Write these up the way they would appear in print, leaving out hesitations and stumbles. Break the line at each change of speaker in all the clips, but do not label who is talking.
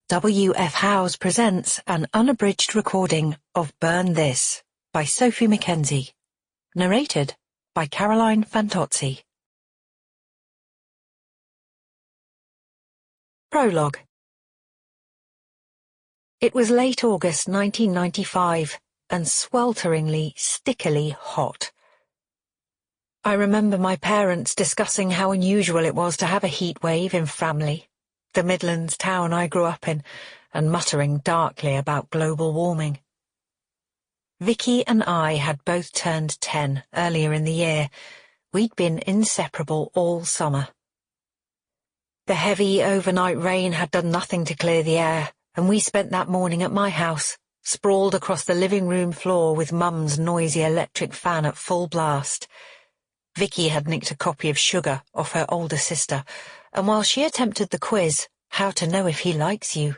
W.F. Howes presents an unabridged recording of Burn This by Sophie McKenzie, narrated by Caroline Fantozzi. Prologue. It was late August 1995 and swelteringly, stickily hot. I remember my parents discussing how unusual it was to have a heat wave in Framley, the Midlands town I grew up in, and muttering darkly about global warming. Vicky and I had both turned 10 earlier in the year. We'd been inseparable all summer. The heavy overnight rain had done nothing to clear the air, and we spent that morning at my house, sprawled across the living room floor with Mum's noisy electric fan at full blast. Vicky had nicked a copy of Sugar off her older sister, and while she attempted the quiz, How to Know If He Likes You,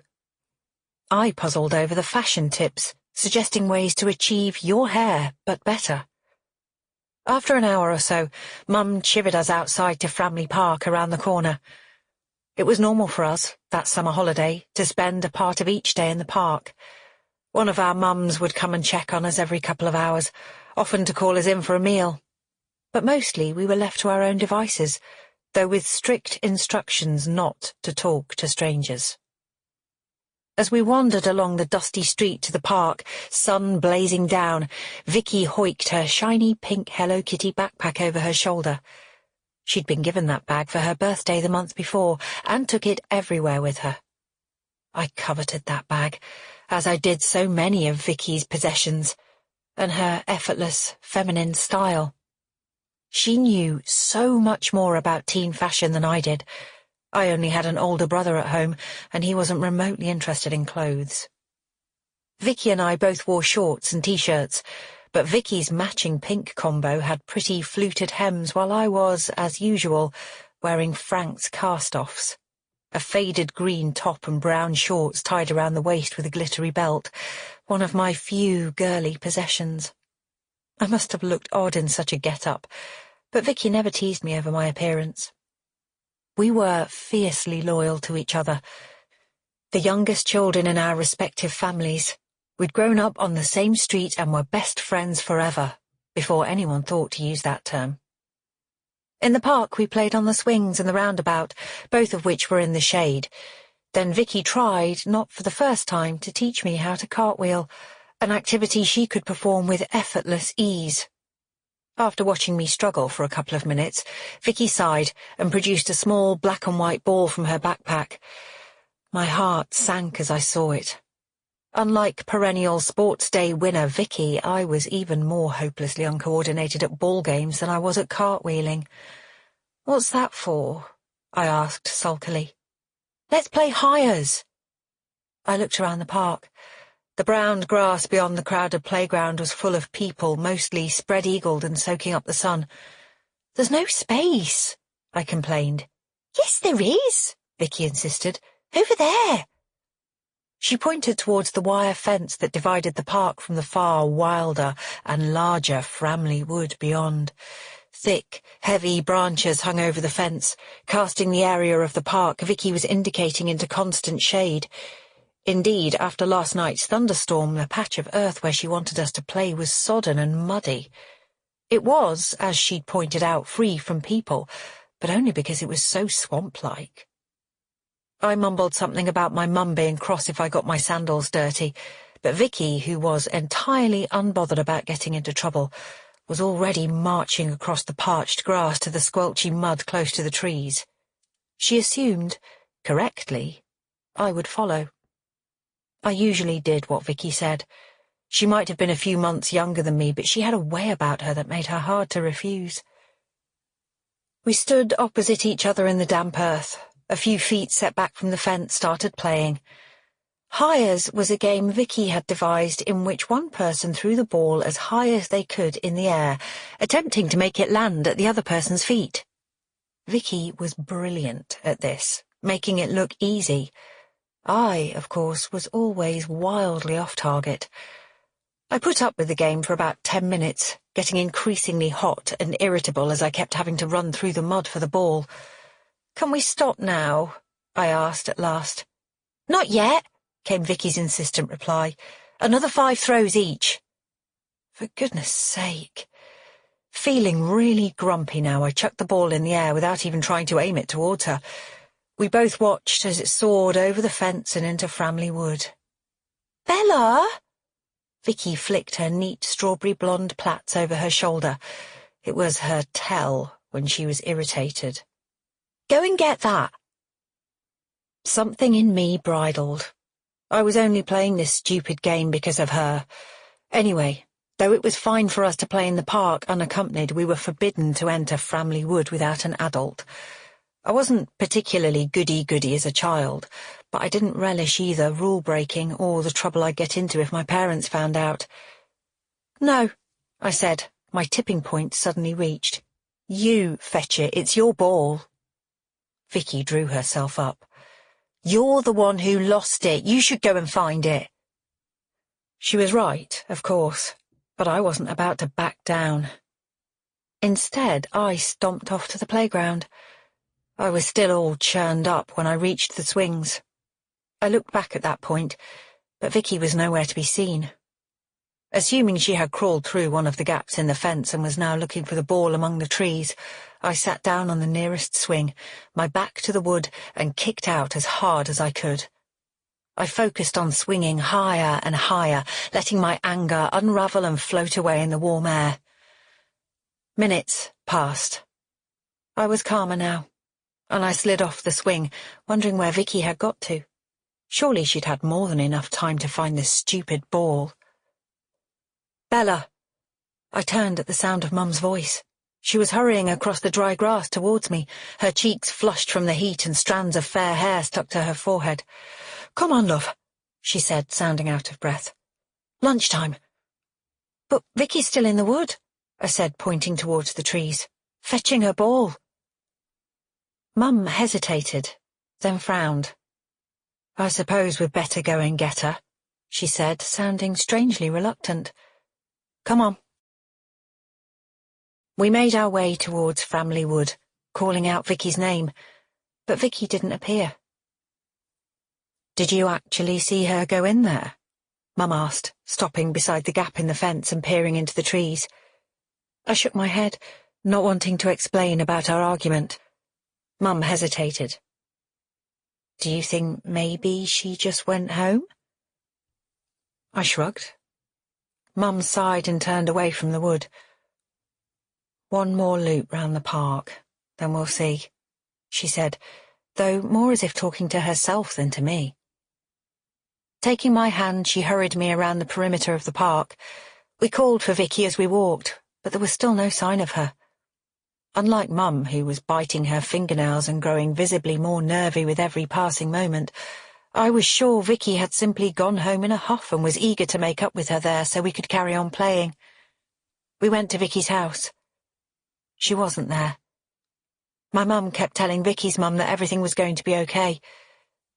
I puzzled over the fashion tips, suggesting ways to achieve your hair, but better. After an hour or so, Mum chivied us outside to Framley Park around the corner. It was normal for us, that summer holiday, to spend a part of each day in the park. One of our mums would come and check on us every couple of hours, often to call us in for a meal. But mostly we were left to our own devices, though with strict instructions not to talk to strangers. As we wandered along the dusty street to the park, sun blazing down, Vicky hoiked her shiny pink Hello Kitty backpack over her shoulder. She'd been given that bag for her birthday the month before, and took it everywhere with her. I coveted that bag, as I did so many of Vicky's possessions, and her effortless, feminine style. She knew so much more about teen fashion than I did. I only had an older brother at home, and he wasn't remotely interested in clothes. Vicky and I both wore shorts and t-shirts, but Vicky's matching pink combo had pretty fluted hems while I was, as usual, wearing Frank's cast-offs. A faded green top and brown shorts tied around the waist with a glittery belt, one of my few girly possessions. I must have looked odd in such a get-up, but Vicky never teased me over my appearance. We were fiercely loyal to each other, the youngest children in our respective families. We'd grown up on the same street and were best friends forever, before anyone thought to use that term. In the park we played on the swings and the roundabout, both of which were in the shade. Then Vicky tried, not for the first time, to teach me how to cartwheel, an activity she could perform with effortless ease. After watching me struggle for a couple of minutes, Vicky sighed and produced a small black and white ball from her backpack. My heart sank as I saw it. Unlike perennial sports day winner Vicky, I was even more hopelessly uncoordinated at ball games than I was at cartwheeling. "What's that for?" I asked sulkily. "Let's play hires." I looked around the park. The browned grass beyond the crowded playground was full of people, mostly spread-eagled and soaking up the sun. "There's no space," I complained. "Yes, there is," Vicky insisted. "Over there." She pointed towards the wire fence that divided the park from the far wilder and larger Framley Wood beyond. Thick, heavy branches hung over the fence, casting the area of the park Vicky was indicating into constant shade. Indeed, after last night's thunderstorm, the patch of earth where she wanted us to play was sodden and muddy. It was, as she'd pointed out, free from people, but only because it was so swamp-like. I mumbled something about my mum being cross if I got my sandals dirty, but Vicky, who was entirely unbothered about getting into trouble, was already marching across the parched grass to the squelchy mud close to the trees. She assumed, correctly, I would follow. I usually did what Vicky said. She might have been a few months younger than me, but she had a way about her that made her hard to refuse. We stood opposite each other in the damp earth. A few feet set back from the fence, started playing. Hires was a game Vicky had devised in which one person threw the ball as high as they could in the air, attempting to make it land at the other person's feet. Vicky was brilliant at this, making it look easy. I, of course, was always wildly off target. I put up with the game for about 10 minutes, getting increasingly hot and irritable as I kept having to run through the mud for the ball. "Can we stop now?" I asked at last. Not yet, came Vicky's insistent reply. Another 5 throws each. For goodness sake. Feeling really grumpy now, I chucked the ball in the air without even trying to aim it towards her. We both watched as it soared over the fence and into Framley Wood. Bella! Vicky flicked her neat strawberry blonde plaits over her shoulder. It was her tell when she was irritated. Go and get that. Something in me bridled. I was only playing this stupid game because of her. Anyway, though it was fine for us to play in the park unaccompanied, we were forbidden to enter Framley Wood without an adult. I wasn't particularly goody-goody as a child, but I didn't relish either rule-breaking or the trouble I'd get into if my parents found out. No, I said, my tipping point suddenly reached. You fetch it, it's your ball. Vicky drew herself up. You're the one who lost it, you should go and find it. She was right, of course, but I wasn't about to back down. Instead, I stomped off to the playground. I was still all churned up when I reached the swings. I looked back at that point, but Vicky was nowhere to be seen. Assuming she had crawled through one of the gaps in the fence and was now looking for the ball among the trees, I sat down on the nearest swing, my back to the wood, and kicked out as hard as I could. I focused on swinging higher and higher, letting my anger unravel and float away in the warm air. Minutes passed. I was calmer now, and I slid off the swing, wondering where Vicky had got to. Surely she'd had more than enough time to find this stupid ball. Bella! I turned at the sound of Mum's voice. She was hurrying across the dry grass towards me, her cheeks flushed from the heat and strands of fair hair stuck to her forehead. Come on, love, she said, sounding out of breath. Lunchtime. But Vicky's still in the wood, I said, pointing towards the trees. Fetching her ball. Mum hesitated, then frowned. I suppose we'd better go and get her, she said, sounding strangely reluctant. Come on. We made our way towards Framley Wood, calling out Vicky's name, but Vicky didn't appear. Did you actually see her go in there? Mum asked, stopping beside the gap in the fence and peering into the trees. I shook my head, not wanting to explain about our argument. Mum hesitated. Do you think maybe she just went home? I shrugged. Mum sighed and turned away from the wood. One more loop round the park, then we'll see, she said, though more as if talking to herself than to me. Taking my hand, she hurried me around the perimeter of the park. We called for Vicky as we walked, but there was still no sign of her. Unlike Mum, who was biting her fingernails and growing visibly more nervy with every passing moment, I was sure Vicky had simply gone home in a huff and was eager to make up with her there so we could carry on playing. We went to Vicky's house. She wasn't there. My mum kept telling Vicky's mum that everything was going to be okay,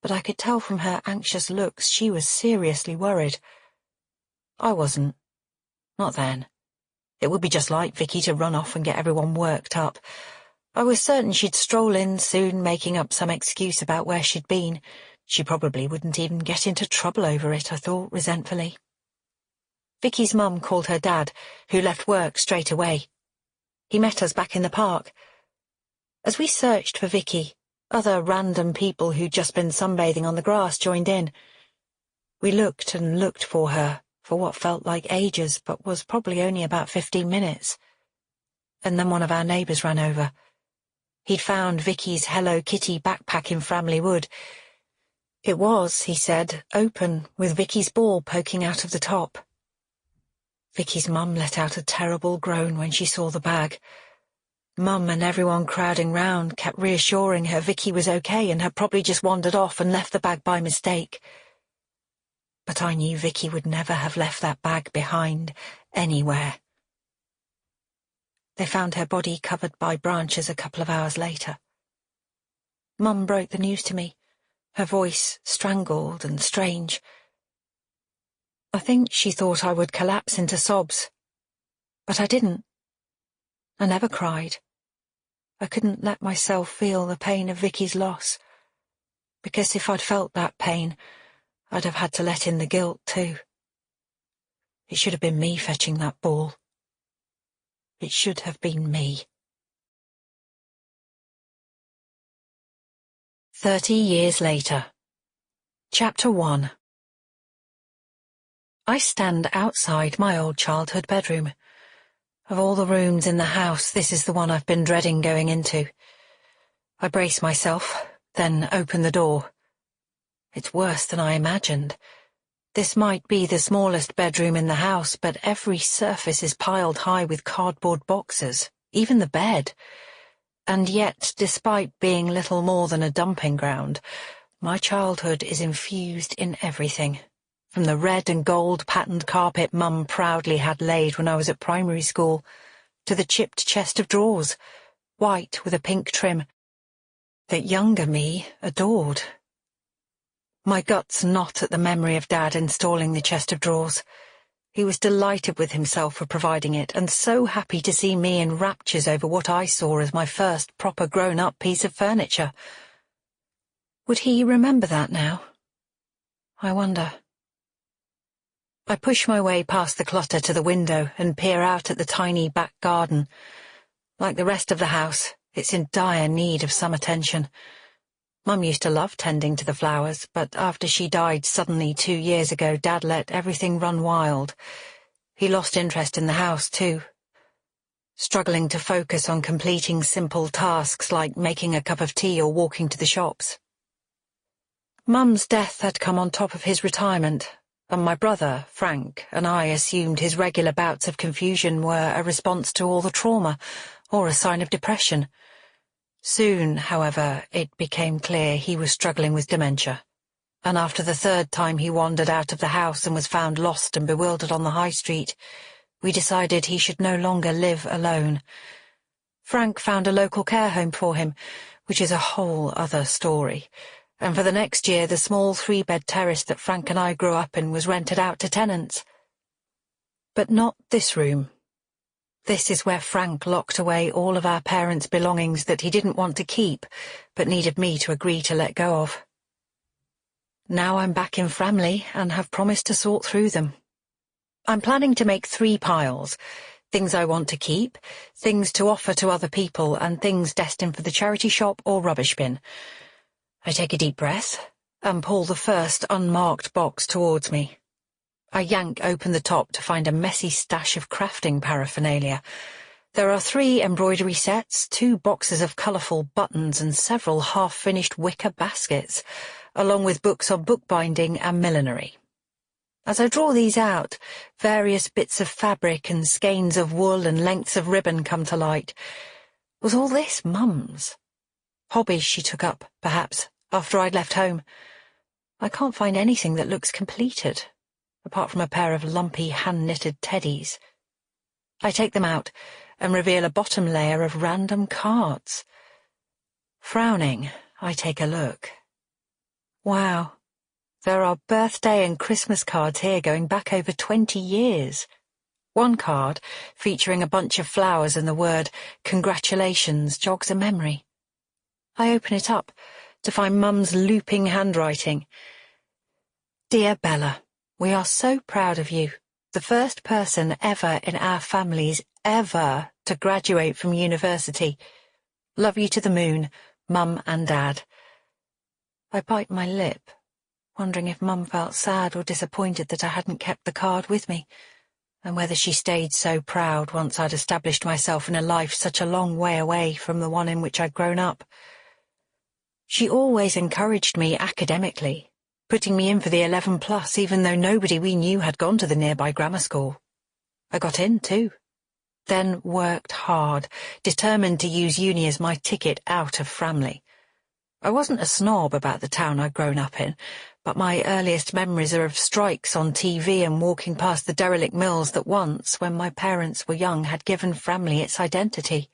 but I could tell from her anxious looks she was seriously worried. I wasn't. Not then. It would be just like Vicky to run off and get everyone worked up. I was certain she'd stroll in soon, making up some excuse about where she'd been. She probably wouldn't even get into trouble over it, I thought resentfully. Vicky's mum called her dad, who left work straight away. He met us back in the park. As we searched for Vicky, other random people who'd just been sunbathing on the grass joined in. We looked and looked for her for what felt like ages, but was probably only about 15 minutes. And then one of our neighbours ran over. He'd found Vicky's Hello Kitty backpack in Framley Wood. It was, he said, open, with Vicky's ball poking out of the top. Vicky's mum let out a terrible groan when she saw the bag. Mum and everyone crowding round kept reassuring her Vicky was okay and had probably just wandered off and left the bag by mistake. But I knew Vicky would never have left that bag behind, anywhere. They found her body covered by branches a couple of hours later. Mum broke the news to me, her voice strangled and strange. I think she thought I would collapse into sobs, but I didn't. I never cried. I couldn't let myself feel the pain of Vicky's loss. because if I'd felt that pain, I'd have had to let in the guilt too. It should have been me fetching that ball. It should have been me. 30 years later. Chapter 1. I stand outside my old childhood bedroom. Of all the rooms in the house, this is the one I've been dreading going into. I brace myself, then open the door. It's worse than I imagined. This might be the smallest bedroom in the house, but every surface is piled high with cardboard boxes, even the bed. And yet, despite being little more than a dumping ground, my childhood is infused in everything, from the red and gold patterned carpet Mum proudly had laid when I was at primary school, to the chipped chest of drawers, white with a pink trim, that younger me adored. My guts knot at the memory of Dad installing the chest of drawers. He was delighted with himself for providing it, and so happy to see me in raptures over what I saw as my first proper grown-up piece of furniture. Would he remember that now? I wonder. I push my way past the clutter to the window and peer out at the tiny back garden. Like the rest of the house, it's in dire need of some attention. Mum used to love tending to the flowers, but after she died suddenly 2 years ago, Dad let everything run wild. He lost interest in the house, too, struggling to focus on completing simple tasks like making a cup of tea or walking to the shops. Mum's death had come on top of his retirement, and my brother, Frank, and I assumed his regular bouts of confusion were a response to all the trauma, or a sign of depression. Soon, however, it became clear he was struggling with dementia, and after the 3rd time he wandered out of the house and was found lost and bewildered on the high street, we decided he should no longer live alone. Frank found a local care home for him, which is a whole other story, and for the next year the small 3-bed terrace that Frank and I grew up in was rented out to tenants. But not this room. This is where Frank locked away all of our parents' belongings that he didn't want to keep, but needed me to agree to let go of. Now I'm back in Framley and have promised to sort through them. I'm planning to make 3 piles: things I want to keep, things to offer to other people, and things destined for the charity shop or rubbish bin. I take a deep breath and pull the first unmarked box towards me. I yank open the top to find a messy stash of crafting paraphernalia. There are 3 embroidery sets, 2 boxes of colourful buttons, and several half-finished wicker baskets, along with books on bookbinding and millinery. As I draw these out, various bits of fabric and skeins of wool and lengths of ribbon come to light. Was all this Mum's? Hobbies she took up, perhaps, after I'd left home. I can't find anything that looks completed, apart from a pair of lumpy hand-knitted teddies. I take them out and reveal a bottom layer of random cards. Frowning, I take a look. Wow, there are birthday and Christmas cards here going back over 20 years. One card, featuring a bunch of flowers and the word "Congratulations," jogs a memory. I open it up to find Mum's looping handwriting. Dear Bella, we are so proud of you, the first person ever in our families ever to graduate from university. Love you to the moon, Mum and Dad. I bite my lip, wondering if Mum felt sad or disappointed that I hadn't kept the card with me, and whether she stayed so proud once I'd established myself in a life such a long way away from the one in which I'd grown up. She always encouraged me academically, putting me in for the 11+ even though nobody we knew had gone to the nearby grammar school. I got in, too. Then worked hard, determined to use uni as my ticket out of Framley. I wasn't a snob about the town I'd grown up in, but my earliest memories are of strikes on TV and walking past the derelict mills that once, when my parents were young, had given Framley its identity.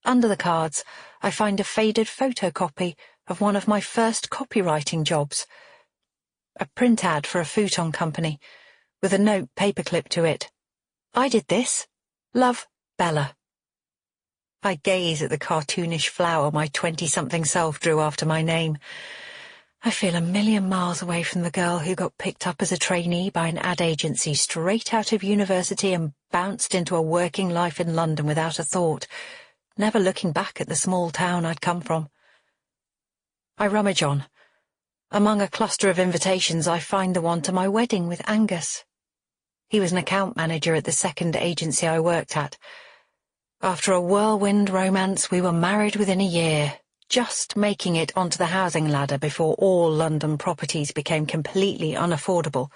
Under the cards, I find a faded photocopy of one of my first copywriting jobs. A print ad for a futon company, with a note paperclipped to it. I did this. Love, Bella. I gaze at the cartoonish flower my 20-something self drew after my name. I feel a million miles away from the girl who got picked up as a trainee by an ad agency straight out of university and bounced into a working life in London without a thought, never looking back at the small town I'd come from. I rummage on. Among a cluster of invitations, I find the one to my wedding with Angus. He was an account manager at the second agency I worked at. After a whirlwind romance, we were married within a year, just making it onto the housing ladder before all London properties became completely unaffordable.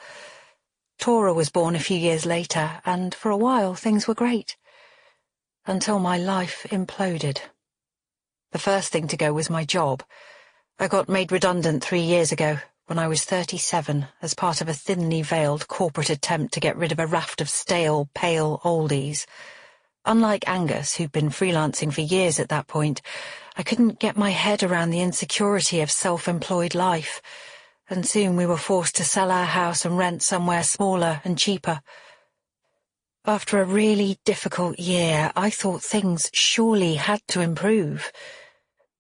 Tora was born a few years later, and for a while things were great. Until my life imploded. The first thing to go was my job. I got made redundant 3 years ago, when I was 37, as part of a thinly veiled corporate attempt to get rid of a raft of stale, pale oldies. Unlike Angus, who'd been freelancing for years at that point, I couldn't get my head around the insecurity of self-employed life, and soon we were forced to sell our house and rent somewhere smaller and cheaper. After a really difficult year, I thought things surely had to improve.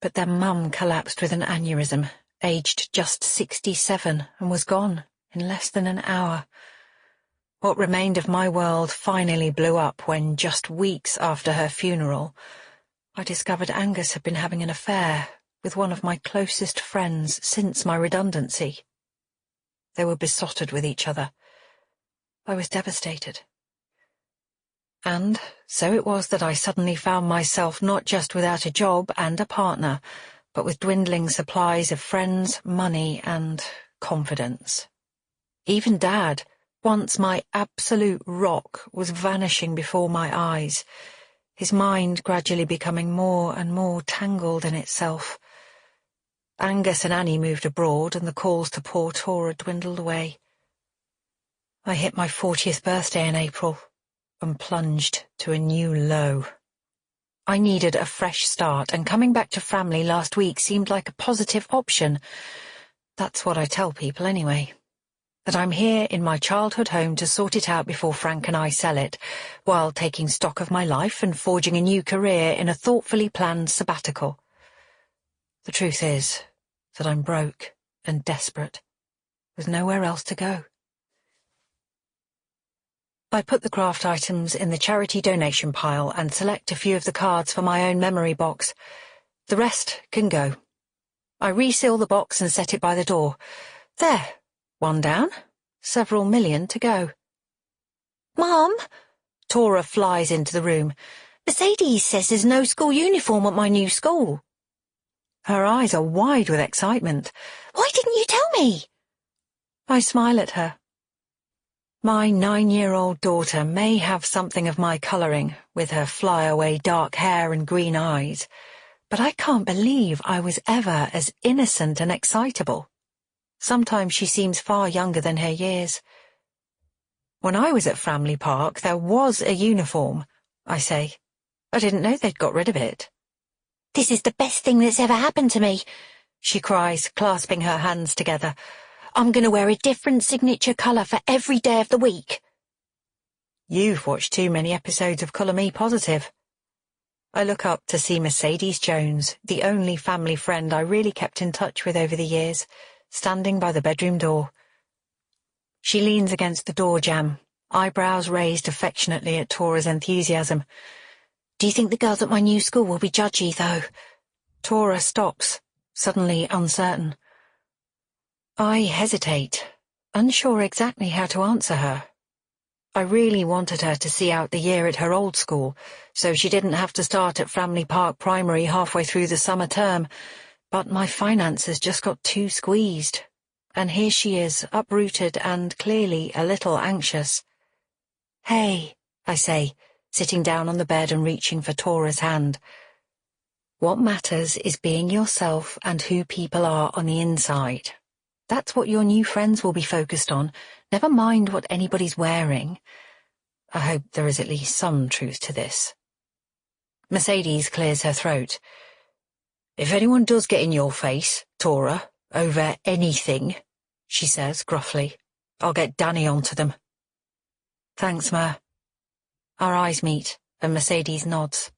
But then Mum collapsed with an aneurysm, aged just 67, and was gone in less than an hour. What remained of my world finally blew up when, just weeks after her funeral, I discovered Angus had been having an affair with one of my closest friends since my redundancy. They were besotted with each other. I was devastated. And so it was that I suddenly found myself not just without a job and a partner, but with dwindling supplies of friends, money, and confidence. Even Dad, once my absolute rock, was vanishing before my eyes, his mind gradually becoming more and more tangled in itself. Angus and Annie moved abroad, and the calls to poor Tora dwindled away. I hit my 40th birthday in April, and plunged to a new low. I needed a fresh start, and coming back to Framley last week seemed like a positive option. That's what I tell people anyway. That I'm here in my childhood home to sort it out before Frank and I sell it, while taking stock of my life and forging a new career in a thoughtfully planned sabbatical. The truth is that I'm broke and desperate, with nowhere else to go. I put the craft items in the charity donation pile and select a few of the cards for my own memory box. The rest can go. I reseal the box and set it by the door. There. One down, several million to go. Mum! Tora flies into the room. Mercedes says there's no school uniform at my new school. Her eyes are wide with excitement. Why didn't you tell me? I smile at her. My 9-year-old daughter may have something of my colouring, with her flyaway dark hair and green eyes, but I can't believe I was ever as innocent and excitable. Sometimes she seems far younger than her years. When I was at Framley Park, there was a uniform, I say. I didn't know they'd got rid of it. This is the best thing that's ever happened to me, she cries, clasping her hands together. I'm going to wear a different signature colour for every day of the week. You've watched too many episodes of Colour Me Positive. I look up to see Mercedes Jones, the only family friend I really kept in touch with over the years, standing by the bedroom door. She leans against the door jamb, eyebrows raised affectionately at Tora's enthusiasm. Do you think the girls at my new school will be judgy, though? Tora stops, suddenly uncertain. I hesitate, unsure exactly how to answer her. I really wanted her to see out the year at her old school, so she didn't have to start at Framley Park Primary halfway through the summer term, but my finances just got too squeezed, and here she is, uprooted and clearly a little anxious. Hey, I say, sitting down on the bed and reaching for Tora's hand. What matters is being yourself and who people are on the inside. That's what your new friends will be focused on, never mind what anybody's wearing. I hope there is at least some truth to this. Mercedes clears her throat. If anyone does get in your face, Tora, over anything, she says gruffly, I'll get Danny onto them. Thanks, Ma. Our eyes meet, and Mercedes nods.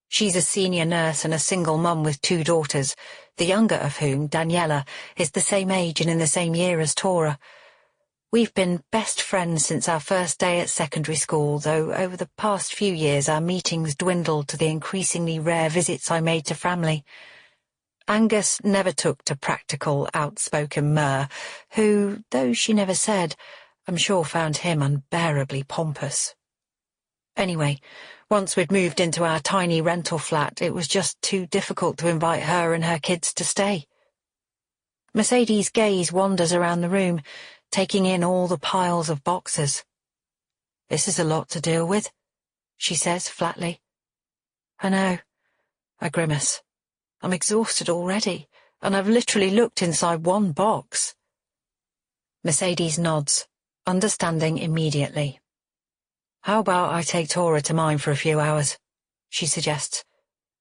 She's a senior nurse and a single mum with 2 daughters, the younger of whom, Daniela, is the same age and in the same year as Tora. We've been best friends since our first day at secondary school, though over the past few years our meetings dwindled to the increasingly rare visits I made to Framley. Angus never took to practical, outspoken Mer, who, though she never said, I'm sure found him unbearably pompous. Anyway, once we'd moved into our tiny rental flat, it was just too difficult to invite her and her kids to stay. Mercedes' gaze wanders around the room, taking in all the piles of boxes. "This is a lot to deal with," she says flatly. "I know," I grimace. "I'm exhausted already, and I've literally looked inside one box." Mercedes nods, understanding immediately. "How about I take Tora to mine for a few hours?" she suggests.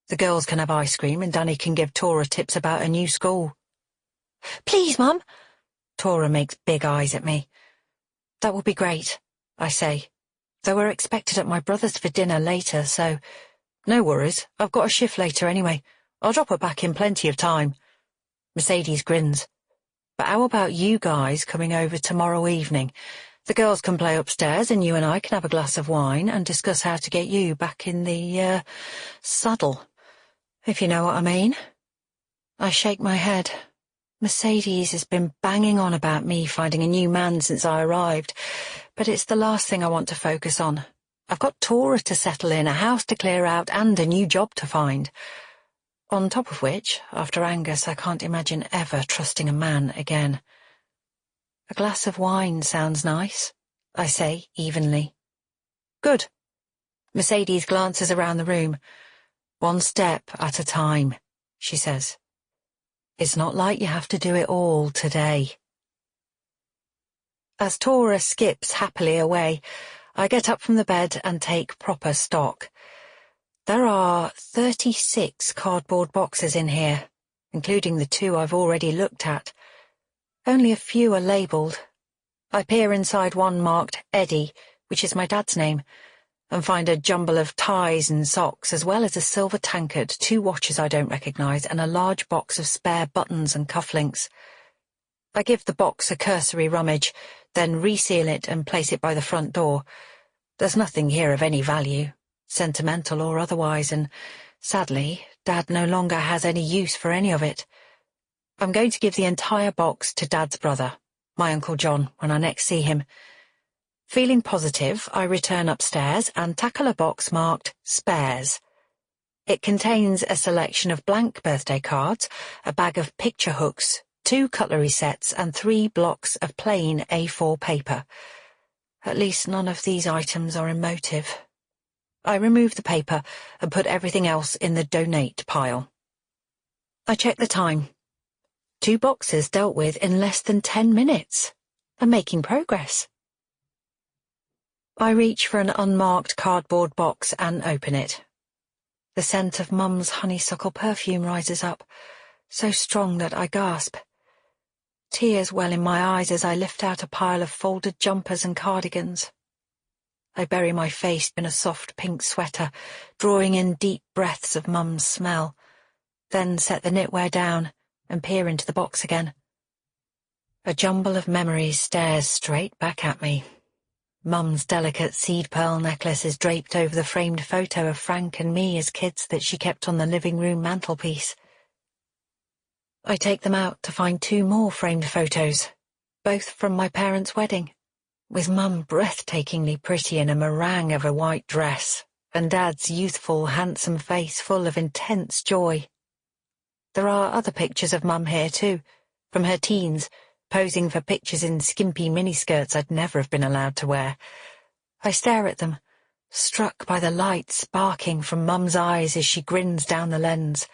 "The girls can have ice cream and Danny can give Tora tips about a new school." "Please, Mum!" Tora makes big eyes at me. "That will be great," I say, though we're expected at my brother's for dinner later, so no worries, I've got a shift later anyway. I'll drop her back in plenty of time. Mercedes grins. "But how about you guys coming over tomorrow evening? The girls can play upstairs and you and I can have a glass of wine and discuss how to get you back in the, saddle, if you know what I mean." I shake my head. Mercedes has been banging on about me finding a new man since I arrived, but it's the last thing I want to focus on. I've got Tora to settle in, a house to clear out, and a new job to find. On top of which, after Angus, I can't imagine ever trusting a man again. "A glass of wine sounds nice," I say evenly. "Good." Mercedes glances around the room. "One step at a time," she says. "It's not like you have to do it all today." As Tora skips happily away, I get up from the bed and take proper stock. There are 36 cardboard boxes in here, including the 2 I've already looked at. Only a few are labelled. I peer inside one marked Eddie, which is my dad's name, and find a jumble of ties and socks, as well as a silver tankard, 2 watches I don't recognise, and a large box of spare buttons and cufflinks. I give the box a cursory rummage, then reseal it and place it by the front door. There's nothing here of any value, sentimental or otherwise, and, sadly, Dad no longer has any use for any of it. I'm going to give the entire box to Dad's brother, my Uncle John, when I next see him. Feeling positive, I return upstairs and tackle a box marked Spares. It contains a selection of blank birthday cards, a bag of picture hooks, 2 cutlery sets, and 3 blocks of plain A4 paper. At least none of these items are emotive. I remove the paper and put everything else in the donate pile. I check the time. 2 boxes dealt with in less than 10 minutes. I'm making progress. I reach for an unmarked cardboard box and open it. The scent of Mum's honeysuckle perfume rises up, so strong that I gasp. Tears well in my eyes as I lift out a pile of folded jumpers and cardigans. I bury my face in a soft pink sweater, drawing in deep breaths of Mum's smell, then set the knitwear down and peer into the box again. A jumble of memories stares straight back at me. Mum's delicate seed pearl necklace is draped over the framed photo of Frank and me as kids that she kept on the living room mantelpiece. I take them out to find 2 more framed photos, both from my parents' wedding, with Mum breathtakingly pretty in a meringue of a white dress, and Dad's youthful, handsome face full of intense joy. There are other pictures of Mum here too, from her teens, posing for pictures in skimpy miniskirts I'd never have been allowed to wear. I stare at them, struck by the light sparking from Mum's eyes as she grins down the lens.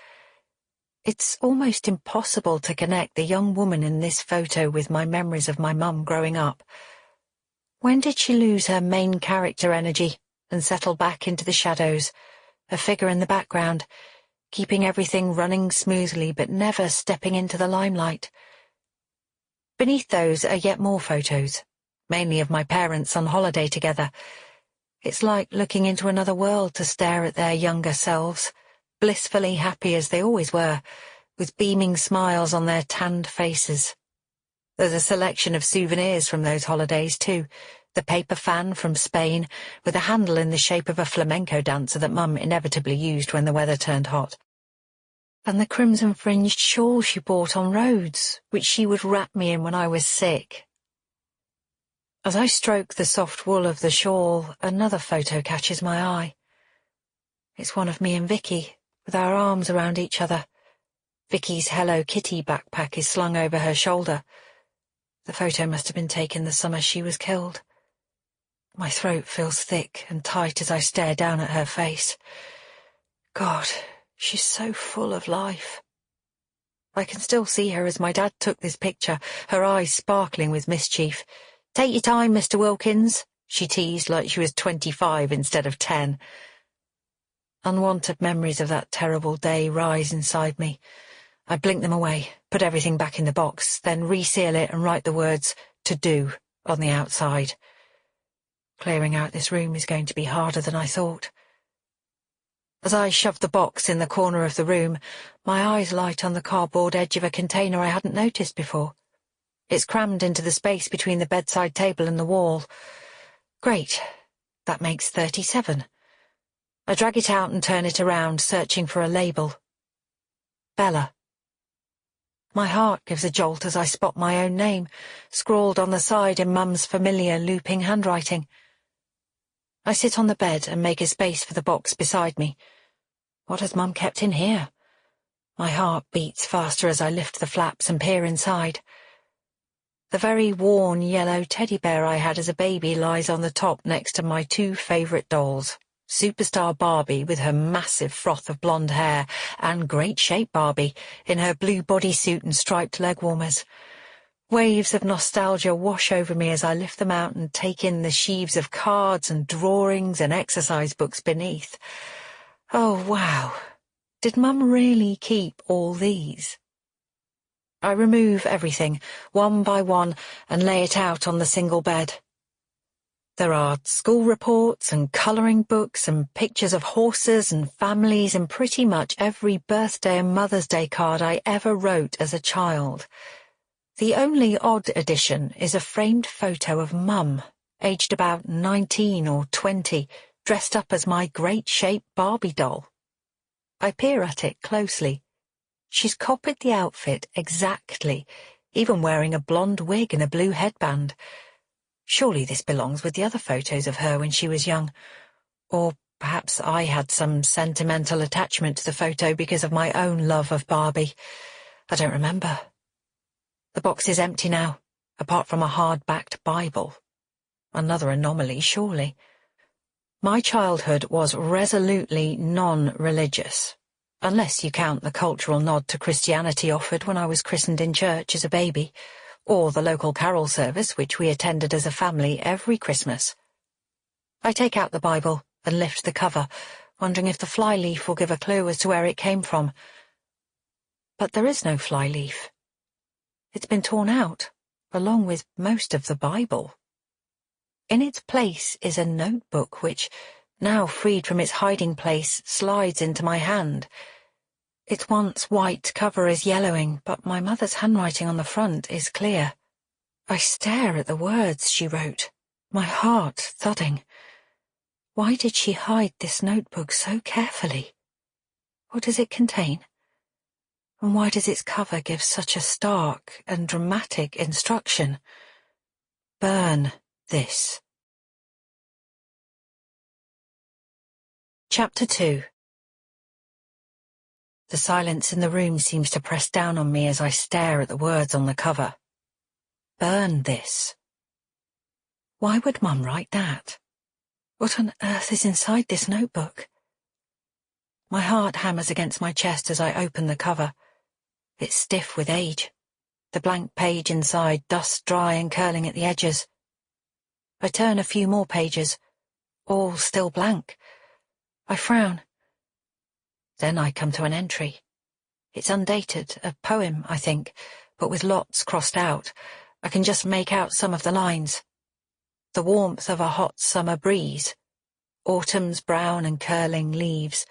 It's almost impossible to connect the young woman in this photo with my memories of my mum growing up. When did she lose her main character energy and settle back into the shadows, a figure in the background, keeping everything running smoothly but never stepping into the limelight? Beneath those are yet more photos, mainly of my parents on holiday together. It's like looking into another world to stare at their younger selves, blissfully happy as they always were, with beaming smiles on their tanned faces. There's a selection of souvenirs from those holidays, too. The paper fan from Spain, with a handle in the shape of a flamenco dancer that Mum inevitably used when the weather turned hot. And the crimson-fringed shawl she bought on Rhodes, which she would wrap me in when I was sick. As I stroke the soft wool of the shawl, another photo catches my eye. It's one of me and Vicky, with our arms around each other. Vicky's Hello Kitty backpack is slung over her shoulder. The photo must have been taken the summer she was killed. My throat feels thick and tight as I stare down at her face. God, she's so full of life. I can still see her as my dad took this picture, her eyes sparkling with mischief. "Take your time, Mr. Wilkins," she teased like she was 25 instead of 10. Unwanted memories of that terrible day rise inside me. I blink them away, put everything back in the box, then reseal it and write the words "to do" on the outside. Clearing out this room is going to be harder than I thought. As I shove the box in the corner of the room, my eyes light on the cardboard edge of a container I hadn't noticed before. It's crammed into the space between the bedside table and the wall. Great. That makes 37. I drag it out and turn it around, searching for a label. Bella. My heart gives a jolt as I spot my own name, scrawled on the side in Mum's familiar looping handwriting. I sit on the bed and make a space for the box beside me. What has Mum kept in here? My heart beats faster as I lift the flaps and peer inside. The very worn yellow teddy bear I had as a baby lies on the top next to my two favourite dolls. Superstar Barbie with her massive froth of blonde hair, and Great Shape Barbie in her blue bodysuit and striped leg warmers. Waves of nostalgia wash over me as I lift them out and take in the sheaves of cards and drawings and exercise books beneath. Oh, wow. Did Mum really keep all these? I remove everything, one by one, and lay it out on the single bed. There are school reports and colouring books and pictures of horses and families and pretty much every birthday and Mother's Day card I ever wrote as a child. The only odd addition is a framed photo of Mum, aged about 19 or 20, dressed up as my Great Shape Barbie doll. I peer at it closely. She's copied the outfit exactly, even wearing a blonde wig and a blue headband. Surely this belongs with the other photos of her when she was young. Or perhaps I had some sentimental attachment to the photo because of my own love of Barbie. I don't remember. The box is empty now, apart from a hard-backed Bible. Another anomaly, surely. My childhood was resolutely non-religious, unless you count the cultural nod to Christianity offered when I was christened in church as a baby, or the local carol service which we attended as a family every Christmas. I take out the Bible and lift the cover, wondering if the flyleaf will give a clue as to where it came from. But there is no flyleaf. It's been torn out, along with most of the Bible. In its place is a notebook which, now freed from its hiding place, slides into my hand. Its once white cover is yellowing, but my mother's handwriting on the front is clear. I stare at the words she wrote, my heart thudding. Why did she hide this notebook so carefully? What does it contain? And why does its cover give such a stark and dramatic instruction? Burn this. Chapter 2. The silence in the room seems to press down on me as I stare at the words on the cover. Burn this. Why would Mum write that? What on earth is inside this notebook? My heart hammers against my chest as I open the cover. It's stiff with age. The blank page inside dust dry and curling at the edges. I turn a few more pages, all still blank. I frown. Then I come to an entry. It's undated, a poem, I think, but with lots crossed out. I can just make out some of the lines. The warmth of a hot summer breeze. Autumn's brown and curling leaves.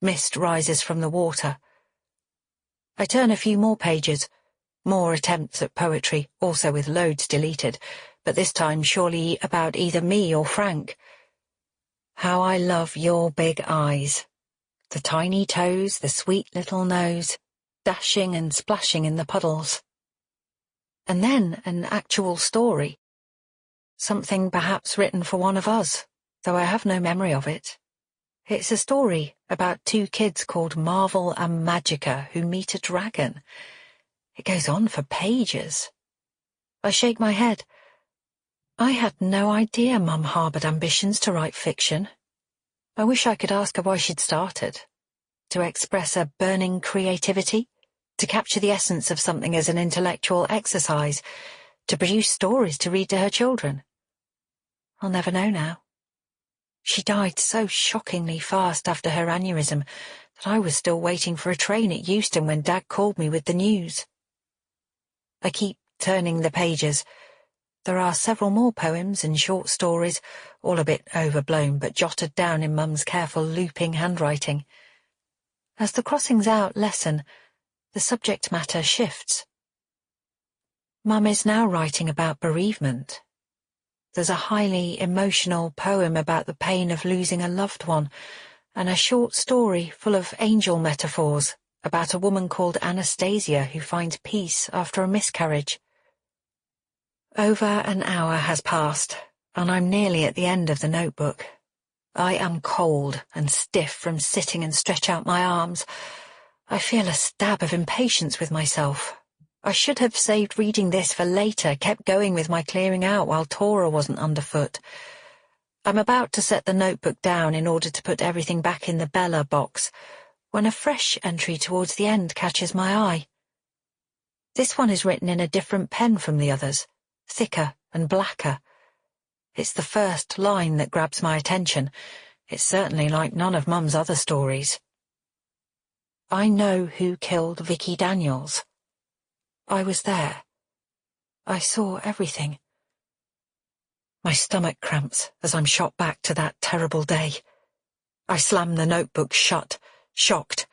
Mist rises from the water. I turn a few more pages, more attempts at poetry, also with loads deleted, but this time surely about either me or Frank. How I love your big eyes. The tiny toes, the sweet little nose, dashing and splashing in the puddles. And then an actual story. Something perhaps written for one of us, though I have no memory of it. It's a story about two kids called Marvel and Magica who meet a dragon. It goes on for pages. I shake my head. I had no idea Mum harboured ambitions to write fiction. I wish I could ask her why she'd started. To express a burning creativity? To capture the essence of something as an intellectual exercise? To produce stories to read to her children? I'll never know now. She died so shockingly fast after her aneurysm that I was still waiting for a train at Euston when Dad called me with the news. I keep turning the pages. There are several more poems and short stories, all a bit overblown but jotted down in Mum's careful looping handwriting. As the crossings out lessen, the subject matter shifts. Mum is now writing about bereavement. There's a highly emotional poem about the pain of losing a loved one, and a short story full of angel metaphors about a woman called Anastasia who finds peace after a miscarriage. Over an hour has passed, and I'm nearly at the end of the notebook. I am cold and stiff from sitting and stretch out my arms. I feel a stab of impatience with myself. I should have saved reading this for later, kept going with my clearing out while Tora wasn't underfoot. I'm about to set the notebook down in order to put everything back in the Bella box, when a fresh entry towards the end catches my eye. This one is written in a different pen from the others, thicker and blacker. It's the first line that grabs my attention. It's certainly like none of Mum's other stories. I know who killed Vicky Daniels. I was there. I saw everything. My stomach cramps as I'm shot back to that terrible day. I slam the notebook shut, shocked.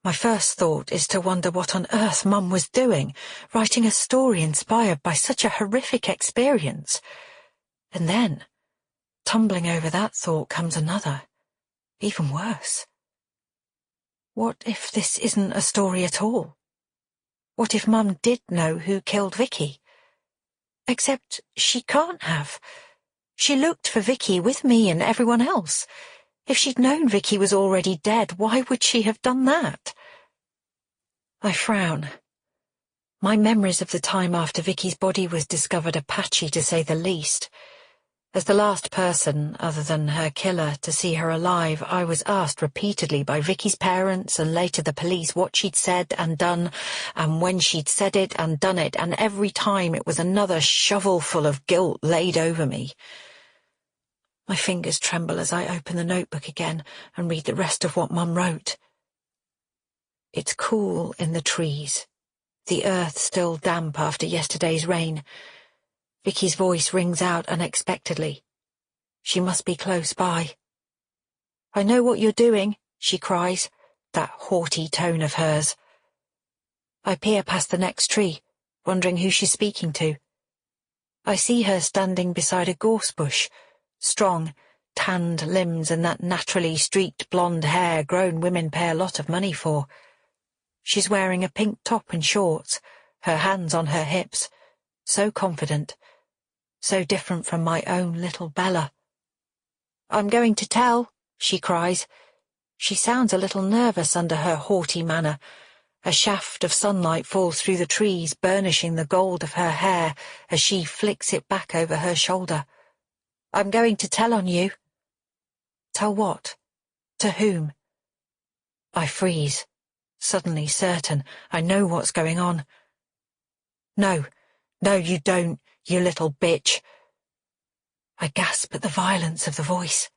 My first thought is to wonder what on earth Mum was doing, writing a story inspired by such a horrific experience. And then, tumbling over that thought comes another, even worse. What if this isn't a story at all? What if Mum did know who killed Vicky? Except she can't have. She looked for Vicky with me and everyone else. If she'd known Vicky was already dead, why would she have done that? I frown. My memories of the time after Vicky's body was discovered are patchy, to say the least. As the last person, other than her killer, to see her alive, I was asked repeatedly by Vicky's parents and later the police what she'd said and done, and when she'd said it and done it, and every time it was another shovelful of guilt laid over me. My fingers tremble as I open the notebook again and read the rest of what Mum wrote. It's cool in the trees, the earth still damp after yesterday's rain. Vicky's voice rings out unexpectedly. She must be close by. I know what you're doing, she cries, that haughty tone of hers. I peer past the next tree, wondering who she's speaking to. I see her standing beside a gorse bush, strong, tanned limbs and that naturally streaked blonde hair grown women pay a lot of money for. She's wearing a pink top and shorts, her hands on her hips, so confident. So different from my own little Bella. I'm going to tell, she cries. She sounds a little nervous under her haughty manner. A shaft of sunlight falls through the trees, burnishing the gold of her hair as she flicks it back over her shoulder. I'm going to tell on you. Tell what? To whom? I freeze, suddenly certain I know what's going on. No, you don't. You little bitch. I gasp at the violence of the voice,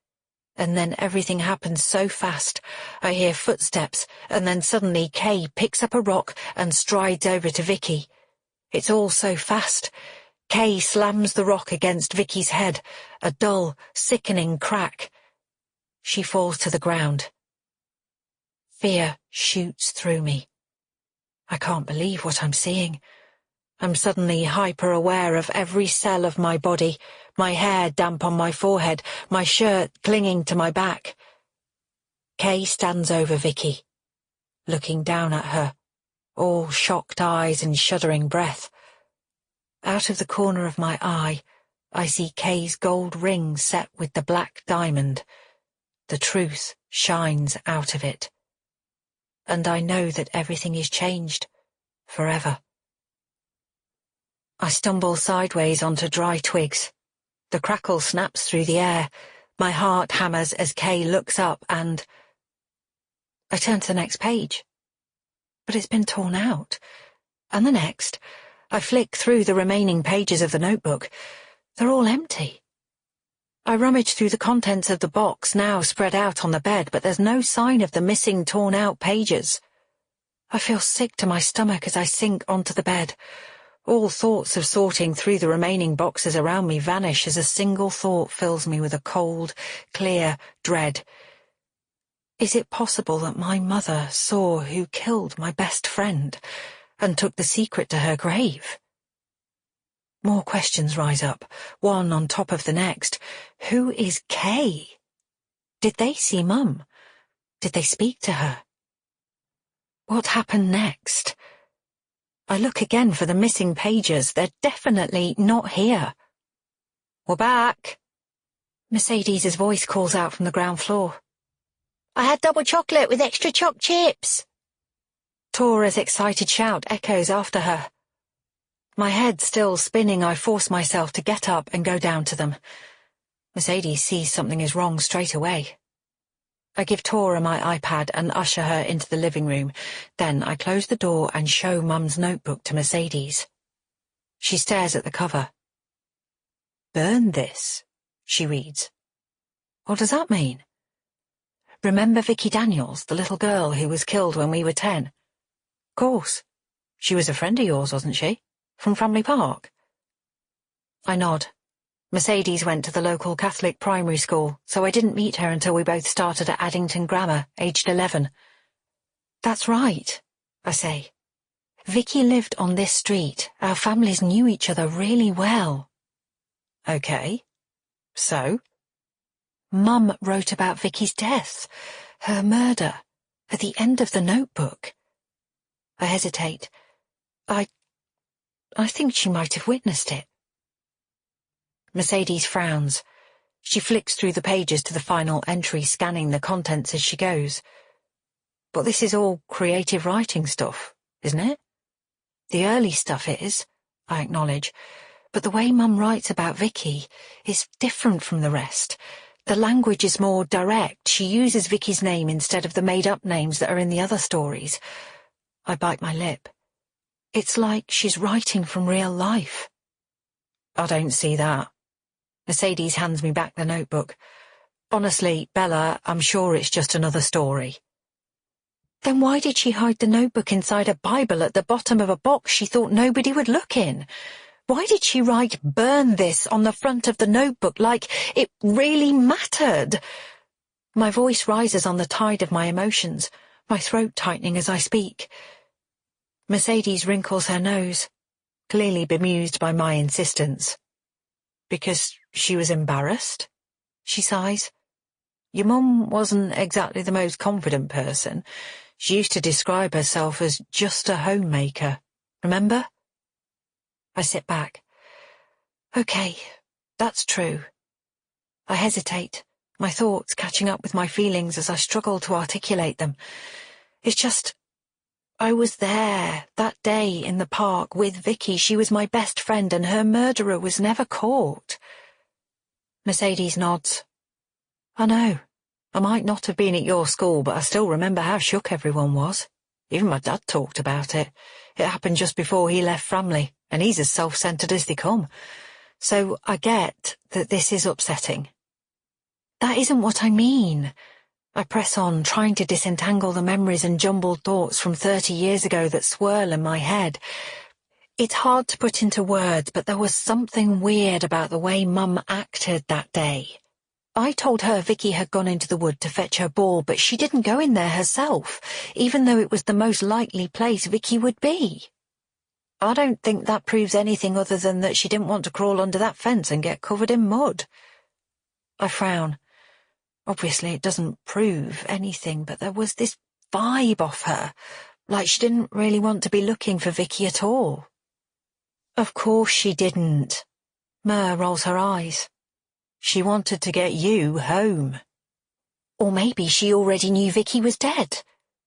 and then everything happens so fast. I hear footsteps, and then suddenly Kay picks up a rock and strides over to Vicky. It's all so fast. Kay slams the rock against Vicky's head, a dull, sickening crack. She falls to the ground. Fear shoots through me. I can't believe what I'm seeing. I'm suddenly hyper-aware of every cell of my body, my hair damp on my forehead, my shirt clinging to my back. Kay stands over Vicky, looking down at her, all shocked eyes and shuddering breath. Out of the corner of my eye, I see Kay's gold ring set with the black diamond. The truth shines out of it. And I know that everything is changed, forever. I stumble sideways onto dry twigs. The crackle snaps through the air. My heart hammers as Kay looks up and... I turn to the next page. But it's been torn out. And the next. I flick through the remaining pages of the notebook. They're all empty. I rummage through the contents of the box now spread out on the bed, but there's no sign of the missing torn-out pages. I feel sick to my stomach as I sink onto the bed. All thoughts of sorting through the remaining boxes around me vanish as a single thought fills me with a cold, clear dread. Is it possible that my mother saw who killed my best friend and took the secret to her grave? More questions rise up, one on top of the next. Who is Kay? Did they see Mum? Did they speak to her? What happened next? I look again for the missing pages. They're definitely not here. We're back. Mercedes's voice calls out from the ground floor. I had double chocolate with extra choc chips. Tora's excited shout echoes after her. My head still spinning, I force myself to get up and go down to them. Mercedes sees something is wrong straight away. I give Tora my iPad and usher her into the living room. Then I close the door and show Mum's notebook to Mercedes. She stares at the cover. Burn this, she reads. What does that mean? Remember Vicky Daniels, the little girl who was killed when we were 10? Course. She was a friend of yours, wasn't she? From Framley Park? I nod. Mercedes went to the local Catholic primary school, so I didn't meet her until we both started at Addington Grammar, aged 11. That's right, I say. Vicky lived on this street. Our families knew each other really well. Okay. So? Mum wrote about Vicky's death, her murder, at the end of the notebook. I hesitate. I think she might have witnessed it. Mercedes frowns. She flicks through the pages to the final entry, scanning the contents as she goes. But this is all creative writing stuff, isn't it? The early stuff is, I acknowledge, but the way Mum writes about Vicky is different from the rest. The language is more direct. She uses Vicky's name instead of the made-up names that are in the other stories. I bite my lip. It's like she's writing from real life. I don't see that. Mercedes hands me back the notebook. Honestly, Bella, I'm sure it's just another story. Then why did she hide the notebook inside a Bible at the bottom of a box she thought nobody would look in? Why did she write "burn this" on the front of the notebook like it really mattered? My voice rises on the tide of my emotions, my throat tightening as I speak. Mercedes wrinkles her nose, clearly bemused by my insistence. Because she was embarrassed? She sighs. Your mum wasn't exactly the most confident person. She used to describe herself as just a homemaker. Remember? I sit back. Okay, that's true. I hesitate, my thoughts catching up with my feelings as I struggle to articulate them. It's just... I was there, that day in the park with Vicky. She was my best friend and her murderer was never caught. Mercedes nods. I know. I might not have been at your school, but I still remember how shook everyone was. Even my dad talked about it. It happened just before he left Framley, and he's as self-centred as they come. So I get that this is upsetting. That isn't what I mean. I press on, trying to disentangle the memories and jumbled thoughts from 30 years ago that swirl in my head. It's hard to put into words, but there was something weird about the way Mum acted that day. I told her Vicky had gone into the wood to fetch her ball, but she didn't go in there herself, even though it was the most likely place Vicky would be. I don't think that proves anything other than that she didn't want to crawl under that fence and get covered in mud. I frown. Obviously it doesn't prove anything, but there was this vibe off her, like she didn't really want to be looking for Vicky at all. Of course she didn't. Mer rolls her eyes. She wanted to get you home. Or maybe she already knew Vicky was dead.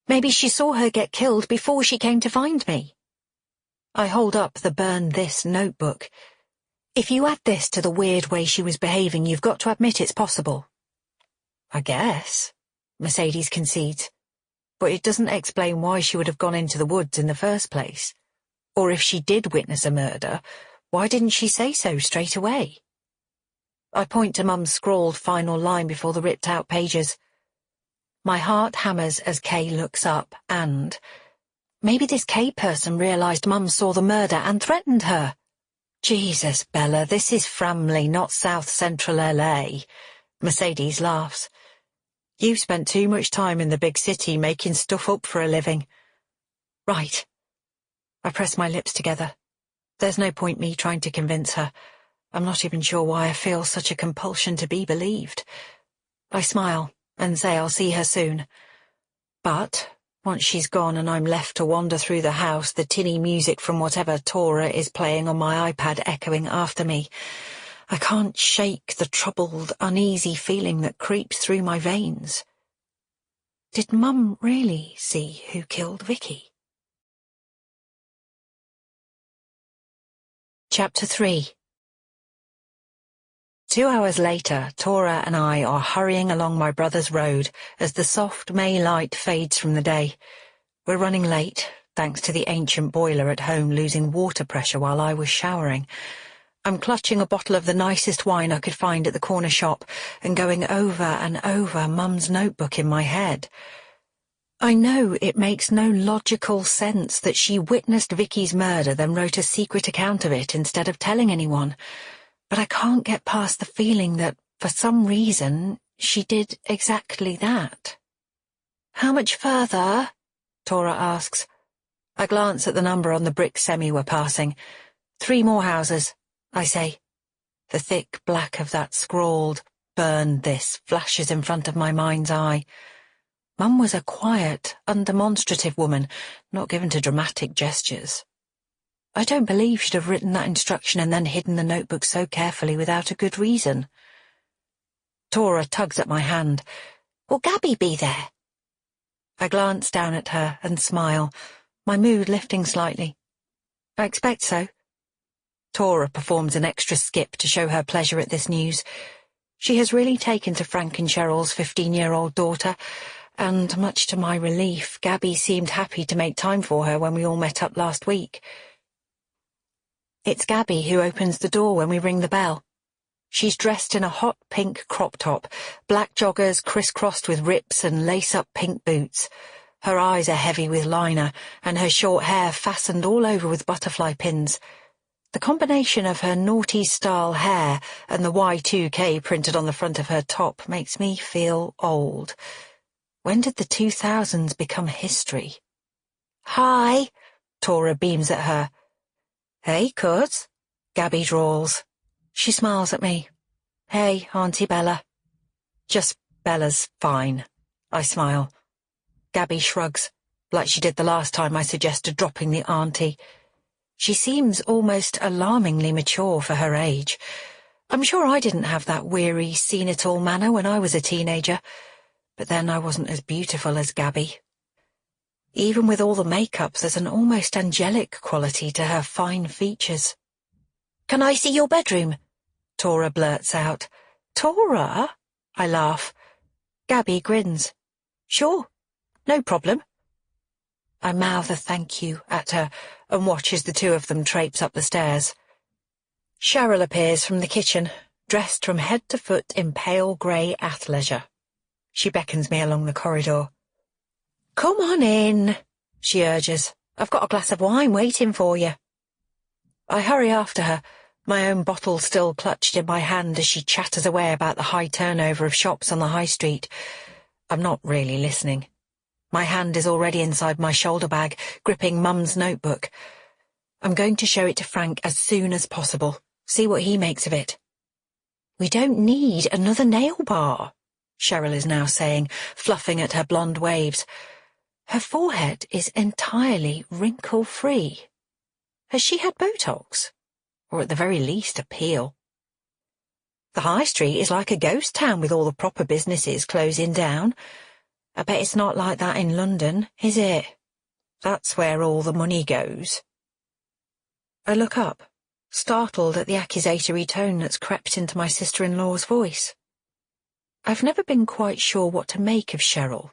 Maybe she saw her get killed before she came to find me. I hold up the Burn This notebook. If you add this to the weird way she was behaving, you've got to admit it's possible. I guess, Mercedes concedes. But it doesn't explain why she would have gone into the woods in the first place. Or if she did witness a murder, why didn't she say so straight away? I point to Mum's scrawled final line before the ripped-out pages. My heart hammers as Kay looks up, and maybe this Kay person realised Mum saw the murder and threatened her. Jesus, Bella, this is Framley, not South Central LA. Mercedes laughs. You've spent too much time in the big city making stuff up for a living. Right. I press my lips together. There's no point me trying to convince her. I'm not even sure why I feel such a compulsion to be believed. I smile and say I'll see her soon. But once she's gone and I'm left to wander through the house, the tinny music from whatever Tora is playing on my iPad echoing after me, I can't shake the troubled, uneasy feeling that creeps through my veins. Did Mum really see who killed Vicky? Chapter 3. 2 hours later, Tora and I are hurrying along my brother's road as the soft May light fades from the day. We're running late, thanks to the ancient boiler at home losing water pressure while I was showering. I'm clutching a bottle of the nicest wine I could find at the corner shop and going over and over Mum's notebook in my head. I know it makes no logical sense that she witnessed Vicky's murder, then wrote a secret account of it instead of telling anyone. But I can't get past the feeling that, for some reason, she did exactly that. How much further? Tora asks. I glance at the number on the brick semi we're passing. 3 more houses, I say. The thick black of that scrawled, "Burn This," flashes in front of my mind's eye. Mum was a quiet, undemonstrative woman, not given to dramatic gestures. I don't believe she'd have written that instruction and then hidden the notebook so carefully without a good reason. Tora tugs at my hand. Will Gabby be there? I glance down at her and smile, my mood lifting slightly. I expect so. Tora performs an extra skip to show her pleasure at this news. She has really taken to Frank and Cheryl's 15-year-old daughter, and much to my relief, Gabby seemed happy to make time for her when we all met up last week. It's Gabby who opens the door when we ring the bell. She's dressed in a hot pink crop top, black joggers crisscrossed with rips and lace-up pink boots. Her eyes are heavy with liner, and her short hair fastened all over with butterfly pins. The combination of her naughty-style hair and the Y2K printed on the front of her top makes me feel old. When did the 2000s become history? Hi, Tora beams at her. Hey, Kurt, Gabby drawls. She smiles at me. Hey, Auntie Bella. Just Bella's fine, I smile. Gabby shrugs, like she did the last time I suggested dropping the auntie. She seems almost alarmingly mature for her age. I'm sure I didn't have that weary, seen-it-all manner when I was a teenager, but then I wasn't as beautiful as Gabby. Even with all the makeup, there's an almost angelic quality to her fine features. Can I see your bedroom? Tora blurts out. Tora? I laugh. Gabby grins. Sure, no problem. I mouth a thank you at her and watch as the two of them traipse up the stairs. Cheryl appears from the kitchen, dressed from head to foot in pale grey athleisure. She beckons me along the corridor. Come on in, she urges. I've got a glass of wine waiting for you. I hurry after her, my own bottle still clutched in my hand as she chatters away about the high turnover of shops on the high street. I'm not really listening. My hand is already inside my shoulder bag, gripping Mum's notebook. I'm going to show it to Frank as soon as possible, see what he makes of it. We don't need another nail bar, Cheryl is now saying, fluffing at her blonde waves. Her forehead is entirely wrinkle-free. Has she had Botox? Or at the very least a peel? The high street is like a ghost town with all the proper businesses closing down. I bet it's not like that in London, is it? That's where all the money goes. I look up, startled at the accusatory tone that's crept into my sister-in-law's voice. I've never been quite sure what to make of Cheryl.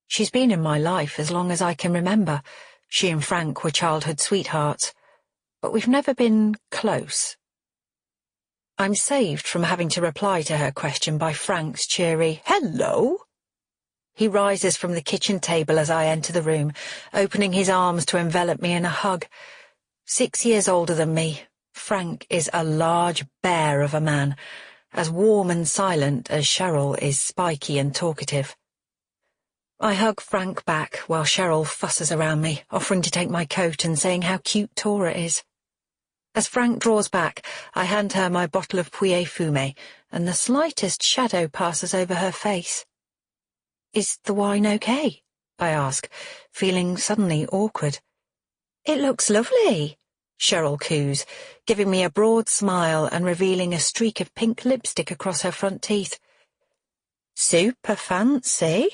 She's been in my life as long as I can remember. She and Frank were childhood sweethearts, but we've never been close. I'm saved from having to reply to her question by Frank's cheery, "Hello!" He rises from the kitchen table as I enter the room, opening his arms to envelop me in a hug. 6 years older than me, Frank is a large bear of a man, as warm and silent as Cheryl is spiky and talkative. I hug Frank back while Cheryl fusses around me, offering to take my coat and saying how cute Tora is. As Frank draws back, I hand her my bottle of Puer Fumé, and the slightest shadow passes over her face. "Is the wine okay?" I ask, feeling suddenly awkward. "It looks lovely," Cheryl coos, giving me a broad smile and revealing a streak of pink lipstick across her front teeth. "Super fancy."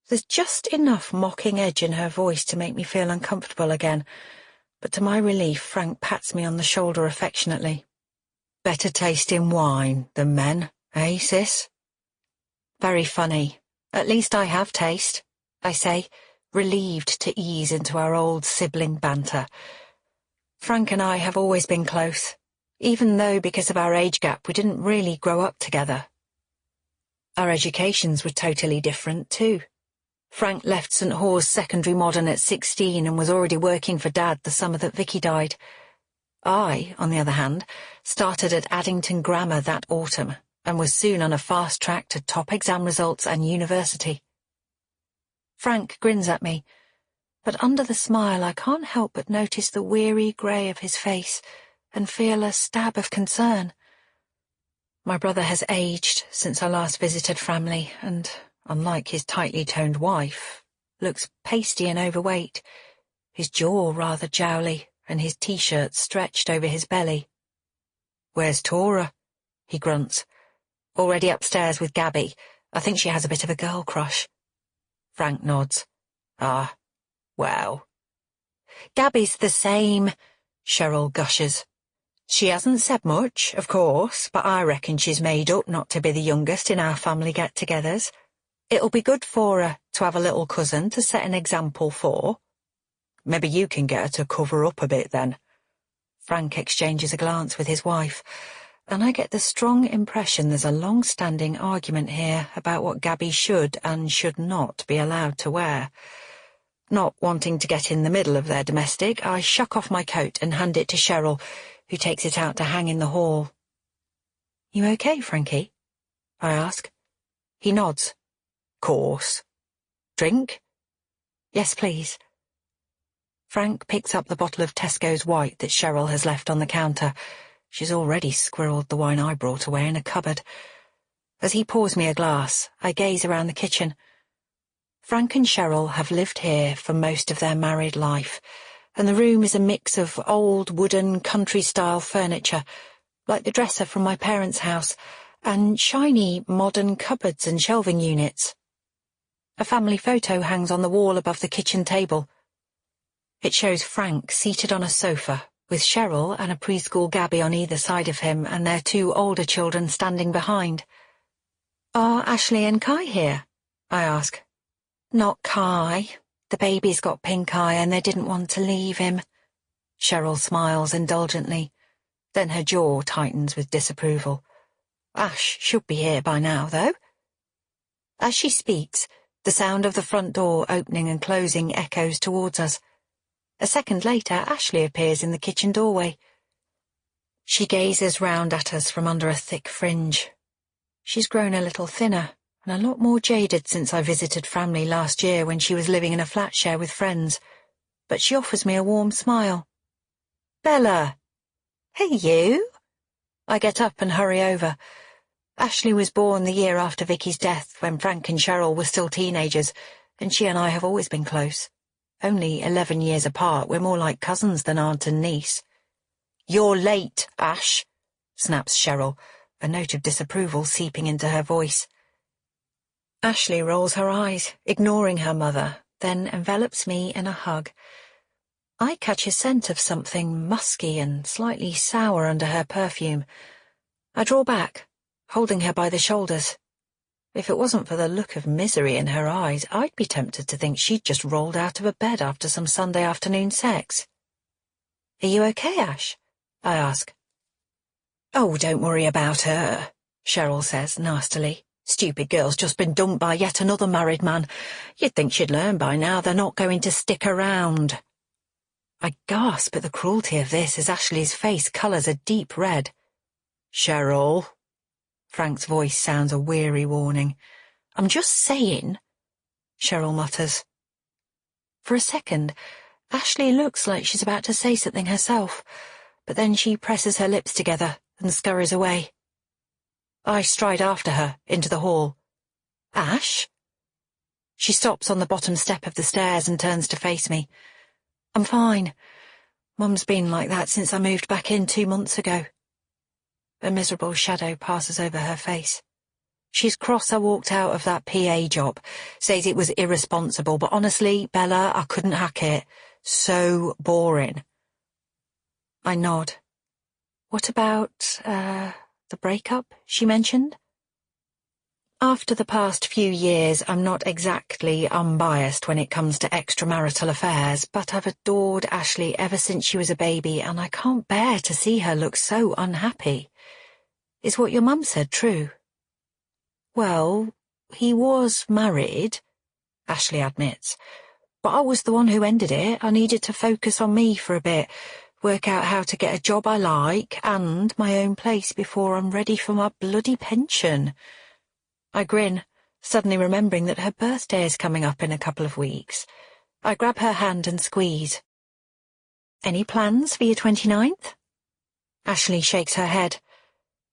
There's just enough mocking edge in her voice to make me feel uncomfortable again, but to my relief, Frank pats me on the shoulder affectionately. "Better tasting wine than men, eh, sis?" "Very funny. At least I have taste," I say, relieved to ease into our old sibling banter. Frank and I have always been close, even though because of our age gap we didn't really grow up together. Our educations were totally different, too. Frank left St. Hawes Secondary Modern at 16 and was already working for Dad the summer that Vicky died. I, on the other hand, started at Addington Grammar that autumn and was soon on a fast track to top exam results and university. Frank grins at me, but under the smile I can't help but notice the weary grey of his face and feel a stab of concern. My brother has aged since I last visited family and, unlike his tightly toned wife, looks pasty and overweight, his jaw rather jowly and his t-shirt stretched over his belly. "Where's Tora?" he grunts. "Already upstairs with Gabby. I think she has a bit of a girl crush." Frank nods. "Ah, well." "Gabby's the same," Cheryl gushes. "She hasn't said much, of course, but I reckon she's made up not to be the youngest in our family get-togethers. It'll be good for her to have a little cousin to set an example for." "Maybe you can get her to cover up a bit then." Frank exchanges a glance with his wife, and I get the strong impression there's a long-standing argument here about what Gabby should and should not be allowed to wear. Not wanting to get in the middle of their domestic, I shuck off my coat and hand it to Cheryl, who takes it out to hang in the hall. "You okay, Frankie?" I ask. He nods. "Course. Drink?" "Yes, please." Frank picks up the bottle of Tesco's White that Cheryl has left on the counter. She's already squirreled the wine I brought away in a cupboard. As he pours me a glass, I gaze around the kitchen. Frank and Cheryl have lived here for most of their married life, and the room is a mix of old wooden country-style furniture, like the dresser from my parents' house, and shiny modern cupboards and shelving units. A family photo hangs on the wall above the kitchen table. It shows Frank seated on a sofa, with Cheryl and a preschool Gabby on either side of him and their 2 older children standing behind. "Are Ashley and Kai here?" I ask. "Not Kai. The baby's got pink eye and they didn't want to leave him." Cheryl smiles indulgently. Then her jaw tightens with disapproval. "Ash should be here by now, though." As she speaks, the sound of the front door opening and closing echoes towards us. A second later, Ashley appears in the kitchen doorway. She gazes round at us from under a thick fringe. She's grown a little thinner and a lot more jaded since I visited family last year when she was living in a flat share with friends, but she offers me a warm smile. "Bella!" "Hey, you!" I get up and hurry over. Ashley was born the year after Vicky's death, when Frank and Cheryl were still teenagers, and she and I have always been close. Only 11 years apart, we're more like cousins than aunt and niece. "You're late, Ash," snaps Cheryl, a note of disapproval seeping into her voice. Ashley rolls her eyes, ignoring her mother, then envelops me in a hug. I catch a scent of something musky and slightly sour under her perfume. I draw back, holding her by the shoulders. If it wasn't for the look of misery in her eyes, I'd be tempted to think she'd just rolled out of a bed after some Sunday afternoon sex. "Are you okay, Ash?" I ask. "Oh, don't worry about her," Cheryl says nastily. "Stupid girl's just been dumped by yet another married man. You'd think she'd learn by now they're not going to stick around." I gasp at the cruelty of this as Ashley's face colours a deep red. "Cheryl." Frank's voice sounds a weary warning. "I'm just saying," Cheryl mutters. For a second, Ashley looks like she's about to say something herself, but then she presses her lips together and scurries away. I stride after her, into the hall. "Ash?" She stops on the bottom step of the stairs and turns to face me. "I'm fine. Mum's been like that since I moved back in 2 months ago." A miserable shadow passes over her face. She's cross I walked out of that PA job, says it was irresponsible, but honestly, Bella, I couldn't hack it. So boring. I nod. "What about, the breakup she mentioned?" After the past few years, I'm not exactly unbiased when it comes to extramarital affairs, but I've adored Ashley ever since she was a baby, and I can't bear to see her look so unhappy. "Is what your mum said true?" "Well, he was married," Ashley admits, "but I was the one who ended it. I needed to focus on me for a bit, work out how to get a job I like and my own place before I'm ready for my bloody pension." I grin, suddenly remembering that her birthday is coming up in a couple of weeks. I grab her hand and squeeze. "Any plans for your 29th? Ashley shakes her head.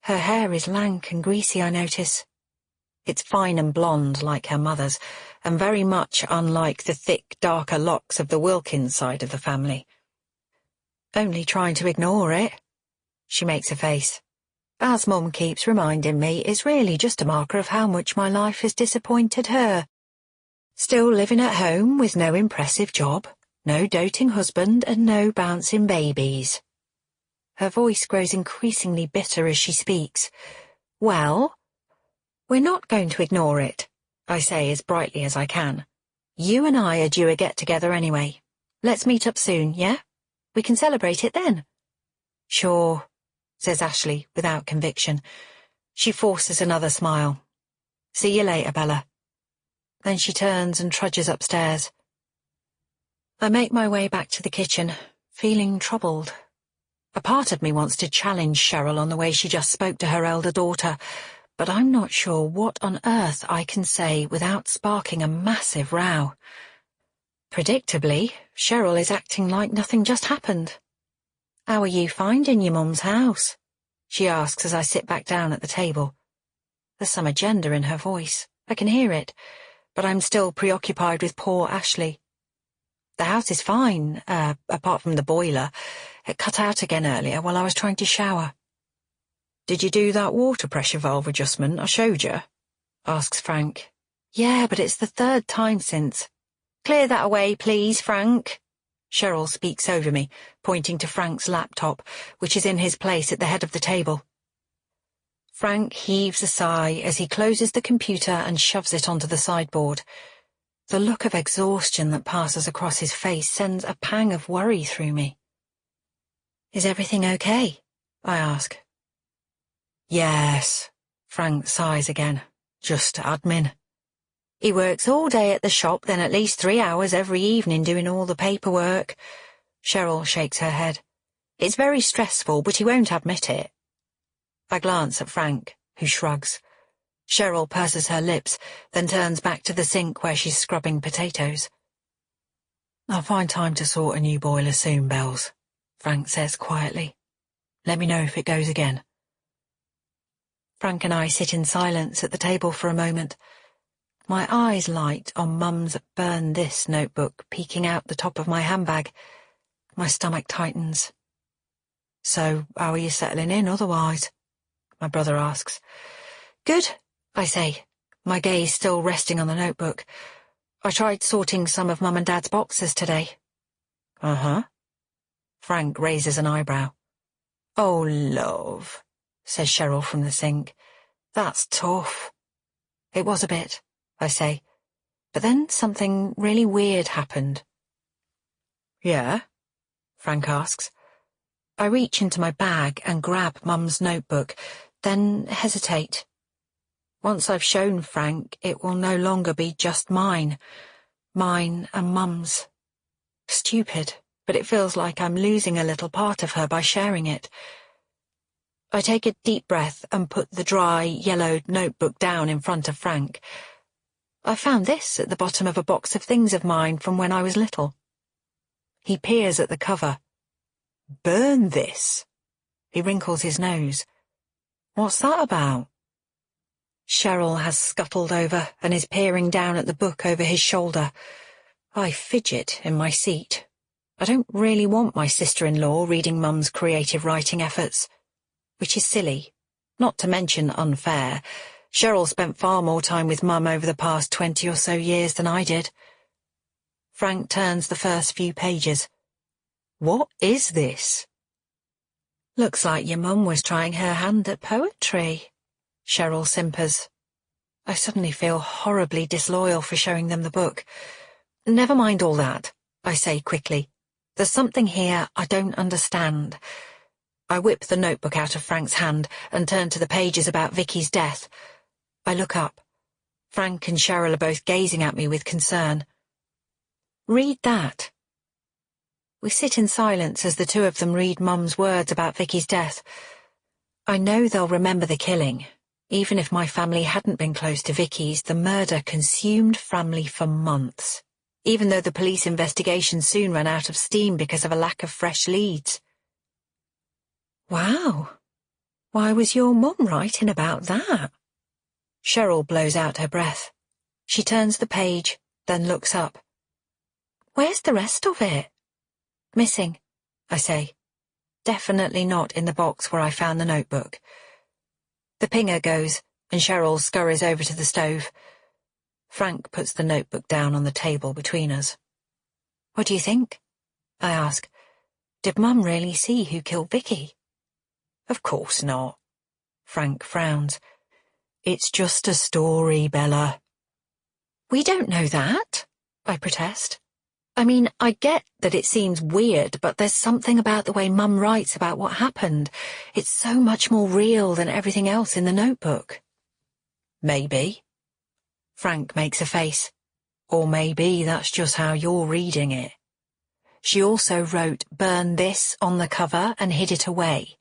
Her hair is lank and greasy, I notice. It's fine and blonde like her mother's, and very much unlike the thick, darker locks of the Wilkins side of the family. "Only trying to ignore it." She makes a face. "As Mum keeps reminding me, it's really just a marker of how much my life has disappointed her. Still living at home with no impressive job, no doting husband, and no bouncing babies." Her voice grows increasingly bitter as she speaks. "Well, we're not going to ignore it," I say as brightly as I can. "You and I are due a get-together anyway. Let's meet up soon, yeah? We can celebrate it then." "Sure," says Ashley without conviction. She forces another smile. "See you later, Bella." Then she turns and trudges upstairs. I make my way back to the kitchen, feeling troubled. A part of me wants to challenge Cheryl on the way she just spoke to her elder daughter, but I'm not sure what on earth I can say without sparking a massive row. Predictably, Cheryl is acting like nothing just happened. "How are you finding your mum's house?" she asks as I sit back down at the table. There's some agenda in her voice. I can hear it, but I'm still preoccupied with poor Ashley. "The house is fine, apart from the boiler. It cut out again earlier while I was trying to shower." "Did you do that water pressure valve adjustment I showed you?" asks Frank. "Yeah, but it's the 3rd time since." "Clear that away, please, Frank." Cheryl speaks over me, pointing to Frank's laptop, which is in his place at the head of the table. Frank heaves a sigh as he closes the computer and shoves it onto the sideboard. The look of exhaustion that passes across his face sends a pang of worry through me. "Is everything okay?" I ask. "Yes," Frank sighs again. "Just admin." "He works all day at the shop, then at least 3 hours every evening doing all the paperwork." Cheryl shakes her head. It's very stressful, but he won't admit it. I glance at Frank, who shrugs. Cheryl purses her lips, then turns back to the sink where she's scrubbing potatoes. I'll find time to sort a new boiler soon, Bells, Frank says quietly. Let me know if it goes again. Frank and I sit in silence at the table for a moment. My eyes light on Mum's Burn This notebook peeking out the top of my handbag. My stomach tightens. So, how are you settling in otherwise? My brother asks. Good, I say, my gaze still resting on the notebook. I tried sorting some of Mum and Dad's boxes today. Uh-huh. Frank raises an eyebrow. Oh, love, says Cheryl from the sink. That's tough. It was a bit, I say. But then something really weird happened. Yeah? Frank asks. I reach into my bag and grab Mum's notebook, then hesitate. Once I've shown Frank, it will no longer be just mine. Mine and Mum's. Stupid, but it feels like I'm losing a little part of her by sharing it. I take a deep breath and put the dry, yellowed notebook down in front of Frank. I found this at the bottom of a box of things of mine from when I was little. He peers at the cover. Burn this. He wrinkles his nose. What's that about? Cheryl has scuttled over and is peering down at the book over his shoulder. I fidget in my seat. I don't really want my sister-in-law reading Mum's creative writing efforts. Which is silly, not to mention unfair. Cheryl spent far more time with Mum over the past 20 or so years than I did. Frank turns the first few pages. What is this? Looks like your Mum was trying her hand at poetry, Cheryl simpers. I suddenly feel horribly disloyal for showing them the book. Never mind all that, I say quickly. There's something here I don't understand. I whip the notebook out of Frank's hand and turn to the pages about Vicky's death. I look up. Frank and Cheryl are both gazing at me with concern. Read that. We sit in silence as the two of them read Mum's words about Vicky's death. I know they'll remember the killing. Even if my family hadn't been close to Vicky's, the murder consumed family for months, even though the police investigation soon ran out of steam because of a lack of fresh leads. Wow. Why was your Mum writing about that? Cheryl blows out her breath. She turns the page, then looks up. Where's the rest of it? Missing, I say. Definitely not in the box where I found the notebook. The pinger goes, and Cheryl scurries over to the stove. Frank puts the notebook down on the table between us. What do you think? I ask. Did Mum really see who killed Vicky? Of course not. Frank frowns. It's just a story, Bella. We don't know that, I protest. I mean, I get that it seems weird, but there's something about the way Mum writes about what happened. It's so much more real than everything else in the notebook. Maybe. Frank makes a face. Or maybe that's just how you're reading it. She also wrote "Burn this" on the cover and hid it away.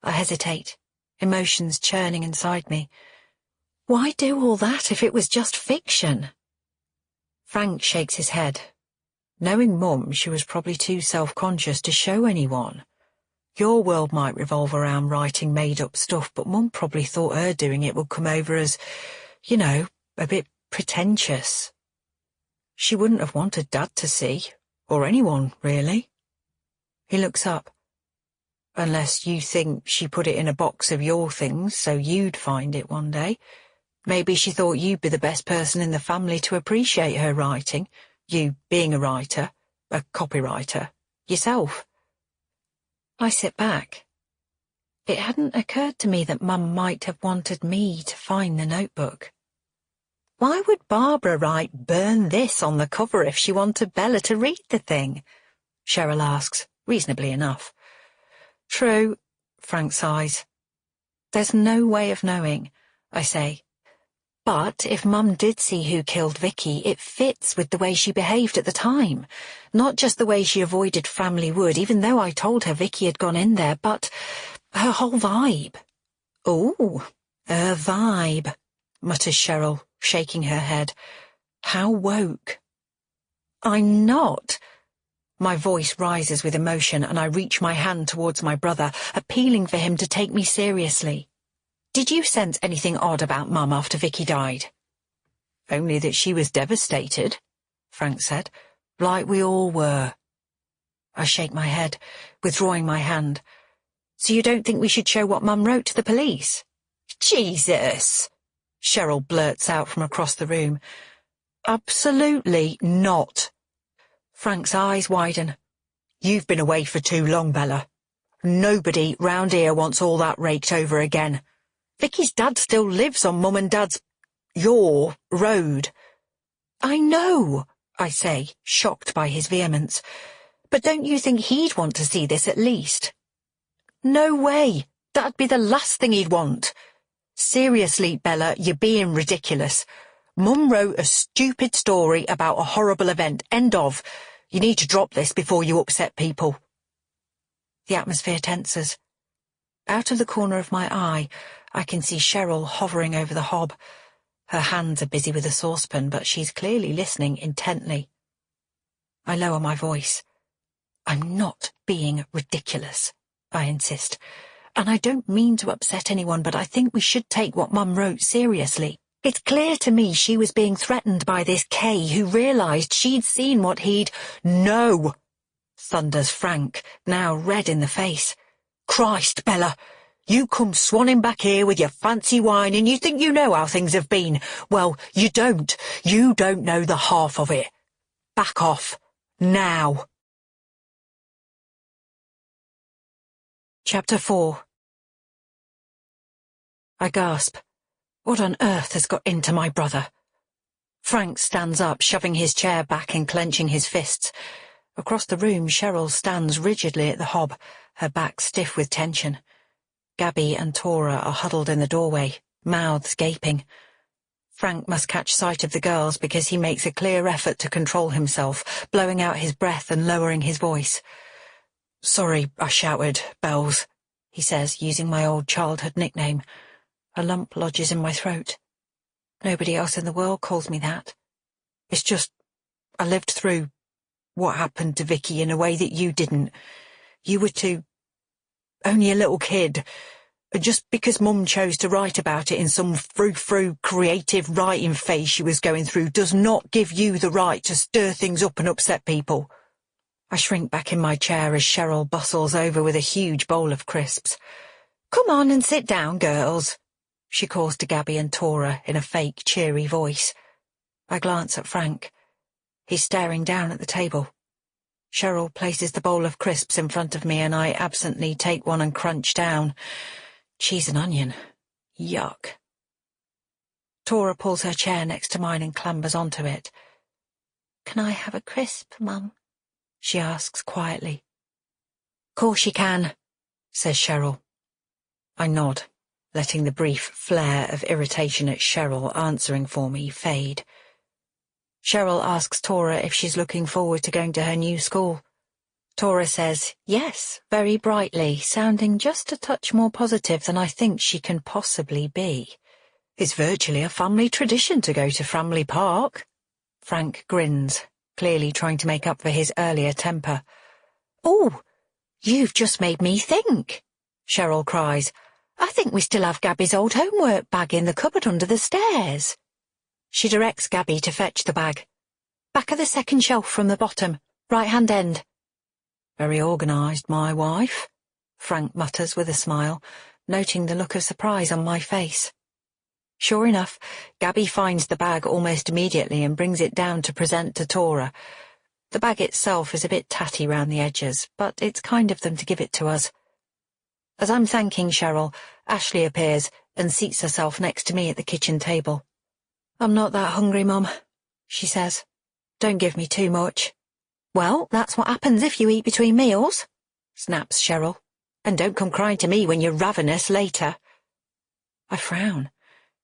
I hesitate, emotions churning inside me. Why do all that if it was just fiction? Frank shakes his head. Knowing Mum, she was probably too self-conscious to show anyone. Your world might revolve around writing made-up stuff, but Mum probably thought her doing it would come over as, you know, a bit pretentious. She wouldn't have wanted Dad to see, or anyone, really. He looks up. Unless you think she put it in a box of your things so you'd find it one day. Maybe she thought you'd be the best person in the family to appreciate her writing, you being a writer, a copywriter, yourself. I sit back. It hadn't occurred to me that Mum might have wanted me to find the notebook. Why would Barbara write "Burn this" on the cover if she wanted Bella to read the thing? Cheryl asks, reasonably enough. True, Frank sighs. There's no way of knowing, I say. But if Mum did see who killed Vicky, it fits with the way she behaved at the time. Not just the way she avoided Framley Wood, even though I told her Vicky had gone in there, but her whole vibe. "Ooh, her vibe," mutters Cheryl, shaking her head. "How woke." "I'm not." My voice rises with emotion and I reach my hand towards my brother, appealing for him to take me seriously. "Did you sense anything odd about Mum after Vicky died?" "Only that she was devastated," Frank said. "Like we all were." I shake my head, withdrawing my hand. "So you don't think we should show what Mum wrote to the police?" "Jesus!" Cheryl blurts out from across the room. "Absolutely not." Frank's eyes widen. "You've been away for too long, Bella. Nobody round here wants all that raked over again. Vicky's dad still lives on Mum and Dad's... your road." "I know," I say, shocked by his vehemence. "But don't you think he'd want to see this at least?" "No way. That'd be the last thing he'd want." "Seriously, Bella, you're being ridiculous. Mum wrote a stupid story about a horrible event. End of. You need to drop this before you upset people." The atmosphere tenses. Out of the corner of my eye, I can see Cheryl hovering over the hob. Her hands are busy with a saucepan, but she's clearly listening intently. I lower my voice. "I'm not being ridiculous," I insist. "And I don't mean to upset anyone, but I think we should take what Mum wrote seriously. It's clear to me she was being threatened by this Kay who realised she'd seen what he'd—" "No!" thunders Frank, now red in the face. "Christ, Bella! You come swanning back here with your fancy wine and you think you know how things have been. Well, you don't. You don't know the half of it. Back off. Now." Chapter 4. I gasp. What on earth has got into my brother? Frank stands up, shoving his chair back and clenching his fists. Across the room, Cheryl stands rigidly at the hob, her back stiff with tension. Gabby and Tora are huddled in the doorway, mouths gaping. Frank must catch sight of the girls because he makes a clear effort to control himself, blowing out his breath and lowering his voice. "Sorry, I shouted, Bells," he says, using my old childhood nickname. A lump lodges in my throat. Nobody else in the world calls me that. It's just, I lived through what happened to Vicky in a way that you didn't. You were only a little kid. And just because Mum chose to write about it in some frou-frou creative writing phase she was going through does not give you the right to stir things up and upset people. I shrink back in my chair as Cheryl bustles over with a huge bowl of crisps. "Come on and sit down, girls," she calls to Gabby and Tora in a fake, cheery voice. I glance at Frank. He's staring down at the table. Cheryl places the bowl of crisps in front of me and I absently take one and crunch down. Cheese and onion. Yuck. Tora pulls her chair next to mine and clambers onto it. "Can I have a crisp, Mum?" she asks quietly. "Course you can," says Cheryl. I nod, letting the brief flare of irritation at Cheryl answering for me fade. Cheryl asks Tora if she's looking forward to going to her new school. Tora says yes, very brightly, sounding just a touch more positive than I think she can possibly be. "It's virtually a family tradition to go to Framley Park." Frank grins, clearly trying to make up for his earlier temper. "Oh, you've just made me think," Cheryl cries. "I think we still have Gabby's old homework bag in the cupboard under the stairs." She directs Gabby to fetch the bag. "Back of the second shelf from the bottom, right-hand end." "Very organised, my wife," Frank mutters with a smile, noting the look of surprise on my face. Sure enough, Gabby finds the bag almost immediately and brings it down to present to Tora. The bag itself is a bit tatty round the edges, but it's kind of them to give it to us. As I'm thanking Cheryl, Ashley appears and seats herself next to me at the kitchen table. "I'm not that hungry, Mum," she says. "Don't give me too much." "Well, that's what happens if you eat between meals," snaps Cheryl. "And don't come crying to me when you're ravenous later." I frown.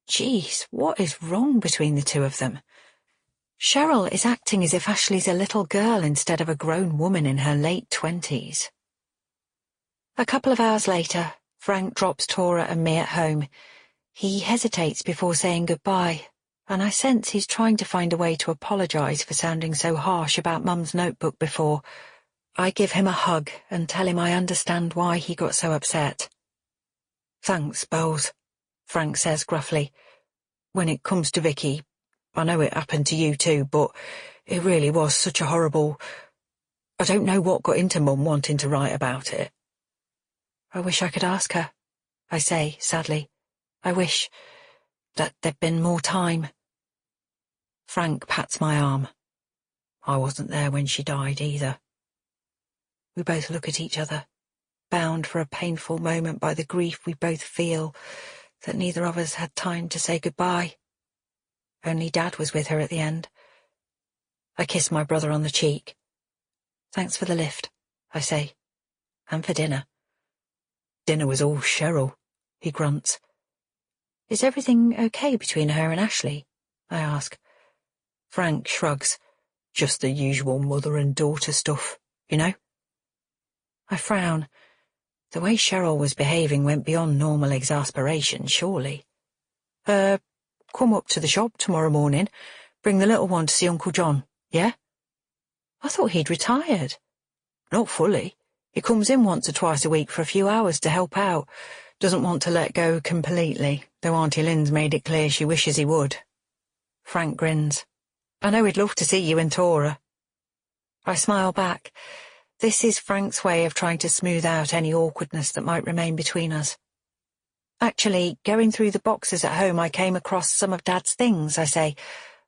Geez, what is wrong between the two of them? Cheryl is acting as if Ashley's a little girl instead of a grown woman in her late 20s. A couple of hours later, Frank drops Tora and me at home. He hesitates before saying goodbye, and I sense he's trying to find a way to apologise for sounding so harsh about Mum's notebook before. I give him a hug and tell him I understand why he got so upset. "Thanks, Bowles," Frank says gruffly. "When it comes to Vicky, I know it happened to you too, but it really was such a horrible... I don't know what got into Mum wanting to write about it." "I wish I could ask her," I say sadly. "I wish that there'd been more time." Frank pats my arm. "I wasn't there when she died either." We both look at each other, bound for a painful moment by the grief we both feel that neither of us had time to say goodbye. Only Dad was with her at the end. I kiss my brother on the cheek. "Thanks for the lift," I say, "and for dinner." "Dinner was all Cheryl," he grunts. "Is everything okay between her and Ashley?" I ask. Frank shrugs. "Just the usual mother and daughter stuff, you know?" I frown. The way Cheryl was behaving went beyond normal exasperation, surely. Come up to the shop tomorrow morning. Bring the little one to see Uncle John, yeah?" I thought he'd retired. "Not fully. He comes in once or twice a week for a few hours to help out. Doesn't want to let go completely, though Auntie Lynn's made it clear she wishes he would." Frank grins. "I know he'd love to see you and Tora." I smile back. This is Frank's way of trying to smooth out any awkwardness that might remain between us. "Actually, going through the boxes at home, I came across some of Dad's things," I say.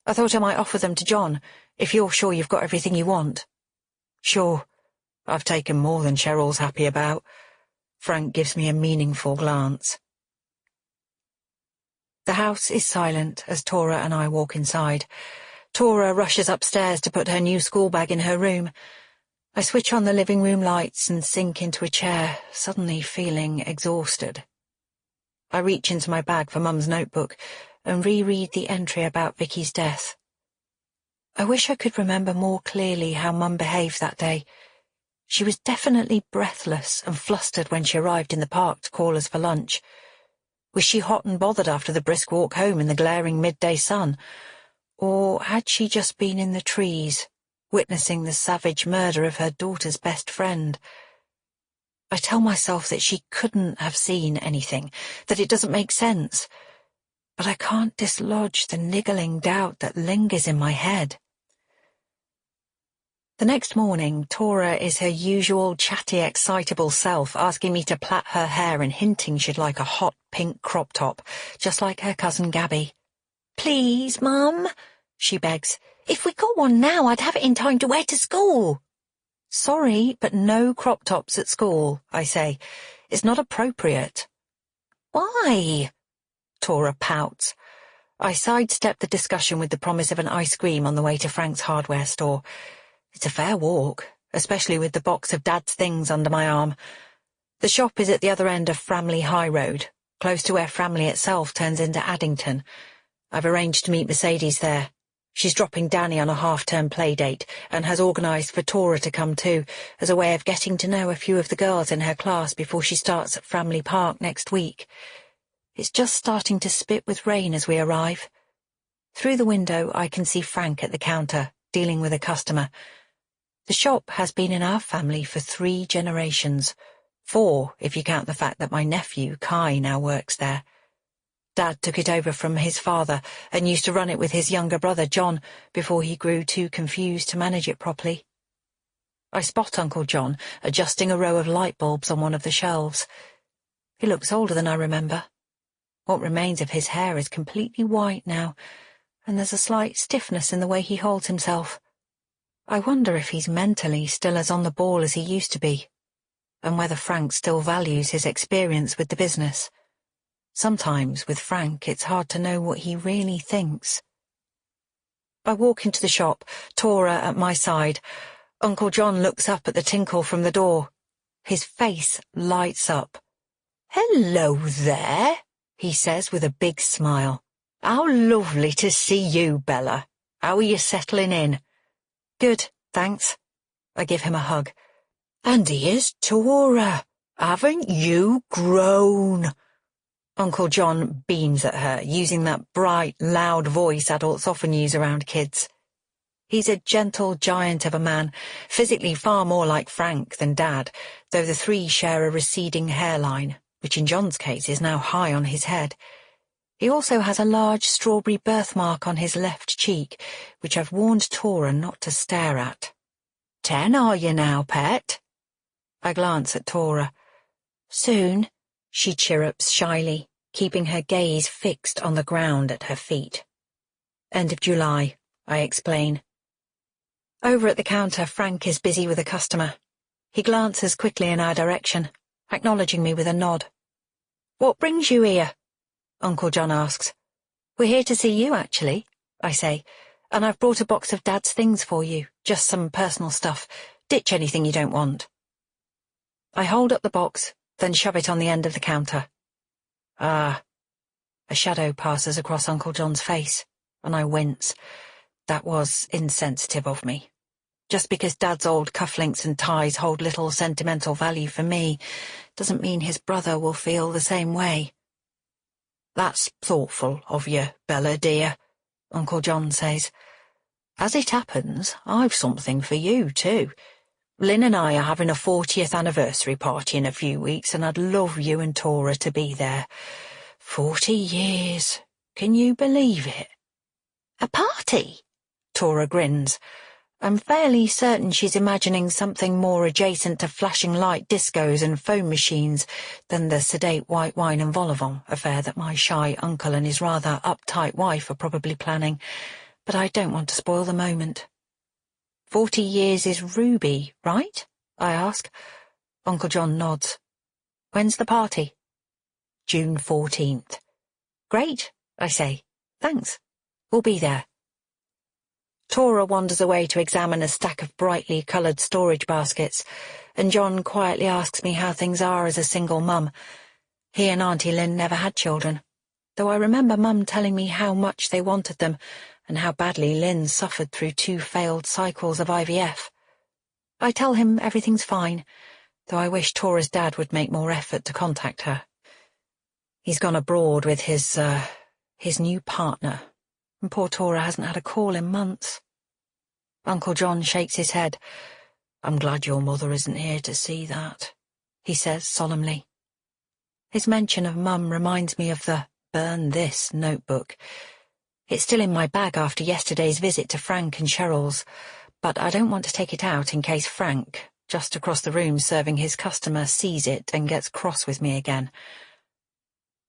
"I thought I might offer them to John, if you're sure you've got everything you want." "Sure. I've taken more than Cheryl's happy about." Frank gives me a meaningful glance. The house is silent as Tora and I walk inside. Tora rushes upstairs to put her new school bag in her room. I switch on the living room lights and sink into a chair, suddenly feeling exhausted. I reach into my bag for Mum's notebook and reread the entry about Vicky's death. I wish I could remember more clearly how Mum behaved that day. She was definitely breathless and flustered when she arrived in the park to call us for lunch. Was she hot and bothered after the brisk walk home in the glaring midday sun? Or had she just been in the trees, witnessing the savage murder of her daughter's best friend? I tell myself that she couldn't have seen anything, that it doesn't make sense, but I can't dislodge the niggling doubt that lingers in my head. The next morning, Tora is her usual chatty, excitable self, asking me to plait her hair and hinting she'd like a hot pink crop top, just like her cousin Gabby. "Please, Mum," she begs. "If we got one now, I'd have it in time to wear to school." "Sorry, but no crop tops at school," I say. "It's not appropriate." "Why?" Tora pouts. I sidestep the discussion with the promise of an ice cream on the way to Frank's hardware store. It's a fair walk, especially with the box of Dad's things under my arm. The shop is at the other end of Framley High Road, close to where Framley itself turns into Addington. I've arranged to meet Mercedes there. She's dropping Danny on a half-term play date and has organised for Tora to come too, as a way of getting to know a few of the girls in her class before she starts at Framley Park next week. It's just starting to spit with rain as we arrive. Through the window I can see Frank at the counter, dealing with a customer. The shop has been in our family for 3 generations. 4, if you count the fact that my nephew, Kai, now works there. Dad took it over from his father and used to run it with his younger brother, John, before he grew too confused to manage it properly. I spot Uncle John adjusting a row of light bulbs on one of the shelves. He looks older than I remember. What remains of his hair is completely white now, and there's a slight stiffness in the way he holds himself. I wonder if he's mentally still as on the ball as he used to be, and whether Frank still values his experience with the business. Sometimes, with Frank, it's hard to know what he really thinks. I walk into the shop, Tora at my side. Uncle John looks up at the tinkle from the door. His face lights up. "Hello there," he says with a big smile. How lovely to see you, Bella. How are you settling in? Good, thanks. I give him a hug. And here's Tora. Haven't you grown? Uncle John beams at her, using that bright, loud voice adults often use around kids. He's a gentle giant of a man, physically far more like Frank than Dad, though the three share a receding hairline, which in John's case is now high on his head. He also has a large strawberry birthmark on his left cheek, which I've warned Tora not to stare at. 10 are you now, pet? I glance at Tora. Soon, she chirrups shyly, keeping her gaze fixed on the ground at her feet. End of July, I explain. Over at the counter, Frank is busy with a customer. He glances quickly in our direction, acknowledging me with a nod. What brings you here? Uncle John asks. We're here to see you, actually, I say, and I've brought a box of Dad's things for you, just some personal stuff. Ditch anything you don't want. I hold up the box, then shove it on the end of the counter. Ah. A shadow passes across Uncle John's face, and I wince. That was insensitive of me. Just because Dad's old cufflinks and ties hold little sentimental value for me, doesn't mean his brother will feel the same way. That's thoughtful of you, Bella dear, Uncle John says. As it happens, I've something for you, too. Lynn and I are having a 40th anniversary party in a few weeks, and I'd love you and Tora to be there. 40 years. Can you believe it? A party? Tora grins. I'm fairly certain she's imagining something more adjacent to flashing light discos and foam machines than the sedate white wine and vol au vent affair that my shy uncle and his rather uptight wife are probably planning, but I don't want to spoil the moment. 40 years is Ruby, right? I ask. Uncle John nods. When's the party? June 14th. Great, I say. Thanks. We'll be there. Tora wanders away to examine a stack of brightly coloured storage baskets, and John quietly asks me how things are as a single mum. He and Auntie Lynn never had children, though I remember Mum telling me how much they wanted them, and how badly Lynn suffered through 2 failed cycles of IVF. I tell him everything's fine, though I wish Tora's dad would make more effort to contact her. He's gone abroad with his new partner, and poor Tora hasn't had a call in months. Uncle John shakes his head. I'm glad your mother isn't here to see that, he says solemnly. His mention of Mum reminds me of the burn this notebook. It's still in my bag after yesterday's visit to Frank and Cheryl's, but I don't want to take it out in case Frank, just across the room serving his customer, sees it and gets cross with me again.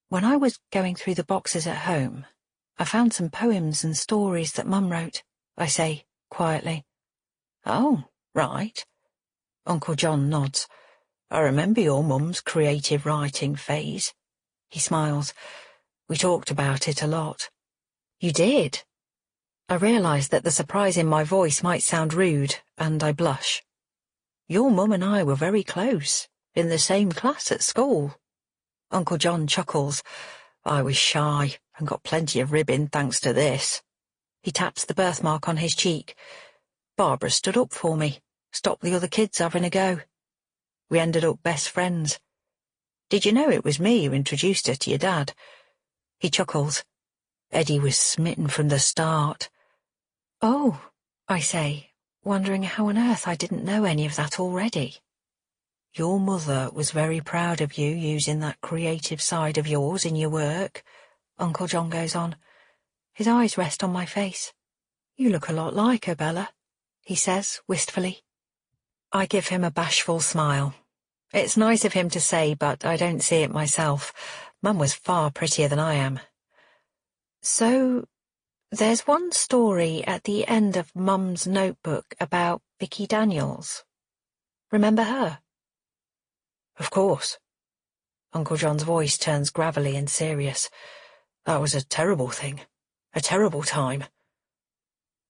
When I was going through the boxes at home, I found some poems and stories that Mum wrote, I say, quietly. Oh, right. Uncle John nods. I remember your Mum's creative writing phase. He smiles. We talked about it a lot. You did? I realised that the surprise in my voice might sound rude, and I blush. Your Mum and I were very close, in the same class at school. Uncle John chuckles. I was shy and got plenty of ribbon thanks to this. He taps the birthmark on his cheek. Barbara stood up for me, stopped the other kids having a go. We ended up best friends. Did you know it was me who introduced her to your dad? He chuckles. Eddie was smitten from the start. Oh, I say, wondering how on earth I didn't know any of that already. Your mother was very proud of you using that creative side of yours in your work, Uncle John goes on. His eyes rest on my face. You look a lot like her, Bella, he says wistfully. I give him a bashful smile. It's nice of him to say, but I don't see it myself. Mum was far prettier than I am. So, there's one story at the end of Mum's notebook about Vicky Daniels. Remember her? Of course. Uncle John's voice turns gravelly and serious. That was a terrible thing. A terrible time.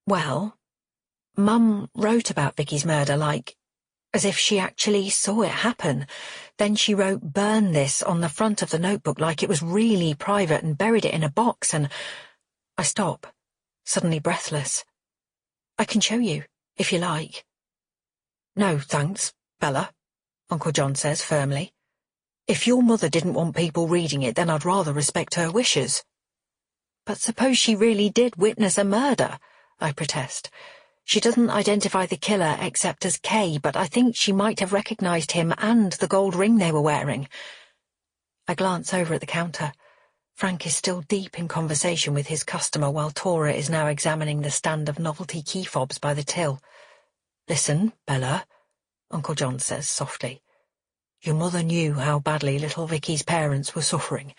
Well, Mum wrote about Vicky's murder as if she actually saw it happen. Then she wrote "burn this" on the front of the notebook like it was really private and buried it in a box, and I stop, suddenly breathless. I can show you, if you like. No, thanks, Bella, Uncle John says firmly. If your mother didn't want people reading it, then I'd rather respect her wishes. But suppose she really did witness a murder, I protest. She doesn't identify the killer except as Kay, but I think she might have recognized him and the gold ring they were wearing. I glance over at the counter. Frank is still deep in conversation with his customer while Tora is now examining the stand of novelty key fobs by the till. Listen, Bella, Uncle John says softly. Your mother knew how badly little Vicky's parents were suffering.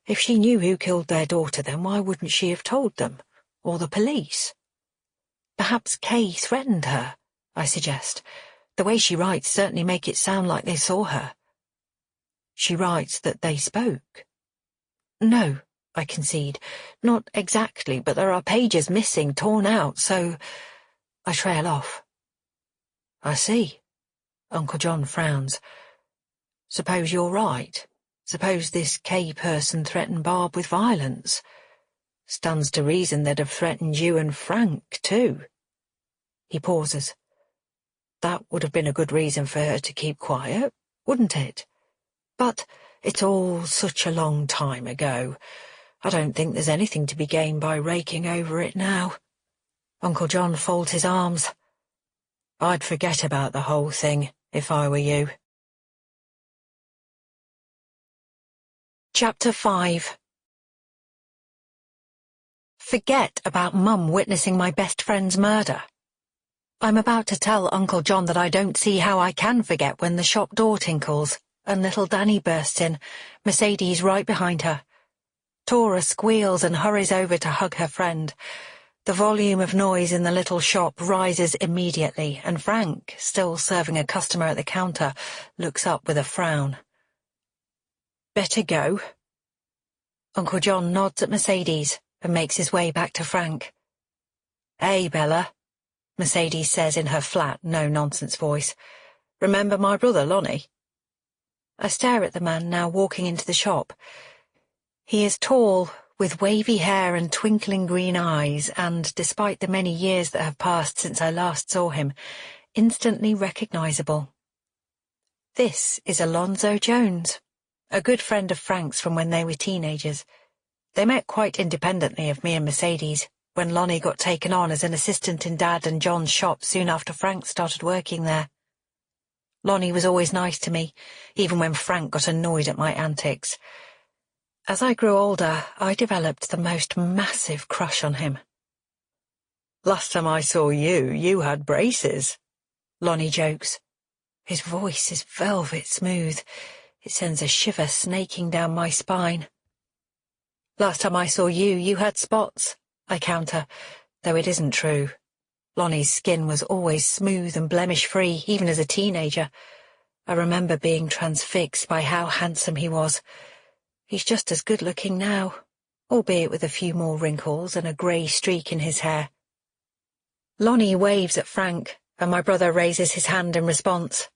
If she knew who killed their daughter, then why wouldn't she have told them? Or the police? Perhaps Kay threatened her, I suggest. The way she writes certainly make it sound like they saw her. She writes that they spoke. No, I concede. Not exactly, but there are pages missing, torn out, so I trail off. I see. Uncle John frowns. Suppose you're right. Suppose this Kay person threatened Barb with violence. Stands to reason they'd have threatened you and Frank, too. He pauses. That would have been a good reason for her to keep quiet, wouldn't it? But it's all such a long time ago. I don't think there's anything to be gained by raking over it now. Uncle John folds his arms. I'd forget about the whole thing, if I were you. Chapter 5. Forget about Mum witnessing my best friend's murder. I'm about to tell Uncle John that I don't see how I can forget when the shop door tinkles and little Danny bursts in, Mercedes right behind her. Tora squeals and hurries over to hug her friend. The volume of noise in the little shop rises immediately, and Frank, still serving a customer at the counter, looks up with a frown. Better go. Uncle John nods at Mercedes and makes his way back to Frank. Hey, Bella, Mercedes says in her flat, no-nonsense voice. Remember my brother, Lonnie? I stare at the man now walking into the shop. He is tall, with wavy hair and twinkling green eyes, and, despite the many years that have passed since I last saw him, instantly recognizable. This is Alonzo Jones, a good friend of Frank's from when they were teenagers. They met quite independently of me and Mercedes, when Lonnie got taken on as an assistant in Dad and John's shop soon after Frank started working there. Lonnie was always nice to me, even when Frank got annoyed at my antics. As I grew older, I developed the most massive crush on him. Last time I saw you, you had braces, Lonnie jokes. His voice is velvet smooth. It sends a shiver snaking down my spine. Last time I saw you, you had spots, I counter, though it isn't true. Lonnie's skin was always smooth and blemish-free, even as a teenager. I remember being transfixed by how handsome he was. He's just as good-looking now, albeit with a few more wrinkles and a grey streak in his hair. Lonnie waves at Frank, and my brother raises his hand in response.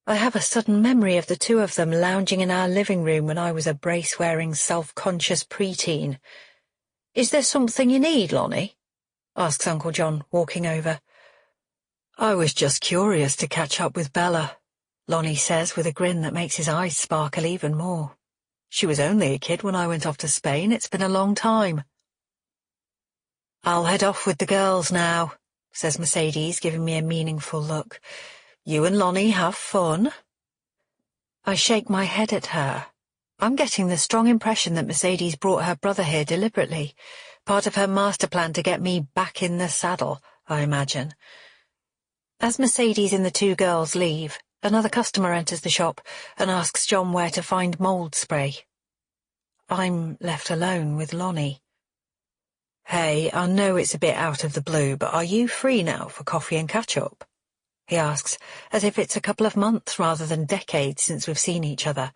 I have a sudden memory of the two of them lounging in our living room when I was a brace-wearing, self-conscious preteen. Is there something you need, Lonnie? Asks Uncle John, walking over. I was just curious to catch up with Bella, Lonnie says with a grin that makes his eyes sparkle even more. She was only a kid when I went off to Spain. It's been a long time. I'll head off with the girls now, says Mercedes, giving me a meaningful look. You and Lonnie have fun. I shake my head at her. I'm getting the strong impression that Mercedes brought her brother here deliberately, part of her master plan to get me back in the saddle, I imagine. As Mercedes and the two girls leave, another customer enters the shop and asks John where to find mould spray. I'm left alone with Lonnie. Hey, I know it's a bit out of the blue, but are you free now for coffee and catch-up? He asks, as if it's a couple of months rather than decades since we've seen each other.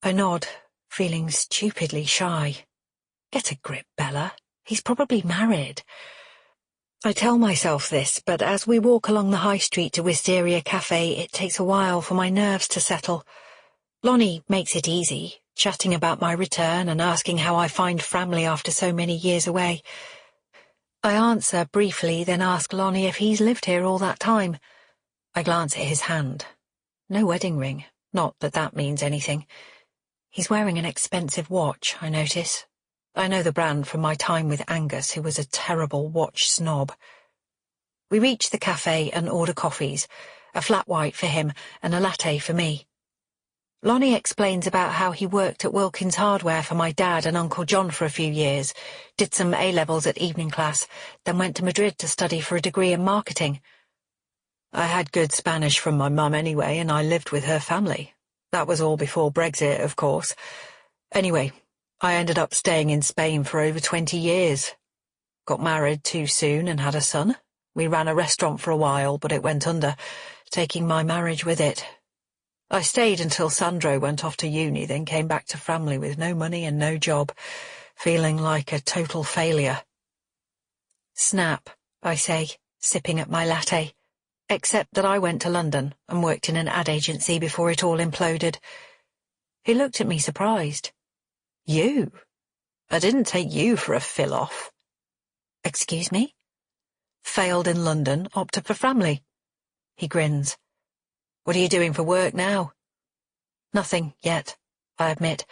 I nod, feeling stupidly shy. Get a grip, Bella. He's probably married. I tell myself this, but as we walk along the high street to Wisteria Cafe, it takes a while for my nerves to settle. Lonnie makes it easy, chatting about my return and asking how I find Framley after so many years away. I answer briefly, then ask Lonnie if he's lived here all that time. I glance at his hand. No wedding ring, not that that means anything. He's wearing an expensive watch, I notice. I know the brand from my time with Angus, who was a terrible watch snob. We reach the cafe and order coffees, a flat white for him and a latte for me. Lonnie explains about how he worked at Wilkins Hardware for my dad and Uncle John for a few years, did some A-levels at evening class, then went to Madrid to study for a degree in marketing. I had good Spanish from my mum anyway, and I lived with her family. That was all before Brexit, of course. Anyway, I ended up staying in Spain for over 20 years. Got married too soon and had a son. We ran a restaurant for a while, but it went under, taking my marriage with it. I stayed until Sandro went off to uni, then came back to Framley with no money and no job, feeling like a total failure. Snap, I say, sipping at my latte, except that I went to London and worked in an ad agency before it all imploded. He looked at me surprised. You? I didn't take you for a fill-off. Excuse me? Failed in London, opted for Framley. He grins. What are you doing for work now? Nothing yet, I admit,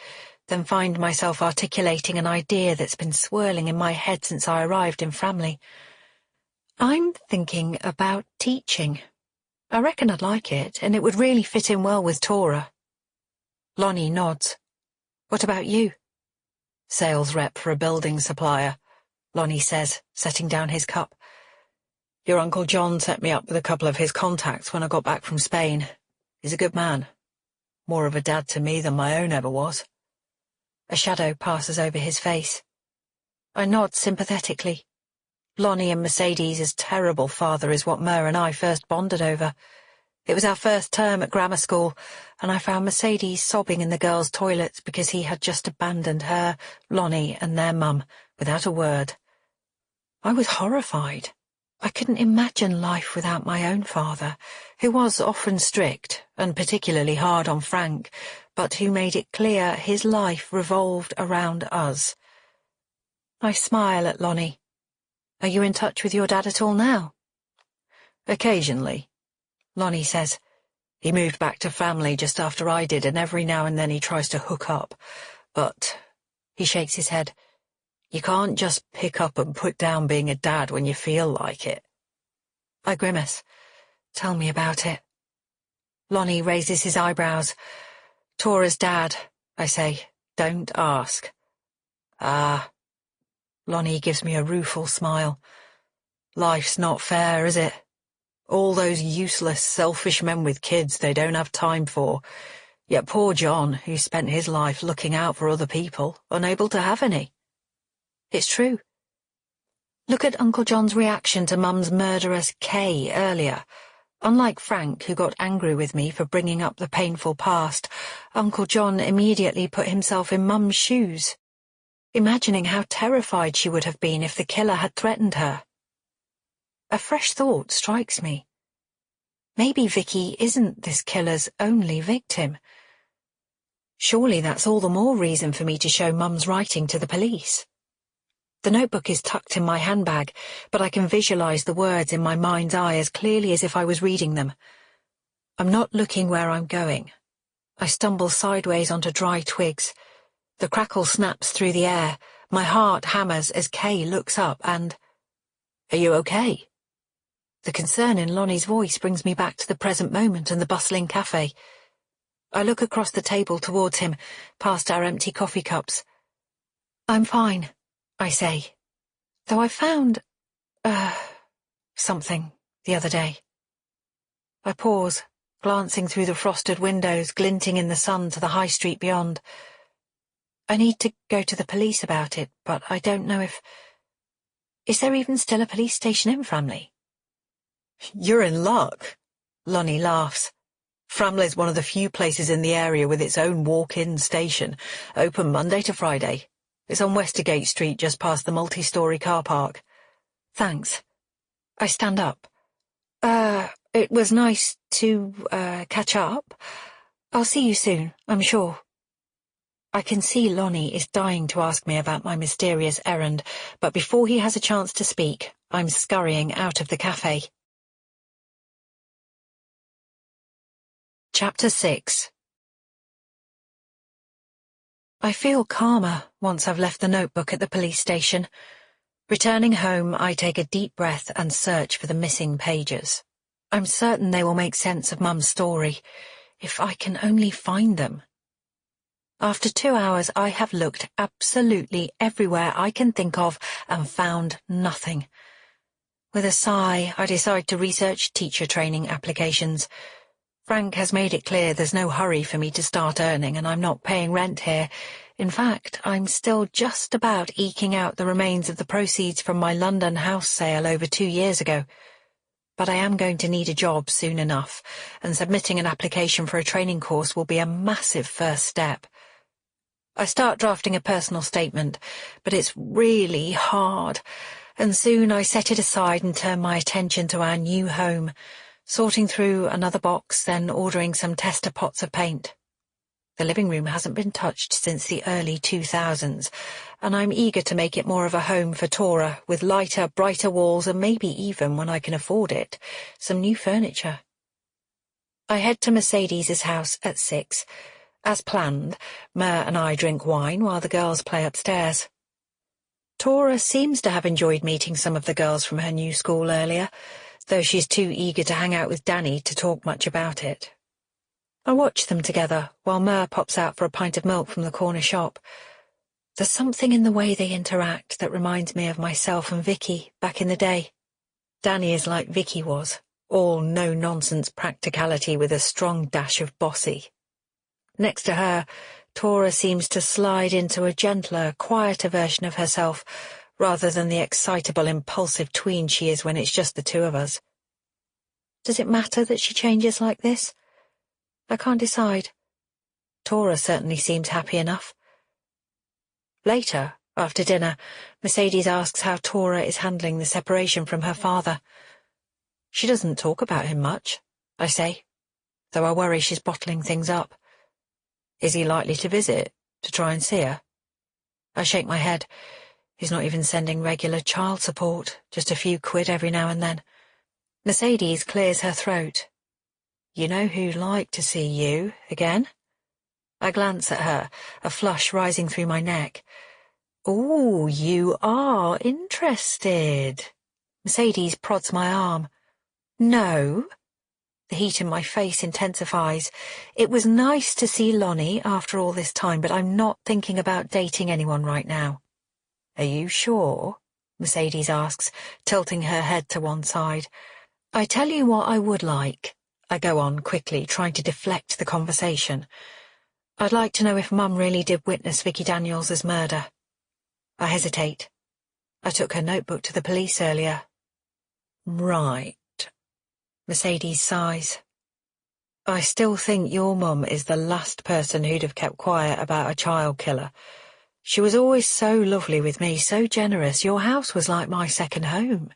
then find myself articulating an idea that's been swirling in my head since I arrived in Framley. I'm thinking about teaching. I reckon I'd like it, and it would really fit in well with Tora. Lonnie nods. What about you? Sales rep for a building supplier, Lonnie says, setting down his cup. Your Uncle John set me up with a couple of his contacts when I got back from Spain. He's a good man. More of a dad to me than my own ever was. A shadow passes over his face. I nod sympathetically. Lonnie and Mercedes' terrible father is what Mer and I first bonded over. It was our first term at grammar school, and I found Mercedes sobbing in the girls' toilets because he had just abandoned her, Lonnie, and their mum, without a word. I was horrified. I couldn't imagine life without my own father, who was often strict, and particularly hard on Frank, but who made it clear his life revolved around us. I smile at Lonnie. Are you in touch with your dad at all now? Occasionally, Lonnie says. He moved back to Framley just after I did, and every now and then he tries to hook up. But, he shakes his head, you can't just pick up and put down being a dad when you feel like it. I grimace. Tell me about it. Lonnie raises his eyebrows. Tora's dad, I say. Don't ask. Ah. Lonnie gives me a rueful smile. Life's not fair, is it? All those useless, selfish men with kids they don't have time for. Yet poor John, who spent his life looking out for other people, unable to have any. It's true. Look at Uncle John's reaction to Mum's murderous Kay earlier. Unlike Frank, who got angry with me for bringing up the painful past, Uncle John immediately put himself in Mum's shoes, imagining how terrified she would have been if the killer had threatened her. A fresh thought strikes me. Maybe Vicky isn't this killer's only victim. Surely that's all the more reason for me to show Mum's writing to the police. The notebook is tucked in my handbag, but I can visualize the words in my mind's eye as clearly as if I was reading them. I'm not looking where I'm going. I stumble sideways onto dry twigs. The crackle snaps through the air. My heart hammers as Kay looks up and... Are you okay? The concern in Lonnie's voice brings me back to the present moment and the bustling cafe. I look across the table towards him, past our empty coffee cups. I'm fine, I say, though I found, something the other day. I pause, glancing through the frosted windows glinting in the sun to the high street beyond. I need to go to the police about it, but I don't know if... Is there even still a police station in Framley? You're in luck, Lonnie laughs. Framley's one of the few places in the area with its own walk-in station, open Monday to Friday. It's on Westergate Street, just past the multi-storey car park. Thanks. I stand up. It was nice to, catch up. I'll see you soon, I'm sure. I can see Lonnie is dying to ask me about my mysterious errand, but before he has a chance to speak, I'm scurrying out of the cafe. Chapter 6. I feel calmer once I've left the notebook at the police station. Returning home, I take a deep breath and search for the missing pages. I'm certain they will make sense of Mum's story, if I can only find them. After 2 hours, I have looked absolutely everywhere I can think of and found nothing. With a sigh, I decide to research teacher training applications. Frank has made it clear there's no hurry for me to start earning, and I'm not paying rent here. In fact, I'm still just about eking out the remains of the proceeds from my London house sale over 2 years ago. But I am going to need a job soon enough, and submitting an application for a training course will be a massive first step. I start drafting a personal statement, but it's really hard, and soon I set it aside and turn my attention to our new home, sorting through another box, then ordering some tester pots of paint. The living room hasn't been touched since the early 2000s, and I'm eager to make it more of a home for Tora, with lighter, brighter walls and maybe even, when I can afford it, some new furniture. I head to Mercedes's house at 6. As planned, Mer and I drink wine while the girls play upstairs. Tora seems to have enjoyed meeting some of the girls from her new school earlier, though she's too eager to hang out with Danny to talk much about it. I watch them together while Mer pops out for a pint of milk from the corner shop. There's something in the way they interact that reminds me of myself and Vicky back in the day. Danny is like Vicky was, all no-nonsense practicality with a strong dash of bossy. Next to her, Tora seems to slide into a gentler, quieter version of herself, rather than the excitable, impulsive tween she is when it's just the two of us. Does it matter that she changes like this? I can't decide. Tora certainly seems happy enough. Later, after dinner, Mercedes asks how Tora is handling the separation from her father. She doesn't talk about him much, I say, though I worry she's bottling things up. Is he likely to visit, to try and see her? I shake my head. He's not even sending regular child support, just a few quid every now and then. Mercedes clears her throat. You know who'd like to see you again? I glance at her, a flush rising through my neck. Ooh, you are interested. Mercedes prods my arm. No. The heat in my face intensifies. It was nice to see Lonnie after all this time, but I'm not thinking about dating anyone right now. Are you sure? Mercedes asks, tilting her head to one side. I tell you what I would like. I go on quickly, trying to deflect the conversation. I'd like to know if Mum really did witness Vicky Daniels' murder. I hesitate. I took her notebook to the police earlier. Right. Mercedes sighs. I still think your mum is the last person who'd have kept quiet about a child killer. She was always so lovely with me, so generous. Your house was like my second home.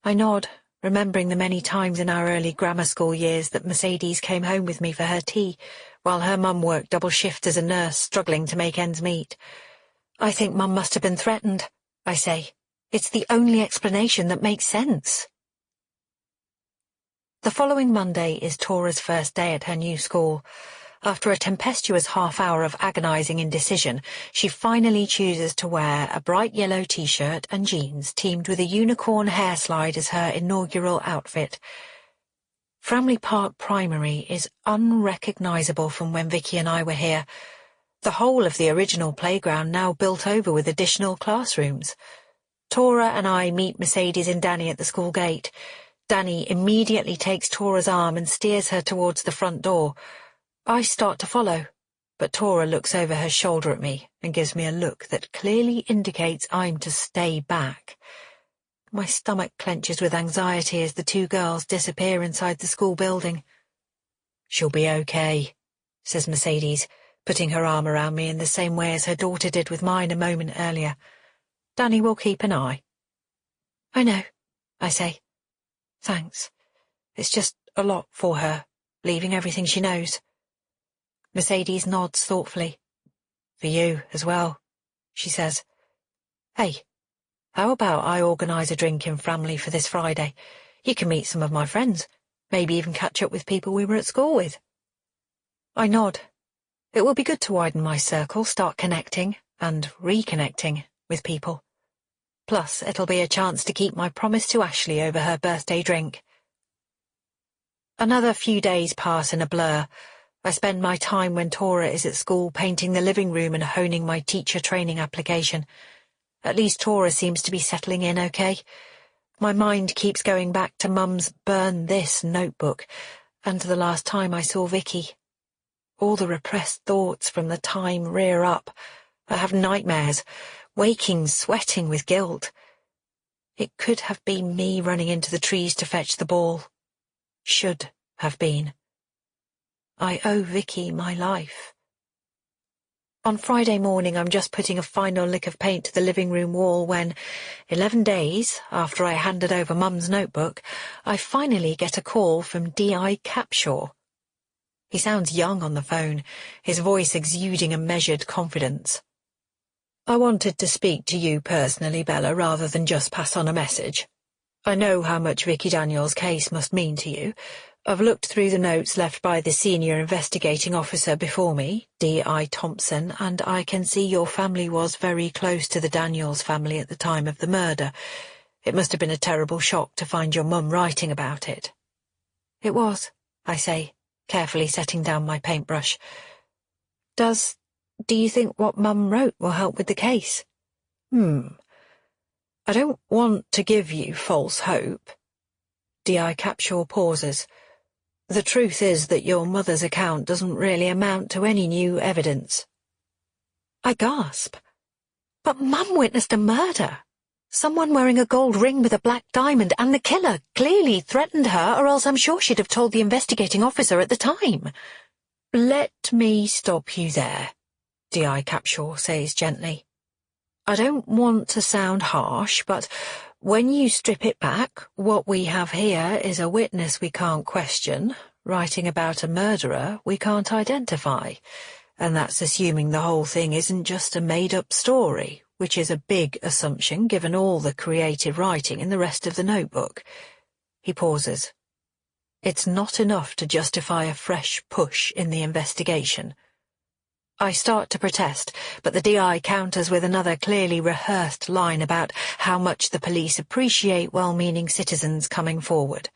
I nod, remembering the many times in our early grammar school years that Mercedes came home with me for her tea, while her mum worked double shift as a nurse, struggling to make ends meet. I think Mum must have been threatened, I say. It's the only explanation that makes sense. The following Monday is Tora's first day at her new school. After a tempestuous half-hour of agonizing indecision, she finally chooses to wear a bright yellow t-shirt and jeans teamed with a unicorn hair slide as her inaugural outfit. Framley Park Primary is unrecognizable from when Vicky and I were here. The whole of the original playground now built over with additional classrooms. Tora and I meet Mercedes and Danny at the school gate. Danny immediately takes Tora's arm and steers her towards the front door. I start to follow, but Tora looks over her shoulder at me and gives me a look that clearly indicates I'm to stay back. My stomach clenches with anxiety as the two girls disappear inside the school building. She'll be okay, says Mercedes, putting her arm around me in the same way as her daughter did with mine a moment earlier. Danny will keep an eye. I know, I say. Thanks. It's just a lot for her, leaving everything she knows. Mercedes nods thoughtfully. For you as well, she says. Hey, how about I organise a drink in Framley for this Friday? You can meet some of my friends, maybe even catch up with people we were at school with. I nod. It will be good to widen my circle, start connecting and reconnecting with people. Plus, it'll be a chance to keep my promise to Ashley over her birthday drink. Another few days pass in a blur. I spend my time when Tora is at school painting the living room and honing my teacher training application. At least Tora seems to be settling in okay. My mind keeps going back to Mum's burn this notebook and to the last time I saw Vicky. All the repressed thoughts from the time rear up. I have nightmares, waking, sweating with guilt. It could have been me running into the trees to fetch the ball. Should have been. I owe Vicky my life. On Friday morning, I'm just putting a final lick of paint to the living room wall when, 11 days after I handed over Mum's notebook, I finally get a call from D.I. Capshaw. He sounds young on the phone, his voice exuding a measured confidence. I wanted to speak to you personally, Bella, rather than just pass on a message. I know how much Vicky Daniels' case must mean to you. I've looked through the notes left by the senior investigating officer before me, D.I. Thompson, and I can see your family was very close to the Daniels family at the time of the murder. It must have been a terrible shock to find your mum writing about it. It was, I say, carefully setting down my paintbrush. Do you think what Mum wrote will help with the case? I don't want to give you false hope. D.I. Capshaw pauses. The truth is that your mother's account doesn't really amount to any new evidence. I gasp. But Mum witnessed a murder. Someone wearing a gold ring with a black diamond, and the killer clearly threatened her, or else I'm sure she'd have told the investigating officer at the time. Let me stop you there, D.I. Capshaw says gently. I don't want to sound harsh, but when you strip it back, what we have here is a witness we can't question, writing about a murderer we can't identify. And that's assuming the whole thing isn't just a made-up story, which is a big assumption given all the creative writing in the rest of the notebook. He pauses. It's not enough to justify a fresh push in the investigation. I start to protest, but the D.I. counters with another clearly rehearsed line about how much the police appreciate well-meaning citizens coming forward.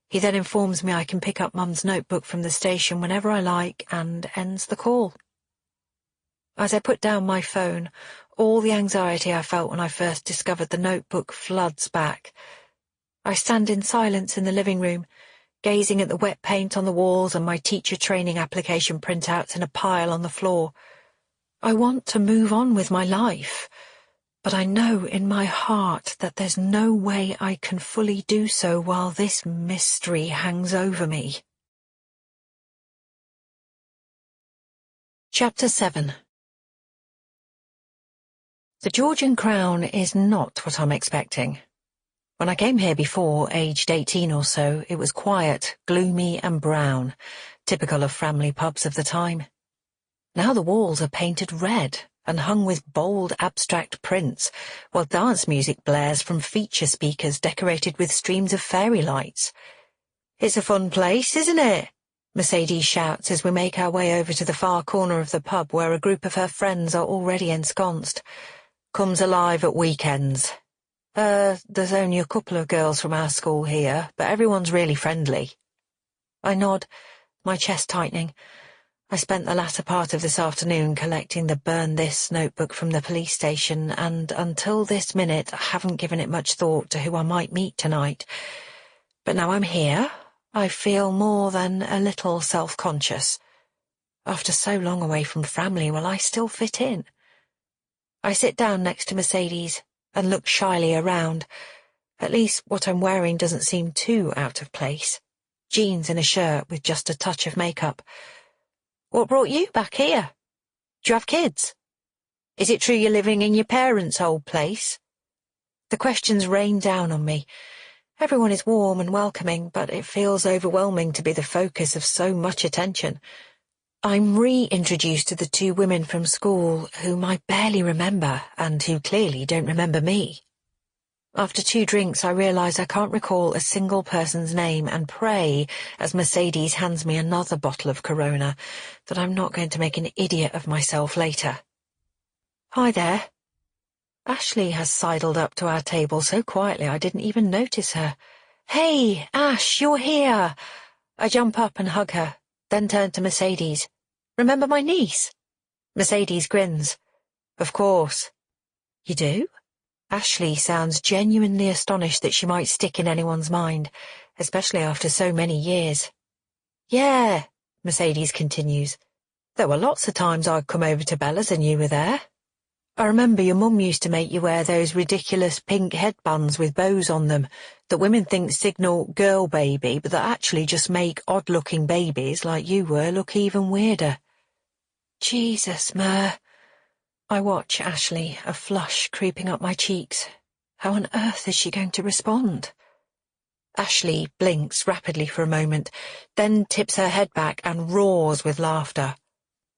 He then informs me I can pick up Mum's notebook from the station whenever I like and ends the call. As I put down my phone, all the anxiety I felt when I first discovered the notebook floods back. I stand in silence in the living room, gazing at the wet paint on the walls and my teacher training application printouts in a pile on the floor. I want to move on with my life, but I know in my heart that there's no way I can fully do so while this mystery hangs over me. Chapter 7. The Georgian Crown is not what I'm expecting. When I came here before, aged 18 or so, it was quiet, gloomy and brown, typical of Framley pubs of the time. Now the walls are painted red and hung with bold abstract prints, while dance music blares from feature speakers decorated with streams of fairy lights. It's a fun place, isn't it? Mercedes shouts as we make our way over to the far corner of the pub where a group of her friends are already ensconced. Comes alive at weekends. There's only a couple of girls from our school here, but everyone's really friendly. I nod, my chest tightening. I spent the latter part of this afternoon collecting the Burn This notebook from the police station, and until this minute I haven't given it much thought to who I might meet tonight. But now I'm here, I feel more than a little self-conscious. After so long away from Framley, will I still fit in? I sit down next to Mercedes and look shyly around. At least what I'm wearing doesn't seem too out of place. Jeans and a shirt with just a touch of makeup. What brought you back here? Do you have kids? Is it true you're living in your parents' old place? The questions rain down on me. Everyone is warm and welcoming, but it feels overwhelming to be the focus of so much attention. I'm reintroduced to the two women from school whom I barely remember and who clearly don't remember me. After 2 drinks, I realise I can't recall a single person's name and pray, as Mercedes hands me another bottle of Corona, that I'm not going to make an idiot of myself later. Hi there. Ashley has sidled up to our table so quietly I didn't even notice her. Hey, Ash, you're here. I jump up and hug her, then turn to Mercedes. Remember my niece? Mercedes grins. Of course. You do? Ashley sounds genuinely astonished that she might stick in anyone's mind, especially after so many years. Yeah, Mercedes continues. There were lots of times I'd come over to Bella's and you were there. I remember your mum used to make you wear those ridiculous pink headbands with bows on them that women think signal girl baby, but that actually just make odd-looking babies like you were look even weirder. Jesus, Mer. I watch Ashley, a flush creeping up my cheeks. How on earth is she going to respond? Ashley blinks rapidly for a moment, then tips her head back and roars with laughter.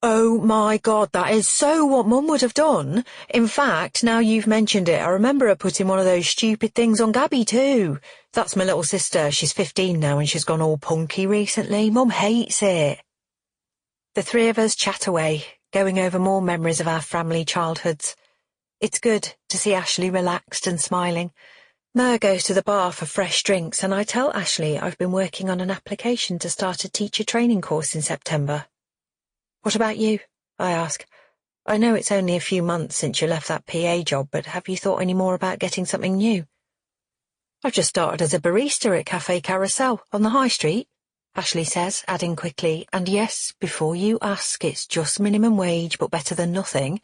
Oh my God, that is so what Mum would have done. In fact, now you've mentioned it, I remember her putting one of those stupid things on Gabby too. That's my little sister. She's 15 now and she's gone all punky recently. Mum hates it. The 3 of us chat away, going over more memories of our family childhoods. It's good to see Ashley relaxed and smiling. Mer goes to the bar for fresh drinks and I tell Ashley I've been working on an application to start a teacher training course in September. What about you? I ask. I know it's only a few months since you left that PA job, but have you thought any more about getting something new? I've just started as a barista at Café Carousel on the high street, Ashley says, adding quickly, and yes, before you ask, it's just minimum wage, but better than nothing.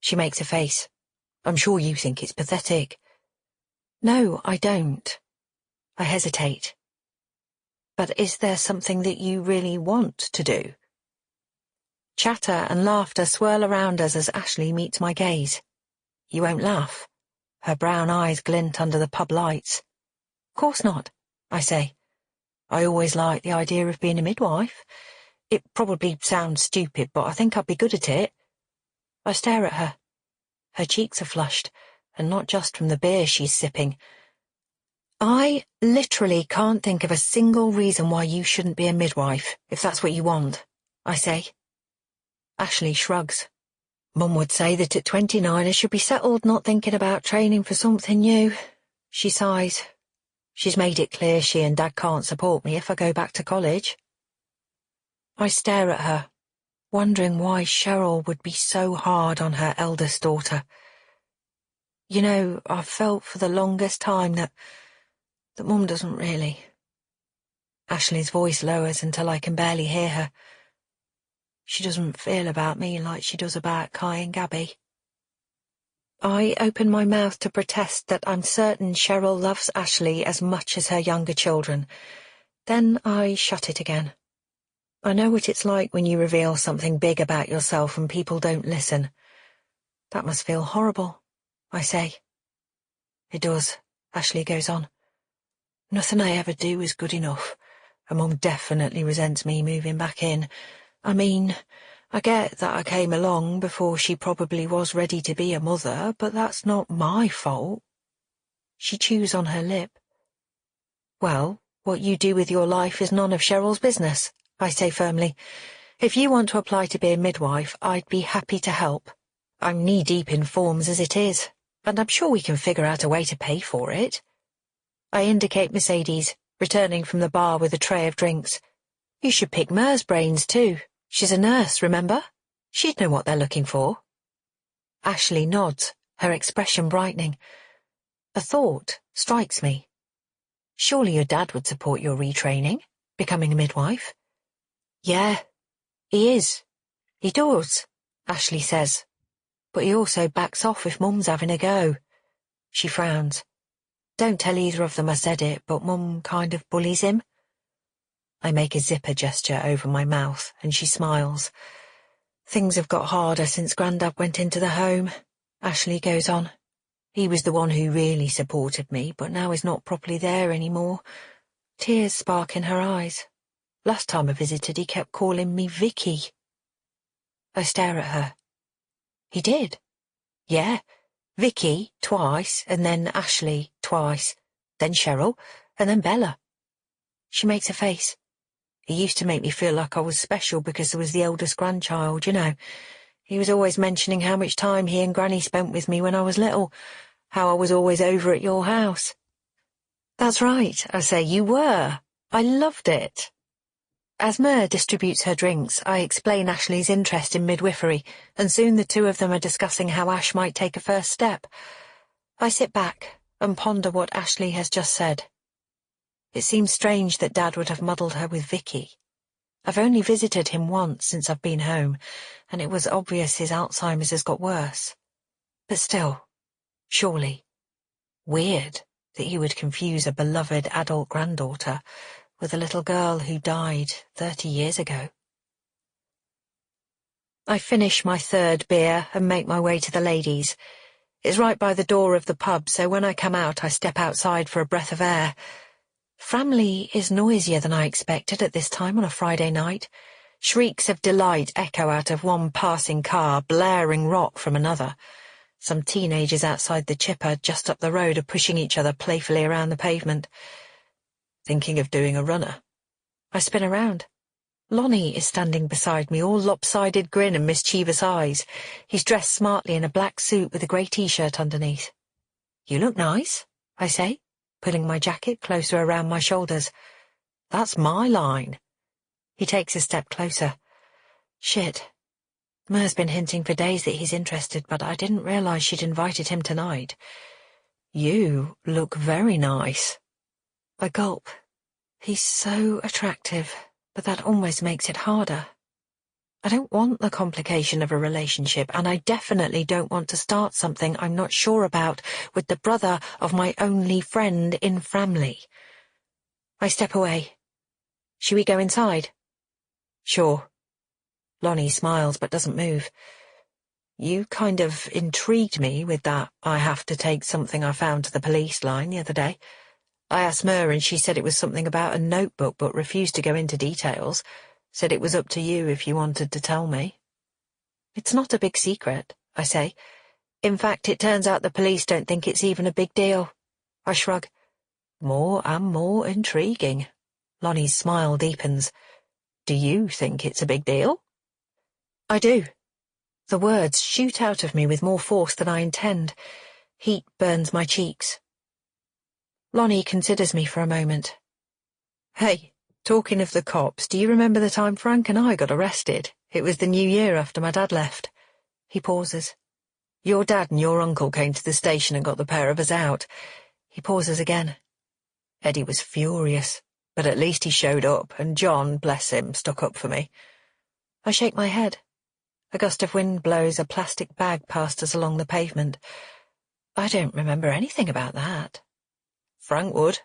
She makes a face. I'm sure you think it's pathetic. No, I don't. I hesitate. But is there something that you really want to do? Chatter and laughter swirl around us as Ashley meets my gaze. You won't laugh. Her brown eyes glint under the pub lights. Of course not, I say. I always liked the idea of being a midwife. It probably sounds stupid, but I think I'd be good at it. I stare at her. Her cheeks are flushed, and not just from the beer she's sipping. I literally can't think of a single reason why you shouldn't be a midwife, if that's what you want, I say. Ashley shrugs. Mum would say that at 29 I should be settled, not thinking about training for something new. She sighs. She's made it clear she and Dad can't support me if I go back to college. I stare at her, wondering why Cheryl would be so hard on her eldest daughter. You know, I've felt for the longest time that Mum doesn't really. Ashley's voice lowers until I can barely hear her. She doesn't feel about me like she does about Kai and Gabby. I open my mouth to protest that I'm certain Cheryl loves Ashley as much as her younger children. Then I shut it again. I know what it's like when you reveal something big about yourself and people don't listen. That must feel horrible, I say. It does, Ashley goes on. Nothing I ever do is good enough, and Mum definitely resents me moving back in. I mean, I get that I came along before she probably was ready to be a mother, but that's not my fault. She chews on her lip. Well, what you do with your life is none of Cheryl's business, I say firmly. If you want to apply to be a midwife, I'd be happy to help. I'm knee-deep in forms as it is, and I'm sure we can figure out a way to pay for it. I indicate Mercedes, returning from the bar with a tray of drinks. You should pick Mer's brains too. She's a nurse, remember? She'd know what they're looking for. Ashley nods, her expression brightening. A thought strikes me. Surely your dad would support your retraining, becoming a midwife? Yeah, he is. He does, Ashley says. But he also backs off if Mum's having a go. She frowns. Don't tell either of them I said it, but Mum kind of bullies him. I make a zipper gesture over my mouth, and she smiles. Things have got harder since Grandad went into the home, Ashley goes on. He was the one who really supported me, but now he's not properly there anymore. Tears spark in her eyes. Last time I visited, he kept calling me Vicky. I stare at her. He did. Yeah. Vicky, twice, and then Ashley, twice, then Cheryl, and then Bella. She makes a face. He used to make me feel like I was special because I was the eldest grandchild, you know. He was always mentioning how much time he and Granny spent with me when I was little, how I was always over at your house. That's right, I say, you were. I loved it. As Mer distributes her drinks, I explain Ashley's interest in midwifery, and soon the two of them are discussing how Ash might take a first step. I sit back and ponder what Ashley has just said. It seems strange that Dad would have muddled her with Vicky. I've only visited him once since I've been home, and it was obvious his Alzheimer's has got worse. But still, surely, weird that he would confuse a beloved adult granddaughter with a little girl who died 30 years ago. I finish my third beer and make my way to the ladies'. It's right by the door of the pub, so when I come out I step outside for a breath of air. Framley is noisier than I expected at this time on a Friday night. Shrieks of delight echo out of one passing car, blaring rock from another. Some teenagers outside the chipper just up the road are pushing each other playfully around the pavement. Thinking of doing a runner. I spin around. Lonnie is standing beside me, all lopsided grin and mischievous eyes. He's dressed smartly in a black suit with a grey t-shirt underneath. You look nice, I say, pulling my jacket closer around my shoulders. That's my line. He takes a step closer. Shit. Mer's been hinting for days that he's interested, but I didn't realise she'd invited him tonight. You look very nice. I gulp. He's so attractive, but that almost makes it harder. I don't want the complication of a relationship, and I definitely don't want to start something I'm not sure about with the brother of my only friend in Framley. I step away. Shall we go inside? Sure. Lonnie smiles but doesn't move. You kind of intrigued me with that I have to take something I found to the police line the other day. I asked Mer and she said it was something about a notebook but refused to go into details. Said it was up to you if you wanted to tell me. It's not a big secret, I say. In fact, it turns out the police don't think it's even a big deal. I shrug. More and more intriguing. Lonnie's smile deepens. Do you think it's a big deal? I do. The words shoot out of me with more force than I intend. Heat burns my cheeks. Lonnie considers me for a moment. Hey, talking of the cops, do you remember the time Frank and I got arrested? It was the New Year after my dad left. He pauses. Your dad and your uncle came to the station and got the pair of us out. He pauses again. Eddie was furious, but at least he showed up, and John, bless him, stuck up for me. I shake my head. A gust of wind blows a plastic bag past us along the pavement. I don't remember anything about that. Frank would.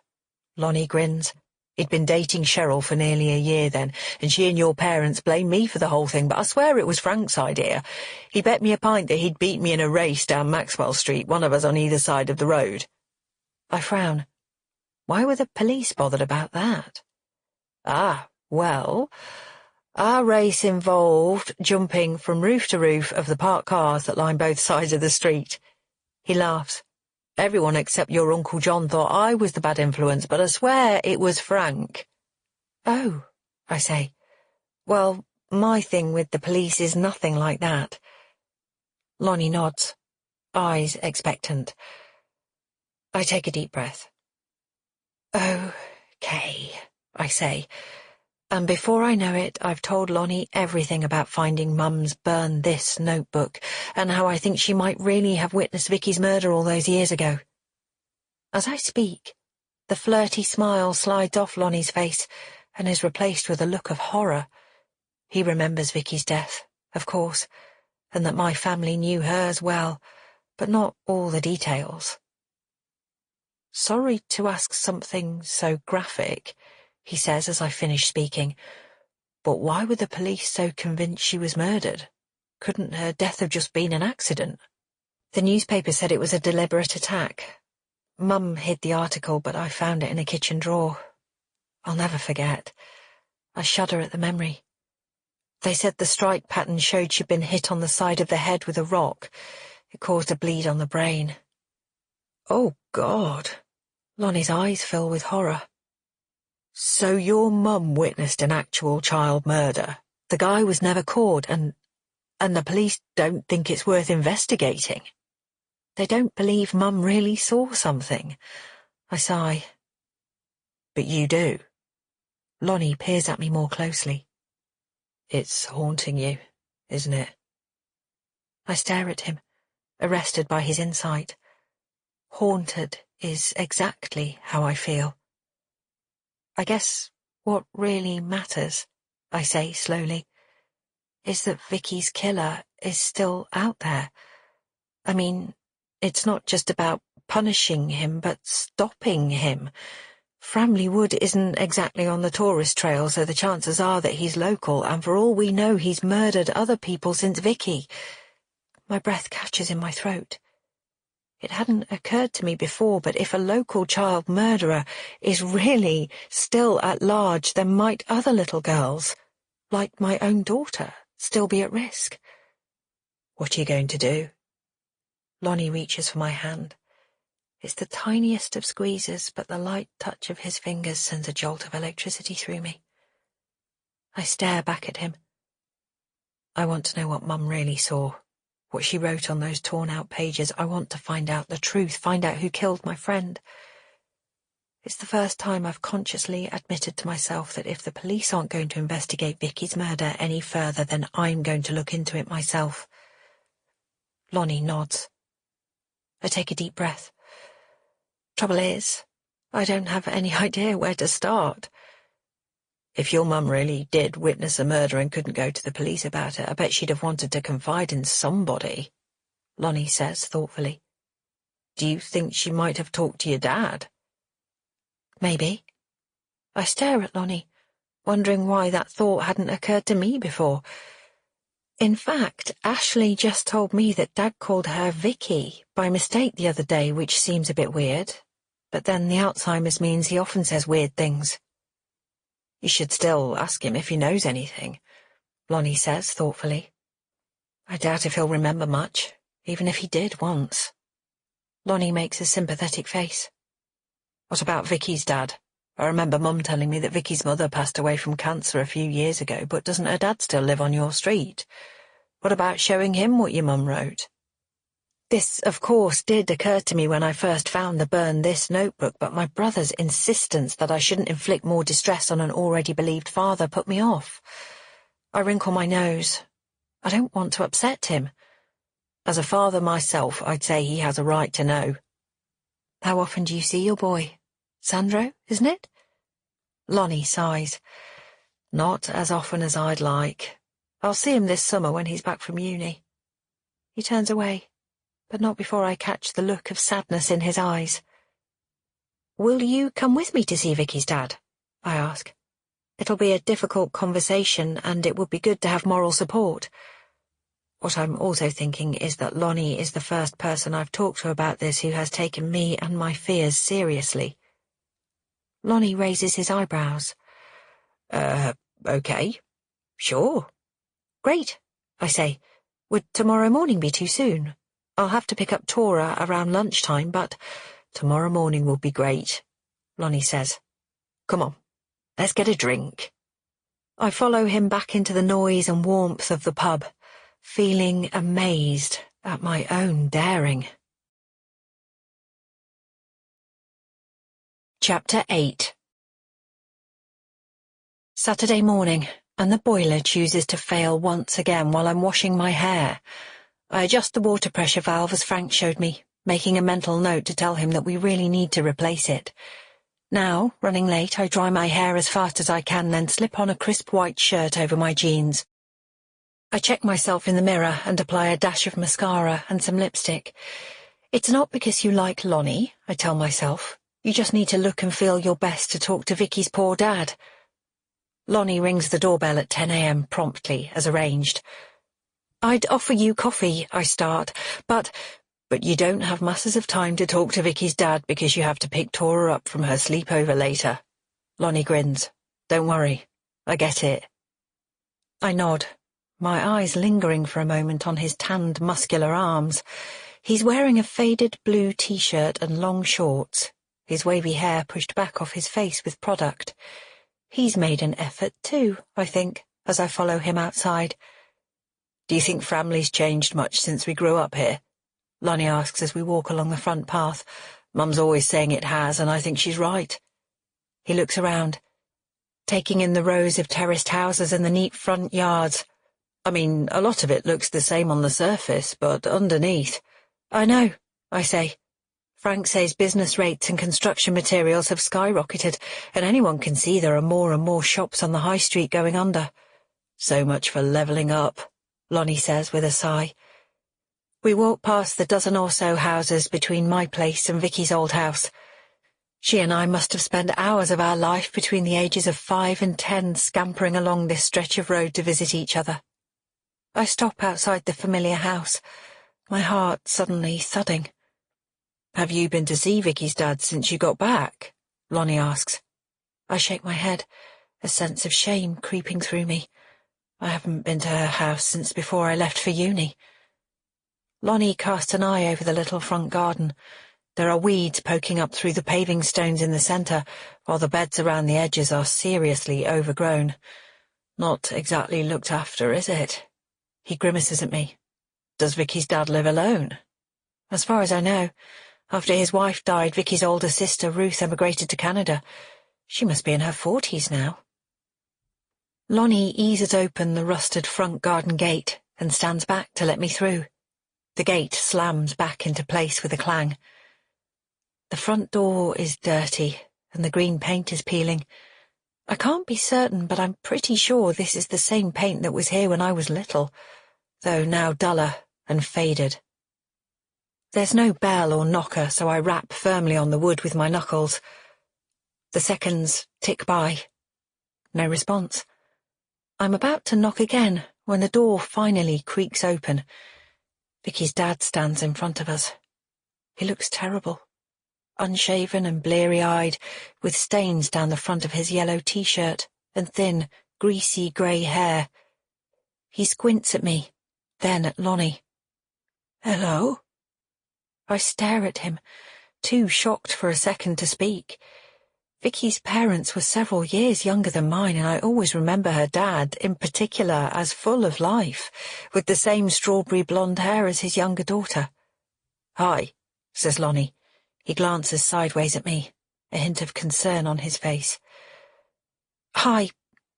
Lonnie grins. He'd been dating Cheryl for nearly a year then, and she and your parents blamed me for the whole thing, but I swear it was Frank's idea. He bet me a pint that he'd beat me in a race down Maxwell Street, one of us on either side of the road. I frown. Why were the police bothered about that? Ah, well, our race involved jumping from roof to roof of the parked cars that line both sides of the street. He laughs. Everyone except your Uncle John thought I was the bad influence, but I swear it was Frank. Oh, I say. Well, my thing with the police is nothing like that. Lonnie nods, eyes expectant. I take a deep breath. Okay, I say. And before I know it, I've told Lonnie everything about finding Mum's Burn This notebook, and how I think she might really have witnessed Vicky's murder all those years ago. As I speak, the flirty smile slides off Lonnie's face and is replaced with a look of horror. He remembers Vicky's death, of course, and that my family knew hers well, but not all the details. Sorry to ask something so graphic, he says as I finish speaking, but why were the police so convinced she was murdered? Couldn't her death have just been an accident? The newspaper said it was a deliberate attack. Mum hid the article, but I found it in a kitchen drawer. I'll never forget. I shudder at the memory. They said the strike pattern showed she'd been hit on the side of the head with a rock. It caused a bleed on the brain. Oh, God. Lonnie's eyes fill with horror. So your mum witnessed an actual child murder. The guy was never caught and the police don't think it's worth investigating. They don't believe Mum really saw something. I sigh. But you do. Lonnie peers at me more closely. It's haunting you, isn't it? I stare at him, arrested by his insight. Haunted is exactly how I feel. I guess what really matters, I say slowly, is that Vicky's killer is still out there. I mean, it's not just about punishing him, but stopping him. Framley Wood isn't exactly on the tourist trail, so the chances are that he's local, and for all we know, he's murdered other people since Vicky. My breath catches in my throat. It hadn't occurred to me before, but if a local child murderer is really still at large, then might other little girls, like my own daughter, still be at risk? What are you going to do? Lonnie reaches for my hand. It's the tiniest of squeezes, but the light touch of his fingers sends a jolt of electricity through me. I stare back at him. I want to know what Mum really saw, what she wrote on those torn-out pages. I want to find out the truth, find out who killed my friend. It's the first time I've consciously admitted to myself that if the police aren't going to investigate Vicky's murder any further, then I'm going to look into it myself. Lonnie nods. I take a deep breath. Trouble is, I don't have any idea where to start. If your mum really did witness a murder and couldn't go to the police about it, I bet she'd have wanted to confide in somebody, Lonnie says thoughtfully. Do you think she might have talked to your dad? Maybe. I stare at Lonnie, wondering why that thought hadn't occurred to me before. In fact, Ashley just told me that Dad called her Vicky by mistake the other day, which seems a bit weird. But then the Alzheimer's means he often says weird things. You should still ask him if he knows anything, Lonnie says thoughtfully. I doubt if he'll remember much, even if he did once. Lonnie makes a sympathetic face. What about Vicky's dad? I remember Mum telling me that Vicky's mother passed away from cancer a few years ago, but doesn't her dad still live on your street? What about showing him what your mum wrote? This, of course, did occur to me when I first found the Burn This notebook, but my brother's insistence that I shouldn't inflict more distress on an already believed father put me off. I wrinkle my nose. I don't want to upset him. As a father myself, I'd say he has a right to know. How often do you see your boy? Sandro, isn't it? Lonnie sighs. Not as often as I'd like. I'll see him this summer when he's back from uni. He turns away, but not before I catch the look of sadness in his eyes. Will you come with me to see Vicky's dad? I ask. It'll be a difficult conversation, and it would be good to have moral support. What I'm also thinking is that Lonnie is the first person I've talked to about this who has taken me and my fears seriously. Lonnie raises his eyebrows. Okay. Sure. Great, I say. Would tomorrow morning be too soon? I'll have to pick up Tora around lunchtime, but tomorrow morning will be great, Lonnie says. Come on, let's get a drink. I follow him back into the noise and warmth of the pub, feeling amazed at my own daring. Chapter 8. Saturday morning, and the boiler chooses to fail once again while I'm washing my hair. I adjust the water pressure valve as Frank showed me, making a mental note to tell him that we really need to replace it. Now, running late, I dry my hair as fast as I can, then slip on a crisp white shirt over my jeans. I check myself in the mirror and apply a dash of mascara and some lipstick. It's not because you like Lonnie, I tell myself. You just need to look and feel your best to talk to Vicky's poor dad. Lonnie rings the doorbell at 10 a.m. promptly, as arranged. I'd offer you coffee, I start, but you don't have masses of time to talk to Vicky's dad because you have to pick Tora up from her sleepover later. Lonnie grins. Don't worry, I get it. I nod, my eyes lingering for a moment on his tanned, muscular arms. He's wearing a faded blue t-shirt and long shorts, his wavy hair pushed back off his face with product. He's made an effort too, I think, as I follow him outside. "Do you think family's changed much since we grew up here?" Lonnie asks as we walk along the front path. "Mum's always saying it has, and I think she's right." He looks around, taking in the rows of terraced houses and the neat front yards. "I mean, a lot of it looks the same on the surface, but underneath—" "I know," I say. "Frank says business rates and construction materials have skyrocketed, and anyone can see there are more and more shops on the high street going under." "So much for levelling up," Lonnie says with a sigh. We walk past the dozen or so houses between my place and Vicky's old house. She and I must have spent hours of our life between the ages of 5 and 10 scampering along this stretch of road to visit each other. I stop outside the familiar house, my heart suddenly thudding. "Have you been to see Vicky's dad since you got back?" Lonnie asks. I shake my head, a sense of shame creeping through me. I haven't been to her house since before I left for uni. Lonnie casts an eye over the little front garden. There are weeds poking up through the paving stones in the centre, while the beds around the edges are seriously overgrown. Not exactly looked after, is it? He grimaces at me. "Does Vicky's dad live alone?" "As far as I know. After his wife died, Vicky's older sister, Ruth, emigrated to Canada. She must be in her 40s now." Lonnie eases open the rusted front garden gate and stands back to let me through. The gate slams back into place with a clang. The front door is dirty, and the green paint is peeling. I can't be certain, but I'm pretty sure this is the same paint that was here when I was little, though now duller and faded. There's no bell or knocker, so I rap firmly on the wood with my knuckles. The seconds tick by. No response. I'm about to knock again when the door finally creaks open. Vicky's dad stands in front of us. He looks terrible, unshaven and bleary-eyed, with stains down the front of his yellow t-shirt and thin, greasy grey hair. He squints at me, then at Lonnie. "Hello?" I stare at him, too shocked for a second to speak. Vicky's parents were several years younger than mine, and I always remember her dad, in particular, as full of life, with the same strawberry blonde hair as his younger daughter. "Hi," says Lonnie. He glances sideways at me, a hint of concern on his face. "Hi,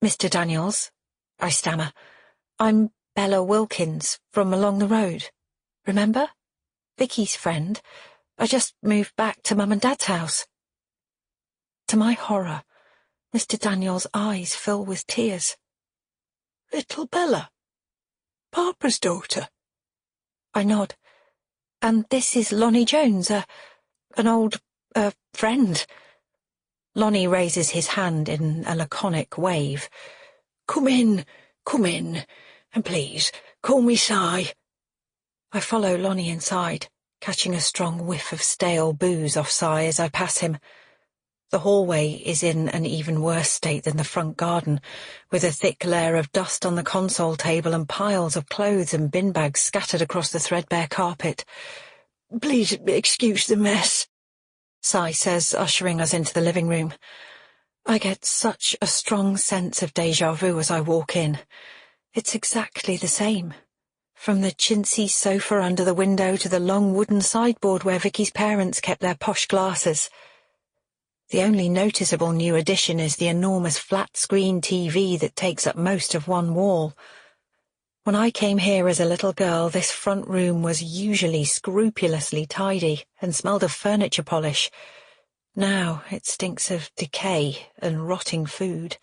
Mr. Daniels," I stammer. "I'm Bella Wilkins, from along the road. Remember? Vicky's friend. I just moved back to Mum and Dad's house." To my horror, Mr. Daniels' eyes fill with tears. "Little Bella? Papa's daughter?" I nod. "And this is Lonnie Jones, an old, friend." Lonnie raises his hand in a laconic wave. Come in, and please, call me Si." I follow Lonnie inside, catching a strong whiff of stale booze off Si as I pass him. The hallway is in an even worse state than the front garden, with a thick layer of dust on the console table and piles of clothes and bin bags scattered across the threadbare carpet. "Please excuse the mess," Si says, ushering us into the living room. I get such a strong sense of déjà vu as I walk in. It's exactly the same. From the chintzy sofa under the window to the long wooden sideboard where Vicky's parents kept their posh glasses. The only noticeable new addition is the enormous flat-screen TV that takes up most of one wall. When I came here as a little girl, this front room was usually scrupulously tidy and smelled of furniture polish. Now it stinks of decay and rotting food.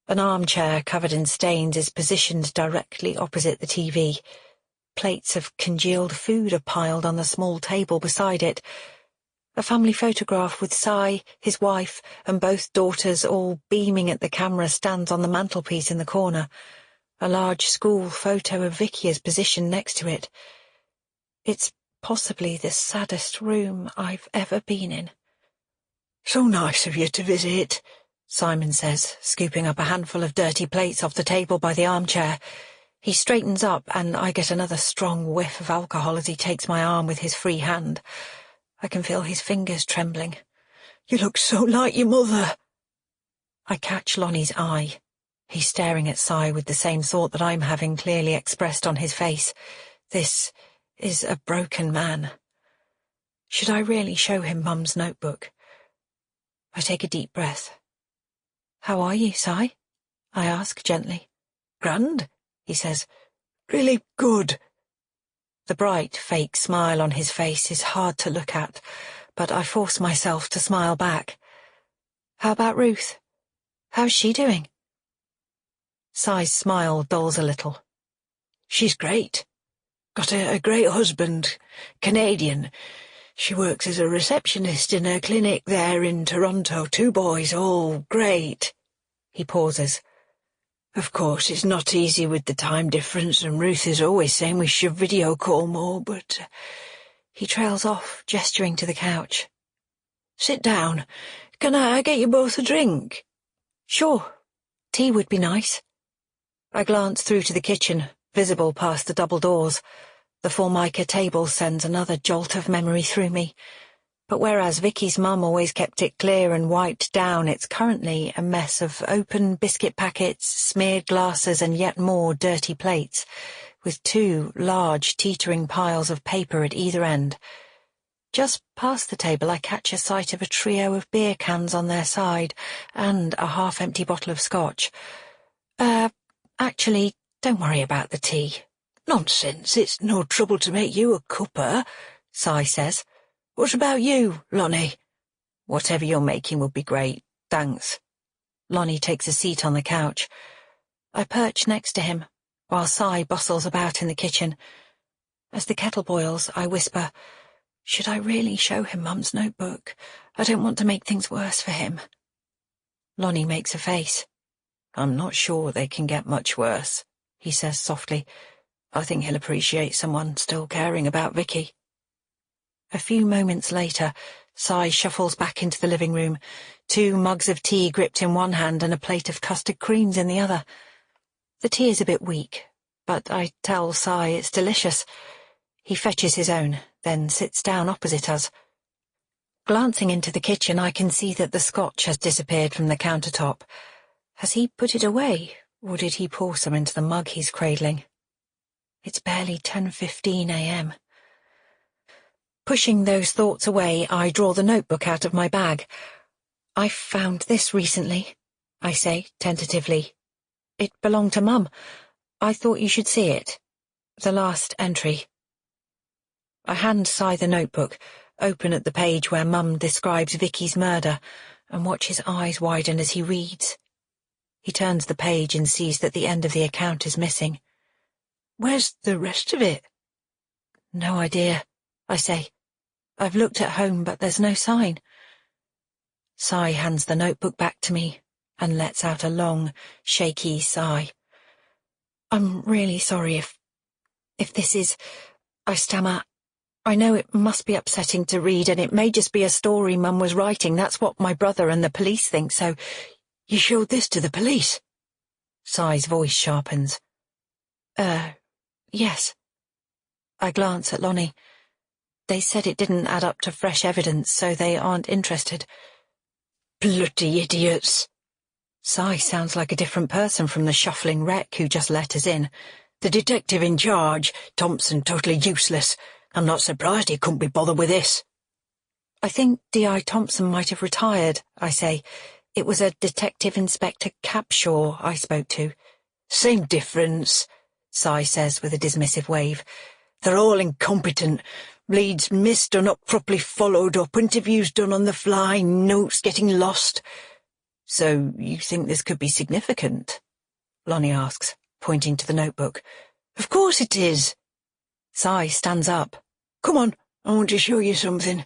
An armchair covered in stains is positioned directly opposite the TV. Plates of congealed food are piled on the small table beside it. A family photograph with Si, his wife, and both daughters all beaming at the camera stands on the mantelpiece in the corner. A large school photo of Vicky is positioned next to it. It's possibly the saddest room I've ever been in. "So nice of you to visit," Simon says, scooping up a handful of dirty plates off the table by the armchair. He straightens up, and I get another strong whiff of alcohol as he takes my arm with his free hand. I can feel his fingers trembling. "You look so like your mother." I catch Lonnie's eye. He's staring at Si with the same thought that I'm having clearly expressed on his face. This is a broken man. Should I really show him Mum's notebook? I take a deep breath. "How are you, Si?" I ask gently.
"Grand," he says. "Really good."
The bright, fake smile on his face is hard to look at, but I force myself to smile back. "How about Ruth? How's she doing?" Si's smile dulls a little.
"She's great. Got a great husband, Canadian. She works as a receptionist in a clinic there in Toronto. 2 boys, all great." He pauses. "Of course, it's not easy with the time difference, and Ruth is always saying we should video call more, but—"
He trails off, gesturing to the couch.
"Sit down. Can I get you both a drink?"
"Sure. Tea would be nice." I glance through to the kitchen, visible past the double doors. The Formica table sends another jolt of memory through me. But whereas Vicky's mum always kept it clear and wiped down, it's currently a mess of open biscuit packets, smeared glasses, and yet more dirty plates, with 2 large teetering piles of paper at either end. Just past the table I catch a sight of a trio of beer cans on their side, and a half-empty bottle of scotch. Actually, don't worry about the tea."
"Nonsense, it's no trouble to make you a cuppa," Si says. "What about you, Lonnie?"
"Whatever you're making would be great, thanks." Lonnie takes a seat on the couch. I perch next to him, while Si bustles about in the kitchen. As the kettle boils, I whisper, "Should I really show him Mum's notebook? I don't want to make things worse for him." Lonnie makes a face.
"I'm not sure they can get much worse," he says softly. "I think he'll appreciate someone still caring about Vicky."
A few moments later, Si shuffles back into the living room, 2 mugs of tea gripped in one hand and a plate of custard creams in the other. The tea is a bit weak, but I tell Si it's delicious. He fetches his own, then sits down opposite us. Glancing into the kitchen, I can see that the scotch has disappeared from the countertop. Has he put it away, or did he pour some into the mug he's cradling? It's barely 10:15 a.m. Pushing those thoughts away, I draw the notebook out of my bag. "I found this recently," I say, tentatively. "It belonged to Mum. I thought you should see it. The last entry." I hand Si the notebook, open at the page where Mum describes Vicky's murder, and watch his eyes widen as he reads. He turns the page and sees that the end of the account is missing.
"Where's the rest of it?"
"No idea," I say. "I've looked at home, but there's no sign." Si hands the notebook back to me and lets out a long, shaky sigh. "I'm really sorry if this is—" I stammer. "I know it must be upsetting to read, and it may just be a story Mum was writing. That's what my brother and the police think, so—"
"You showed this to the police?"
Si's voice sharpens. Yes." I glance at Lonnie. They said it didn't add up to fresh evidence, so they aren't interested.
"Bloody idiots."
Si sounds like a different person from the shuffling wreck who just let us in.
"The detective in charge, Thompson, totally useless. I'm not surprised he couldn't be bothered with this."
"I think D.I. Thompson might have retired," I say. "It was a Detective Inspector Capshaw I spoke to."
"Same difference," Si says with a dismissive wave. "They're all incompetent. Leads missed or not properly followed up, interviews done on the fly, notes getting lost."
"So you think this could be significant?" Lonnie asks, pointing to the notebook.
"Of course it is."
Si stands up.
"Come on, I want to show you something."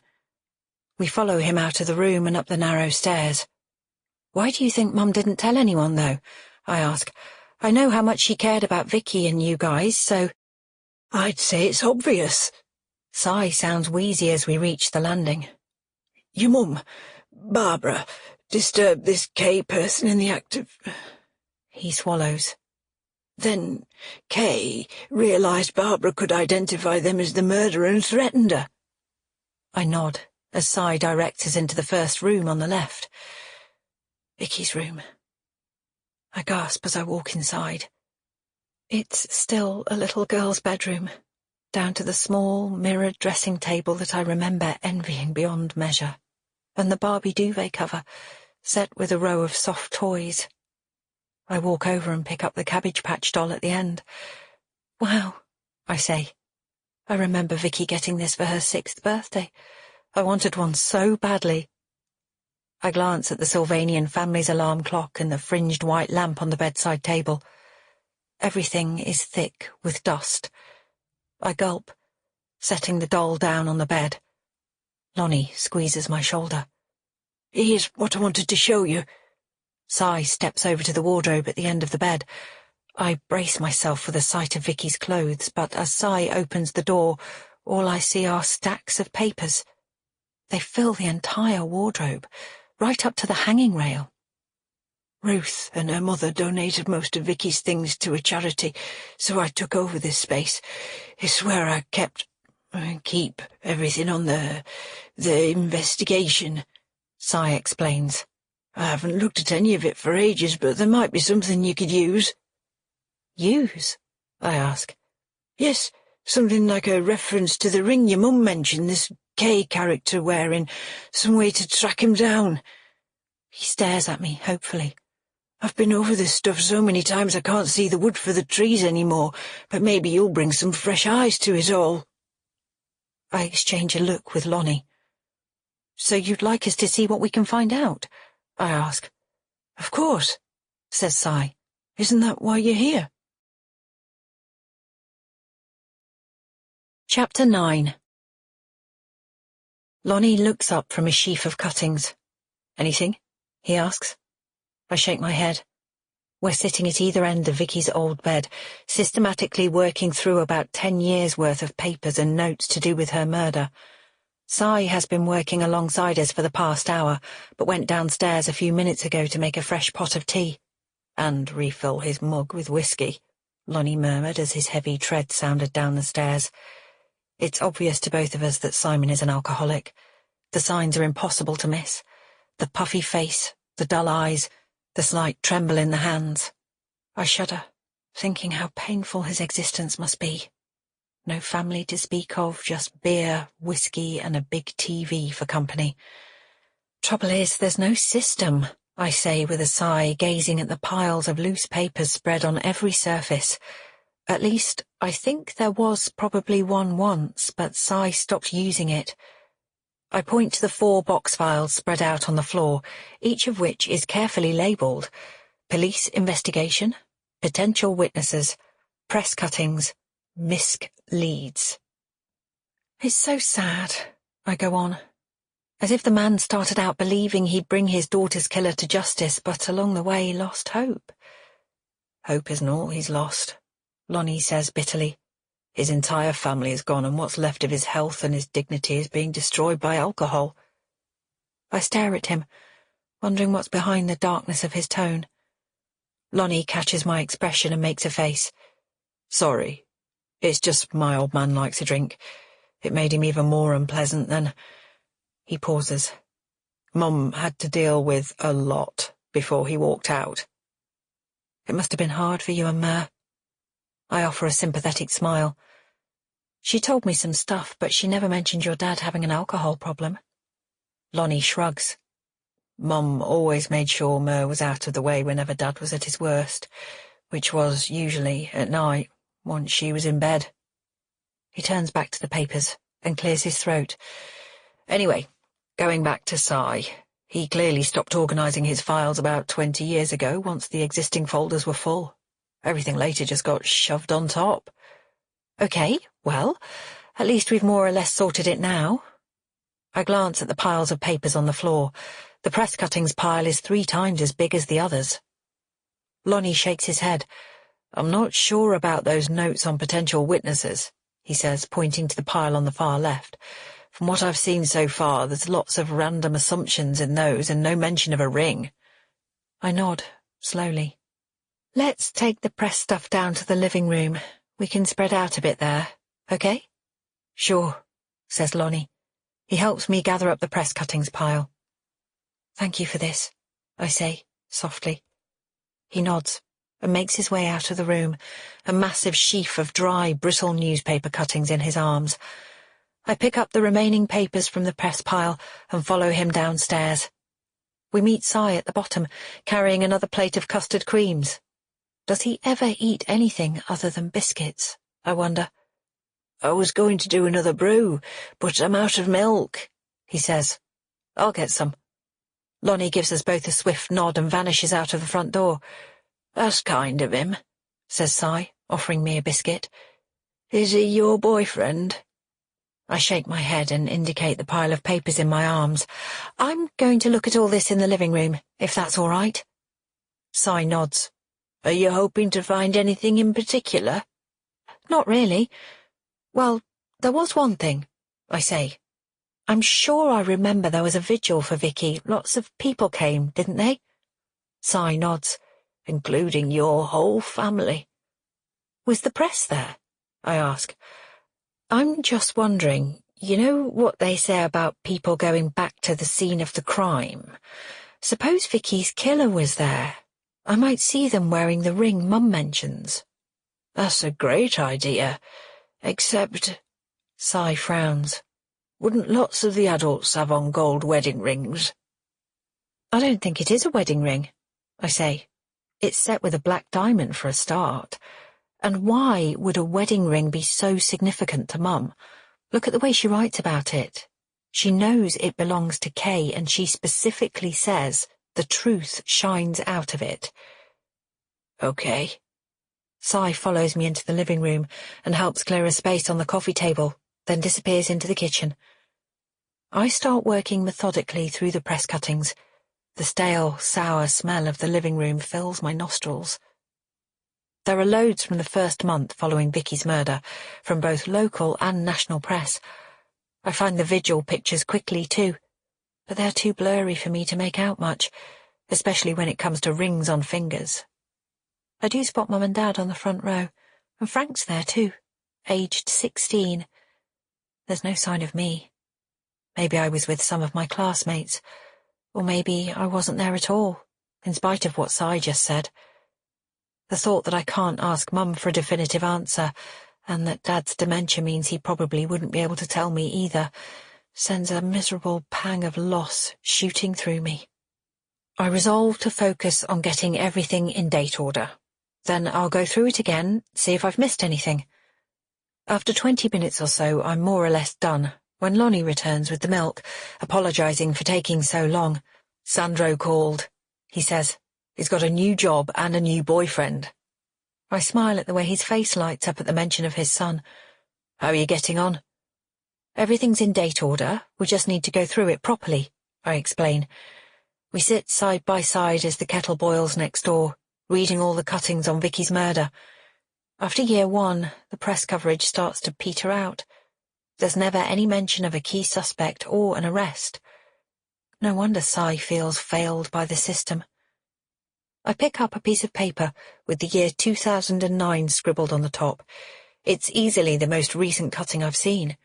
We follow him out of the room and up the narrow stairs. "Why do you think Mum didn't tell anyone, though?" I ask. "I know how much she cared about Vicky and you guys, so—"
"I'd say it's obvious."
Si sounds wheezy as we reach the landing.
"Your mum, Barbara, disturbed this Kay person in the act of—" He swallows. "Then Kay realized Barbara could identify them as the murderer and threatened her."
I nod as Cy directs us into the first room on the left.
Vicky's room.
I gasp as I walk inside. It's still a little girl's bedroom, down to the small, mirrored dressing table that I remember envying beyond measure, and the Barbie duvet cover, set with a row of soft toys. I walk over and pick up the Cabbage Patch doll at the end. "Wow," I say. "I remember Vicky getting this for her 6th birthday. I wanted one so badly." I glance at the Sylvanian family's alarm clock and the fringed white lamp on the bedside table. Everything is thick with dust. I gulp, setting the doll down on the bed. Lonnie squeezes my shoulder.
"Here's what I wanted to show you."
Cy steps over to the wardrobe at the end of the bed. I brace myself for the sight of Vicky's clothes, but as Cy opens the door, all I see are stacks of papers. They fill the entire wardrobe, right up to the hanging rail.
"Ruth and her mother donated most of Vicky's things to a charity, so I took over this space. It's where I keep everything on the investigation,"
Cy explains.
"I haven't looked at any of it for ages, but there might be something you could use."
"Use?" I ask.
"Yes, something like a reference to the ring your mum mentioned this Kay character wearing, some way to track him down."
He stares at me, hopefully.
"I've been over this stuff so many times I can't see the wood for the trees anymore, but maybe you'll bring some fresh eyes to it all."
I exchange a look with Lonnie. "So you'd like us to see what we can find out?" I ask.
"Of course,"
says Cy.
"Isn't that why you're here?"
Chapter 9. Lonnie looks up from a sheaf of cuttings. "Anything?" he asks. I shake my head. We're sitting at either end of Vicky's old bed, systematically working through about 10 years' worth of papers and notes to do with her murder. Cy has been working alongside us for the past hour, but went downstairs a few minutes ago to make a fresh pot of tea. "And refill his mug with whiskey," Lonnie murmured as his heavy tread sounded down the stairs. It's obvious to both of us that Simon is an alcoholic. The signs are impossible to miss. The puffy face, the dull eyes, the slight tremble in the hands. I shudder, thinking how painful his existence must be. No family to speak of, just beer, whiskey, and a big TV for company. "Trouble is, there's no system," I say with a sigh, gazing at the piles of loose papers spread on every surface. At least, I think there was probably one once, but Cy stopped using it. I point to the 4 box files spread out on the floor, each of which is carefully labelled: police investigation, potential witnesses, press cuttings, misc leads. "It's so sad," I go on, as if the man started out believing he'd bring his daughter's killer to justice, but along the way lost hope.
"Hope isn't all he's lost," Lonnie says bitterly. "His entire family is gone, and what's left of his health and his dignity is being destroyed by alcohol."
I stare at him, wondering what's behind the darkness of his tone. Lonnie catches my expression and makes a face.
"Sorry. It's just my old man likes a drink. It made him even more unpleasant than—" He pauses. "Mum had to deal with a lot before he walked out."
"It must have been hard for you and Ma." I offer a sympathetic smile. "She told me some stuff, but she never mentioned your dad having an alcohol problem." Lonnie shrugs.
"Mum always made sure Ma was out of the way whenever Dad was at his worst, which was usually at night, once she was in bed."
He turns back to the papers and clears his throat.
"Anyway, going back to Cy, he clearly stopped organising his files about 20 years ago once the existing folders were full. Everything later just got shoved on top."
"Okay, well, at least we've more or less sorted it now." I glance at the piles of papers on the floor. The press cuttings pile is 3 times as big as the others. Lonnie shakes his head.
"I'm not sure about those notes on potential witnesses," he says, pointing to the pile on the far left. From what I've seen so far, there's lots of random assumptions in those and no mention of a ring.
I nod, slowly. Let's take the press stuff down to the living room. We can spread out a bit there, okay?
Sure, says Lonnie.
He helps me gather up the press cuttings pile. Thank you for this, I say, softly. He nods and makes his way out of the room, a massive sheaf of dry, brittle newspaper cuttings in his arms. I pick up the remaining papers from the press pile and follow him downstairs. We meet Si at the bottom, carrying another plate of custard creams. Does he ever eat anything other than biscuits, I wonder?
I was going to do another brew, but I'm out of milk, he says.
I'll get some. Lonnie gives us both a swift nod and vanishes out of the front door.
That's kind of him,
says Si, offering me a biscuit.
Is he your boyfriend?
I shake my head and indicate the pile of papers in my arms. I'm going to look at all this in the living room, if that's all right. Si nods.
Are you hoping to find anything in particular?
Not really. Well, there was one thing, I say. I'm sure I remember there was a vigil for Vicky. Lots of people came, didn't they?
Si nods. Including your whole family.
Was the press there? I ask. I'm just wondering, you know what they say about people going back to the scene of the crime? Suppose Vicky's killer was there. I might see them wearing the ring Mum mentions.
That's a great idea, except...
Si frowns.
Wouldn't lots of the adults have on gold wedding rings?
I don't think it is a wedding ring, I say. It's set with a black diamond for a start. And why would a wedding ring be so significant to Mum? Look at the way she writes about it. She knows it belongs to Kay, and she specifically says the truth shines out of it.
Okay.
Si follows me into the living room and helps clear a space on the coffee table, then disappears into the kitchen. I start working methodically through the press cuttings. The stale, sour smell of the living room fills my nostrils. There are loads from the first month following Vicky's murder, from both local and national press. I find the vigil pictures quickly too, but they're too blurry for me to make out much, especially when it comes to rings on fingers. I do spot Mum and Dad on the front row, and Frank's there too, aged 16. There's no sign of me. Maybe I was with some of my classmates, or maybe I wasn't there at all, in spite of what Si just said. The thought that I can't ask Mum for a definitive answer, and that Dad's dementia means he probably wouldn't be able to tell me either, sends a miserable pang of loss shooting through me. I resolve to focus on getting everything in date order. Then I'll go through it again, see if I've missed anything. After 20 minutes or so, I'm more or less done, when Lonnie returns with the milk, apologising for taking so long.
Sandro called, he says. He's got a new job and a new boyfriend.
I smile at the way his face lights up at the mention of his son.
How are you getting on?
Everything's in date order. We just need to go through it properly, I explain. We sit side by side as the kettle boils next door, reading all the cuttings on Vicky's murder. After year 1, the press coverage starts to peter out. There's never any mention of a key suspect or an arrest. No wonder Si feels failed by the system. I pick up a piece of paper with the year 2009 scribbled on the top. It's easily the most recent cutting I've seen.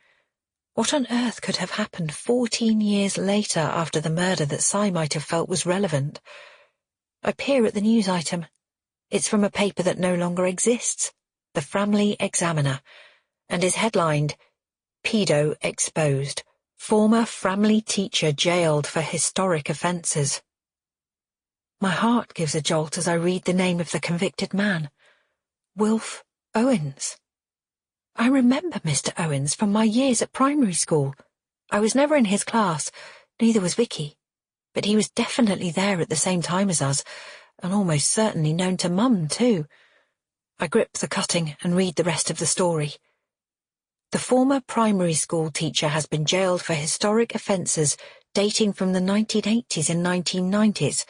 What on earth could have happened 14 years later after the murder that Si might have felt was relevant? I peer at the news item. It's from a paper that no longer exists, the Framley Examiner, and is headlined, Pedo Exposed. Former Framley teacher jailed for historic offences. My heart gives a jolt as I read the name of the convicted man. Wilf Owens. I remember Mr. Owens from my years at primary school. I was never in his class, neither was Vicky, but he was definitely there at the same time as us, and almost certainly known to Mum too. I grip the cutting and read the rest of the story. The former primary school teacher has been jailed for historic offences dating from the 1980s and 1990s.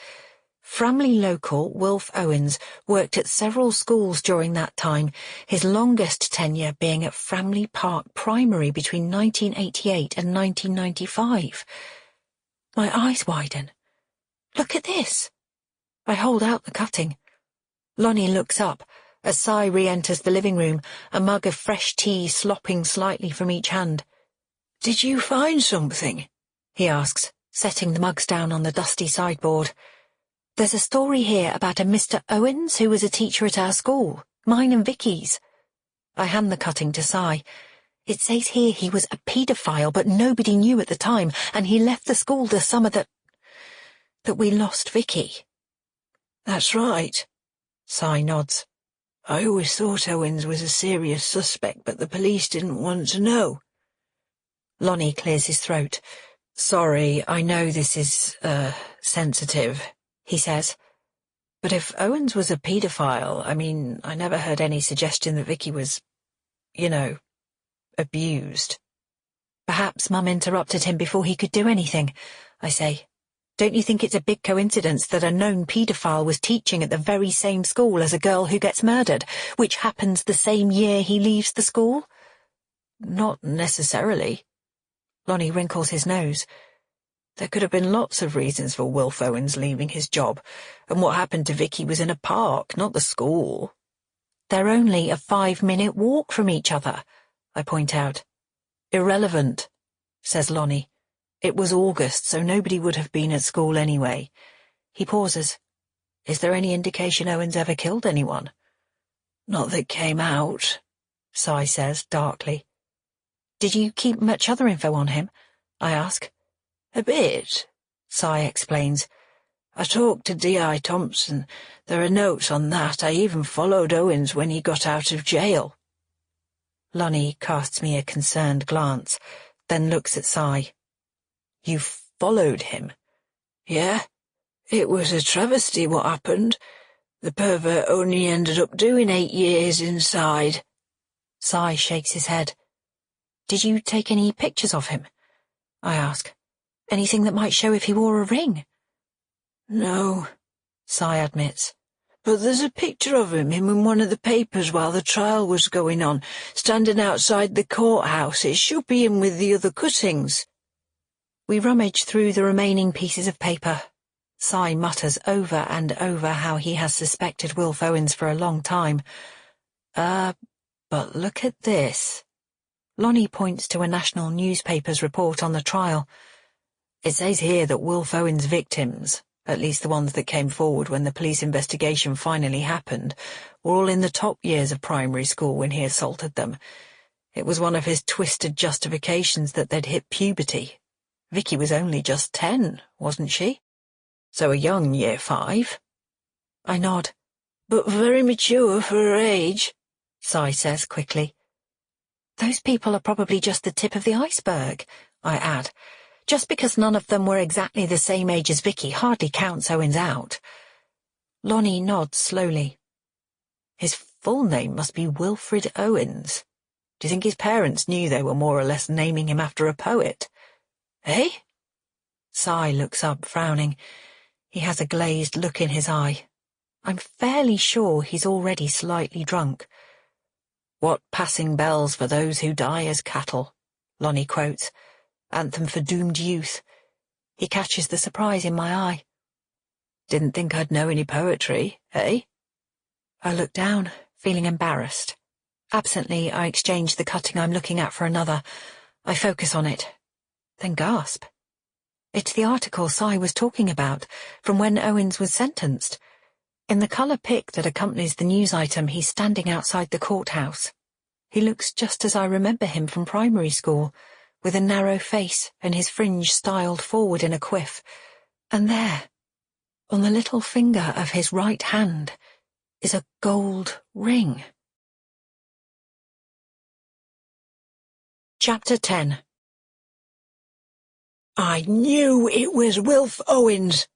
Framley local Wilf Owens worked at several schools during that time, his longest tenure being at Framley Park Primary between 1988 and 1995. My eyes widen. Look at this. I hold out the cutting. Lonnie looks up as Si re-enters the living room, a mug of fresh tea slopping slightly from each hand.
"Did you find something?"
he asks, setting the mugs down on the dusty sideboard. "There's a story here about a Mr. Owens who was a teacher at our school, mine and Vicky's." I hand the cutting to Si. It says here he was a paedophile, but nobody knew at the time, and he left the school the summer that we lost Vicky.
"That's right."
Si nods.
"I always thought Owens was a serious suspect, but the police didn't want to know."
Lonnie clears his throat. "Sorry, I know this is, sensitive," he says. "But if Owens was a paedophile, I never heard any suggestion that Vicky was, abused." "Perhaps Mum interrupted him before he could do anything," I say. "Don't you think it's a big coincidence that a known paedophile was teaching at the very same school as a girl who gets murdered, which happens the same year he leaves the school?"
"Not necessarily."
Lonnie wrinkles his nose.
"There could have been lots of reasons for Wilf Owens leaving his job, and what happened to Vicky was in a park, not the school."
"They're only a 5-minute walk from each other," I point out.
"Irrelevant," says Lonnie. "It was August, so nobody would have been at school anyway."
He pauses.
"Is there any indication Owens ever killed anyone?" "Not that came out," Si says darkly.
"Did you keep much other info on him?" I ask.
"A bit," Si explains. "I talked to D.I. Thompson. There are notes on that. I even followed Owens when he got out of jail."
Lonnie casts me a concerned glance, then looks at Si.
"You followed him?" "Yeah. It was a travesty what happened. The pervert only ended up doing 8 years inside."
Si shakes his head. "Did you take any pictures of him?" I ask. "Anything that might show if he wore a ring?"
"No," Si admits.
But there's a picture of him in one of the papers while the trial was going on, standing outside the courthouse. It should be in with the other cuttings.
We rummage through the remaining pieces of paper. Si mutters over and over how he has suspected Wilf Owens for a long time. But look at this. Lonnie points to a national newspaper's report on the trial. It says here that Wilf Owens' victims, at least the ones that came forward when the police investigation finally happened, were all in the top years of primary school when he assaulted them. It was one of his twisted justifications that they'd hit puberty. Vicky was only just 10, wasn't she? So a young year 5. I nod.
But very mature for her age,
Si says quickly. Those people are probably just the tip of the iceberg, I add. Just because none of them were exactly the same age as Vicky hardly counts Owens out. Lonnie nods slowly. His full name must be Wilfred Owens. Do you think his parents knew they were more or less naming him after a poet?
Eh?
Si looks up, frowning. He has a glazed look in his eye. I'm fairly sure he's already slightly drunk. What passing bells for those who die as cattle, Lonnie quotes. Anthem for doomed youth. He catches the surprise in my eye.
Didn't think I'd know any poetry, eh?
I look down, feeling embarrassed. Absently, I exchange the cutting I'm looking at for another. I focus on it, then gasp. It's the article Si was talking about, from when Owens was sentenced. In the colour pic that accompanies the news item, he's standing outside the courthouse. He looks just as I remember him from primary school, with a narrow face and his fringe styled forward in a quiff. And there, on the little finger of his right hand, is a gold ring. Chapter 10.
I knew it was Wilf Owens.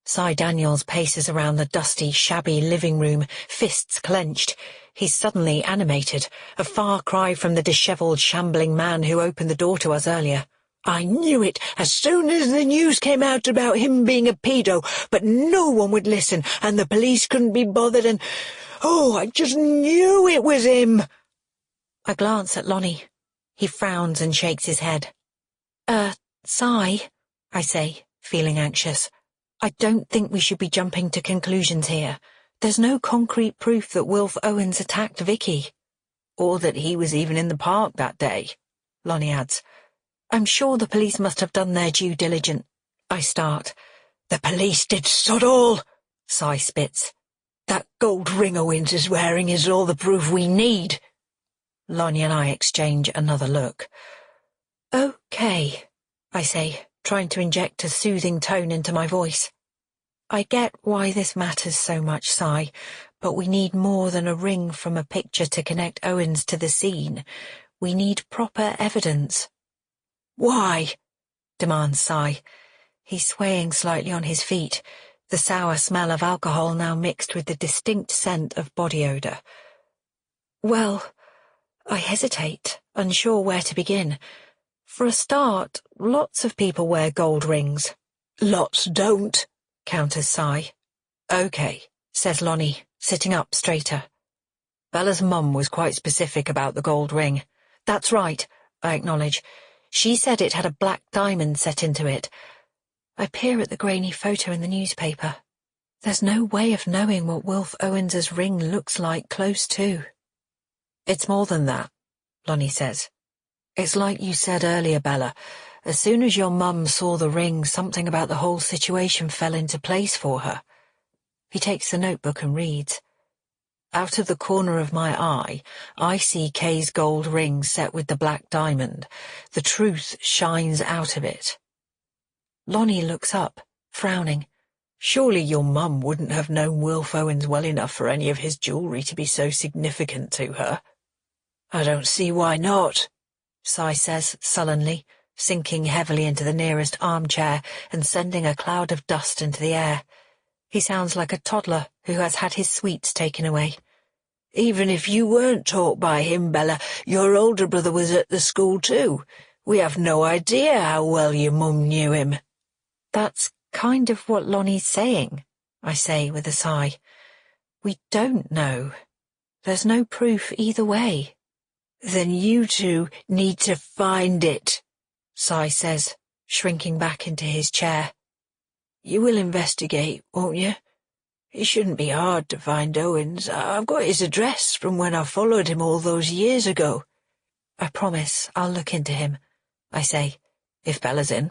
Si Daniels paces around the dusty, shabby living room, fists clenched. He's suddenly animated, a far cry from the dishevelled, shambling man who opened the door to us earlier.
I knew it as soon as the news came out about him being a pedo, but no one would listen, and the police couldn't be bothered, and... oh, I just knew it was him."
I glance at Lonnie. He frowns and shakes his head. Si," I say, feeling anxious. "I don't think we should be jumping to conclusions here. There's no concrete proof that Wilf Owens attacked Vicky."
"Or that he was even in the park that day," Lonnie adds.
"I'm sure the police must have done their due diligence." I start.
"The police did sod all," Si spits. "That gold ring Owens is wearing is all the proof we need."
Lonnie and I exchange another look. "Okay," I say, trying to inject a soothing tone into my voice. "I get why this matters so much, Si, but we need more than a ring from a picture to connect Owens to the scene. We need proper evidence."
"Why?"
demands Si. He's swaying slightly on his feet, the sour smell of alcohol now mixed with the distinct scent of body odour. "Well," I hesitate, unsure where to begin. "For a start, lots of people wear gold rings."
"Lots don't,"
counters Si. "OK," says Lonnie, sitting up straighter.
"Bella's mum was quite specific about the gold ring."
"That's right," I acknowledge. "She said it had a black diamond set into it." I peer at the grainy photo in the newspaper. There's no way of knowing what Wilf Owens's ring looks like close to.
"It's more than that," Lonnie says. "It's like you said earlier, Bella. As soon as your mum saw the ring, something about the whole situation fell into place for her."
He takes the notebook and reads.
"Out of the corner of my eye, I see Kay's gold ring set with the black diamond. The truth shines out of it."
Lonnie looks up, frowning.
"Surely your mum wouldn't have known Wilf Owens well enough for any of his jewellery to be so significant to her."
"I don't see why not,"
Si says sullenly, sinking heavily into the nearest armchair and sending a cloud of dust into the air. He sounds like a toddler who has had his sweets taken away.
"Even if you weren't taught by him, Bella, your older brother was at the school too. We have no idea how well your mum knew him."
"That's kind of what Lonnie's saying," I say with a sigh. "We don't know. There's no proof either way."
"Then you two need to find it,"
Si says, shrinking back into his chair.
"You will investigate, won't you? It shouldn't be hard to find Owens. I've got his address from when I followed him all those years ago."
"I promise I'll look into him," I say.
"If Bella's in,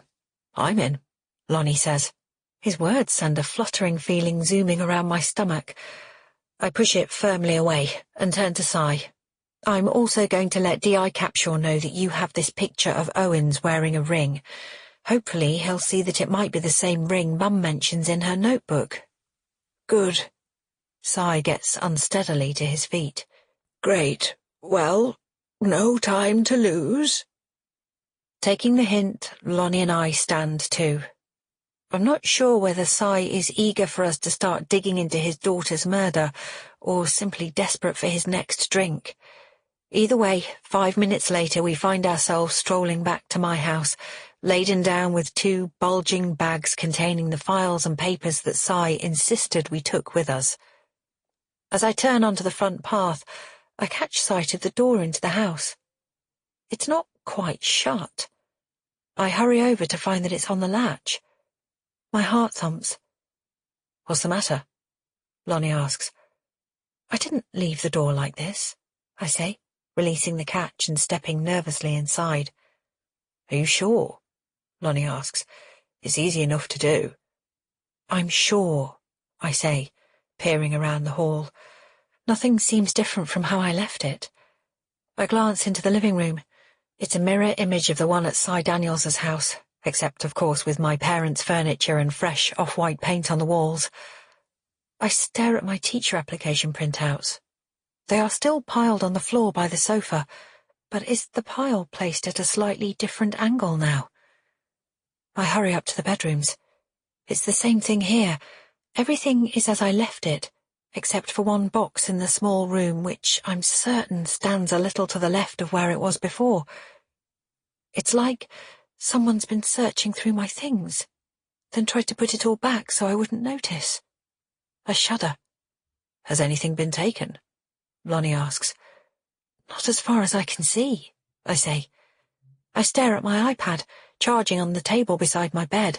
I'm in,"
Lonnie says. His words send a fluttering feeling zooming around my stomach. I push it firmly away and turn to Si. "I'm also going to let D.I. Capshaw know that you have this picture of Owens wearing a ring. Hopefully he'll see that it might be the same ring Mum mentions in her notebook."
"Good."
Si gets unsteadily to his feet.
"Great. Well, no time to lose."
Taking the hint, Lonnie and I stand too. I'm not sure whether Si is eager for us to start digging into his daughter's murder, or simply desperate for his next drink. Either way, 5 minutes later we find ourselves strolling back to my house, laden down with 2 bulging bags containing the files and papers that Si insisted we took with us. As I turn onto the front path, I catch sight of the door into the house. It's not quite shut. I hurry over to find that it's on the latch. My heart thumps.
"What's the matter?"
Lonnie asks. "I didn't leave the door like this," I say, releasing the catch and stepping nervously inside.
"Are you sure?" Lonnie asks. "It's easy enough to do."
"I'm sure," I say, peering around the hall. Nothing seems different from how I left it. I glance into the living room. It's a mirror image of the one at Si Daniels's house, except, of course, with my parents' furniture and fresh off-white paint on the walls. I stare at my teacher application printouts. They are still piled on the floor by the sofa, but is the pile placed at a slightly different angle now? I hurry up to the bedrooms. It's the same thing here. Everything is as I left it, except for one box in the small room which I'm certain stands a little to the left of where it was before. It's like Someone's been searching through my things, then tried to put it all back so I wouldn't notice. I shudder.
Has anything been taken? Lonnie asks.
Not as far as I can see, I say. I stare at my iPad, charging on the table beside my bed.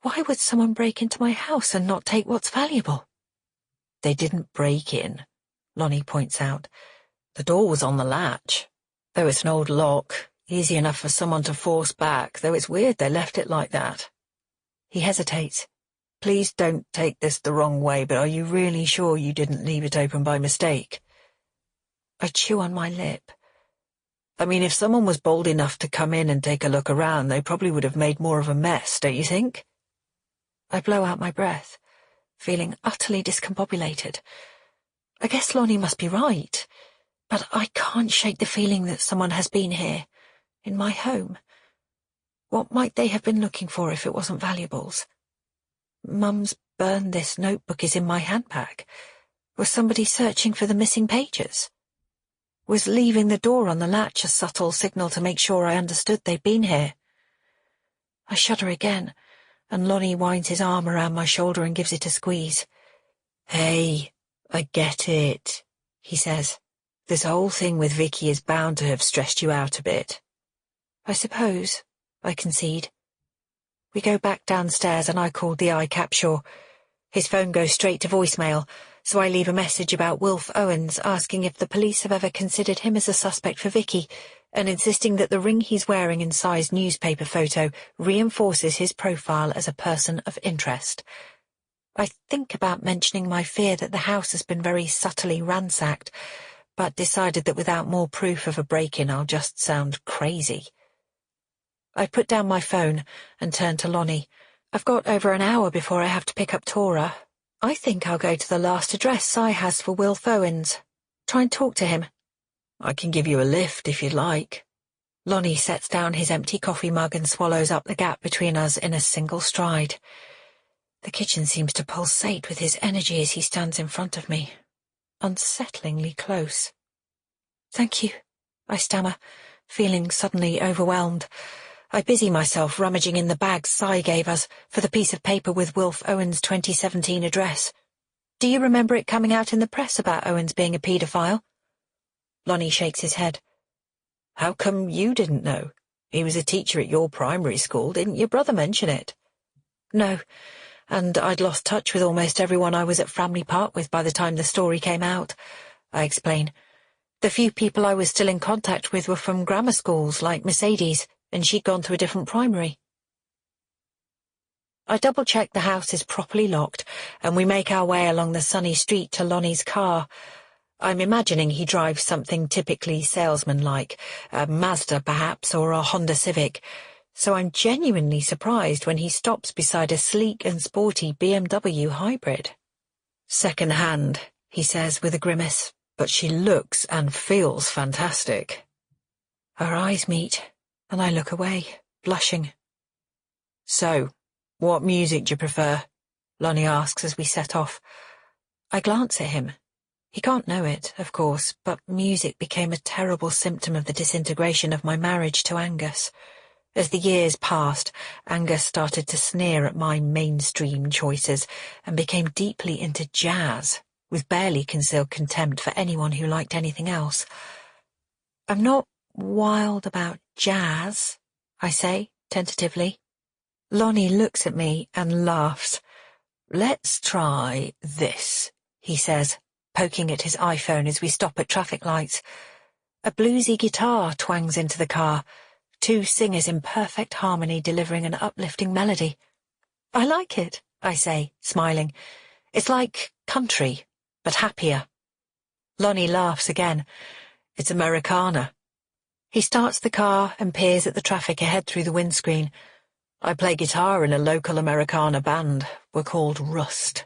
Why would someone break into my house and not take what's valuable?
They didn't break in, Lonnie points out. The door was on the latch. Though it's an old lock, easy enough for someone to force back, though it's weird they left it like that.
He hesitates.
Please don't take this the wrong way, but are you really sure you didn't leave it open by mistake?
I chew on my lip.
I mean, if someone was bold enough to come in and take a look around, they probably would have made more of a mess, don't you think?
I blow out my breath, feeling utterly discombobulated. I guess Lonnie must be right, but I can't shake the feeling that someone has been here, in my home. What might they have been looking for if it wasn't valuables? Mum's burned this notebook is in my handbag. Was somebody searching for the missing pages? Was leaving the door on the latch a subtle signal to make sure I understood they'd been here? I shudder again, and Lonnie winds his arm around my shoulder and gives it a squeeze.
Hey, I get it, he says. This whole thing with Vicky is bound to have stressed you out a bit.
I suppose, I concede. We go back downstairs and I call Di Capshaw. His phone goes straight to voicemail, so I leave a message about Wilf Owens asking if the police have ever considered him as a suspect for Vicky, and insisting that the ring he's wearing in Si's newspaper photo reinforces his profile as a person of interest. I think about mentioning my fear that the house has been very subtly ransacked, but decided that without more proof of a break-in I'll just sound crazy. I put down my phone and turn to Lonnie. I've got over an hour before I have to pick up Tora. I think I'll go to the last address Si has for Wilf Owens. Try and talk to him.
I can give you a lift if you'd like.
Lonnie sets down his empty coffee mug and swallows up the gap between us in a single stride. The kitchen seems to pulsate with his energy as he stands in front of me, unsettlingly close. Thank you, I stammer, feeling suddenly overwhelmed. I busy myself rummaging in the bag Si gave us for the piece of paper with Wilf Owens' 2017 address. Do you remember it coming out in the press about Owens being a paedophile? Lonnie shakes his head.
How come you didn't know? He was a teacher at your primary school. Didn't your brother mention it?
No, and I'd lost touch with almost everyone I was at Framley Park with by the time the story came out, I explain. The few people I was still in contact with were from grammar schools like Mercedes, and she'd gone to a different primary. I double-check the house is properly locked, and we make our way along the sunny street to Lonnie's car. I'm imagining he drives something typically salesman-like, a Mazda perhaps, or a Honda Civic, so I'm genuinely surprised when he stops beside a sleek and sporty BMW hybrid.
Second-hand, he says with a grimace, but she looks and feels fantastic.
Our eyes meet, and I look away, blushing.
So, what music do you prefer? Lonnie asks as we set off.
I glance at him. He can't know it, of course, but music became a terrible symptom of the disintegration of my marriage to Angus. As the years passed, Angus started to sneer at my mainstream choices and became deeply into jazz, with barely concealed contempt for anyone who liked anything else. I'm not wild about jazz, I say, tentatively. Lonnie looks at me and laughs.
Let's try this, he says, poking at his iPhone as we stop at traffic lights.
A bluesy guitar twangs into the car, two singers in perfect harmony delivering an uplifting melody. I like it, I say, smiling. It's like country, but happier. Lonnie laughs again.
It's Americana.
He starts the car and peers at the traffic ahead through the windscreen.
I play guitar in a local Americana band. We're called Rust.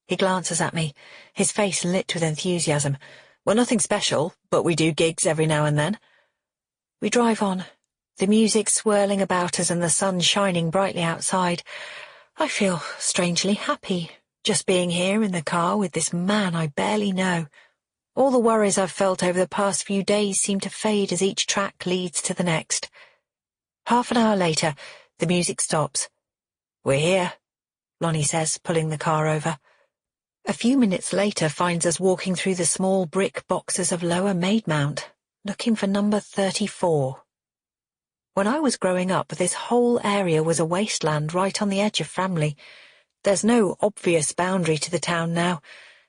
He glances at me, his face lit with enthusiasm.
We're nothing special, but we do gigs every now and then.
We drive on, the music swirling about us and the sun shining brightly outside. I feel strangely happy, just being here in the car with this man I barely know. All the worries I've felt over the past few days seem to fade as each track leads to the next. Half an hour later, the music stops.
"We're here," Lonnie says, pulling the car over.
A few minutes later finds us walking through the small brick boxes of Lower Maidmount, looking for number 34. When I was growing up, this whole area was a wasteland right on the edge of Framley. There's no obvious boundary to the town now.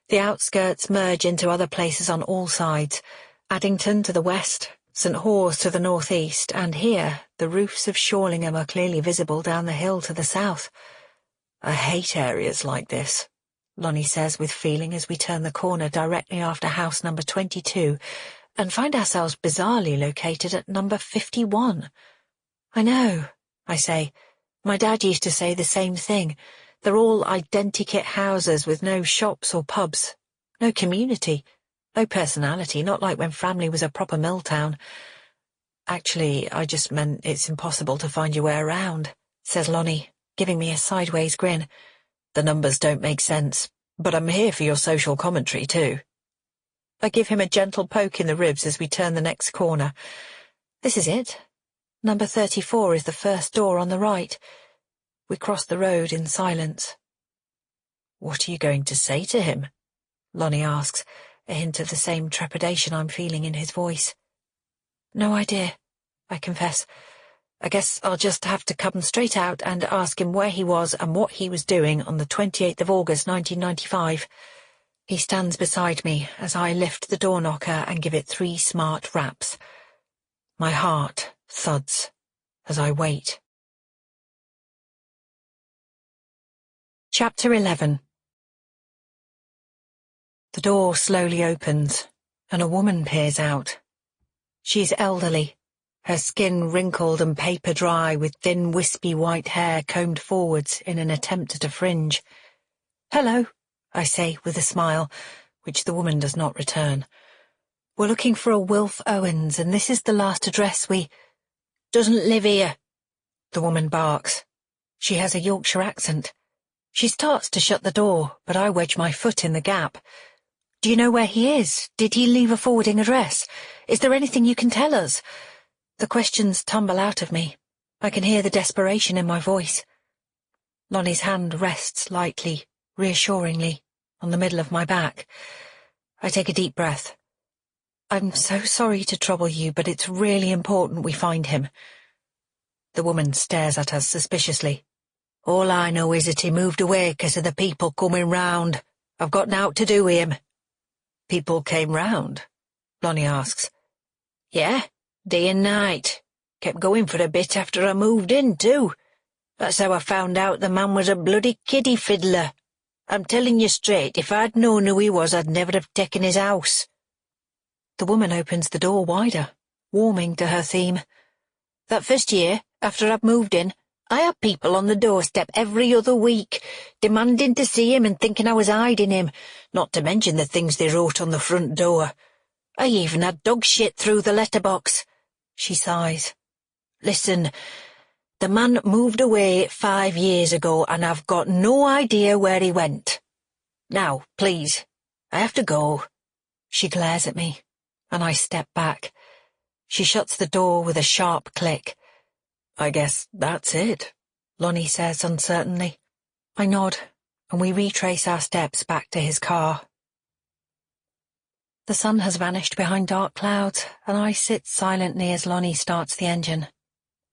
The outskirts merge into other places on all sides. Addington to the west, St Hawes to the northeast, and here the roofs of Shawlingham are clearly visible down the hill to the south.
"I hate areas like this," Lonnie says with feeling as we turn the corner directly after house number 22 and find ourselves bizarrely located at number 51.
"I know," I say. "My dad used to say the same thing. They're all identikit houses with no shops or pubs, no community, no personality, not like when Framley was a proper mill town."
"Actually, I just meant it's impossible to find your way around," says Lonnie, giving me a sideways grin. "The numbers don't make sense, but I'm here for your social commentary too."
I give him a gentle poke in the ribs as we turn the next corner. This is it. Number 34 is the first door on the right. We cross the road in silence.
"What are you going to say to him?" Lonnie asks, a hint of the same trepidation I'm feeling in his voice.
"No idea," I confess. "I guess I'll just have to come straight out and ask him where he was and what he was doing on the 28th of August 1995. He stands beside me as I lift the door knocker and give it 3 smart raps. My heart thuds as I wait. Chapter 11. The door slowly opens, and a woman peers out. She's elderly, her skin wrinkled and paper dry with thin wispy white hair combed forwards in an attempt at a fringe. "Hello," I say with a smile, which the woman does not return. "We're looking for a Wilf Owens, and this is the last address we—"
"Doesn't live here,"
the woman barks. She has a Yorkshire accent. She starts to shut the door, but I wedge my foot in the gap. "Do you know where he is? Did he leave a forwarding address? Is there anything you can tell us?" The questions tumble out of me. I can hear the desperation in my voice. Lonnie's hand rests lightly, reassuringly, on the middle of my back. I take a deep breath. "I'm so sorry to trouble you, but it's really important we find him." The woman stares at us suspiciously.
"All I know is that he moved away 'cause of the people coming round. I've got nowt to do with him."
"People came round?" Lonnie asks.
"Yeah, day and night. Kept going for a bit after I moved in, too. That's how I found out the man was a bloody kiddie fiddler. I'm telling you straight, if I'd known who he was, I'd never have taken his house."
The woman opens the door wider, warming to her theme.
"That first year, after I'd moved in, I had people on the doorstep every other week, demanding to see him and thinking I was hiding him, not to mention the things they wrote on the front door. I even had dog shit through the letterbox." She sighs. "Listen, the man moved away 5 years ago, and I've got no idea where he went. Now, please, I have to go."
She glares at me, and I step back. She shuts the door with a sharp click.
"I guess that's it," Lonnie says uncertainly.
I nod, and we retrace our steps back to his car. The sun has vanished behind dark clouds, and I sit silently as Lonnie starts the engine.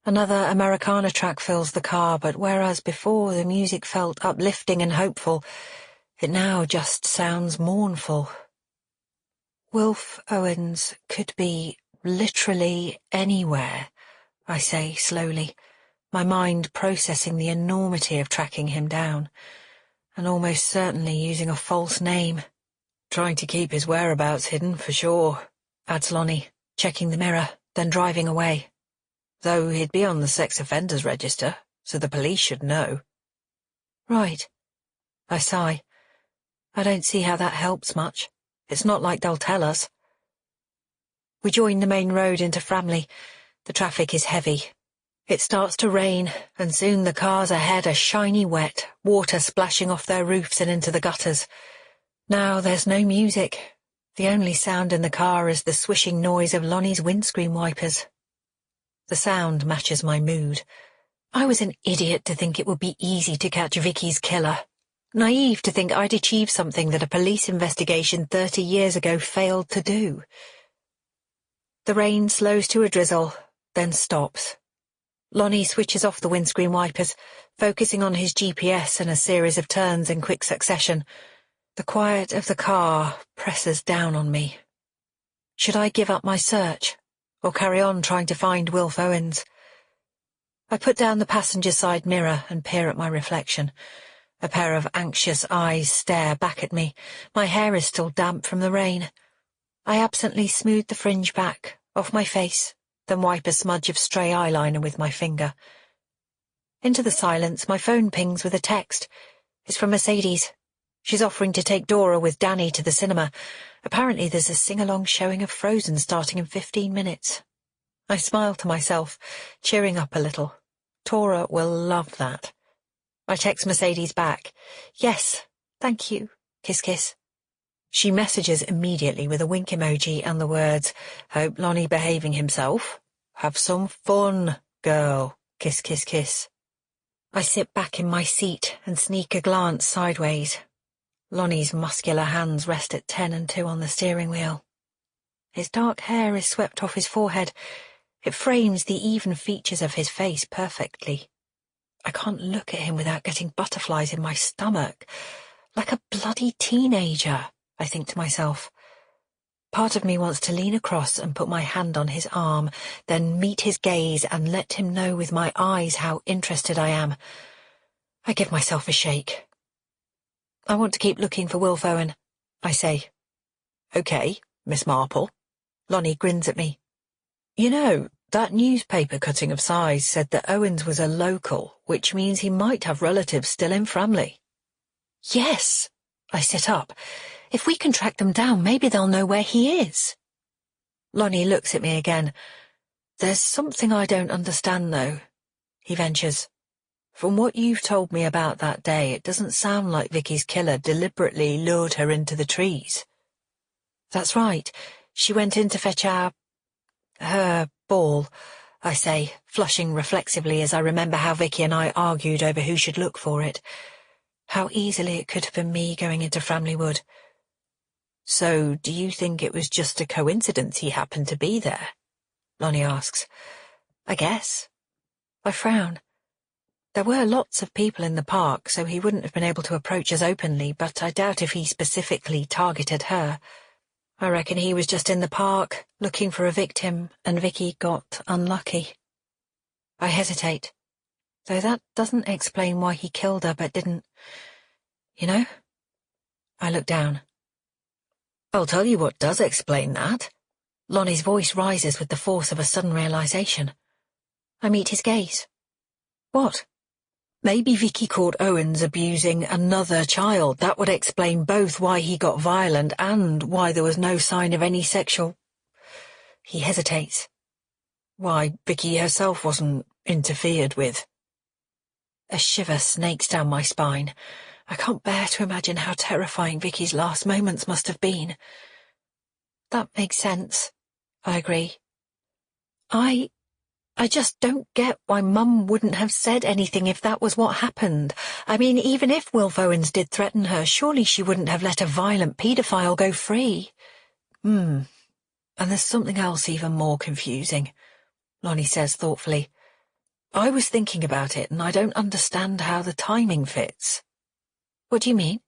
Another Americana track fills the car, but whereas before the music felt uplifting and hopeful, it now just sounds mournful. Wilf Owens could be literally anywhere, I say slowly, my mind processing the enormity of tracking him down, and almost certainly using a false name.
"Trying to keep his whereabouts hidden, for sure,"
adds Lonnie, checking the mirror, then driving away.
"Though he'd be on the sex offenders register, so the police should know."
"Right." I sigh. I don't see how that helps much. It's not like they'll tell us. We join the main road into Framley. The traffic is heavy. It starts to rain, and soon the cars ahead are shiny wet, water splashing off their roofs and into the gutters. Now there's no music. The only sound in the car is the swishing noise of Lonnie's windscreen wipers. The sound matches my mood. I was an idiot to think it would be easy to catch Vicky's killer. Naive to think I'd achieve something that a police investigation 30 years ago failed to do. The rain slows to a drizzle, then stops. Lonnie switches off the windscreen wipers, focusing on his GPS and a series of turns in quick succession. The quiet of the car presses down on me. Should I give up my search, or carry on trying to find Wilf Owens? I put down the passenger side mirror and peer at my reflection. A pair of anxious eyes stare back at me. My hair is still damp from the rain. I absently smooth the fringe back, off my face, then wipe a smudge of stray eyeliner with my finger. Into the silence, my phone pings with a text. It's from Mercedes. She's offering to take Dora with Danny to the cinema. Apparently there's a sing-along showing of Frozen starting in 15 minutes. I smile to myself, cheering up a little. Tora will love that. I text Mercedes back. Yes, thank you. Kiss kiss. She messages immediately with a wink emoji and the words, "Hope Lonnie behaving himself. Have some fun, girl. Kiss kiss kiss." I sit back in my seat and sneak a glance sideways. Lonnie's muscular hands rest at 10 and 2 on the steering wheel. His dark hair is swept off his forehead. It frames the even features of his face perfectly. I can't look at him without getting butterflies in my stomach. Like a bloody teenager, I think to myself. Part of me wants to lean across and put my hand on his arm, then meet his gaze and let him know with my eyes how interested I am. I give myself a shake. "I want to keep looking for Wilf Owen," I say. "Okay, Miss Marple." Lonnie grins at me. "You know, that newspaper cutting of Si's said that Owens was a local, which means he might have relatives still in Framley." "Yes." I sit up. "If we can track them down, maybe they'll know where he is." Lonnie looks at me again. "There's something I don't understand, though," he ventures. "From what you've told me about that day, it doesn't sound like Vicky's killer deliberately lured her into the trees." "That's right. She went in to fetch her ball," I say, flushing reflexively as I remember how Vicky and I argued over who should look for it. How easily it could have been me going into Framley Wood. "So, do you think it was just a coincidence he happened to be there?" Lonnie asks. "I guess." I frown. There were lots of people in the park, so he wouldn't have been able to approach us openly, but I doubt if he specifically targeted her. I reckon he was just in the park, looking for a victim, and Vicky got unlucky. I hesitate, though that doesn't explain why he killed her but didn't. You know? I look down. "I'll tell you what does explain that." Lonnie's voice rises with the force of a sudden realization. I meet his gaze. "What?" "Maybe Vicky caught Owens abusing another child. That would explain both why he got violent and why there was no sign of any sexual—" He hesitates. "Why Vicky herself wasn't interfered with." A shiver snakes down my spine. I can't bear to imagine how terrifying Vicky's last moments must have been. "That makes sense," I agree. I just don't get why Mum wouldn't have said anything if that was what happened. I mean, even if Wilf Owens did threaten her, surely she wouldn't have let a violent paedophile go free. And there's something else even more confusing," Lonnie says thoughtfully. "I was thinking about it, and I don't understand how the timing fits." "What do you mean?"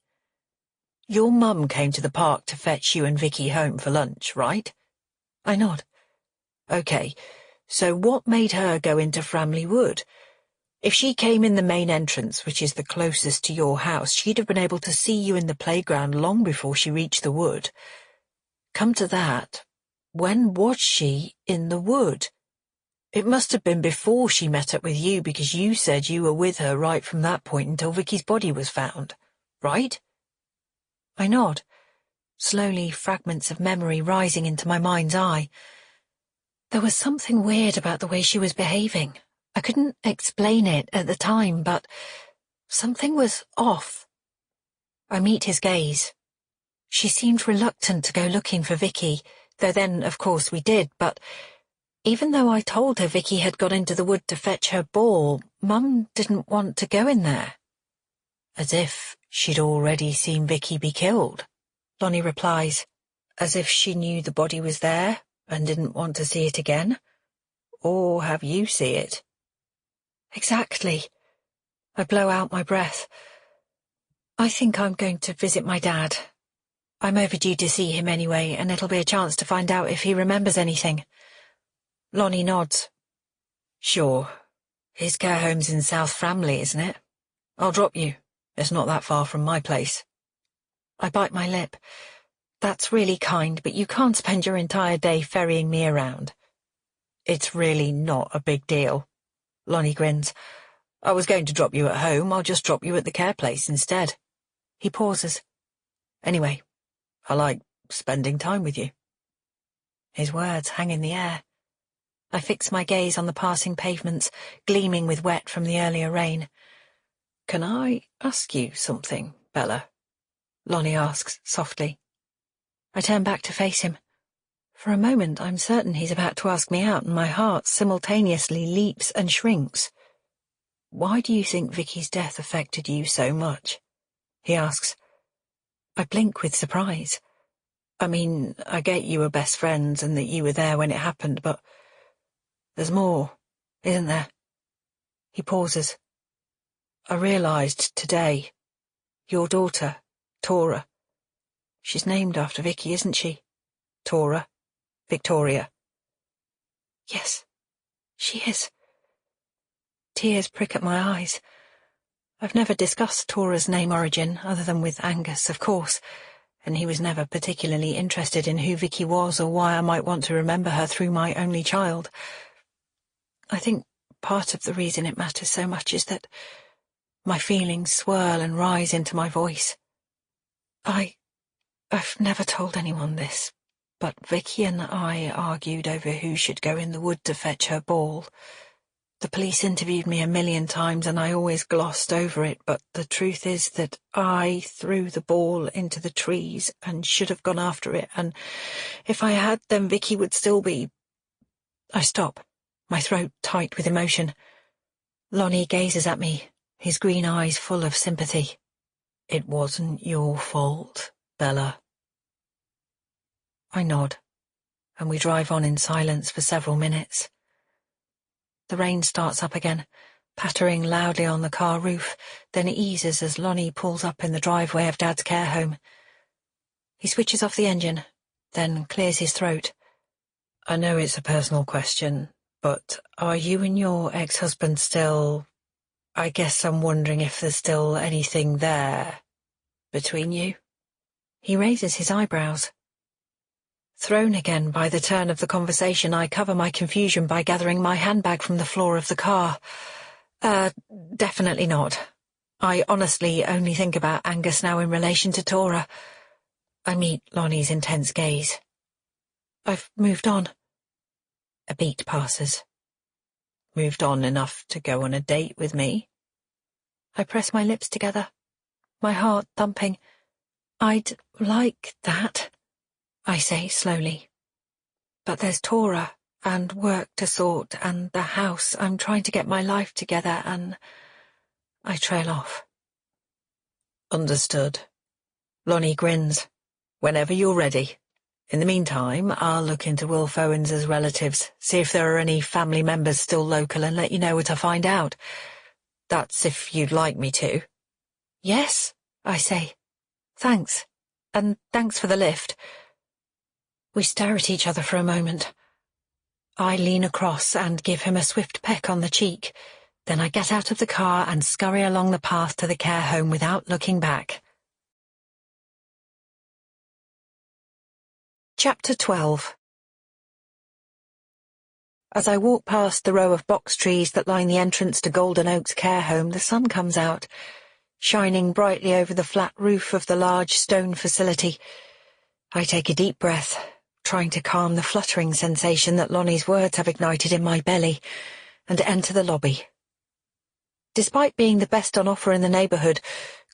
"Your mum came to the park to fetch you and Vicky home for lunch, right?" I nod. "Okay. So what made her go into Framley Wood? If she came in the main entrance, which is the closest to your house, she'd have been able to see you in the playground long before she reached the wood. Come to that, when was she in the wood? It must have been before she met up with you because you said you were with her right from that point until Vicky's body was found, right?" I nod, slowly fragments of memory rising into my mind's eye. There was something weird about the way she was behaving. I couldn't explain it at the time, but something was off. I meet his gaze. She seemed reluctant to go looking for Vicky, though then, of course, we did, but Even though I told her Vicky had gone into the wood to fetch her ball, Mum didn't want to go in there.
As if she'd already seen Vicky be killed, Lonnie replies, as if she knew the body was there and didn't want to see it again. Or have you see it?
Exactly. I blow out my breath. I think I'm going to visit my dad. I'm overdue to see him anyway, and it'll be a chance to find out if he remembers anything. Lonnie nods.
Sure. His care home's in South Framley, isn't it? I'll drop you. It's not that far from my place.
I bite my lip. That's really kind, but you can't spend your entire day ferrying me around.
It's really not a big deal. Lonnie grins. I was going to drop you at home. I'll just drop you at the care place instead.
He pauses.
Anyway, I like spending time with you.
His words hang in the air. I fix my gaze on the passing pavements, gleaming with wet from the earlier rain.
Can I ask you something, Bella?
Lonnie asks softly. I turn back to face him. For a moment, I'm certain he's about to ask me out, and my heart simultaneously leaps and shrinks.
Why do you think Vicky's death affected you so much? He asks.
I blink with surprise.
I mean, I get you were best friends and that you were there when it happened, but there's more, isn't there?
He pauses.
I realised today, your daughter, Tora, she's named after Vicky, isn't she? Tora, Victoria.
Yes, she is. Tears prick at my eyes. I've never discussed Tora's name origin, other than with Angus, of course, and he was never particularly interested in who Vicky was or why I might want to remember her through my only child. I think part of the reason it matters so much is that my feelings swirl and rise into my voice. I've never told anyone this, but Vicky and I argued over who should go in the wood to fetch her ball. The police interviewed me 1,000,000 times and I always glossed over it, but the truth is that I threw the ball into the trees and should have gone after it, and if I had, then Vicky would still be... I stop, my throat tight with emotion. Lonnie gazes at me, his green eyes full of sympathy.
It wasn't your fault, Bella.
I nod, and we drive on in silence for several minutes. The rain starts up again, pattering loudly on the car roof, then eases as Lonnie pulls up in the driveway of Dad's care home. He switches off the engine, then clears his throat.
I know it's a personal question, but are you and your ex-husband still... I guess I'm wondering if there's still anything there between you?
He raises his eyebrows. Thrown again by the turn of the conversation, I cover my confusion by gathering my handbag from the floor of the car. Definitely not. I honestly only think about Angus now in relation to Tora. I meet Lonnie's intense gaze. I've moved on. A beat passes.
Moved on enough to go on a date with me?
I press my lips together, my heart thumping. I'd like that, I say slowly. But there's Tora, and work to sort, and the house. I'm trying to get my life together, and I trail off.
Understood. Lonnie grins. Whenever you're ready. In the meantime, I'll look into Wilf Owens' relatives, see if there are any family members still local, and let you know what I find out. That's if you'd like me to.
Yes, I say. Thanks. And thanks for the lift. We stare at each other for a moment. I lean across and give him a swift peck on the cheek. Then I get out of the car and scurry along the path to the care home without looking back. Chapter 12. As I walk past the row of box trees that line the entrance to Golden Oaks care home, the sun comes out, shining brightly over the flat roof of the large stone facility. I take a deep breath, trying to calm the fluttering sensation that Lonnie's words have ignited in my belly, and enter the lobby. Despite being the best on offer in the neighbourhood,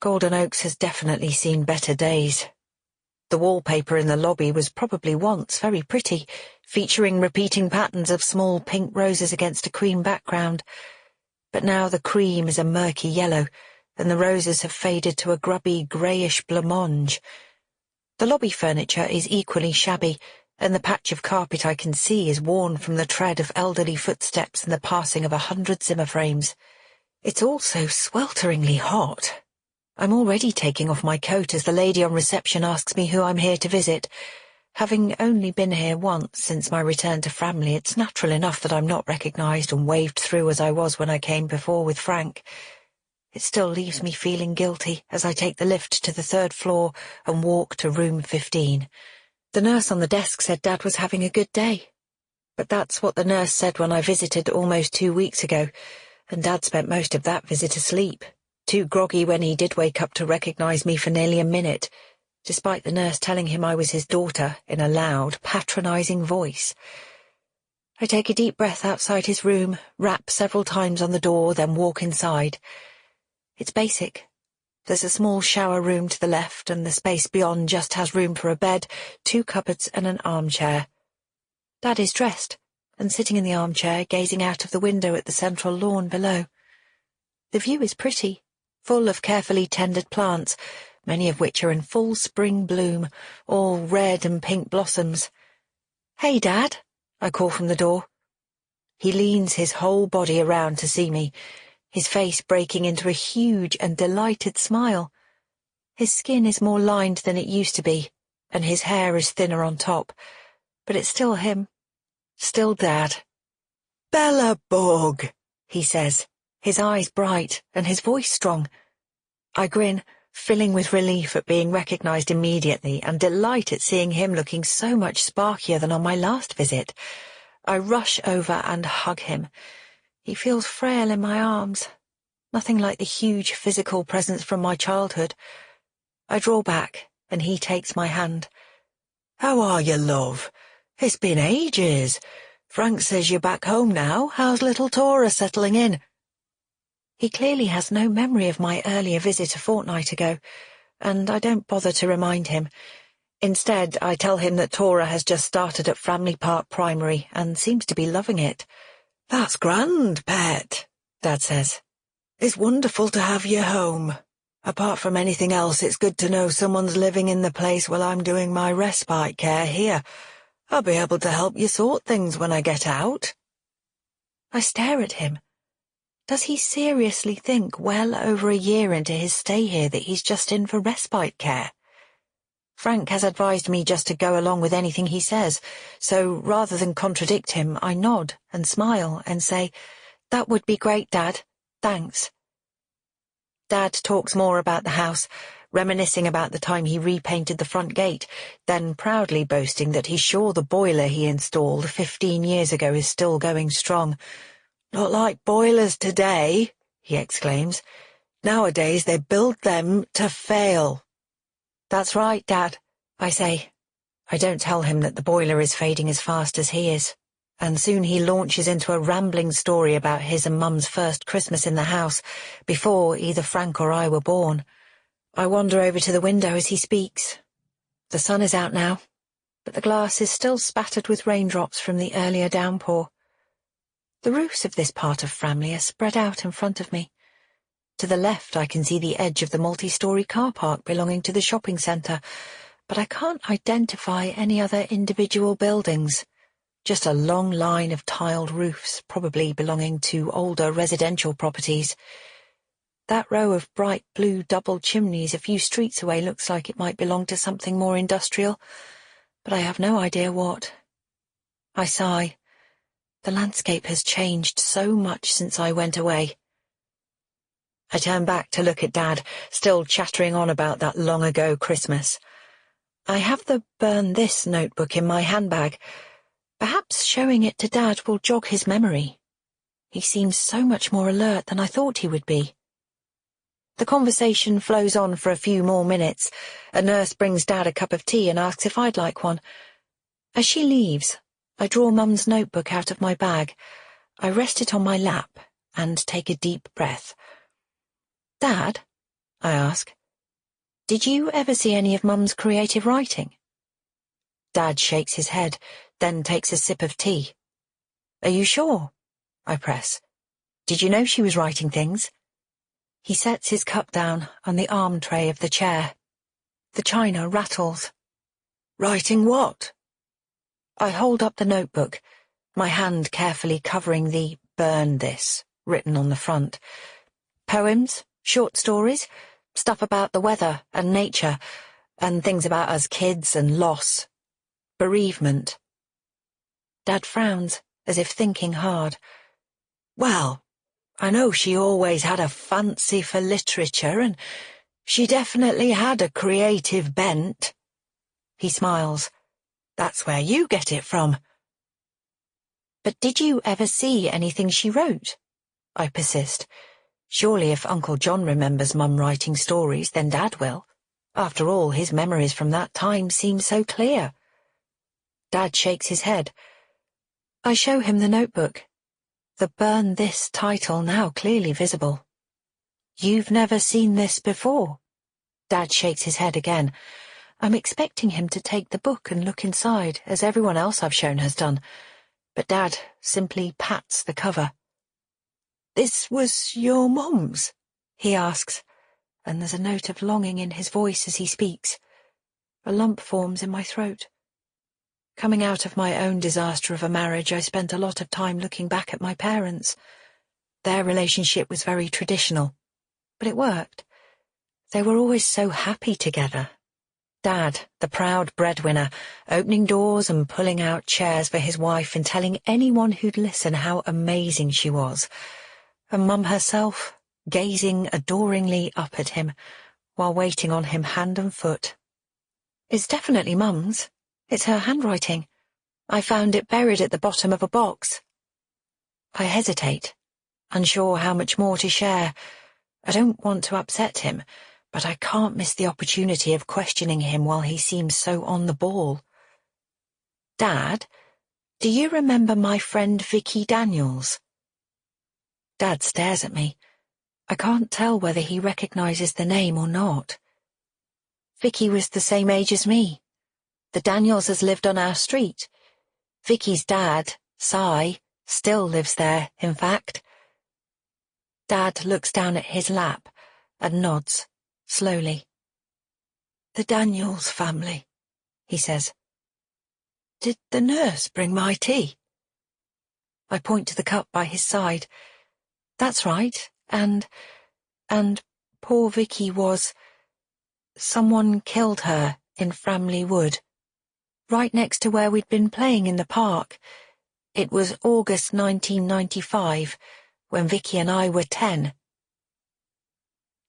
Golden Oaks has definitely seen better days. The wallpaper in the lobby was probably once very pretty, featuring repeating patterns of small pink roses against a cream background. But now the cream is a murky yellow, and the roses have faded to a grubby greyish blancmange. The lobby furniture is equally shabby, and the patch of carpet I can see is worn from the tread of elderly footsteps and the passing of 100 Zimmer frames. It's all so swelteringly hot. I'm already taking off my coat as the lady on reception asks me who I'm here to visit. Having only been here once since my return to Framley, it's natural enough that I'm not recognised and waved through as I was when I came before with Frank. It still leaves me feeling guilty as I take the lift to the 3rd floor and walk to room 15. The nurse on the desk said Dad was having a good day. But that's what the nurse said when I visited almost 2 weeks ago, and Dad spent most of that visit asleep, too groggy when he did wake up to recognise me for nearly a minute, despite the nurse telling him I was his daughter in a loud, patronising voice. I take a deep breath outside his room, rap several times on the door, then walk inside. It's basic. There's a small shower room to the left, and the space beyond just has room for a bed, 2 cupboards and an armchair. Dad is dressed, and sitting in the armchair, gazing out of the window at the central lawn below. The view is pretty, full of carefully tended plants, many of which are in full spring bloom, all red and pink blossoms. "Hey, Dad," I call from the door. He leans his whole body around to see me, his face breaking into a huge and delighted smile. His skin is more lined than it used to be, and his hair is thinner on top, but it's still him, still Dad. "Bella Bug," he says, his eyes bright and his voice strong. I grin, filling with relief at being recognised immediately and delight at seeing him looking so much sparkier than on my last visit. I rush over and hug him. He feels frail in my arms, nothing like the huge physical presence from my childhood. I draw back, and he takes my hand. "How are you, love? It's been ages. Frank says you're back home now. How's little Tora settling in?" He clearly has no memory of my earlier visit a fortnight ago, and I don't bother to remind him. Instead, I tell him that Tora has just started at Framley Park Primary and seems to be loving it. "That's grand, pet," Dad says. "It's wonderful to have you home. Apart from anything else, it's good to know someone's living in the place while I'm doing my respite care here. I'll be able to help you sort things when I get out." I stare at him. Does he seriously think well over a year into his stay here that he's just in for respite care? Frank has advised me just to go along with anything he says, so rather than contradict him, I nod and smile and say, "That would be great, Dad. Thanks." Dad talks more about the house, reminiscing about the time he repainted the front gate, then proudly boasting that he's sure the boiler he installed 15 years ago is still going strong. "Not like boilers today," he exclaims. "Nowadays they build them to fail." "That's right, Dad," I say. I don't tell him that the boiler is fading as fast as he is, and soon he launches into a rambling story about his and Mum's first Christmas in the house, before either Frank or I were born. I wander over to the window as he speaks. The sun is out now, but the glass is still spattered with raindrops from the earlier downpour. The roofs of this part of Framley are spread out in front of me. To the left I can see the edge of the multi-storey car park belonging to the shopping centre, but I can't identify any other individual buildings. Just a long line of tiled roofs, probably belonging to older residential properties. That row of bright blue double chimneys a few streets away looks like it might belong to something more industrial, but I have no idea what. I sigh. The landscape has changed so much since I went away. I turn back to look at Dad, still chattering on about that long-ago Christmas. I have the Burn This notebook in my handbag. Perhaps showing it to Dad will jog his memory. He seems so much more alert than I thought he would be. The conversation flows on for a few more minutes. A nurse brings Dad a cup of tea and asks if I'd like one. As she leaves, I draw Mum's notebook out of my bag. I rest it on my lap and take a deep breath. "Dad?" I ask. Did you ever see any of Mum's creative writing? Dad shakes his head, then takes a sip of tea. Are you sure? I press. Did you know she was writing things? He sets his cup down on the arm tray of the chair. The china rattles. Writing what? I hold up the notebook, my hand carefully covering the "Burn This" written on the front. Poems, short stories, stuff about the weather and nature, and things about us kids and loss. Bereavement. Dad frowns, as if thinking hard. Well, I know she always had a fancy for literature, and she definitely had a creative bent. He smiles. That's where you get it from. But did you ever see anything she wrote? I persist. Surely if Uncle John remembers Mum writing stories, then Dad will. After all, his memories from that time seem so clear. Dad shakes his head. I show him the notebook. The "Burn This" title now clearly visible. You've never seen this before? Dad shakes his head again. I'm expecting him to take the book and look inside, as everyone else I've shown has done. But Dad simply pats the cover. This was your Mum's? He asks, and there's a note of longing in his voice as he speaks. A lump forms in my throat. Coming out of my own disaster of a marriage, I spent a lot of time looking back at my parents. Their relationship was very traditional, but it worked. They were always so happy together. Dad, the proud breadwinner, opening doors and pulling out chairs for his wife and telling anyone who'd listen how amazing she was. And Mum herself, gazing adoringly up at him, while waiting on him hand and foot. It's definitely Mum's. It's her handwriting. I found it buried at the bottom of a box. I hesitate, unsure how much more to share. I don't want to upset him, but I can't miss the opportunity of questioning him while he seems so on the ball. Dad, do you remember my friend Vicky Daniels? Dad stares at me. I can't tell whether he recognizes the name or not. Vicky was the same age as me. The Danielses lived on our street. Vicky's dad, Si, still lives there, in fact. Dad looks down at his lap and nods, slowly. The Daniels family, he says. Did the nurse bring my tea? I point to the cup by his side. That's right, and poor Vicky was... Someone killed her in Framley Wood, right next to where we'd been playing in the park. It was August 1995, when Vicky and I were 10.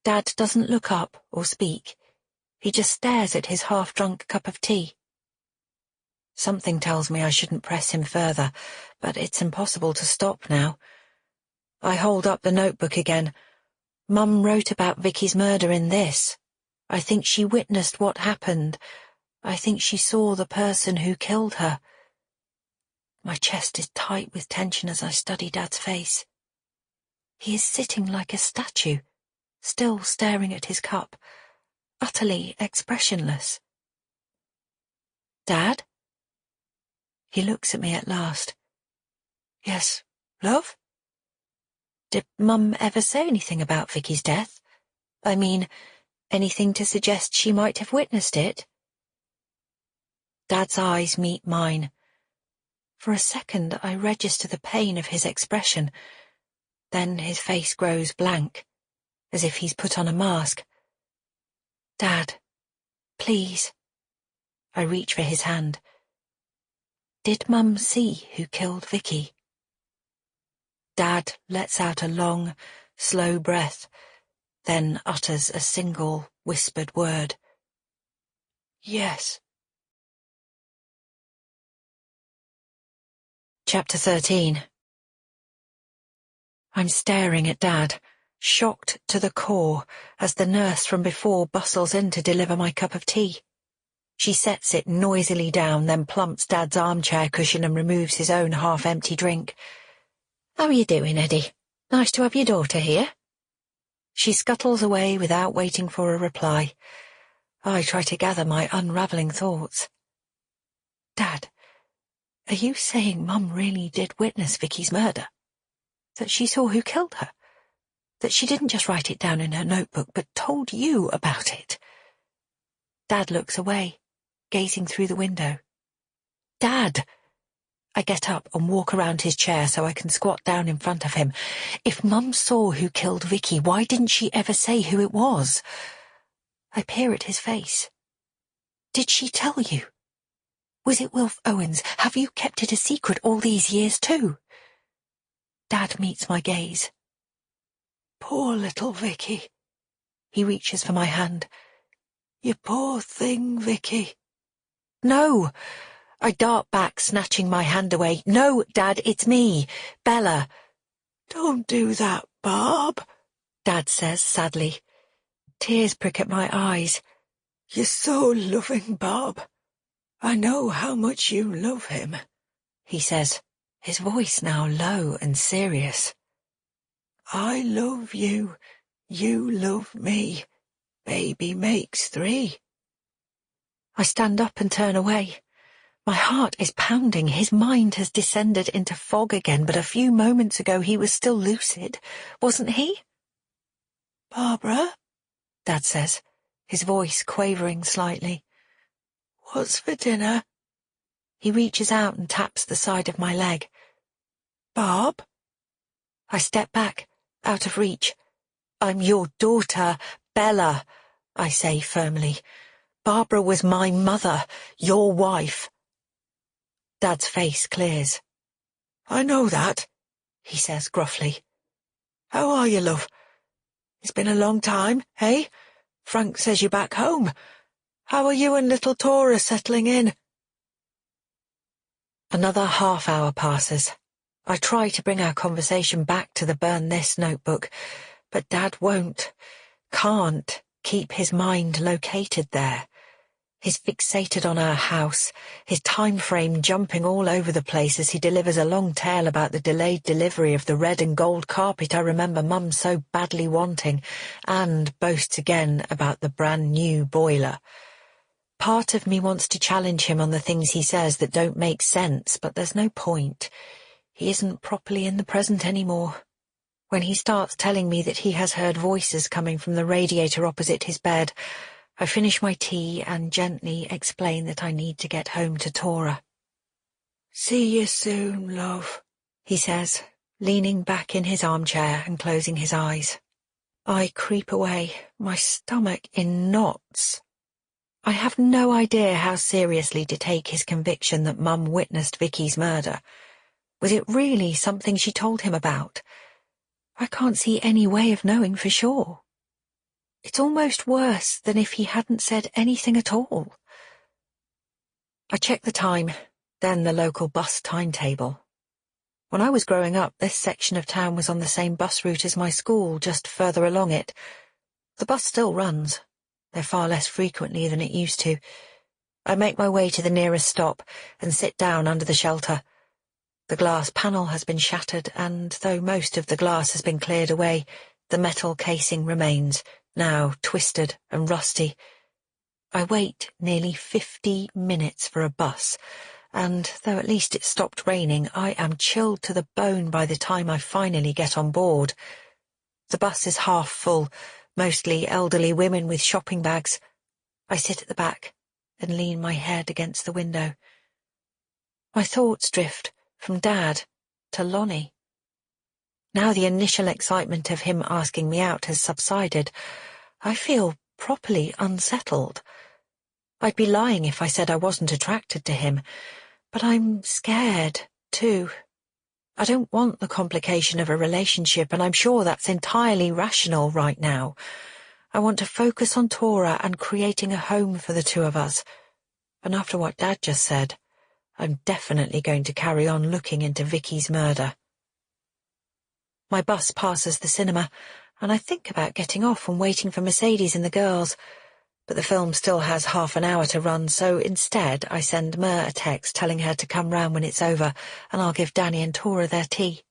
Dad doesn't look up or speak. He just stares at his half-drunk cup of tea. Something tells me I shouldn't press him further, but it's impossible to stop now. I hold up the notebook again. Mum wrote about Vicky's murder in this. I think she witnessed what happened. I think she saw the person who killed her. My chest is tight with tension as I study Dad's face. He is sitting like a statue, still staring at his cup, utterly expressionless. Dad? He looks at me at last. Yes, love? Did Mum ever say anything about Vicky's death? I mean, anything to suggest she might have witnessed it? Dad's eyes meet mine. For a second I register the pain of his expression. Then his face grows blank, as if he's put on a mask. Dad, please. I reach for his hand. Did Mum see who killed Vicky? Dad lets out a long, slow breath, then utters a single, whispered word. Yes. Chapter 13. I'm staring at Dad, shocked to the core, as the nurse from before bustles in to deliver my cup of tea. She sets it noisily down, then plumps Dad's armchair cushion and removes his own half-empty drink. How are you doing, Eddie? Nice to have your daughter here. She scuttles away without waiting for a reply. I try to gather my unravelling thoughts. Dad, are you saying Mum really did witness Vicky's murder? That she saw who killed her? That she didn't just write it down in her notebook, but told you about it? Dad looks away, gazing through the window. Dad! I get up and walk around his chair so I can squat down in front of him. If Mum saw who killed Vicky, why didn't she ever say who it was? I peer at his face. Did she tell you? Was it Wilf Owens? Have you kept it a secret all these years too? Dad meets my gaze. Poor little Vicky. He reaches for my hand. You poor thing, Vicky. No! I dart back, snatching my hand away. No, Dad, it's me, Bella. Don't do that, Barb, Dad says sadly. Tears prick at my eyes. You're so loving, Barb. I know how much you love him, he says, his voice now low and serious. I love you. You love me. Baby makes three. I stand up and turn away. My heart is pounding. His mind has descended into fog again, but a few moments ago he was still lucid, wasn't he? Barbara, Dad says, his voice quavering slightly. What's for dinner? He reaches out and taps the side of my leg. Barb? I step back, out of reach. I'm your daughter, Bella, I say firmly. Barbara was my mother, your wife. Dad's face clears. I know that, he says gruffly. How are you, love? It's been a long time, eh? Frank says you're back home. How are you and little Tora settling in? Another half-hour passes. I try to bring our conversation back to the Burn This notebook, but Dad can't keep his mind located there. He's fixated on our house, his time frame jumping all over the place as he delivers a long tale about the delayed delivery of the red and gold carpet I remember Mum so badly wanting, and boasts again about the brand new boiler. Part of me wants to challenge him on the things he says that don't make sense, but there's no point. He isn't properly in the present anymore. When he starts telling me that he has heard voices coming from the radiator opposite his bed, I finish my tea and gently explain that I need to get home to Tora. See you soon, love, he says, leaning back in his armchair and closing his eyes. I creep away, my stomach in knots. I have no idea how seriously to take his conviction that Mum witnessed Vicky's murder. Was it really something she told him about? I can't see any way of knowing for sure. It's almost worse than if he hadn't said anything at all. I check the time, then the local bus timetable. When I was growing up, this section of town was on the same bus route as my school, just further along it. The bus still runs, though far less frequently than it used to. I make my way to the nearest stop and sit down under the shelter. The glass panel has been shattered, and though most of the glass has been cleared away, the metal casing remains, now twisted and rusty. I wait nearly 50 minutes for a bus, and though at least it stopped raining, I am chilled to the bone by the time I finally get on board. The bus is half full, mostly elderly women with shopping bags. I sit at the back and lean my head against the window. My thoughts drift from Dad to Lonnie. Now the initial excitement of him asking me out has subsided, I feel properly unsettled. I'd be lying if I said I wasn't attracted to him, but I'm scared, too. I don't want the complication of a relationship, and I'm sure that's entirely rational right now. I want to focus on Tora and creating a home for the two of us. And after what Dad just said, I'm definitely going to carry on looking into Vicky's murder. My bus passes the cinema, and I think about getting off and waiting for Mercedes and the girls, but the film still has half an hour to run, so instead I send Mer a text telling her to come round when it's over, and I'll give Danny and Tora their tea.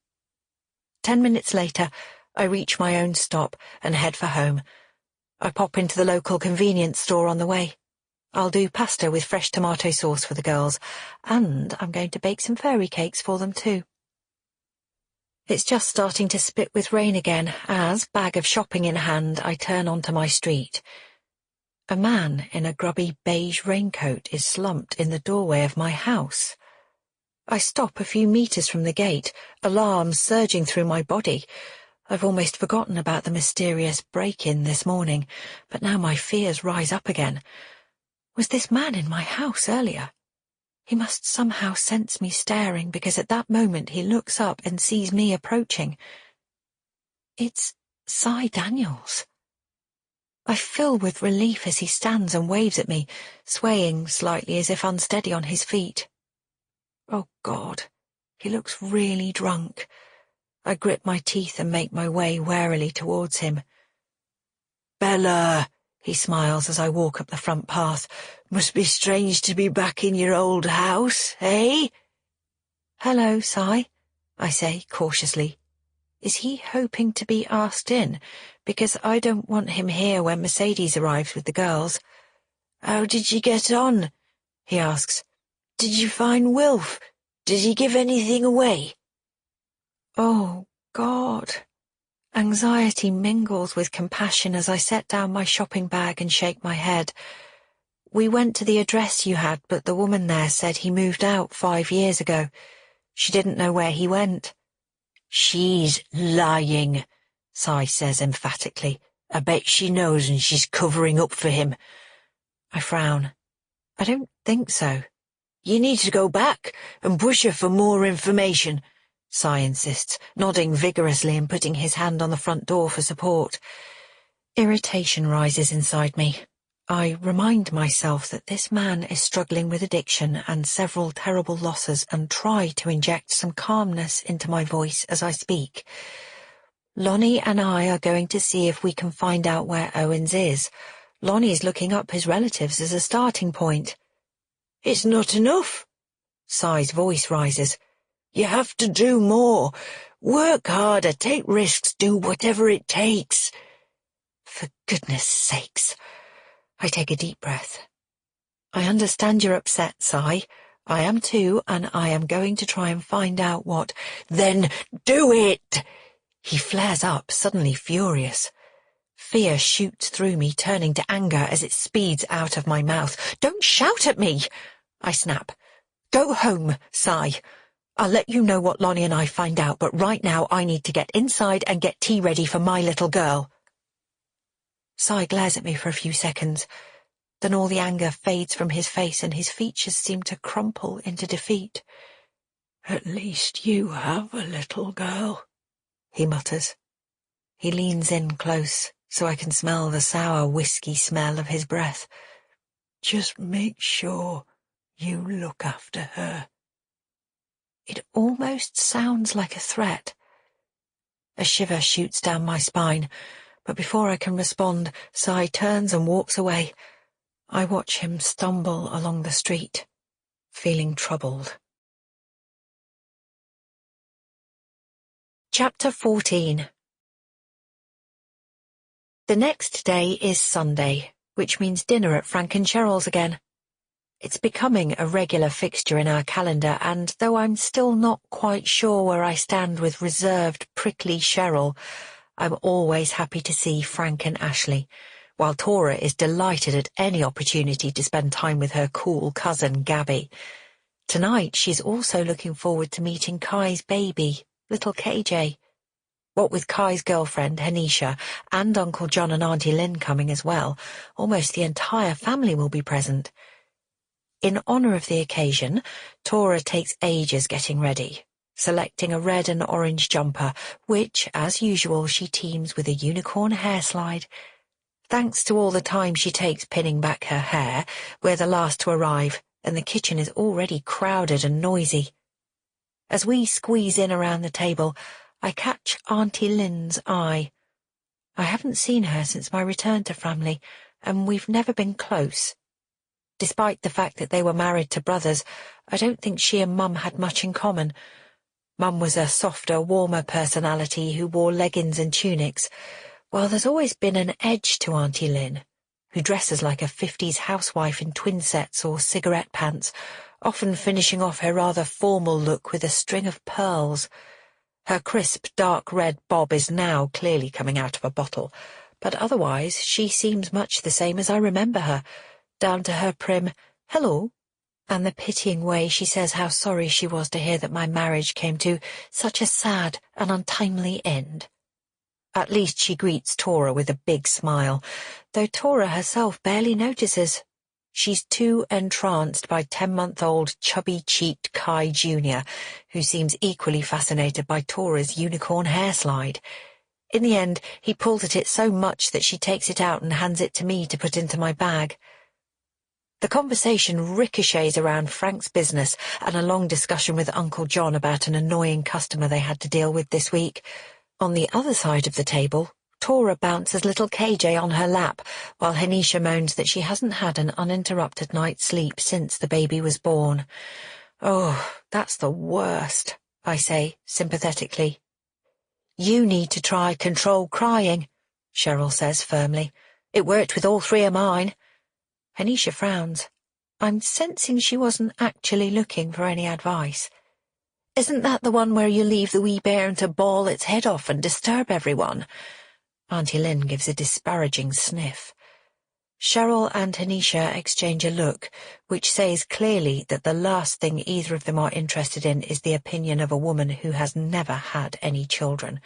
10 minutes later, I reach my own stop and head for home. I pop into the local convenience store on the way. I'll do pasta with fresh tomato sauce for the girls, and I'm going to bake some fairy cakes for them too. It's just starting to spit with rain again as, bag of shopping in hand, I turn onto my street. A man in a grubby beige raincoat is slumped in the doorway of my house. I stop a few meters from the gate, alarm surging through my body. I've almost forgotten about the mysterious break-in this morning, but now my fears rise up again. Was this man in my house earlier? He must somehow sense me staring, because at that moment he looks up and sees me approaching. It's Cy Daniels. I fill with relief as he stands and waves at me, swaying slightly as if unsteady on his feet. Oh, God, he looks really drunk. I grit my teeth and make my way warily towards him.
"Bella," he smiles as I walk up the front path. "Must be strange to be back in your old house, eh?"
"Hello, Cy," I say cautiously. Is he hoping to be asked in? Because I don't want him here when Mercedes arrives with the girls.
"How did you get on?" he asks. "Did you find Wilf? Did he give anything away?"
Oh, God. Anxiety mingles with compassion as I set down my shopping bag and shake my head. We went to the address you had, but the woman there said he moved out 5 years ago. She didn't know where he went.
"She's lying," Cy says emphatically. "I bet she knows and she's covering up for him."
I frown. I don't think so.
"You need to go back and push her for more information," Cy insists, nodding vigorously and putting his hand on the front door for support.
Irritation rises inside me. I remind myself that this man is struggling with addiction and several terrible losses and try to inject some calmness into my voice as I speak. Lonnie and I are going to see if we can find out where Owens is. Lonnie's looking up his relatives as a starting point.
"It's not enough." Cy's voice rises. "You have to do more. Work harder, take risks, do whatever it takes."
For goodness sakes. I take a deep breath. I understand you're upset, Cy. I am too, and I am going to try and find out what—
"Then do it!"
He flares up, suddenly furious. Fear shoots through me, turning to anger as it speeds out of my mouth. "Don't shout at me!" I snap. "Go home, Cy. I'll let you know what Lonnie and I find out, but right now I need to get inside and get tea ready for my little girl." Cy glares at me for a few seconds. Then all the anger fades from his face and his features seem to crumple into defeat.
"At least you have a little girl," he mutters.
He leans in close so I can smell the sour whiskey smell of his breath.
"Just make sure you look after her."
It almost sounds like a threat. A shiver shoots down my spine, but before I can respond, Cy turns and walks away. I watch him stumble along the street, feeling troubled. Chapter 14. The next day is Sunday, which means dinner at Frank and Cheryl's again. It's becoming a regular fixture in our calendar, and though I'm still not quite sure where I stand with reserved, prickly Cheryl, I'm always happy to see Frank and Ashley, while Tora is delighted at any opportunity to spend time with her cool cousin Gabby. Tonight she's also looking forward to meeting Kai's baby, little KJ. What with Kai's girlfriend, Hanisha, and Uncle John and Auntie Lynn coming as well, almost the entire family will be present. In honor of the occasion, Tora takes ages getting ready, selecting a red and orange jumper, which, as usual, she teams with a unicorn hair slide. Thanks to all the time she takes pinning back her hair, we're the last to arrive, and the kitchen is already crowded and noisy. As we squeeze in around the table, I catch Auntie Lynn's eye. I haven't seen her since my return to Framley, and we've never been close. Despite the fact that they were married to brothers, I don't think she and Mum had much in common. Mum was a softer, warmer personality who wore leggings and tunics, Well, there's always been an edge to Auntie Lynn, who dresses like a 50s housewife in twin sets or cigarette pants, often finishing off her rather formal look with a string of pearls. Her crisp, dark red bob is now clearly coming out of a bottle, but otherwise she seems much the same as I remember her, down to her prim "hello," and the pitying way she says how sorry she was to hear that my marriage came to such a sad and untimely end. At least she greets Tora with a big smile, though Tora herself barely notices. She's too entranced by 10-month-old chubby-cheeked Kai Jr., who seems equally fascinated by Tora's unicorn hairslide. In the end, he pulls at it so much that she takes it out and hands it to me to put into my bag. The conversation ricochets around Frank's business and a long discussion with Uncle John about an annoying customer they had to deal with this week. On the other side of the table, Tora bounces little KJ on her lap, while Hanisha moans that she hasn't had an uninterrupted night's sleep since the baby was born. "Oh, that's the worst," I say, sympathetically. "You need to try controlled crying," Cheryl says firmly. "It worked with all three of mine." Hanisha frowns. I'm sensing she wasn't actually looking for any advice. "Isn't that the one where you leave the wee bairn to bawl its head off and disturb everyone?" Auntie Lynn gives a disparaging sniff. Cheryl and Hanisha exchange a look, which says clearly that the last thing either of them are interested in is the opinion of a woman who has never had any children.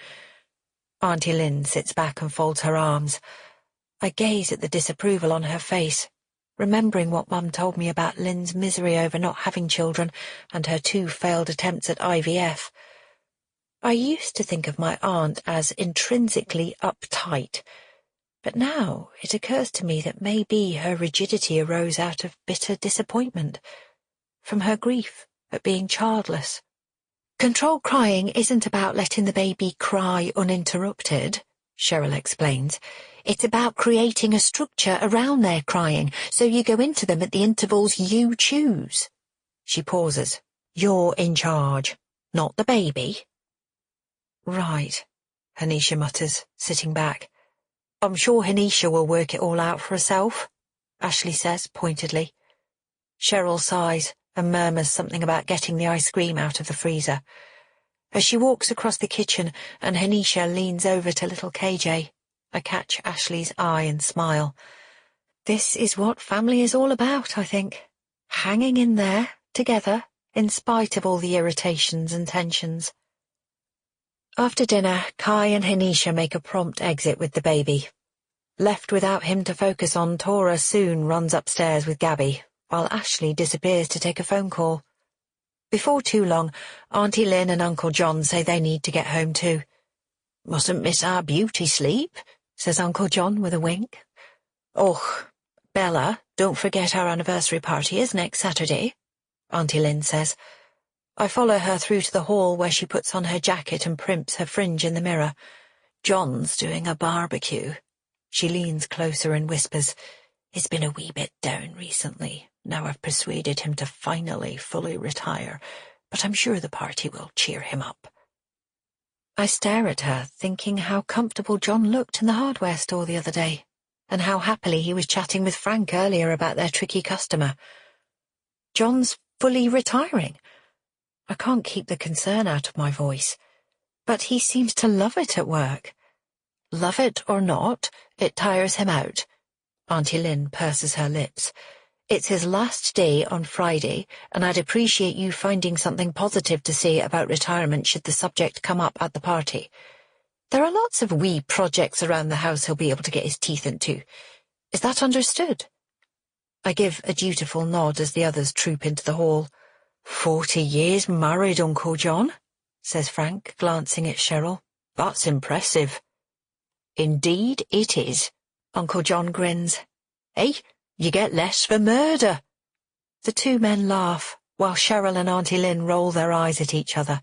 Auntie Lynn sits back and folds her arms. I gaze at the disapproval on her face, remembering what Mum told me about Lynn's misery over not having children and her 2 failed attempts at IVF. I used to think of my aunt as intrinsically uptight, but now it occurs to me that maybe her rigidity arose out of bitter disappointment, from her grief at being childless. "Controlled crying isn't about letting the baby cry uninterrupted," Cheryl explains. "It's about creating a structure around their crying, so you go into them at the intervals you choose." She pauses. "You're in charge, not the baby." "Right," Hanisha mutters, sitting back. "I'm sure Hanisha will work it all out for herself," Ashley says pointedly. Cheryl sighs and murmurs something about getting the ice cream out of the freezer. As she walks across the kitchen and Hanisha leans over to little KJ, I catch Ashley's eye and smile. This is what family is all about, I think. Hanging in there, together, in spite of all the irritations and tensions. After dinner, Kai and Hanisha make a prompt exit with the baby. Left without him to focus on, Tora soon runs upstairs with Gabby, while Ashley disappears to take a phone call. Before too long, Auntie Lynn and Uncle John say they need to get home too. "Mustn't miss our beauty sleep," says Uncle John with a wink. "Oh, Bella, don't forget our anniversary party is next Saturday," Auntie Lynn says. I follow her through to the hall where she puts on her jacket and primps her fringe in the mirror. "John's doing a barbecue." She leans closer and whispers, "He's been a wee bit down recently. Now I've persuaded him to finally fully retire, but I'm sure the party will cheer him up." I stare at her, thinking how comfortable John looked in the hardware store the other day, and how happily he was chatting with Frank earlier about their tricky customer. John's fully retiring. I can't keep the concern out of my voice, but he seems to love it at work. Love it or not, it tires him out. Auntie Lynn purses her lips. "It's his last day on Friday, and I'd appreciate you finding something positive to say about retirement should the subject come up at the party. There are lots of wee projects around the house he'll be able to get his teeth into. Is that understood?" I give a dutiful nod as the others troop into the hall. 40 years married, Uncle John," says Frank, glancing at Cheryl. "That's impressive." "Indeed it is," Uncle John grins. "Hey, you get less for murder." The 2 men laugh, while Cheryl and Auntie Lynn roll their eyes at each other.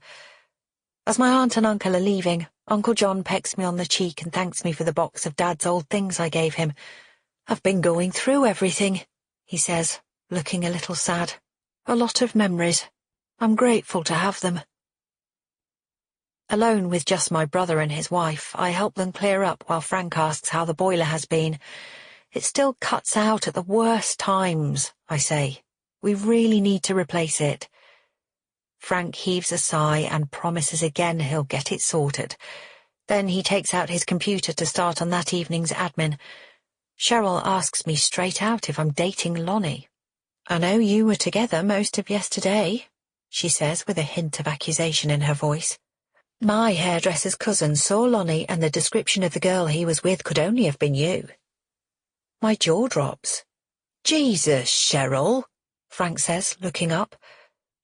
As my aunt and uncle are leaving, Uncle John pecks me on the cheek and thanks me for the box of Dad's old things I gave him. "I've been going through everything," he says, looking a little sad. "A lot of memories. I'm grateful to have them." Alone with just my brother and his wife, I help them clear up while Frank asks how the boiler has been. It still cuts out at the worst times, I say. We really need to replace it. Frank heaves a sigh and promises again he'll get it sorted. Then he takes out his computer to start on that evening's admin. Cheryl asks me straight out if I'm dating Lonnie. "I know you were together most of yesterday," she says with a hint of accusation in her voice. "My hairdresser's cousin saw Lonnie, and the description of the girl he was with could only have been you." My jaw drops. "Jesus, Cheryl," Frank says, looking up.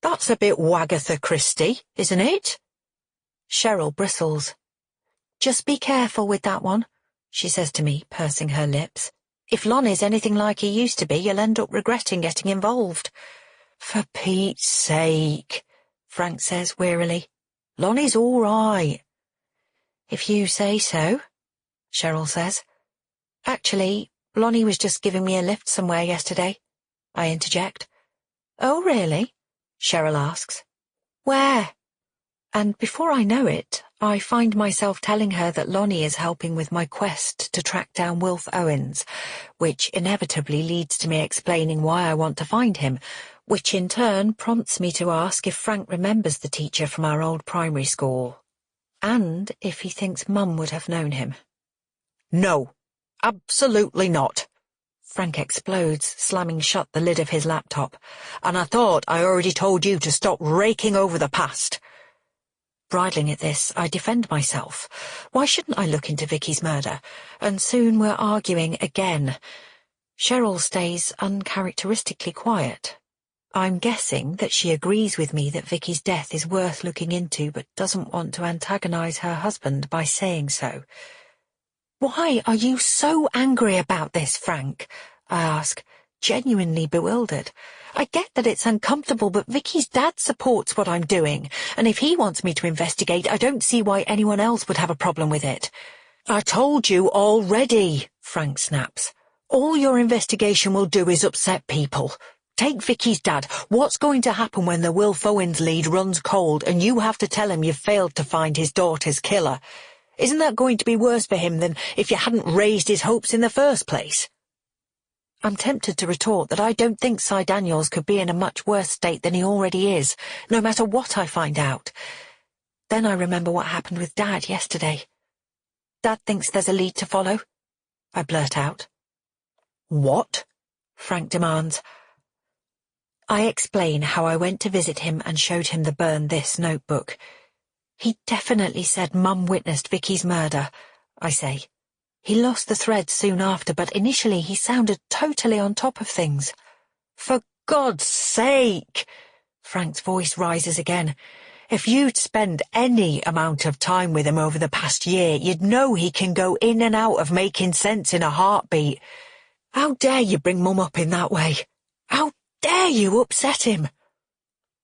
"That's a bit Wagatha Christie, isn't it?" Cheryl bristles. "Just be careful with that one," she says to me, pursing her lips. "If Lonnie's anything like he used to be, you'll end up regretting getting involved." "For Pete's sake," Frank says wearily. "Lonnie's all right." "If you say so," Cheryl says. "Actually, Lonnie was just giving me a lift somewhere yesterday," I interject. "Oh, really?" Cheryl asks. "Where?" And before I know it, I find myself telling her that Lonnie is helping with my quest to track down Wilf Owens, which inevitably leads to me explaining why I want to find him, which in turn prompts me to ask if Frank remembers the teacher from our old primary school, and if he thinks Mum would have known him.
"No, absolutely not,"
Frank explodes, slamming shut the lid of his laptop.
"And I thought I already told you to stop raking over the past."
Bridling at this, I defend myself. Why shouldn't I look into Vicky's murder? And soon we're arguing again. Cheryl stays uncharacteristically quiet. I'm guessing that she agrees with me that Vicky's death is worth looking into, but doesn't want to antagonize her husband by saying so. "Why are you so angry about this, Frank?" I ask, genuinely bewildered. "I get that it's uncomfortable, but Vicky's dad supports what I'm doing, and if he wants me to investigate, I don't see why anyone else would have a problem with it."
"I told you already," Frank snaps. "All your investigation will do is upset people. Take Vicky's dad. What's going to happen when the Wilf Owens lead runs cold and you have to tell him you've failed to find his daughter's killer? Isn't that going to be worse for him than if you hadn't raised his hopes in the first place?"
I'm tempted to retort that I don't think Cy Daniels could be in a much worse state than he already is, no matter what I find out. Then I remember what happened with Dad yesterday. "Dad thinks there's a lead to follow," I blurt out.
"What?"
Frank demands. I explain how I went to visit him and showed him the Burn This notebook. "He definitely said Mum witnessed Vicky's murder," I say. "He lost the thread soon after, but initially he sounded totally on top of things."
"For God's sake!" Frank's voice rises again. "If you'd spent any amount of time with him over the past year, you'd know he can go in and out of making sense in a heartbeat. How dare you bring Mum up in that way? How dare you upset him?"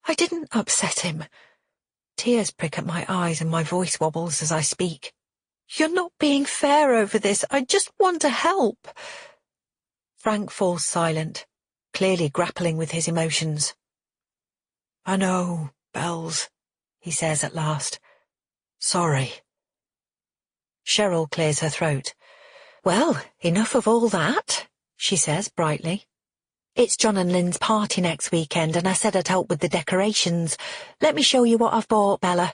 "I didn't upset him." Tears prick at my eyes and my voice wobbles as I speak. "You're not being fair over this. I just want to help." Frank falls silent, clearly grappling with his emotions.
"I know, Bells," he says at last. "Sorry."
Cheryl clears her throat. "Well, enough of all that," she says brightly. "It's John and Lynn's party next weekend, and I said I'd help with the decorations. Let me show you what I've bought, Bella."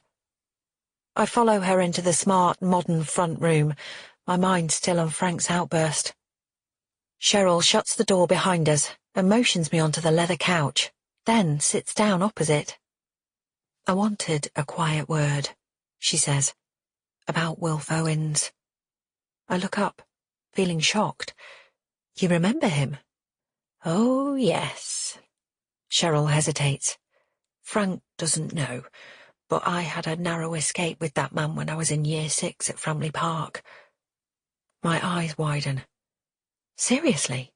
I follow her into the smart, modern front room, my mind still on Frank's outburst. Cheryl shuts the door behind us and motions me onto the leather couch, then sits down opposite. "I wanted a quiet word," she says, "about Wilf Owens." I look up, feeling shocked. "You remember him?" "Oh, yes." Cheryl hesitates. "Frank doesn't know, but I had a narrow escape with that man when I was in Year 6 at Framley Park." My eyes widen. "Seriously?"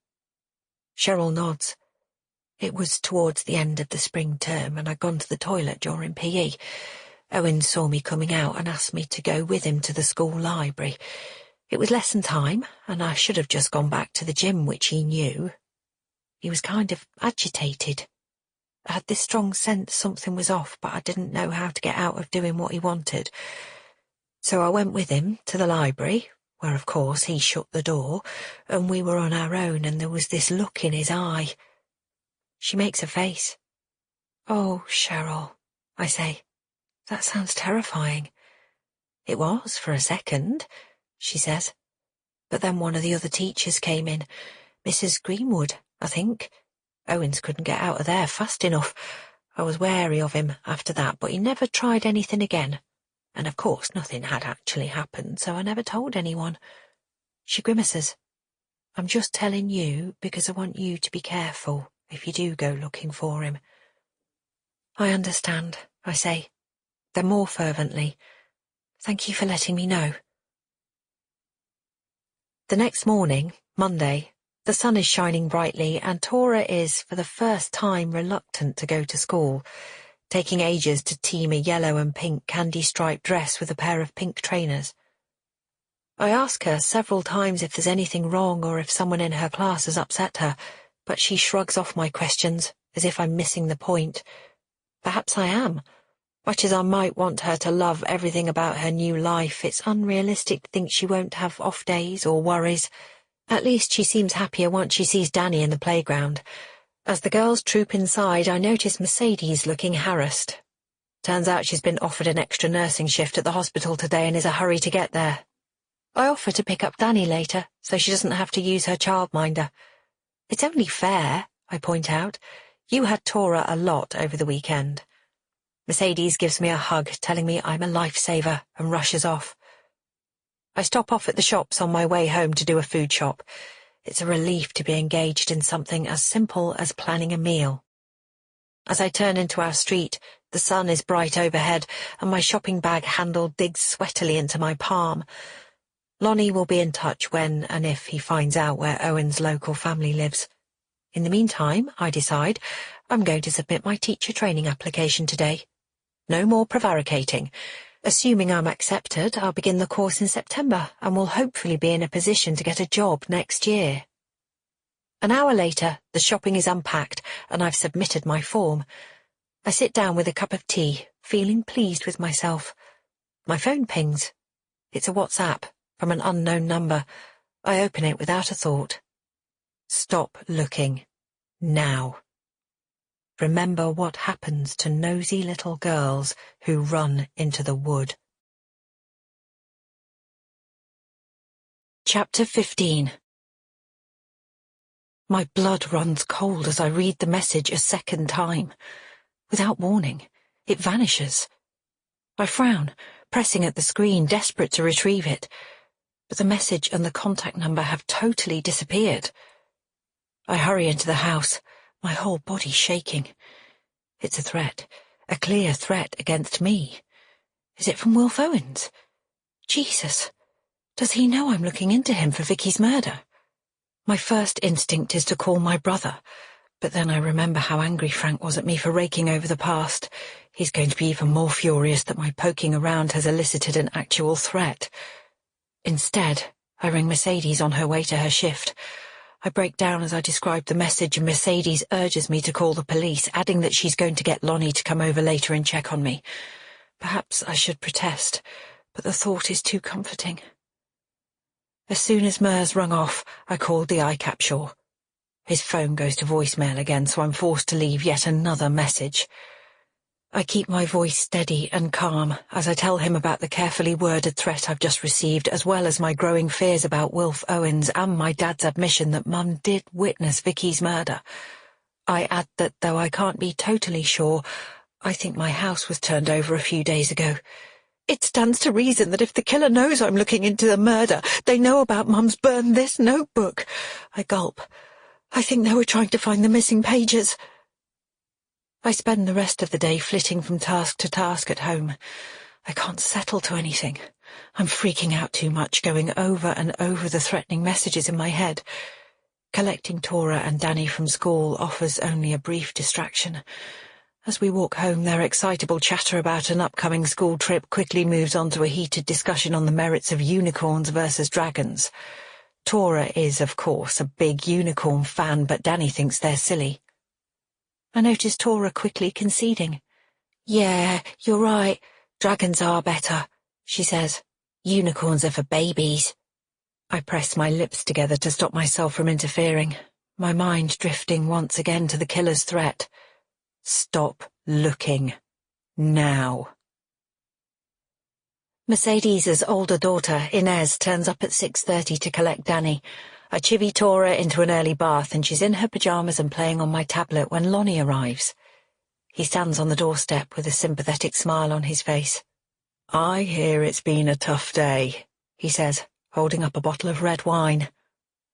Cheryl nods. "It was towards the end of the spring term, and I'd gone to the toilet during PE. Owen saw me coming out and asked me to go with him to the school library. It was lesson time, and I should have just gone back to the gym, which he knew. He was kind of agitated. I had this strong sense something was off, but I didn't know how to get out of doing what he wanted. So I went with him to the library, where of course he shut the door, and we were on our own, and there was this look in his eye. She makes a face. "Oh, Cheryl," I say. "That sounds terrifying." "It was, for a second," she says. But then one of the other teachers came in, Mrs. Greenwood, I think. Owens couldn't get out of there fast enough. I was wary of him after that, but he never tried anything again. And of course nothing had actually happened, so I never told anyone. She grimaces. "I'm just telling you because I want you to be careful if you do go looking for him." "I understand," I say. Then more fervently, "Thank you for letting me know." The next morning, Monday, the sun is shining brightly, and Tora is, for the first time, reluctant to go to school, taking ages to team a yellow and pink candy-striped dress with a pair of pink trainers. I ask her several times if there's anything wrong or if someone in her class has upset her, but she shrugs off my questions, as if I'm missing the point. Perhaps I am. Much as I might want her to love everything about her new life, it's unrealistic to think she won't have off days or worries. At least she seems happier once she sees Danny in the playground. As the girls troop inside, I notice Mercedes looking harassed. Turns out she's been offered an extra nursing shift at the hospital today and is a hurry to get there. I offer to pick up Danny later, so she doesn't have to use her childminder. "It's only fair," I point out. "You had Tora a lot over the weekend." Mercedes gives me a hug, telling me I'm a lifesaver, and rushes off. I stop off at the shops on my way home to do a food shop. It's a relief to be engaged in something as simple as planning a meal. As I turn into our street, the sun is bright overhead, and my shopping bag handle digs sweatily into my palm. Lonnie will be in touch when and if he finds out where Owen's local family lives. In the meantime, I decide, I'm going to submit my teacher training application today. No more prevaricating. Assuming I'm accepted, I'll begin the course in September and will hopefully be in a position to get a job next year. An hour later, the shopping is unpacked and I've submitted my form. I sit down with a cup of tea, feeling pleased with myself. My phone pings. It's a WhatsApp from an unknown number. I open it without a thought. Stop looking. Now. Remember what happens to nosy little girls who run into the wood. Chapter 15. My blood runs cold as I read the message a second time. Without warning, it vanishes. I frown, pressing at the screen, desperate to retrieve it. But the message and the contact number have totally disappeared. I hurry into the house, my whole body shaking. It's a threat, a clear threat against me. Is it from Wilf Owens? Jesus, does he know I'm looking into him for Vicky's murder? My first instinct is to call my brother, but then I remember how angry Frank was at me for raking over the past. He's going to be even more furious that my poking around has elicited an actual threat. Instead, I ring Mercedes on her way to her shift. I break down as I describe the message, and Mercedes urges me to call the police, adding that she's going to get Lonnie to come over later and check on me. Perhaps I should protest, but the thought is too comforting. As soon as Mers rung off, I called the eye capsule. His phone goes to voicemail again, so I'm forced to leave yet another message. I keep my voice steady and calm as I tell him about the carefully worded threat I've just received, as well as my growing fears about Wilf Owens and my dad's admission that Mum did witness Vicky's murder. I add that, though I can't be totally sure, I think my house was turned over a few days ago. It stands to reason that if the killer knows I'm looking into the murder, they know about Mum's burned this notebook. I gulp. I think they were trying to find the missing pages. I spend the rest of the day flitting from task to task at home. I can't settle to anything. I'm freaking out too much, going over and over the threatening messages in my head. Collecting Tora and Danny from school offers only a brief distraction. As we walk home, their excitable chatter about an upcoming school trip quickly moves on to a heated discussion on the merits of unicorns versus dragons. Tora is, of course, a big unicorn fan, but Danny thinks they're silly. I noticed Tora quickly conceding. Yeah, you're right. Dragons are better, she says. Unicorns are for babies. I press my lips together to stop myself from interfering, my mind drifting once again to the killer's threat. Stop looking. Now. Mercedes's older daughter, Inez, turns up at 6:30 to collect Danny. I chivvy Tora into an early bath and she's in her pyjamas and playing on my tablet when Lonnie arrives. He stands on the doorstep with a sympathetic smile on his face. I hear it's been a tough day, he says, holding up a bottle of red wine.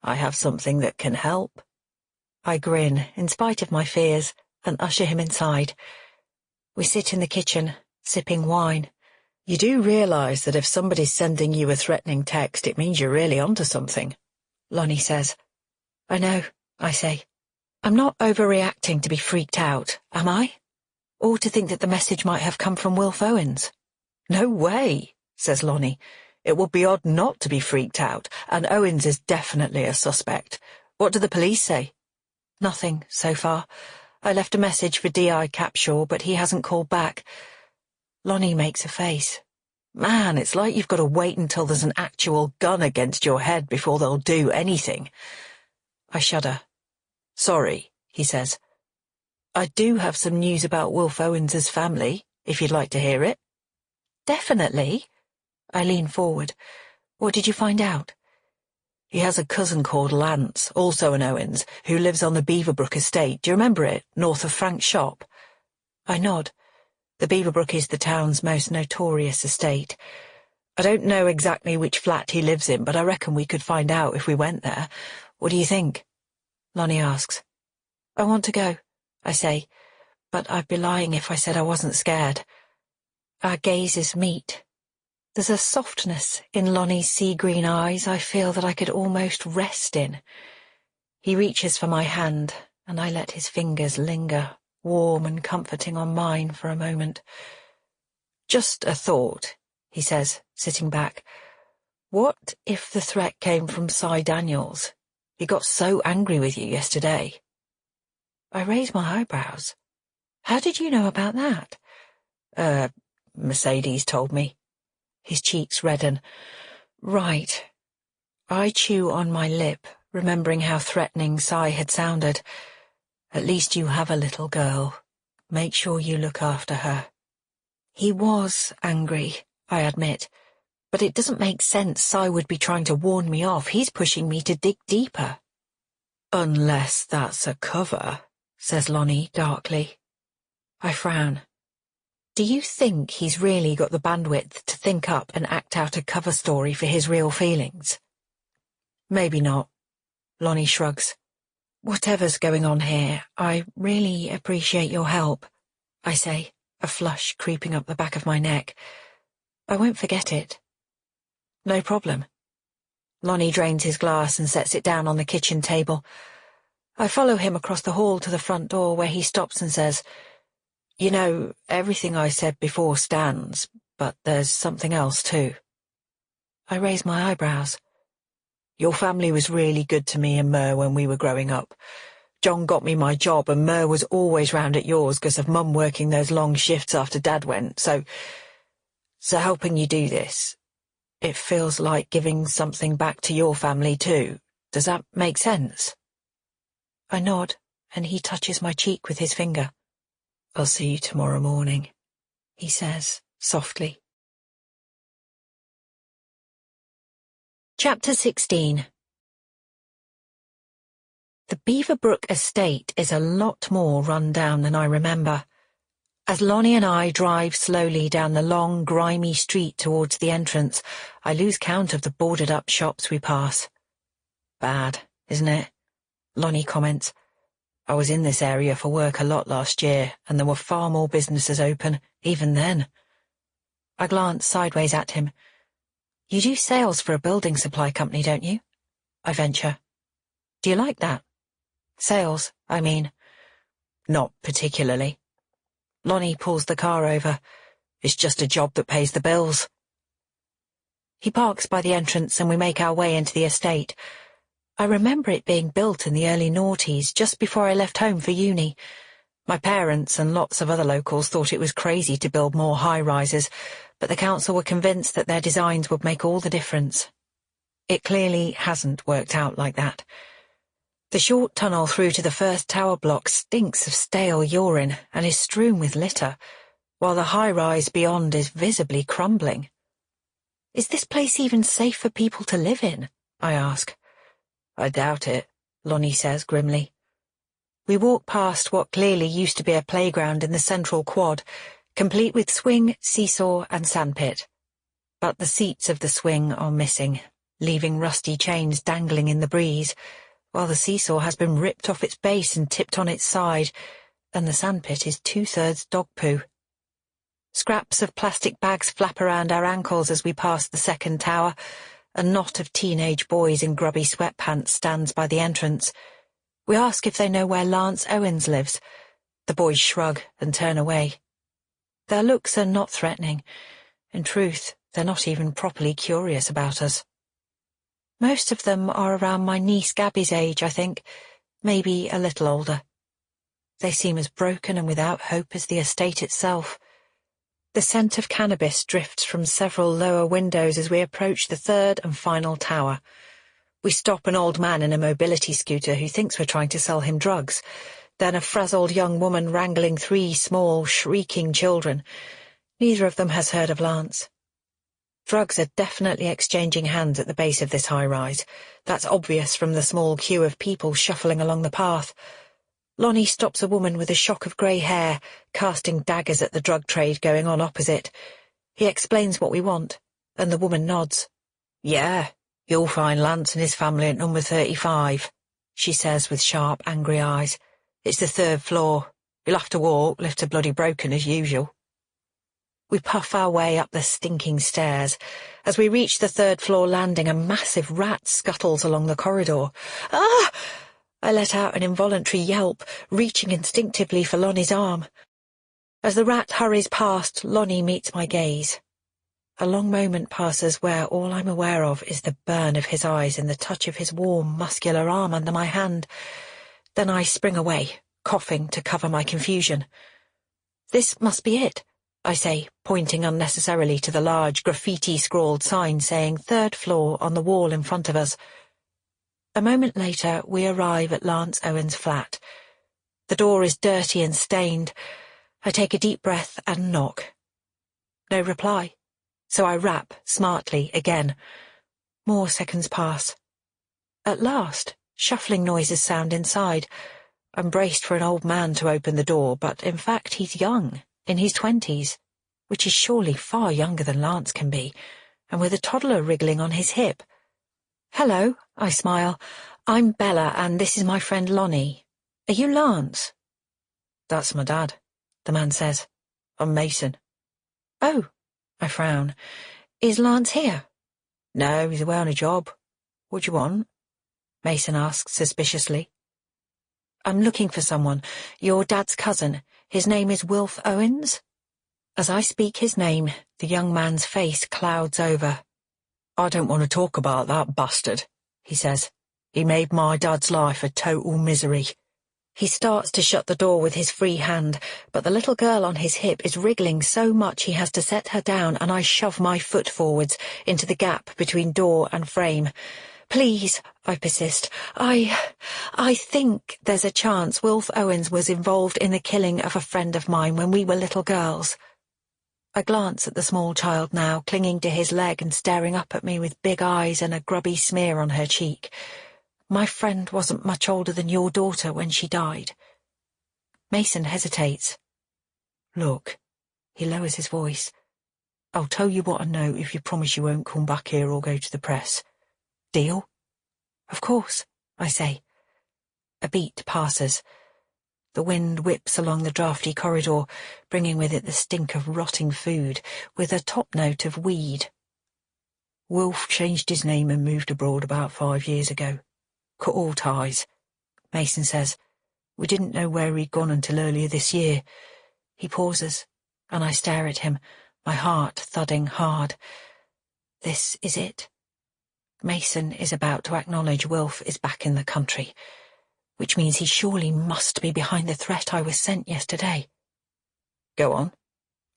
I have something that can help. I grin, in spite of my fears, and usher him inside. We sit in the kitchen, sipping wine. You do realise that if somebody's sending you a threatening text, it means you're really onto something, Lonnie says. I know, I say. I'm not overreacting to be freaked out, am I? Or to think that the message might have come from Wilf Owens. No way, says Lonnie. It would be odd not to be freaked out, and Owens is definitely a suspect. What do the police say? Nothing, so far. I left a message for D.I. Capshaw, but he hasn't called back. Lonnie makes a face. Man, it's like you've got to wait until there's an actual gun against your head before they'll do anything. I shudder. Sorry, he says. I do have some news about Wilf Owens's family, if you'd like to hear it. Definitely. I lean forward. What did you find out? He has a cousin called Lance, also an Owens, who lives on the Beaverbrook estate. Do you remember it, north of Frank's shop? I nod. The Beaverbrook is the town's most notorious estate. I don't know exactly which flat he lives in, but I reckon we could find out if we went there. What do you think? Lonnie asks. I want to go, I say, but I'd be lying if I said I wasn't scared. Our gazes meet. There's a softness in Lonnie's sea-green eyes I feel that I could almost rest in. He reaches for my hand, and I let his fingers linger, warm and comforting on mine for a moment. Just a thought, he says, sitting back. What if the threat came from Cy Daniels? He got so angry with you yesterday. I raise my eyebrows. How did you know about that? Mercedes told me. His cheeks redden. Right. I chew on my lip, remembering how threatening Cy had sounded. At least you have a little girl. Make sure you look after her. He was angry, I admit, but it doesn't make sense Cy would be trying to warn me off. He's pushing me to dig deeper. Unless that's a cover, says Lonnie darkly. I frown. Do you think he's really got the bandwidth to think up and act out a cover story for his real feelings? Maybe not. Lonnie shrugs. Whatever's going on here, I really appreciate your help, I say, a flush creeping up the back of my neck. I won't forget it. No problem. Lonnie drains his glass and sets it down on the kitchen table. I follow him across the hall to the front door where he stops and says, You know, everything I said before stands, but there's something else too. I raise my eyebrows. Your family was really good to me and Mer when we were growing up. John got me my job and Mer was always round at yours because of Mum working those long shifts after Dad went, so helping you do this, it feels like giving something back to your family too. Does that make sense? I nod, and he touches my cheek with his finger. I'll see you tomorrow morning, he says, softly. Chapter 16. The Beaverbrook estate is a lot more run down than I remember. As Lonnie and I drive slowly down the long, grimy street towards the entrance, I lose count of the boarded-up shops we pass. Bad, isn't it? Lonnie comments. I was in this area for work a lot last year, and there were far more businesses open, even then. I glance sideways at him. You do sales for a building supply company, don't you? I venture. Do you like that? Sales, I mean. Not particularly. Lonnie pulls the car over. It's just a job that pays the bills. He parks by the entrance and we make our way into the estate. I remember it being built in the early noughties, just before I left home for uni. My parents and lots of other locals thought it was crazy to build more high-rises, but the council were convinced that their designs would make all the difference. It clearly hasn't worked out like that. The short tunnel through to the first tower block stinks of stale urine and is strewn with litter, while the high-rise beyond is visibly crumbling. Is this place even safe for people to live in? I ask. I doubt it, Lonnie says grimly. We walk past what clearly used to be a playground in the central quad, complete with swing, seesaw and sandpit. But the seats of the swing are missing, leaving rusty chains dangling in the breeze, while the seesaw has been ripped off its base and tipped on its side, and the sandpit is 2/3 dog poo. Scraps of plastic bags flap around our ankles as we pass the second tower. A knot of teenage boys in grubby sweatpants stands by the entrance. We ask if they know where Lance Owens lives. The boys shrug and turn away. Their looks are not threatening. In truth, they're not even properly curious about us. Most of them are around my niece Gabby's age, I think, maybe a little older. They seem as broken and without hope as the estate itself. The scent of cannabis drifts from several lower windows as we approach the third and final tower. We stop an old man in a mobility scooter who thinks we're trying to sell him drugs, then a frazzled young woman wrangling 3 small, shrieking children. Neither of them has heard of Lance. Drugs are definitely exchanging hands at the base of this high-rise. That's obvious from the small queue of people shuffling along the path. Lonnie stops a woman with a shock of grey hair, casting daggers at the drug trade going on opposite. He explains what we want, and the woman nods. Yeah, you'll find Lance and his family at number 35, she says with sharp, angry eyes. It's the 3rd floor. You'll have to walk, lift are bloody broken as usual. We puff our way up the stinking stairs. As we reach the 3rd floor landing, a massive rat scuttles along the corridor. Ah! I let out an involuntary yelp, reaching instinctively for Lonnie's arm. As the rat hurries past, Lonnie meets my gaze. A long moment passes where all I'm aware of is the burn of his eyes and the touch of his warm, muscular arm under my hand. Then I spring away, coughing to cover my confusion. This must be it, I say, pointing unnecessarily to the large graffiti-scrawled sign saying 3rd floor on the wall in front of us. A moment later, we arrive at Lance Owen's flat. The door is dirty and stained. I take a deep breath and knock. No reply, so I rap smartly again. More seconds pass. At last, shuffling noises sound inside. I'm braced for an old man to open the door, but in fact he's young, in his 20s, which is surely far younger than Lance can be, and with a toddler wriggling on his hip. Hello, I smile. I'm Bella, and this is my friend Lonnie. Are you Lance? That's my dad, the man says. I'm Mason. Oh, I frown. Is Lance here? No, he's away on a job. What do you want? Mason asks suspiciously. I'm looking for someone. Your dad's cousin. His name is Wilf Owens? As I speak his name, the young man's face clouds over. I don't want to talk about that bastard, he says. He made my dad's life a total misery. He starts to shut the door with his free hand, but the little girl on his hip is wriggling so much he has to set her down, and I shove my foot forwards into the gap between door and frame. Please, I persist. I think there's a chance Wilf Owens was involved in the killing of a friend of mine when we were little girls. I glance at the small child now, clinging to his leg and staring up at me with big eyes and a grubby smear on her cheek. My friend wasn't much older than your daughter when she died. Mason hesitates. Look, he lowers his voice. I'll tell you what I know if you promise you won't come back here or go to the press. Deal? Of course, I say. A beat passes. The wind whips along the draughty corridor, bringing with it the stink of rotting food, with a top note of weed. Wilf changed his name and moved abroad about 5 years ago. Cut all ties, Mason says. We didn't know where he'd gone until earlier this year. He pauses, and I stare at him, my heart thudding hard. This is it. Mason is about to acknowledge Wilf is back in the country. which means he surely must be behind the threat I was sent yesterday.
Go on,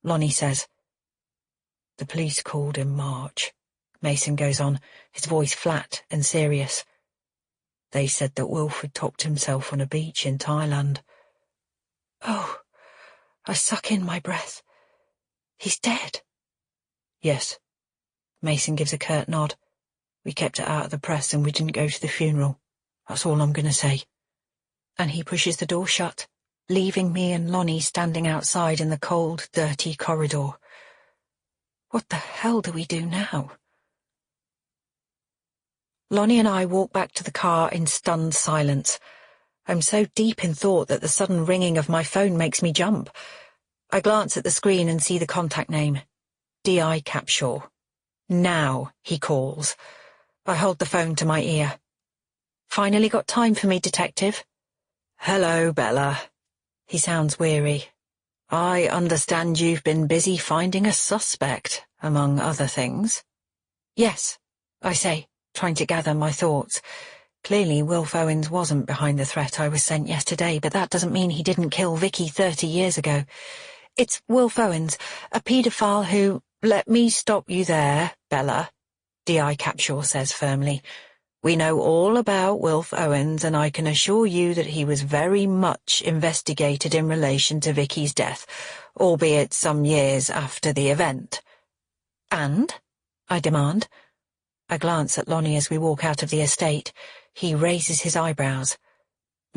Lonnie says.
The police called in March. Mason goes on, his voice flat and serious. They said that Wilf had topped himself on a beach in Thailand.
Oh, I suck in my breath. He's dead.
Yes. Mason gives a curt nod. We kept it out of the press and we didn't go to the funeral. That's all I'm going to say.
And he pushes the door shut, leaving me and Lonnie standing outside in the cold, dirty corridor. What the hell do we do now? Lonnie and I walk back to the car in stunned silence. I'm so deep in thought that the sudden ringing of my phone makes me jump. I glance at the screen and see the contact name. D.I. Capshaw. Now, he calls. I hold the phone to my ear. Finally got time for me, detective?
Hello, Bella. He sounds weary. I understand you've been busy finding a suspect, among other things.
Yes, I say, trying to gather my thoughts. Clearly, Wilf Owens wasn't behind the threat I was sent yesterday, but that doesn't mean he didn't kill Vicky 30 years ago. It's Wilf Owens, a paedophile who—
Let me stop you there, Bella, D.I. Capshaw says firmly. We know all about Wilf Owens, and I can assure you that he was very much investigated in relation to Vicky's death, albeit some years after the event.
And? I demand. I glance at Lonnie as we walk out of the estate. He raises his eyebrows.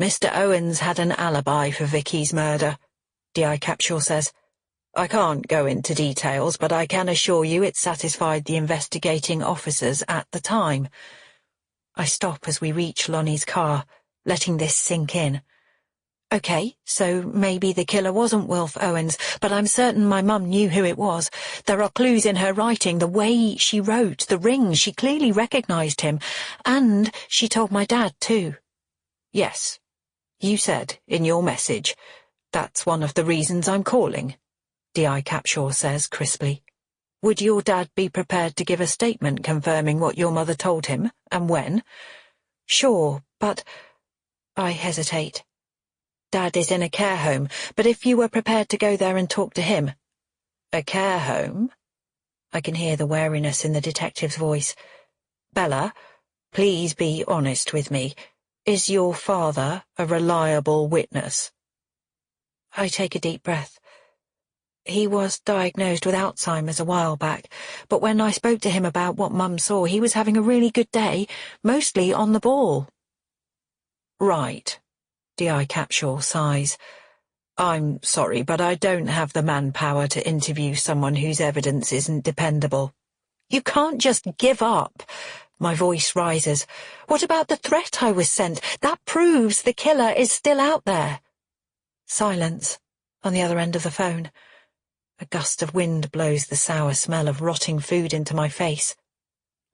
Mr. Owens had an alibi for Vicky's murder, D.I. Capshaw says. I can't go into details, but I can assure you it satisfied the investigating officers at the time.
I stop as we reach Lonnie's car, letting this sink in. OK, so maybe the killer wasn't Wilf Owens, but I'm certain my mum knew who it was. There are clues in her writing, the way she wrote, the ring, she clearly recognised him. And she told my dad, too.
Yes, you said in your message. That's one of the reasons I'm calling, D.I. Capshaw says crisply. Would your dad be prepared to give a statement confirming what your mother told him, and when?
Sure, but— I hesitate. Dad is in a care home, but if you were prepared to go there and talk to him—
A care home?
I can hear the wariness in the detective's voice.
Bella, please be honest with me. Is your father a reliable witness?
I take a deep breath. He was diagnosed with Alzheimer's a while back, but when I spoke to him about what Mum saw, he was having a really good day, mostly on the ball.
Right, D.I. Capshaw sighs. I'm sorry, but I don't have the manpower to interview someone whose evidence isn't dependable.
You can't just give up. My voice rises. What about the threat I was sent? That proves the killer is still out there. Silence on the other end of the phone. A gust of wind blows the sour smell of rotting food into my face.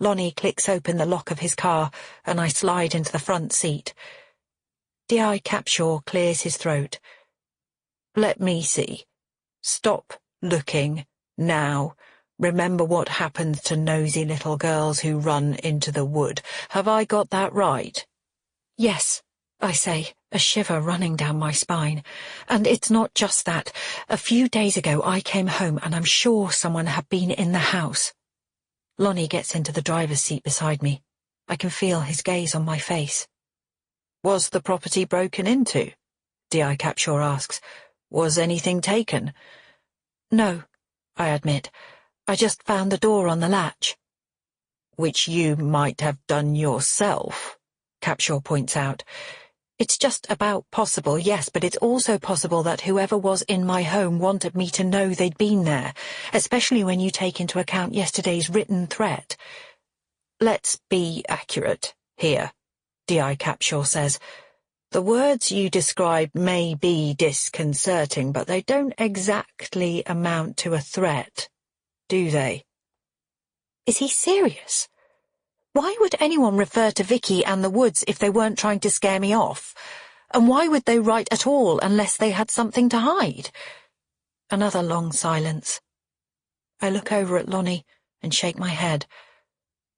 Lonnie clicks open the lock of his car, and I slide into the front seat. D.I. Capshaw clears his throat.
Let me see. Stop looking now. Remember what happens to nosy little girls who run into the wood. Have I got that right?
Yes, I say, a shiver running down my spine. And it's not just that. A few days ago I came home and I'm sure someone had been in the house. Lonnie gets into the driver's seat beside me. I can feel his gaze on my face.
Was the property broken into? D.I. Capshaw asks. Was anything taken?
No, I admit. I just found the door on the latch.
Which you might have done yourself, Capshaw points out.
It's just about possible, yes, but it's also possible that whoever was in my home wanted me to know they'd been there, especially when you take into account yesterday's written threat.
Let's be accurate here, D.I. Capshaw says. The words you describe may be disconcerting, but they don't exactly amount to a threat, do they?
Is he serious? Why would anyone refer to Vicky and the woods if they weren't trying to scare me off? And why would they write at all unless they had something to hide? Another long silence. I look over at Lonnie and shake my head.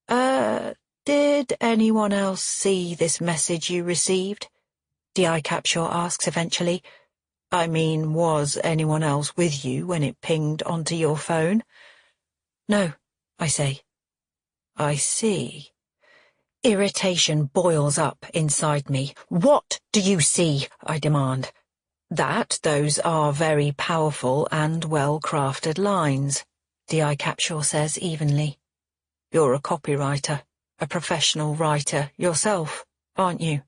Did anyone else see this message you received?
D.I. Capshaw asks eventually.
I mean, was anyone else with you when it pinged onto your phone?
No, I say.
I see.
Irritation boils up inside me. What do you see? I demand.
That those are very powerful and well-crafted lines,
D.I. Capshaw says evenly.
You're a copywriter, a professional writer yourself, aren't you?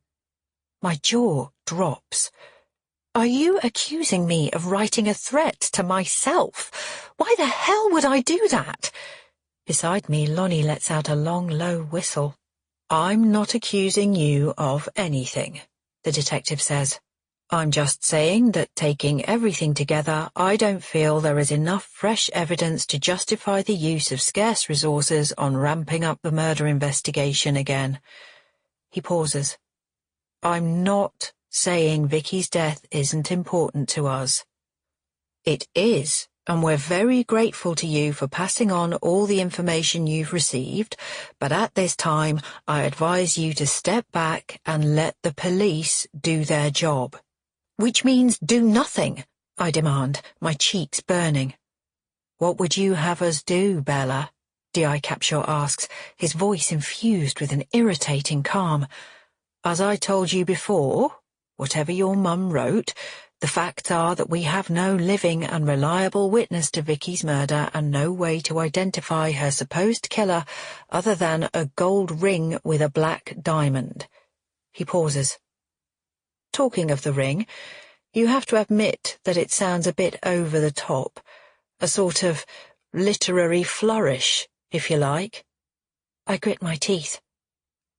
My jaw drops. Are you accusing me of writing a threat to myself? Why the hell would I do that? Beside me, Lonnie lets out a long, low whistle.
I'm not accusing you of anything, the detective says. I'm just saying that taking everything together, I don't feel there is enough fresh evidence to justify the use of scarce resources on ramping up the murder investigation again.
He pauses.
I'm not saying Vicky's death isn't important to us. It is, and we're very grateful to you for passing on all the information you've received, but at this time I advise you to step back and let the police do their job.
Which means do nothing, I demand, my cheeks burning.
What would you have us do, Bella?
D.I. Capshaw asks, his voice infused with an irritating calm.
As I told you before, whatever your mum wrote, the facts are that we have no living and reliable witness to Vicky's murder and no way to identify her supposed killer other than a gold ring with a black diamond.
He pauses.
Talking of the ring, you have to admit that it sounds a bit over the top, a sort of literary flourish, if you like.
I grit my teeth.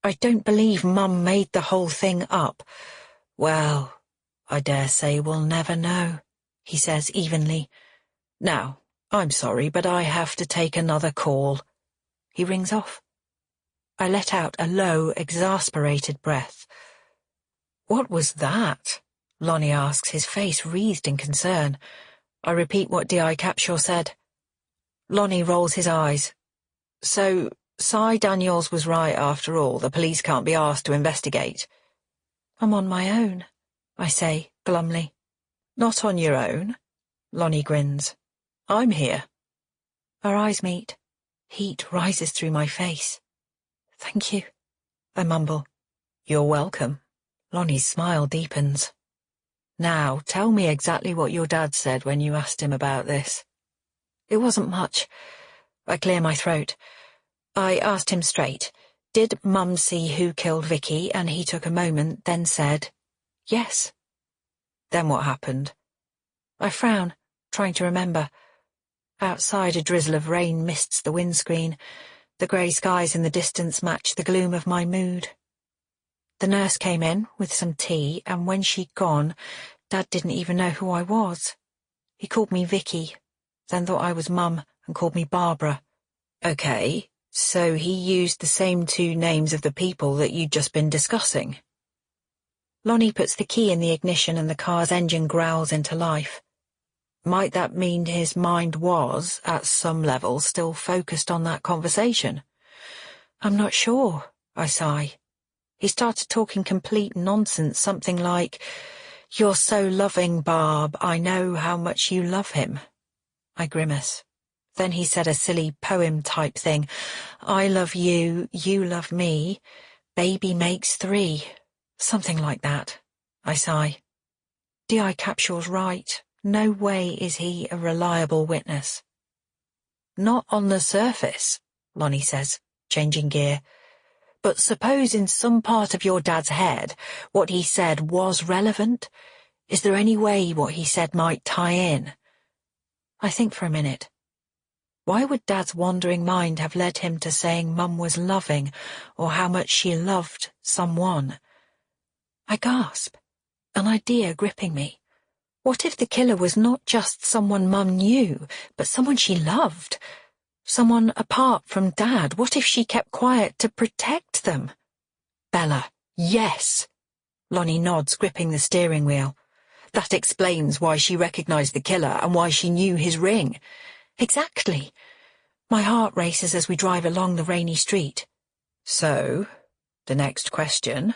I don't believe Mum made the whole thing up.
Well, I dare say we'll never know, he says evenly. Now, I'm sorry, but I have to take another call.
He rings off. I let out a low, exasperated breath.
What was that?
Lonnie asks, his face wreathed in concern. I repeat what D.I. Capshaw said.
Lonnie rolls his eyes. So, Cy Daniels was right after all. The police can't be asked to investigate.
I'm on my own, I say, glumly.
Not on your own, Lonnie grins. I'm here.
Our eyes meet. Heat rises through my face. Thank you, I mumble.
You're welcome.
Lonnie's smile deepens.
Now, tell me exactly what your dad said when you asked him about this.
It wasn't much. I clear my throat. I asked him straight, did Mum see who killed Vicky, and he took a moment, then said, yes.
Then what happened?
I frown, trying to remember. Outside, a drizzle of rain mists the windscreen. The grey skies in the distance match the gloom of my mood. The nurse came in with some tea, and when she'd gone, Dad didn't even know who I was. He called me Vicky, then thought I was Mum and called me Barbara.
Okay, so he used the same two names of the people that you'd just been discussing.
Lonnie puts the key in the ignition and the car's engine growls into life.
Might that mean his mind was, at some level, still focused on that conversation?
I'm not sure, I sigh. He started talking complete nonsense, something like, "You're so loving, Barb, I know how much you love him." I grimace. Then he said a silly poem-type thing. "I love you, you love me, baby makes three." Something like that. I sigh. D.I. Capshaw's right. No way is he a reliable witness.
Not on the surface, Lonnie says, changing gear. But suppose in some part of your dad's head what he said was relevant? Is there any way what he said might tie in?
I think for a minute. Why would Dad's wandering mind have led him to saying Mum was loving, or how much she loved someone? I gasp, an idea gripping me. What if the killer was not just someone Mum knew, but someone she loved? Someone apart from Dad? What if she kept quiet to protect them?
Bella, yes. Lonnie nods, gripping the steering wheel. That explains why she recognized the killer and why she knew his ring.
Exactly. My heart races as we drive along the rainy street.
So, the next question.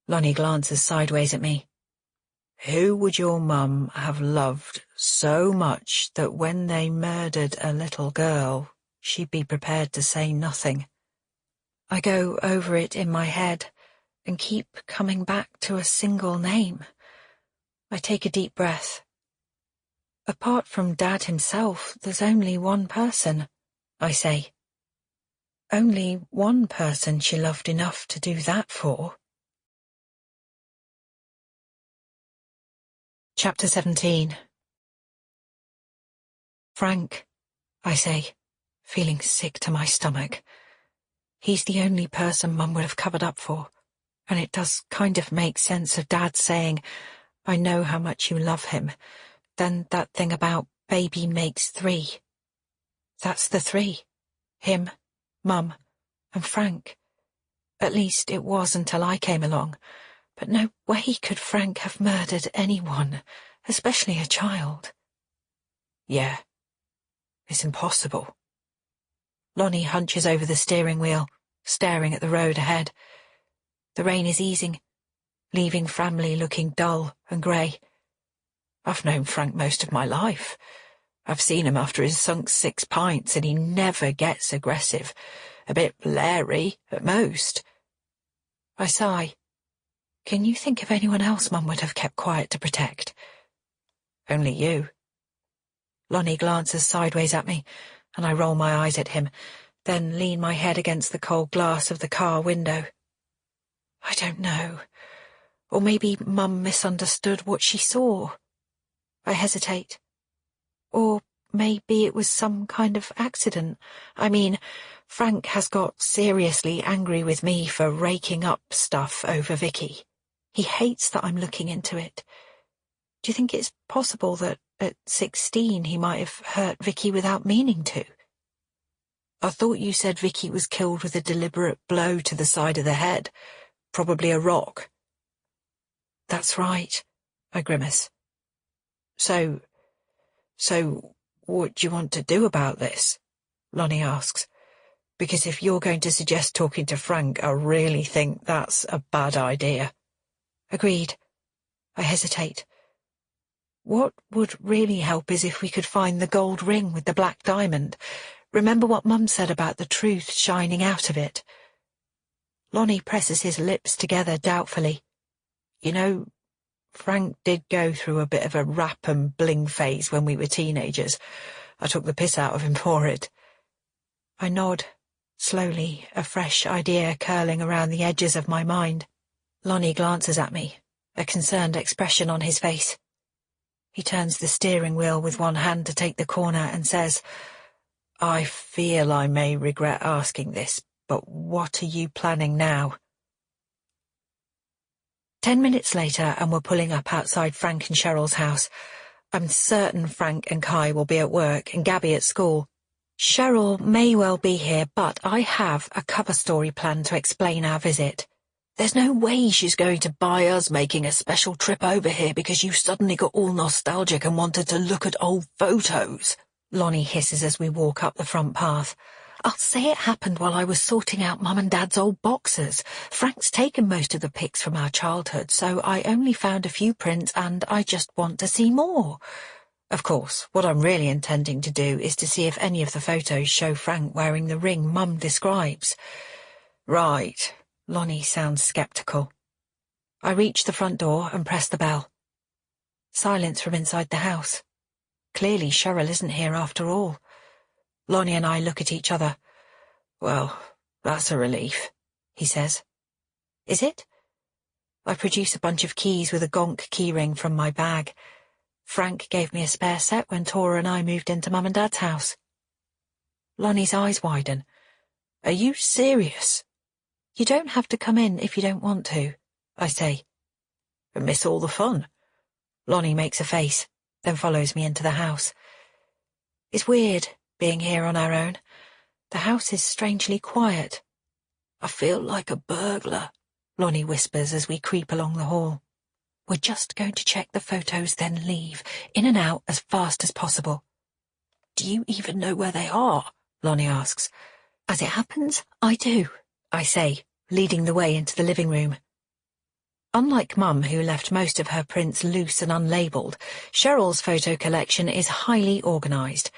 Lonnie glances sideways at me. Who would your mum have loved so much that when they murdered a little girl, she'd be prepared to say nothing? I go over it in my head and keep coming back to a single name. I take a deep breath. Apart from Dad himself, there's only one person, I say. Only one person she loved enough to do that for. Chapter 17. Frank, I say, feeling sick to my stomach. He's the only person Mum would have covered up for, and it does kind of make sense of Dad saying, I know how much you love him. Then that thing about baby makes 3. That's the 3. Him, Mum, and Frank. At least it was until I came along. But no way could Frank have murdered anyone, especially a child. Yeah, it's impossible. Lonnie hunches over the steering wheel, staring at the road ahead. The rain is easing, leaving Framley looking dull and grey. I've known Frank most of my life. I've seen him after he's sunk 6 pints, and he never gets aggressive. A bit blary, at most. I sigh. Can you think of anyone else Mum would have kept quiet to protect? Only you. Lonnie glances sideways at me, and I roll my eyes at him, then lean my head against the cold glass of the car window. I don't know. Or maybe Mum misunderstood what she saw. I hesitate. Or maybe it was some kind of accident. I mean, Frank has got seriously angry with me for raking up stuff over Vicky. He hates that I'm looking into it. Do you think it's possible that at 16 he might have hurt Vicky without meaning to? I thought you said Vicky was killed with a deliberate blow to the side of the head, probably a rock. That's right, I grimace. So what do you want to do about this? Lonnie asks. Because if you're going to suggest talking to Frank, I really think that's a bad idea. Agreed. I hesitate. What would really help is if we could find the gold ring with the black diamond. Remember what Mum said about the truth shining out of it? Lonnie presses his lips together doubtfully. You know, Frank did go through a bit of a rap and bling phase when we were teenagers. I took the piss out of him for it. I nod, slowly, a fresh idea curling around the edges of my mind. Lonnie glances at me, a concerned expression on his face. He turns the steering wheel with one hand to take the corner and says, I feel I may regret asking this, but what are you planning now? 10 minutes later, and we're pulling up outside Frank and Cheryl's house. I'm certain Frank and Kai will be at work and Gabby at school. Cheryl may well be here, but I have a cover story planned to explain our visit. There's no way she's going to buy us making a special trip over here because you suddenly got all nostalgic and wanted to look at old photos, Lonnie hisses as we walk up the front path. I'll say it happened while I was sorting out Mum and Dad's old boxes. Frank's taken most of the pics from our childhood, so I only found a few prints and I just want to see more. Of course, what I'm really intending to do is to see if any of the photos show Frank wearing the ring Mum describes. Right. Lonnie sounds sceptical. I reach the front door and press the bell. Silence from inside the house. Clearly Cheryl isn't here after all. Lonnie and I look at each other. Well, that's a relief, he says. Is it? I produce a bunch of keys with a gonk keyring from my bag. Frank gave me a spare set when Tora and I moved into Mum and Dad's house. Lonnie's eyes widen. Are you serious? You don't have to come in if you don't want to, I say. But miss all the fun. Lonnie makes a face, then follows me into the house. It's weird, being here on our own. The house is strangely quiet. I feel like a burglar, Lonnie whispers as we creep along the hall. We're just going to check the photos, then leave, in and out as fast as possible. Do you even know where they are? Lonnie asks. As it happens, I do, I say, leading the way into the living room.
Unlike Mum, who left most of her prints loose and unlabelled, Cheryl's photo collection is highly organised.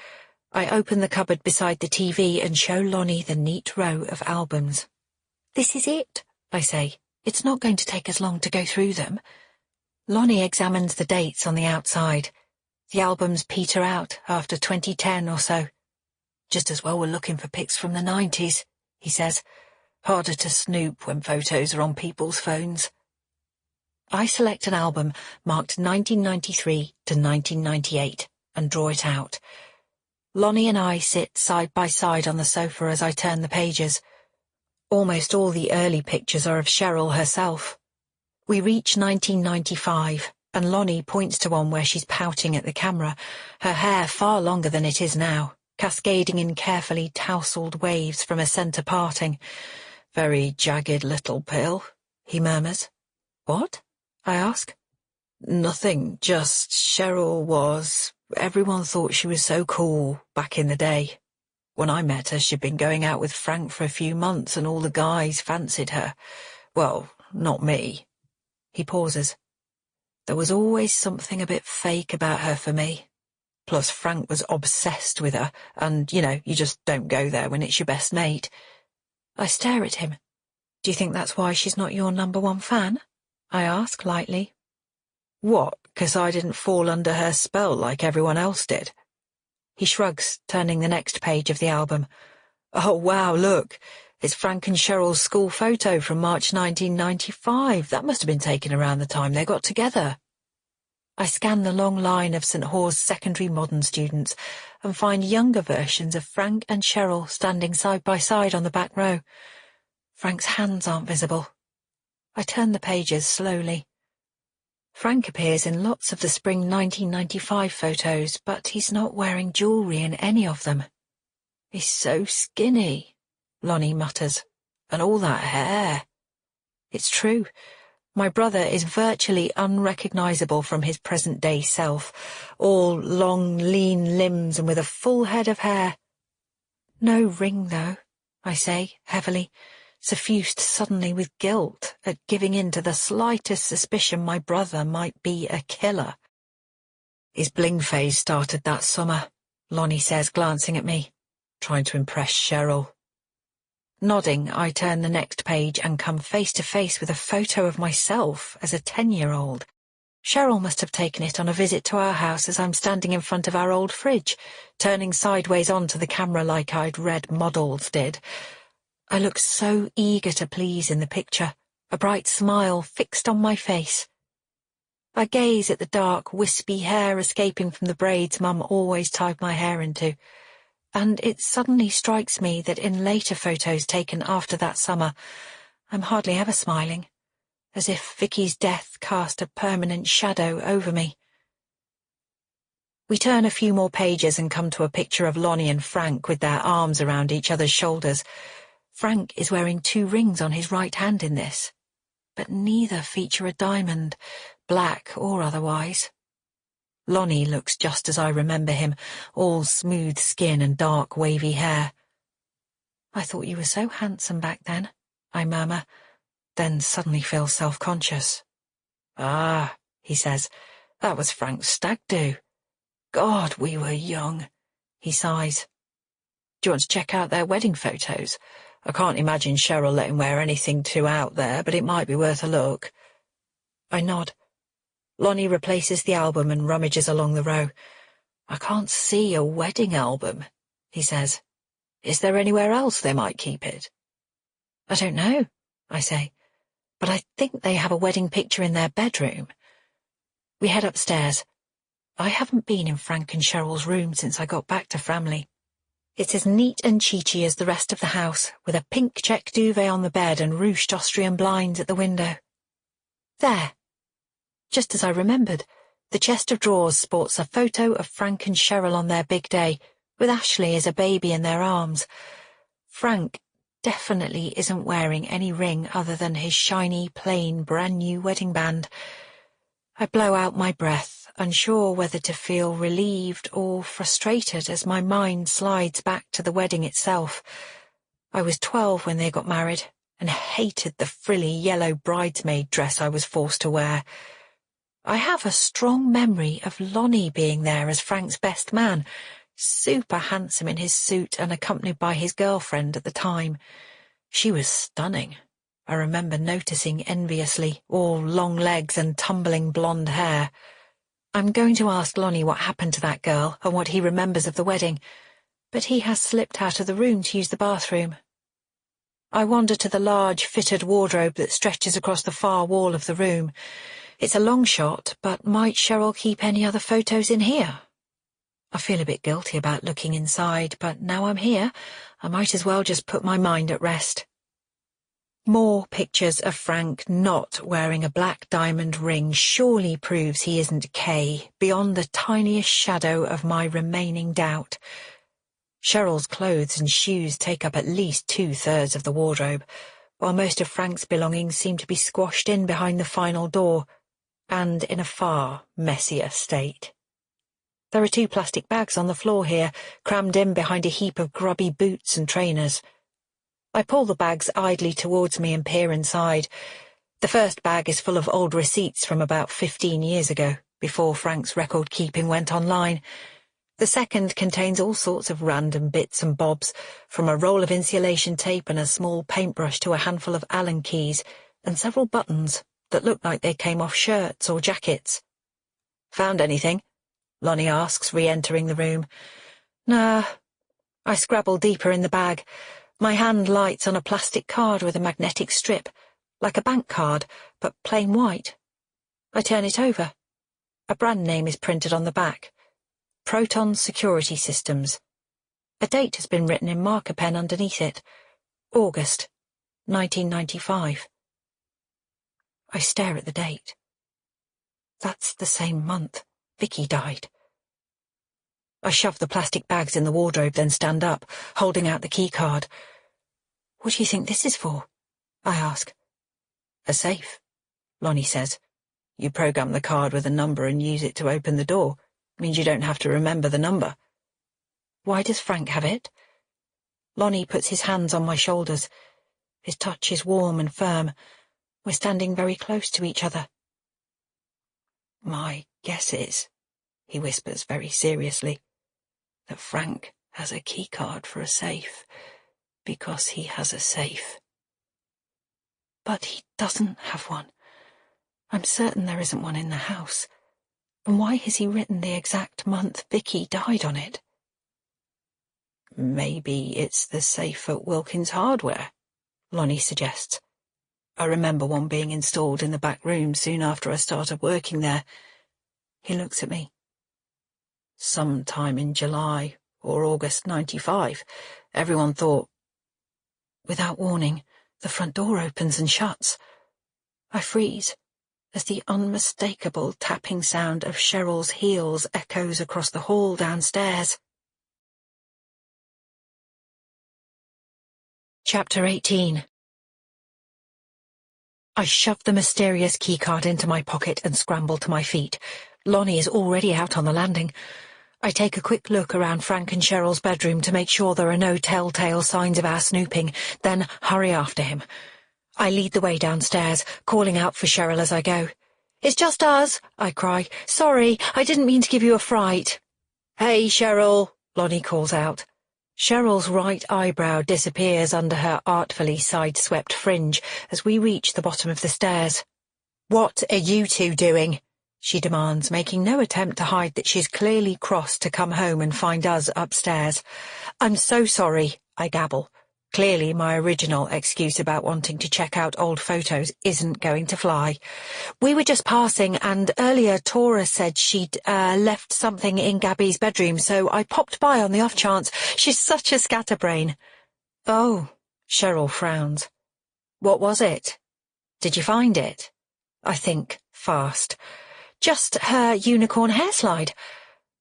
I open the cupboard beside the TV and show Lonnie the neat row of albums. "This is it," I say. "It's not going to take us long to go through them." Lonnie examines the dates on the outside. The albums peter out after 2010 or so. "Just as well we're looking for pics from the 90s, he says. "Harder to snoop when photos are on people's phones." I select an album marked 1993 to 1998 and draw it out. Lonnie and I sit side by side on the sofa as I turn the pages. Almost all the early pictures are of Cheryl herself. We reach 1995, and Lonnie points to one where she's pouting at the camera, her hair far longer than it is now, cascading in carefully tousled waves from a centre parting. "Very jagged little pill," he murmurs. "What?" I ask. "Nothing, just Cheryl was... Everyone thought she was so cool back in the day. When I met her, she'd been going out with Frank for a few months and all the guys fancied her. Well, not me." He pauses. "There was always something a bit fake about her for me. Plus Frank was obsessed with her, and, you just don't go there when it's your best mate." I stare at him. "Do you think that's why she's not your #1 fan?" I ask lightly. "What, 'cause I didn't fall under her spell like everyone else did?" He shrugs, turning the next page of the album. "Oh, wow, look. It's Frank and Cheryl's school photo from March 1995. That must have been taken around the time they got together." I scan the long line of St. Hawes secondary modern students and find younger versions of Frank and Cheryl standing side by side on the back row. Frank's hands aren't visible. I turn the pages slowly. Frank appears in lots of the spring 1995 photos, but he's not wearing jewellery in any of them. "He's so skinny," Lonnie mutters. "And all that hair." It's true. My brother is virtually unrecognisable from his present-day self, all long, lean limbs and with a full head of hair. "No ring, though," I say, heavily, suffused suddenly with guilt at giving in to the slightest suspicion my brother might be a killer. "His bling phase started that summer," Lonnie says, glancing at me, "trying to impress Cheryl." Nodding, I turn the next page and come face to face with a photo of myself as a 10-year-old. Cheryl must have taken it on a visit to our house as I'm standing in front of our old fridge, turning sideways onto the camera like I'd read models did. I look so eager to please in the picture, a bright smile fixed on my face. I gaze at the dark, wispy hair escaping from the braids Mum always tied my hair into, and it suddenly strikes me that in later photos taken after that summer, I'm hardly ever smiling, as if Vicky's death cast a permanent shadow over me. We turn a few more pages and come to a picture of Lonnie and Frank with their arms around each other's shoulders. Frank is wearing 2 rings on his right hand in this, but neither feature a diamond, black or otherwise. Lonnie looks just as I remember him, all smooth skin and dark wavy hair. "I thought you were so handsome back then," I murmur, then suddenly feel self-conscious. "Ah," he says, "that was Frank's stag do. God, we were young," he sighs. "Do you want to check out their wedding photos? I can't imagine Cheryl let him wear anything too out there, but it might be worth a look." I nod. Lonnie replaces the album and rummages along the row. "I can't see a wedding album," he says. "Is there anywhere else they might keep it?" "I don't know," I say, "but I think they have a wedding picture in their bedroom." We head upstairs. I haven't been in Frank and Cheryl's room since I got back to Framley. It's as neat and cheechy as the rest of the house, with a pink check duvet on the bed and ruched Austrian blinds at the window. There. Just as I remembered, the chest of drawers sports a photo of Frank and Cheryl on their big day, with Ashley as a baby in their arms. Frank definitely isn't wearing any ring other than his shiny, plain, brand-new wedding band. I blow out my breath, unsure whether to feel relieved or frustrated as my mind slides back to the wedding itself. I was 12 when they got married, and hated the frilly yellow bridesmaid dress I was forced to wear. I have a strong memory of Lonnie being there as Frank's best man, super handsome in his suit and accompanied by his girlfriend at the time. She was stunning. I remember noticing enviously, all long legs and tumbling blonde hair. I'm going to ask Lonnie what happened to that girl and what he remembers of the wedding, but he has slipped out of the room to use the bathroom. I wander to the large, fitted wardrobe that stretches across the far wall of the room. It's a long shot, but might Cheryl keep any other photos in here? I feel a bit guilty about looking inside, but now I'm here, I might as well just put my mind at rest. More pictures of Frank not wearing a black diamond ring surely proves he isn't Kay, beyond the tiniest shadow of my remaining doubt. Cheryl's clothes and shoes take up at least 2/3 of the wardrobe, while most of Frank's belongings seem to be squashed in behind the final door, and in a far messier state. There are 2 plastic bags on the floor here, crammed in behind a heap of grubby boots and trainers. I pull the bags idly towards me and peer inside. The first bag is full of old receipts from about 15 years ago, before Frank's record-keeping went online. The second contains all sorts of random bits and bobs, from a roll of insulation tape and a small paintbrush to a handful of Allen keys, and several buttons that look like they came off shirts or jackets. "Found anything?" Lonnie asks, re-entering the room. "Nah." I scrabble deeper in the bag. My hand lights on a plastic card with a magnetic strip, like a bank card, but plain white. I turn it over. A brand name is printed on the back. Proton Security Systems. A date has been written in marker pen underneath it. August, 1995. I stare at the date. That's the same month Vicky died. I shove the plastic bags in the wardrobe, then stand up, holding out the key card. "What do you think this is for?" I ask. "A safe," Lonnie says. "You program the card with a number and use it to open the door. Means you don't have to remember the number." "Why does Frank have it?" Lonnie puts his hands on my shoulders. His touch is warm and firm. We're standing very close to each other. "My guess is," he whispers very seriously, "that Frank has a key card for a safe, because he has a safe." But he doesn't have one. I'm certain there isn't one in the house. And why has he written the exact month Vicky died on it? "Maybe it's the safe at Wilkins Hardware," Lonnie suggests. "I remember one being installed in the back room soon after I started working there." He looks at me. "Sometime in July or August 95. Everyone thought—" Without warning, the front door opens and shuts. I freeze as the unmistakable tapping sound of Cheryl's heels echoes across the hall downstairs. Chapter 18. I shove the mysterious keycard into my pocket and scramble to my feet. Lonnie is already out on the landing. I take a quick look around Frank and Cheryl's bedroom to make sure there are no telltale signs of our snooping, then hurry after him. I lead the way downstairs, calling out for Cheryl as I go. "It's just us," I cry. "Sorry, I didn't mean to give you a fright." "Hey, Cheryl," Lonnie calls out. Cheryl's right eyebrow disappears under her artfully side-swept fringe as we reach the bottom of the stairs. "What are you two doing?" she demands, making no attempt to hide that she's clearly cross to come home and find us upstairs. "I'm so sorry," I gabble. Clearly my original excuse about wanting to check out old photos isn't going to fly. "We were just passing, and earlier Tora said she'd left something in Gabby's bedroom, so I popped by on the off chance. She's such a scatterbrain." "Oh," Cheryl frowns. "What was it? Did you find it?" I think fast. "Just her unicorn hair slide."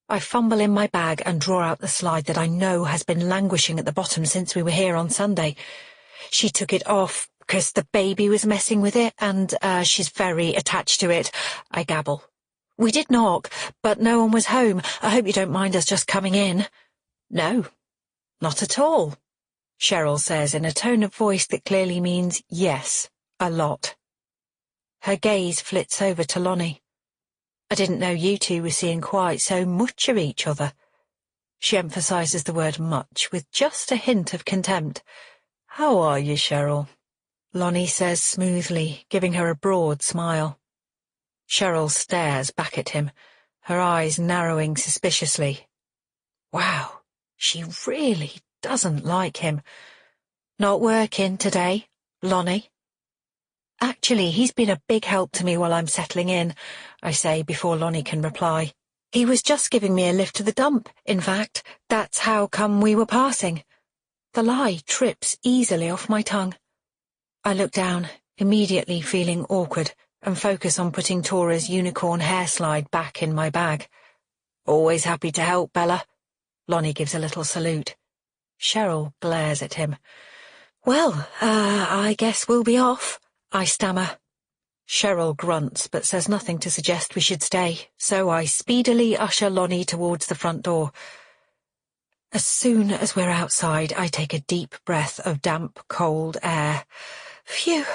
I fumble in my bag and draw out the slide that I know has been languishing at the bottom since we were here on Sunday. "She took it off because the baby was messing with it, and she's very attached to it," I gabble. "We did knock, but no one was home. I hope you don't mind us just coming in." "No, not at all." Cheryl says in a tone of voice that clearly means yes, a lot. Her gaze flits over to Lonnie. I didn't know you two were seeing quite so much of each other. She emphasises the word much with just a hint of contempt. How are you, Cheryl? Lonnie says smoothly, giving her a broad smile. Cheryl stares back at him, her eyes narrowing suspiciously. Wow, she really doesn't like him. Not working today, Lonnie? Actually, he's been a big help to me while I'm settling in, I say before Lonnie can reply. He was just giving me a lift to the dump, in fact. That's how come we were passing. The lie trips easily off my tongue. I look down, immediately feeling awkward, and focus on putting Tora's unicorn hair slide back in my bag. Always happy to help, Bella. Lonnie gives a little salute. Cheryl glares at him. Well, I guess we'll be off, I stammer. Cheryl grunts but says nothing to suggest we should stay, so I speedily usher Lonnie towards the front door. As soon as we're outside, I take a deep breath of damp, cold air. Phew,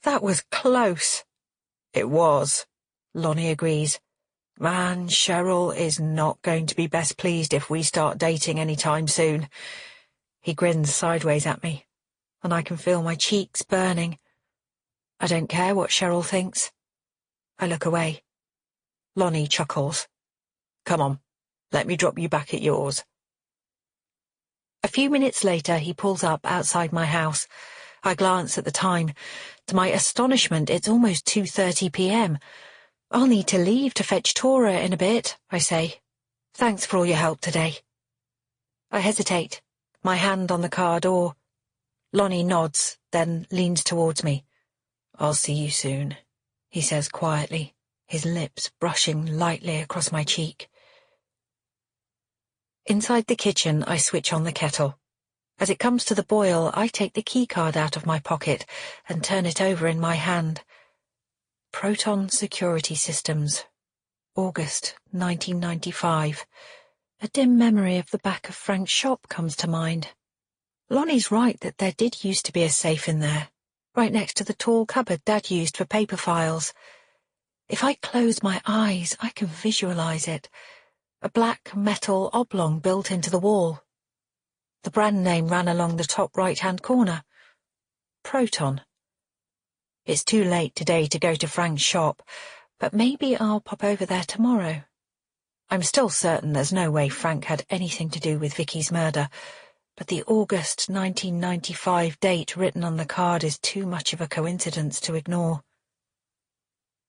that was close. It was, Lonnie agrees. Man, Cheryl is not going to be best pleased if we start dating any time soon. He grins sideways at me, and I can feel my cheeks burning. I don't care what Cheryl thinks. I look away. Lonnie chuckles. Come on, let me drop you back at yours. A few minutes later, he pulls up outside my house. I glance at the time. To my astonishment, it's almost 2:30 p.m. I'll need to leave to fetch Tora in a bit, I say. Thanks for all your help today. I hesitate, my hand on the car door. Lonnie nods, then leans towards me. I'll see you soon, he says quietly, his lips brushing lightly across my cheek. Inside the kitchen, I switch on the kettle. As it comes to the boil, I take the keycard out of my pocket and turn it over in my hand. Proton Security Systems. August 1995. A dim memory of the back of Frank's shop comes to mind. Lonnie's right that there did used to be a safe in there, right next to the tall cupboard Dad used for paper files. If I close my eyes, I can visualize it. A black metal oblong built into the wall. The brand name ran along the top right-hand corner. Proton. It's too late today to go to Frank's shop, but maybe I'll pop over there tomorrow. I'm still certain there's no way Frank had anything to do with Vicky's murder, but the August 1995 date written on the card is too much of a coincidence to ignore.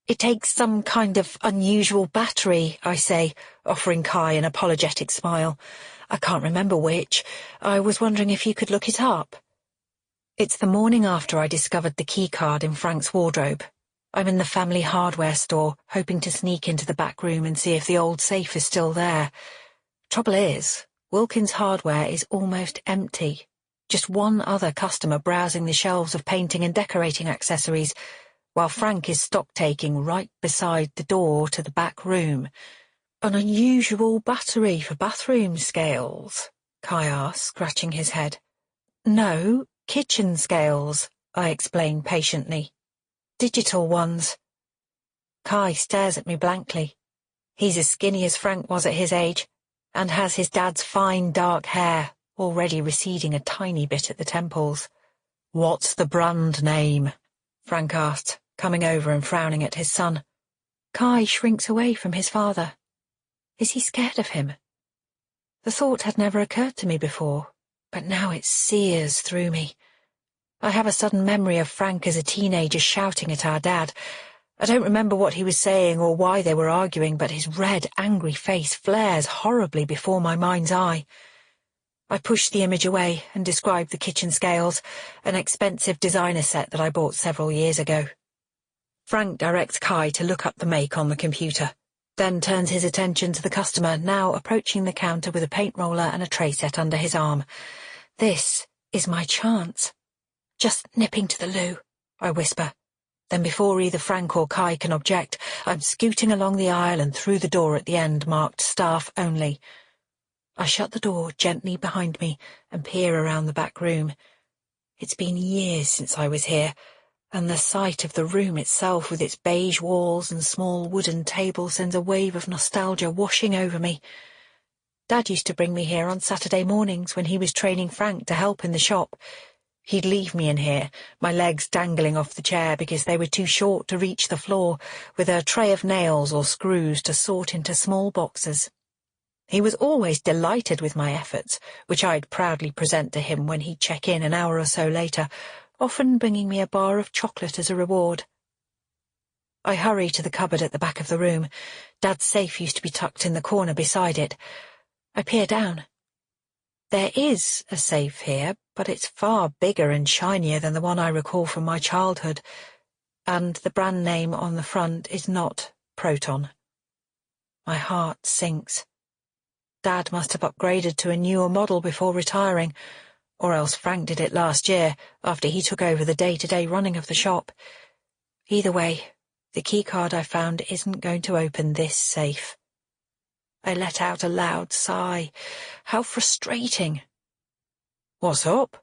It takes some kind of unusual battery, I say, offering Kai an apologetic smile. I can't remember which. I was wondering if you could look it up. It's the morning after I discovered the keycard in Frank's wardrobe. I'm in the family hardware store, hoping to sneak into the back room and see if the old safe is still there. Trouble is, Wilkins Hardware is almost empty. Just one other customer browsing the shelves of painting and decorating accessories, while Frank is stock-taking right beside the door to the back room. An unusual battery for bathroom scales, Kai asks, scratching his head. No, kitchen scales, I explain patiently. Digital ones. Kai stares at me blankly. He's as skinny as Frank was at his age, and has his dad's fine dark hair, already receding a tiny bit at the temples. What's the brand name? Frank asked, coming over and frowning at his son. Kai shrinks away from his father. Is he scared of him? The thought had never occurred to me before, but now it sears through me. I have a sudden memory of Frank as a teenager shouting at our dad. I don't remember what he was saying or why they were arguing, but his red, angry face flares horribly before my mind's eye. I push the image away and describe the kitchen scales, an expensive designer set that I bought several years ago. Frank directs Kai to look up the make on the computer, then turns his attention to the customer, now approaching the counter with a paint roller and a tray set under his arm. This is my chance. Just nipping to the loo, I whisper. Then before either Frank or Kai can object, I'm scooting along the aisle and through the door at the end marked staff only. I shut the door gently behind me and peer around the back room. It's been years since I was here, and the sight of the room itself with its beige walls and small wooden table sends a wave of nostalgia washing over me. Dad used to bring me here on Saturday mornings when he was training Frank to help in the shop. He'd leave me in here, my legs dangling off the chair because they were too short to reach the floor, with a tray of nails or screws to sort into small boxes. He was always delighted with my efforts, which I'd proudly present to him when he'd check in an hour or so later, often bringing me a bar of chocolate as a reward. I hurry to the cupboard at the back of the room. Dad's safe used to be tucked in the corner beside it. I peer down. There is a safe here, but it's far bigger and shinier than the one I recall from my childhood, and the brand name on the front is not Proton. My heart sinks. Dad must have upgraded to a newer model before retiring, or else Frank did it last year, after he took over the day-to-day running of the shop. Either way, the keycard I found isn't going to open this safe. I let out a loud sigh. How frustrating. What's up?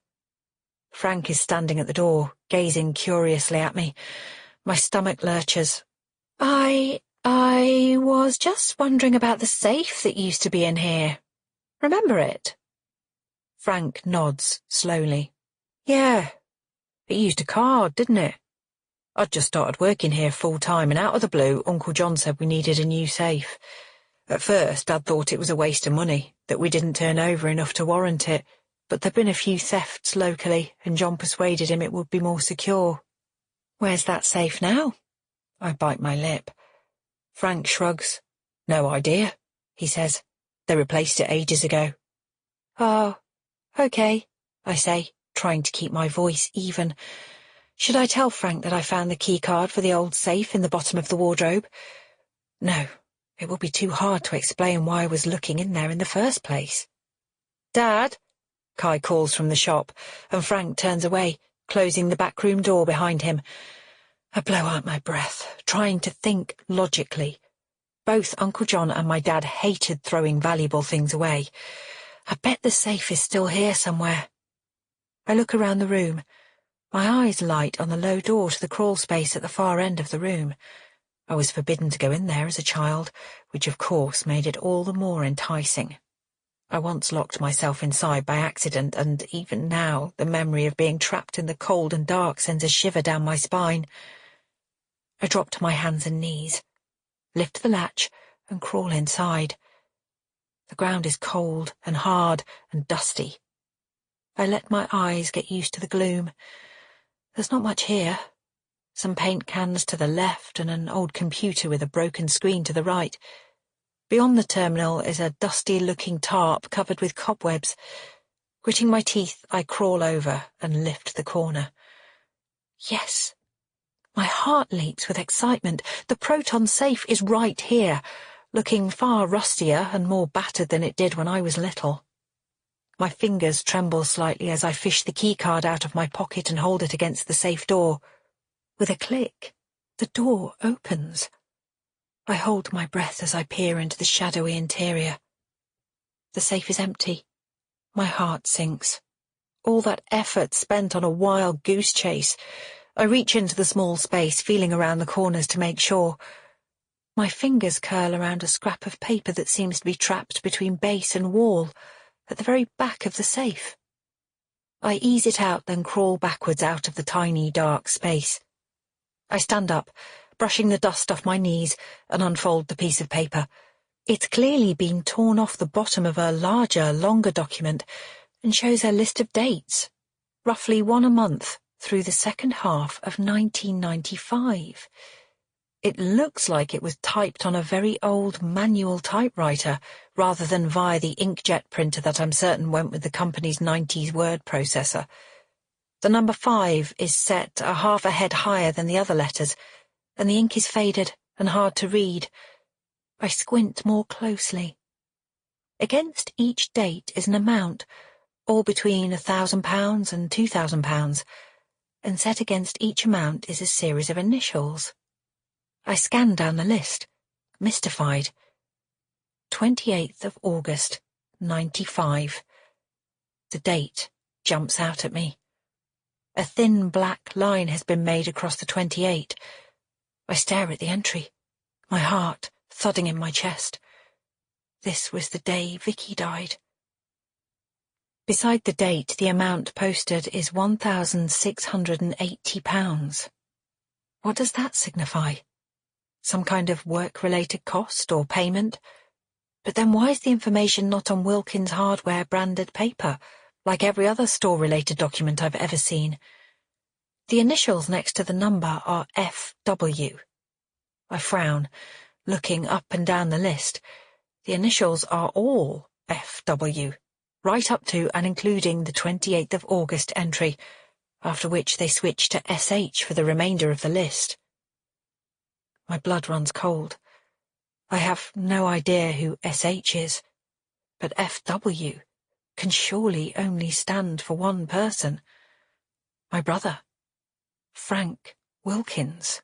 Frank is standing at the door, gazing curiously at me. My stomach lurches. I was just wondering about the safe that used to be in here. Remember it? Frank nods slowly. Yeah, it used a card, didn't it? I'd just started working here full-time, and out of the blue, Uncle John said we needed a new safe. At first, Dad thought it was a waste of money, that we didn't turn over enough to warrant it, but there'd been a few thefts locally, and John persuaded him it would be more secure. Where's that safe now? I bite my lip. Frank shrugs. No idea, he says. They replaced it ages ago. Oh, okay, I say, trying to keep my voice even. Should I tell Frank that I found the keycard for the old safe in the bottom of the wardrobe? No, it would be too hard to explain why I was looking in there in the first place. Dad, Kai calls from the shop, and Frank turns away, closing the backroom door behind him. I blow out my breath, trying to think logically. Both Uncle John and my dad hated throwing valuable things away. I bet the safe is still here somewhere. I look around the room. My eyes light on the low door to the crawl space at the far end of the room. I was forbidden to go in there as a child, which of course made it all the more enticing. I once locked myself inside by accident, and even now the memory of being trapped in the cold and dark sends a shiver down my spine. I drop to my hands and knees, lift the latch, and crawl inside. The ground is cold and hard and dusty. I let my eyes get used to the gloom. There's not much here. Some paint cans to the left and an old computer with a broken screen to the right. Beyond the terminal is a dusty-looking tarp covered with cobwebs. Gritting my teeth, I crawl over and lift the corner. Yes. My heart leaps with excitement. The Proton safe is right here, looking far rustier and more battered than it did when I was little. My fingers tremble slightly as I fish the keycard out of my pocket and hold it against the safe door. With a click, the door opens. I hold my breath as I peer into the shadowy interior. The safe is empty. My heart sinks. All that effort spent on a wild goose chase. I reach into the small space, feeling around the corners to make sure. My fingers curl around a scrap of paper that seems to be trapped between base and wall, at the very back of the safe. I ease it out, then crawl backwards out of the tiny, dark space. I stand up, brushing the dust off my knees, and unfold the piece of paper. It's clearly been torn off the bottom of a larger, longer document, and shows a list of dates, roughly one a month, through the second half of 1995. It looks like it was typed on a very old manual typewriter, rather than via the inkjet printer that I'm certain went with the company's 90s word processor. The number 5 is set a half a head higher than the other letters, and the ink is faded and hard to read. I squint more closely. Against each date is an amount, all between £1,000 and £2,000, and set against each amount is a series of initials. I scan down the list, mystified. 28th of August, 95. The date jumps out at me. A thin black line has been made across the 28. I stare at the entry, my heart thudding in my chest. This was the day Vicky died. Beside the date, the amount posted is £1,680. What does that signify? Some kind of work-related cost or payment? But then why is the information not on Wilkins Hardware branded paper, like every other store-related document I've ever seen? The initials next to the number are FW. I frown, looking up and down the list. The initials are all FW, right up to and including the 28th of August entry, after which they switch to SH for the remainder of the list. My blood runs cold. I have no idea who SH is, but FW can surely only stand for one person. My brother, Frank Wilkins.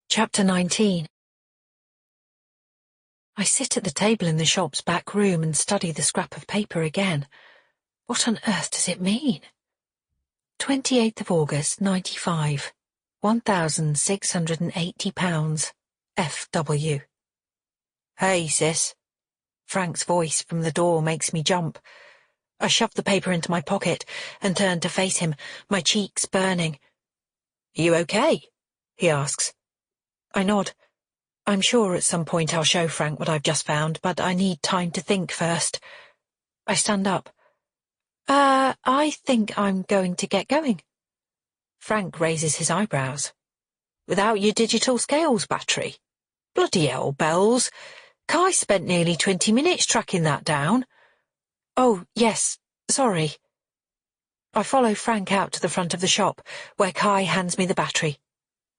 Chapter 19. I sit at the table in the shop's back room and study the scrap of paper again. What on earth does it mean? 28th of August, 95. £1,680. FW. Hey, sis. Frank's voice from the door makes me jump. I shove the paper into my pocket and turn to face him, my cheeks burning. Are you okay? He asks. I nod. I'm sure at some point I'll show Frank what I've just found, but I need time to think first. I stand up. I think I'm going to get going. Frank raises his eyebrows. Without your digital scales battery? Bloody hell, bells. Kai spent nearly 20 minutes tracking that down. Oh, yes, sorry. I follow Frank out to the front of the shop, where Kai hands me the battery.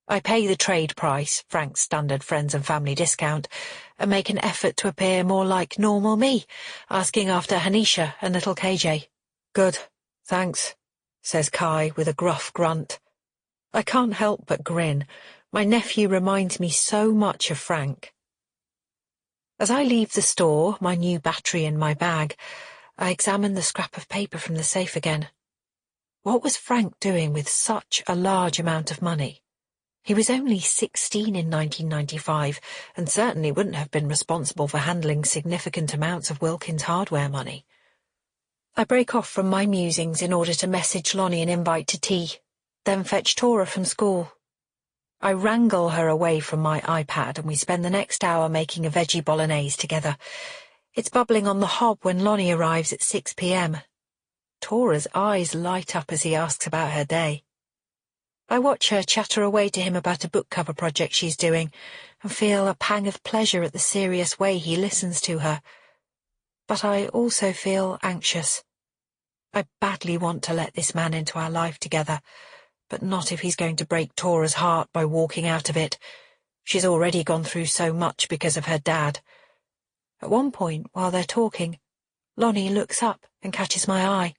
I pay the trade price, Frank's standard friends and family discount, and make an effort to appear more like normal me, asking after Hanisha and little KJ. Good, thanks, says Kai with a gruff grunt. I can't help but grin. My nephew reminds me so much of Frank. As I leave the store, my new battery in my bag, I examine the scrap of paper from the safe again. What was Frank doing with such a large amount of money? He was only 16 in 1995 and certainly wouldn't have been responsible for handling significant amounts of Wilkins Hardware money. I break off from my musings in order to message Lonnie an invite to tea, then fetch Tora from school. I wrangle her away from my iPad and we spend the next hour making a veggie bolognese together. It's bubbling on the hob when Lonnie arrives at 6 p.m. Tora's eyes light up as he asks about her day. I watch her chatter away to him about a book cover project she's doing and feel a pang of pleasure at the serious way he listens to her. But I also feel anxious. I badly want to let this man into our life together, but not if he's going to break Tora's heart by walking out of it. She's already gone through so much because of her dad. At one point, while they're talking, Lonnie looks up and catches my eye.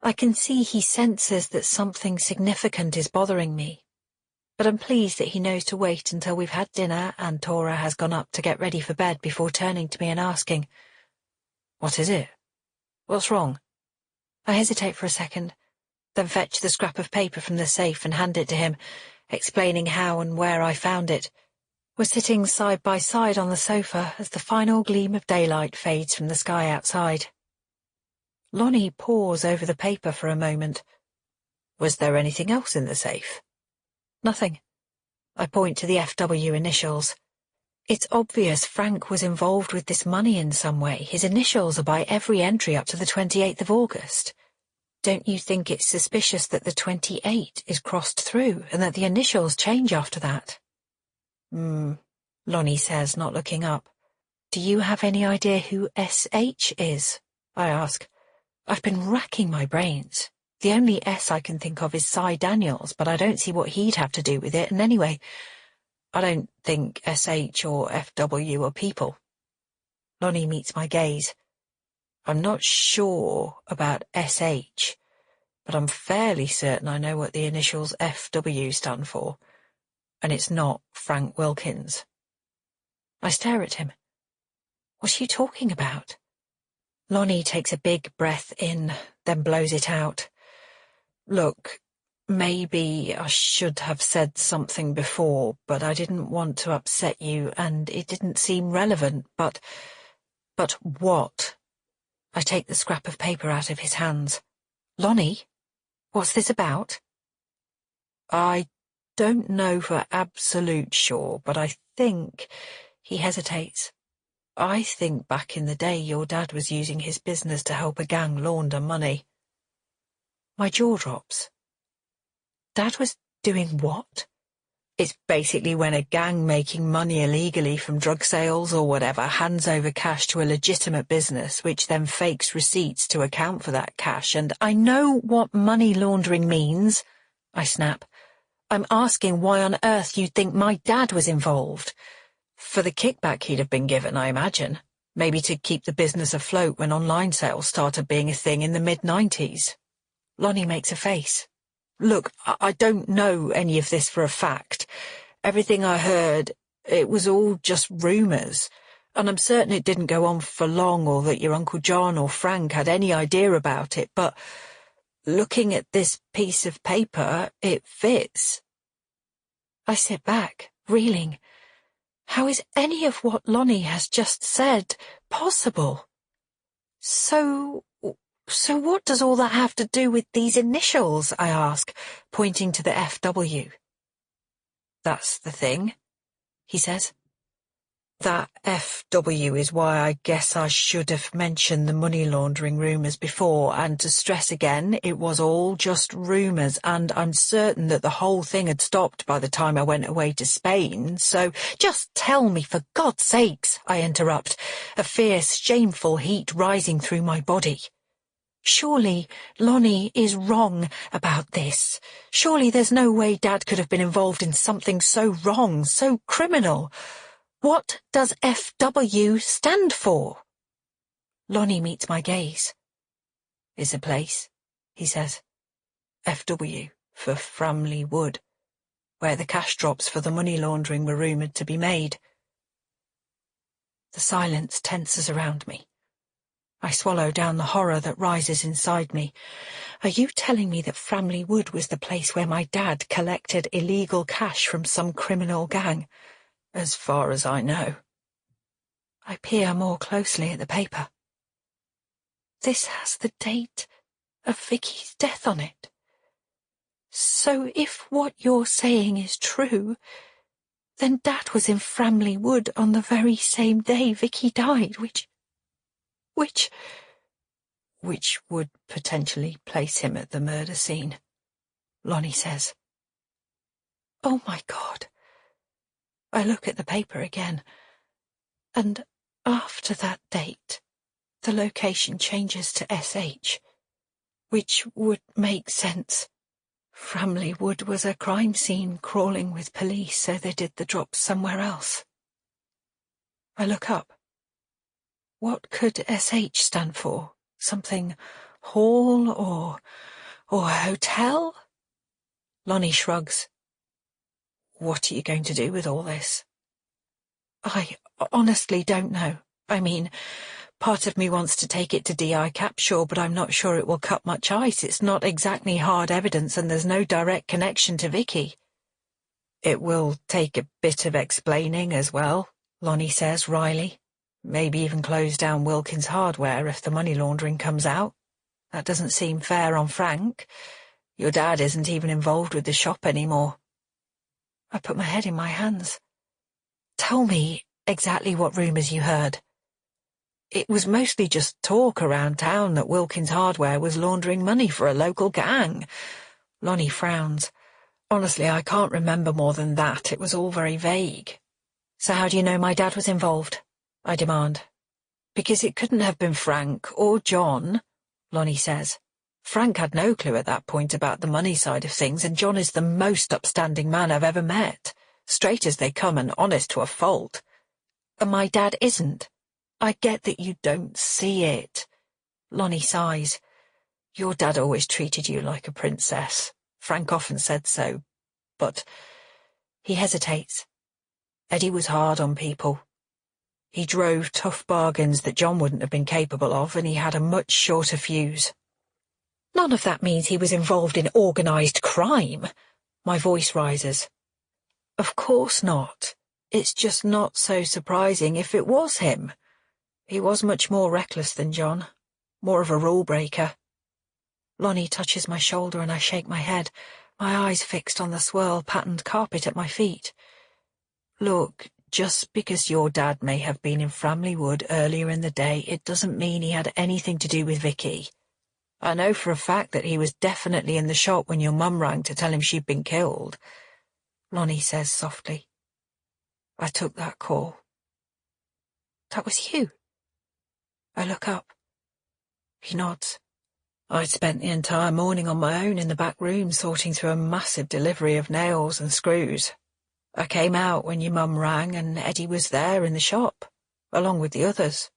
I can see he senses that something significant is bothering me, but I'm pleased that he knows to wait until we've had dinner and Tora has gone up to get ready for bed before turning to me and asking, "What is it? What's wrong?" I hesitate for a second, then fetch the scrap of paper from the safe and hand it to him, explaining how and where I found it. We're sitting side by side on the sofa as the final gleam of daylight fades from the sky outside. Lonnie pores over the paper for a moment. Was there anything else in the safe? Nothing. I point to the FW initials. It's obvious Frank was involved with this money in some way. His initials are by every entry up to the 28th of August. Don't you think it's suspicious that the 28 is crossed through and that the initials change after that? Lonnie says, not looking up. Do you have any idea who SH is? I ask. I've been racking my brains. The only S I can think of is Cy Daniels, but I don't see what he'd have to do with it, and anyway, I don't think SH or FW are people. Lonnie meets my gaze. I'm not sure about SH, but I'm fairly certain I know what the initials FW stand for, and it's not Frank Wilkins. I stare at him. What are you talking about? Lonnie takes a big breath in, then blows it out. Look, maybe I should have said something before, but I didn't want to upset you, and it didn't seem relevant, but what? I take the scrap of paper out of his hands. Lonnie, what's this about? I don't know for absolute sure, but I think... He hesitates. I think back in the day your dad was using his business to help a gang launder money. My jaw drops. Dad was doing what? It's basically when a gang making money illegally from drug sales or whatever hands over cash to a legitimate business, which then fakes receipts to account for that cash, and I know what money laundering means, I snap. I'm asking why on earth you'd think my dad was involved. For the kickback he'd have been given, I imagine. Maybe to keep the business afloat when online sales started being a thing in the mid-90s. Lonnie makes a face. Look, I don't know any of this for a fact. Everything I heard, it was all just rumours. And I'm certain it didn't go on for long or that your Uncle John or Frank had any idea about it, but looking at this piece of paper, it fits. I sit back, reeling. How is any of what Lonnie has just said possible? So what does all that have to do with these initials, I ask, pointing to the FW. That's the thing, he says. That FW is why I guess I should have mentioned the money laundering rumours before, and to stress again, it was all just rumours, and I'm certain that the whole thing had stopped by the time I went away to Spain, so just tell me, for God's sakes, I interrupt, a fierce, shameful heat rising through my body. Surely Lonnie is wrong about this. Surely there's no way Dad could have been involved in something so wrong, so criminal. What does FW stand for? Lonnie meets my gaze. It's a place, he says. FW for Framley Wood, where the cash drops for the money laundering were rumoured to be made. The silence tenses around me. I swallow down the horror that rises inside me. Are you telling me that Framley Wood was the place where my dad collected illegal cash from some criminal gang? As far as I know. I peer more closely at the paper. This has the date of Vicky's death on it. So if what you're saying is true, then Dad was in Framley Wood on the very same day Vicky died, which would potentially place him at the murder scene, Lonnie says. Oh my God. I look at the paper again, and after that date, the location changes to SH, which would make sense. Framley Wood was a crime scene crawling with police, so they did the drops somewhere else. I look up. What could SH stand for? Something hall or hotel? Lonnie shrugs. What are you going to do with all this? I honestly don't know. I mean, part of me wants to take it to DI Capshaw, but I'm not sure it will cut much ice. It's not exactly hard evidence, and there's no direct connection to Vicky. It will take a bit of explaining as well, Lonnie says wryly. Maybe even close down Wilkins Hardware if the money laundering comes out. That doesn't seem fair on Frank. Your dad isn't even involved with the shop anymore. I put my head in my hands. Tell me exactly what rumours you heard. It was mostly just talk around town that Wilkins Hardware was laundering money for a local gang. Lonnie frowns. Honestly, I can't remember more than that. It was all very vague. So how do you know my dad was involved? I demand. Because it couldn't have been Frank or John, Lonnie says. Frank had no clue at that point about the money side of things, and John is the most upstanding man I've ever met. Straight as they come and honest to a fault. And my dad isn't. I get that you don't see it. Lonnie sighs. Your dad always treated you like a princess. Frank often said so. But he hesitates. Eddie was hard on people.
He drove tough bargains that John wouldn't have been capable of, and he had a much shorter fuse.
None of that means he was involved in organised crime. My voice rises.
Of course not. It's just not so surprising if it was him. He was much more reckless than John, more of a rule-breaker.
Lonnie touches my shoulder and I shake my head, my eyes fixed on the swirl-patterned carpet at my feet.
Look, just because your dad may have been in Framley Wood earlier in the day, it doesn't mean he had anything to do with Vicky. I know for a fact that he was definitely in the shop when your mum rang to tell him she'd been killed.
Lonnie says softly.
I took that call.
That was you? I look up.
He nods. I'd spent the entire morning on my own in the back room sorting through a massive delivery of nails and screws. I came out when your mum rang and Eddie was there in the shop, along with the others.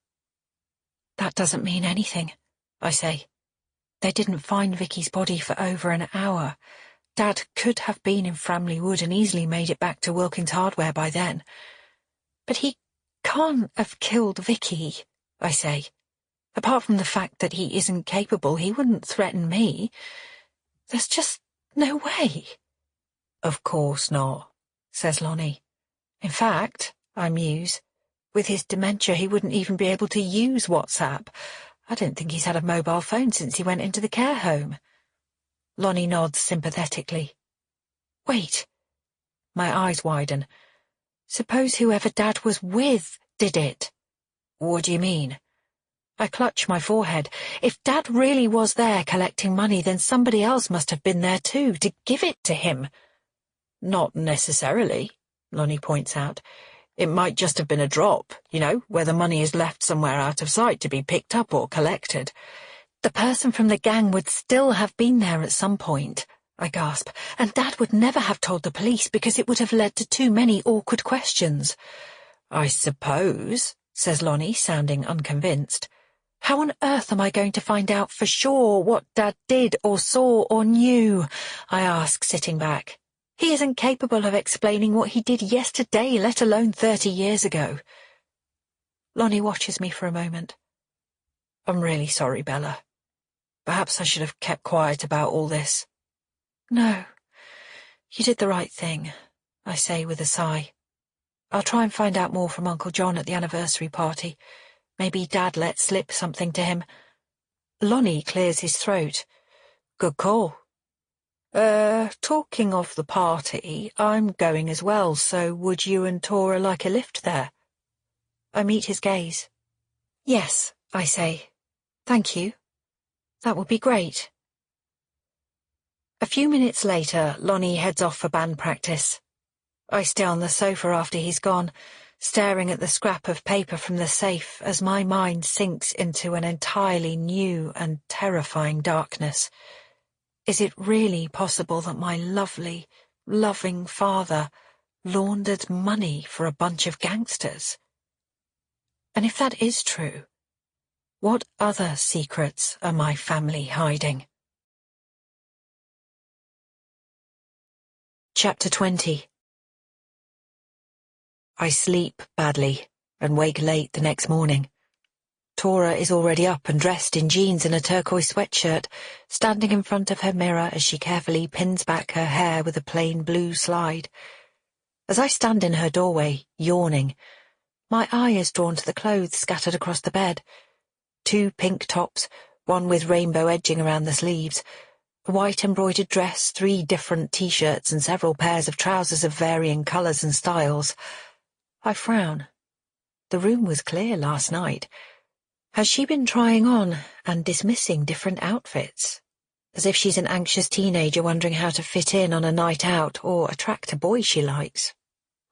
That doesn't mean anything, I say. They didn't find Vicky's body for over an hour. Dad could have been in Framley Wood and easily made it back to Wilkins Hardware by then. But he can't have killed Vicky, I say. Apart from the fact that he isn't capable, he wouldn't threaten me. There's just no way.
Of course not, says Lonnie.
In fact, I muse, with his dementia he wouldn't even be able to use WhatsApp. I don't think he's had a mobile phone since he went into the care home. Lonnie nods sympathetically. Wait. My eyes widen. Suppose whoever Dad was with did it.
What do you mean?
I clutch my forehead. If Dad really was there collecting money, then somebody else must have been there too, to give it to him.
Not necessarily, Lonnie points out. It might just have been a drop, where the money is left somewhere out of sight to be picked up or collected.
The person from the gang would still have been there at some point, I gasp, and Dad would never have told the police because it would have led to too many awkward questions.
I suppose, says Lonnie, sounding unconvinced.
How on earth am I going to find out for sure what Dad did or saw or knew? I ask, sitting back. He isn't capable of explaining what he did yesterday, let alone 30 years ago. Lonnie watches me for a moment.
I'm really sorry, Bella. Perhaps I should have kept quiet about all this.
No, you did the right thing, I say with a sigh. I'll try and find out more from Uncle John at the anniversary party. Maybe Dad let slip something to him.
Lonnie clears his throat. Good call. Talking of the party, I'm going as well, so would you and Tora like a lift there?
I meet his gaze. Yes, I say. Thank you. That would be great. A few minutes later, Lonnie heads off for band practice. I stay on the sofa after he's gone, staring at the scrap of paper from the safe as my mind sinks into an entirely new and terrifying darkness. Is it really possible that my lovely, loving father laundered money for a bunch of gangsters? And if that is true, what other secrets are my family hiding? Chapter 20.
I sleep badly and wake late the next morning. Tora is already up and dressed in jeans and a turquoise sweatshirt, standing in front of her mirror as she carefully pins back her hair with a plain blue slide. As I stand in her doorway, yawning, my eye is drawn to the clothes scattered across the bed. 2 pink tops, one with rainbow edging around the sleeves, a white embroidered dress, 3 different t-shirts and several pairs of trousers of varying colours and styles. I frown. The room was clear last night. Has she been trying on and dismissing different outfits? As if she's an anxious teenager wondering how to fit in on a night out or attract a boy she likes,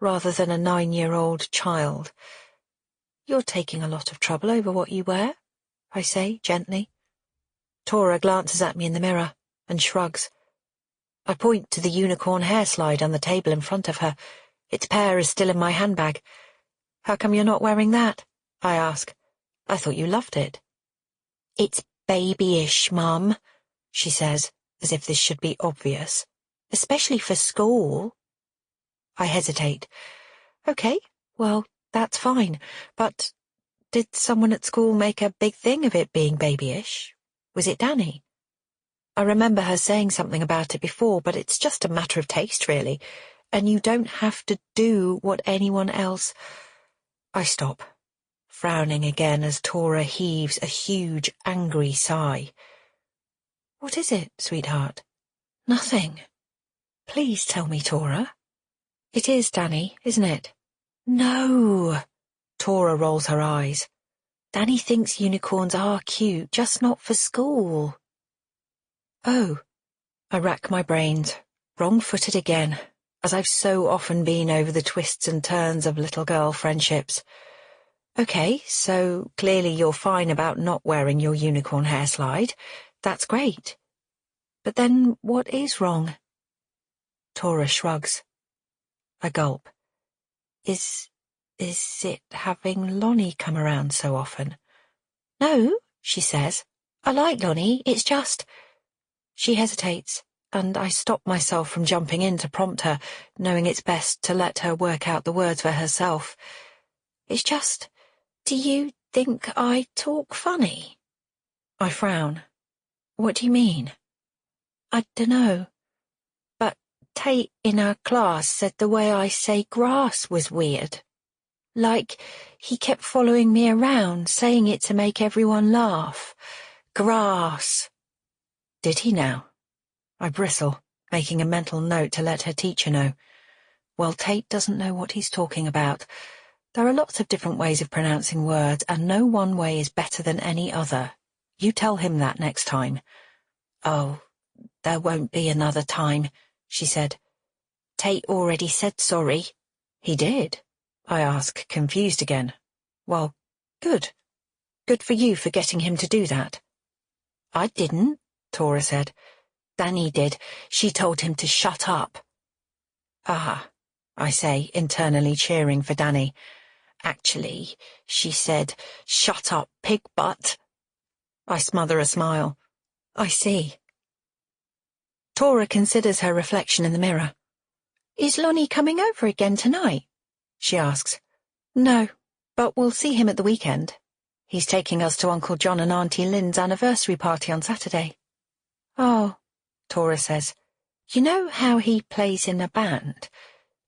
rather than a 9-year-old child. You're taking a lot of trouble over what you wear, I say gently. Tora glances at me in the mirror and shrugs. I point to the unicorn hair slide on the table in front of her. Its pair is still in my handbag. How come you're not wearing that? I ask. I thought you loved it. It's babyish, Mum, she says, as if this should be obvious. Especially for school. I hesitate. Okay, well,
That's fine, but did someone at school make a big thing of it being babyish? Was it Danny? I remember her saying something about it before, but it's just a matter of taste, really, and you don't have to do what anyone else... I stop, frowning again as Tora heaves a huge, angry sigh. What is it, sweetheart? Nothing. Please tell me, Tora. It is Danny, isn't it? No. Tora rolls her eyes. Danny thinks unicorns are cute, just not for school. Oh. I rack my brains, wrong-footed again, as I've so often been over the twists and turns of little girl friendships. Okay, so clearly you're fine about not wearing your unicorn hair slide. That's great. But then what is wrong? Tora shrugs. I gulp. Is it having Lonnie come around so often? No, she says. I like Lonnie, it's just... She hesitates, and I stop myself from jumping in to prompt her, knowing it's best to let her work out the words for herself. It's just, do you think I talk funny? I frown. What do you mean? I dunno. But Tate in our class said the way I say grass was weird. Like, he kept following me around, saying it to make everyone laugh. Grass. Did he now? I bristle, making a mental note to let her teacher know. Well, Tate doesn't know what he's talking about. There are lots of different ways of pronouncing words, and no one way is better than any other. You tell him that next time. Oh, there won't be another time, she said. Tate already said sorry. He did? I ask, confused again. Well, good. Good for you for getting him to do that. I didn't, Tora said. Danny did. She told him to shut up. Ah, I say, internally cheering for Danny. Actually, she said, shut up, pig butt. I smother a smile. I see. Tora considers her reflection in the mirror. Is Lonnie coming over again tonight? She asks. No, but we'll see him at the weekend. He's taking us to Uncle John and Auntie Lynn's anniversary party on Saturday. Oh, Tora says. You know how he plays in a band?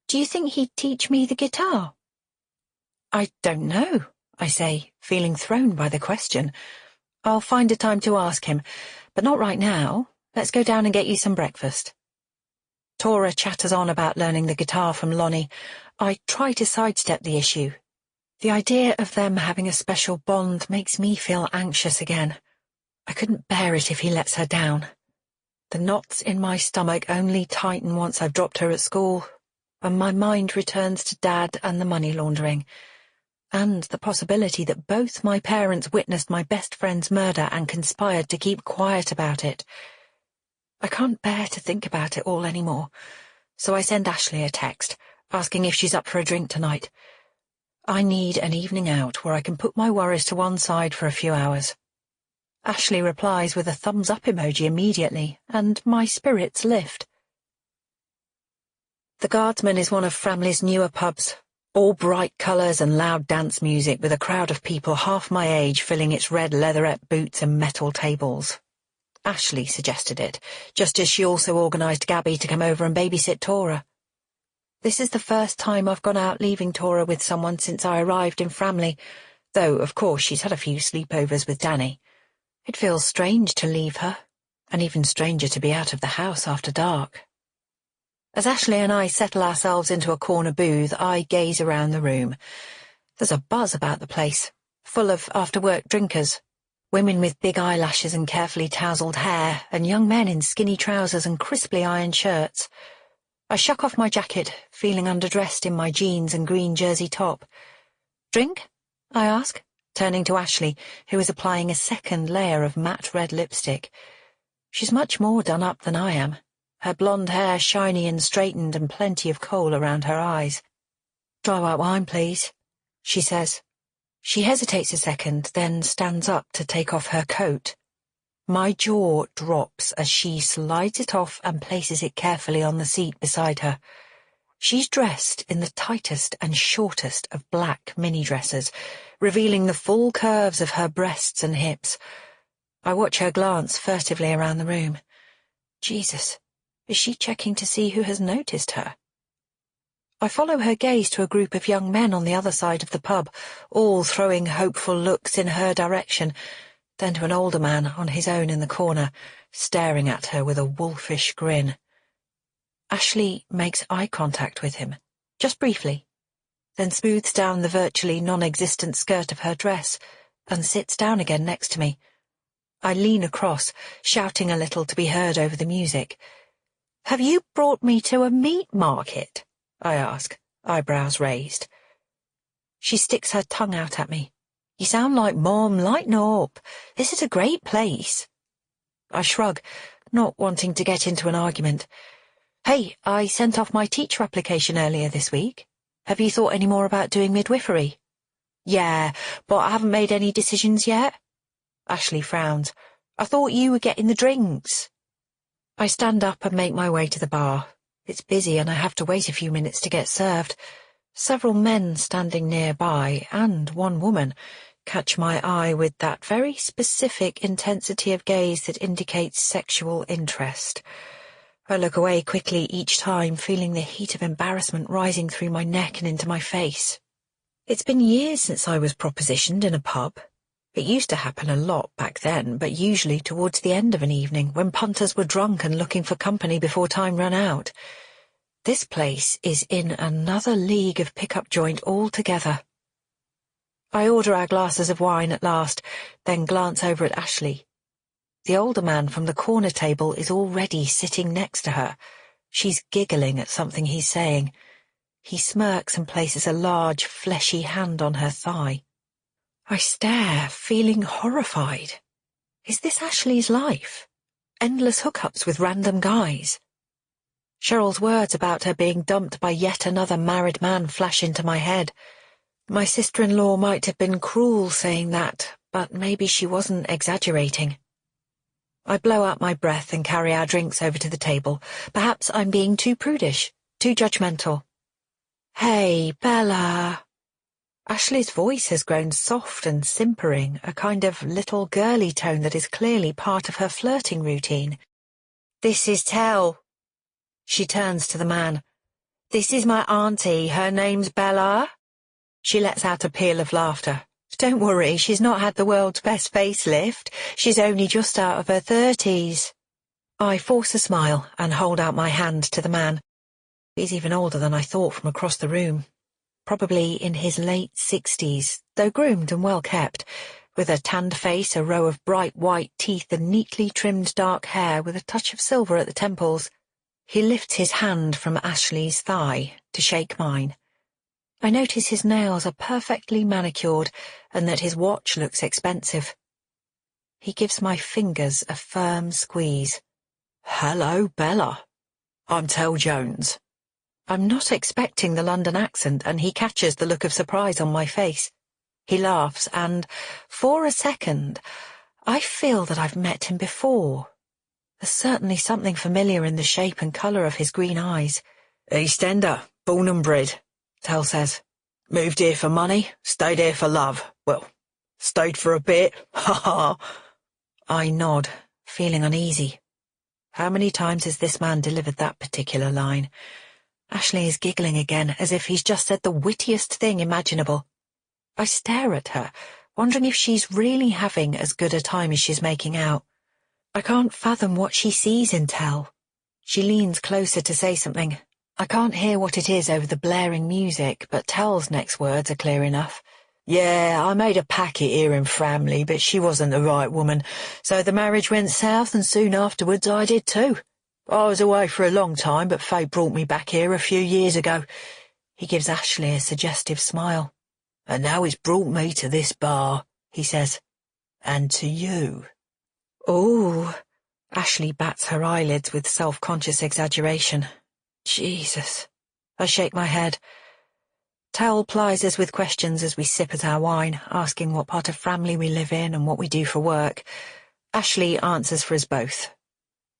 Do you think he'd teach me the guitar? I don't know, I say, feeling thrown by the question. I'll find a time to ask him, but not right now. Let's go down and get you some breakfast. Tora chatters on about learning the guitar from Lonnie. I try to sidestep the issue. The idea of them having a special bond makes me feel anxious again. I couldn't bear it if he lets her down. The knots in my stomach only tighten once I've dropped her at school, and my mind returns to Dad and the money laundering, and the possibility that both my parents witnessed my best friend's murder and conspired to keep quiet about it. I can't bear to think about it all anymore, so I send Ashley a text, asking if she's up for a drink tonight. I need an evening out where I can put my worries to one side for a few hours. Ashley replies with a thumbs-up emoji immediately, and my spirits lift. The Guardsman is one of Framley's newer pubs, all bright colours and loud dance music with a crowd of people half my age filling its red leatherette boots and metal tables. Ashley suggested it, just as she also organised Gabby to come over and babysit Tora. This is the first time I've gone out leaving Tora with someone since I arrived in Framley, though, of course, she's had a few sleepovers with Danny. It feels strange to leave her, and even stranger to be out of the house after dark. As Ashley and I settle ourselves into a corner booth, I gaze around the room. There's a buzz about the place, full of after-work drinkers, women with big eyelashes and carefully tousled hair, and young men in skinny trousers and crisply ironed shirts. I shuck off my jacket, feeling underdressed in my jeans and green jersey top. Drink? I ask, turning to Ashley, who is applying a second layer of matte red lipstick. She's much more done up than I am, her blonde hair shiny and straightened and plenty of kohl around her eyes. Dry white wine, please, she says. She hesitates a second, then stands up to take off her coat. My jaw drops as she slides it off and places it carefully on the seat beside her. She's dressed in the tightest and shortest of black mini-dresses, revealing the full curves of her breasts and hips. I watch her glance furtively around the room. Jesus, is she checking to see who has noticed her? I follow her gaze to a group of young men on the other side of the pub, all throwing hopeful looks in her direction, then to an older man on his own in the corner, staring at her with a wolfish grin. Ashley makes eye contact with him, just briefly, then smooths down the virtually non-existent skirt of her dress and sits down again next to me. I lean across, shouting a little to be heard over the music. "Have you brought me to a meat market?" I ask, eyebrows raised. She sticks her tongue out at me. "You sound like Mom, lighten up. This is a great place." I shrug, not wanting to get into an argument. "Hey, I sent off my teacher application earlier this week. Have you thought any more about doing midwifery?" "Yeah, but I haven't made any decisions yet." Ashley frowns. "I thought you were getting the drinks." I stand up and make my way to the bar. It's busy and I have to wait a few minutes to get served. Several men standing nearby, and one woman, catch my eye with that very specific intensity of gaze that indicates sexual interest. I look away quickly each time, feeling the heat of embarrassment rising through my neck and into my face. It's been years since I was propositioned in a pub. It used to happen a lot back then, but usually towards the end of an evening, when punters were drunk and looking for company before time ran out. This place is in another league of pickup joint altogether. I order our glasses of wine at last, then glance over at Ashley. The older man from the corner table is already sitting next to her. She's giggling at something he's saying. He smirks and places a large, fleshy hand on her thigh. I stare, feeling horrified. Is this Ashley's life? Endless hookups with random guys? Cheryl's words about her being dumped by yet another married man flash into my head. My sister-in-law might have been cruel saying that, but maybe she wasn't exaggerating. I blow out my breath and carry our drinks over to the table. Perhaps I'm being too prudish, too judgmental. "Hey, Bella." Ashley's voice has grown soft and simpering, a kind of little girly tone that is clearly part of her flirting routine. "This is Tell." She turns to the man. "This is my auntie. Her name's Bella." She lets out a peal of laughter. "Don't worry, she's not had the world's best facelift. She's only just out of her 30s. I force a smile and hold out my hand to the man. He's even older than I thought from across the room. Probably in his late 60s, though groomed and well kept, with a tanned face, a row of bright white teeth and neatly trimmed dark hair with a touch of silver at the temples. He lifts his hand from Ashley's thigh to shake mine. I notice his nails are perfectly manicured and that his watch looks expensive. He gives my fingers a firm squeeze. "Hello, Bella. I'm Tell Jones." I'm not expecting the London accent, and he catches the look of surprise on my face. He laughs, and, for a second, I feel that I've met him before. There's certainly something familiar in the shape and colour of his green eyes. "Eastender, born and bred," Tell says. "Moved here for money, stayed here for love. Well, stayed for a bit, ha ha." I nod, feeling uneasy. How many times has this man delivered that particular line? Ashley is giggling again, as if he's just said the wittiest thing imaginable. I stare at her, wondering if she's really having as good a time as she's making out. I can't fathom what she sees in Tell. She leans closer to say something. I can't hear what it is over the blaring music, but Tell's next words are clear enough. "Yeah, I made a packet here in Framley, but she wasn't the right woman, so the marriage went south, and soon afterwards I did too. I was away for a long time, but fate brought me back here a few years ago." He gives Ashley a suggestive smile. "And now it's brought me to this bar," he says. "And to you." "Oh." Ashley bats her eyelids with self-conscious exaggeration. Jesus. I shake my head. Tell plies us with questions as we sip at our wine, asking what part of Framley we live in and what we do for work. Ashley answers for us both.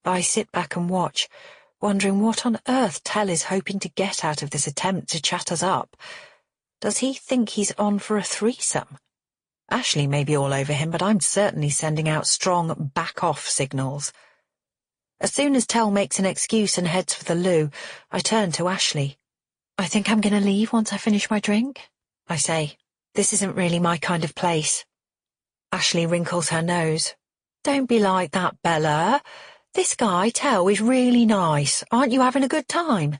I sit back and watch, wondering what on earth Tell is hoping to get out of this attempt to chat us up. Does he think he's on for a threesome? Ashley may be all over him, but I'm certainly sending out strong back-off signals. As soon as Tell makes an excuse and heads for the loo, I turn to Ashley. "I think I'm going to leave once I finish my drink," I say. "This isn't really my kind of place." Ashley wrinkles her nose. "Don't be like that, Bella. This guy, Tell, is really nice. Aren't you having a good time?"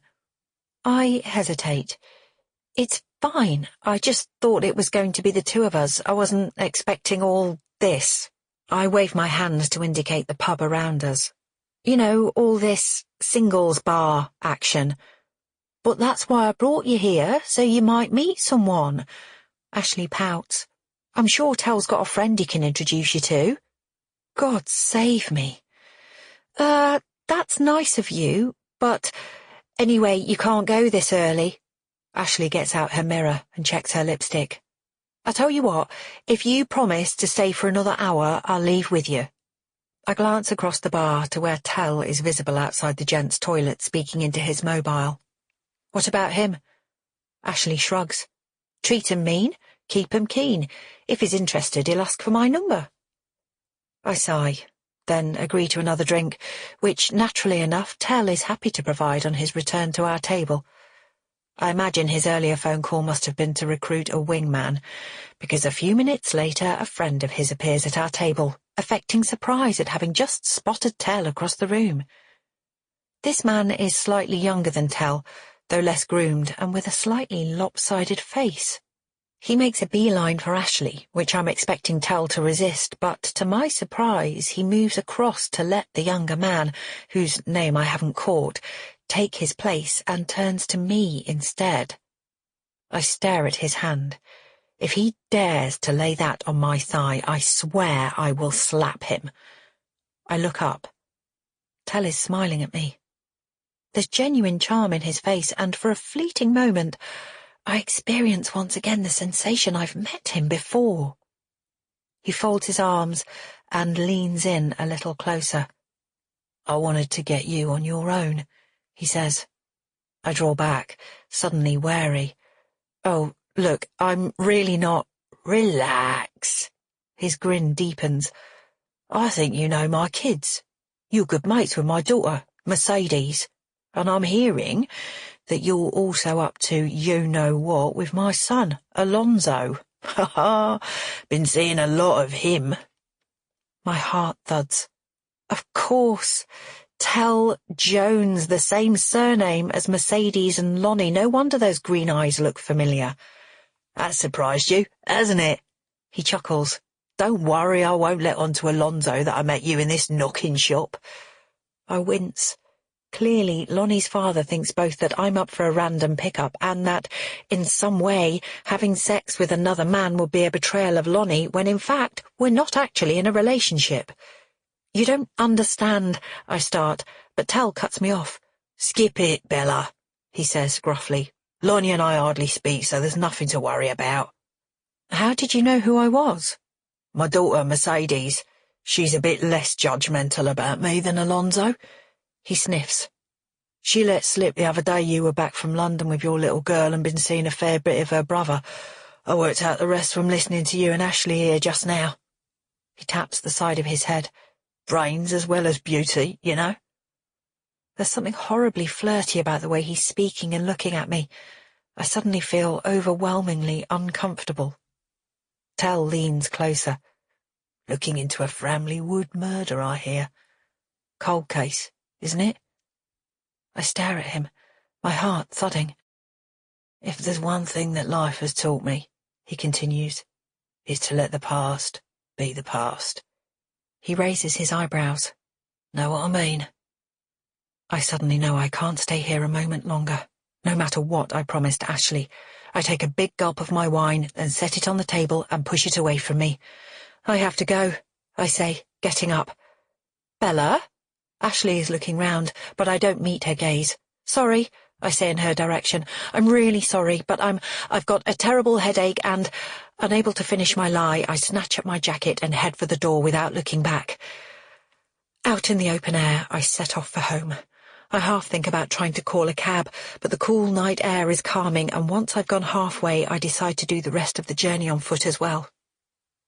I hesitate. "It's fine. I just thought it was going to be the two of us. I wasn't expecting all this." I wave my hands to indicate the pub around us. "You know, all this singles bar action. But that's why I brought you here, so you might meet someone." Ashley pouts. "I'm sure Tell's got a friend he can introduce you to." God save me. That's nice of you, but anyway, you can't go this early." Ashley gets out her mirror and checks her lipstick. "I tell you what, if you promise to stay for another hour, I'll leave with you." I glance across the bar to where Tell is visible outside the gents' toilet speaking into his mobile. "What about him?" Ashley shrugs. "Treat him mean, keep him keen. If he's interested, he'll ask for my number." I sigh, then agree to another drink, which, naturally enough, Tell is happy to provide on his return to our table. I imagine his earlier phone call must have been to recruit a wingman, because a few minutes later a friend of his appears at our table, affecting surprise at having just spotted Tell across the room. This man is slightly younger than Tell, though less groomed and with a slightly lopsided face. He makes a beeline for Ashley, which I'm expecting Tell to resist, but to my surprise he moves across to let the younger man, whose name I haven't caught, take his place and turns to me instead. I stare at his hand. If he dares to lay that on my thigh, I swear I will slap him. I look up. Tell is smiling at me. There's genuine charm in his face, and for a fleeting moment I experience once again the sensation I've met him before. He folds his arms and leans in a little closer. "I wanted to get you on your own," he says. I draw back, suddenly wary. "Oh, look, I'm really not—" "Relax." His grin deepens. "I think you know my kids. You're good mates with my daughter, Mercedes, and I'm hearing that you're also up to you-know-what with my son, Alonzo. Ha ha, been seeing a lot of him." My heart thuds. Of course. Tell Jones, the same surname as Mercedes and Lonnie. No wonder those green eyes look familiar. "That surprised you, hasn't it?" He chuckles. "Don't worry, I won't let on to Alonzo that I met you in this knocking shop." I wince. Clearly, Lonnie's father thinks both that I'm up for a random pickup and that, in some way, having sex with another man would be a betrayal of Lonnie, when in fact we're not actually in a relationship. "You don't understand," I start, but Tell cuts me off. "Skip it, Bella," he says gruffly. "Lonnie and I hardly speak, so there's nothing to worry about." "How did you know who I was?" "My daughter, Mercedes. She's a bit less judgmental about me than Alonzo." He sniffs. "She let slip the other day you were back from London with your little girl and been seeing a fair bit of her brother. I worked out the rest from listening to you and Ashley here just now." He taps the side of his head. "Brains as well as beauty, you know." There's something horribly flirty about the way he's speaking and looking at me. I suddenly feel overwhelmingly uncomfortable. Tell leans closer. "Looking into a Framley Wood murder, I hear. Cold case, isn't it?" I stare at him, my heart thudding. "If there's one thing that life has taught me," he continues, "is to let the past be the past." He raises his eyebrows. "Know what I mean?" I suddenly know I can't stay here a moment longer, no matter what I promised Ashley. I take a big gulp of my wine, then set it on the table and push it away from me. "I have to go," I say, getting up. "Bella?" Ashley is looking round, but I don't meet her gaze. "Sorry," I say in her direction. "I'm really sorry, but I've got a terrible headache and..." Unable to finish my lie, I snatch at my jacket and head for the door without looking back. Out in the open air, I set off for home. I half think about trying to call a cab, but the cool night air is calming, and once I've gone halfway, I decide to do the rest of the journey on foot as well.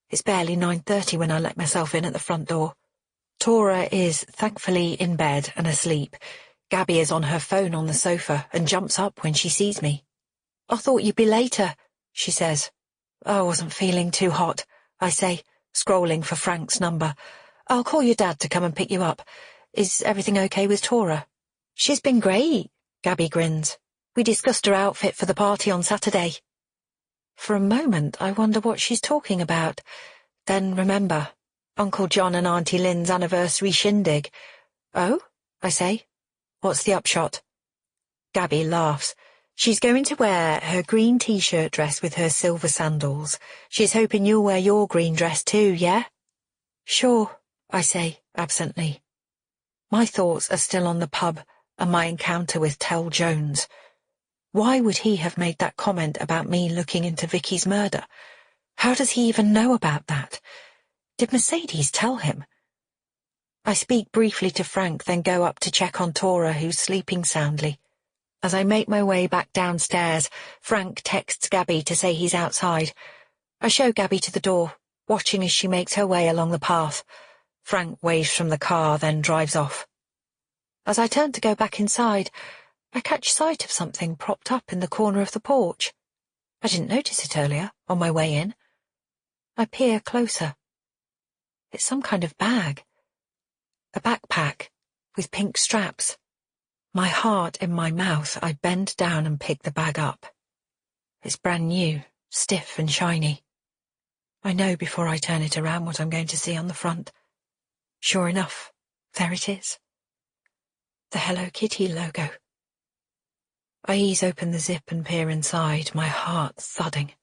It's barely 9:30 when I let myself in at the front door. Tora is thankfully in bed and asleep. Gabby is on her phone on the sofa and jumps up when she sees me. "I thought you'd be later," she says. "I wasn't feeling too hot," I say, scrolling for Frank's number. "I'll call your dad to come and pick you up. Is everything okay with Tora?" "She's been great," Gabby grins. "We discussed her outfit for the party on Saturday." For a moment, I wonder what she's talking about. Then remember, Uncle John and Auntie Lynn's anniversary shindig. "Oh?" I say. "What's the upshot?" Gabby laughs. She's going to wear her green t-shirt dress with her silver sandals. She's hoping you'll wear your green dress too, yeah? "Sure," I say, absently. My thoughts are still on the pub and my encounter with Tell Jones. Why would he have made that comment about me looking into Vicky's murder? How does he even know about that? Did Mercedes tell him? I speak briefly to Frank, then go up to check on Tora, who's sleeping soundly. As I make my way back downstairs, Frank texts Gabby to say he's outside. I show Gabby to the door, watching as she makes her way along the path. Frank waves from the car, then drives off. As I turn to go back inside, I catch sight of something propped up in the corner of the porch. I didn't notice it earlier, on my way in. I peer closer. It's some kind of bag. A backpack, with pink straps. My heart in my mouth, I bend down and pick the bag up. It's brand new, stiff and shiny. I know before I turn it around what I'm going to see on the front. Sure enough, there it is. The Hello Kitty logo. I ease open the zip and peer inside, my heart thudding.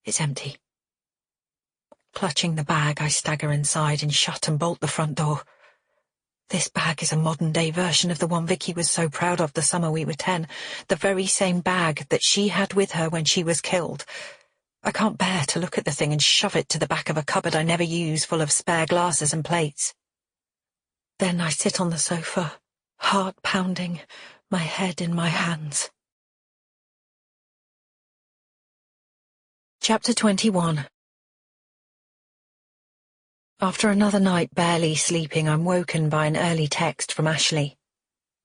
It's empty. Clutching the bag, I stagger inside and shut and bolt the front door. This bag is a modern-day version of the one Vicky was so proud of the summer we were 10, the very same bag that she had with her when she was killed. I can't bear to look at the thing and shove it to the back of a cupboard I never use, full of spare glasses and plates. Then I sit on the sofa, heart pounding, my head in my hands. Chapter 21. After another night barely sleeping, I'm woken by an early text from Ashley.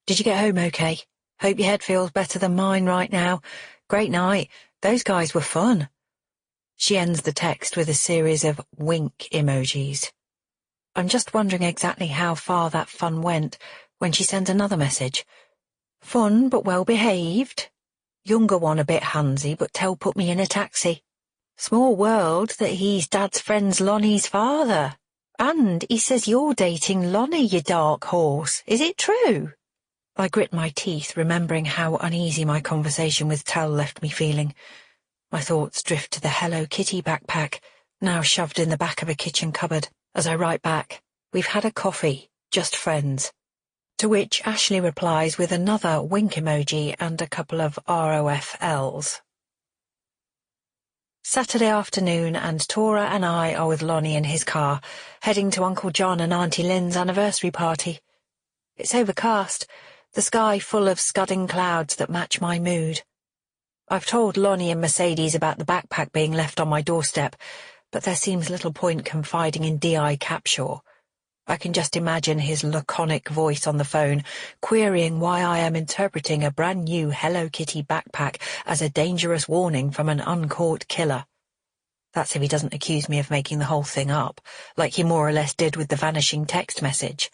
"Did you get home okay? Hope your head feels better than mine right now. Great night. Those guys were fun." She ends the text with a series of wink emojis. I'm just wondering exactly how far that fun went when she sends another message. "Fun but well behaved. Younger one a bit handsy, but Tell put me in a taxi. Small world that he's Dad's friend's Lonnie's father. And he says you're dating Lonnie, you dark horse. Is it true?" I grit my teeth, remembering how uneasy my conversation with Tell left me feeling. My thoughts drift to the Hello Kitty backpack, now shoved in the back of a kitchen cupboard, as I write back, "We've had a coffee, just friends." To which Ashley replies with another wink emoji and a couple of ROFLs. Saturday afternoon, and Tora and I are with Lonnie in his car, heading to Uncle John and Auntie Lynn's anniversary party. It's overcast, the sky full of scudding clouds that match my mood. I've told Lonnie and Mercedes about the backpack being left on my doorstep, but there seems little point confiding in D.I. Capshaw. I can just imagine his laconic voice on the phone, querying why I am interpreting a brand new Hello Kitty backpack as a dangerous warning from an uncaught killer. That's if he doesn't accuse me of making the whole thing up, like he more or less did with the vanishing text message.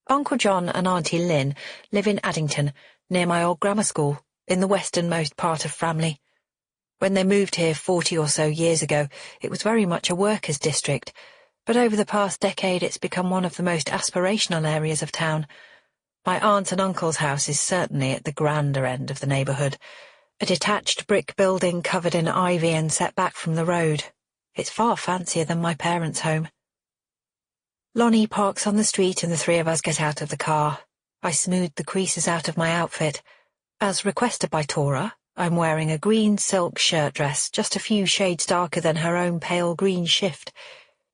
Uncle John and Auntie Lynn live in Addington, near my old grammar school, in the westernmost part of Framley. When they moved here 40 or so years ago, it was very much a workers' district, but over the past decade it's become one of the most aspirational areas of town. My aunt and uncle's house is certainly at the grander end of the neighbourhood, a detached brick building covered in ivy and set back from the road. It's far fancier than my parents' home. Lonnie parks on the street and the three of us get out of the car. I smooth the creases out of my outfit. As requested by Tora, I'm wearing a green silk shirt dress, just a few shades darker than her own pale green shift.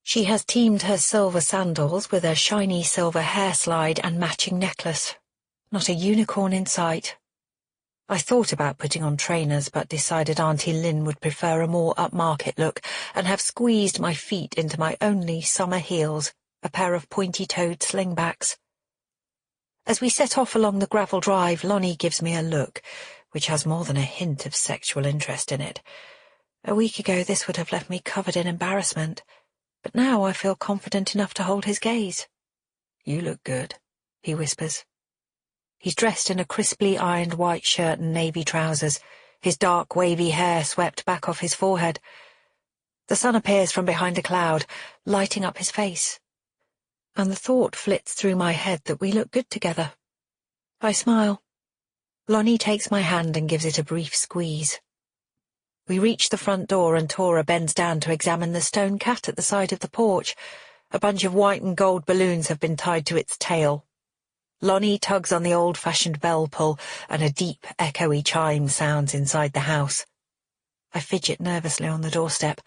She has teamed her silver sandals with a shiny silver hair slide and matching necklace. Not a unicorn in sight. I thought about putting on trainers, but decided Auntie Lynn would prefer a more upmarket look, and have squeezed my feet into my only summer heels, a pair of pointy-toed slingbacks. As we set off along the gravel drive, Lonnie gives me a look, which has more than a hint of sexual interest in it. A week ago this would have left me covered in embarrassment, but now I feel confident enough to hold his gaze. "You look good," he whispers. He's dressed in a crisply ironed white shirt and navy trousers, his dark wavy hair swept back off his forehead. The sun appears from behind a cloud, lighting up his face, and the thought flits through my head that we look good together. I smile. Lonnie takes my hand and gives it a brief squeeze. We reach the front door and Tora bends down to examine the stone cat at the side of the porch. A bunch of white and gold balloons have been tied to its tail. Lonnie tugs on the old-fashioned bell pull, and a deep, echoey chime sounds inside the house. I fidget nervously on the doorstep.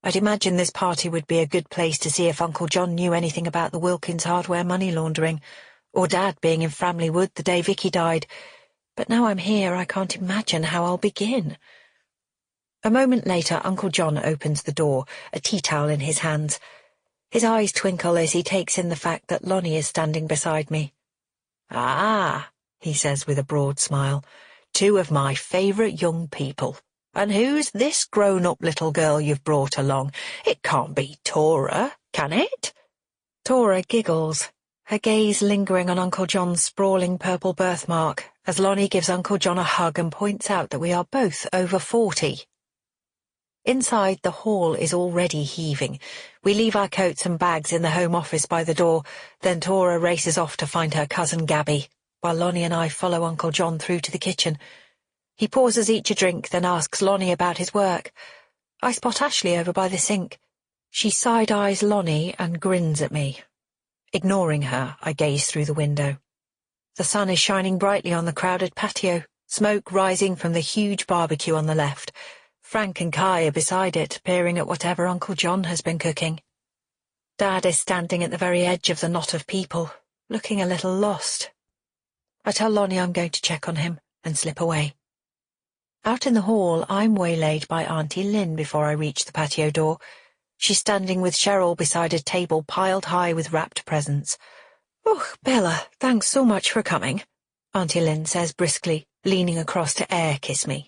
I'd imagine this party would be a good place to see if Uncle John knew anything about the Wilkins hardware money laundering, or Dad being in Framley Wood the day Vicky died. But now I'm here, I can't imagine how I'll begin. A moment later, Uncle John opens the door, a tea towel in his hands. His eyes twinkle as he takes in the fact that Lonnie is standing beside me. "Ah," he says with a broad smile, "two of my favourite young people. And who's this grown-up little girl you've brought along? It can't be Tora, can it?" Tora giggles, her gaze lingering on Uncle John's sprawling purple birthmark, as Lonnie gives Uncle John a hug and points out that we are both over 40. Inside, the hall is already heaving. We leave our coats and bags in the home office by the door, then Tora races off to find her cousin Gabby, while Lonnie and I follow Uncle John through to the kitchen. He pours us each a drink, then asks Lonnie about his work. I spot Ashley over by the sink. She side-eyes Lonnie and grins at me. Ignoring her, I gaze through the window. The sun is shining brightly on the crowded patio, smoke rising from the huge barbecue on the left. Frank and Kai are beside it, peering at whatever Uncle John has been cooking. Dad is standing at the very edge of the knot of people, looking a little lost. I tell Lonnie I'm going to check on him, and slip away. Out in the hall, I'm waylaid by Auntie Lynn before I reach the patio door. She's standing with Cheryl beside a table piled high with wrapped presents. "Oh, Bella, thanks so much for coming," Auntie Lynn says briskly, leaning across to air-kiss me.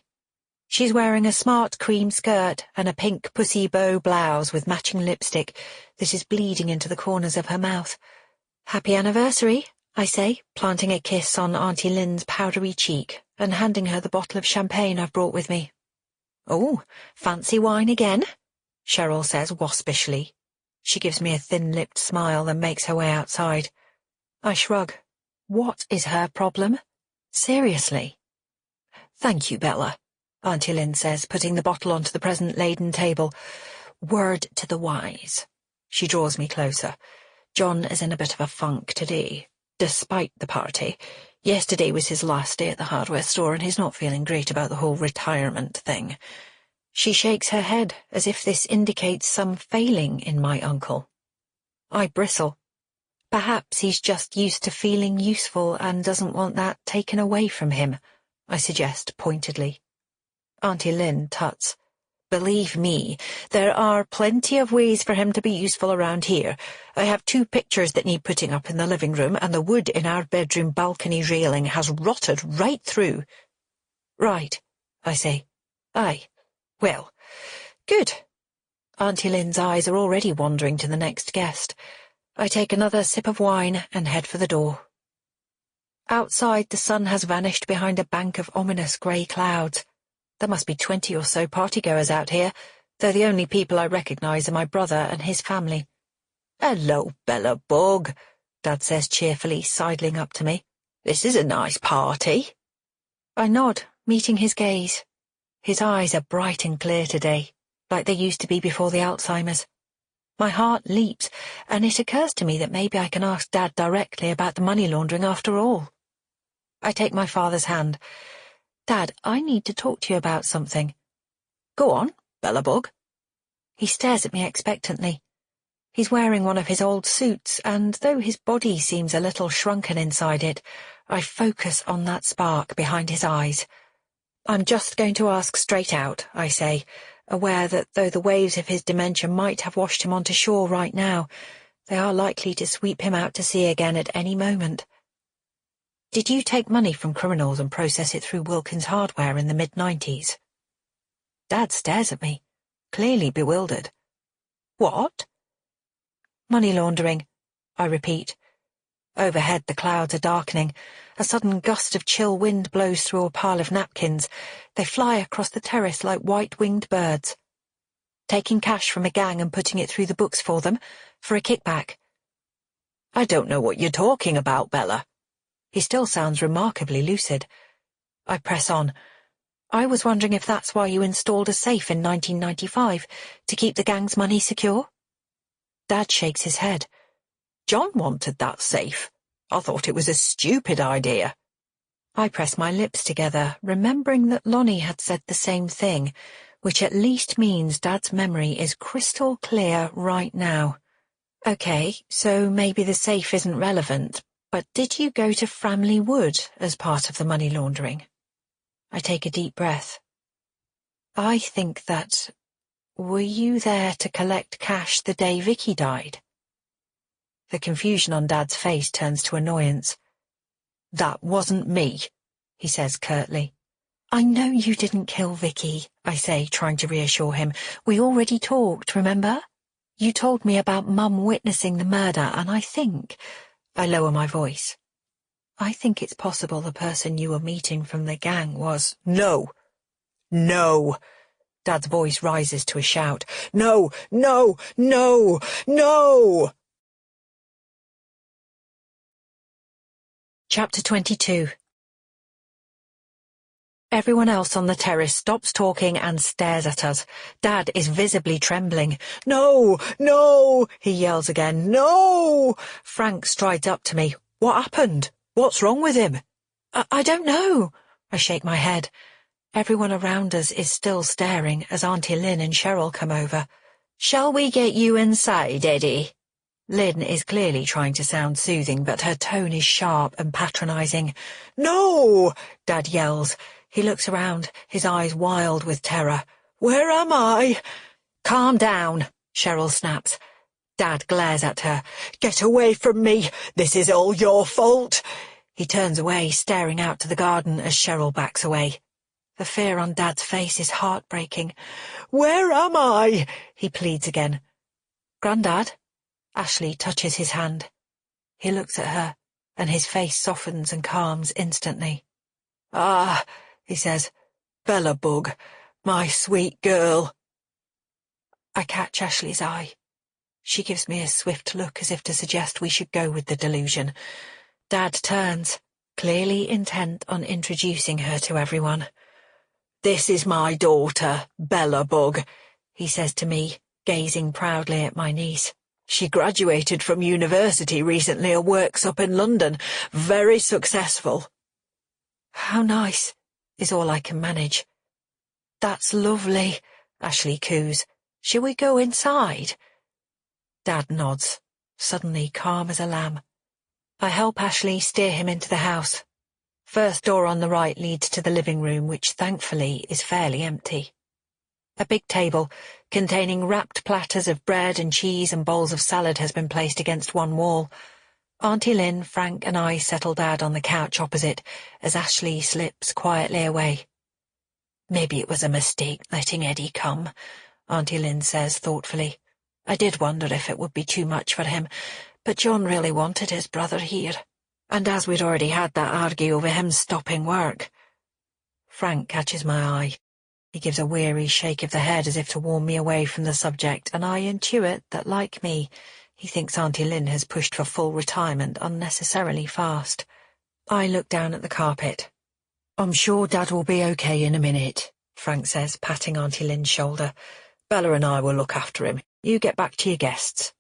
She's wearing a smart cream skirt and a pink pussy bow blouse with matching lipstick that is bleeding into the corners of her mouth. "Happy anniversary," I say, planting a kiss on Auntie Lynn's powdery cheek and handing her the bottle of champagne I've brought with me. "Oh, fancy wine again?" Cheryl says waspishly. She gives me a thin-lipped smile and makes her way outside. I shrug. What is her problem? Seriously. "Thank you, Bella," Auntie Lynn says, putting the bottle onto the present-laden table. "Word to the wise." She draws me closer. "John is in a bit of a funk today, despite the party. Yesterday was his last day at the hardware store, and he's not feeling great about the whole retirement thing." She shakes her head, as if this indicates some failing in my uncle. I bristle. Perhaps he's just used to feeling useful and doesn't want that taken away from him, I suggest pointedly. Auntie Lynn tuts. "Believe me, there are plenty of ways for him to be useful around here. I have 2 pictures that need putting up in the living room, and the wood in our bedroom balcony railing has rotted right through." "Right," I say. "Aye. Well, good." Auntie Lynn's eyes are already wandering to the next guest. I take another sip of wine and head for the door. Outside, the sun has vanished behind a bank of ominous grey clouds. There must be 20 or so partygoers out here, though the only people I recognise are my brother and his family. "Hello, Bella Bug," Dad says cheerfully, sidling up to me. "This is a nice party." I nod, meeting his gaze. His eyes are bright and clear today, like they used to be before the Alzheimer's. My heart leaps, and it occurs to me that maybe I can ask Dad directly about the money laundering after all. I take my father's hand. "Dad, I need to talk to you about something." "Go on, Bella Bug." He stares at me expectantly. He's wearing one of his old suits, and though his body seems a little shrunken inside it, I focus on that spark behind his eyes. I'm just going to ask straight out, I say, aware that though the waves of his dementia might have washed him onto shore right now, they are likely to sweep him out to sea again at any moment. Did you take money from criminals and process it through Wilkins Hardware in the mid-90s? Dad stares at me, clearly bewildered. What? Money laundering, I repeat. Overhead the clouds are darkening. A sudden gust of chill wind blows through a pile of napkins. They fly across the terrace like white-winged birds. Taking cash from a gang and putting it through the books for them, for a kickback. I don't know what you're talking about, Bella. He still sounds remarkably lucid. I press on. I was wondering if that's why you installed a safe in 1995, to keep the gang's money secure? Dad shakes his head. John wanted that safe. I thought it was a stupid idea. I press my lips together, remembering that Lonnie had said the same thing, which at least means Dad's memory is crystal clear right now. Okay, so maybe the safe isn't relevant, but did you go to Framley Wood as part of the money laundering? I take a deep breath. I think that... Were you there to collect cash the day Vicky died? The confusion on Dad's face turns to annoyance. That wasn't me, he says curtly. I know you didn't kill Vicky, I say, trying to reassure him. We already talked, remember? You told me about Mum witnessing the murder, and I lower my voice. I think it's possible the person you were meeting from the gang was... No! No! Dad's voice rises to a shout. No! No! No! No! Chapter 22. Everyone else on the terrace stops talking and stares at us. Dad is visibly trembling. No! No! He yells again. No! Frank strides up to me. What happened? What's wrong with him? I don't know. I shake my head. Everyone around us is still staring as Auntie Lynn and Cheryl come over. Shall we get you inside, Eddie? Lynn is clearly trying to sound soothing, but her tone is sharp and patronising. No! Dad yells. He looks around, his eyes wild with terror. Where am I? Calm down, Cheryl snaps. Dad glares at her. Get away from me! This is all your fault! He turns away, staring out to the garden as Cheryl backs away. The fear on Dad's face is heartbreaking. Where am I? He pleads again. Grandad? Ashley touches his hand. He looks at her, and his face softens and calms instantly. Ah, he says, Bella Bug, my sweet girl. I catch Ashley's eye. She gives me a swift look as if to suggest we should go with the delusion. Dad turns, clearly intent on introducing her to everyone. This is my daughter, Bella Bug, he says to me, gazing proudly at my niece. She graduated from university recently and works up in London. Very successful. How nice, is all I can manage. That's lovely, Ashley coos. Shall we go inside? Dad nods, suddenly calm as a lamb. I help Ashley steer him into the house. First door on the right leads to the living room, which thankfully is fairly empty. A big table, containing wrapped platters of bread and cheese and bowls of salad has been placed against one wall. Auntie Lynn, Frank and I settle Dad on the couch opposite, as Ashley slips quietly away. Maybe it was a mistake letting Eddie come, Auntie Lynn says thoughtfully. I did wonder if it would be too much for him, but John really wanted his brother here. And as we'd already had that argue over him stopping work. Frank catches my eye. He gives a weary shake of the head as if to warn me away from the subject, and I intuit that, like me, he thinks Auntie Lynn has pushed for full retirement unnecessarily fast. I look down at the carpet. I'm sure Dad will be okay in a minute, Frank says, patting Auntie Lynn's shoulder. Bella and I will look after him. You get back to your guests.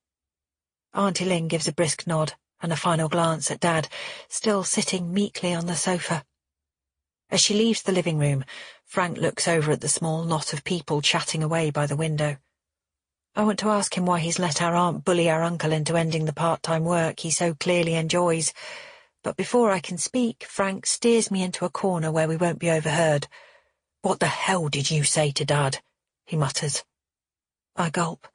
Auntie Lynn gives a brisk nod and a final glance at Dad, still sitting meekly on the sofa. As she leaves the living room, Frank looks over at the small knot of people chatting away by the window. I want to ask him why he's let our aunt bully our uncle into ending the part-time work he so clearly enjoys. But before I can speak, Frank steers me into a corner where we won't be overheard. "What the hell did you say to Dad?" he mutters. I gulp.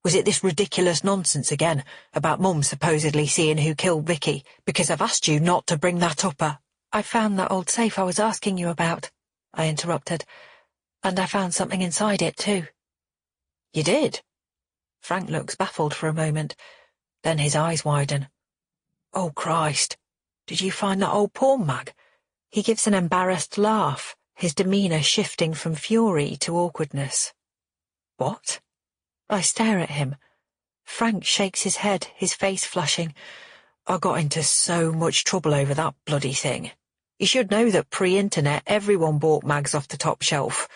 "Was it this ridiculous nonsense again, about Mum supposedly seeing who killed Vicky? Because I've asked you not to bring that up." "I found that old safe I was asking you about," I interrupted. "And I found something inside it, too." "You did?" Frank looks baffled for a moment. Then his eyes widen. "Oh, Christ. Did you find that old porn mag?" He gives an embarrassed laugh, his demeanour shifting from fury to awkwardness. "What?" I stare at him. Frank shakes his head, his face flushing. "I got into so much trouble over that bloody thing. You should know that pre-internet everyone bought mags off the top shelf.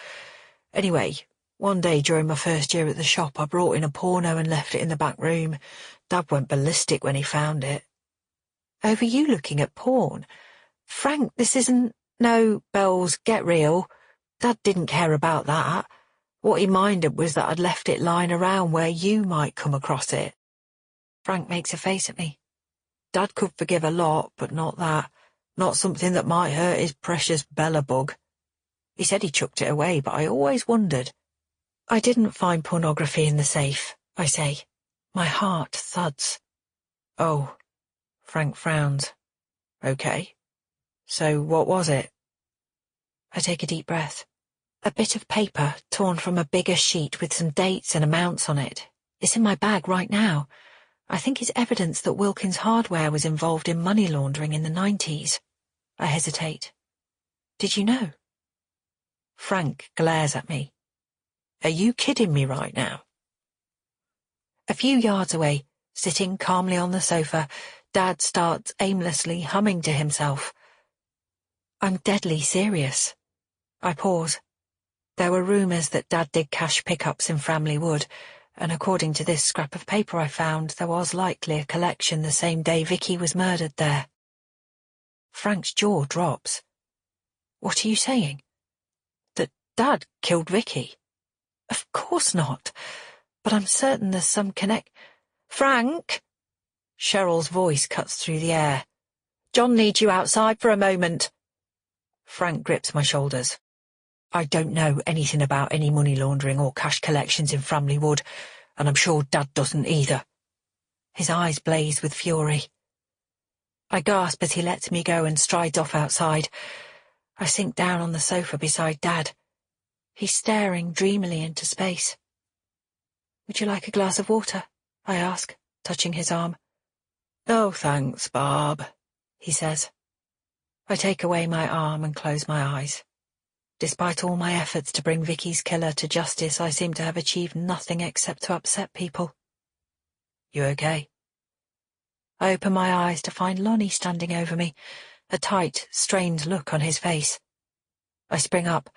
Anyway, one day during my first year at the shop I brought in a porno and left it in the back room. Dad went ballistic when he found it." "Over you looking at porn? Frank, this isn't—" "No, Bells, get real. Dad didn't care about that. What he minded was that I'd left it lying around where you might come across it." Frank makes a face at me. "Dad could forgive a lot, but not that. Not something that might hurt his precious Bella bug. He said he chucked it away, but I always wondered." "I didn't find pornography in the safe," I say. My heart thuds. "Oh," Frank frowns. "Okay. So what was it?" I take a deep breath. "A bit of paper torn from a bigger sheet with some dates and amounts on it. It's in my bag right now. I think it's evidence that Wilkins Hardware was involved in money laundering in the 90s. I hesitate. "Did you know?" Frank glares at me. "Are you kidding me right now?" A few yards away, sitting calmly on the sofa, Dad starts aimlessly humming to himself. I'm deadly serious. I pause. There were rumours that Dad did cash pickups in Framley Wood, and according to this scrap of paper I found, there was likely a collection the same day Vicky was murdered there. Frank's jaw drops. "What are you saying? That Dad killed Vicky?" "Of course not. But I'm certain there's some Frank!" Cheryl's voice cuts through the air. "John needs you outside for a moment." Frank grips my shoulders. "I don't know anything about any money laundering or cash collections in Framley Wood, and I'm sure Dad doesn't either." His eyes blaze with fury. I gasp as he lets me go and strides off outside. I sink down on the sofa beside Dad. He's staring dreamily into space. "Would you like a glass of water?" I ask, touching his arm. "No, thanks, Barb," he says. I take away my arm and close my eyes. Despite all my efforts to bring Vicky's killer to justice, I seem to have achieved nothing except to upset people. "You okay?" I open my eyes to find Lonnie standing over me, a tight, strained look on his face. I spring up.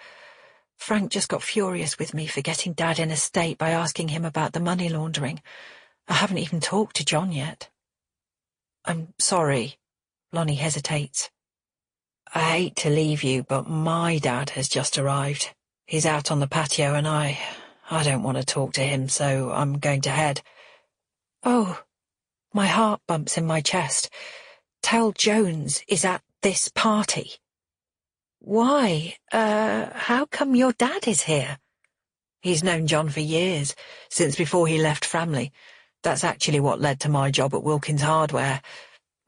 Frank just got furious with me for getting Dad in a state by asking him about the money laundering. I haven't even talked to John yet. "I'm sorry." Lonnie hesitates. "I hate to leave you, but my dad has just arrived. He's out on the patio and I don't want to talk to him, so I'm going to head." "Oh." My heart bumps in my chest. Tell Jones is at this party. "Why, how come your dad is here?" "He's known John for years, since before he left Framley. That's actually what led to my job at Wilkins Hardware."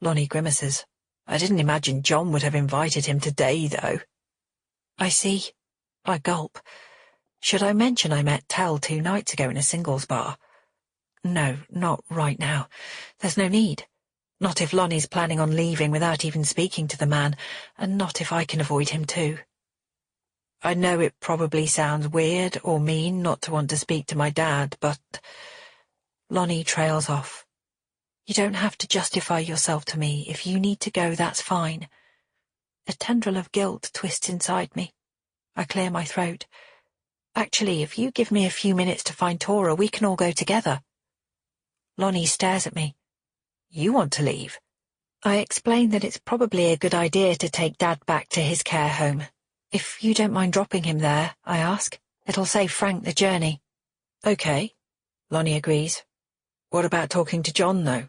Lonnie grimaces. "I didn't imagine John would have invited him today, though." "I see." I gulp. Should I mention I met Tell 2 nights ago in a singles bar? No, not right now. There's no need. Not if Lonnie's planning on leaving without even speaking to the man, and not if I can avoid him too. I know it probably sounds weird or mean not to want to speak to my dad, but... Lonnie trails off. "You don't have to justify yourself to me. If you need to go, that's fine." A tendril of guilt twists inside me. I clear my throat. "Actually, if you give me a few minutes to find Tora, we can all go together." Lonnie stares at me. "You want to leave?" I explain that it's probably a good idea to take Dad back to his care home. "If you don't mind dropping him there," I ask. "It'll save Frank the journey." "Okay."
Lonnie agrees. What about talking to John, though?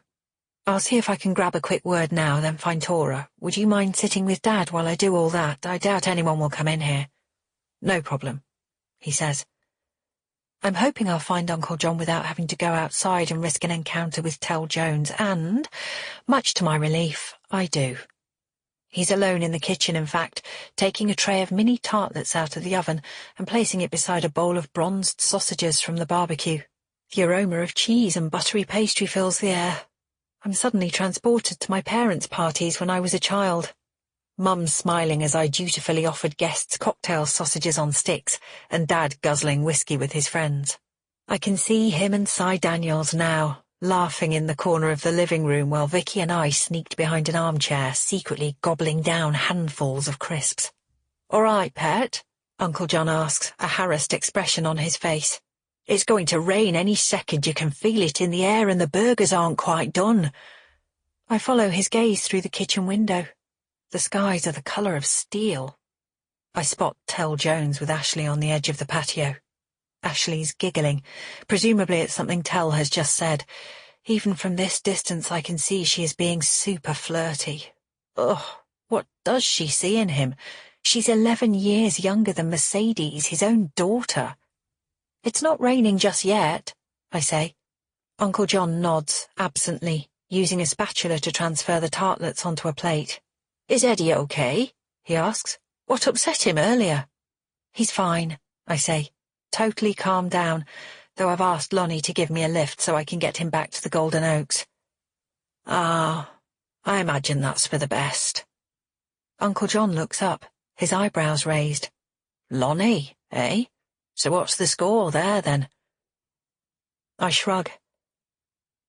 I'll see if I can grab a quick word now, then find Tora. Would you mind sitting with Dad while I do all that? I doubt anyone will come in here. No problem, he says. I'm hoping I'll find Uncle John without having to go outside and risk an encounter with Tell Jones, and, much to my relief, I do. He's alone in the kitchen, in fact, taking a tray of mini tartlets out of the oven and placing it beside a bowl of bronzed sausages from the barbecue. The aroma of cheese and buttery pastry fills the air. I'm suddenly transported to my parents' parties when I was a child. Mum smiling as I dutifully offered guests cocktail sausages on sticks, and Dad guzzling whiskey with his friends. I can see him and Cy Daniels now, laughing in the corner of the living room while Vicky and I sneaked behind an armchair, secretly gobbling down handfuls of crisps. "All right, pet?" Uncle John asks, a harassed expression on his face. "It's going to rain any second, you can feel it in the air, and the burgers aren't quite done." I follow his gaze through the kitchen window. The skies are the colour of steel. I spot Tell Jones with Ashley on the edge of the patio. Ashley's giggling. Presumably it's something Tell has just said. Even from this distance I can see she is being super flirty. Ugh, what does she see in him? She's 11 years younger than Mercedes, his own daughter. "It's not raining just yet," I say. Uncle John nods, absently, using a spatula to transfer the tartlets onto a plate. "Is Eddie okay?" he asks. "What upset him earlier?" "He's fine," I say, totally calmed down, though I've asked Lonnie to give me a lift so I can get him back to the Golden Oaks. "Ah, I imagine that's for the best." Uncle John looks up, his eyebrows raised. "Lonnie, eh? So what's the score there, then?" I shrug.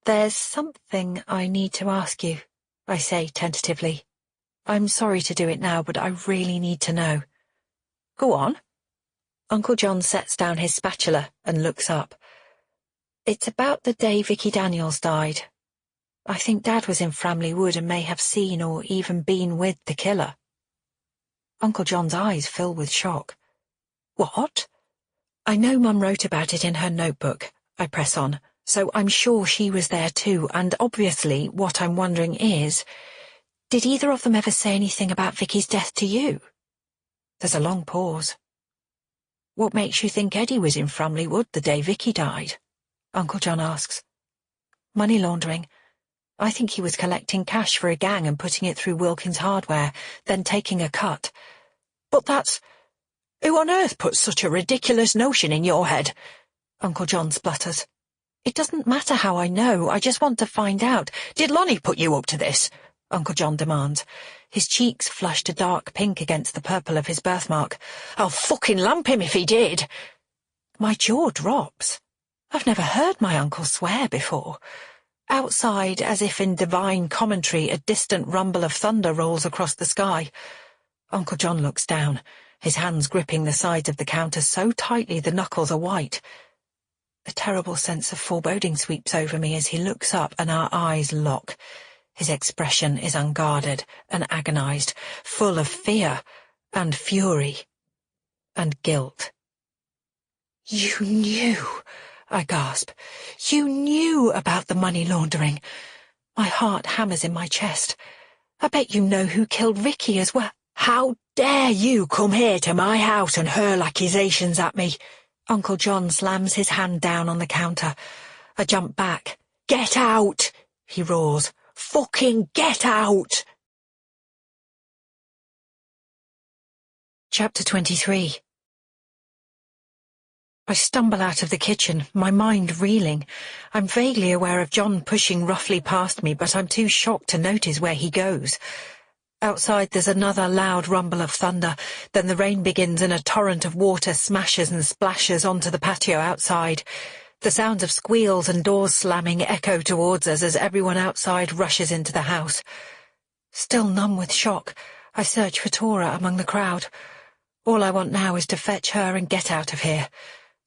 "There's something I need to ask you," I say tentatively. "I'm sorry to do it now, but I really need to know." "Go on." Uncle John sets down his spatula and looks up. "It's about the day Vicky Daniels died. I think Dad was in Framley Wood and may have seen or even been with the killer." Uncle John's eyes fill with shock. "What?" "I know Mum wrote about it in her notebook," I press on, "so I'm sure she was there too, and obviously what I'm wondering is, did either of them ever say anything about Vicky's death to you?" There's a long pause. "What makes you think Eddie was in Framley Wood the day Vicky died?" Uncle John asks. "Money laundering. I think he was collecting cash for a gang and putting it through Wilkins Hardware, then taking a cut." "But that's... Who on earth put such a ridiculous notion in your head?" Uncle John splutters. "It doesn't matter how I know, I just want to find out. Did Lonnie put you up to this?" Uncle John demands. His cheeks flushed a dark pink against the purple of his birthmark. "I'll fucking lamp him if he did." My jaw drops. I've never heard my uncle swear before. Outside, as if in divine commentary, a distant rumble of thunder rolls across the sky. Uncle John looks down, his hands gripping the sides of the counter so tightly the knuckles are white. A terrible sense of foreboding sweeps over me as he looks up and our eyes lock. His expression is unguarded and agonized, full of fear and fury and guilt. "You knew," I gasp. "You knew about the money laundering." My heart hammers in my chest. "I bet you know who killed Vicky as well." "How dare you come here to my house and hurl accusations at me?" Uncle John slams his hand down on the counter. I jump back. "Get out!" he roars. "Fucking get out!" Chapter 23. I stumble out of the kitchen, my mind reeling. I'm vaguely aware of John pushing roughly past me, but I'm too shocked to notice where he goes. Outside there's another loud rumble of thunder, then the rain begins and a torrent of water smashes and splashes onto the patio outside. The sounds of squeals and doors slamming echo towards us as everyone outside rushes into the house. Still numb with shock, I search for Tora among the crowd. All I want now is to fetch her and get out of here.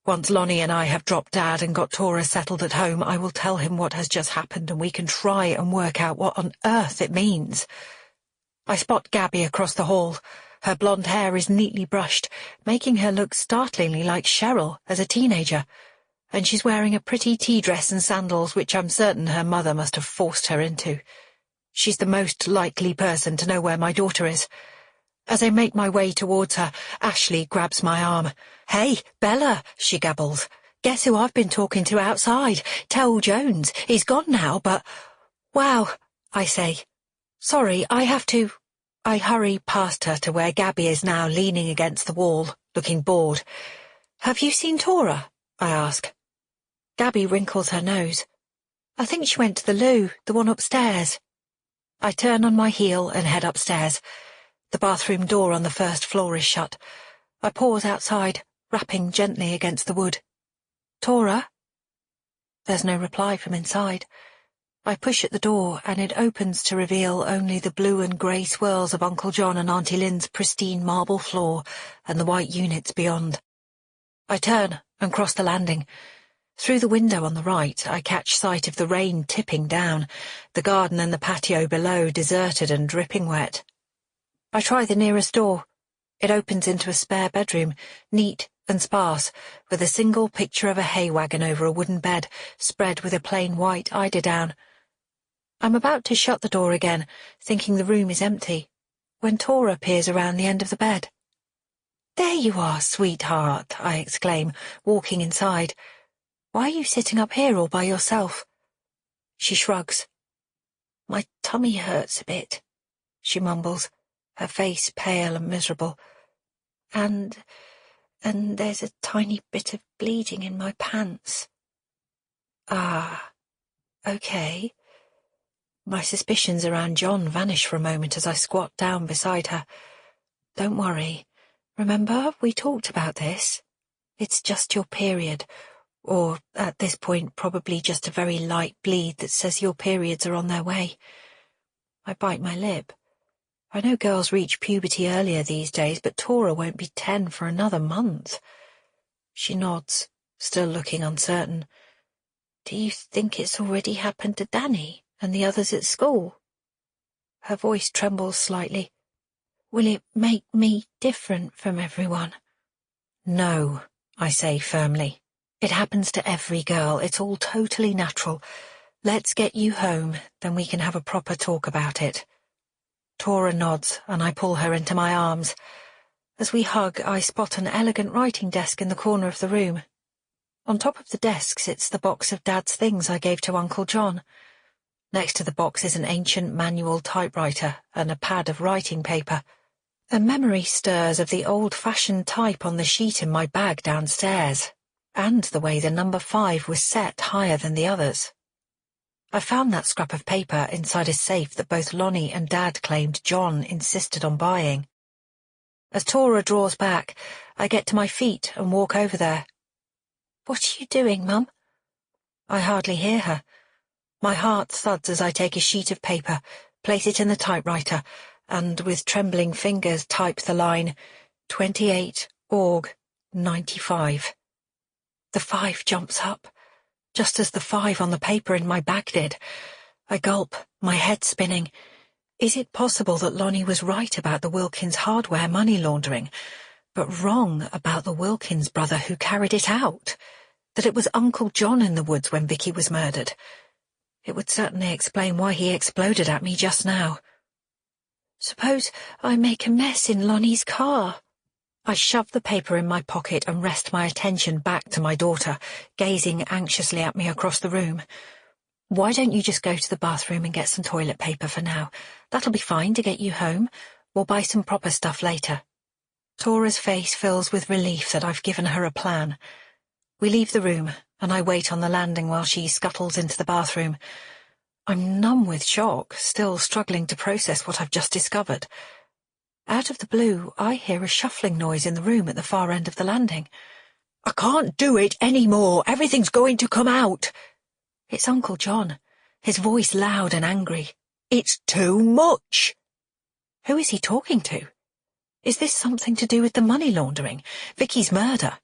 Once Lonnie and I have dropped Dad and got Tora settled at home, I will tell him what has just happened and we can try and work out what on earth it means. I spot Gabby across the hall. Her blonde hair is neatly brushed, making her look startlingly like Cheryl as a teenager.
and she's wearing a pretty tea dress and sandals which I'm certain her mother must have forced her into. She's the most likely person to know where my daughter is. As I make my way towards her, Ashley grabs my arm. "Hey, Bella," she gabbles. "Guess who I've been talking to outside? Tell Jones. He's gone now, but—" "Wow," I say. "Sorry, I have to—" I hurry past her to where Gabby is now leaning against the wall, looking bored. "Have you seen Tora?" I ask. Gabby wrinkles her nose. "I think she went to the loo, the one upstairs." I turn on my heel and head upstairs. The bathroom door on the first floor is shut. I pause outside, rapping gently against the wood. "Tora?" There's no reply from inside. I push at the door, and it opens to reveal only the blue and grey swirls of Uncle John and Auntie Lynn's pristine marble floor and the white units beyond. I turn and cross the landing. Through the window on the right, I catch sight of the rain tipping down, the garden and the patio below deserted and dripping wet. I try the nearest door. It opens into a spare bedroom, neat and sparse, with a single picture of a hay wagon over a wooden bed, spread with a plain white eiderdown. I'm about to shut the door again, thinking the room is empty, when Tora peers around the end of the bed. "There you are, sweetheart," I exclaim, walking inside. "Why are you sitting up here all by yourself?" She shrugs. "My tummy hurts a bit," she mumbles, her face pale and miserable. And there's a tiny bit of bleeding in my pants." "Ah, okay." My suspicions around John vanish for a moment as I squat down beside her. "Don't worry. Remember, we talked about this. It's just your period, or, at this point, probably just a very light bleed that says your periods are on their way." I bite my lip. I know girls reach puberty earlier these days, but Tora won't be 10 for another month. She nods, still looking uncertain. "Do you think it's already happened to Danny and the others at school?" Her voice trembles slightly. "Will it make me different from everyone?" "No," I say firmly. "It happens to every girl. It's all totally natural. Let's get you home, then we can have a proper talk about it." Tora nods, and I pull her into my arms. As we hug, I spot an elegant writing desk in the corner of the room. On top of the desk sits the box of Dad's things I gave to Uncle John. Next to the box is an ancient manual typewriter and a pad of writing paper. A memory stirs of the old-fashioned type on the sheet in my bag downstairs, and the way the number 5 was set higher than the others. I found that scrap of paper inside a safe that both Lonnie and Dad claimed John insisted on buying. As Tora draws back, I get to my feet and walk over there. "What are you doing, Mum?" I hardly hear her. My heart thuds as I take a sheet of paper, place it in the typewriter, and with trembling fingers type the line, 28 Aug. 95. The 5 jumps up, just as the 5 on the paper in my bag did. I gulp, my head spinning. Is it possible that Lonnie was right about the Wilkins hardware money laundering, but wrong about the Wilkins brother who carried it out? That it was Uncle John in the woods when Vicky was murdered? It would certainly explain why he exploded at me just now. "Suppose I make a mess in Lonnie's car?" I shove the paper in my pocket and rest my attention back to my daughter, gazing anxiously at me across the room. "Why don't you just go to the bathroom and get some toilet paper for now? That'll be fine to get you home. We'll buy some proper stuff later." Tora's face fills with relief that I've given her a plan. We leave the room, and I wait on the landing while she scuttles into the bathroom. I'm numb with shock, still struggling to process what I've just discovered. Out of the blue, I hear a shuffling noise in the room at the far end of the landing. "I can't do it any more. Everything's going to come out." It's Uncle John, his voice loud and angry. "It's too much." Who is he talking to? Is this something to do with the money laundering, Vicky's murder?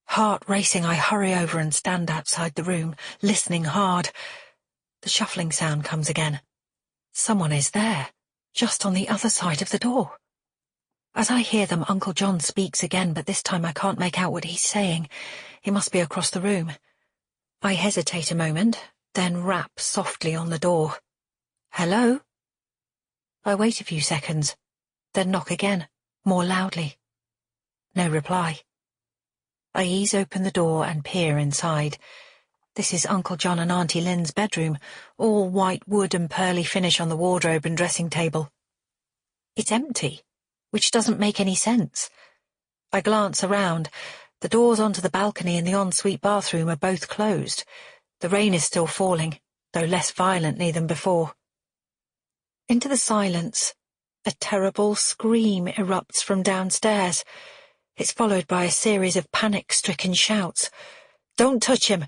Heart racing, I hurry over and stand outside the room, listening hard. The shuffling sound comes again. Someone is there, just on the other side of the door. As I hear them, Uncle John speaks again, but this time I can't make out what he's saying. He must be across the room. I hesitate a moment, then rap softly on the door. Hello? I wait a few seconds, then knock again, more loudly. No reply. I ease open the door and peer inside. This is Uncle John and Auntie Lynn's bedroom, all white wood and pearly finish on the wardrobe and dressing table. It's empty, which doesn't make any sense. I glance around. The doors onto the balcony and the ensuite bathroom are both closed. The rain is still falling, though less violently than before. Into the silence, a terrible scream erupts from downstairs. It's followed by a series of panic-stricken shouts. "Don't touch him!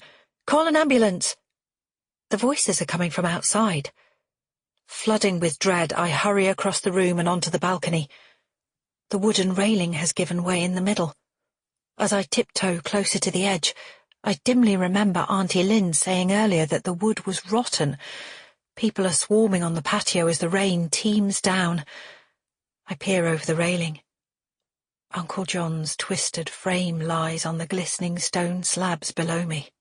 Call an ambulance!" The voices are coming from outside. Flooding with dread, I hurry across the room and onto the balcony. The wooden railing has given way in the middle. As I tiptoe closer to the edge, I dimly remember Auntie Lynn saying earlier that the wood was rotten. People are swarming on the patio as the rain teems down. I peer over the railing. Uncle John's twisted frame lies on the glistening stone slabs below me.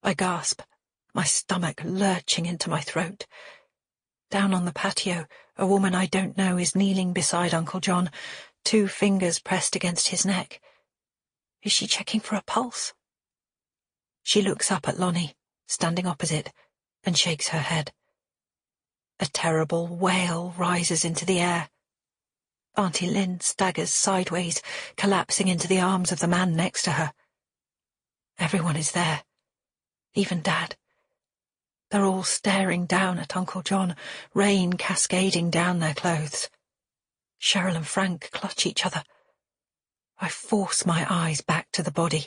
I gasp, my stomach lurching into my throat. Down on the patio, a woman I don't know is kneeling beside Uncle John, 2 fingers pressed against his neck. Is she checking for a pulse? She looks up at Lonnie, standing opposite, and shakes her head. A terrible wail rises into the air. Auntie Lynn staggers sideways, collapsing into the arms of the man next to her. Everyone is there, even Dad. They're all staring down at Uncle John, rain cascading down their clothes. Cheryl and Frank clutch each other. I force my eyes back to the body,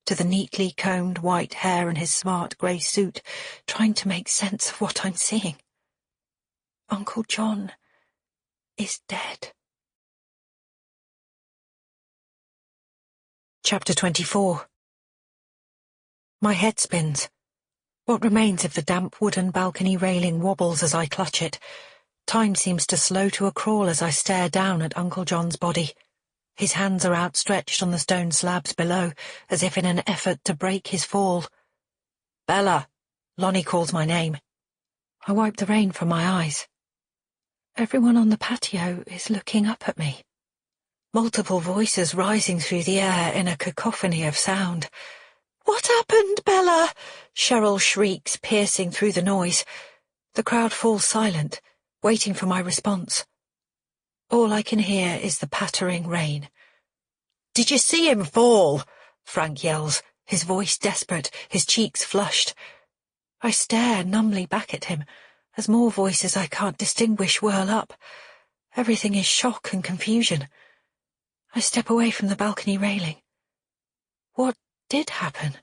to the neatly combed white hair and his smart grey suit, trying to make sense of what I'm seeing. Uncle John is dead. Chapter 24. My head spins. What remains of the damp wooden balcony railing wobbles as I clutch it. Time seems to slow to a crawl as I stare down at Uncle John's body. His hands are outstretched on the stone slabs below, as if in an effort to break his fall. "Bella!" Lonnie calls my name. I wipe the rain from my eyes. Everyone on the patio is looking up at me. Multiple voices rising through the air in a cacophony of sound. "What happened, Bella?" Cheryl shrieks, piercing through the noise. The crowd falls silent, waiting for my response. All I can hear is the pattering rain. "Did you see him fall?" Frank yells, his voice desperate, his cheeks flushed. I stare numbly back at him, as more voices I can't distinguish whirl up. Everything is shock and confusion. I step away from the balcony railing. What did happen?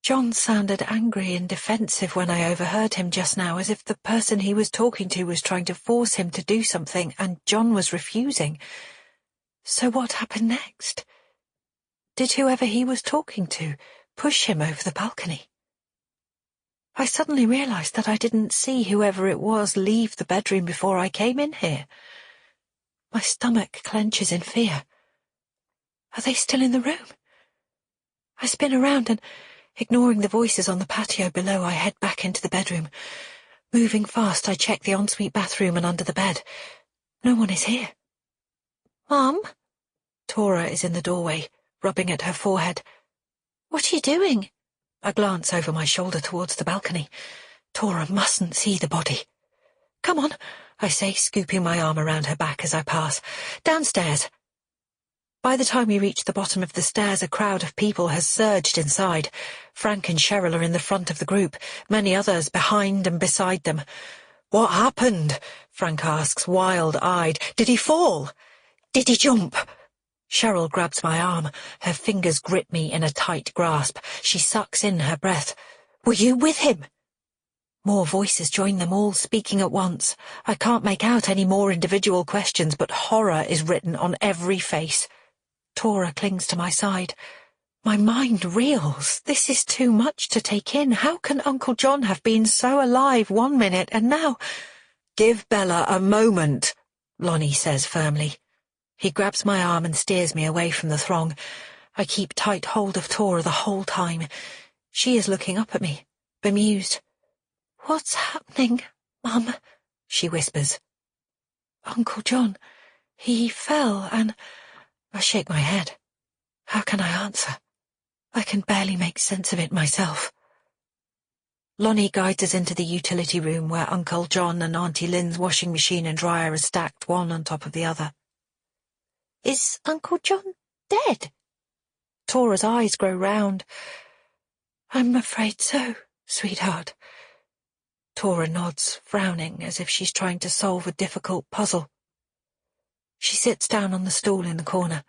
John sounded angry and defensive when I overheard him just now, as if the person he was talking to was trying to force him to do something and John was refusing. So what happened next? Did whoever he was talking to push him over the balcony? I suddenly realized that I didn't see whoever it was leave the bedroom before I came in here. My stomach clenches in fear. Are they still in the room? I spin around and, ignoring the voices on the patio below, I head back into the bedroom. Moving fast, I check the ensuite bathroom and under the bed. No one is here. "Mum?" Tora is in the doorway, rubbing at her forehead. "What are you doing?" I glance over my shoulder towards the balcony. Tora mustn't see the body. "Come on," I say, scooping my arm around her back as I pass. "Downstairs." By the time we reach the bottom of the stairs, a crowd of people has surged inside. Frank and Cheryl are in the front of the group, many others behind and beside them. "What happened?" Frank asks, wild-eyed. "Did he fall?" "Did he jump?" Cheryl grabs my arm. Her fingers grip me in a tight grasp. She sucks in her breath. "Were you with him?" More voices join them, all speaking at once. I can't make out any more individual questions, but horror is written on every face. Tora clings to my side. My mind reels. This is too much to take in. How can Uncle John have been so alive one minute and now— "Give Bella a moment," Lonnie says firmly. He grabs my arm and steers me away from the throng. I keep tight hold of Tora the whole time. She is looking up at me, bemused. "What's happening, Mum?" she whispers. "Uncle John, he fell and—" I shake my head. How can I answer? I can barely make sense of it myself. Lonnie guides us into the utility room where Uncle John and Auntie Lynn's washing machine and dryer are stacked one on top of the other. "Is Uncle John dead?" Tora's eyes grow round. "I'm afraid so, sweetheart." Tora nods, frowning as if she's trying to solve a difficult puzzle. She sits down on the stool in the corner.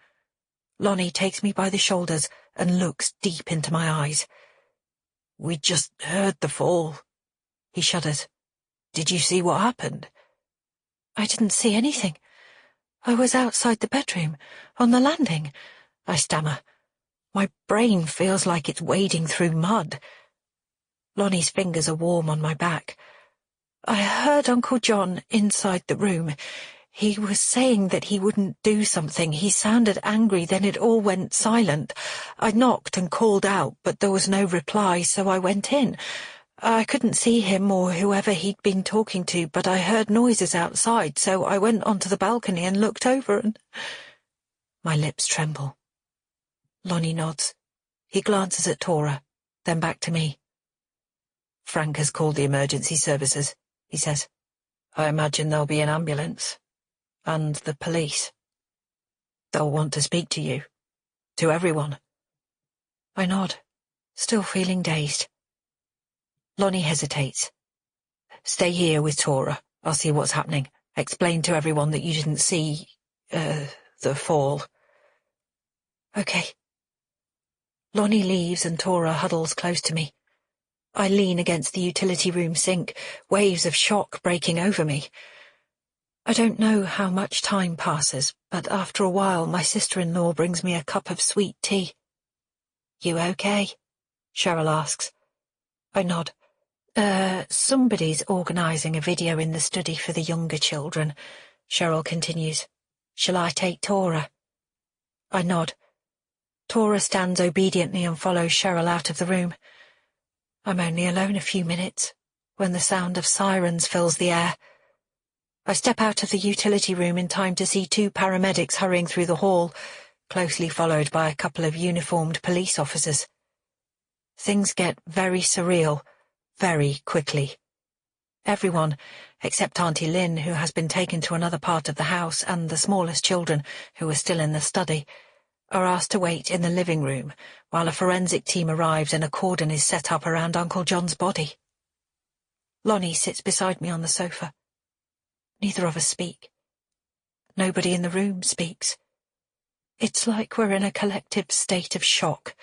Lonnie takes me by the shoulders and looks deep into my eyes. "We just heard the fall." He shudders. "Did you see what happened?" "I didn't see anything. I was outside the bedroom, on the landing," I stammer. My brain feels like it's wading through mud. Lonnie's fingers are warm on my back. "I heard Uncle John inside the room. He was saying that he wouldn't do something. He sounded angry, then it all went silent. I knocked and called out, but there was no reply, so I went in. I couldn't see him or whoever he'd been talking to, but I heard noises outside, so I went onto the balcony and looked over and—" My lips tremble. Lonnie nods. He glances at Tora, then back to me. "Frank has called the emergency services," he says. "I imagine there'll be an ambulance. And the police. They'll want to speak to you. To everyone." I nod, still feeling dazed. Lonnie hesitates. "Stay here with Tora. I'll see what's happening. Explain to everyone that you didn't see, the fall." "Okay." Lonnie leaves and Tora huddles close to me. I lean against the utility room sink, waves of shock breaking over me. I don't know how much time passes, but after a while my sister-in-law brings me a cup of sweet tea. "You okay?" Cheryl asks. I nod. Somebody's organising a video in the study for the younger children," Cheryl continues. "Shall I take Tora?" I nod. Tora stands obediently and follows Cheryl out of the room. I'm only alone a few minutes, when the sound of sirens fills the air. I step out of the utility room in time to see 2 paramedics hurrying through the hall, closely followed by a couple of uniformed police officers. Things get very surreal, very quickly. Everyone, except Auntie Lynn, who has been taken to another part of the house, and the smallest children, who are still in the study, are asked to wait in the living room while a forensic team arrives and a cordon is set up around Uncle John's body. Lonnie sits beside me on the sofa. Neither of us speak. Nobody in the room speaks. It's like we're in a collective state of shock.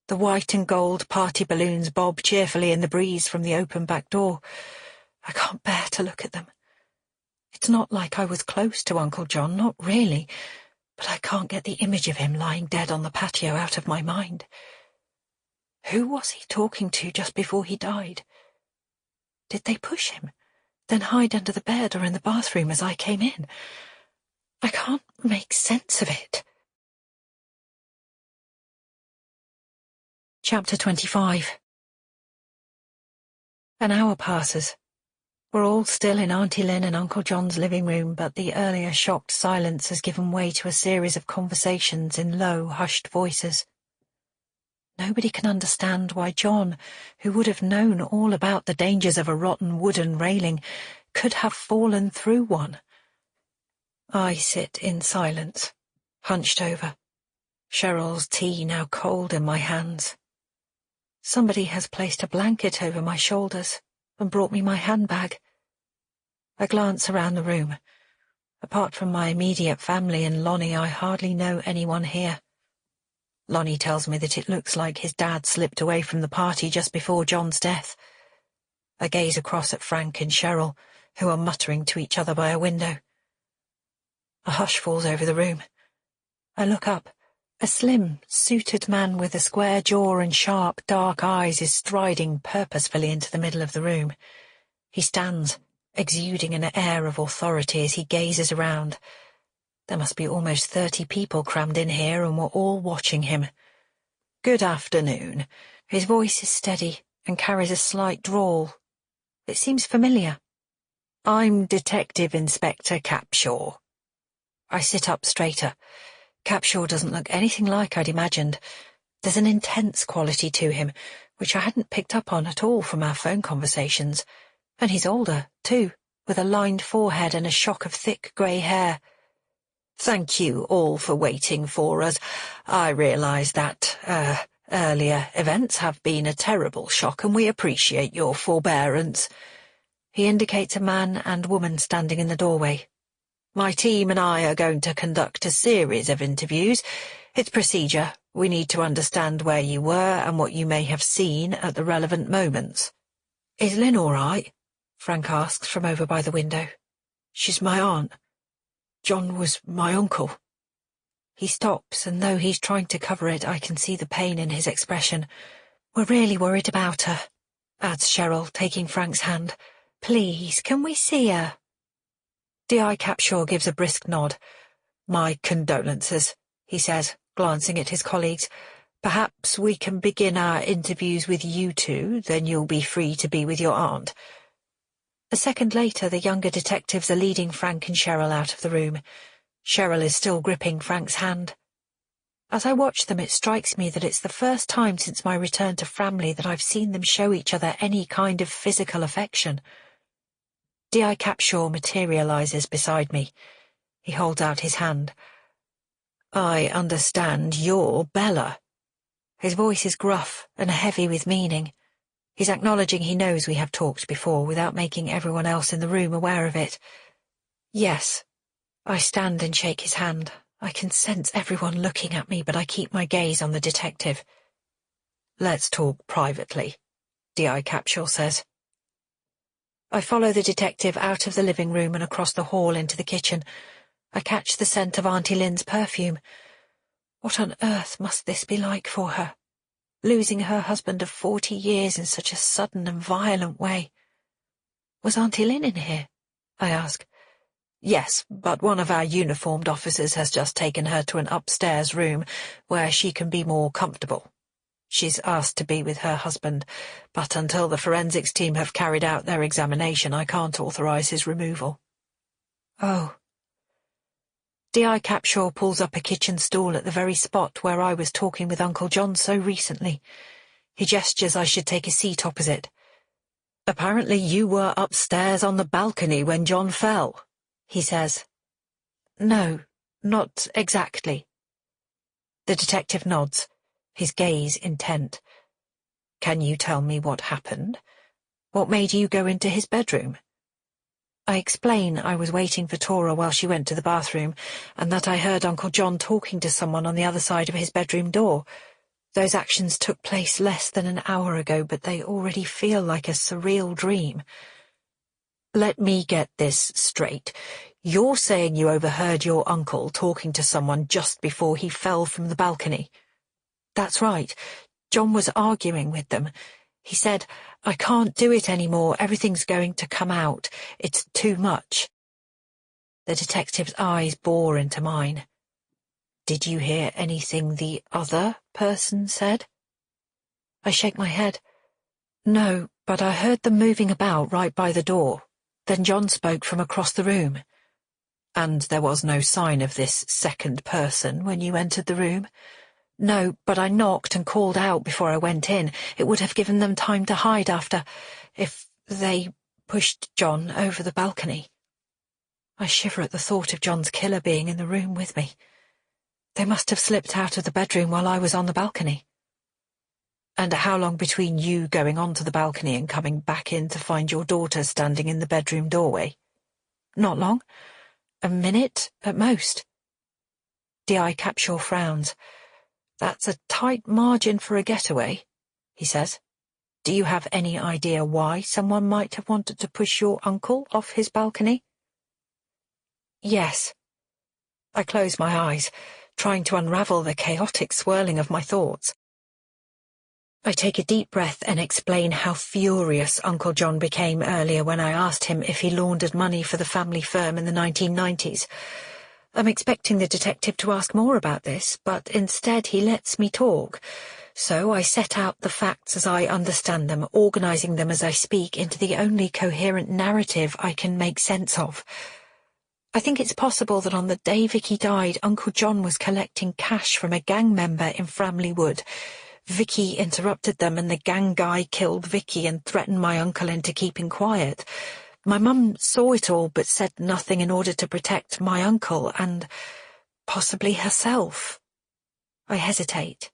The white and gold party balloons bob cheerfully in the breeze from the open back door. I can't bear to look at them. It's not like I was close to Uncle John, not really, but I can't get the image of him lying dead on the patio out of my mind. Who was he talking to just before he died? Did they push him, then hide under the bed or in the bathroom as I came in? I can't make sense of it. Chapter 25. An hour passes. We're all still in Auntie Lynn and Uncle John's living room, but the earlier shocked silence has given way to a series of conversations in low, hushed voices. Nobody can understand why John, who would have known all about the dangers of a rotten wooden railing, could have fallen through one. I sit in silence, hunched over, Cheryl's tea now cold in my hands. Somebody has placed a blanket over my shoulders and brought me my handbag. I glance around the room. Apart from my immediate family and Lonnie, I hardly know anyone here. Lonnie tells me that it looks like his dad slipped away from the party just before John's death. I gaze across at Frank and Cheryl, who are muttering to each other by a window. A hush falls over the room. I look up. A slim, suited man with a square jaw and sharp, dark eyes is striding purposefully into the middle of the room. He stands, exuding an air of authority as he gazes around. There must be almost 30 people crammed in here, and we're all watching him. "Good afternoon. His voice is steady and carries a slight drawl. It seems familiar.
I'm Detective Inspector Capshaw.
I sit up straighter. Capshaw doesn't look anything like I'd imagined. There's an intense quality to him, which I hadn't picked up on at all from our phone conversations. And he's older, too, with a lined forehead and a shock of thick grey hair.
Thank you all for waiting for us. I realise that, earlier events have been a terrible shock, and we appreciate your forbearance.
He indicates a man and woman standing in the doorway.
My team and I are going to conduct a series of interviews. It's procedure. We need to understand where you were and what you may have seen at the relevant moments.
Is Lynn all right? Frank asks from over by the window.
She's my aunt. John was my uncle.
He stops, and though he's trying to cover it, I can see the pain in his expression. We're really worried about her, adds Cheryl, taking Frank's hand. Please, can we see her? D.I. Capshaw gives a brisk nod.
My condolences, he says, glancing at his colleagues. Perhaps we can begin our interviews with you two, then you'll be free to be with your aunt.
A second later, the younger detectives are leading Frank and Cheryl out of the room. Cheryl is still gripping Frank's hand. As I watch them, it strikes me that it's the first time since my return to Framley that I've seen them show each other any kind of physical affection. D.I. Capshaw materialises beside me. He holds out his hand.
I understand you're Bella.
His voice is gruff and heavy with meaning. He's acknowledging he knows we have talked before without making everyone else in the room aware of it. Yes. I stand and shake his hand. I can sense everyone looking at me, but I keep my gaze on the detective.
Let's talk privately, D.I. Capshaw says.
I follow the detective out of the living room and across the hall into the kitchen. I catch the scent of Auntie Lynn's perfume. What on earth must this be like for her? Losing her husband of 40 years in such a sudden and violent way. Was Auntie Lynn in here? I ask.
Yes, but one of our uniformed officers has just taken her to an upstairs room where she can be more comfortable. She's asked to be with her husband, but until the forensics team have carried out their examination, I can't authorise his removal.
Oh. D.I. Capshaw pulls up a kitchen stool at the very spot where I was talking with Uncle John so recently. He gestures I should take a seat opposite.
Apparently you were upstairs on the balcony when John fell, he says.
No, not exactly. The detective nods, his gaze intent.
Can you tell me what happened? What made you go into his bedroom?
I explain I was waiting for Tora while she went to the bathroom, and that I heard Uncle John talking to someone on the other side of his bedroom door. Those actions took place less than an hour ago, but they already feel like a surreal dream.
Let me get this straight. You're saying you overheard your uncle talking to someone just before he fell from the balcony?
That's right. John was arguing with them. He said, I can't do it anymore. Everything's going to come out. It's too much. The detective's eyes bore into mine.
Did you hear anything the other person said?
I shake my head. No, but I heard them moving about right by the door. Then John spoke from across the room.
And there was no sign of this second person when you entered the room?
No, but I knocked and called out before I went in. It would have given them time to hide if they pushed John over the balcony. I shiver at the thought of John's killer being in the room with me. They must have slipped out of the bedroom while I was on the balcony.
And how long between you going onto the balcony and coming back in to find your daughter standing in the bedroom doorway?
Not long. A minute at most. D.I. Capshaw frowns.
That's a tight margin for a getaway, he says. Do you have any idea why someone might have wanted to push your uncle off his balcony?
Yes. I close my eyes, trying to unravel the chaotic swirling of my thoughts. I take a deep breath and explain how furious Uncle John became earlier when I asked him if he laundered money for the family firm in the 1990s. I'm expecting the detective to ask more about this, but instead he lets me talk, So I set out the facts as I understand them, organising them as I speak into the only coherent narrative I can make sense of. I think it's possible that on the day Vicky died, Uncle John was collecting cash from a gang member in Framley Wood. Vicky interrupted them and the gang guy killed Vicky and threatened my uncle into keeping quiet. My mum saw it all but said nothing in order to protect my uncle and possibly herself. I hesitate.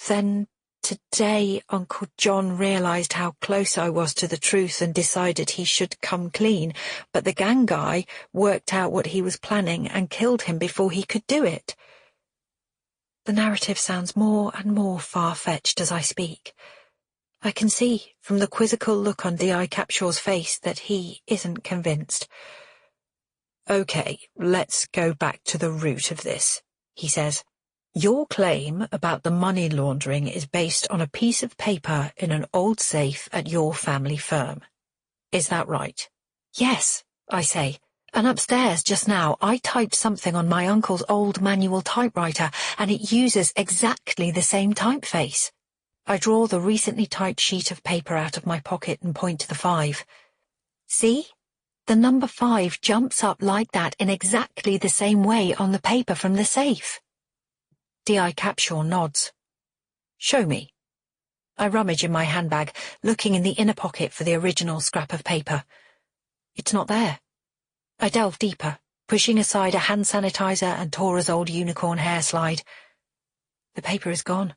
Then today Uncle John realised how close I was to the truth and decided he should come clean, but the gang guy worked out what he was planning and killed him before he could do it. The narrative sounds more and more far-fetched as I speak. I can see from the quizzical look on D.I. Capshaw's face that he isn't convinced. "Okay, let's go back to the root of this," he says. "Your claim about the money laundering is based on a piece of paper in an old safe at your family firm. Is that right?" "Yes," I say. "And upstairs just now I typed something on my uncle's old manual typewriter and it uses exactly the same typeface." I draw the recently typed sheet of paper out of my pocket and point to the 5. "See? The number 5 jumps up like that in exactly the same way on the paper from the safe." D.I. Capshaw nods. "Show me." I rummage in my handbag, looking in the inner pocket for the original scrap of paper. It's not there. I delve deeper, pushing aside a hand sanitizer and Tora's old unicorn hair slide. The paper is gone.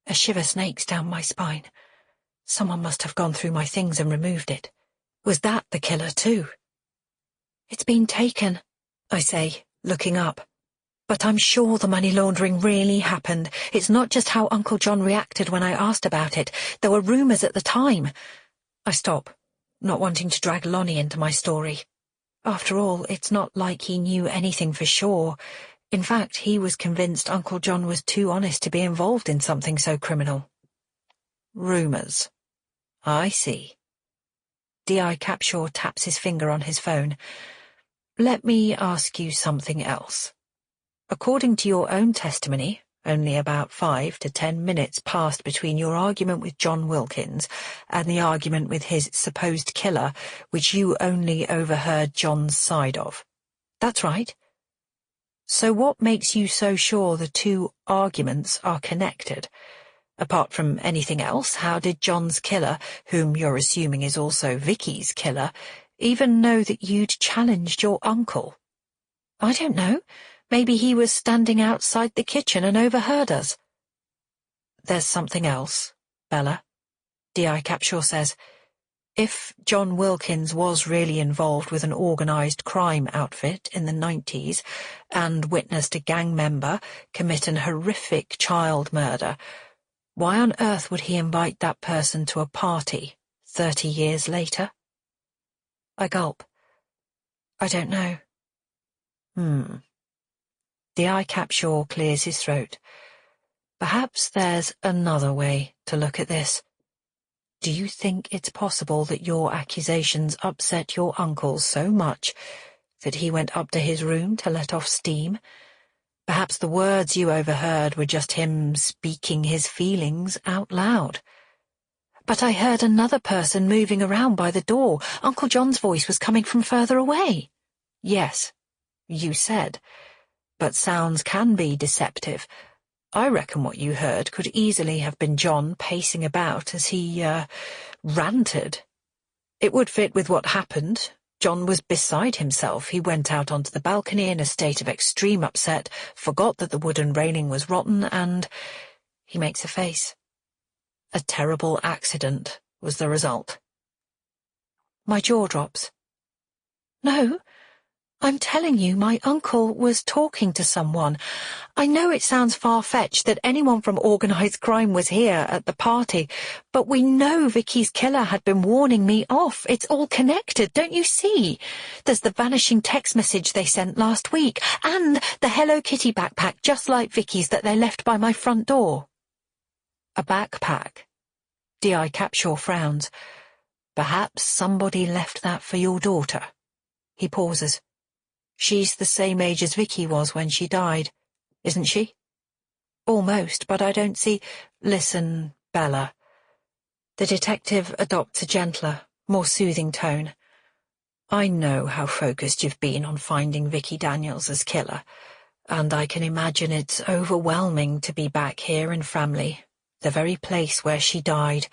A shiver snakes down my spine. Someone must have gone through my things and removed it. Was that the killer too? "It's been taken," I say, looking up. "But I'm sure the money laundering really happened. It's not just how Uncle John reacted when I asked about it. There were rumours at the time." I stop, not wanting to drag Lonnie into my story. After all, it's not like he knew anything for sure. In fact, he was convinced Uncle John was too honest to be involved in something so criminal. "Rumours. I see." D.I. Capshaw taps his finger on his phone. "Let me ask you something else. According to your own testimony, only about 5 to 10 minutes passed between your argument with John Wilkins and the argument with his supposed killer, which you only overheard John's side of. That's right. So what makes you so sure the two arguments are connected? Apart from anything else, how did John's killer, whom you're assuming is also Vicky's killer, even know that you'd challenged your uncle?" "I don't know. Maybe he was standing outside the kitchen and overheard us." "There's something else, Bella," D.I. Capshaw says. "If John Wilkins was really involved with an organised crime outfit in the 90s and witnessed a gang member commit an horrific child murder, why on earth would he invite that person to a party 30 years later?" I gulp. "I don't know." D.I. Capshaw clears his throat. "Perhaps there's another way to look at this. Do you think it's possible that your accusations upset your uncle so much that he went up to his room to let off steam? Perhaps the words you overheard were just him speaking his feelings out loud." "But I heard another person moving around by the door. Uncle John's voice was coming from further away." "Yes, you said. But sounds can be deceptive. I reckon what you heard could easily have been John pacing about as he, ranted. It would fit with what happened. John was beside himself. He went out onto the balcony in a state of extreme upset, forgot that the wooden railing was rotten, and—" he makes a face. "A terrible accident was the result." My jaw drops. "No. I'm telling you, my uncle was talking to someone. I know it sounds far-fetched that anyone from organised crime was here at the party, but we know Vicky's killer had been warning me off. It's all connected, don't you see? There's the vanishing text message they sent last week, and the Hello Kitty backpack just like Vicky's that they left by my front door." "A backpack?" D.I. Capshaw frowns. "Perhaps somebody left that for your daughter." He pauses. "She's the same age as Vicky was when she died, isn't she?" Almost, but I don't see—
Listen, Bella. The detective adopts a gentler, more soothing tone. I know how focused you've been on finding Vicky Daniels' killer, and I can imagine it's overwhelming to be back here in Framley, the very place where she died,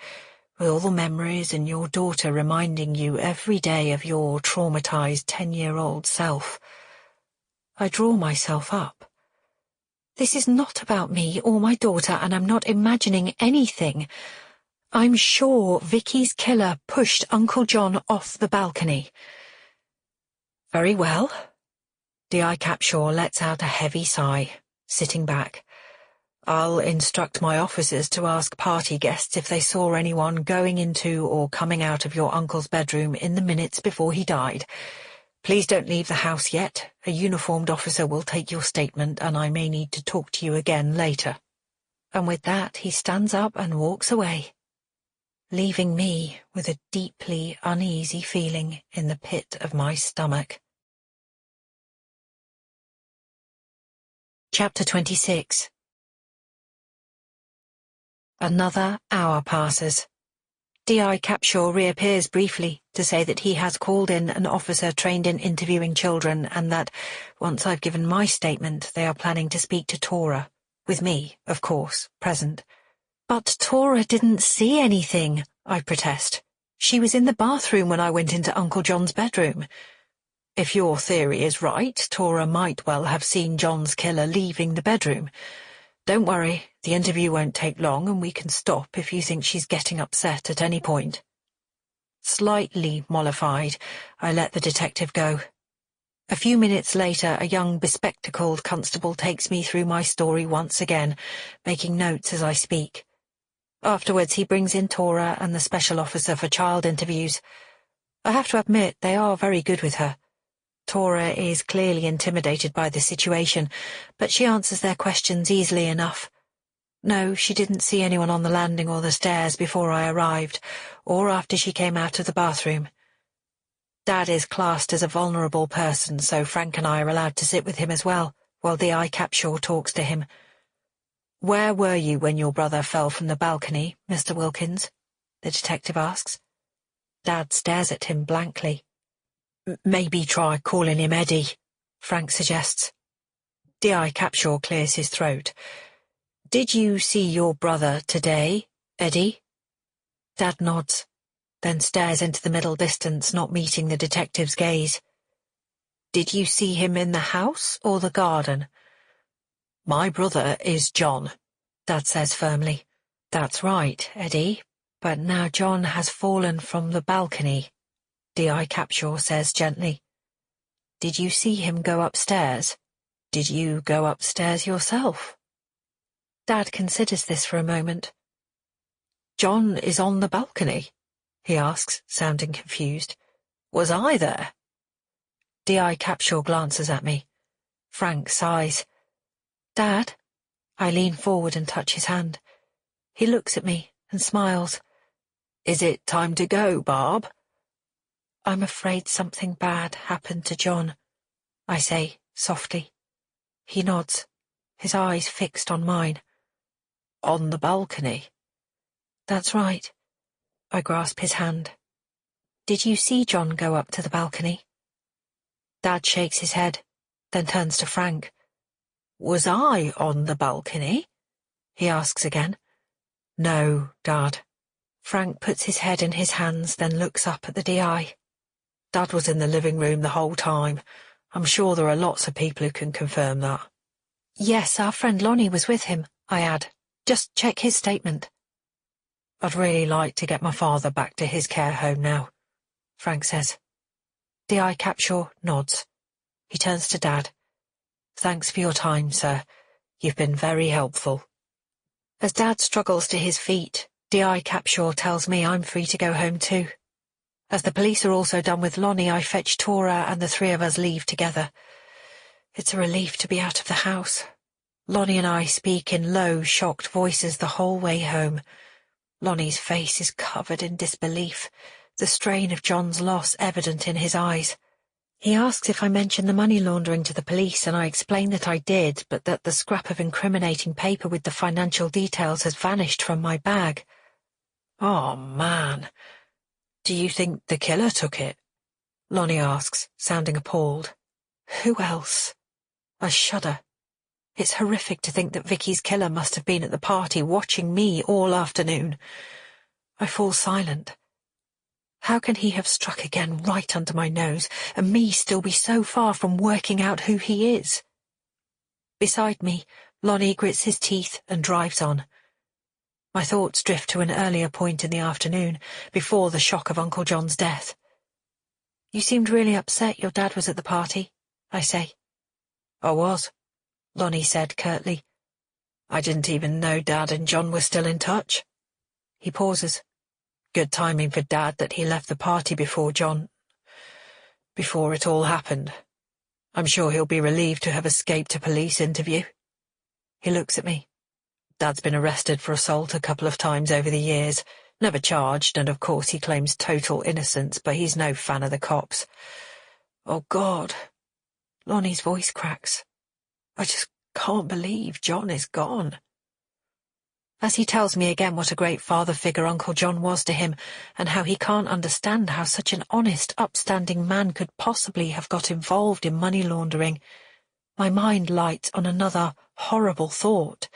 with all the memories and your daughter reminding you every day of your traumatized 10-year-old self. I draw myself up.
This is not about me or my daughter, and I'm not imagining anything. I'm sure Vicky's killer pushed Uncle John off the balcony.
Very well. D.I. Capshaw lets out a heavy sigh, sitting back. I'll instruct my officers to ask party guests if they saw anyone going into or coming out of your uncle's bedroom in the minutes before he died. Please don't leave the house yet. A uniformed officer will take your statement, and I may need to talk to you again later.
And with that he stands up and walks away, leaving me with a deeply uneasy feeling in the pit of my stomach. Chapter 26. Another hour passes. D.I. Capshaw reappears briefly to say that he has called in an officer trained in interviewing children, and that, once I've given my statement, they are planning to speak to Tora, with me, of course, present. But Tora didn't see anything, I protest. She was in the bathroom when I went into Uncle John's bedroom. If your theory is right, Tora might well have seen John's killer leaving the bedroom. Don't worry, the interview won't take long, and we can stop if you think she's getting upset at any point. Slightly mollified, I let the detective go. A few minutes later, a young bespectacled constable takes me through my story once again, making notes as I speak. Afterwards, he brings in Tora and the special officer for child interviews. I have to admit, they are very good with her. Tora is clearly intimidated by the situation, but she answers their questions easily enough. No, she didn't see anyone on the landing or the stairs before I arrived, or after she came out of the bathroom. Dad is classed as a vulnerable person, so Frank and I are allowed to sit with him as well, while D.I. Capshaw talks to him. "Where were you when your brother fell from the balcony, Mr. Wilkins?" the detective asks. Dad stares at him blankly. "Maybe try calling him Eddie," Frank suggests. D.I. Capshaw clears his throat. "Did you see your brother today, Eddie?" Dad nods, then stares into the middle distance, not meeting the detective's gaze. "Did you see him in the house or the garden?" "My brother is John," Dad says firmly. "That's right, Eddie, but now John has fallen from the balcony," D.I. Capshaw says gently. "Did you see him go upstairs? Did you go upstairs yourself?" Dad considers this for a moment. "John is on the balcony?" he asks, sounding confused. "Was I there?" D.I. Capshaw glances at me. Frank sighs. "Dad?" I lean forward and touch his hand. He looks at me and smiles. "Is it time to go, Barb?" "I'm afraid something bad happened to John," I say, softly. He nods, his eyes fixed on mine. "On the balcony?" "That's right." I grasp his hand. "Did you see John go up to the balcony?" Dad shakes his head, then turns to Frank. "Was I on the balcony?" he asks again. "No, Dad." Frank puts his head in his hands, then looks up at the D.I. "Dad was in the living room the whole time. I'm sure there are lots of people who can confirm that." "Yes, our friend Lonnie was with him," I add. "Just check his statement." "I'd really like to get my father back to his care home now," Frank says. D.I. Capshaw nods. He turns to Dad. "Thanks for your time, sir. You've been very helpful." As Dad struggles to his feet, D.I. Capshaw tells me I'm free to go home too. As the police are also done with Lonnie, I fetch Tora and the three of us leave together. It's a relief to be out of the house. Lonnie and I speak in low, shocked voices the whole way home. Lonnie's face is covered in disbelief, the strain of John's loss evident in his eyes. He asks if I mentioned the money laundering to the police, and I explain that I did, but that the scrap of incriminating paper with the financial details has vanished from my bag.
Oh, man. Do you think the killer took it? Lonnie asks, sounding appalled.
Who else? I shudder. It's horrific to think that Vicky's killer must have been at the party watching me all afternoon. I fall silent. How can he have struck again right under my nose, and me still be so far from working out who he is? Beside me, Lonnie grits his teeth and drives on. My thoughts drift to an earlier point in the afternoon, before the shock of Uncle John's death. You seemed really upset your dad was at the party, I say.
I was,
Lonnie said curtly.
I didn't even know Dad and John were still in touch.
He pauses.
Good timing for Dad that he left the party before it all happened. I'm sure he'll be relieved to have escaped a police interview.
He looks at me.
Dad's been arrested for assault a couple of times over the years, never charged, and of course he claims total innocence, but he's no fan of the cops.
Oh, God. Lonnie's voice cracks. I just can't believe John is gone. As he tells me again what a great father figure Uncle John was to him, and how he can't understand how such an honest, upstanding man could possibly have got involved in money laundering, my mind lights on another horrible thought.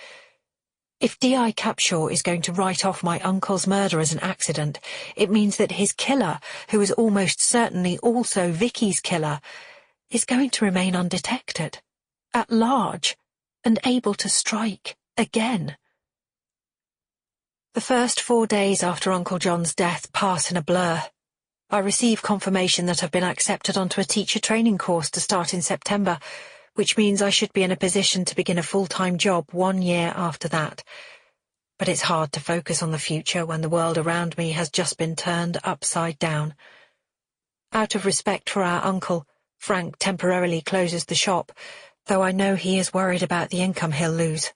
If D.I. Capshaw is going to write off my uncle's murder as an accident, it means that his killer, who is almost certainly also Vicky's killer, is going to remain undetected, at large, and able to strike again. The first 4 days after Uncle John's death pass in a blur. I receive confirmation that I've been accepted onto a teacher training course to start in September, which means I should be in a position to begin a full-time job 1 year after that. But it's hard to focus on the future when the world around me has just been turned upside down. Out of respect for our uncle, Frank temporarily closes the shop, though I know he is worried about the income he'll lose.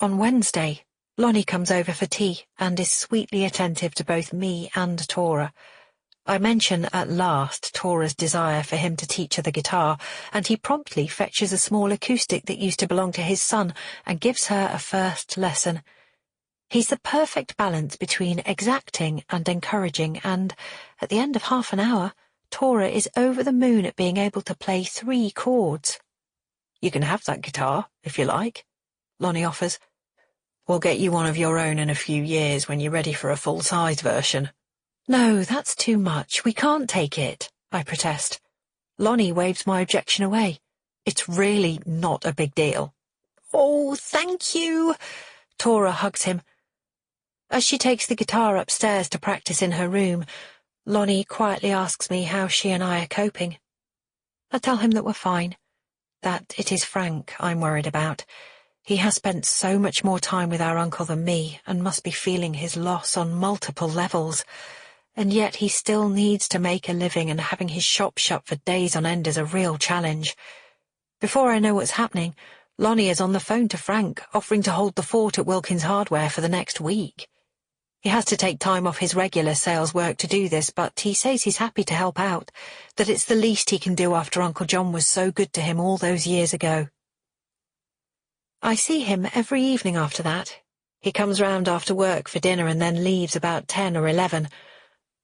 On Wednesday, Lonnie comes over for tea and is sweetly attentive to both me and Tora. I mention at last Tora's desire for him to teach her the guitar, and he promptly fetches a small acoustic that used to belong to his son and gives her a first lesson. He's the perfect balance between exacting and encouraging, and at the end of half an hour, Tora is over the moon at being able to play 3 chords.
You can have that guitar, if you like, Lonnie offers. We'll get you one of your own in a few years when you're ready for a full-size version.
No, that's too much. We can't take it, I protest. Lonnie waves my objection away. It's really not a big deal. Oh, thank you. Tora hugs him. As she takes the guitar upstairs to practice in her room, Lonnie quietly asks me how she and I are coping. I tell him that we're fine, that it is Frank I'm worried about. He has spent so much more time with our uncle than me and must be feeling his loss on multiple levels. And yet he still needs to make a living, and having his shop shut for days on end is a real challenge. Before I know what's happening, Lonnie is on the phone to Frank, offering to hold the fort at Wilkins Hardware for the next week. He has to take time off his regular sales work to do this, but he says he's happy to help out, that it's the least he can do after Uncle John was so good to him all those years ago. I see him every evening after that. He comes round after work for dinner and then leaves about 10 or 11.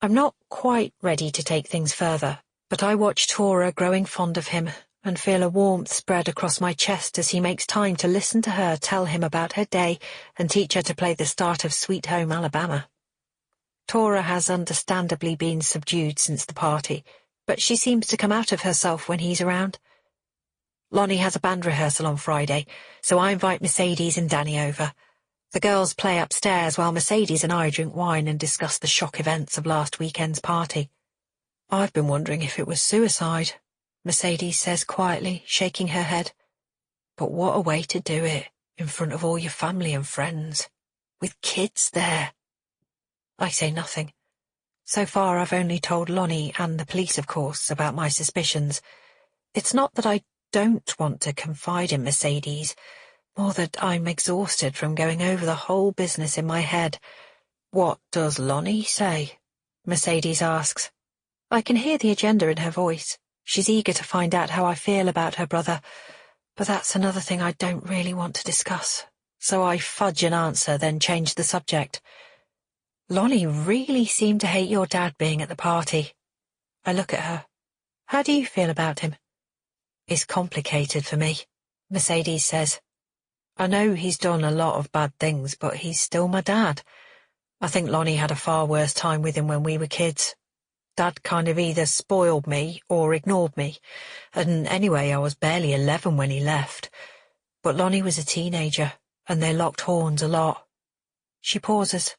I'm not quite ready to take things further, but I watch Tora growing fond of him and feel a warmth spread across my chest as he makes time to listen to her tell him about her day and teach her to play the start of Sweet Home Alabama. Tora has understandably been subdued since the party, but she seems to come out of herself when he's around. Lonnie has a band rehearsal on Friday, so I invite Mercedes and Danny over. The girls play upstairs while Mercedes and I drink wine and discuss the shock events of last weekend's party.
I've been wondering if it was suicide, Mercedes says quietly, shaking her head. But what a way to do it, in front of all your family and friends, with kids there.
I say nothing. So far I've only told Lonnie and the police, of course, about my suspicions. It's not that I don't want to confide in Mercedes, more that I'm exhausted from going over the whole business in my head.
What does Lonnie say? Mercedes asks.
I can hear the agenda in her voice. She's eager to find out how I feel about her brother, but that's another thing I don't really want to discuss, so I fudge an answer, then change the subject. Lonnie really seemed to hate your dad being at the party. I look at her. How do you feel about him? It's complicated for me, Mercedes says. I know he's done a lot of bad things, but he's still my dad. I think Lonnie had a far worse time with him when we were kids. Dad kind of either spoiled me or ignored me, and anyway, I was barely 11 when he left. But Lonnie was a teenager, and they locked horns a lot. She pauses.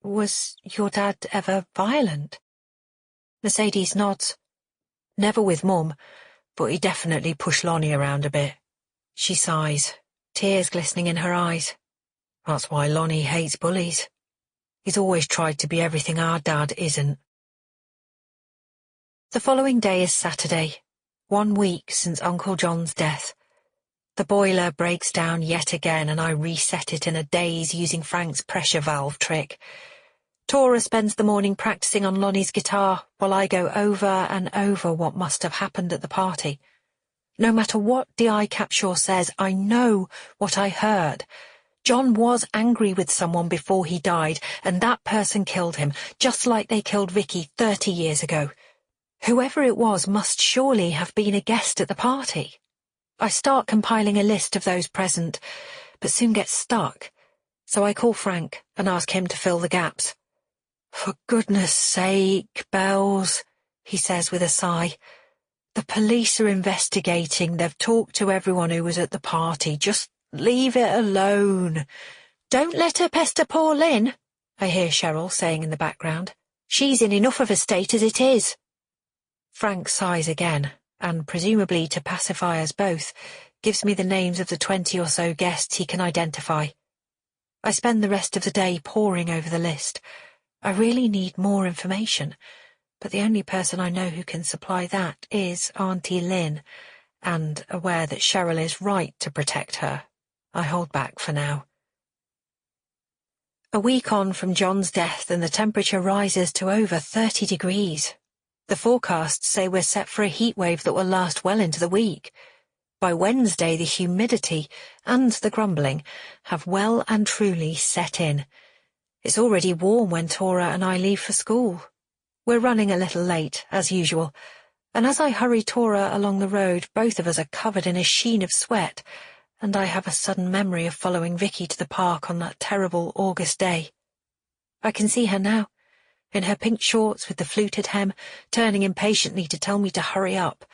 Was your dad ever violent? Mercedes nods. Never with Mum, but he definitely pushed Lonnie around a bit. She sighs, tears glistening in her eyes. That's why Lonnie hates bullies. He's always tried to be everything our dad isn't. The following day is Saturday, 1 week since Uncle John's death. The boiler breaks down yet again and I reset it in a daze using Frank's pressure valve trick. Tora spends the morning practicing on Lonnie's guitar while I go over and over what must have happened at the party. No matter what D.I. Capshaw says, I know what I heard. John was angry with someone before he died, and that person killed him, just like they killed Vicky 30 years ago. Whoever it was must surely have been a guest at the party. I start compiling a list of those present, but soon get stuck, so I call Frank and ask him to fill the gaps. For goodness sake, Bells, he says with a sigh. The police are investigating. They've talked to everyone who was at the party. Just leave it alone. Don't let her pester poor Lynn, I hear Cheryl saying in the background. She's in enough of a state as it is. Frank sighs again, and presumably to pacify us both, gives me the names of the 20 or so guests he can identify. I spend the rest of the day poring over the list. I really need more information, but the only person I know who can supply that is Auntie Lynn, and aware that Cheryl is right to protect her, I hold back for now. A week on from John's death and the temperature rises to over 30 degrees. The forecasts say we're set for a heatwave that will last well into the week. By Wednesday, the humidity and the grumbling have well and truly set in. It's already warm when Tora and I leave for school. We're running a little late, as usual, and as I hurry Tora along the road, both of us are covered in a sheen of sweat, and I have a sudden memory of following Vicky to the park on that terrible August day. I can see her now, in her pink shorts with the fluted hem, turning impatiently to tell me to hurry up,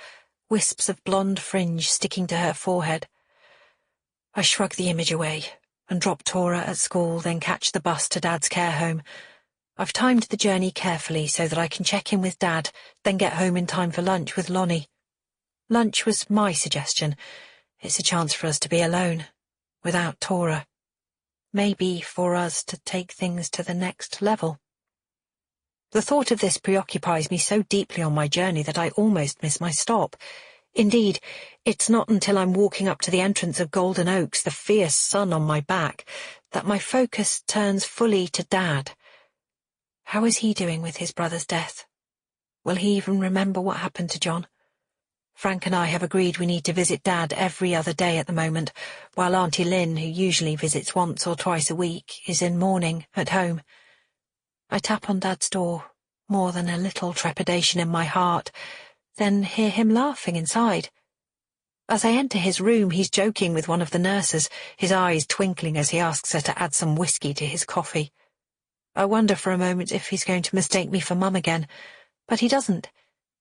wisps of blonde fringe sticking to her forehead. I shrug the image away and drop Tora at school, then catch the bus to Dad's care home. I've timed the journey carefully so that I can check in with Dad, then get home in time for lunch with Lonnie. Lunch was my suggestion. It's a chance for us to be alone, without Tora. Maybe for us to take things to the next level. The thought of this preoccupies me so deeply on my journey that I almost miss my stop. Indeed, it's not until I'm walking up to the entrance of Golden Oaks, the fierce sun on my back, that my focus turns fully to Dad. How is he doing with his brother's death? Will he even remember what happened to John? Frank and I have agreed we need to visit Dad every other day at the moment, while Auntie Lynn, who usually visits once or twice a week, is in mourning at home. I tap on Dad's door, more than a little trepidation in my heart, then hear him laughing inside. As I enter his room, he's joking with one of the nurses, his eyes twinkling as he asks her to add some whiskey to his coffee. I wonder for a moment if he's going to mistake me for Mum again, but he doesn't.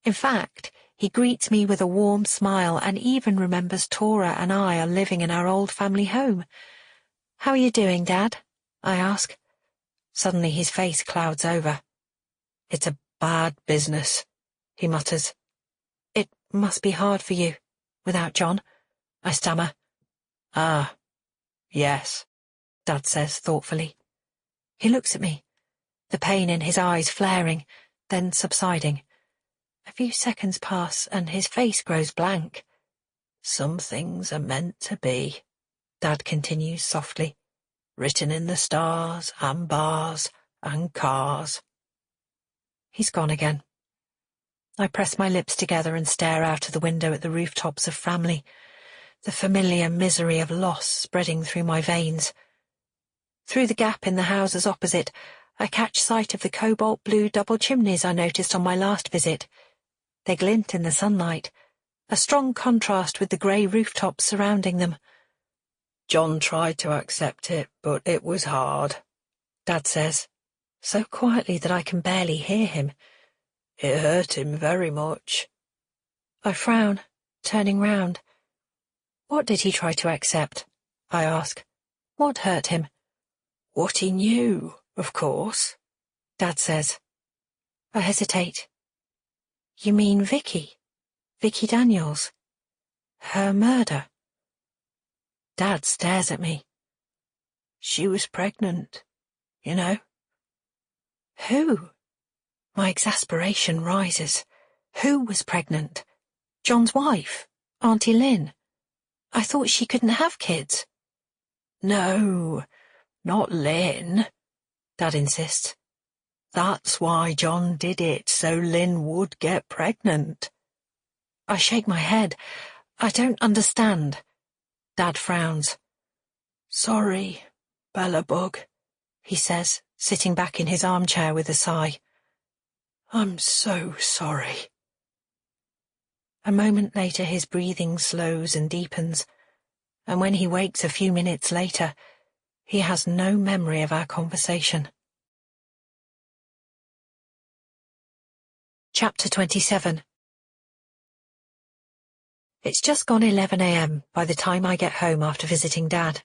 In fact, he greets me with a warm smile and even remembers Tora and I are living in our old family home. "How are you doing, Dad?" I ask. Suddenly his face clouds over. "It's a bad business," he mutters. "It must be hard for you, without John," I stammer. "Ah, yes," Dad says thoughtfully. He looks at me, the pain in his eyes flaring, then subsiding. A few seconds pass and his face grows blank. "Some things are meant to be," Dad continues softly. "Written in the stars and bars and cars." He's gone again. I press my lips together and stare out of the window at the rooftops of Framley, the familiar misery of loss spreading through my veins. Through the gap in the houses opposite, I catch sight of the cobalt blue double chimneys I noticed on my last visit. They glint in the sunlight, a strong contrast with the grey rooftops surrounding them.
John tried to accept it, but it was hard,
Dad says, so quietly that I can barely hear him.
It hurt him very much.
I frown, turning round. What did he try to accept? I ask. What hurt him?
What he knew, of course,
Dad says. I hesitate. You mean Vicky? Vicky Daniels? Her murder? Dad stares at me.
She was pregnant, you know.
Who? My exasperation rises. Who was pregnant? John's wife? Auntie Lynn? I thought she couldn't have kids.
No, not Lynn, Dad insists. That's why John did it, so Lynn would get pregnant.
I shake my head. I don't understand. Dad frowns.
Sorry, Bellabug,
he says, sitting back in his armchair with a sigh.
I'm so sorry.
A moment later his breathing slows and deepens, and when he wakes a few minutes later, he has no memory of our conversation. Chapter 27. It's just gone 11 a.m. by the time I get home after visiting Dad.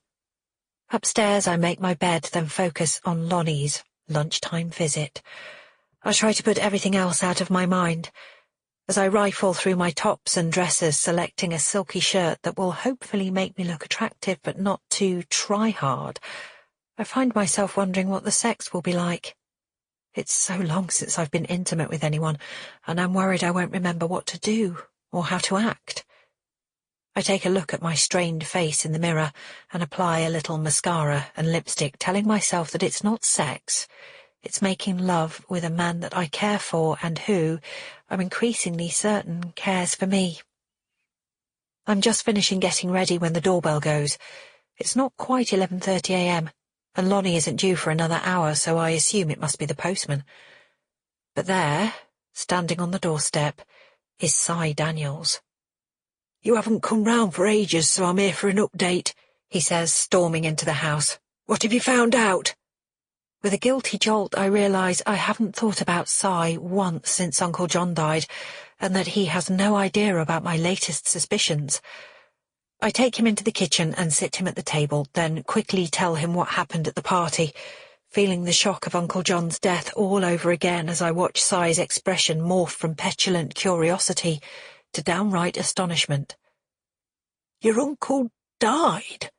Upstairs I make my bed, then focus on Lonnie's lunchtime visit. I try to put everything else out of my mind, as I rifle through my tops and dresses, selecting a silky shirt that will hopefully make me look attractive but not too try-hard. I find myself wondering what the sex will be like. It's so long since I've been intimate with anyone, and I'm worried I won't remember what to do or how to act. I take a look at my strained face in the mirror and apply a little mascara and lipstick, telling myself that it's not sex. It's making love with a man that I care for and who, I'm increasingly certain, cares for me. I'm just finishing getting ready when the doorbell goes. It's not quite 11:30 a.m, and Lonnie isn't due for another hour, so I assume it must be the postman. But there, standing on the doorstep, is Cy Daniels.
You haven't come round for ages, so I'm here for an update,
he says, storming into the house.
What have you found out?
With a guilty jolt, I realise I haven't thought about Cy once since Uncle John died, and that he has no idea about my latest suspicions. I take him into the kitchen and sit him at the table, then quickly tell him what happened at the party, feeling the shock of Uncle John's death all over again as I watch Cy's expression morph from petulant curiosity to downright astonishment.
Your uncle died?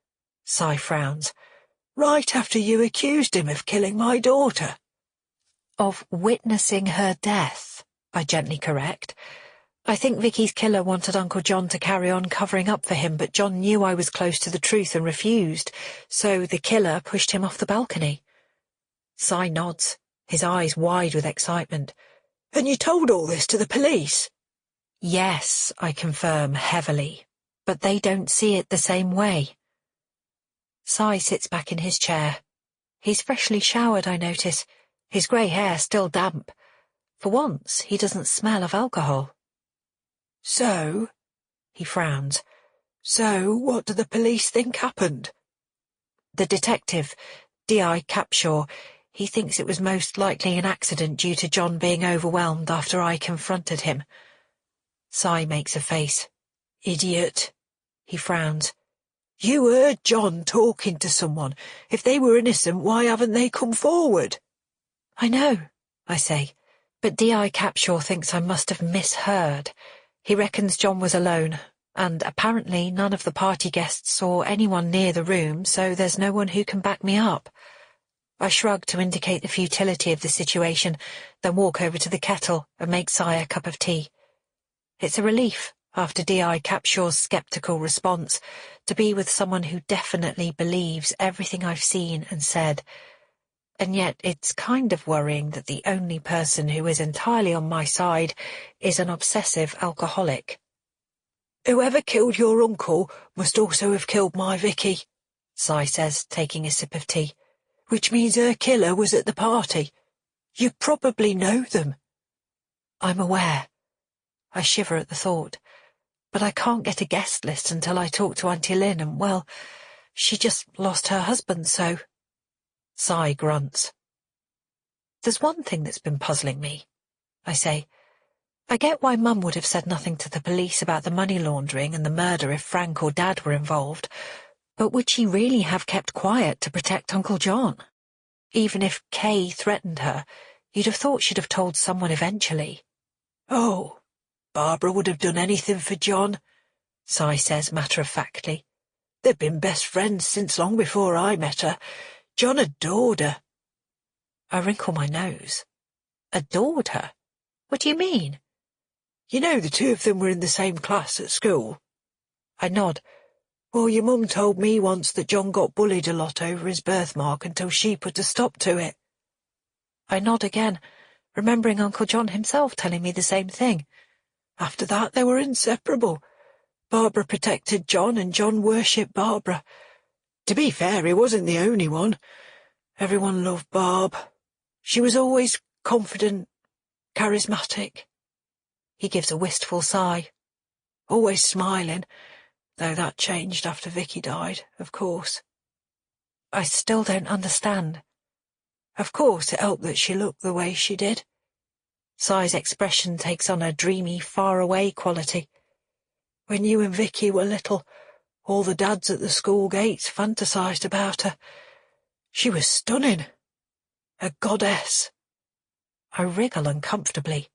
Cy frowns.
Right after you accused him of killing my daughter.
Of witnessing her death, I gently correct. I think Vicky's killer wanted Uncle John to carry on covering up for him, but John knew I was close to the truth and refused, so the killer pushed him off the balcony. Cy nods, his eyes wide with excitement.
And you told all this to the police?
Yes, I confirm heavily, but they don't see it the same way. Cy sits back in his chair. He's freshly showered, I notice, his grey hair still damp. For once, he doesn't smell of alcohol.
So,
he frowns,
so what do the police think happened?
The detective, D.I. Capshaw, he thinks it was most likely an accident due to John being overwhelmed after I confronted him. Cy makes a face.
Idiot,
he frowns.
You heard John talking to someone. If they were innocent, why haven't they come forward?
I know, I say, but D.I. Capshaw thinks I must have misheard. He reckons John was alone, and apparently none of the party guests saw anyone near the room, so there's no one who can back me up. I shrug to indicate the futility of the situation, then walk over to the kettle and make Cy a cup of tea. It's a relief, after D.I. Capshaw's sceptical response, to be with someone who definitely believes everything I've seen and said. And yet it's kind of worrying that the only person who is entirely on my side is an obsessive alcoholic.
"Whoever killed your uncle must also have killed my Vicky," Si says, taking a sip of tea, "which means her killer was at the party. You probably know them."
I'm aware. I shiver at the thought. But I can't get a guest list until I talk to Auntie Lynn, and, well, she just lost her husband, so... Si grunts. There's one thing that's been puzzling me, I say. I get why Mum would have said nothing to the police about the money laundering and the murder if Frank or Dad were involved, but would she really have kept quiet to protect Uncle John? Even if Kay threatened her, you'd have thought she'd have told someone eventually.
"Oh, Barbara would have done anything for John," Si says matter-of-factly. "They've been best friends since long before I met her. John adored her."
I wrinkle my nose. Adored her? What do you mean?
"You know the two of them were in the same class at school?"
I nod.
"Well, your mum told me once that John got bullied a lot over his birthmark until she put a stop to it."
I nod again, remembering Uncle John himself telling me the same thing.
After that they were inseparable. Barbara protected John and John worshipped Barbara. To be fair, he wasn't the only one. Everyone loved Barb. She was always confident, charismatic."
He gives a wistful sigh.
"Always smiling, though that changed after Vicky died, of course."
I still don't understand.
"Of course it helped that she looked the way she did."
Si's expression takes on a dreamy, far-away quality.
"When you and Vicky were little, all the dads at the school gates fantasized about her. She was stunning. A goddess."
I wriggle uncomfortably.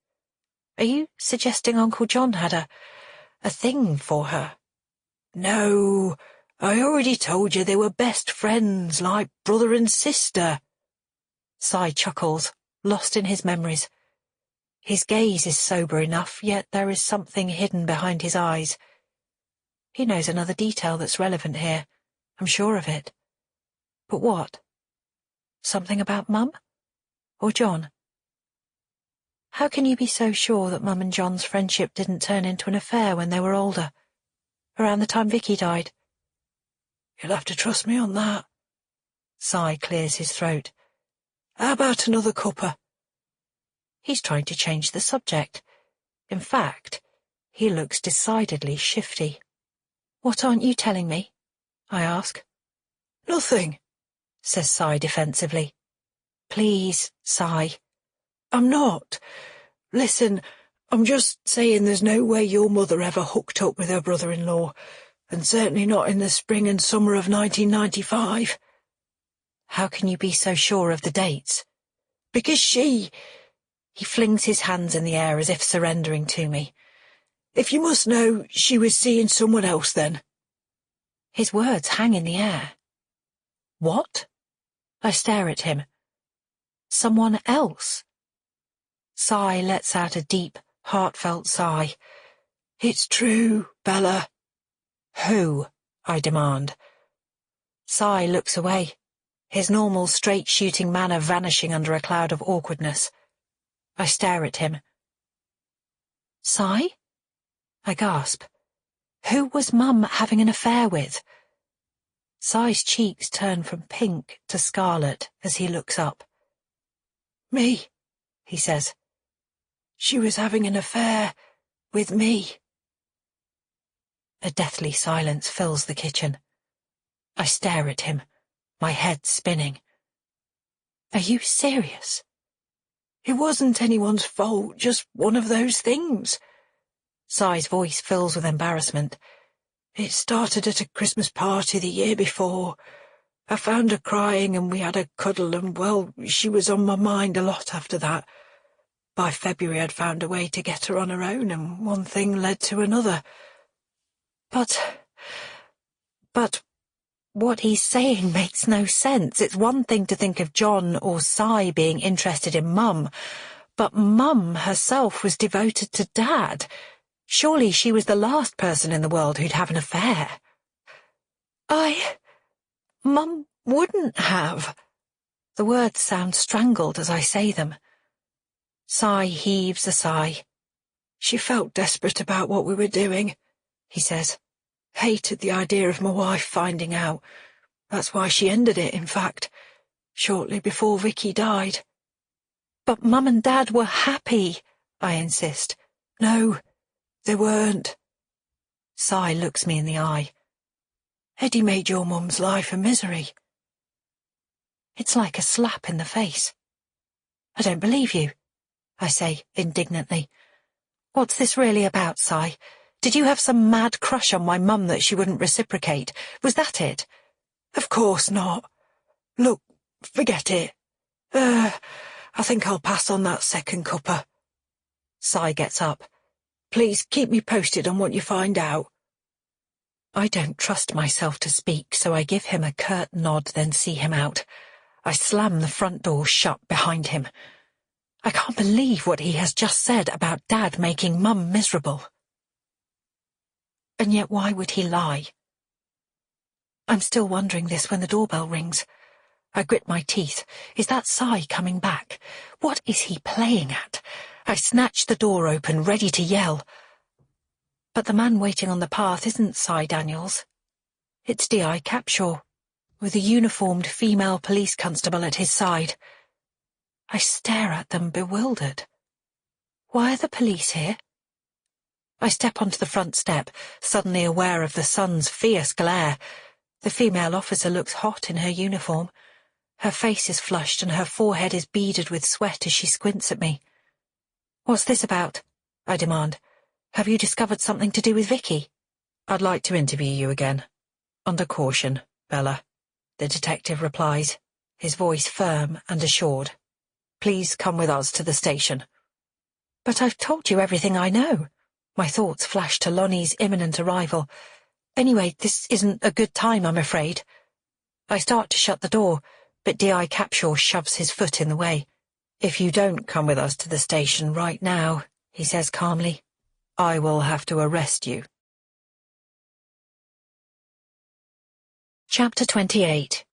Are you suggesting Uncle John had a thing for her?
"No, I already told you they were best friends, like brother and sister."
Si chuckles, lost in his memories. His gaze is sober enough, yet there is something hidden behind his eyes. He knows another detail that's relevant here. I'm sure of it. But what? Something about Mum? Or John? How can you be so sure that Mum and John's friendship didn't turn into an affair when they were older? Around the time Vicky died?
"You'll have to trust me on that."
Si clears his throat.
"How about another cuppa?"
He's trying to change the subject. In fact, he looks decidedly shifty. "What aren't you telling me?" I ask.
"Nothing,"
says Si defensively. "Please, Si."
"I'm not. Listen, I'm just saying there's no way your mother ever hooked up with her brother-in-law, and certainly not in the spring and summer of 1995.
How can you be so sure of the dates?
Because she...
He flings his hands in the air as if surrendering to me.
"If you must know, she was seeing someone else then."
His words hang in the air. What? I stare at him. Someone else? Si lets out a deep, heartfelt sigh.
"It's true, Bella."
Who? I demand. Si looks away, his normal straight-shooting manner vanishing under a cloud of awkwardness. I stare at him. Si? I gasp. Who was Mum having an affair with? Si's cheeks turn from pink to scarlet as he looks up.
"Me,"
he says.
"She was having an affair with me."
A deathly silence fills the kitchen. I stare at him, my head spinning. Are you serious?
"It wasn't anyone's fault, just one of those things."
Si's voice fills with embarrassment.
"It started at a Christmas party the year before. I found her crying and we had a cuddle and, well, she was on my mind a lot after that. By February I'd found a way to get her on her own, and one thing led to another."
But what he's saying makes no sense. It's one thing to think of John or Si being interested in Mum, but Mum herself was devoted to Dad. Surely she was the last person in the world who'd have an affair. Mum wouldn't have. The words sound strangled as I say them. Cy heaves a sigh.
She felt desperate about what we were doing, he says. Hated the idea of my wife finding out. That's why she ended it, in fact, shortly before Vicky died.
But Mum and Dad were happy, I insist.
No, they weren't.
Cy looks me in the eye.
Eddie made your mum's life a misery.
It's like a slap in the face. I don't believe you, I say indignantly. What's this really about, Cy? Did you have some mad crush on my mum that she wouldn't reciprocate? Was that it?
Of course not. Look, forget it. I think I'll pass on that second cuppa.
Cy gets up.
Please keep me posted on what you find out.
I don't trust myself to speak, so I give him a curt nod, then see him out. I slam the front door shut behind him. I can't believe what he has just said about Dad making Mum miserable. And yet why would he lie? I'm still wondering this when the doorbell rings. I grit my teeth. Is that Cy coming back? What is he playing at? I snatch the door open, ready to yell. But the man waiting on the path isn't Cy Daniels. It's D.I. Capshaw, with a uniformed female police constable at his side. I stare at them, bewildered. Why are the police here? I step onto the front step, suddenly aware of the sun's fierce glare. The female officer looks hot in her uniform. Her face is flushed and her forehead is beaded with sweat as she squints at me. What's this about? I demand. Have you discovered something to do with Vicky?
I'd like to interview you again. Under caution, Bella, the detective replies, his voice firm and assured. Please come with us to the station.
But I've told you everything I know. My thoughts flash to Lonnie's imminent arrival. Anyway, this isn't a good time, I'm afraid. I start to shut the door, but D.I. Capshaw shoves his foot in the way.
If you don't come with us to the station right now, he says calmly, I will have to arrest you.
Chapter 28.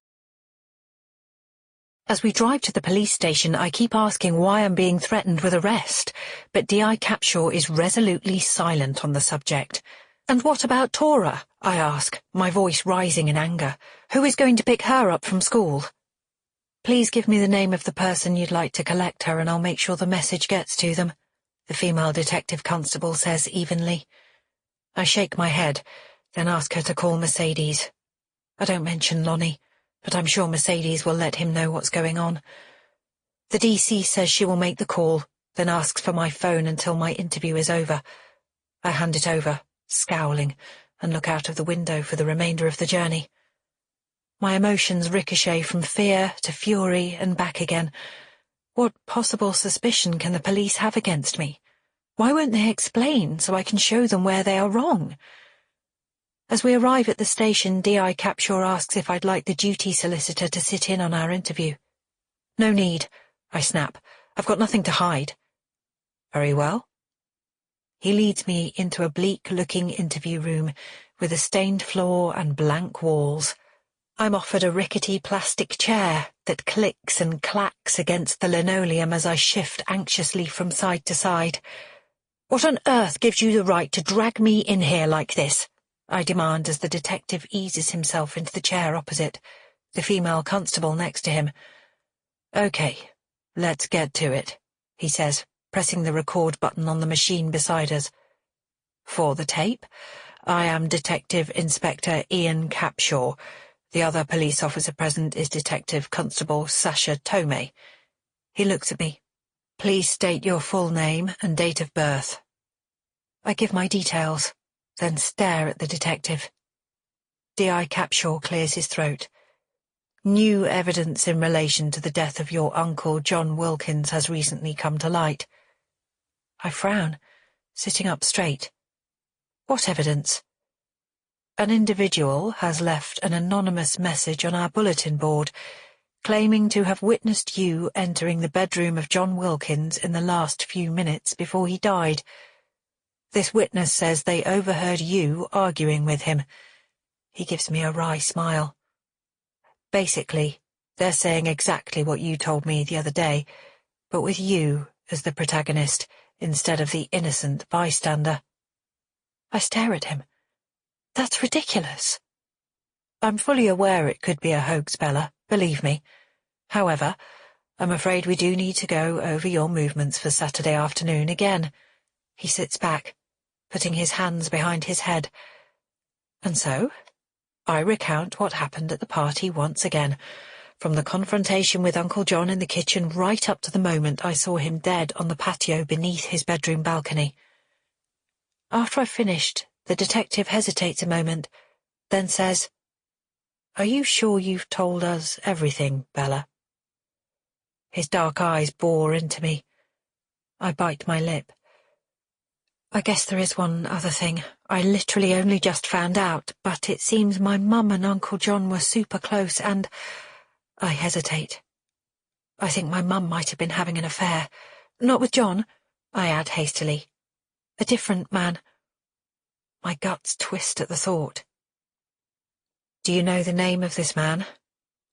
As we drive to the police station, I keep asking why I'm being threatened with arrest, but D.I. Capshaw is resolutely silent on the subject. And what about Tora? I ask, my voice rising in anger. Who is going to pick her up from school? Please give me the name of the person you'd like to collect her and I'll make sure the message gets to them, the female detective constable says evenly. I shake my head, then ask her to call Mercedes. I don't mention Lonnie, but I'm sure Mercedes will let him know what's going on. The DC says she will make the call, then asks for my phone until my interview is over. I hand it over, scowling, and look out of the window for the remainder of the journey. My emotions ricochet from fear to fury and back again. What possible suspicion can the police have against me? Why won't they explain so I can show them where they are wrong? As we arrive at the station, D.I. Capshaw asks if I'd like the duty solicitor to sit in on our interview. No need, I snap. I've got nothing to hide. Very well. He leads me into a bleak-looking interview room with a stained floor and blank walls. I'm offered a rickety plastic chair that clicks and clacks against the linoleum as I shift anxiously from side to side. What on earth gives you the right to drag me in here like this? I demand as the detective eases himself into the chair opposite, the female constable next to him. Okay, let's get to it, he says, pressing the record button on the machine beside us. For the tape, I am Detective Inspector Ian Capshaw. The other police officer present is Detective Constable Sasha Tomei. He looks at me. Please state your full name and date of birth. I give my details, then stare at the detective. D.I. Capshaw clears his throat. New evidence in relation to the death of your uncle John Wilkins has recently come to light. I frown, sitting up straight. What evidence? An individual has left an anonymous message on our bulletin board, claiming to have witnessed you entering the bedroom of John Wilkins in the last few minutes before he died. This witness says they overheard you arguing with him. He gives me a wry smile. Basically, They're saying exactly what you told me the other day, but with you as the protagonist instead of the innocent bystander. I stare at him. That's ridiculous. I'm fully aware it could be a hoax, Bella, believe me. However, I'm afraid we do need to go over your movements for Saturday afternoon again. He sits back, putting his hands behind his head. And so, I recount what happened at the party once again, from the confrontation with Uncle John in the kitchen right up to the moment I saw him dead on the patio beneath his bedroom balcony. After I've finished, the detective hesitates a moment, then says, "Are you sure you've told us everything, Bella?" His dark eyes bore into me. I bite my lip. I guess there is one other thing. I literally only just found out, but it seems my mum and Uncle John were super close and... I hesitate. I think my mum might have been having an affair. Not with John, I add hastily. A different man. My guts twist at the thought. Do you know the name of this man?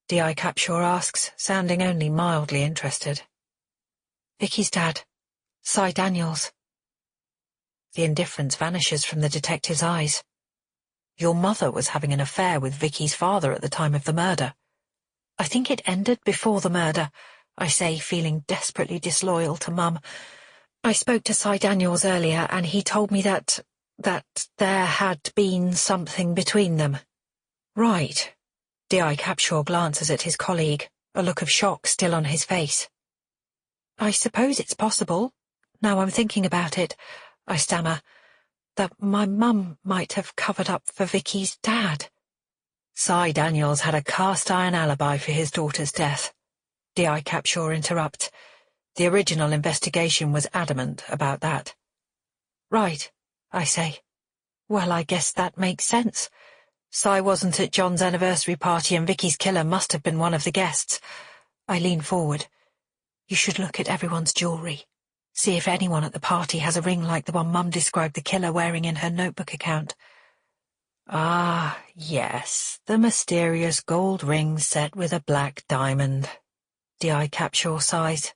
D.I. Capshaw asks, sounding only mildly interested. Vicky's dad, Cy Daniels. The indifference vanishes from the detective's eyes. Your mother was having an affair with Vicky's father at the time of the murder. I think it ended before the murder, I say, feeling desperately disloyal to Mum. I spoke to Cy Daniels earlier, and he told me that there had been something between them. Right. D.I. Capshaw glances at his colleague, a look of shock still on his face. I suppose it's possible, now I'm thinking about it, I stammer, that my mum might have covered up for Vicky's dad. Cy Daniels had a cast-iron alibi for his daughter's death. D.I. Capshaw interrupts. The original investigation was adamant about that. Right, I say. Well, I guess that makes sense. Cy wasn't at John's anniversary party and Vicky's killer must have been one of the guests. I lean forward. You should look at everyone's jewellery. See if anyone at the party has a ring like the one Mum described the killer wearing in her notebook account. Ah, yes, the mysterious gold ring set with a black diamond. D.I. Capshaw sighs.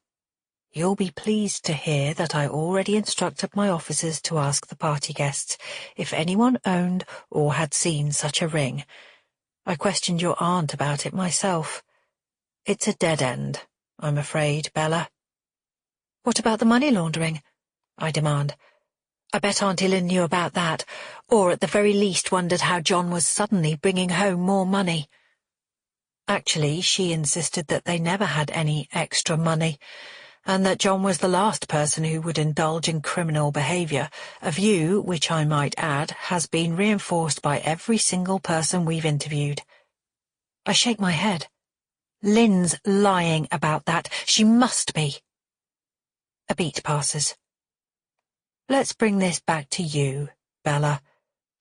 You'll be pleased to hear that I already instructed my officers to ask the party guests if anyone owned or had seen such a ring. I questioned your aunt about it myself. It's a dead end, I'm afraid, Bella. What about the money laundering? I demand. I bet Auntie Lynn knew about that, or at the very least wondered how John was suddenly bringing home more money. Actually, she insisted that they never had any extra money, and that John was the last person who would indulge in criminal behaviour, a view which, I might add, has been reinforced by every single person we've interviewed. I shake my head. Lynn's lying about that. She must be. A beat passes. Let's bring this back to you, Bella,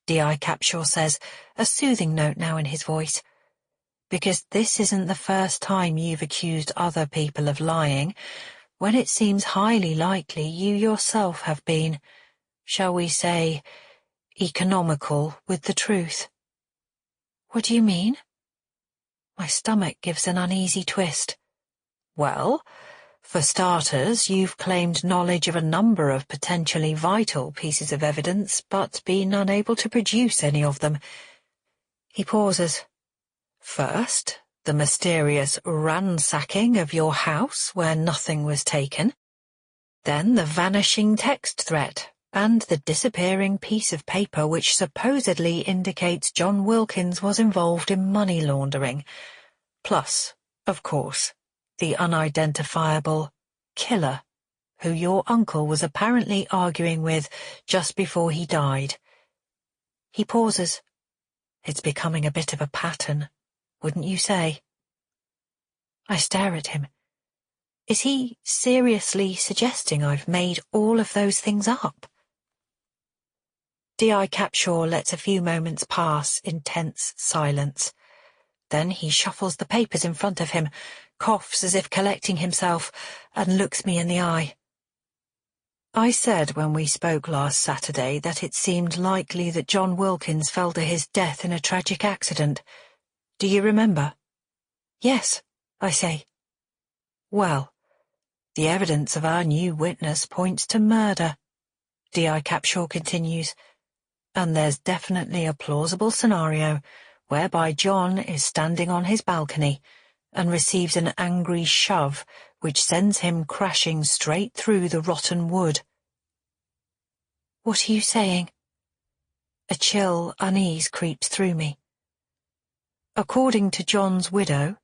D.I. Capshaw says, a soothing note now in his voice. Because this isn't the first time you've accused other people of lying, when it seems highly likely you yourself have been, shall we say, economical with the truth. What do you mean? My stomach gives an uneasy twist. Well, for starters, you've claimed knowledge of a number of potentially vital pieces of evidence, but been unable to produce any of them. He pauses. First, the mysterious ransacking of your house where nothing was taken. Then the vanishing text threat, and the disappearing piece of paper which supposedly indicates John Wilkins was involved in money laundering. Plus, of course, the unidentifiable killer, who your uncle was apparently arguing with just before he died. He pauses. It's becoming a bit of a pattern, wouldn't you say? I stare at him. Is he seriously suggesting I've made all of those things up? D.I. Capshaw lets a few moments pass in tense silence. Then he shuffles the papers in front of him, coughs as if collecting himself, and looks me in the eye. I said when we spoke last Saturday that it seemed likely that John Wilkins fell to his death in a tragic accident. Do you remember? Yes,
I say. Well, the evidence of our new witness points to murder, D.I. Capshaw continues, and there's definitely a plausible scenario whereby John is standing on his balcony and receives an angry shove which sends him crashing straight through the rotten wood.
What are you saying?
A chill unease creeps through me. According to John's widow,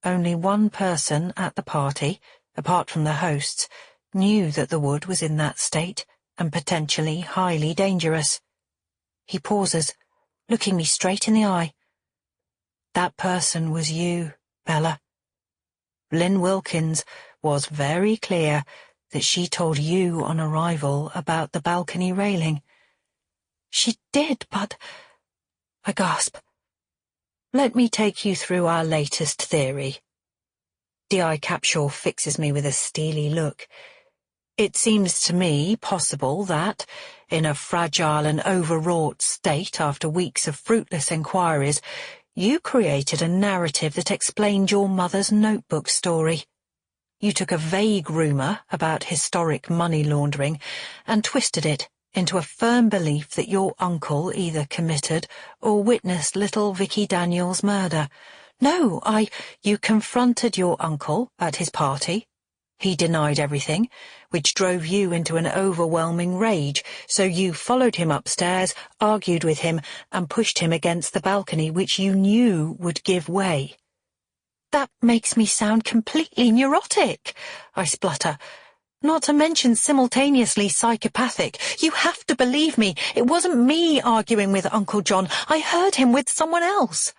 only one person at the party, apart from the hosts, knew that the wood was in that state and potentially highly dangerous. He pauses, looking me straight in the eye. That person was you, Bella. Lynn Wilkins was very clear that she told you on arrival about the balcony railing.
She did, but...
I gasp. Let me take you through our latest theory. D.I. Capshaw fixes me with a steely look. It seems to me possible that, in a fragile and overwrought state after weeks of fruitless inquiries, you created a narrative that explained your mother's notebook story. You took a vague rumour about historic money laundering and twisted it into a firm belief that your uncle either committed or witnessed little Vicky Daniels' murder. No, you confronted your uncle at his party. He denied everything, which drove you into an overwhelming rage, so you followed him upstairs, argued with him, and pushed him against the balcony, which you knew would give way.
That makes me sound completely neurotic, I splutter. Not to mention simultaneously psychopathic. You have to believe me. It wasn't me arguing with Uncle John. I heard him with someone else.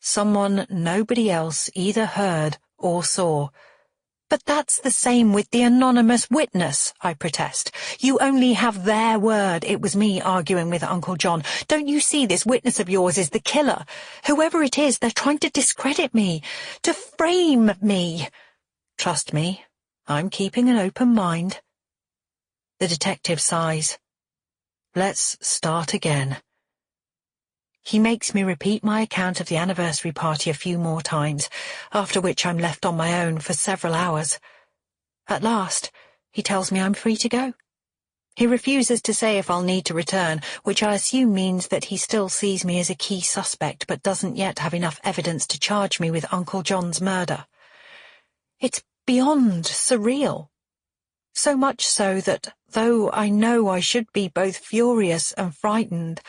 Someone nobody else either heard or saw.
But that's the same with the anonymous witness, I protest. You only have their word it was me arguing with Uncle John. Don't you see this witness of yours is the killer? Whoever it is, they're trying to discredit me, to frame me.
Trust me, I'm keeping an open mind. The detective sighs. Let's start again. He makes me repeat my account of the anniversary party a few more times, after which I'm left on my own for several hours. At last, he tells me I'm free to go. He refuses to say if I'll need to return, which I assume means that he still sees me as a key suspect but doesn't yet have enough evidence to charge me with Uncle John's murder. It's beyond surreal. So much so that, though I know I should be both furious and frightened,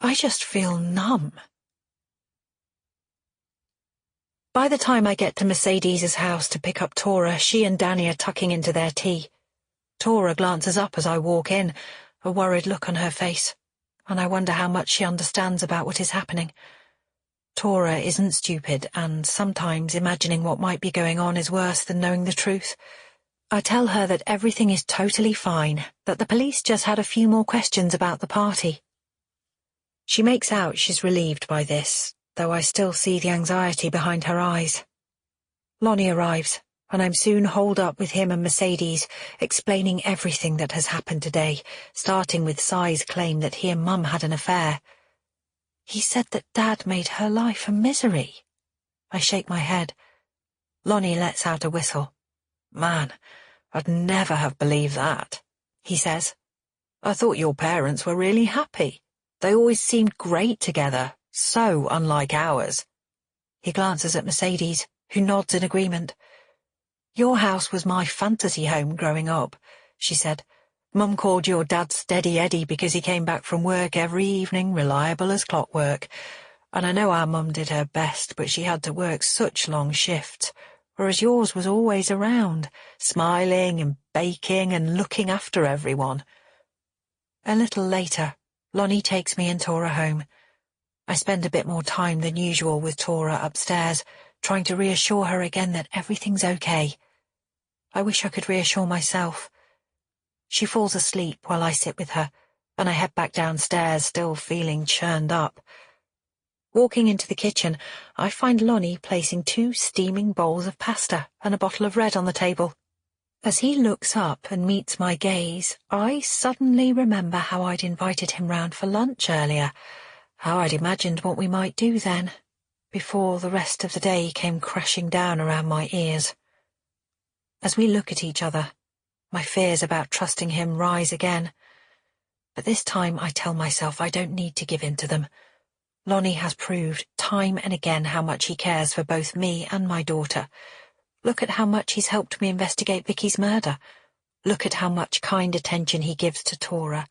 I just feel numb. By the time I get to Mercedes's house to pick up Tora, she and Danny are tucking into their tea. Tora glances up as I walk in, a worried look on her face, and I wonder how much she understands about what is happening. Tora isn't stupid, and sometimes imagining what might be going on is worse than knowing the truth. I tell her that everything is totally fine, that the police just had a few more questions about the party. She makes out she's relieved by this, though I still see the anxiety behind her eyes. Lonnie arrives, and I'm soon holed up with him and Mercedes, explaining everything that has happened today, starting with Si's claim that he and Mum had an affair. He said that Dad made her life a misery. I shake my head. Lonnie lets out a whistle. Man, I'd never have believed that, he says. I thought your parents were really happy. They always seemed great together, so unlike ours. He glances at Mercedes, who nods in agreement. Your house was my fantasy home growing up, she said. Mum called your dad Steady Eddie because he came back from work every evening, reliable as clockwork. And I know our mum did her best, but she had to work such long shifts, whereas yours was always around, smiling and baking and looking after everyone. A little later, Lonnie takes me and Tora home. I spend a bit more time than usual with Tora upstairs, trying to reassure her again that everything's okay. I wish I could reassure myself. She falls asleep while I sit with her, and I head back downstairs, still feeling churned up. Walking into the kitchen, I find Lonnie placing 2 steaming bowls of pasta and a bottle of red on the table. As he looks up and meets my gaze, I suddenly remember how I'd invited him round for lunch earlier, how I'd imagined what we might do then.
before the rest of the day came crashing down around my ears. As we look at each other, my fears about trusting him rise again. But this time I tell myself I don't need to give in to them. Lonnie has proved time and again how much he cares for both me and my daughter. Look at how much he's helped me investigate Vicky's murder. Look at how much kind attention he gives to Tora.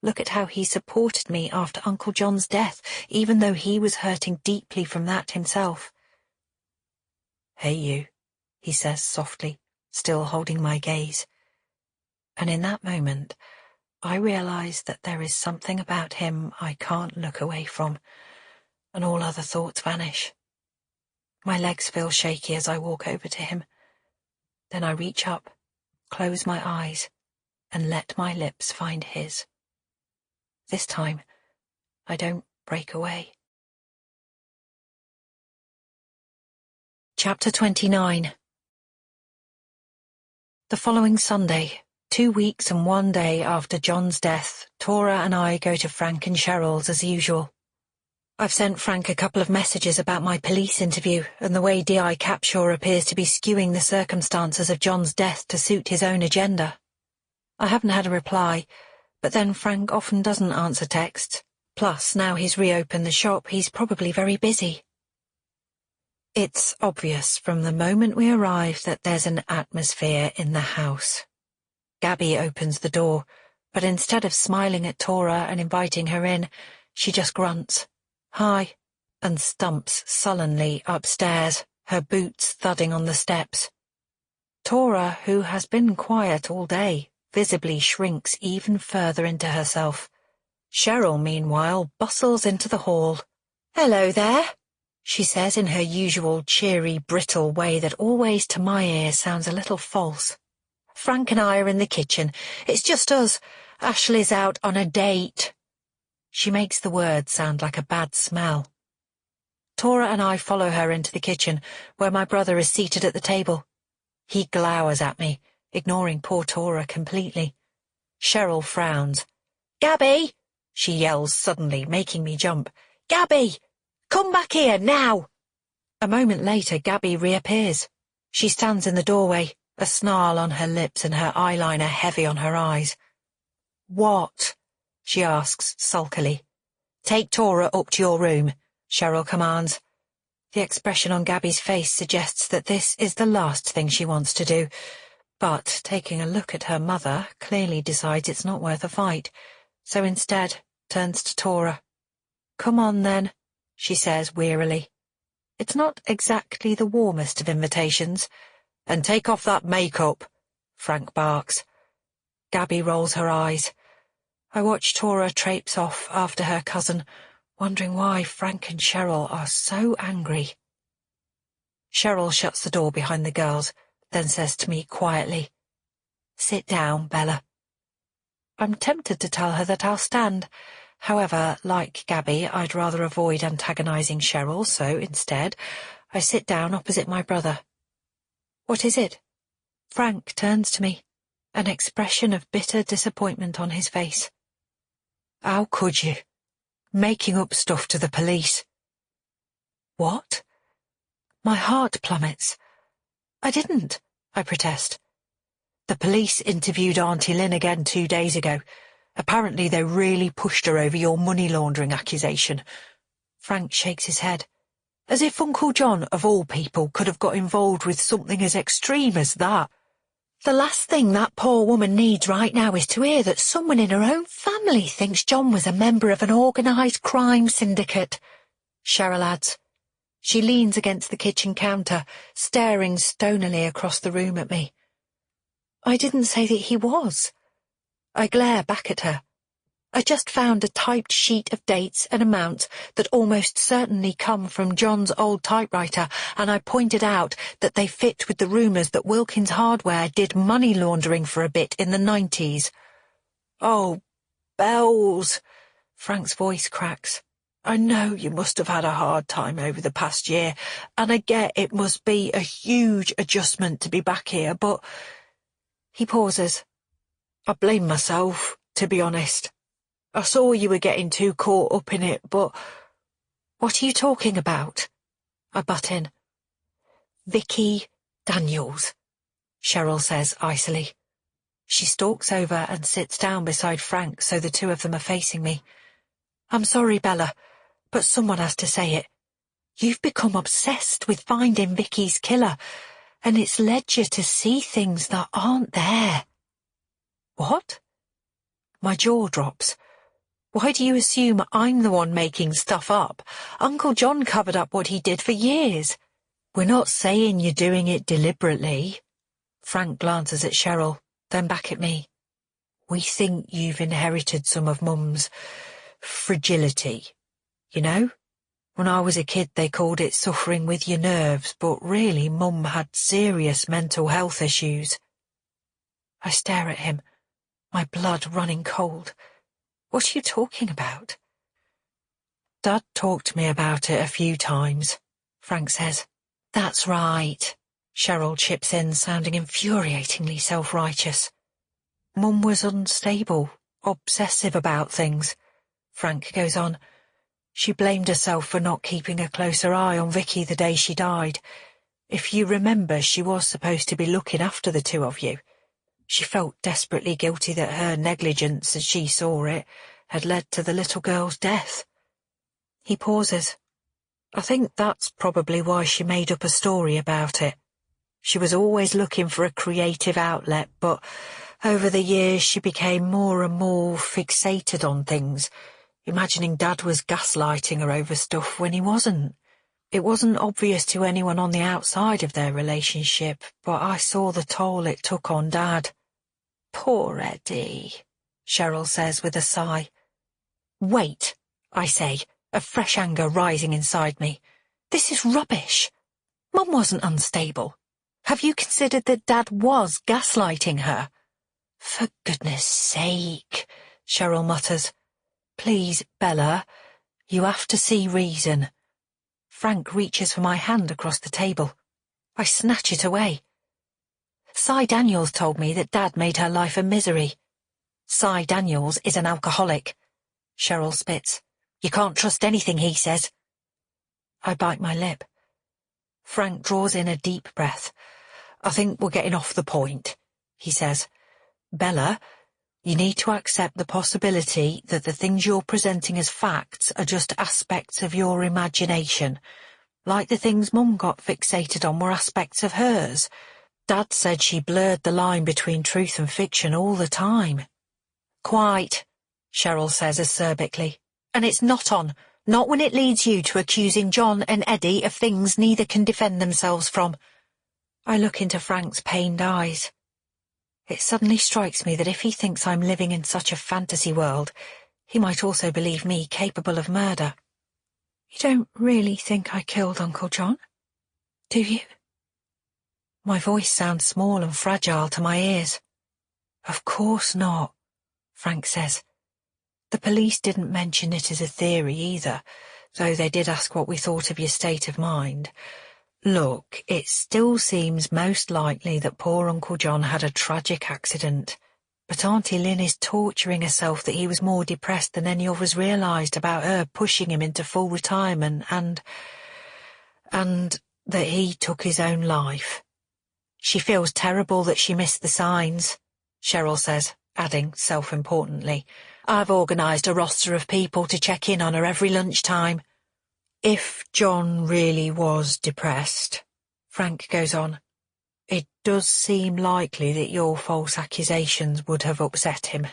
Look at how he supported me after Uncle John's death, even though he was hurting deeply from that himself. "Hey, you," he says softly, still holding my gaze. And in that moment, I realize that there is something about him I can't look away from, and all other thoughts vanish. My legs feel shaky as I walk over to him. Then I reach up, close my eyes, and let my lips find his. This time, I don't break away. Chapter 29. The following Sunday, 2 weeks and 1 day after John's death, Tora and I go to Frank and Cheryl's as usual. I've sent Frank a couple of messages about my police interview and the way D.I. Capshaw appears to be skewing the circumstances of John's death to suit his own agenda. I haven't had a reply, but then Frank often doesn't answer texts. Plus, now he's reopened the shop, he's probably very busy. It's obvious from the moment we arrive that there's an atmosphere in the house. Gabby opens the door, but instead of smiling at Tora and inviting her in, she just grunts, "Hi," and stumps sullenly upstairs, her boots thudding on the steps. Tora, who has been quiet all day, visibly shrinks even further into herself. Cheryl, meanwhile, bustles into the hall. "Hello there," she says in her usual cheery, brittle way that always to my ear sounds a little false. "Frank and I are in the kitchen. It's just us. Ashley's out on a date." She makes the word sound like a bad smell. Tora and I follow her into the kitchen, where my brother is seated at the table. He glowers at me, ignoring poor Tora completely. Cheryl frowns. "Gabby!" she yells suddenly, making me jump. "Gabby! Come back here, now!" A moment later, Gabby reappears. She stands in the doorway, a snarl on her lips and her eyeliner heavy on her eyes. "What?" she asks sulkily. "Take Tora up to your room," Cheryl commands. The expression on Gabby's face suggests that this is the last thing she wants to do, but taking a look at her mother clearly decides it's not worth a fight, so instead turns to Tora. "Come on then," she says wearily. It's not exactly the warmest of invitations. "And take off that makeup," Frank barks. Gabby rolls her eyes. I watch Tora traipse off after her cousin, wondering why Frank and Cheryl are so angry. Cheryl shuts the door behind the girls, then says to me quietly, "Sit down, Bella." I'm tempted to tell her that I'll stand. However, like Gabby, I'd rather avoid antagonizing Cheryl, so instead, I sit down opposite my brother. "What is it?" Frank turns to me, an expression of bitter disappointment on his face. "How could you? Making up stuff to the police." "What?" My heart plummets. "I didn't," I protest. "The police interviewed Auntie Lynn again 2 days ago. Apparently they really pushed her over your money laundering accusation." Frank shakes his head. "As if Uncle John, of all people, could have got involved with something as extreme as that. The last thing that poor woman needs right now is to hear that someone in her own family thinks John was a member of an organised crime syndicate," Cheryl adds. She leans against the kitchen counter, staring stonily across the room at me. "I didn't say that he was." I glare back at her. I just found a typed sheet of dates and amounts that almost certainly come from John's old typewriter, and I pointed out that they fit with the rumours that Wilkins Hardware did money laundering for a bit in the 90s. "Oh, Bells," Frank's voice cracks. "I know you must have had a hard time over the past year, and I get it must be a huge adjustment to be back here, but—" He pauses. "I blame myself, to be honest. I saw you were getting too caught up in it, but—" "What are you talking about?" I butt in. Vicky Daniels, Cheryl says icily. She stalks over and sits down beside Frank so the two of them are facing me. I'm sorry, Bella, but someone has to say it. You've become obsessed with finding Vicky's killer, and it's led you to see things that aren't there. What? My jaw drops. Why do you assume I'm the one making stuff up? Uncle John covered up what he did for years. We're not saying you're doing it deliberately. Frank glances at Cheryl, then back at me. We think you've inherited some of Mum's fragility. You know? When I was a kid they called it suffering with your nerves, but really Mum had serious mental health issues. I stare at him, my blood running cold. What are you talking about? Dad talked to me about it a few times, Frank says. That's right, Cheryl chips in, sounding infuriatingly self-righteous. Mum was unstable, obsessive about things, Frank goes on. She blamed herself for not keeping a closer eye on Vicky the day she died. If you remember, she was supposed to be looking after the two of you. She felt desperately guilty that her negligence, as she saw it, had led to the little girl's death. He pauses. I think that's probably why she made up a story about it. She was always looking for a creative outlet, but over the years she became more and more fixated on things, imagining Dad was gaslighting her over stuff when he wasn't. It wasn't obvious to anyone on the outside of their relationship, but I saw the toll it took on Dad. Poor Eddie, Cheryl says with a sigh. Wait, I say, a fresh anger rising inside me. This is rubbish. Mum wasn't unstable. Have you considered that Dad was gaslighting her? For goodness sake, Cheryl mutters. Please, Bella, you have to see reason. Frank reaches for my hand across the table. I snatch it away. Cy Daniels told me that Dad made her life a misery. Cy Daniels is an alcoholic. Cheryl spits. You can't trust anything he says. I bite my lip. Frank draws in a deep breath. I think we're getting off the point, he says. Bella, you need to accept the possibility that the things you're presenting as facts are just aspects of your imagination, like the things Mum got fixated on were aspects of hers. Dad said she blurred the line between truth and fiction all the time. Quite, Cheryl says acerbically. And it's not when it leads you to accusing John and Eddie of things neither can defend themselves from. I look into Frank's pained eyes. It suddenly strikes me that if he thinks I'm living in such a fantasy world, he might also believe me capable of murder. You don't really think I killed Uncle John, do you? My voice sounds small and fragile to my ears. Of course not, Frank says. The police didn't mention it as a theory either, though they did ask what we thought of your state of mind. Look, it still seems most likely that poor Uncle John had a tragic accident, but Auntie Lynn is torturing herself that he was more depressed than any of us realised about her pushing him into full retirement and that he took his own life. She feels terrible that she missed the signs, Cheryl says, adding self-importantly, I've organised a roster of people to check in on her every lunchtime. If John really was depressed, Frank goes on, it does seem likely that your false accusations would have upset him.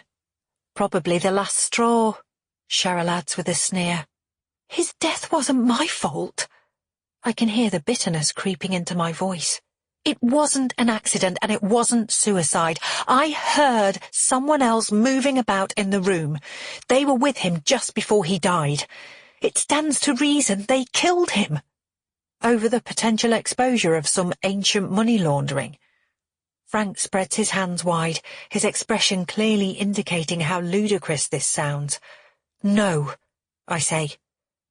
Probably the last straw, Cheryl adds with a sneer. His death wasn't my fault. I can hear the bitterness creeping into my voice. It wasn't an accident and it wasn't suicide. I heard someone else moving about in the room. They were with him just before he died. It stands to reason they killed him. Over the potential exposure of some ancient money laundering. Frank spreads his hands wide, his expression clearly indicating how ludicrous this sounds. No, I say.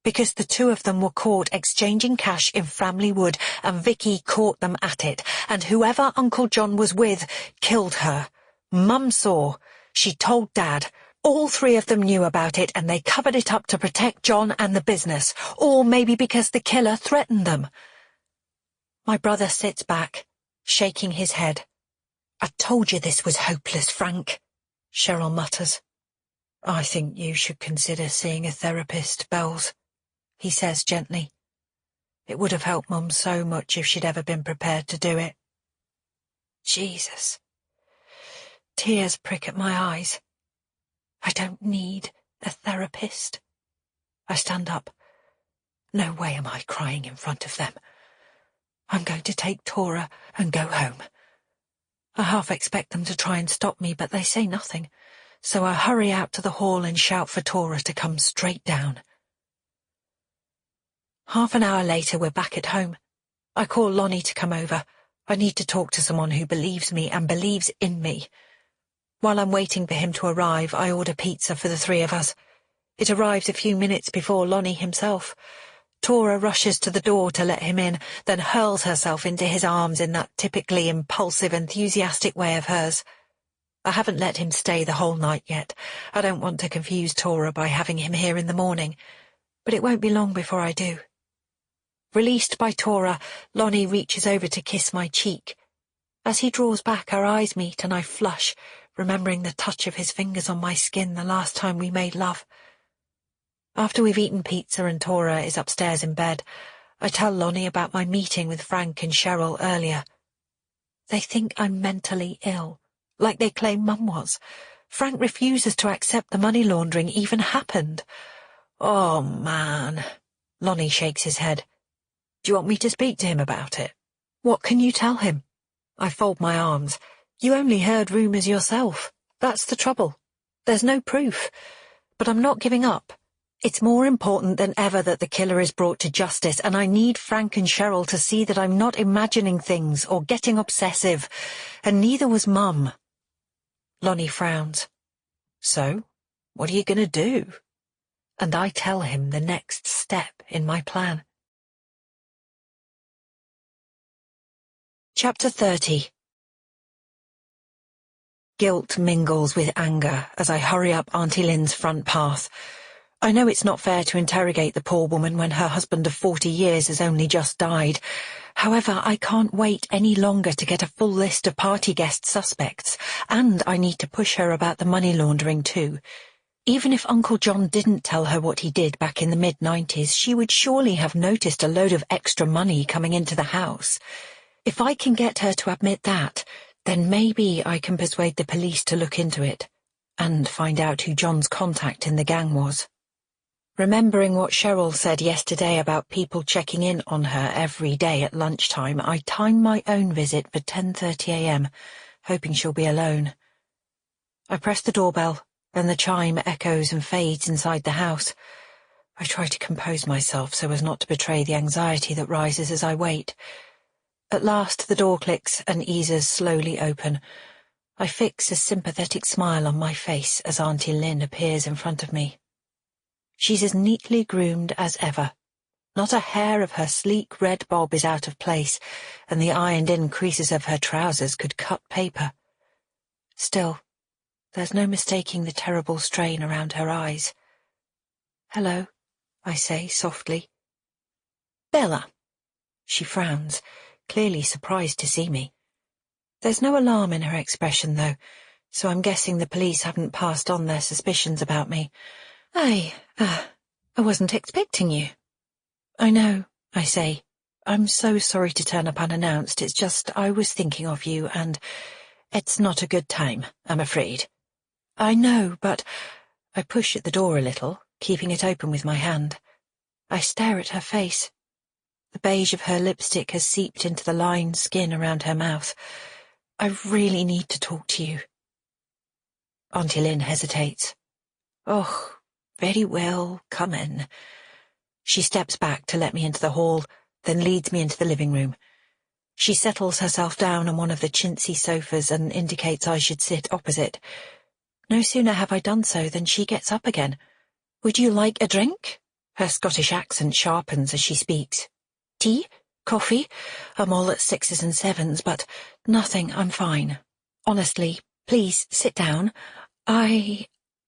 Because the two of them were caught exchanging cash in Framley Wood, and Vicky caught them at it, and whoever Uncle John was with killed her. Mum saw. She told Dad. All three of them knew about it, and they covered it up to protect John and the business, or maybe because the killer threatened them. My brother sits back, shaking his head. "I told you this was hopeless, Frank," Cheryl mutters. "I think you should consider seeing a therapist, Bells," he says gently. "It would have helped Mum so much if she'd ever been prepared to do it." Jesus. Tears prick at my eyes. I don't need a therapist. I stand up. No way am I crying in front of them. I'm going to take Tora and go home. I half expect them to try and stop me, but they say nothing, so I hurry out to the hall and shout for Tora to come straight down. Half an hour later, we're back at home. I call Lonnie to come over. I need to talk to someone who believes me and believes in me. While I'm waiting for him to arrive, I order pizza for the three of us. It arrives a few minutes before Lonnie himself. Tora rushes to the door to let him in, then hurls herself into his arms in that typically impulsive, enthusiastic way of hers. I haven't let him stay the whole night yet. I don't want to confuse Tora by having him here in the morning, but it won't be long before I do. Released by Tora, Lonnie reaches over to kiss my cheek. As he draws back, our eyes meet and I flush, remembering the touch of his fingers on my skin the last time we made love. After we've eaten pizza and Tora is upstairs in bed, I tell Lonnie about my meeting with Frank and Cheryl earlier. They think I'm mentally ill, like they claim Mum was. Frank refuses to accept the money laundering even happened. Oh, man. Lonnie shakes his head. Do you want me to speak to him about it? What can you tell him? I fold my arms. You only heard rumours yourself. That's the trouble. There's no proof. But I'm not giving up. It's more important than ever that the killer is brought to justice, and I need Frank and Cheryl to see that I'm not imagining things or getting obsessive, and neither was Mum. Lonnie frowns. So, what are you going to do? And I tell him the next step in my plan. Chapter 30. Guilt mingles with anger as I hurry up Auntie Lynn's front path. I know it's not fair to interrogate the poor woman when her husband of 40 years has only just died. However, I can't wait any longer to get a full list of party guest suspects, and I need to push her about the money laundering too. Even if Uncle John didn't tell her what he did back in the mid-90s, she would surely have noticed a load of extra money coming into the house. If I can get her to admit that, then maybe I can persuade the police to look into it, and find out who John's contact in the gang was. Remembering what Cheryl said yesterday about people checking in on her every day at lunchtime, I time my own visit for 10:30 a.m., hoping she'll be alone. I press the doorbell, and the chime echoes and fades inside the house. I try to compose myself so as not to betray the anxiety that rises as I wait. At last the door clicks and eases slowly open. I fix a sympathetic smile on my face as Auntie Lynn appears in front of me. She's as neatly groomed as ever. Not a hair of her sleek red bob is out of place, and the ironed-in creases of her trousers could cut paper. Still, there's no mistaking the terrible strain around her eyes. "Hello," I say softly. "Bella." She frowns, clearly surprised to see me. There's no alarm in her expression, though, so I'm guessing the police haven't passed on their suspicions about me. I wasn't expecting you." "I know," I say. "I'm so sorry to turn up unannounced. It's just I was thinking of you, and it's not a good time, I'm afraid." "I know, but—" I push at the door a little, keeping it open with my hand. I stare at her face. The beige of her lipstick has seeped into the lined skin around her mouth. "I really need to talk to you." Auntie Lynn hesitates. "Oh, very well, come in." She steps back to let me into the hall, then leads me into the living room. She settles herself down on one of the chintzy sofas and indicates I should sit opposite. No sooner have I done so than she gets up again. "Would you like a drink?" Her Scottish accent sharpens as she speaks. "Tea? Coffee? I'm all at 6s and 7s, but nothing, I'm fine. Honestly, please sit down.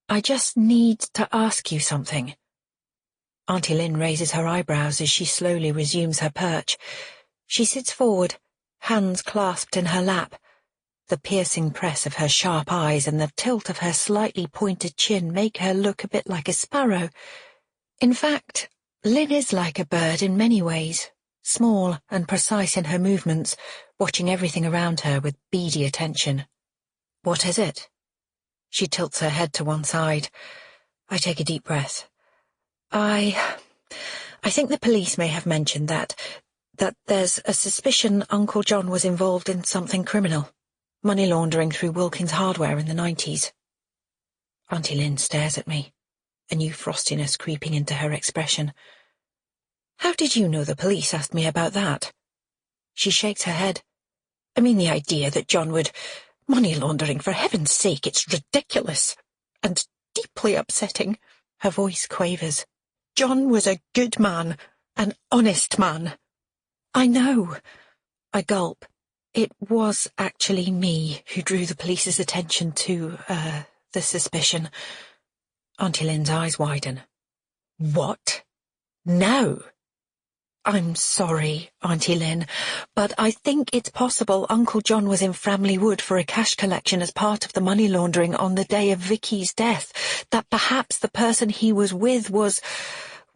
I just need to ask you something. Auntie Lynn raises her eyebrows as she slowly resumes her perch. She sits forward, hands clasped in her lap. The piercing press of her sharp eyes and the tilt of her slightly pointed chin make her look a bit like a sparrow. In fact, Lynn is like a bird in many ways, small and precise in her movements, watching everything around her with beady attention. What is it? She tilts her head to one side. I take a deep breath. I think the police may have mentioned that there's a suspicion Uncle John was involved in something criminal. Money laundering through Wilkins Hardware in the 90s. Auntie Lynn stares at me, a new frostiness creeping into her expression. How did you know the police asked me about that? She shakes her head. I mean the idea that John would... Money laundering, for heaven's sake, it's ridiculous. And deeply upsetting. Her voice quavers. John was a good man, an honest man. I know. I gulp. It was actually me who drew the police's attention to, the suspicion. Auntie Lynn's eyes widen. What? No. I'm sorry, Auntie Lynn, but I think it's possible Uncle John was in Framley Wood for a cash collection as part of the money laundering on the day of Vicky's death, that perhaps the person he was with was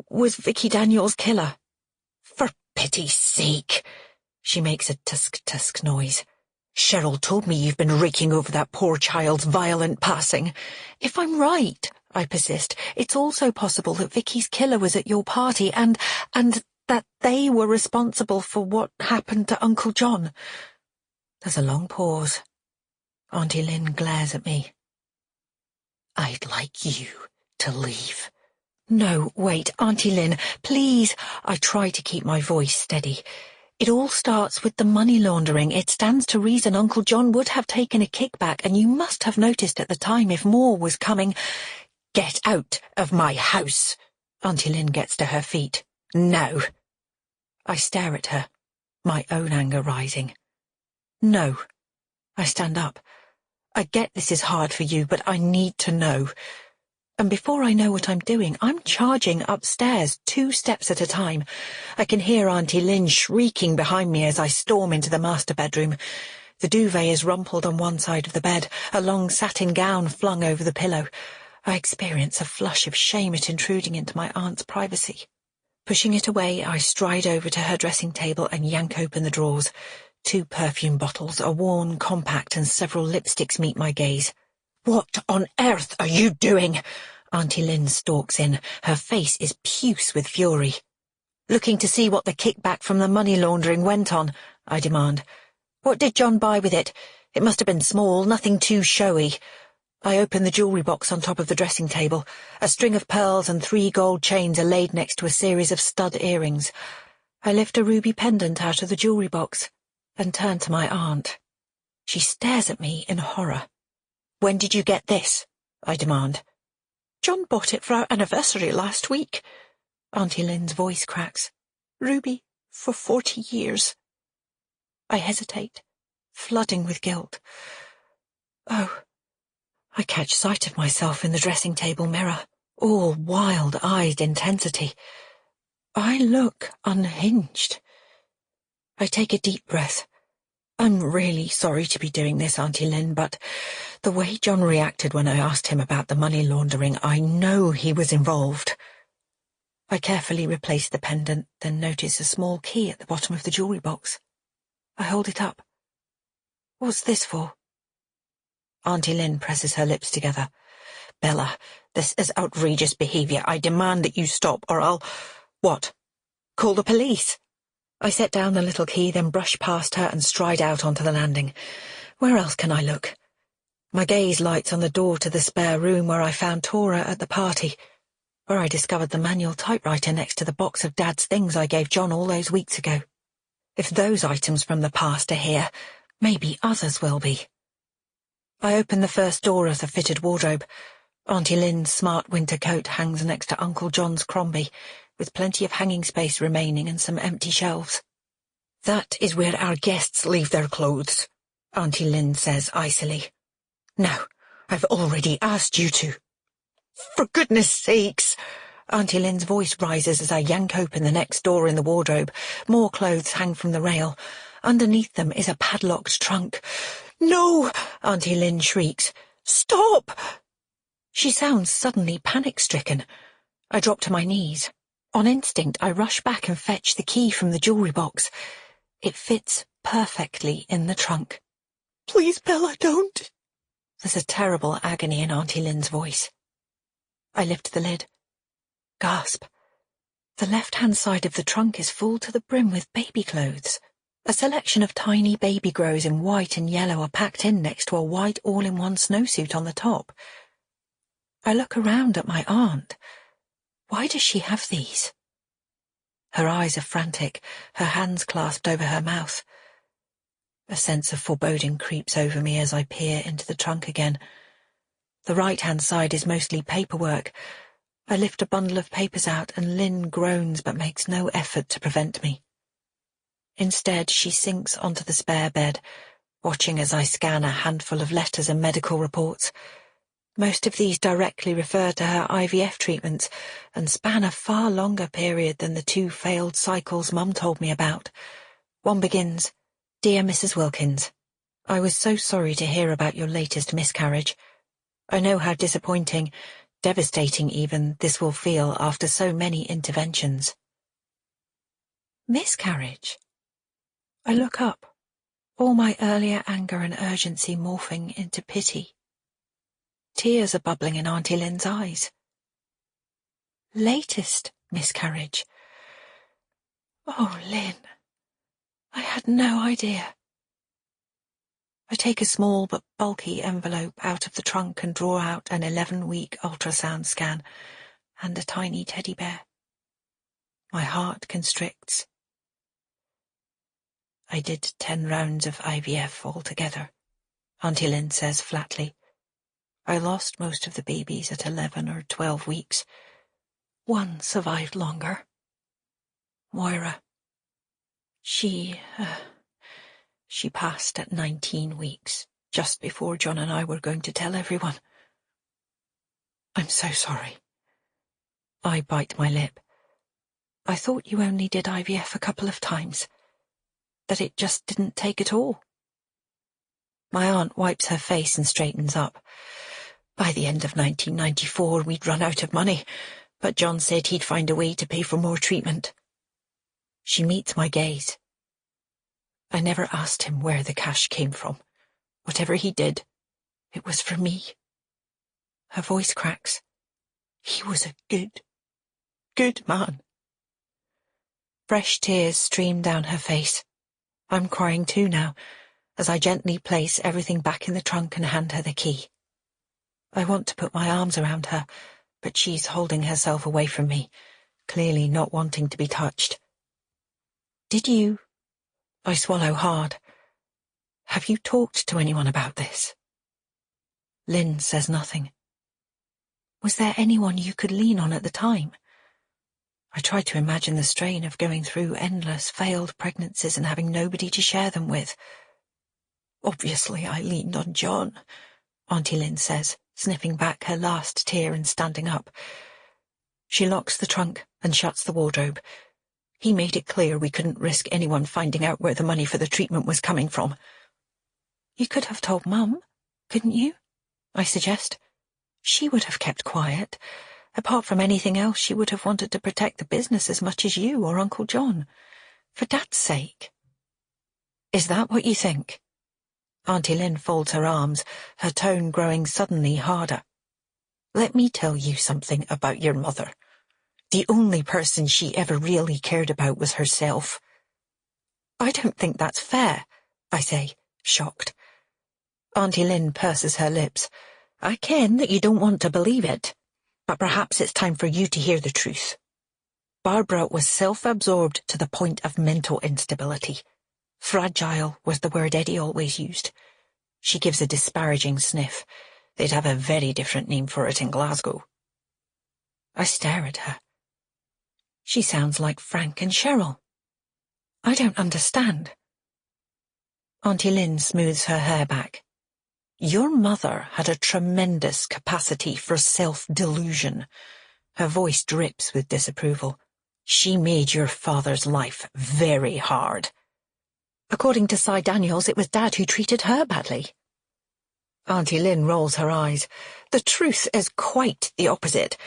Vicky Daniels' killer. For pity's sake! She makes a tusk-tusk noise. Cheryl told me you've been raking over that poor child's violent passing. If I'm right, I persist, it's also possible that Vicky's killer was at your party and that they were responsible for what happened to Uncle John. There's a long pause. Auntie Lynn glares at me. I'd like you to leave. No, wait, Auntie Lynn, please. I try to keep my voice steady. It all starts with the money laundering. It stands to reason Uncle John would have taken a kickback, and you must have noticed at the time if more was coming. Get out of my house. Auntie Lynn gets to her feet. No. I stare at her, my own anger rising. No. I stand up. I get this is hard for you, but I need to know. And before I know what I'm doing, I'm charging upstairs 2 steps at a time. I can hear Auntie Lynn shrieking behind me as I storm into the master bedroom. The duvet is rumpled on one side of the bed, a long satin gown flung over the pillow. I experience a flush of shame at intruding into my aunt's privacy. Pushing it away, I stride over to her dressing table and yank open the drawers. 2 perfume bottles, a worn compact, and several lipsticks meet my gaze. What on earth are you doing? Auntie Lynn stalks in. Her face is puce with fury. Looking to see what the kickback from the money laundering went on, I demand. What did John buy with it? It must have been small, nothing too showy. I open the jewellery box on top of the dressing table. A string of pearls and 3 gold chains are laid next to a series of stud earrings. I lift a ruby pendant out of the jewellery box and turn to my aunt. She stares at me in horror. When did you get this? I demand. John bought it for our anniversary last week. Auntie Lynn's voice cracks. Ruby, for 40 years. I hesitate, flooding with guilt. Oh. I catch sight of myself in the dressing table mirror, all wild-eyed intensity. I look unhinged. I take a deep breath. I'm really sorry to be doing this, Auntie Lynn, but the way John reacted when I asked him about the money laundering, I know he was involved. I carefully replace the pendant, then notice a small key at the bottom of the jewellery box. I hold it up. What's this for? Auntie Lynn presses her lips together. Bella, this is outrageous behaviour. I demand that you stop, or I'll... What? Call the police? I set down the little key, then brush past her and stride out onto the landing. Where else can I look? My gaze lights on the door to the spare room where I found Tora at the party, where I discovered the manual typewriter next to the box of Dad's things I gave John all those weeks ago. If those items from the past are here, maybe others will be. I open the first door of the fitted wardrobe. Auntie Lynn's smart winter coat hangs next to Uncle John's Crombie, with plenty of hanging space remaining and some empty shelves. That is where our guests leave their clothes, Auntie Lynn says icily. Now, I've already asked you to. For goodness sakes! Auntie Lynn's voice rises as I yank open the next door in the wardrobe. More clothes hang from the rail. Underneath them is a padlocked trunk. No! Auntie Lynn shrieks. Stop! She sounds suddenly panic-stricken. I drop to my knees. On instinct, I rush back and fetch the key from the jewellery box. It fits perfectly in the trunk. Please, Bella, don't. There's a terrible agony in Auntie Lynn's voice. I lift the lid. Gasp. The left-hand side of the trunk is full to the brim with baby clothes. A selection of tiny baby grows in white and yellow are packed in next to a white all-in-one snowsuit on the top. I look around at my aunt. Why does she have these? Her eyes are frantic, her hands clasped over her mouth. A sense of foreboding creeps over me as I peer into the trunk again. The right-hand side is mostly paperwork. I lift a bundle of papers out and Lynn groans but makes no effort to prevent me. Instead, she sinks onto the spare bed, watching as I scan a handful of letters and medical reports. Most of these directly refer to her IVF treatments and span a far longer period than the 2 failed cycles Mum told me about. One begins, "Dear Mrs. Wilkins, I was so sorry to hear about your latest miscarriage. I know how disappointing, devastating even, this will feel after so many interventions." Miscarriage? I look up, all my earlier anger and urgency morphing into pity. Tears are bubbling in Auntie Lynn's eyes. Latest miscarriage. Oh, Lynn, I had no idea. I take a small but bulky envelope out of the trunk and draw out an 11-week ultrasound scan and a tiny teddy bear. My heart constricts. I did 10 rounds of IVF altogether, Auntie Lynn says flatly. I lost most of the babies at 11 or 12 weeks. One survived longer. Moira. She passed at 19 weeks, just before John and I were going to tell everyone. I'm so sorry. I bite my lip. I thought you only did IVF a couple of times. That it just didn't take at all. My aunt wipes her face and straightens up. By the end of 1994, we'd run out of money, but John said he'd find a way to pay for more treatment. She meets my gaze. I never asked him where the cash came from. Whatever he did, it was for me. Her voice cracks. He was a good man. Fresh tears stream down her face. I'm crying too now, as I gently place everything back in the trunk and hand her the key. I want to put my arms around her, but she's holding herself away from me, clearly not wanting to be touched. Did you? I swallow hard. Have you talked to anyone about this? Lynn says nothing. Was there anyone you could lean on at the time? I try to imagine the strain of going through endless failed pregnancies and having nobody to share them with. Obviously I leaned on John, Auntie Lynn says, sniffing back her last tear and standing up. She locks the trunk and shuts the wardrobe. He made it clear we couldn't risk anyone finding out where the money for the treatment was coming from. You could have told Mum, couldn't you? I suggest. She would have kept quiet. Apart from anything else, she would have wanted to protect the business as much as you or Uncle John. For Dad's sake. Is that what you think? Auntie Lynn folds her arms, her tone growing suddenly harder. Let me tell you something about your mother. The only person she ever really cared about was herself. I don't think that's fair, I say, shocked. Auntie Lynn purses her lips. I ken that you don't want to believe it, but perhaps it's time for you to hear the truth. Barbara was self-absorbed to the point of mental instability. Fragile was the word Eddie always used. She gives a disparaging sniff. They'd have a very different name for it in Glasgow. I stare at her. She sounds like Frank and Cheryl. I don't understand. Auntie Lynn smooths her hair back. Your mother had a tremendous capacity for self-delusion. Her voice drips with disapproval. She made your father's life very hard. According to Cy Daniels, it was Dad who treated her badly. Auntie Lynn rolls her eyes. The truth is quite the opposite.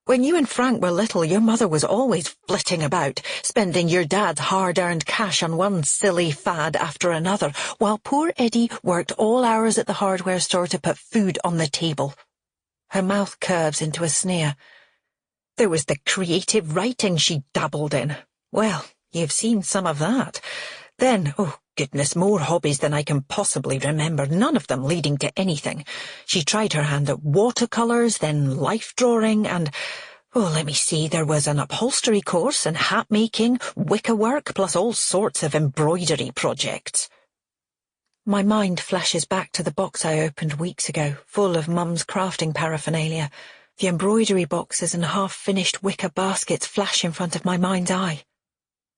When you and Frank were little, your mother was always flitting about, spending your dad's hard-earned cash on one silly fad after another, while poor Eddie worked all hours at the hardware store to put food on the table. Her mouth curves into a sneer. There was the creative writing she dabbled in. Well, you've seen some of that. Then, oh goodness, more hobbies than I can possibly remember, none of them leading to anything. She tried her hand at watercolours, then life drawing, and, let me see, there was an upholstery course and hat-making, wicker-work, plus all sorts of embroidery projects. My mind flashes back to the box I opened weeks ago, full of Mum's crafting paraphernalia. The embroidery boxes and half-finished wicker baskets flash in front of my mind's eye.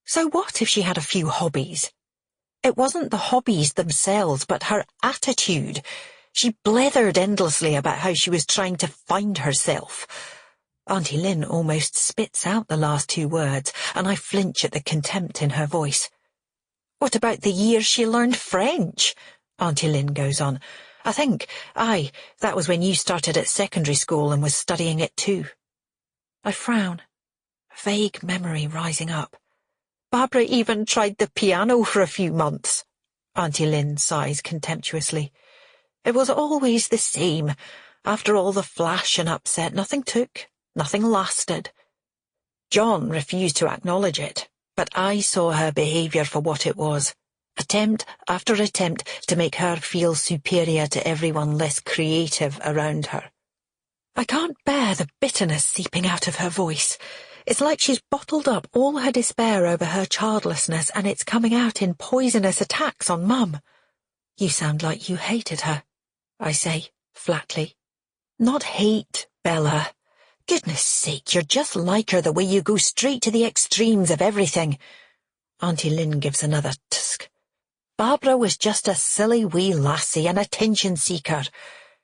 So what if she had a few hobbies? It wasn't the hobbies themselves, but her attitude. She blethered endlessly about how she was trying to find herself. Auntie Lynn almost spits out the last two words, and I flinch at the contempt in her voice. What about the year she learned French? Auntie Lynn goes on. That was when you started at secondary school and was studying it too. I frown, a vague memory rising up. Barbara even tried the piano for a few months. Auntie Lynn sighs contemptuously. It was always the same. After all the flash and upset, nothing took, nothing lasted. John refused to acknowledge it, but I saw her behaviour for what it was. Attempt after attempt to make her feel superior to everyone less creative around her. I can't bear the bitterness seeping out of her voice. It's like she's bottled up all her despair over her childlessness, and it's coming out in poisonous attacks on Mum. You sound like you hated her, I say, flatly. Not hate, Bella. Goodness sake, you're just like her the way you go straight to the extremes of everything. Auntie Lynn gives another tusk. Barbara was just a silly wee lassie, an attention-seeker.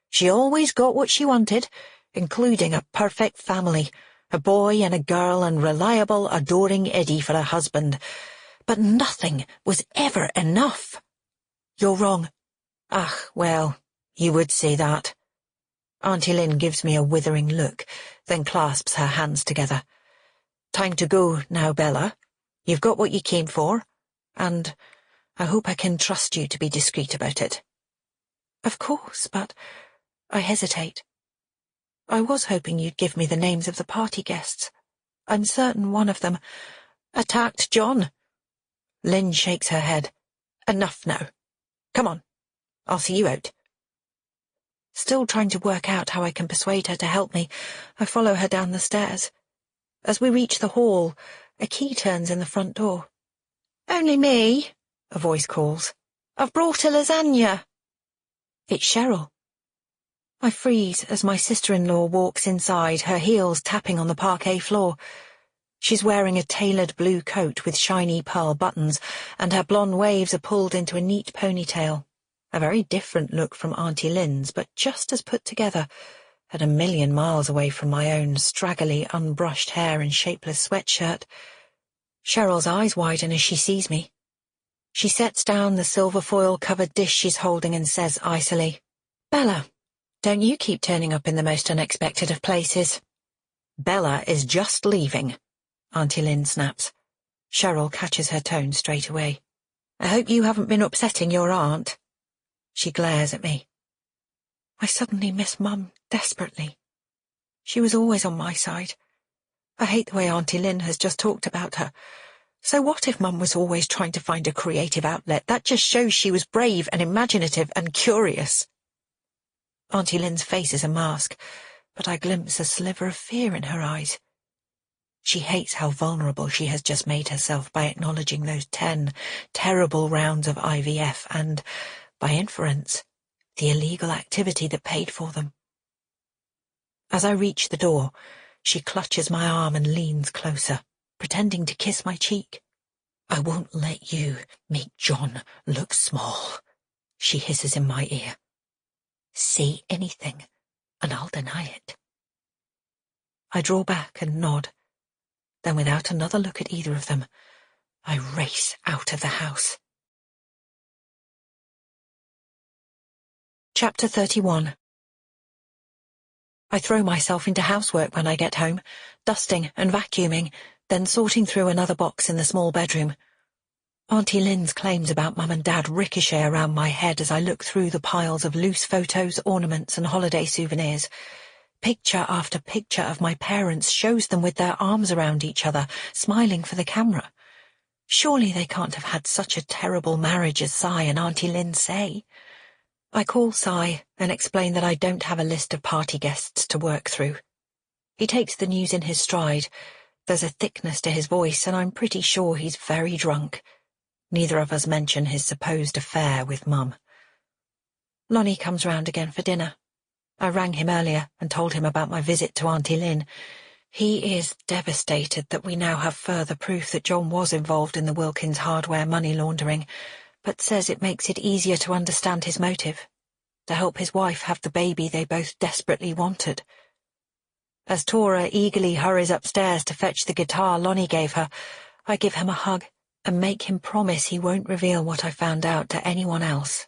She always got what she wanted, including a perfect family, a boy and a girl and reliable, adoring Eddie for a husband. But nothing was ever enough. You're wrong. Well, you would say that. Auntie Lynn gives me a withering look, then clasps her hands together. Time to go now, Bella. You've got what you came for, and I hope I can trust you to be discreet about it. Of course, but I hesitate. I was hoping you'd give me the names of the party guests. I'm certain one of them attacked John. Lynn shakes her head. Enough now. Come on. I'll see you out. Still trying to work out how I can persuade her to help me, I follow her down the stairs. As we reach the hall, a key turns in the front door. Only me, a voice calls. I've brought a lasagna. It's Cheryl. I freeze as my sister-in-law walks inside, her heels tapping on the parquet floor. She's wearing a tailored blue coat with shiny pearl buttons, and her blonde waves are pulled into a neat ponytail. A very different look from Auntie Lynn's, but just as put together, at a million miles away from my own straggly, unbrushed hair and shapeless sweatshirt. Cheryl's eyes widen as she sees me. She sets down the silver foil-covered dish she's holding and says icily, Bella, don't you keep turning up in the most unexpected of places. Bella is just leaving, Auntie Lynn snaps. Cheryl catches her tone straight away. I hope you haven't been upsetting your aunt. She glares at me. I suddenly miss Mum desperately. She was always on my side. I hate the way Auntie Lynn has just talked about her. So what if Mum was always trying to find a creative outlet? That just shows she was brave and imaginative and curious. Auntie Lynn's face is a mask, but I glimpse a sliver of fear in her eyes. She hates how vulnerable she has just made herself by acknowledging those 10 terrible rounds of IVF and, by inference, the illegal activity that paid for them. As I reach the door, she clutches my arm and leans closer, pretending to kiss my cheek. I won't let you make John look small, she hisses in my ear. see anything, and I'll deny it. I draw back and nod. Then, without another look at either of them, I race out of the house. Chapter 31. I throw myself into housework when I get home, dusting and vacuuming, then sorting through another box in the small bedroom. Auntie Lynn's claims about Mum and Dad ricochet around my head as I look through the piles of loose photos, ornaments and holiday souvenirs. Picture after picture of my parents shows them with their arms around each other, smiling for the camera. Surely they can't have had such a terrible marriage as Si and Auntie Lynn say. I call Si and explain that I don't have a list of party guests to work through. He takes the news in his stride. There's a thickness to his voice, and I'm pretty sure he's very drunk. Neither of us mention his supposed affair with Mum. Lonnie comes round again for dinner. I rang him earlier and told him about my visit to Auntie Lynn. He is devastated that we now have further proof that John was involved in the Wilkins hardware money laundering, but says it makes it easier to understand his motive, to help his wife have the baby they both desperately wanted. As Tora eagerly hurries upstairs to fetch the guitar Lonnie gave her, I give him a hug and make him promise he won't reveal what I found out to anyone else.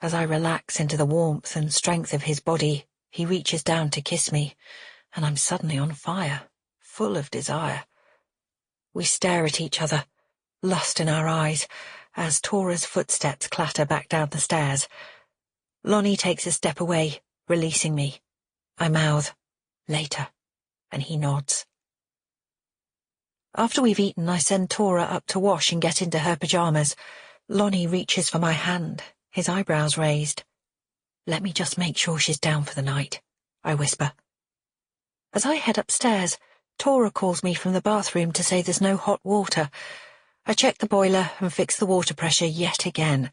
As I relax into the warmth and strength of his body, he reaches down to kiss me, and I'm suddenly on fire, full of desire. We stare at each other, lust in our eyes, as Tora's footsteps clatter back down the stairs. Lonnie takes a step away, releasing me. I mouth, "Later," and he nods. After we've eaten, I send Tora up to wash and get into her pyjamas. Lonnie reaches for my hand, his eyebrows raised. "Let me just make sure she's down for the night," I whisper. As I head upstairs, Tora calls me from the bathroom to say there's no hot water. I check the boiler and fix the water pressure yet again,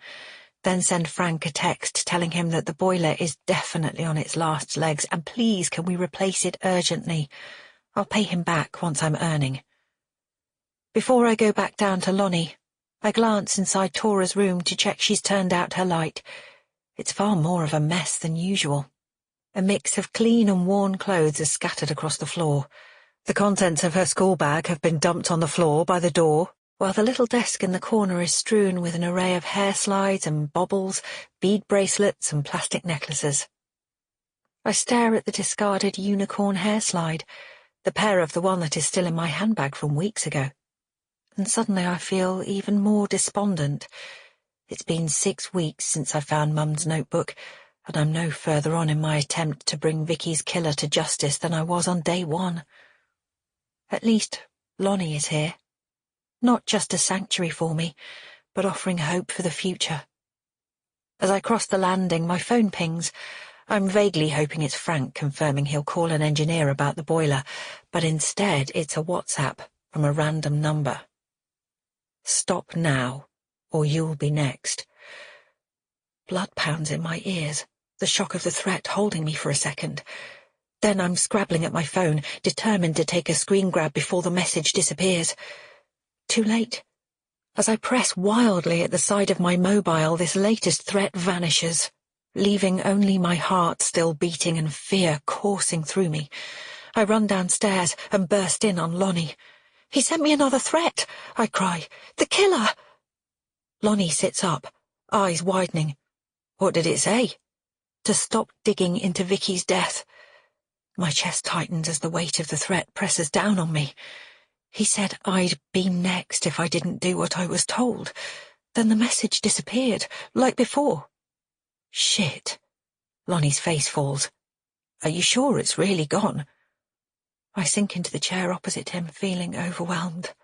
then send Frank a text telling him that the boiler is definitely on its last legs and please can we replace it urgently. I'll pay him back once I'm earning. Before I go back down to Lonnie, I glance inside Tora's room to check she's turned out her light. It's far more of a mess than usual. A mix of clean and worn clothes is scattered across the floor. The contents of her school bag have been dumped on the floor by the door, while the little desk in the corner is strewn with an array of hair slides and baubles, bead bracelets and plastic necklaces. I stare at the discarded unicorn hair slide, the pair of the one that is still in my handbag from weeks ago. And suddenly I feel even more despondent. It's been 6 weeks since I found Mum's notebook, and I'm no further on in my attempt to bring Vicky's killer to justice than I was on day one. At least Lonnie is here. Not just a sanctuary for me, but offering hope for the future. As I cross the landing, my phone pings. I'm vaguely hoping it's Frank confirming he'll call an engineer about the boiler, but instead it's a WhatsApp from a random number. "Stop now, or you'll be next." Blood pounds in my ears, the shock of the threat holding me for a second. Then I'm scrabbling at my phone, determined to take a screen grab before the message disappears. Too late. As I press wildly at the side of my mobile, this latest threat vanishes, leaving only my heart still beating and fear coursing through me. I run downstairs and burst in on Lonnie. "He sent me another threat," I cry. "The killer!" Lonnie sits up, eyes widening. "What did it say?" "To stop digging into Vicky's death." My chest tightens as the weight of the threat presses down on me. He said I'd be next if I didn't do what I was told. Then the message disappeared, like before. Shit. Lonnie's face falls. "Are you sure it's really gone?" I sink into the chair opposite him, feeling overwhelmed.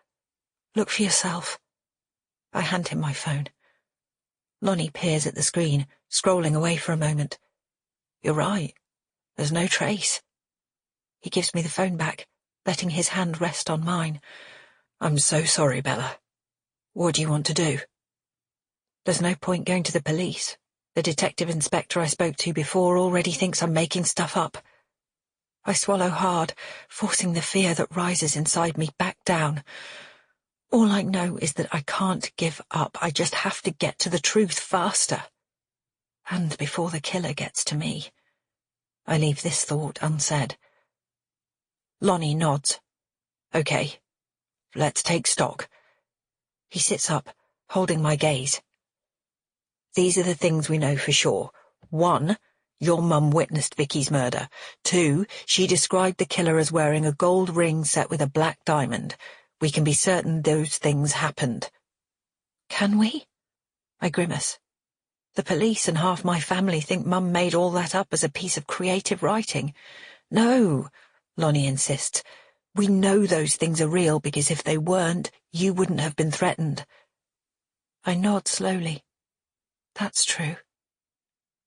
"Look for yourself." I hand him my phone. Lonnie peers at the screen, scrolling away for a moment. "You're right. There's no trace." He gives me the phone back, letting his hand rest on mine. "I'm so sorry, Bella. What do you want to do?" There's no point going to the police. The detective inspector I spoke to before already thinks I'm making stuff up. I swallow hard, forcing the fear that rises inside me back down. All I know is that I can't give up. I just have to get to the truth faster.
And before the killer gets to me. I leave this thought unsaid. Lonnie nods. Okay, let's take stock. He sits up, holding my gaze. These are the things we know for sure. 1, your mum witnessed Vicky's murder. 2, she described the killer as wearing a gold ring set with a black diamond. We can be certain those things happened. Can we? I grimace. The police and half my family think Mum made all that up as a piece of creative writing. No, Lonnie insists. We know those things are real because if they weren't, you wouldn't have been threatened. I nod slowly. That's true.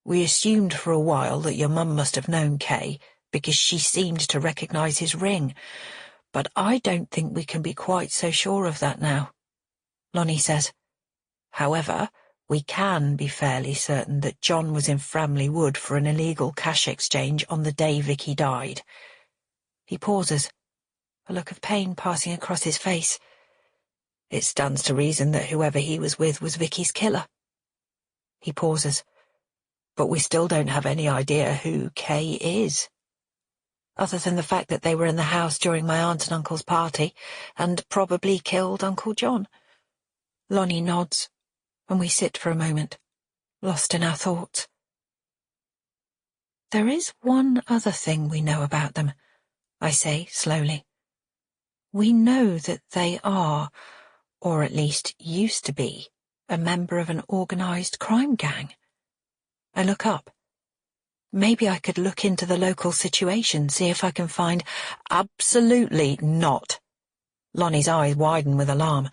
We assumed for a while that your mum must have known Kay because she seemed to recognize his ring, but I don't think we can be quite so sure of that now, Lonnie says. However, we can be fairly certain that John was in Framley Wood for an illegal cash exchange on the day Vicky died. He pauses, a look of pain passing across his face. It stands to reason that whoever he was with was Vicky's killer. He pauses. But we still don't have any idea who Kay is. Other than the fact that they were in the house during my aunt and uncle's party, and probably killed Uncle John. Lonnie nods, and we sit for a moment, lost in our thoughts. There is one other thing we know about them, I say slowly. We know that they are, or at least used to be, a member of an organized crime gang. I look up. Maybe I could look into the local situation, see if I can find— Absolutely not. Lonnie's eyes widen with alarm.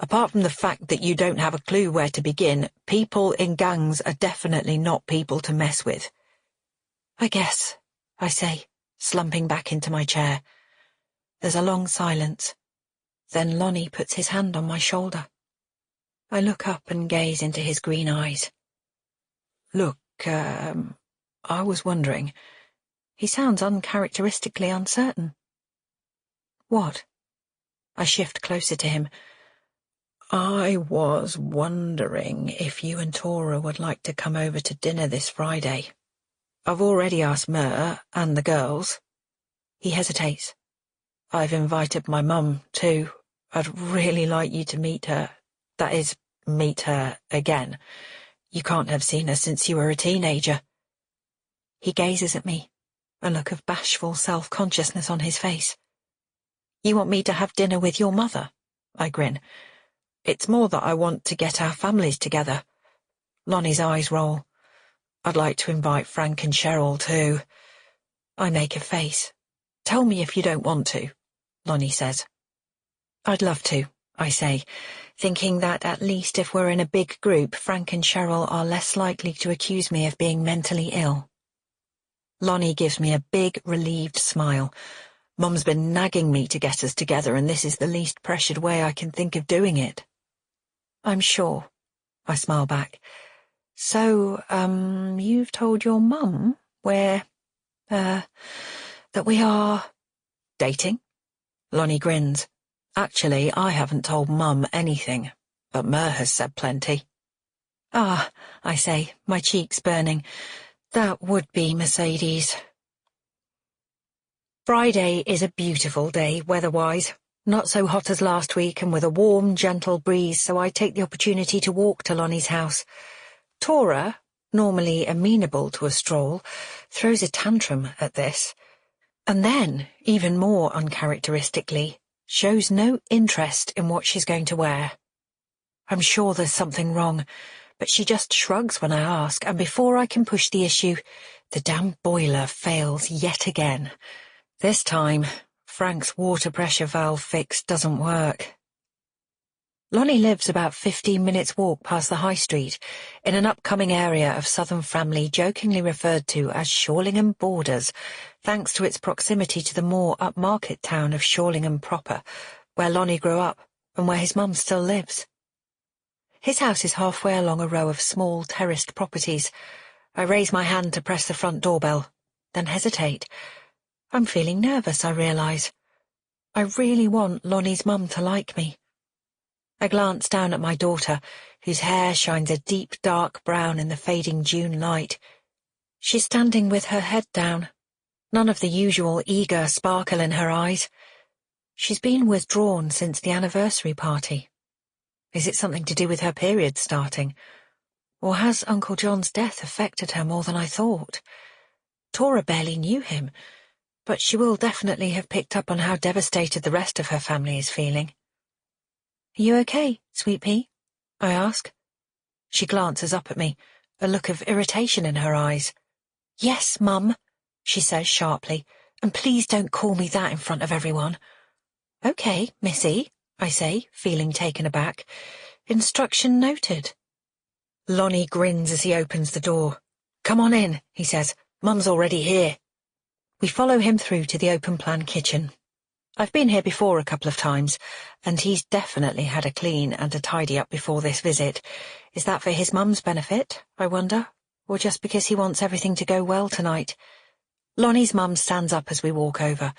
Apart from the fact that you don't have a clue where to begin, people in gangs are definitely not people to mess with. I guess, I say, slumping back into my chair. There's a long silence. Then Lonnie puts his hand on my shoulder. I look up and gaze into his green eyes. Look, I was wondering. He sounds uncharacteristically uncertain. What? I shift closer to him. I was wondering if you and Tora would like to come over to dinner this Friday. I've already asked Mer and the girls. He hesitates. I've invited my mum, too. I'd really like you to meet her. That is, meet her again. You can't have seen her since you were a teenager. He gazes at me, a look of bashful self-consciousness on his face. You want me to have dinner with your mother? I grin. It's more that I want to get our families together. Lonnie's eyes roll. I'd like to invite Frank and Cheryl, too. I make a face. Tell me if you don't want to, Lonnie says. I'd love to, I say, thinking that at least if we're in a big group, Frank and Cheryl are less likely to accuse me of being mentally ill. Lonnie gives me a big, relieved smile. Mum's been nagging me to get us together, and this is the least pressured way I can think of doing it. I'm sure, I smile back. So, you've told your mum that we are dating? Lonnie grins. Actually, I haven't told Mum anything, but Mer has said plenty. Ah, I say, my cheeks burning. That would be Mercedes. Friday is a beautiful day, weather-wise. Not so hot as last week and with a warm, gentle breeze, so I take the opportunity to walk to Lonnie's house. Tora, normally amenable to a stroll, throws a tantrum at this. And then, even more uncharacteristically, shows no interest in what she's going to wear. I'm sure there's something wrong, but she just shrugs when I ask, and before I can push the issue, the damn boiler fails yet again. This time, Frank's water pressure valve fix doesn't work. Lonnie lives about 15 minutes' walk past the high street, in an upcoming area of southern Framley jokingly referred to as Shawlingham Borders, thanks to its proximity to the more upmarket town of Shawlingham proper, where Lonnie grew up and where his mum still lives. His house is halfway along a row of small terraced properties. I raise my hand to press the front doorbell, then hesitate. I'm feeling nervous, I realise. I really want Lonnie's mum to like me.
I glance down at my daughter, whose hair shines a deep dark brown in the fading June light. She's standing with her head down, none of the usual eager sparkle in her eyes. She's been withdrawn since the anniversary party. Is it something to do with her period starting? Or has Uncle John's death affected her more than I thought? Tora barely knew him, but she will definitely have picked up on how devastated the rest of her family is feeling. "Are you okay, Sweet Pea?" I ask. She glances up at me, a look of irritation in her eyes. "Yes, Mum," she says sharply, "and please don't call me that in front of everyone." "Okay, Missy," I say, feeling taken aback. "Instruction noted." Lonnie grins as he opens the door. "Come on in," he says. "Mum's already here." We follow him through to the open-plan kitchen. I've been here before a couple of times, and he's definitely had a clean and a tidy up before this visit. Is that for his mum's benefit, I wonder, or just because he wants everything to go well tonight? Lonnie's mum stands up as we walk over.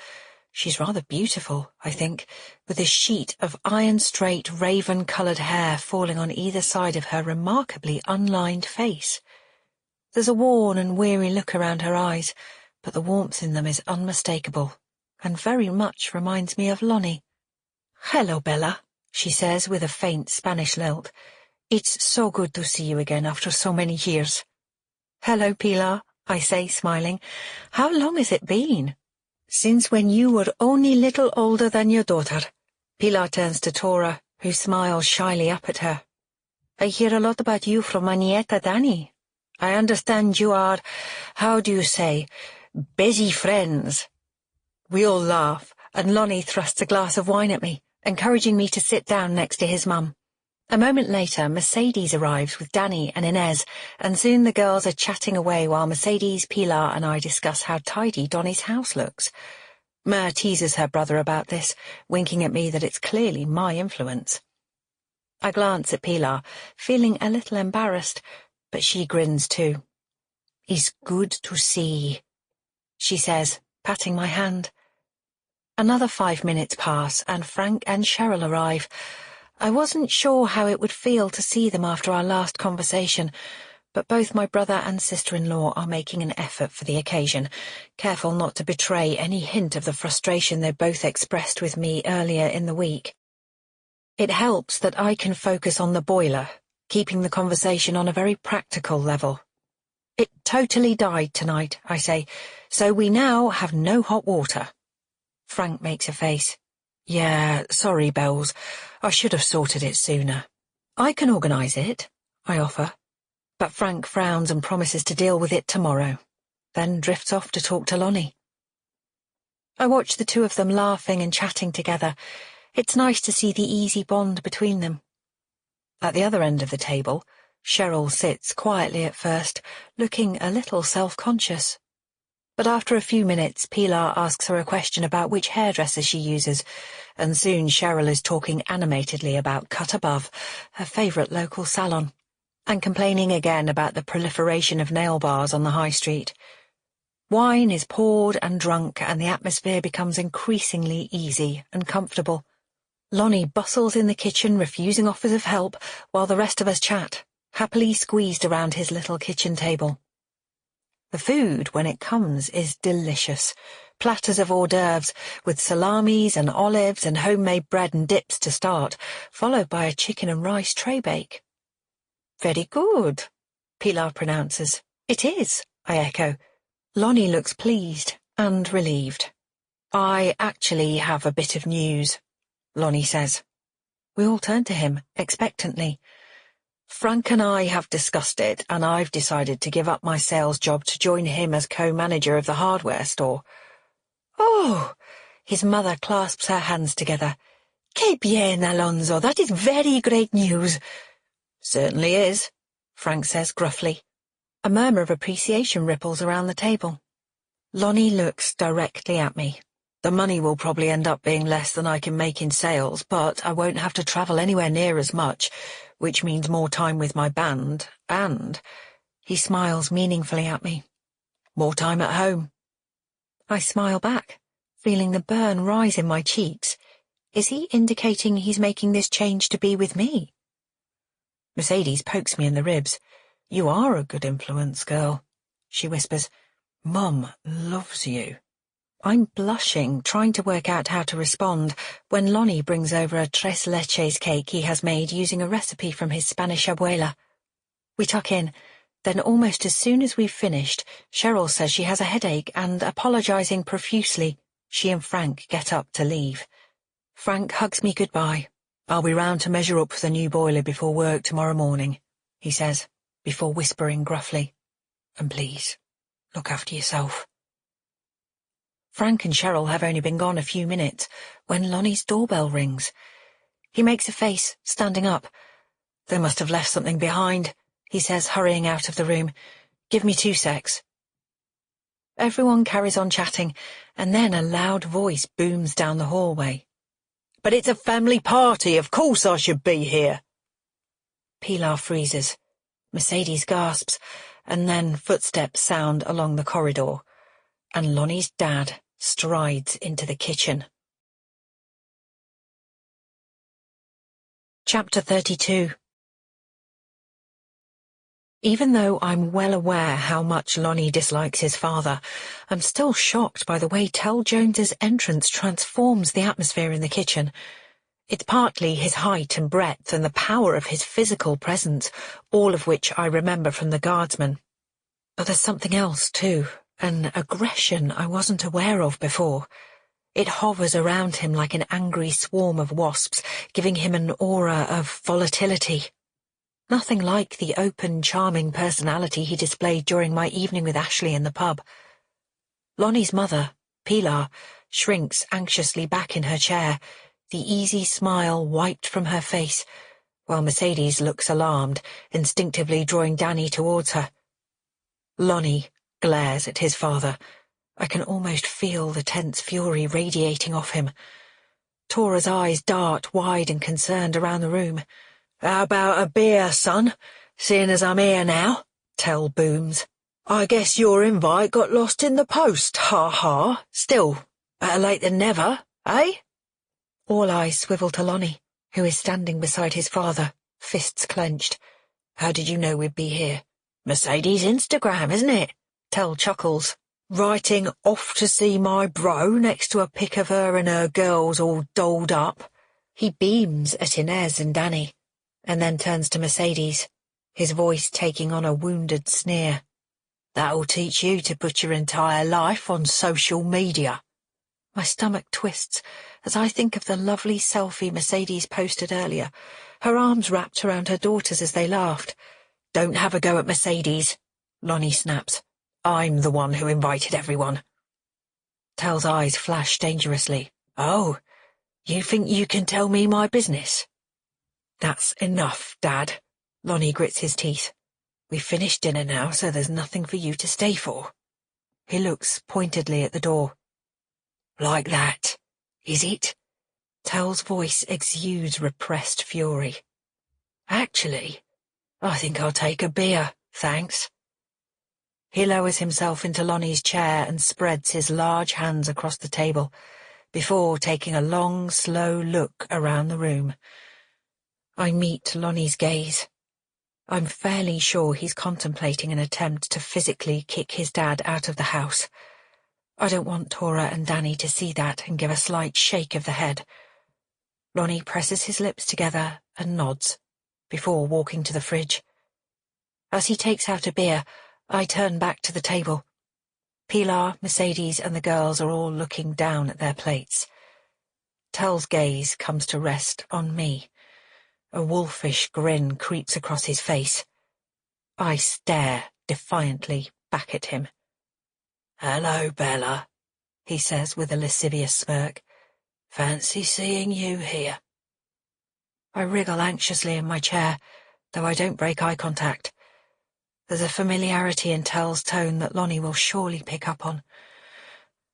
She's rather beautiful, I think, with a sheet of iron-straight, raven-coloured hair falling on either side of her remarkably unlined face. There's a worn and weary look around her eyes, but the warmth in them is unmistakable, and very much reminds me of Lonnie. "Hello, Bella," she says with a faint Spanish lilt. "It's so good to see you again after so many years." "Hello, Pilar," I say, smiling. "How long has it been?" "Since when you were only little older than your daughter." Pilar turns to Tora, who smiles shyly up at her. "I hear a lot about you from my nieta Dani. I understand you are, how do you say, busy friends." We all laugh, and Lonnie thrusts a glass of wine at me, encouraging me to sit down next to his mum. A moment later, Mercedes arrives with Danny and Inez, and soon the girls are chatting away while Mercedes, Pilar, and I discuss how tidy Donnie's house looks. Mer teases her brother about this, winking at me that it's clearly my influence. I glance at Pilar, feeling a little embarrassed, but she grins too. "It's good to see," she says, patting my hand. Another 5 minutes pass, and Frank and Cheryl arrive. I wasn't sure how it would feel to see them after our last conversation, but both my brother and sister-in-law are making an effort for the occasion, careful not to betray any hint of the frustration they both expressed with me earlier in the week. It helps that I can focus on the boiler, keeping the conversation on a very practical level. "It totally died tonight," I say, "so we now have no hot water." Frank makes a face. "Yeah, sorry, Bells. I should have sorted it sooner." "I can organise it," I offer. But Frank frowns and promises to deal with it tomorrow, then drifts off to talk to Lonnie. I watch the two of them laughing and chatting together. It's nice to see the easy bond between them. At the other end of the table, Cheryl sits quietly at first, looking a little self-conscious. But after a few minutes, Pilar asks her a question about which hairdresser she uses, and soon Cheryl is talking animatedly about Cut Above, her favourite local salon, and complaining again about the proliferation of nail bars on the high street. Wine is poured and drunk, and the atmosphere becomes increasingly easy and comfortable. Lonnie bustles in the kitchen, refusing offers of help, while the rest of us chat, happily squeezed around his little kitchen table. The food, when it comes, is delicious. Platters of hors d'oeuvres, with salamis and olives and homemade bread and dips to start, followed by a chicken and rice tray bake. "Very good," Pilar pronounces. "It is," I echo. Lonnie looks pleased and relieved. "I actually have a bit of news," Lonnie says. We all turn to him, expectantly. "Frank and I have discussed it, and I've decided to give up my sales job to join him as co-manager of the hardware store." "Oh!" His mother clasps her hands together. "Que bien, Alonso, that is very great news." "Certainly is," Frank says gruffly. A murmur of appreciation ripples around the table. Lonnie looks directly at me. "The money will probably end up being less than I can make in sales, but I won't have to travel anywhere near as much, which means more time with my band, and," he smiles meaningfully at me, "more time at home." I smile back, feeling the burn rise in my cheeks. Is he indicating he's making this change to be with me?
Mercedes pokes me in the ribs. "You are a good influence, girl," she whispers. "Mum loves you." I'm blushing, trying to work out how to respond, when Lonnie brings over a tres leches cake he has made using a recipe from his Spanish abuela. We tuck in. Then almost as soon as we've finished, Cheryl says she has a headache and, apologizing profusely, she and Frank get up to leave. Frank hugs me goodbye. "I'll be round to measure up for the new boiler before work tomorrow morning," he says, before whispering gruffly, "And please, look after yourself." Frank and Cheryl have only been gone a few minutes when Lonnie's doorbell rings. He makes a face, standing up. "They must have left something behind," he says, hurrying out of the room. "Give me 2 secs." Everyone carries on chatting, and then a loud voice booms down the hallway.
"But it's a family party, of course I should be here."
Pilar freezes. Mercedes gasps, and then footsteps sound along the corridor, and Lonnie's dad strides into the kitchen. Chapter 32. Even though I'm well aware how much Lonnie dislikes his father, I'm still shocked by the way Tell Jones's entrance transforms the atmosphere in the kitchen. It's partly his height and breadth and the power of his physical presence, all of which I remember from the guardsman. But there's something else, too, an aggression I wasn't aware of before. It hovers around him like an angry swarm of wasps, giving him an aura of volatility. Nothing like the open, charming personality he displayed during my evening with Ashley in the pub. Lonnie's mother, Pilar, shrinks anxiously back in her chair, the easy smile wiped from her face, while Mercedes looks alarmed, instinctively drawing Danny towards her. Lonnie glares at his father. I can almost feel the tense fury radiating off him. Tora's eyes dart wide and concerned around the room.
"How about a beer, son, seeing as I'm here now?" Tell booms. "I guess your invite got lost in the post, ha-ha. Still, better late than never, eh?"
All eyes swivel to Lonnie, who is standing beside his father, fists clenched. "How did you know we'd be here?"
"Mercedes' Instagram, isn't it?" Tell chuckles. "Writing off to see my bro next to a pic of her and her girls all dolled up."
He beams at Inez and Danny, and then turns to Mercedes, his voice taking on a wounded sneer.
"That'll teach you to put your entire life on social media."
My stomach twists as I think of the lovely selfie Mercedes posted earlier, her arms wrapped around her daughters as they laughed.
"Don't have a go at Mercedes," Lonnie snaps. "I'm the one who invited everyone."
Tell's eyes flash dangerously.
"Oh, you think you can tell me my business?"
"That's enough, Dad." Lonnie grits his teeth. "We've finished dinner now, so there's nothing for you to stay for." He looks pointedly at the door.
"Like that, is it?"
Tell's voice exudes repressed fury.
"Actually, I think I'll take a beer, thanks."
He lowers himself into Lonnie's chair and spreads his large hands across the table, before taking a long, slow look around the room. I meet Lonnie's gaze. I'm fairly sure he's contemplating an attempt to physically kick his dad out of the house. I don't want Tora and Danny to see that and give a slight shake of the head. Lonnie presses his lips together and nods, before walking to the fridge. As he takes out a beer, I turn back to the table. Pilar, Mercedes, and the girls are all looking down at their plates. Tell's gaze comes to rest on me. A wolfish grin creeps across his face. I stare defiantly back at him.
"Hello, Bella,"
he says with a lascivious smirk.
"Fancy seeing you here."
I wriggle anxiously in my chair, though I don't break eye contact. There's a familiarity in Tell's tone that Lonnie will surely pick up on.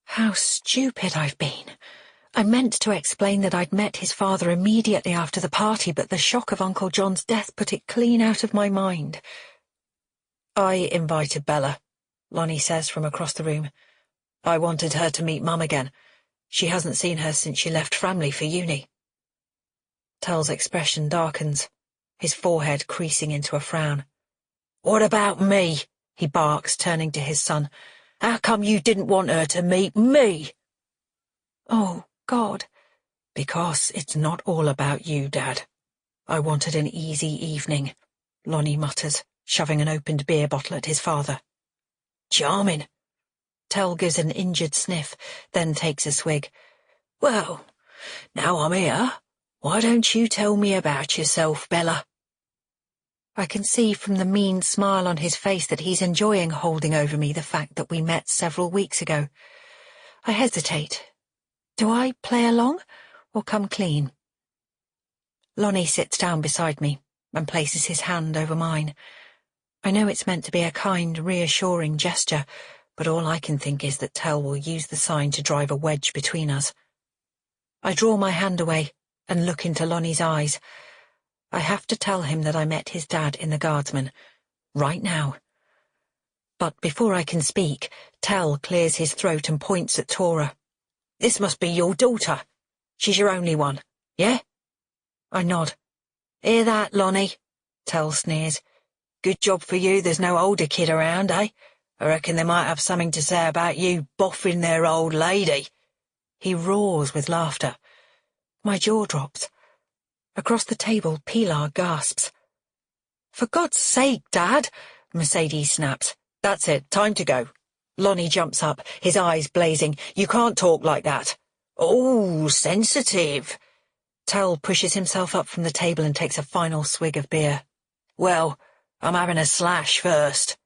How stupid I've been. I meant to explain that I'd met his father immediately after the party, but the shock of Uncle John's death put it clean out of my mind.
"I invited Bella," Lonnie says from across the room. "I wanted her to meet Mum again.
She hasn't seen her since she left Framley for uni. Tell's expression darkens, his forehead creasing into a frown. "What about me?" he barks, turning to his son. "How come you didn't want her to meet me?"
"Oh, God."
"Because it's not all about you, Dad. I wanted an easy evening," Lonnie mutters, shoving an opened beer bottle at his father.
"Charming."
Tell gives an injured sniff, then takes a swig.
"Well, now I'm here, why don't you tell me about yourself, Bella?"
I can see from the mean smile on his face that he's enjoying holding over me the fact that we met several weeks ago. I hesitate. Do I play along or come clean? Lonnie sits down beside me and places his hand over mine. I know it's meant to be a kind, reassuring gesture, but all I can think is that Tell will use the sign to drive a wedge between us. I draw my hand away and look into Lonnie's eyes. I have to tell him that I met his dad in the Guardsman, right now. But before I can speak, Tell clears his throat and points at Tora.
"This must be your daughter. She's your only one, yeah?"
I nod.
"Hear that, Lonnie?" Tell sneers. "Good job for you there's no older kid around, eh? I reckon they might have something to say about you boffing their old lady."
He roars with laughter. My jaw drops. Across the table, Pilar gasps.
"For God's sake, Dad," Mercedes snaps. "That's it, time to go." Lonnie jumps up, his eyes blazing. "You can't talk like that." "Oh, sensitive."
Tell pushes himself up from the table and takes a final swig of beer.
"Well, I'm having a slash first."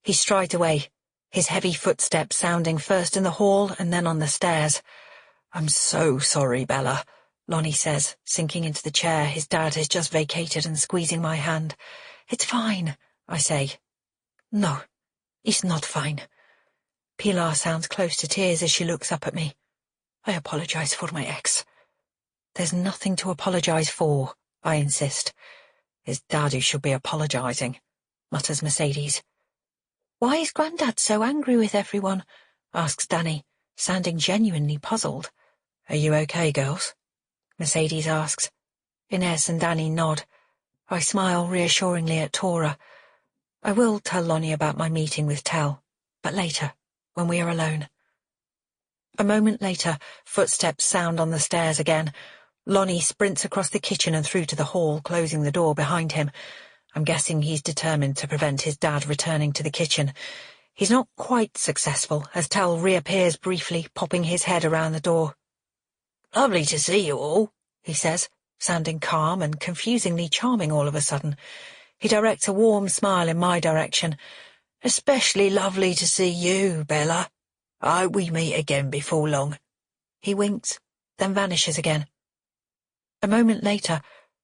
He strides away, his heavy footsteps sounding first in the hall and then on the stairs.
"I'm so sorry, Bella," Lonnie says, sinking into the chair his dad has just vacated and squeezing my hand.
"It's fine," I say.
"No, it's not fine."
Pilar sounds close to tears as she looks up at me.
"I apologize for my ex."
"There's nothing to apologize for," I insist.
"It's Dad who should be apologizing," mutters Mercedes.
"Why is Grandad so angry with everyone?" asks Danny, sounding genuinely puzzled.
"Are you okay, girls?"
Mercedes asks. Inez and Danny nod. I smile reassuringly at Tora. I will tell Lonnie about my meeting with Tell, but later, when we are alone. A moment later, footsteps sound on the stairs again. Lonnie sprints across the kitchen and through to the hall, closing the door behind him. I'm guessing he's determined to prevent his dad returning to the kitchen. He's not quite successful, as Tell reappears briefly, popping his head around the door.
"Lovely to see you all,"
he says, sounding calm and confusingly charming all of a sudden. He directs a warm smile in my direction.
"Especially lovely to see you, Bella. I hope we meet again before long."
He winks, then vanishes again. A moment later,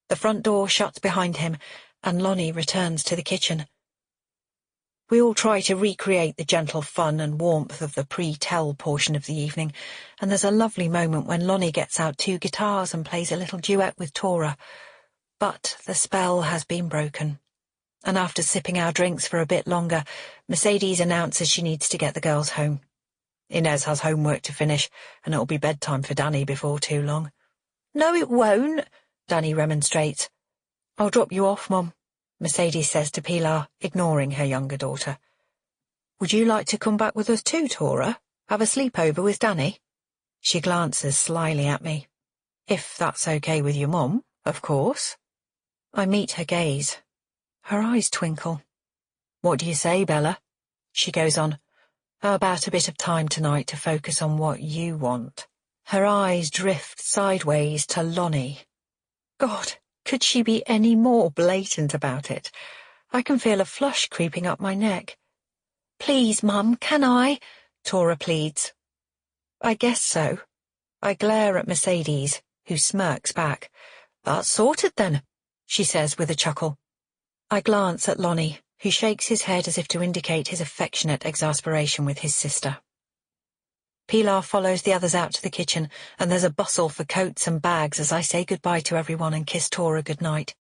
the front door shuts behind him, and Lonnie returns to the kitchen. We all try to recreate the gentle fun and warmth of the pre-Tell portion of the evening, and there's a lovely moment when Lonnie gets out 2 guitars and plays a little duet with Tora. But the spell has been broken, and after sipping our drinks for a bit longer, Mercedes announces she needs to get the girls home. Inez has homework to finish, and it'll be bedtime for Danny before too long.
"No, it won't,"
Danny remonstrates. "I'll drop you off, Mum," Mercedes says to Pilar, ignoring her younger daughter. "Would you like to come back with us too, Tora? Have a sleepover with Danny?" She glances slyly at me. "If that's okay with your Mum, of course." I meet her gaze. Her eyes twinkle. "What do you say, Bella?" She goes on. "How about a bit of time tonight to focus on what you want?" Her eyes drift sideways to Lonnie. God, could she be any more blatant about it? I can feel a flush creeping up my neck. "Please, Mum, can I?" Tora pleads. I guess so. I glare at Mercedes, who smirks back. "That's sorted then," she says with a chuckle. I glance at Lonnie, who shakes his head as if to indicate his affectionate exasperation with his sister. Pilar follows the others out to the kitchen, and there's a bustle for coats and bags as I say goodbye to everyone and kiss Tora goodnight.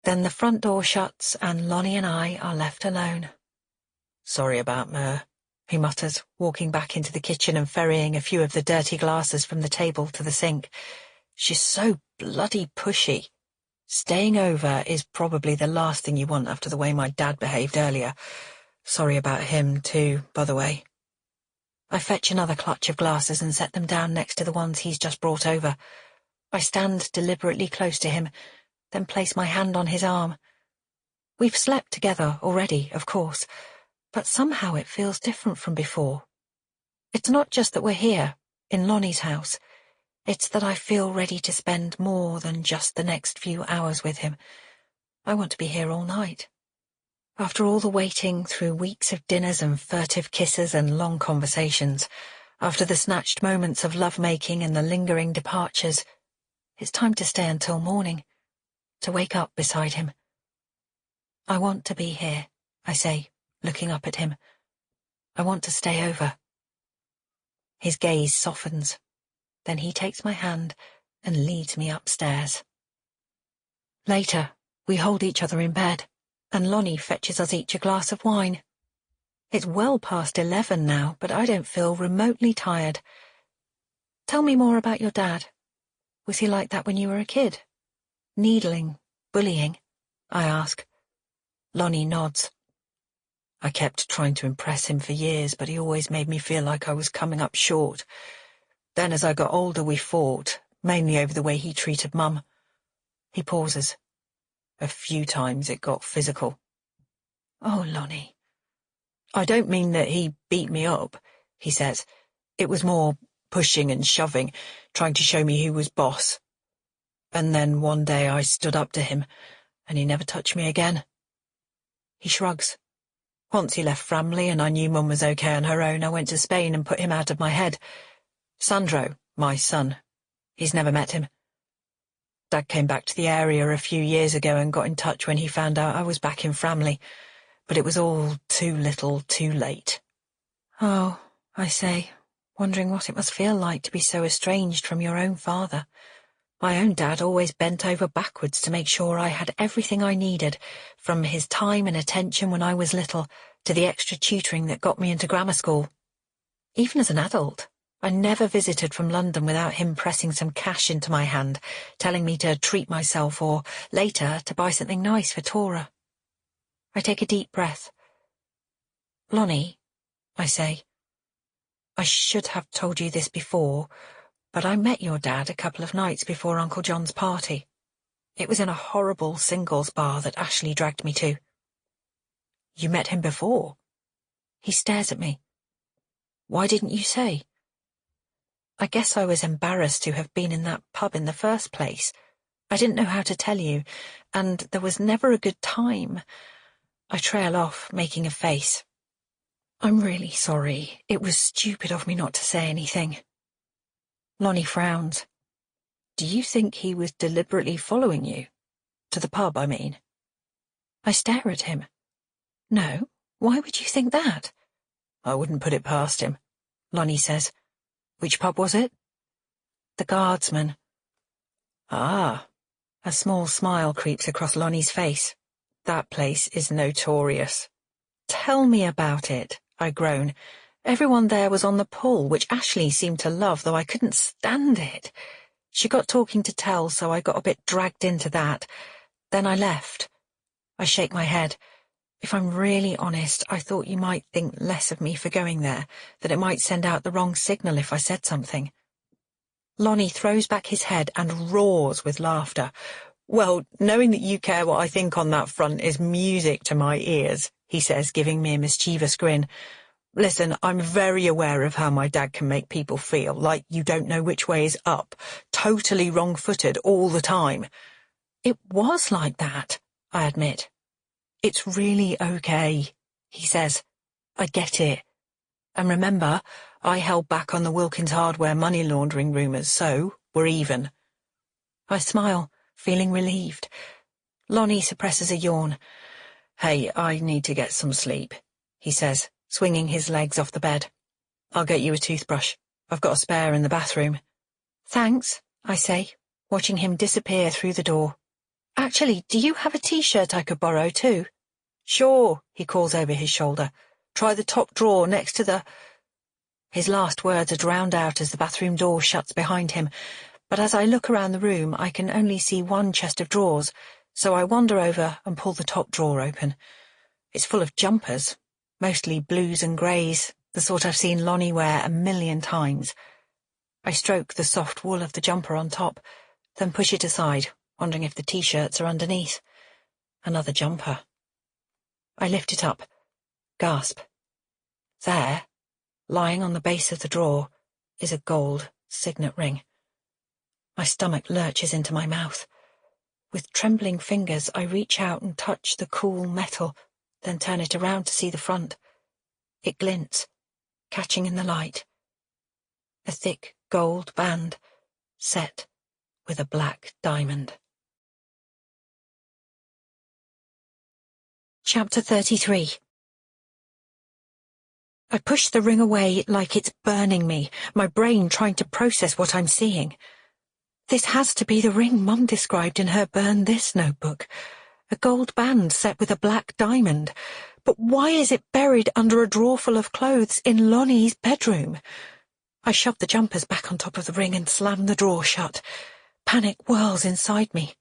Then the front door shuts, and Lonnie and I are left alone.
"Sorry about Mer," he mutters, walking back into the kitchen and ferrying a few of the dirty glasses from the table to the sink. She's so bloody pushy. Staying over is probably the last thing you want after the way my dad behaved earlier. Sorry about him, too, by the way. I fetch another clutch of glasses and set them down next to the ones he's just brought over. I stand deliberately close to him, then place my hand on his arm. We've slept together already, of course, but somehow it feels different from before. It's not just that we're here, in Lonnie's house. It's that I feel ready to spend more than just the next few hours with him. I want to be here all night. After all the waiting through weeks of dinners and furtive kisses and long conversations, after the snatched moments of love-making and the lingering departures, it's time to stay until morning, to wake up beside him. I want to be here, I say, looking up at him. I want to stay over. His gaze softens. Then he takes my hand and leads me upstairs. Later, we hold each other in bed, and Lonnie fetches us each a glass of wine. It's well past 11 now, but I don't feel remotely tired. Tell me more about your dad. Was he like that when you were a kid? Needling, bullying? I ask. Lonnie nods. I kept trying to impress him for years, but he always made me feel like I was coming up short. Then as I got older we fought, mainly over the way he treated Mum. He pauses. A few times it got physical. Oh, Lonnie. I don't mean that he beat me up, he says. It was more pushing and shoving, trying to show me who was boss. And then one day I stood up to him, and he never touched me again. He shrugs. Once he left Framley and I knew Mum was okay on her own, I went to Spain and put him out of my head. Sandro, my son. He's never met him. Dad came back to the area a few years ago and got in touch when he found out I was back in Framley, but it was all too little, too late. Oh, I say, wondering what it must feel like to be so estranged from your own father. My own dad always bent over backwards to make sure I had everything I needed, from his time and attention when I was little to the extra tutoring that got me into grammar school. Even as an adult, I never visited from London without him pressing some cash into my hand, telling me to treat myself or, later, to buy something nice for Tora. I take a deep breath. Lonnie, I say, I should have told you this before, but I met your dad a couple of nights before Uncle John's party. It was in a horrible singles bar that Ashley dragged me to. You met him before? He stares at me. Why didn't you say? I guess I was embarrassed to have been in that pub in the first place. I didn't know how to tell you, and there was never a good time. I trail off, making a face. I'm really sorry. It was stupid of me not to say anything. Lonnie frowns. Do you think he was deliberately following you? To the pub, I mean. I stare at him. No, why would you think that? I wouldn't put it past him, Lonnie says. Which pub was it? The Guardsman. Ah. A small smile creeps across Lonnie's face. That place is notorious. Tell me about it, I groan. Everyone there was on the pull, which Ashley seemed to love, though I couldn't stand it. She got talking to Tell, so I got a bit dragged into that. Then I left. I shake my head. If I'm really honest, I thought you might think less of me for going there, that it might send out the wrong signal if I said something. Lonnie throws back his head and roars with laughter. Well, knowing that you care what I think on that front is music to my ears, he says, giving me a mischievous grin. Listen, I'm very aware of how my dad can make people feel, like you don't know which way is up, totally wrong-footed all the time. It was like that, I admit. It's really okay, he says. I get it. And remember, I held back on the Wilkins Hardware money laundering rumours, so we're even. I smile, feeling relieved. Lonnie suppresses a yawn. Hey, I need to get some sleep, he says, swinging his legs off the bed. I'll get you a toothbrush. I've got a spare in the bathroom. Thanks, I say, watching him disappear through the door. Actually, do you have a t-shirt I could borrow too? Sure, he calls over his shoulder. Try the top drawer next to the—" His last words are drowned out as the bathroom door shuts behind him, but as I look around the room I can only see one chest of drawers, so I wander over and pull the top drawer open. It's full of jumpers, mostly blues and greys, the sort I've seen Lonnie wear 1,000,000 times. I stroke the soft wool of the jumper on top, then push it aside, wondering if the T-shirts are underneath. Another jumper. I lift it up, gasp. There, lying on the base of the drawer, is a gold signet ring. My stomach lurches into my mouth. With trembling fingers, I reach out and touch the cool metal, then turn it around to see the front. It glints, catching in the light. A thick gold band, set with a black diamond. Chapter 33. I push the ring away like it's burning me, my brain trying to process what I'm seeing. This has to be the ring Mum described in her Burn This notebook. A gold band set with a black diamond. But why is it buried under a drawer full of clothes in Lonnie's bedroom? I shove the jumpers back on top of the ring and slam the drawer shut. Panic whirls inside me.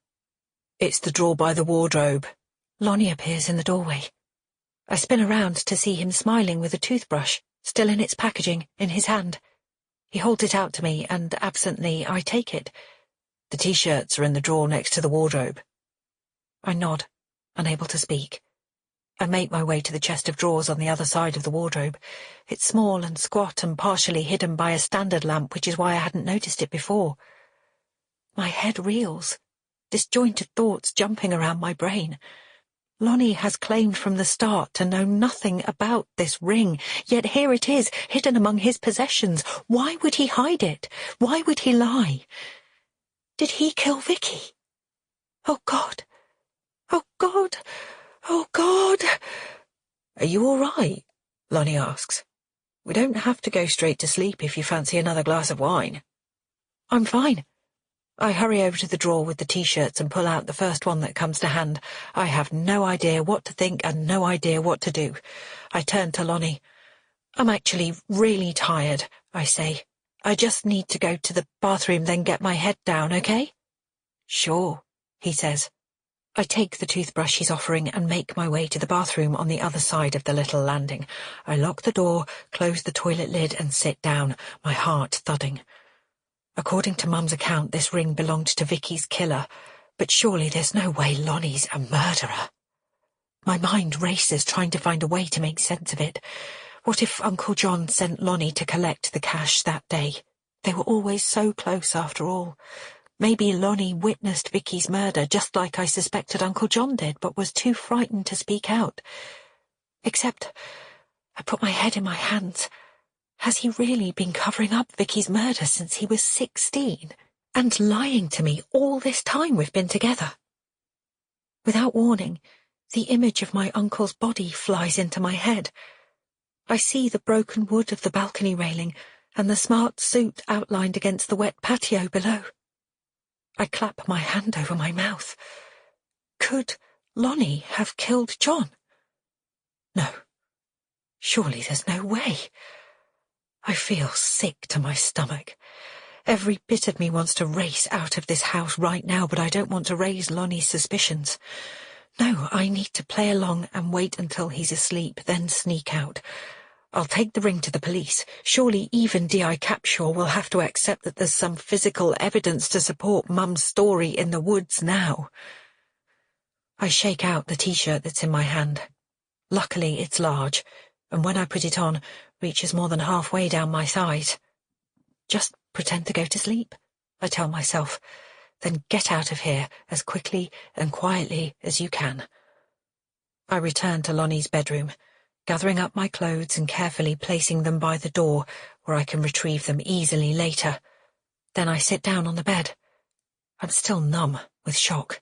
It's the drawer by the wardrobe. Lonnie appears in the doorway. I spin around to see him smiling with a toothbrush, still in its packaging, in his hand. He holds it out to me, and absently I take it. The T-shirts are in the drawer next to the wardrobe. I nod, unable to speak. I make my way to the chest of drawers on the other side of the wardrobe. It's small and squat and partially hidden by a standard lamp, which is why I hadn't noticed it before. My head reels, disjointed thoughts jumping around my brain. Lonnie has claimed from the start to know nothing about this ring, yet here it is, hidden among his possessions. Why would he hide it? Why would he lie? Did he kill Vicky? Oh, God! Oh, God! Oh, God!
Are you all right? Lonnie asks. We don't have to go straight to sleep if you fancy another glass of wine.
I'm fine. I hurry over to the drawer with the T-shirts and pull out the first one that comes to hand. I have no idea what to think and no idea what to do. I turn to Lonnie. I'm actually really tired, I say. I just need to go to the bathroom, then get my head down, okay?
Sure, he says.
I take the toothbrush he's offering and make my way to the bathroom on the other side of the little landing. I lock the door, close the toilet lid and sit down, my heart thudding. According to Mum's account, this ring belonged to Vicky's killer, but surely there's no way Lonnie's a murderer. My mind races, trying to find a way to make sense of it. What if Uncle John sent Lonnie to collect the cash that day? They were always so close after all. Maybe Lonnie witnessed Vicky's murder just like I suspected Uncle John did, but was too frightened to speak out. Except, I put my head in my hands. Has he really been covering up Vicky's murder since he was 16? And lying to me all this time we've been together? Without warning, the image of my uncle's body flies into my head. I see the broken wood of the balcony railing and the smart suit outlined against the wet patio below. I clap my hand over my mouth. Could Lonnie have killed John? No. Surely there's no way. I feel sick to my stomach. Every bit of me wants to race out of this house right now, but I don't want to raise Lonnie's suspicions. No, I need to play along and wait until he's asleep, then sneak out. I'll take the ring to the police. Surely even D.I. Capshaw will have to accept that there's some physical evidence to support Mum's story in the woods now. I shake out the T-shirt that's in my hand. Luckily, it's large, and when I put it on, reaches more than halfway down my thighs. Just pretend to go to sleep, I tell myself, then get out of here as quickly and quietly as you can. I return to Lonnie's bedroom, gathering up my clothes and carefully placing them by the door where I can retrieve them easily later. Then I sit down on the bed. I'm still numb with shock.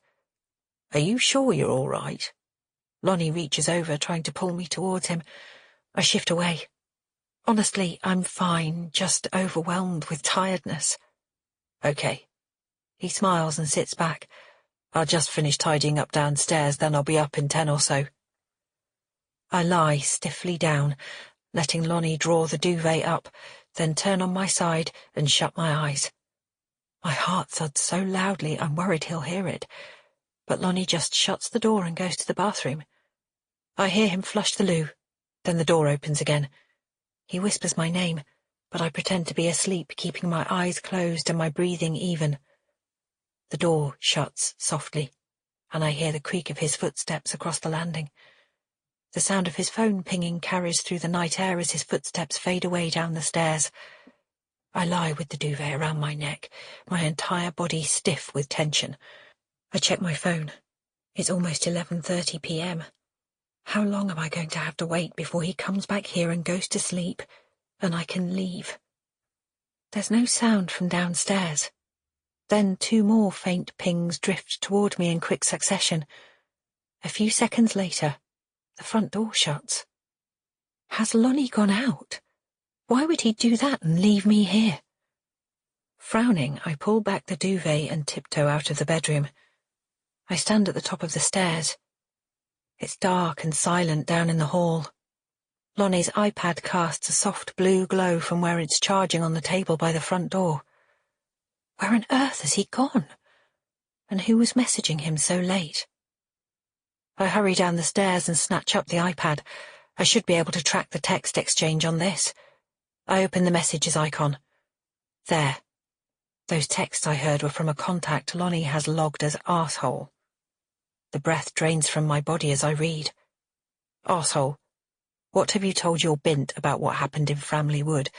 Are you sure you're all right?
Lonnie reaches over, trying to pull me towards him. I shift away. Honestly, I'm fine, just overwhelmed with tiredness.
Okay. He smiles and sits back. I'll just finish tidying up downstairs, then I'll be up in 10 or so.
I lie stiffly down, letting Lonnie draw the duvet up, then turn on my side and shut my eyes. My heart thuds so loudly I'm worried he'll hear it, but Lonnie just shuts the door and goes to the bathroom. I hear him flush the loo, then the door opens again. He whispers my name, but I pretend to be asleep, keeping my eyes closed and my breathing even. The door shuts softly, and I hear the creak of his footsteps across the landing. The sound of his phone pinging carries through the night air as his footsteps fade away down the stairs. I lie with the duvet around my neck, my entire body stiff with tension. I check my phone. It's almost 11:30 p.m. How long am I going to have to wait before he comes back here and goes to sleep, and I can leave? There's no sound from downstairs. Then 2 more faint pings drift toward me in quick succession. A few seconds later, the front door shuts. Has Lonnie gone out? Why would he do that and leave me here? Frowning, I pull back the duvet and tiptoe out of the bedroom. I stand at the top of the stairs. It's dark and silent down in the hall. Lonnie's iPad casts a soft blue glow from where it's charging on the table by the front door. Where on earth has he gone? And who was messaging him so late? I hurry down the stairs and snatch up the iPad. I should be able to track the text exchange on this. I open the messages icon. There. Those texts I heard were from a contact Lonnie has logged as arsehole. The breath drains from my body as I read. Arsehole, what have you told your bint about what happened in Framley Wood?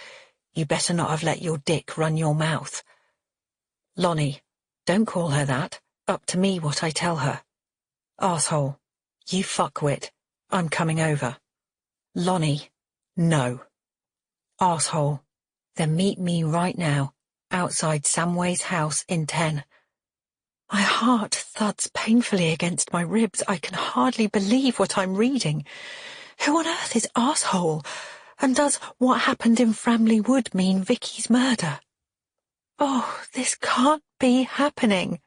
You better not have let your dick run your mouth. Lonnie, don't call her that. Up to me what I tell her. Arsehole, you fuckwit. I'm coming over. Lonnie, no. Arsehole, then meet me right now, outside Samway's house in 10. My heart thuds painfully against my ribs. I can hardly believe what I'm reading. Who on earth is arsehole? And does what happened in Framley Wood mean Vicky's murder? Oh, this can't be happening.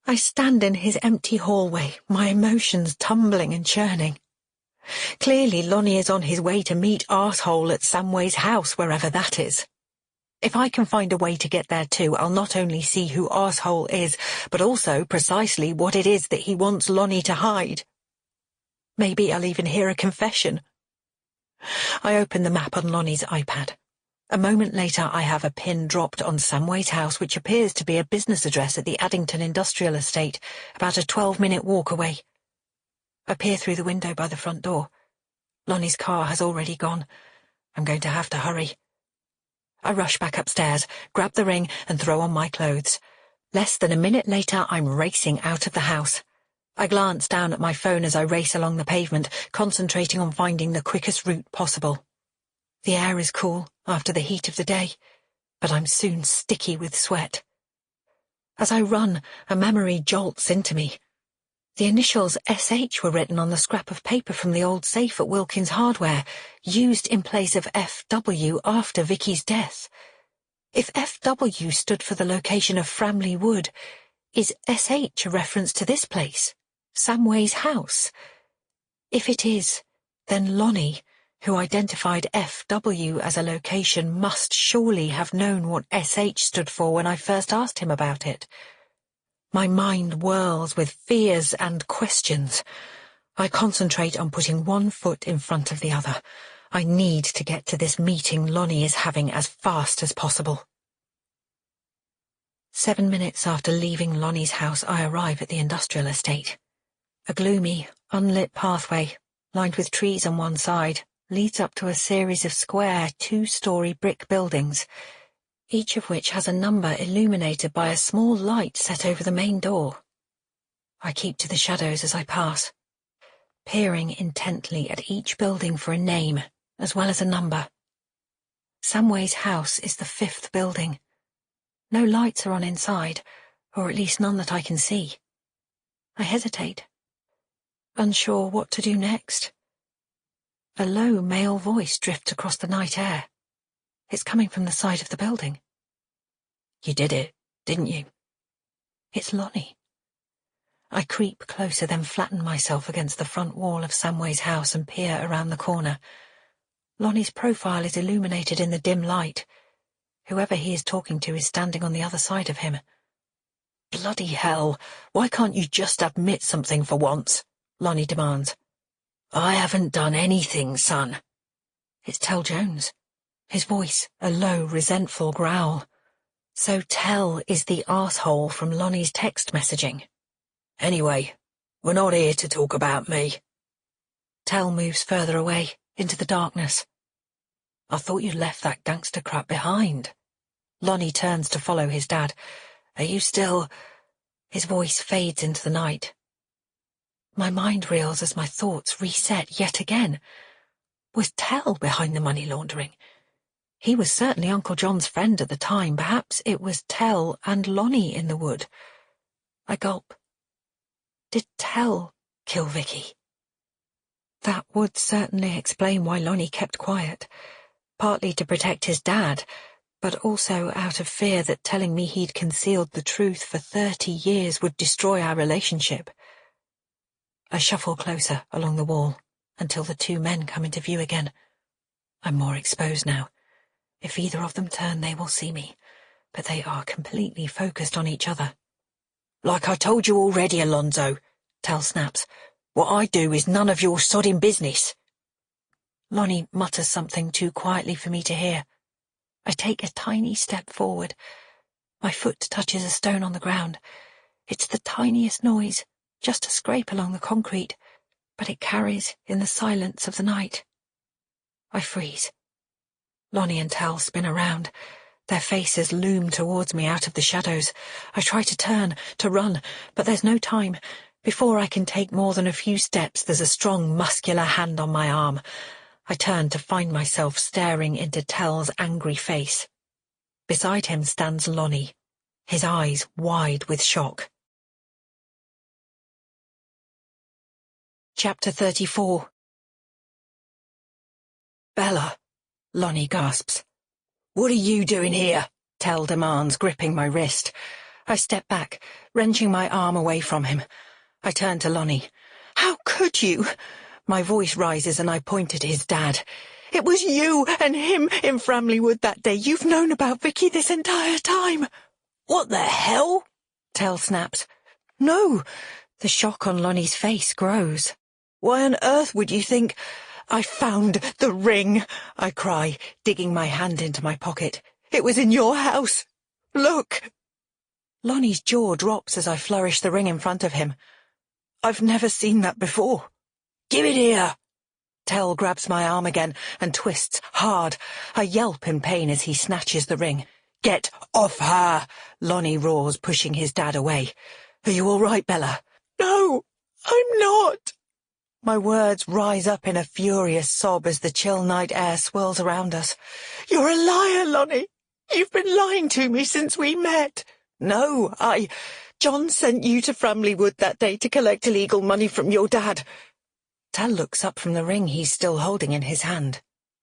I stand in his empty hallway, my emotions tumbling and churning. Clearly Lonnie is on his way to meet arsehole at Samway's house, wherever that is. If I can find a way to get there too, I'll not only see who arsehole is, but also precisely what it is that he wants Lonnie to hide. Maybe I'll even hear a confession. I open the map on Lonnie's iPad. A moment later I have a pin dropped on Samway's house, which appears to be a business address at the Addington Industrial Estate, about a 12-minute walk away. I peer through the window by the front door. Lonnie's car has already gone. I'm going to have to hurry. I rush back upstairs, grab the ring and throw on my clothes. Less than a minute later, I'm racing out of the house. I glance down at my phone as I race along the pavement, concentrating on finding the quickest route possible. The air is cool after the heat of the day, but I'm soon sticky with sweat. As I run, a memory jolts into me. The initials SH were written on the scrap of paper from the old safe at Wilkins Hardware, used in place of FW after Vicky's death. If FW stood for the location of Framley Wood, is SH a reference to this place, Samway's house? If it is, then Lonnie, who identified FW as a location, must surely have known what SH stood for when I first asked him about it. My mind whirls with fears and questions. I concentrate on putting one foot in front of the other. I need to get to this meeting Lonnie is having as fast as possible. 7 minutes after leaving Lonnie's house, I arrive at the industrial estate. A gloomy, unlit pathway, lined with trees on one side, leads up to a series of square, 2-story brick buildings, each of which has a number illuminated by a small light set over the main door. I keep to the shadows as I pass, peering intently at each building for a name, as well as a number. Samway's house is the 5th building. No lights are on inside, or at least none that I can see. I hesitate, unsure what to do next. A low male voice drifts across the night air. It's coming from the side of the building. You did it, didn't you? It's Lonnie. I creep closer, then flatten myself against the front wall of Samway's house and peer around the corner. Lonnie's profile is illuminated in the dim light. Whoever he is talking to is standing on the other side of him.
Bloody hell, why can't you just admit something for once? Lonnie demands. I haven't done anything, son.
It's Tell Jones. His voice, a low, resentful growl. So Tell is the arsehole from Lonnie's text messaging.
Anyway, we're not here to talk about me.
Tell moves further away, into the darkness.
I thought you'd left that gangster crap behind.
Lonnie turns to follow his dad.
Are you still...
His voice fades into the night. My mind reels as my thoughts reset yet again. Was Tell behind the money laundering? He was certainly Uncle John's friend at the time. Perhaps it was Tell and Lonnie in the wood. I gulp. Did Tell kill Vicky? That would certainly explain why Lonnie kept quiet, partly to protect his dad, but also out of fear that telling me he'd concealed the truth for 30 years would destroy our relationship. I shuffle closer along the wall until the two men come into view again. I'm more exposed now. If either of them turn, they will see me, but they are completely focused on each other.
Like I told you already, Alonzo, Tell snaps. What I do is none of your sodding business.
Lonnie mutters something too quietly for me to hear. I take a tiny step forward. My foot touches a stone on the ground. It's the tiniest noise, just a scrape along the concrete, but it carries in the silence of the night. I freeze. Lonnie and Tell spin around. Their faces loom towards me out of the shadows. I try to turn, to run, but there's no time. Before I can take more than a few steps, there's a strong, muscular hand on my arm. I turn to find myself staring into Tell's angry face. Beside him stands Lonnie, his eyes wide with shock. Chapter 34.
Bella,
Lonnie gasps.
What are you doing here?
Tell demands, gripping my wrist. I step back, wrenching my arm away from him. I turn to Lonnie. How could you? My voice rises and I point at his dad. It was you and him in Framley Wood that day. You've known about Vicky this entire time.
What the hell?
Tell snaps. No. The shock on Lonnie's face grows.
Why on earth would you think...
I found the ring, I cry, digging my hand into my pocket. It was in your house. Look. Lonnie's jaw drops as I flourish the ring in front of him. I've never seen that before.
Give it here.
Tell grabs my arm again and twists hard. I yelp in pain as he snatches the ring. Get off her, Lonnie roars, pushing his dad away. Are you all right, Bella? No, I'm not. My words rise up in a furious sob as the chill night air swirls around us. You're a liar, Lonnie. You've been lying to me since we met. No, John sent you to Framley Wood that day to collect illegal money from your dad. Tell looks up from the ring he's still holding in his hand.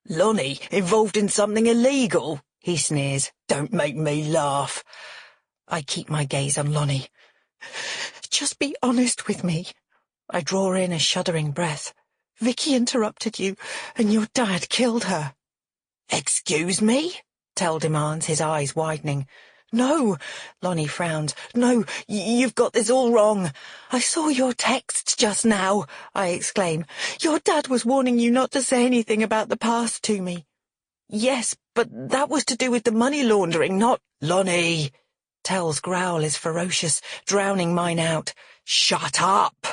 Lonnie, involved in something illegal?
He sneers.
Don't make me laugh.
I keep my gaze on Lonnie. Just be honest with me. I draw in a shuddering breath. Vicky interrupted you, and your dad killed her.
Excuse me?
Tell demands, his eyes widening. No, Lonnie frowns. No, you've got this all wrong. I saw your text just now, I exclaim. Your dad was warning you not to say anything about the past to me. Yes, but that was to do with the money laundering, not...
Lonnie!
Tell's growl is ferocious, drowning mine out.
Shut up!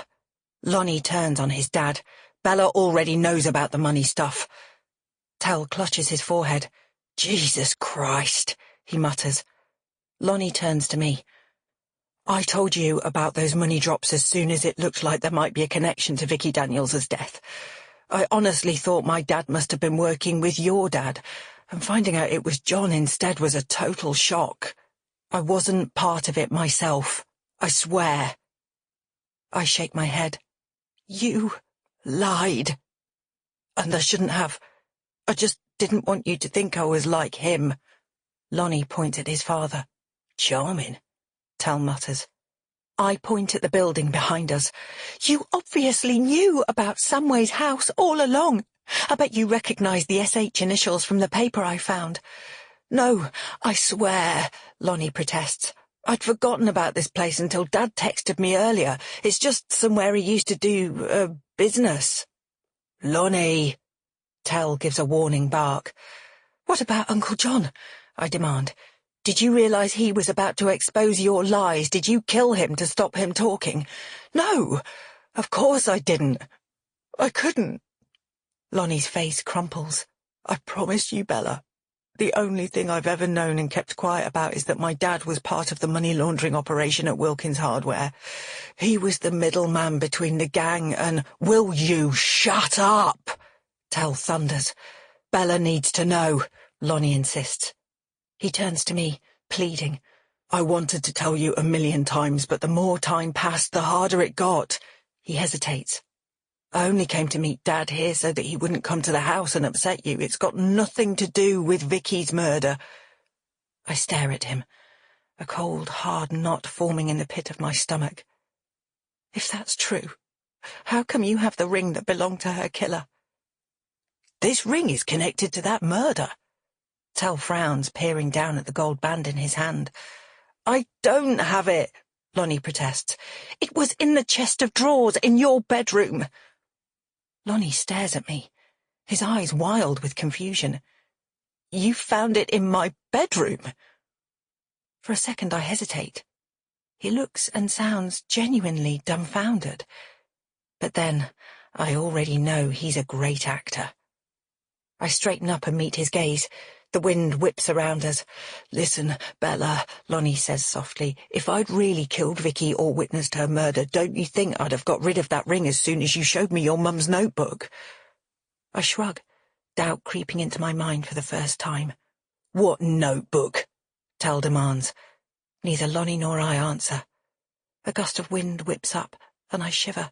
Lonnie turns on his dad. Bella already knows about the money stuff. Tell clutches his forehead.
Jesus Christ,
he mutters. Lonnie turns to me. I told you about those money drops as soon as it looked like there might be a connection to Vicky Daniels' death. I honestly thought my dad must have been working with your dad, and finding out it was John instead was a total shock. I wasn't part of it myself, I swear. I shake my head. You lied. And I shouldn't have. I just didn't want you to think I was like him. Lonnie points at his father.
Charming,
Tell mutters. I point at the building behind us. You obviously knew about Samway's house all along. I bet you recognise the SH initials from the paper I found. No, I swear, Lonnie protests. I'd forgotten about this place until Dad texted me earlier. It's just somewhere he used to do, business. Lonnie, Tell gives a warning bark. What about Uncle John? I demand. Did you realise he was about to expose your lies? Did you kill him to stop him talking? No, of course I didn't. I couldn't. Lonnie's face crumples. I promised you, Bella. The only thing I've ever known and kept quiet about is that my dad was part of the money laundering operation at Wilkins Hardware. He was the middleman between the gang and— Will you shut up? Tell thunders. Bella needs to know, Lonnie insists. He turns to me, pleading. I wanted to tell you 1,000,000 times, but the more time passed, the harder it got. He hesitates. I only came to meet Dad here so that he wouldn't come to the house and upset you. It's got nothing to do with Vicky's murder. I stare at him, a cold, hard knot forming in the pit of my stomach. If that's true, how come you have the ring that belonged to her killer? This ring is connected to that murder. Tell frowns, peering down at the gold band in his hand. I don't have it, Lonnie protests. It was in the chest of drawers in your bedroom. Lonnie stares at me, his eyes wild with confusion. You found it in my bedroom? For a second I hesitate. He looks and sounds genuinely dumbfounded. But then I already know he's a great actor. I straighten up and meet his gaze. The wind whips around us. Listen, Bella, Lonnie says softly, if I'd really killed Vicky or witnessed her murder, don't you think I'd have got rid of that ring as soon as you showed me your mum's notebook? I shrug, doubt creeping into my mind for the first time. What notebook? Tell demands. Neither Lonnie nor I answer. A gust of wind whips up, and I shiver,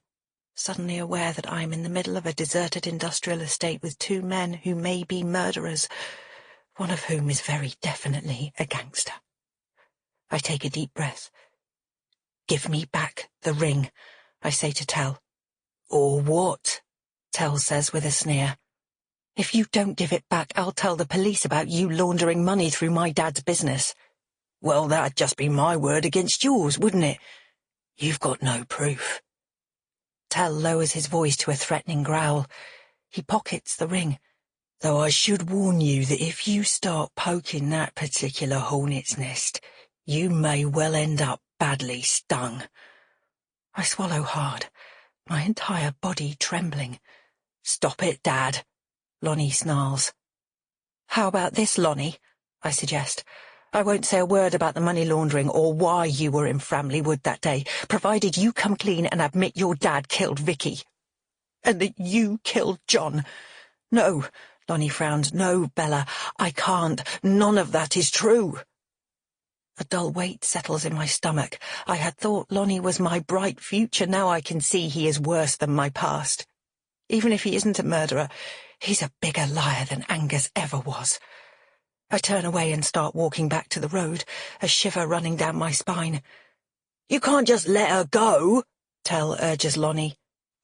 suddenly aware that I am in the middle of a deserted industrial estate with 2 men who may be murderers, one of whom is very definitely a gangster. I take a deep breath. Give me back the ring, I say to Tell. Or what? Tell says with a sneer. If you don't give it back, I'll tell the police about you laundering money through my dad's business. Well, that'd just be my word against yours, wouldn't it? You've got no proof. Tell lowers his voice to a threatening growl. He pockets the ring. Though I should warn you that if you start poking that particular hornet's nest, you may well end up badly stung. I swallow hard, my entire body trembling. Stop it, Dad, Lonnie snarls. How about this, Lonnie? I suggest. I won't say a word about the money laundering or why you were in Framley Wood that day, provided you come clean and admit your dad killed Vicky. And that you killed John. No, Lonnie frowns. No, Bella, I can't. None of that is true. A dull weight settles in my stomach. I had thought Lonnie was my bright future. Now I can see he is worse than my past. Even if he isn't a murderer, he's a bigger liar than Angus ever was. I turn away and start walking back to the road, a shiver running down my spine. You can't just let her go, Tell urges Lonnie.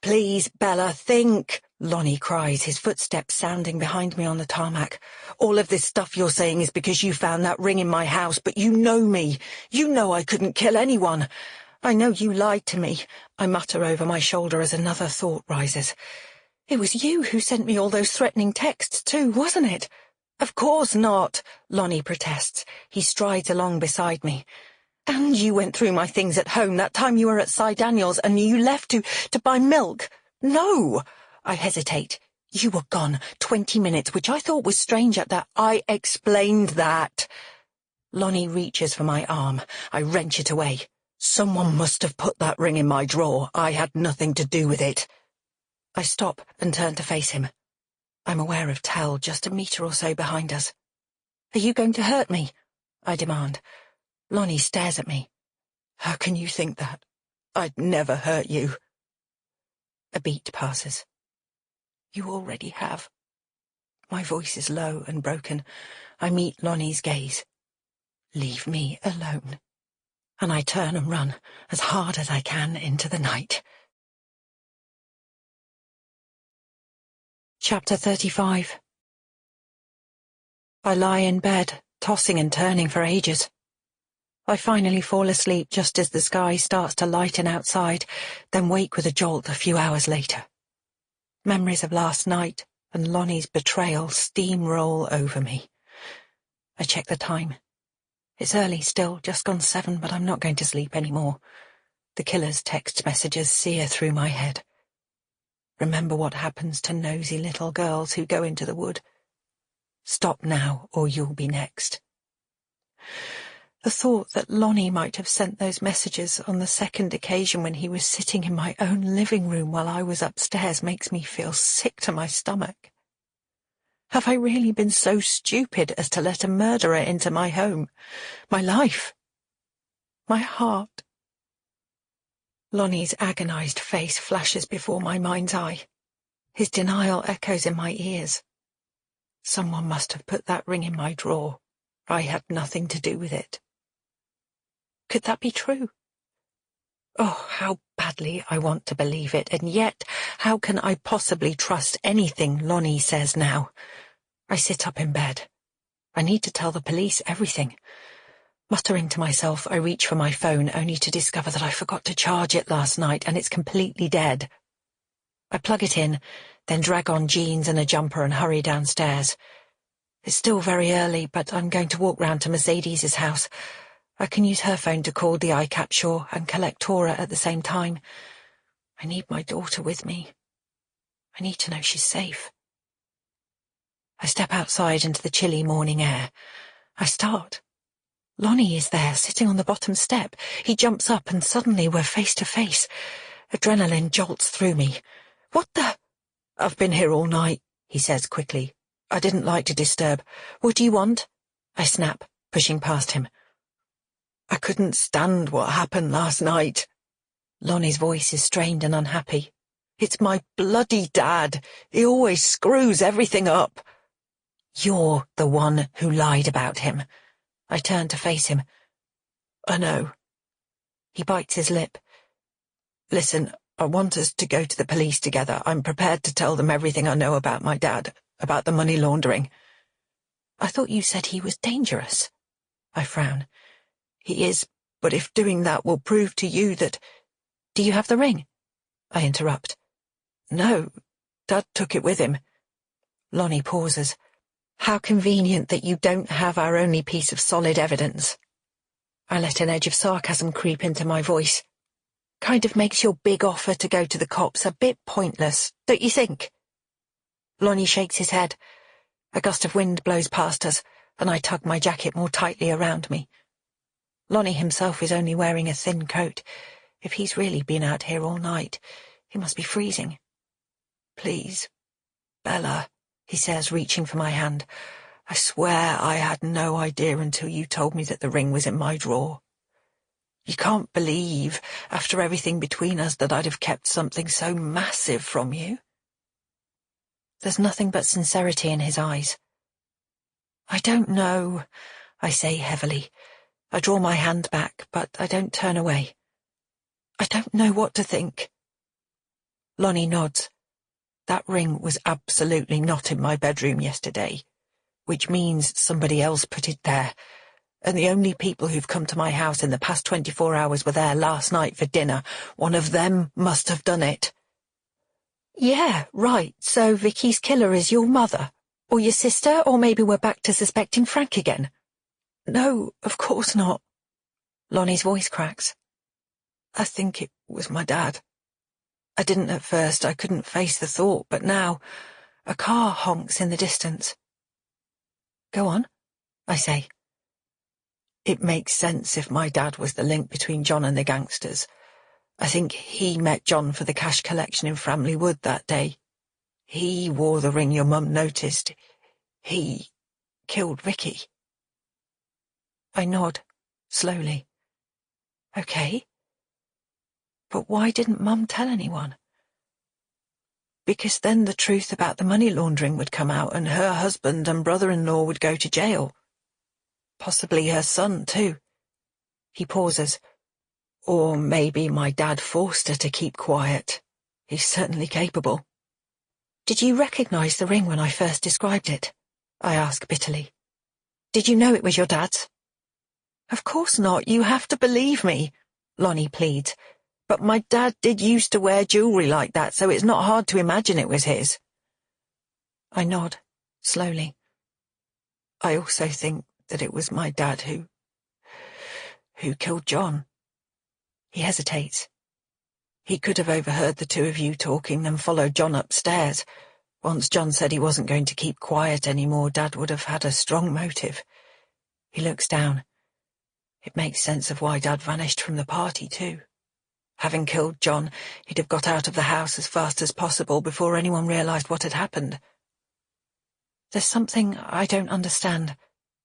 Please, Bella, think, Lonnie cries, his footsteps sounding behind me on the tarmac. All of this stuff you're saying is because you found that ring in my house, but you know me. You know I couldn't kill anyone. I know you lied to me, I mutter over my shoulder as another thought rises. It was you who sent me all those threatening texts too, wasn't it? Of course not, Lonnie protests. He strides along beside me. And you went through my things at home that time you were at Cy Daniels and you left to buy milk. No, I hesitate. You were gone 20 minutes, which I thought was strange at that. I explained that. Lonnie reaches for my arm. I wrench it away. Someone must have put that ring in my drawer. I had nothing to do with it. I stop and turn to face him. I'm aware of Tell just a metre or so behind us. Are you going to hurt me? I demand. Lonnie stares at me. How can you think that? I'd never hurt you. A beat passes. You already have. My voice is low and broken. I meet Lonnie's gaze. Leave me alone.
and I turn and run as hard as I can into the night. Chapter 35. I lie in bed, tossing and turning for ages. I finally fall asleep just as the sky starts to lighten outside, then wake with a jolt a few hours later. Memories of last night and Lonnie's betrayal steamroll over me. I check the time. It's early still, just gone 7, but I'm not going to sleep anymore. The killer's text messages sear through my head. Remember what happens to nosy little girls who go into the wood. Stop now, or you'll be next. The thought that Lonnie might have sent those messages on the second occasion when he was sitting in my own living room while I was upstairs makes me feel sick to my stomach. Have I really been so stupid as to let a murderer into my home, my life, my heart? Lonnie's agonized face flashes before my mind's eye. His denial echoes in my ears. Someone must have put that ring in my drawer. I had nothing to do with it. Could that be true? Oh, how badly I want to believe it, and yet how can I possibly trust anything Lonnie says now? I sit up in bed. I need to tell the police everything. Muttering to myself, I reach for my phone, only to discover that I forgot to charge it last night, and it's completely dead. I plug it in, then drag on jeans and a jumper and hurry downstairs. It's still very early, but I'm going to walk round to Mercedes's house. I can use her phone to call the eye capsule and collect Tora at the same time. I need my daughter with me. I need to know she's safe. I step outside into the chilly morning air. I start. Lonnie is there, sitting on the bottom step. He jumps up and suddenly we're face to face. Adrenaline jolts through me. What the? I've been here all night, he says quickly. I didn't like to disturb. What do you want? I snap, pushing past him. I couldn't stand what happened last night. Lonnie's voice is strained and unhappy. It's my bloody dad. He always screws everything up. You're the one who lied about him. I turn to face him. I know. He bites his lip. Listen, I want us to go to the police together. I'm prepared to tell them everything I know about my dad, about the money laundering. I thought you said he was dangerous. I frown. He is, but if doing that will prove to you that— Do you have the ring? I interrupt. No, Dad took it with him. Lonnie pauses. How convenient that you don't have our only piece of solid evidence. I let an edge of sarcasm creep into my voice. Kind of makes your big offer to go to the cops a bit pointless, don't you think? Lonnie shakes his head. A gust of wind blows past us, and I tug my jacket more tightly around me. Lonnie himself is only wearing a thin coat. If he's really been out here all night, he must be freezing. Please, Bella, he says, reaching for my hand. I swear I had no idea until you told me that the ring was in my drawer. You can't believe, after everything between us, that I'd have kept something so massive from you. There's nothing but sincerity in his eyes. I don't know, I say heavily. I draw my hand back, but I don't turn away. I don't know what to think. Lonnie nods. That ring was absolutely not in my bedroom yesterday, which means somebody else put it there, and the only people who've come to my house in the past 24 hours were there last night for dinner. One of them must have done it. Yeah, right, so Vicky's killer is your mother, or your sister, or maybe we're back to suspecting Frank again. No, of course not. Lonnie's voice cracks. I think it was my dad. I didn't at first, I couldn't face the thought, but now, a car honks in the distance. Go on, I say. It makes sense if my dad was the link between John and the gangsters. I think he met John for the cash collection in Framley Wood that day. He wore the ring your mum noticed. He killed Vicky. I nod, slowly. Okay. But why didn't Mum tell anyone? Because then the truth about the money laundering would come out and her husband and brother-in-law would go to jail. Possibly her son, too. He pauses,
Or maybe my dad forced her to keep quiet. He's certainly capable.
Did you recognize the ring when I first described it? I ask bitterly. Did you know it was your dad's?
Of course not. You have to believe me, Lonnie pleads. But my dad did used to wear jewellery like that, so it's not hard to imagine it was his.
I nod, slowly.
I also think that it was my dad who killed John. He hesitates. He could have overheard the two of you talking, then followed John upstairs. Once John said he wasn't going to keep quiet anymore, Dad would have had a strong motive. He looks down. It makes sense of why Dad vanished from the party, too. Having killed John, he'd have got out of the house as fast as possible before anyone realised what had happened.
There's something I don't understand,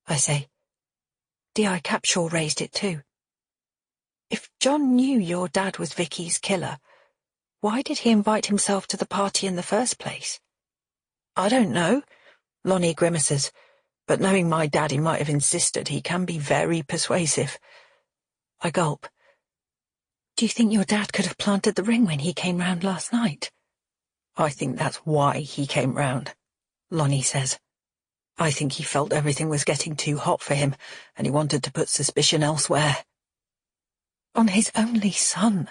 I say. D.I. Capshaw raised it too. If John knew your dad was Vicky's killer, why did he invite himself to the party in the first place?
I don't know, Lonnie grimaces, but knowing my dad, he might have insisted. He can be very persuasive.
I gulp. Do you think your dad could have planted the ring when he came round last night?
I think that's why he came round, Lonnie says. I think he felt everything was getting too hot for him, and he wanted to put suspicion elsewhere.
On his only son?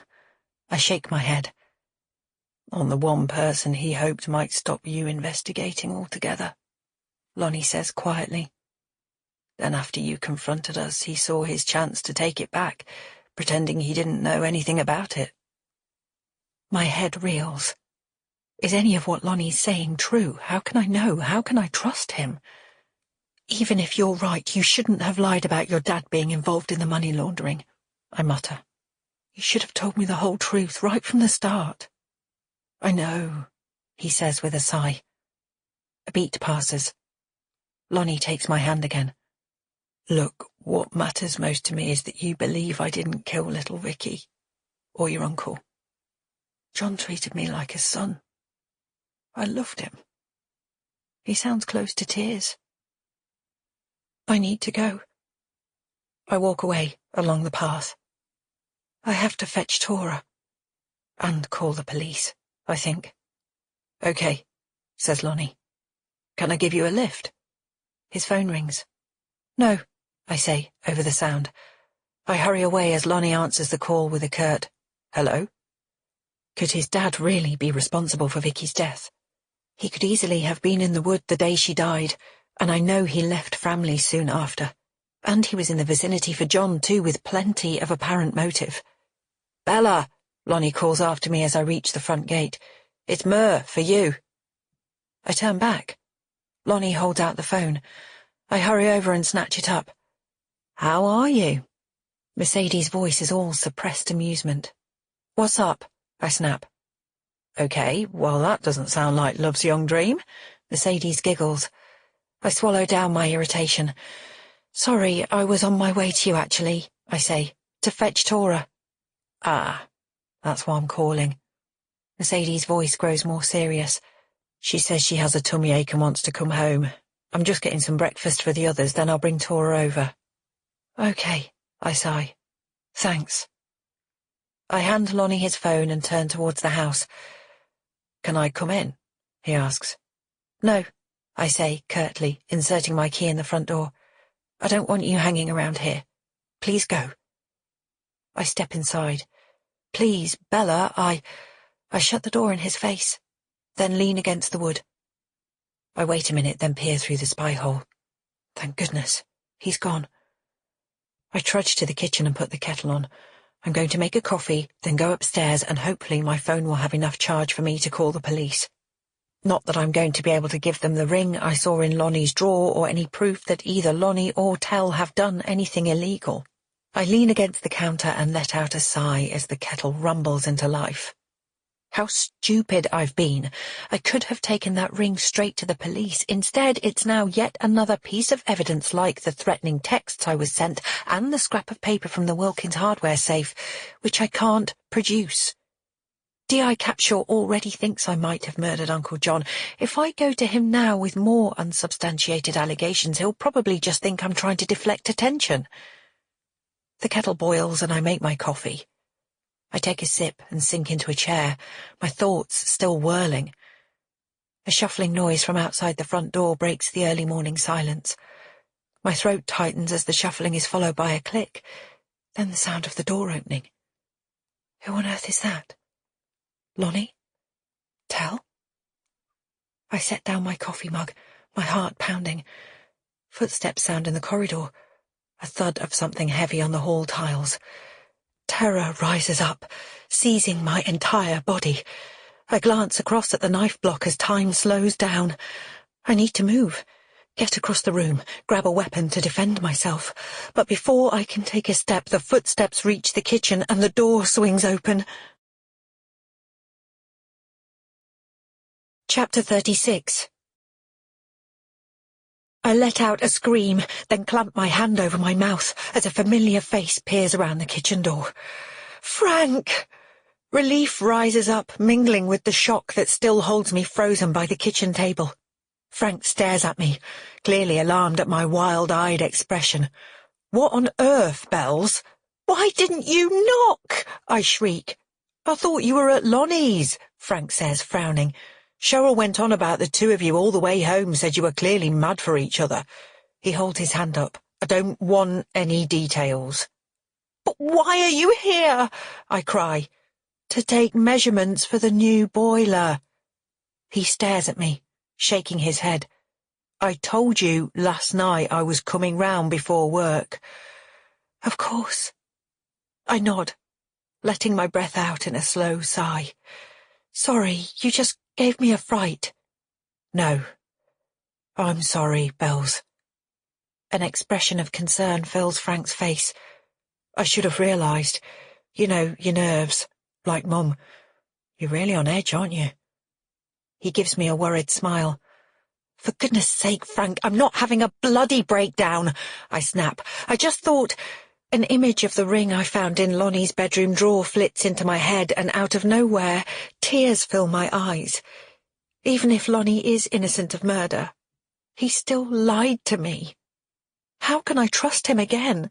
I shake my head.
On the one person he hoped might stop you investigating altogether, Lonnie says quietly. Then after you confronted us, he saw his chance to take it back, pretending he didn't know anything about it.
My head reels. Is any of what Lonnie's saying true? How can I know? How can I trust him? Even if you're right, you shouldn't have lied about your dad being involved in the money laundering, I mutter. You should have told me the whole truth right from the start.
I know, he says with a sigh.
A beat passes. Lonnie takes my hand again.
Look, what matters most to me is that you believe I didn't kill little Vicky, or your uncle. John treated me like a son. I loved him. He sounds close to tears.
I need to go. I walk away along the path. I have to fetch Tora. And call the police, I think.
Okay, says Lonnie. Can I give you a lift?
His phone rings. No, I say, over the sound. I hurry away as Lonnie answers the call with a curt, hello? Could his dad really be responsible for Vicky's death? He could easily have been in the wood the day she died, and I know he left Framley soon after. And he was in the vicinity for John too, with plenty of apparent motive.
Bella, Lonnie calls after me as I reach the front gate. It's Mer, for you.
I turn back. Lonnie holds out the phone. I hurry over and snatch it up.
How are you?
Mercedes' voice is all suppressed amusement. What's up? I snap.
Okay, well that doesn't sound like love's young dream.
Mercedes giggles. I swallow down my irritation. Sorry, I was on my way to you actually, I say, to fetch Tora.
Ah, that's why I'm calling.
Mercedes' voice grows more serious.
She says she has a tummy ache and wants to come home. I'm just getting some breakfast for the others, then I'll bring Tora over.
Okay, I sigh. Thanks.
I hand Lonnie his phone and turn towards the house. Can I come in? He asks.
No, I say curtly, inserting my key in the front door. I don't want you hanging around here. Please go. I step inside. Please, Bella, I shut the door in his face, then lean against the wood. I wait a minute, then peer through the spy hole. Thank goodness, he's gone. I trudge to the kitchen and put the kettle on. I'm going to make a coffee, then go upstairs, and hopefully my phone will have enough charge for me to call the police. Not that I'm going to be able to give them the ring I saw in Lonnie's drawer or any proof that either Lonnie or Tell have done anything illegal. I lean against the counter and let out a sigh as the kettle rumbles into life. How stupid I've been. I could have taken that ring straight to the police. Instead, it's now yet another piece of evidence like the threatening texts I was sent and the scrap of paper from the Wilkins hardware safe, which I can't produce. D.I. Capshaw already thinks I might have murdered Uncle John. If I go to him now with more unsubstantiated allegations, he'll probably just think I'm trying to deflect attention. The kettle boils and I make my coffee.
I take a sip and sink into a chair, my thoughts still whirling. A shuffling noise from outside the front door breaks the early morning silence. My throat tightens as the shuffling is followed by a click, then the sound of the door opening. Who on earth is that? Lonnie? Tell? I set down my coffee mug, my heart pounding. Footsteps sound in the corridor, a thud of something heavy on the hall tiles. Terror rises up, seizing my entire body. I glance across at the knife block as time slows down. I need to move, get across the room, grab a weapon to defend myself. But before I can take a step, the footsteps reach the kitchen and the door swings open. Chapter 36. I let out a scream, then clamp my hand over my mouth as a familiar face peers around the kitchen door. Frank! Relief rises up, mingling with the shock that still holds me frozen by the kitchen table. Frank stares at me, clearly alarmed at my wild-eyed expression. What on earth, Bells? Why didn't you knock? I shriek. I thought you were at Lonnie's, Frank says, frowning. Cheryl went on about the two of you all the way home, said you were clearly mad for each other. He holds his hand up. I don't want any details. But why are you here? I cry. To take measurements for the new boiler. He stares at me, shaking his head. I told you last night I was coming round before work. Of course. I nod, letting my breath out in a slow sigh. Sorry, you just gave me a fright. No. I'm sorry, Bells. An expression of concern fills Frank's face. I should have realised. You know, your nerves. Like Mum. You're really on edge, aren't you? He gives me a worried smile. For goodness sake, Frank, I'm not having a bloody breakdown, I snap. I just thought... An image of the ring I found in Lonnie's bedroom drawer flits into my head, and out of nowhere, tears fill my eyes. Even if Lonnie is innocent of murder, he still lied to me. How can I trust him again?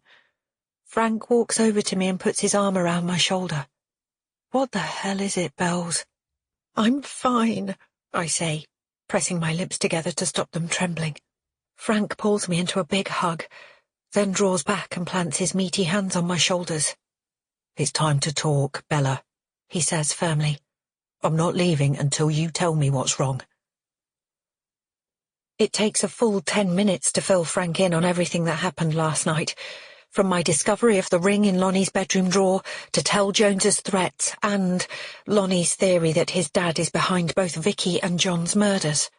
Frank walks over to me and puts his arm around my shoulder. What the hell is it, Bells? I'm fine, I say, pressing my lips together to stop them trembling. Frank pulls me into a big hug, then draws back and plants his meaty hands on my shoulders. It's time to talk, Bella, he says firmly. I'm not leaving until you tell me what's wrong. It takes a full 10 minutes to fill Frank in on everything that happened last night, from my discovery of the ring in Lonnie's bedroom drawer to Tell Jones's threats and Lonnie's theory that his dad is behind both Vicky and John's murders.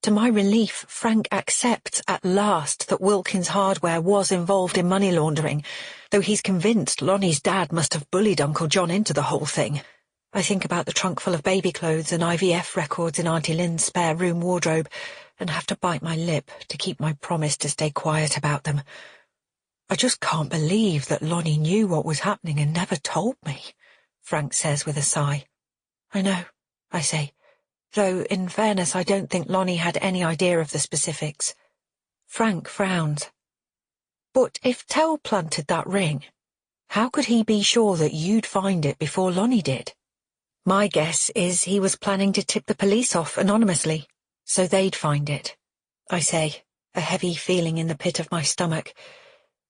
To my relief, Frank accepts at last that Wilkins Hardware was involved in money laundering, though he's convinced Lonnie's dad must have bullied Uncle John into the whole thing. I think about the trunk full of baby clothes and IVF records in Auntie Lynn's spare room wardrobe and have to bite my lip to keep my promise to stay quiet about them. I just can't believe that Lonnie knew what was happening and never told me, Frank says with a sigh. I know, I say. Though, in fairness, I don't think Lonnie had any idea of the specifics. Frank frowns. But if Tell planted that ring, how could he be sure that you'd find it before Lonnie did? My guess is he was planning to tip the police off anonymously, so they'd find it, I say, a heavy feeling in the pit of my stomach.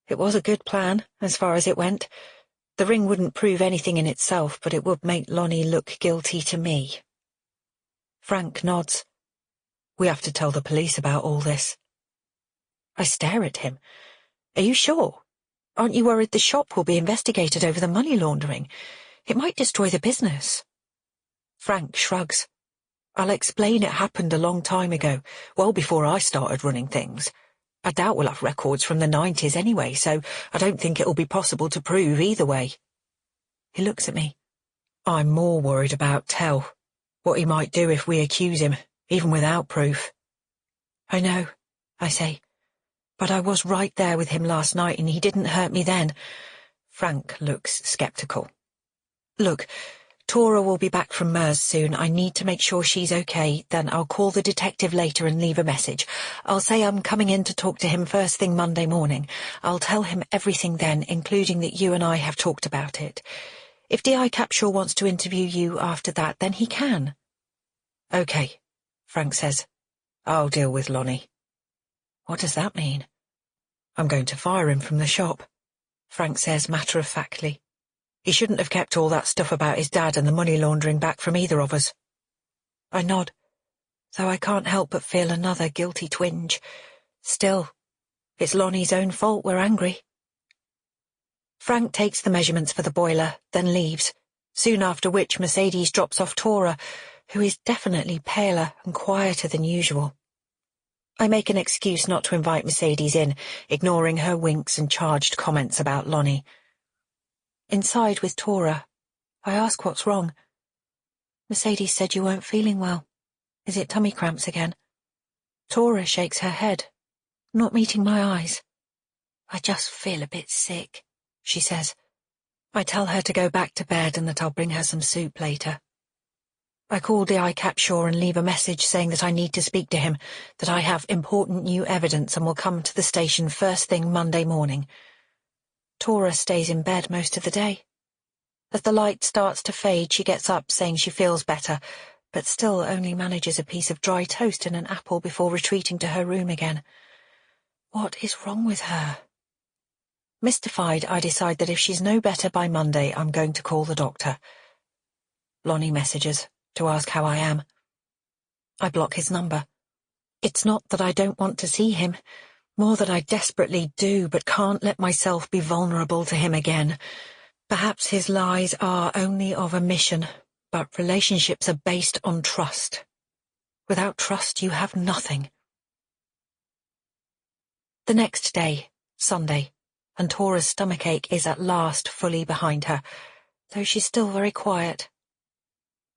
It was a good plan, as far as it went. The ring wouldn't prove anything in itself, but it would make Lonnie look guilty to me. Frank nods. We have to tell the police about all this. I stare at him. Are you sure? Aren't you worried the shop will be investigated over the money laundering? It might destroy the business. Frank shrugs. I'll explain it happened a long time ago, well before I started running things. I doubt we'll have records from the 90s anyway, so I don't think it'll be possible to prove either way. He looks at me. I'm more worried about Tell. What he might do if we accuse him, even without proof. I know, I say, but I was right there with him last night and he didn't hurt me then. Frank looks sceptical. Look, Tora will be back from Mers soon. I need to make sure she's okay, then I'll call the detective later and leave a message. I'll say I'm coming in to talk to him first thing Monday morning. I'll tell him everything then, including that you and I have talked about it.
If D.I. Capshaw wants to interview you after that, then he can.
OK, Frank says. I'll deal with Lonnie.
What does that mean?
I'm going to fire him from the shop, Frank says matter-of-factly. He shouldn't have kept all that stuff about his dad and the money laundering back from either of us.
I nod, though I can't help but feel another guilty twinge. Still, it's Lonnie's own fault we're angry. Frank takes the measurements for the boiler, then leaves, soon after which Mercedes drops off Tora, who is definitely paler and quieter than usual. I make an excuse not to invite Mercedes in, ignoring her winks and charged comments about Lonnie. Inside with Tora, I ask what's wrong. Mercedes said you weren't feeling well. Is it tummy cramps again? Tora shakes her head, not meeting my eyes. I just feel a bit sick, she says. I tell her to go back to bed and that I'll bring her some soup later. I call D.I. Capshaw and leave a message saying that I need to speak to him, that I have important new evidence and will come to the station first thing Monday morning. Tora stays in bed most of the day. As the light starts to fade, she gets up saying she feels better, but still only manages a piece of dry toast and an apple before retreating to her room again. What is wrong with her? Mystified, I decide that if she's no better by Monday, I'm going to call the doctor. Lonnie messages to ask how I am. I block his number. It's not that I don't want to see him, more that I desperately do, but can't let myself be vulnerable to him again. Perhaps his lies are only of omission, but relationships are based on trust. Without trust, you have nothing. The next day, Sunday, and Tora's stomachache is at last fully behind her, though she's still very quiet.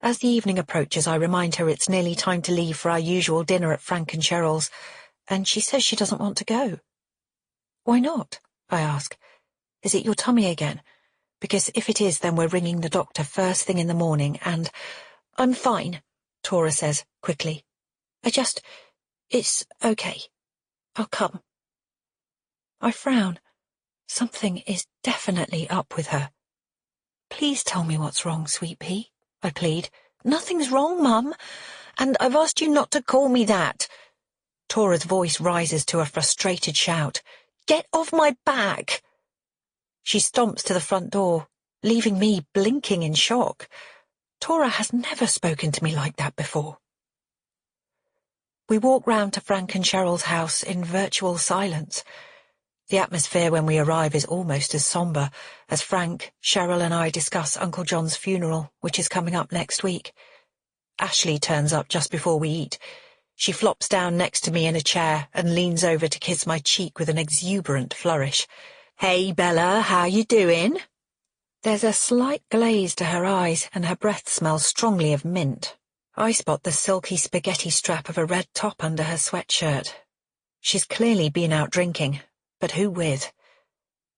As the evening approaches, I remind her it's nearly time to leave for our usual dinner at Frank and Cheryl's, and she says she doesn't want to go. Why not? I ask. Is it your tummy again? Because if it is, then we're ringing the doctor first thing in the morning, and— I'm fine, Tora says, quickly. It's okay. I'll come. I frown. Something is definitely up with her. Please tell me what's wrong, Sweet Pea, I plead. Nothing's wrong, Mum, and I've asked you not to call me that. Tora's voice rises to a frustrated shout. Get off my back! She stomps to the front door, leaving me blinking in shock. Tora has never spoken to me like that before. We walk round to Frank and Cheryl's house in virtual silence. The atmosphere when we arrive is almost as sombre, as Frank, Cheryl and I discuss Uncle John's funeral, which is coming up next week. Ashley turns up just before we eat. She flops down next to me in a chair and leans over to kiss my cheek with an exuberant flourish. Hey, Bella, how you doing? There's a slight glaze to her eyes, and her breath smells strongly of mint. I spot the silky spaghetti strap of a red top under her sweatshirt. She's clearly been out drinking, but who with?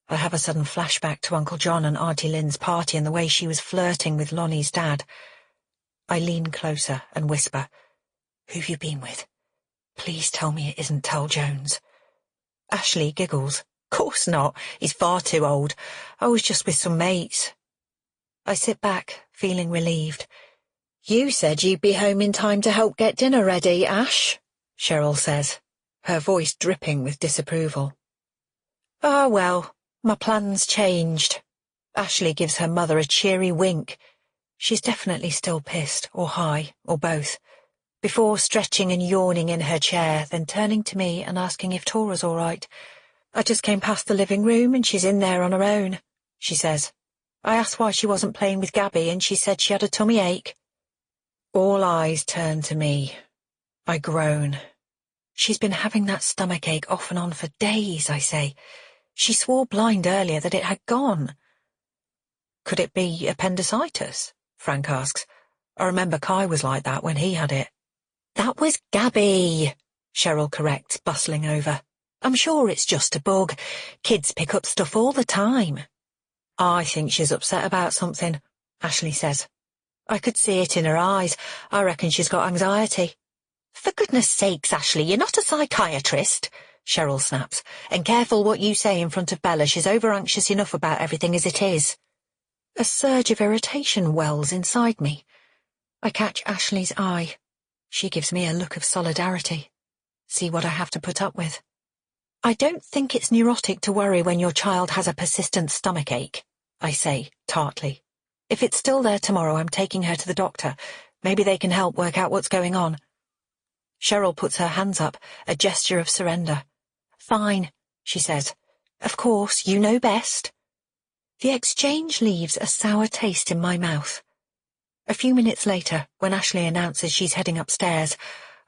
I have a sudden flashback to Uncle John and Auntie Lynn's party and the way she was flirting with Lonnie's dad. I lean closer and whisper, Who've you been with? Please tell me it isn't Tal Jones. Ashley giggles. Course not. He's far too old. I was just with some mates. I sit back, feeling relieved. You said you'd be home in time to help get dinner ready, Ash, Cheryl says, her voice dripping with disapproval. Ah, well, my plans changed. Ashley gives her mother a cheery wink. She's definitely still pissed, or high, or both, before stretching and yawning in her chair, then turning to me and asking if Tora's all right. I just came past the living room and she's in there on her own, she says. I asked why she wasn't playing with Gabby and she said she had a tummy ache. All eyes turn to me. I groan. She's been having that stomachache off and on for days, I say. She swore blind earlier that it had gone. Could it be appendicitis? Frank asks. I remember Kai was like that when he had it. That was Gabby, Cheryl corrects, bustling over. I'm sure it's just a bug. Kids pick up stuff all the time. I think she's upset about something, Ashley says. I could see it in her eyes. I reckon she's got anxiety. For goodness sakes, Ashley, you're not a psychiatrist, Cheryl snaps. And careful what you say in front of Bella. She's over-anxious enough about everything as it is. A surge of irritation wells inside me. I catch Ashley's eye. She gives me a look of solidarity. See what I have to put up with. I don't think it's neurotic to worry when your child has a persistent stomachache, I say, tartly. If it's still there tomorrow, I'm taking her to the doctor. Maybe they can help work out what's going on. Cheryl puts her hands up, a gesture of surrender. Fine, she says. Of course, you know best. The exchange leaves a sour taste in my mouth. A few minutes later, when Ashley announces she's heading upstairs,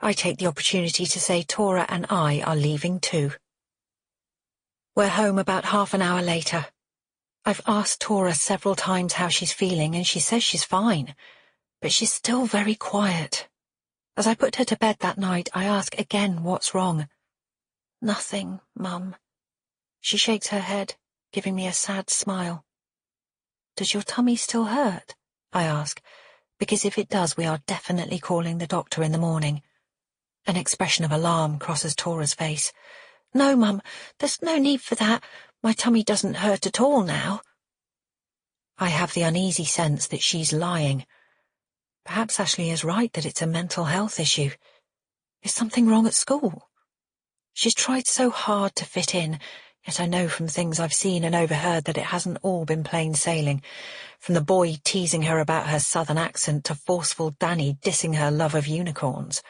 I take the opportunity to say Tora and I are leaving too. We're home about half an hour later. I've asked Tora several times how she's feeling, and she says she's fine, but she's still very quiet. As I put her to bed that night, I ask again what's wrong. Nothing, Mum. She shakes her head, giving me a sad smile. Does your tummy still hurt? I ask, because if it does, we are definitely calling the doctor in the morning. An expression of alarm crosses Tora's face. No, Mum, there's no need for that. My tummy doesn't hurt at all now. I have the uneasy sense that she's lying. Perhaps Ashley is right that it's a mental health issue. Is something wrong at school? She's tried so hard to fit in, yet I know from things I've seen and overheard that it hasn't all been plain sailing, from the boy teasing her about her southern accent to forceful Danny dissing her love of unicorns.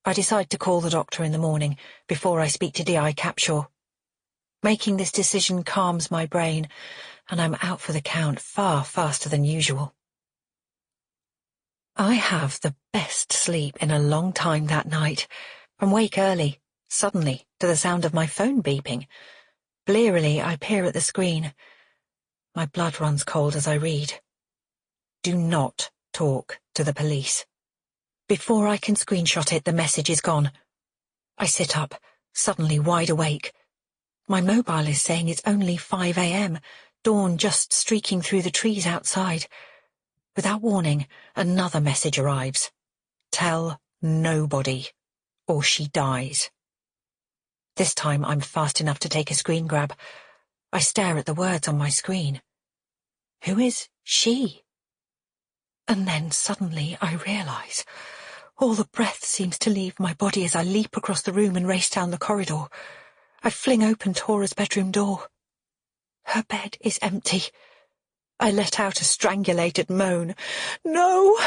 I decide to call the doctor in the morning, before I speak to D.I. Capshaw. Making this decision calms my brain, and I'm out for the count far faster than usual. I have the best sleep in a long time that night, and wake early, suddenly, to the sound of my phone beeping. Blearily, I peer at the screen. My blood runs cold as I read. Do not talk to the police. Before I can screenshot it, the message is gone. I sit up, suddenly wide awake. My mobile is saying it's only 5 a.m., dawn just streaking through the trees outside. Without warning, another message arrives. Tell nobody, or she dies. This time I'm fast enough to take a screen grab. I stare at the words on my screen. Who is she? And then suddenly I realize. All the breath seems to leave my body as I leap across the room and race down the corridor. I fling open Tora's bedroom door. Her bed is empty. I let out a strangulated moan. No!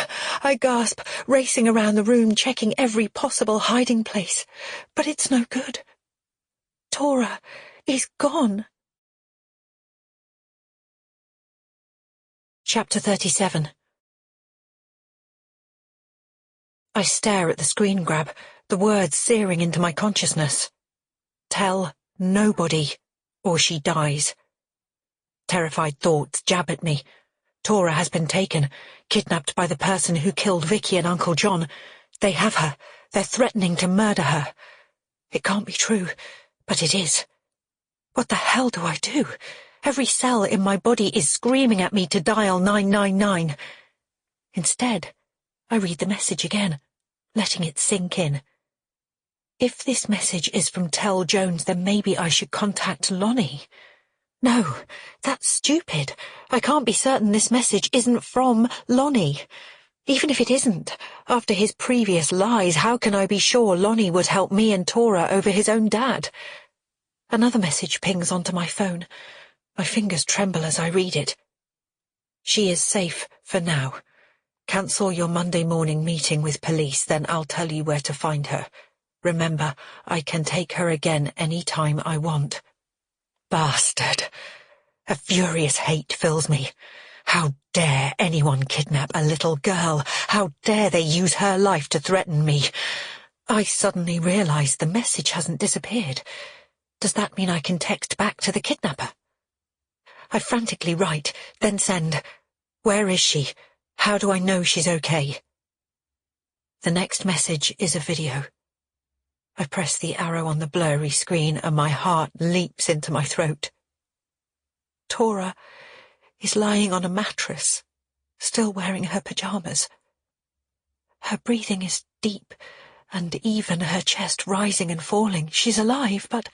I gasp, racing around the room, checking every possible hiding place. But it's no good. Tora is gone. Chapter 37. I stare at the screen grab, the words searing into my consciousness. Tell nobody, or she dies. Terrified thoughts jab at me. Tora has been taken, kidnapped by the person who killed Vicky and Uncle John. They have her. They're threatening to murder her. It can't be true, but it is. What the hell do I do? Every cell in my body is screaming at me to dial 999. Instead, I read the message again, letting it sink in. If this message is from Tell Jones, then maybe I should contact Lonnie. No, that's stupid. I can't be certain this message isn't from Lonnie. Even if it isn't, after his previous lies, how can I be sure Lonnie would help me and Tora over his own dad? Another message pings onto my phone. My fingers tremble as I read it. She is safe for now. Cancel your Monday morning meeting with police, then I'll tell you where to find her. Remember, I can take her again any time I want. Bastard! A furious hate fills me. How dare anyone kidnap a little girl? How dare they use her life to threaten me? I suddenly realize the message hasn't disappeared. Does that mean I can text back to the kidnapper? I frantically write, then send. Where is she? How do I know she's okay? The next message is a video. I press the arrow on the blurry screen and my heart leaps into my throat. Tora is lying on a mattress, still wearing her pajamas. Her breathing is deep and even, her chest rising and falling. She's alive, but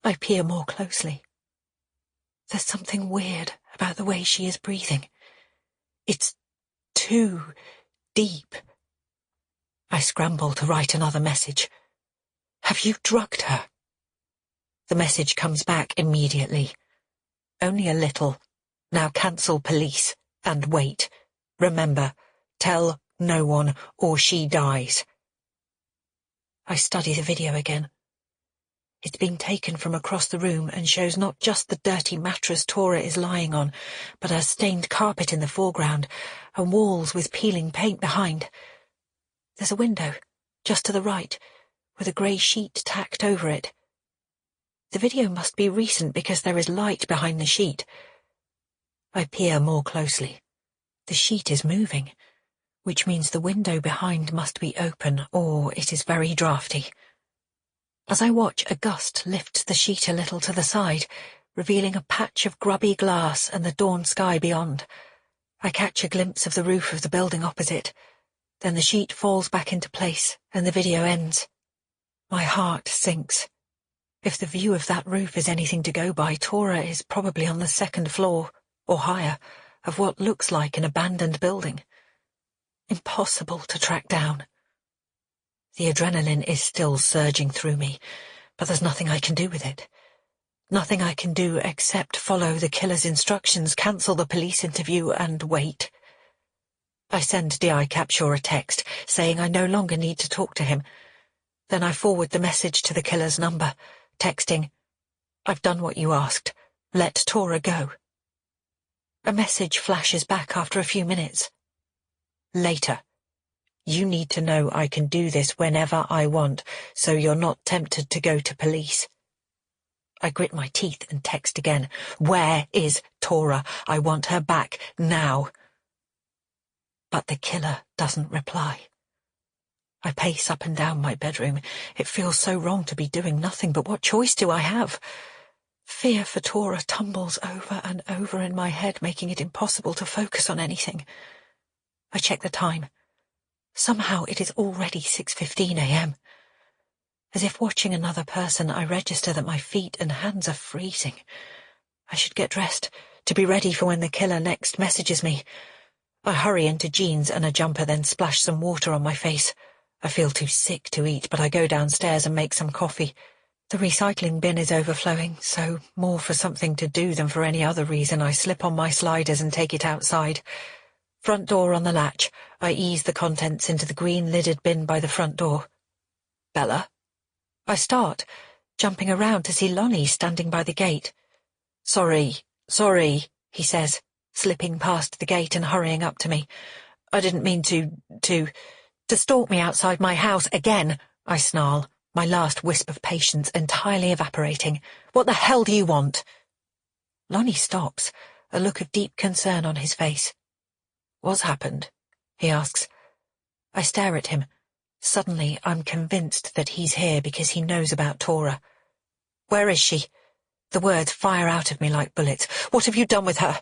I peer more closely. There's something weird about the way she is breathing. It's too deep. I scramble to write another message. Have you drugged her? The message comes back immediately. Only a little. Now cancel police and wait. Remember, tell no one or she dies. I study the video again. It's been taken from across the room and shows not just the dirty mattress Tora is lying on, but a stained carpet in the foreground and walls with peeling paint behind. There's a window, just to the right, with a grey sheet tacked over it. The video must be recent because there is light behind the sheet. I peer more closely. The sheet is moving, which means the window behind must be open, or it is very drafty. As I watch, a gust lifts the sheet a little to the side, revealing a patch of grubby glass and the dawn sky beyond. I catch a glimpse of the roof of the building opposite. Then the sheet falls back into place, and the video ends. My heart sinks. If the view of that roof is anything to go by, Tora is probably on the second floor, or higher, of what looks like an abandoned building. Impossible to track down. The adrenaline is still surging through me, but there's nothing I can do with it. Nothing I can do except follow the killer's instructions, cancel the police interview, and wait. I send D.I. Capshaw a text, saying I no longer need to talk to him. Then I forward the message to the killer's number, texting, "I've done what you asked. Let Tora go." A message flashes back after a few minutes. Later. You need to know I can do this whenever I want, so you're not tempted to go to police. I grit my teeth and text again. Where is Tora? I want her back now. But the killer doesn't reply. I pace up and down my bedroom. It feels so wrong to be doing nothing, but what choice do I have? Fear for Tora tumbles over and over in my head, making it impossible to focus on anything. I check the time. Somehow it is already 6:15 a.m. As if watching another person, I register that my feet and hands are freezing. I should get dressed, to be ready for when the killer next messages me. I hurry into jeans and a jumper, then splash some water on my face. I feel too sick to eat, but I go downstairs and make some coffee. The recycling bin is overflowing, so more for something to do than for any other reason, I slip on my sliders and take it outside. Front door on the latch, I ease the contents into the green-lidded bin by the front door. Bella? I start, jumping around to see Lonnie standing by the gate. Sorry, he says, slipping past the gate and hurrying up to me. I didn't mean to stalk me outside my house again, I snarl, my last wisp of patience entirely evaporating. What the hell do you want? Lonnie stops, a look of deep concern on his face. What's happened? He asks. I stare at him. Suddenly, I'm convinced that he's here because he knows about Tora. Where is she? The words fire out of me like bullets. What have you done with her?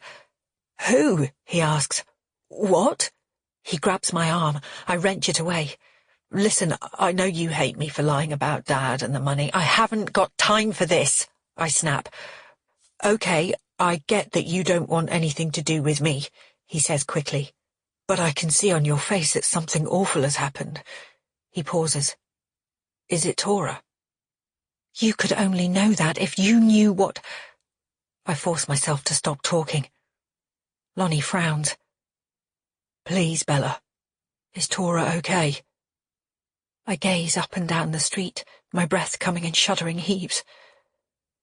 Who? He asks. What? He grabs my arm. I wrench it away. Listen, I know you hate me for lying about Dad and the money. I haven't got time for this, I snap. Okay, I get that you don't want anything to do with me, he says quickly. But I can see on your face that something awful has happened. He pauses. Is it Tora? You could only know that if you knew what... I force myself to stop talking. Lonnie frowns. Please, Bella. Is Tora okay? I gaze up and down the street, my breath coming in shuddering heaves.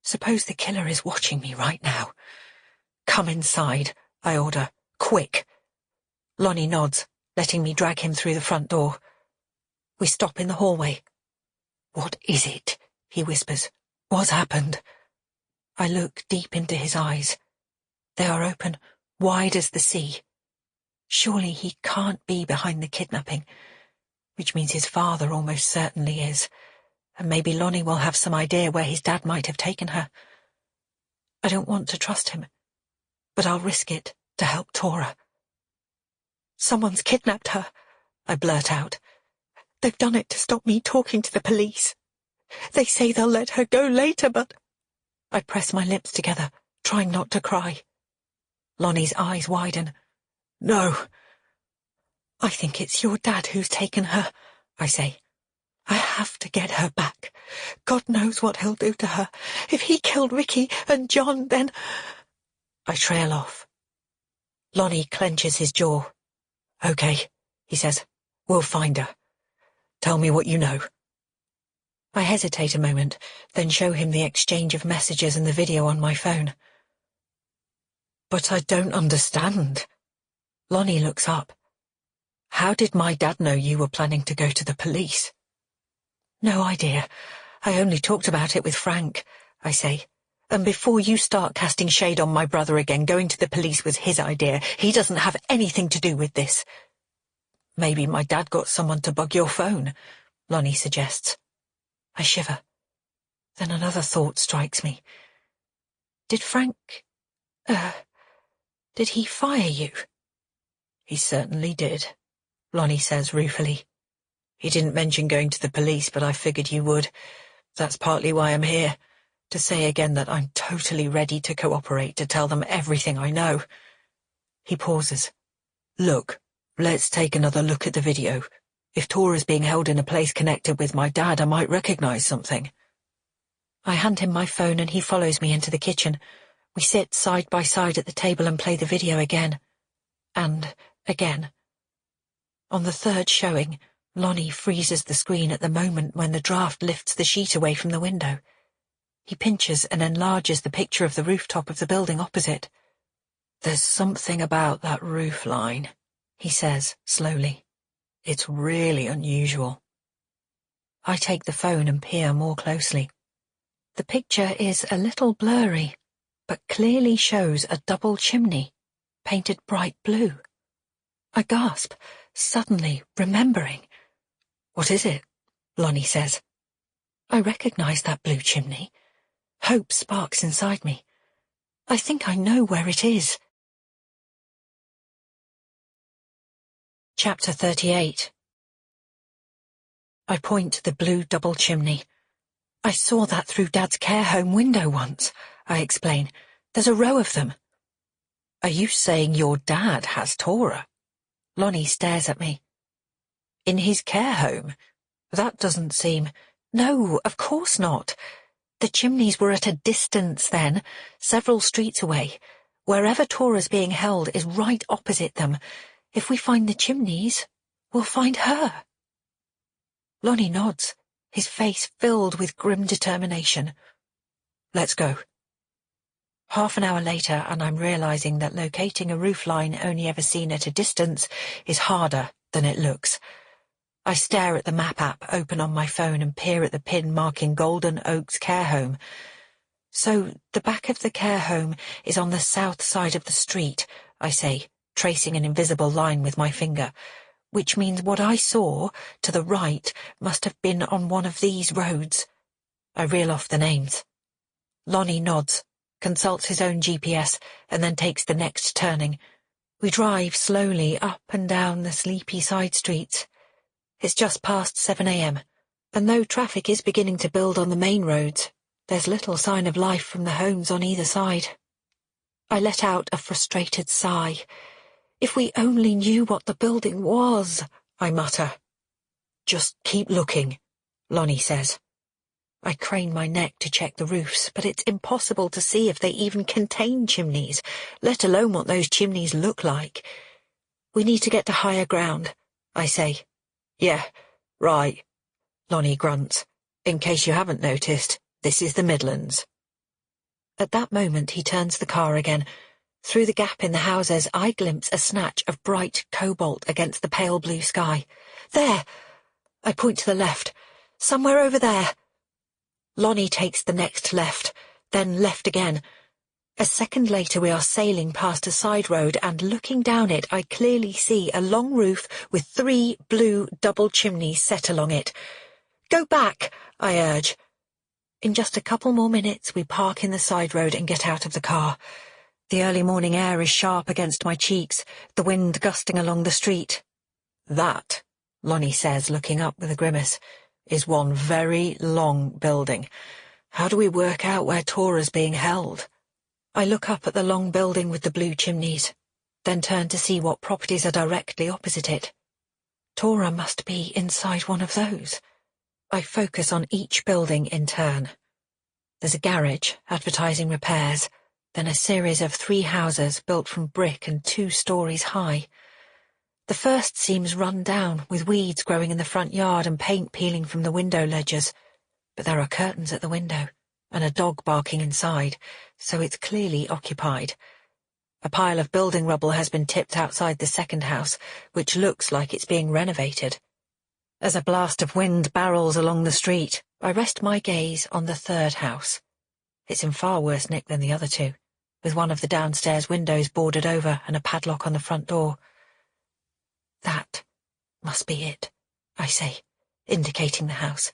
Suppose the killer is watching me right now. Come inside, I order. Quick. Lonnie nods, letting me drag him through the front door. We stop in the hallway. What is it? He whispers. What's happened? I look deep into his eyes. They are open, wide as the sea. Surely he can't be behind the kidnapping, which means his father almost certainly is, and maybe Lonnie will have some idea where his dad might have taken her. I don't want to trust him, but I'll risk it to help Tora. Someone's kidnapped her, I blurt out. They've done it to stop me talking to the police. They say they'll let her go later, but... I press my lips together, trying not to cry. Lonnie's eyes widen. "No." "I think it's your dad who's taken her," I say. "I have to get her back. God knows what he'll do to her. If he killed Ricky and John, then—" I trail off. Lonnie clenches his jaw. "Okay," he says. "We'll find her. Tell me what you know." I hesitate a moment, then show him the exchange of messages and the video on my phone. "But I don't understand." Lonnie looks up. "How did my dad know you were planning to go to the police?" "No idea. I only talked about it with Frank," I say. "And before you start casting shade on my brother again, going to the police was his idea. He doesn't have anything to do with this." "Maybe my dad got someone to bug your phone," Lonnie suggests. I shiver. Then another thought strikes me. "Did Frank... did he fire you?" "He certainly did," Lonnie says ruefully. "He didn't mention going to the police, but I figured you would. That's partly why I'm here, to say again that I'm totally ready to cooperate, to tell them everything I know." He pauses. "Look, let's take another look at the video. If Tora's being held in a place connected with my dad, I might recognize something." I hand him my phone and he follows me into the kitchen. We sit side by side at the table and play the video again. And again. On the third showing, Lonnie freezes the screen at the moment when the draft lifts the sheet away from the window. He pinches and enlarges the picture of the rooftop of the building opposite. "There's something about that roof line," he says slowly. "It's really unusual." I take the phone and peer more closely. The picture is a little blurry, but clearly shows a double chimney, painted bright blue. I gasp, suddenly remembering. "What is it?" Lonnie says. I recognize that blue chimney. Hope sparks inside me. I think I know where it is. Chapter 38. I point to the blue double chimney. "I saw that through Dad's care home window once," I explain. "There's a row of them." "Are you saying your dad has Tora?" Lonnie stares at me. "In his care home? That doesn't seem—" "No, of course not. The chimneys were at a distance then, several streets away. Wherever Tora's being held is right opposite them. If we find the chimneys, we'll find her." Lonnie nods, his face filled with grim determination. "Let's go." Half an hour later, and I'm realizing that locating a roofline only ever seen at a distance is harder than it looks. I stare at the map app open on my phone and peer at the pin marking Golden Oaks Care Home. So the back of the care home is on the south side of the street, I say, tracing an invisible line with my finger, which means what I saw to the right must have been on one of these roads. I reel off the names. Lonnie nods, consults his own GPS, and then takes the next turning. We drive slowly up and down the sleepy side streets. It's just past 7 a.m., and though traffic is beginning to build on the main roads, there's little sign of life from the homes on either side. I let out a frustrated sigh. "If we only knew what the building was," I mutter. "Just keep looking," Lonnie says. I crane my neck to check the roofs, but it's impossible to see if they even contain chimneys, let alone what those chimneys look like. "We need to get to higher ground," I say. "Yeah, right," Lonnie grunts. "In case you haven't noticed, this is the Midlands." At that moment he turns the car again. Through the gap in the houses I glimpse a snatch of bright cobalt against the pale blue sky. "There!" I point to the left. "Somewhere over there." Lonnie takes the next left, then left again. A second later we are sailing past a side road, and looking down it I clearly see a long roof with 3 blue double chimneys set along it. "Go back," I urge. In just a couple more minutes we park in the side road and get out of the car. The early morning air is sharp against my cheeks, the wind gusting along the street. "That," Lonnie says, looking up with a grimace, "is one very long building. How do we work out where Tora's being held?" I look up at the long building with the blue chimneys, then turn to see what properties are directly opposite it. Tora must be inside one of those. I focus on each building in turn. There's a garage advertising repairs, then a series of 3 houses built from brick and 2 stories high. The first seems run down, with weeds growing in the front yard and paint peeling from the window ledges, but there are curtains at the window and a dog barking inside, so it's clearly occupied. A pile of building rubble has been tipped outside the second house, which looks like it's being renovated. As a blast of wind barrels along the street, I rest my gaze on the third house. It's in far worse nick than the other 2, with one of the downstairs windows boarded over and a padlock on the front door. That must be it, I say, indicating the house.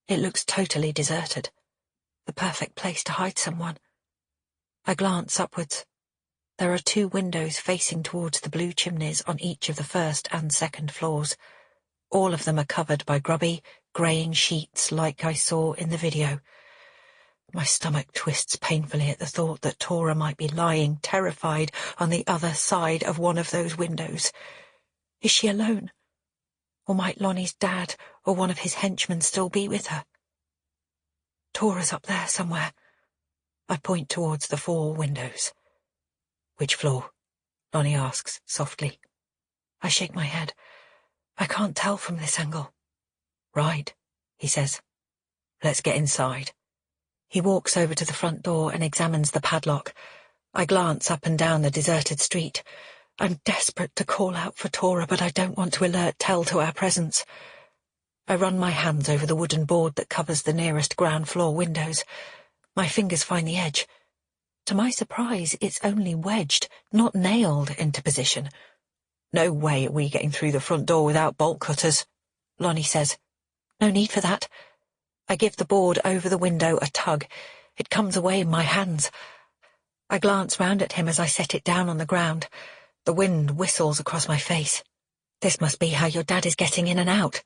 It looks totally deserted. The perfect place to hide someone. I glance upwards. There are 2 windows facing towards the blue chimneys on each of the first and second floors. All of them are covered by grubby, greying sheets like I saw in the video. My stomach twists painfully at the thought that Tora might be lying, terrified, on the other side of one of those windows. Is she alone? Or might Lonnie's dad or one of his henchmen still be with her? Tora's up there somewhere. I point towards the 4 windows. Which floor? Lonnie asks, softly. I shake my head. I can't tell from this angle. Right, he says. Let's get inside. He walks over to the front door and examines the padlock. I glance up and down the deserted street. I'm desperate to call out for Tora, but I don't want to alert Tell to our presence. I run my hands over the wooden board that covers the nearest ground floor windows. My fingers find the edge. To my surprise, it's only wedged, not nailed into position. No way are we getting through the front door without bolt cutters, Lonnie says. No need for that. I give the board over the window a tug. It comes away in my hands. I glance round at him as I set it down on the ground. The wind whistles across my face. This must be how your dad is getting in and out.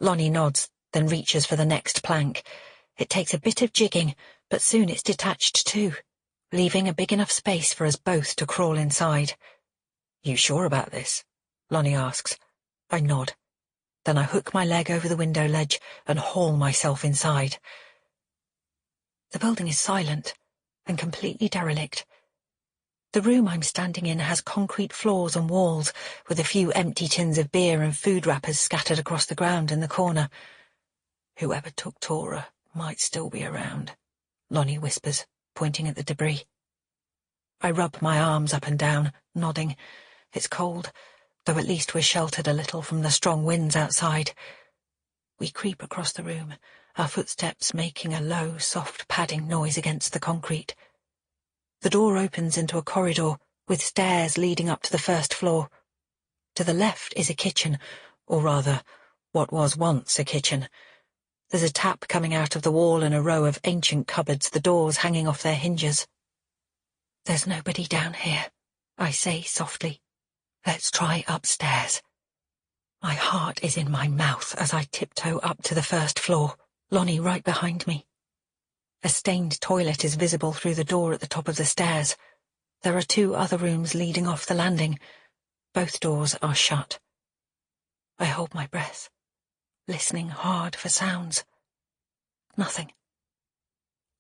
Lonnie nods, then reaches for the next plank. It takes a bit of jigging, but soon it's detached too, leaving a big enough space for us both to crawl inside. You sure about this? Lonnie asks. I nod. Then I hook my leg over the window ledge and haul myself inside. The building is silent and completely derelict. The room I'm standing in has concrete floors and walls, with a few empty tins of beer and food wrappers scattered across the ground in the corner. Whoever took Tora might still be around, Lonnie whispers, pointing at the debris. I rub my arms up and down, nodding. It's cold, though at least we're sheltered a little from the strong winds outside. We creep across the room, our footsteps making a low, soft padding noise against the concrete. The door opens into a corridor, with stairs leading up to the first floor. To the left is a kitchen, or rather, what was once a kitchen. There's a tap coming out of the wall and a row of ancient cupboards, the doors hanging off their hinges. There's nobody down here, I say softly. Let's try upstairs. My heart is in my mouth as I tiptoe up to the first floor, Lonnie right behind me. A stained toilet is visible through the door at the top of the stairs. There are 2 other rooms leading off the landing. Both doors are shut. I hold my breath, listening hard for sounds. Nothing.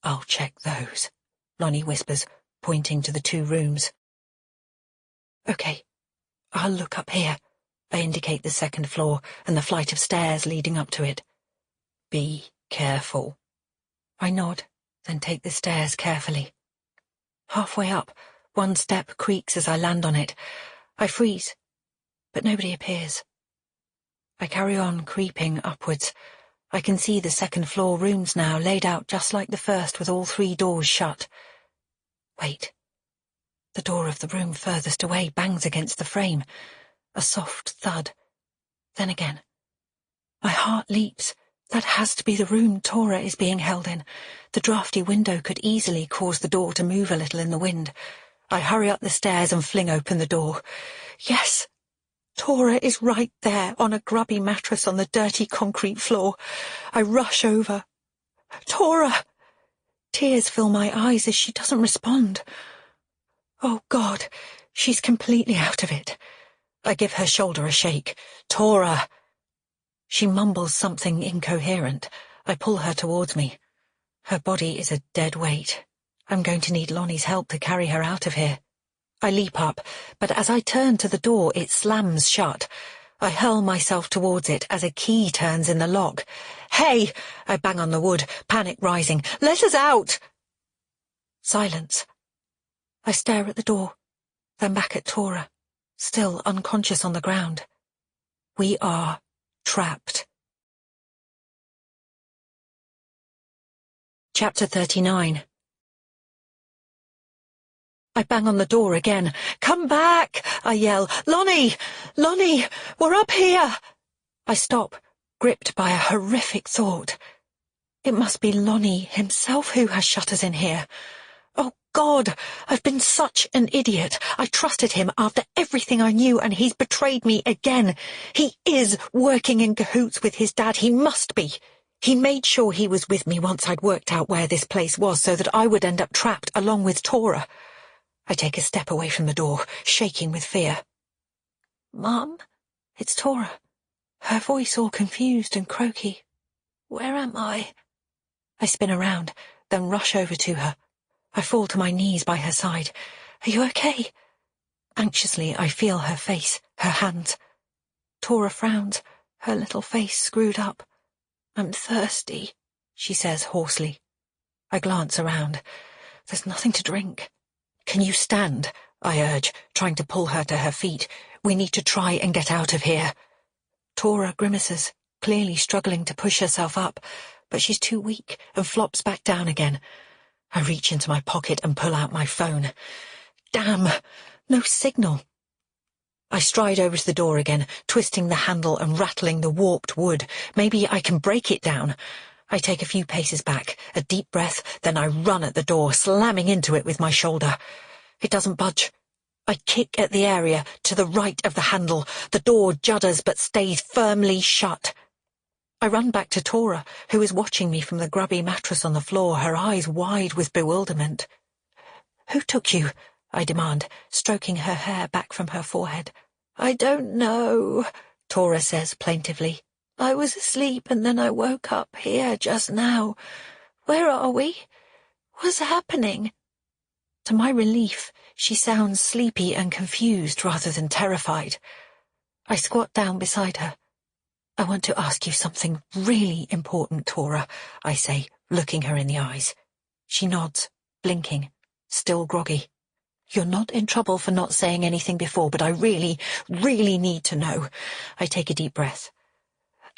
I'll check those, Lonnie whispers, pointing to the 2 rooms. Okay, I'll look up here. I indicate the second floor and the flight of stairs leading up to it. Be careful. I nod, then take the stairs carefully. Halfway up, one step creaks as I land on it. I freeze, but nobody appears. I carry on creeping upwards. I can see the second floor rooms now, laid out just like the first, with all 3 doors shut. Wait. The door of the room furthest away bangs against the frame. A soft thud. Then again. My heart leaps. That has to be the room Tora is being held in. The drafty window could easily cause the door to move a little in the wind. I hurry up the stairs and fling open the door. Yes! Tora is right there, on a grubby mattress on the dirty concrete floor. I rush over. Tora! Tears fill my eyes as she doesn't respond. Oh, God, she's completely out of it. I give her shoulder a shake. Tora! She mumbles something incoherent. I pull her towards me. Her body is a dead weight. I'm going to need Lonnie's help to carry her out of here. I leap up, but as I turn to the door, it slams shut. I hurl myself towards it as a key turns in the lock. Hey! I bang on the wood, panic rising. Let us out! Silence. I stare at the door, then back at Tora, still unconscious on the ground. We are trapped. Chapter 39. I bang on the door again. Come back! I yell. Lonnie! Lonnie! We're up here! I stop, gripped by a horrific thought. It must be Lonnie himself who has shut us in here. Oh, God, I've been such an idiot. I trusted him after everything I knew, and he's betrayed me again. He is working in cahoots with his dad. He must be. He made sure he was with me once I'd worked out where this place was so that I would end up trapped along with Tora. I take a step away from the door, shaking with fear. Mum, it's Tora. Her voice all confused and croaky. Where am I? I spin around, then rush over to her. I fall to my knees by her side. Are you okay? Anxiously, I feel her face, her hands. Tora frowns, her little face screwed up. I'm thirsty, she says hoarsely. I glance around. There's nothing to drink. Can you stand? I urge, trying to pull her to her feet. We need to try and get out of here. Tora grimaces, clearly struggling to push herself up, but she's too weak and flops back down again. I reach into my pocket and pull out my phone. Damn! No signal. I stride over to the door again, twisting the handle and rattling the warped wood. Maybe I can break it down. I take a few paces back, a deep breath, then I run at the door, slamming into it with my shoulder. It doesn't budge. I kick at the area to the right of the handle. The door judders but stays firmly shut. I run back to Tora, who is watching me from the grubby mattress on the floor, her eyes wide with bewilderment. Who took you? I demand, stroking her hair back from her forehead. I don't know, Tora says plaintively. I was asleep and then I woke up here just now. Where are we? What's happening? To my relief, she sounds sleepy and confused rather than terrified. I squat down beside her. I want to ask you something really important, Tora, I say, looking her in the eyes. She nods, blinking, still groggy. You're not in trouble for not saying anything before, but I really, really need to know. I take a deep breath.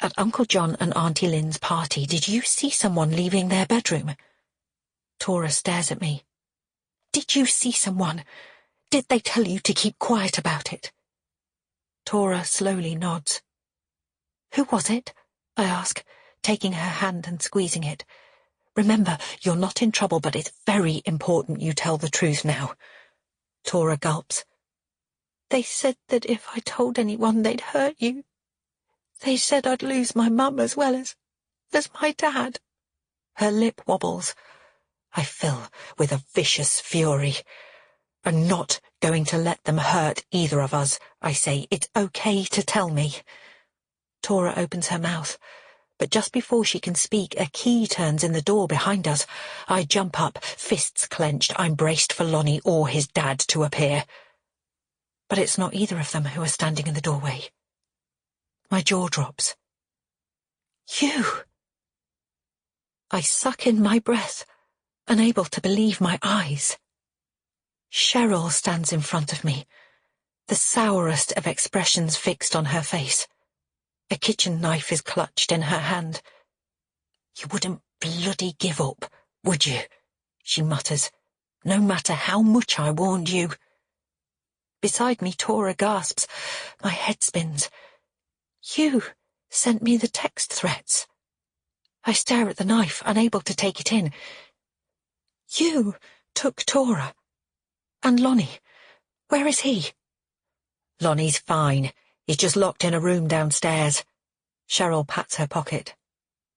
At Uncle John and Auntie Lynn's party, did you see someone leaving their bedroom? Tora stares at me. Did you see someone? Did they tell you to keep quiet about it? Tora slowly nods. Who was it? I ask, taking her hand and squeezing it. Remember, you're not in trouble, but it's very important you tell the truth now. Tora gulps. They said that if I told anyone, they'd hurt you. They said I'd lose my mum as well as my dad. Her lip wobbles. I fill with a vicious fury. I'm not going to let them hurt either of us, I say. It's okay to tell me. Tora opens her mouth, but just before she can speak, a key turns in the door behind us. I jump up, fists clenched. I'm braced for Lonnie or his dad to appear. But it's not either of them who are standing in the doorway. My jaw drops. You! I suck in my breath, unable to believe my eyes. Cheryl stands in front of me, the sourest of expressions fixed on her face. A kitchen knife is clutched in her hand. You wouldn't bloody give up, would you? She mutters. No matter how much I warned you. Beside me, Tora gasps. My head spins. You sent me the text threats. I stare at the knife, unable to take it in. You took Tora. And Lonnie. Where is he? Lonnie's fine. He's just locked in a room downstairs. Cheryl pats her pocket.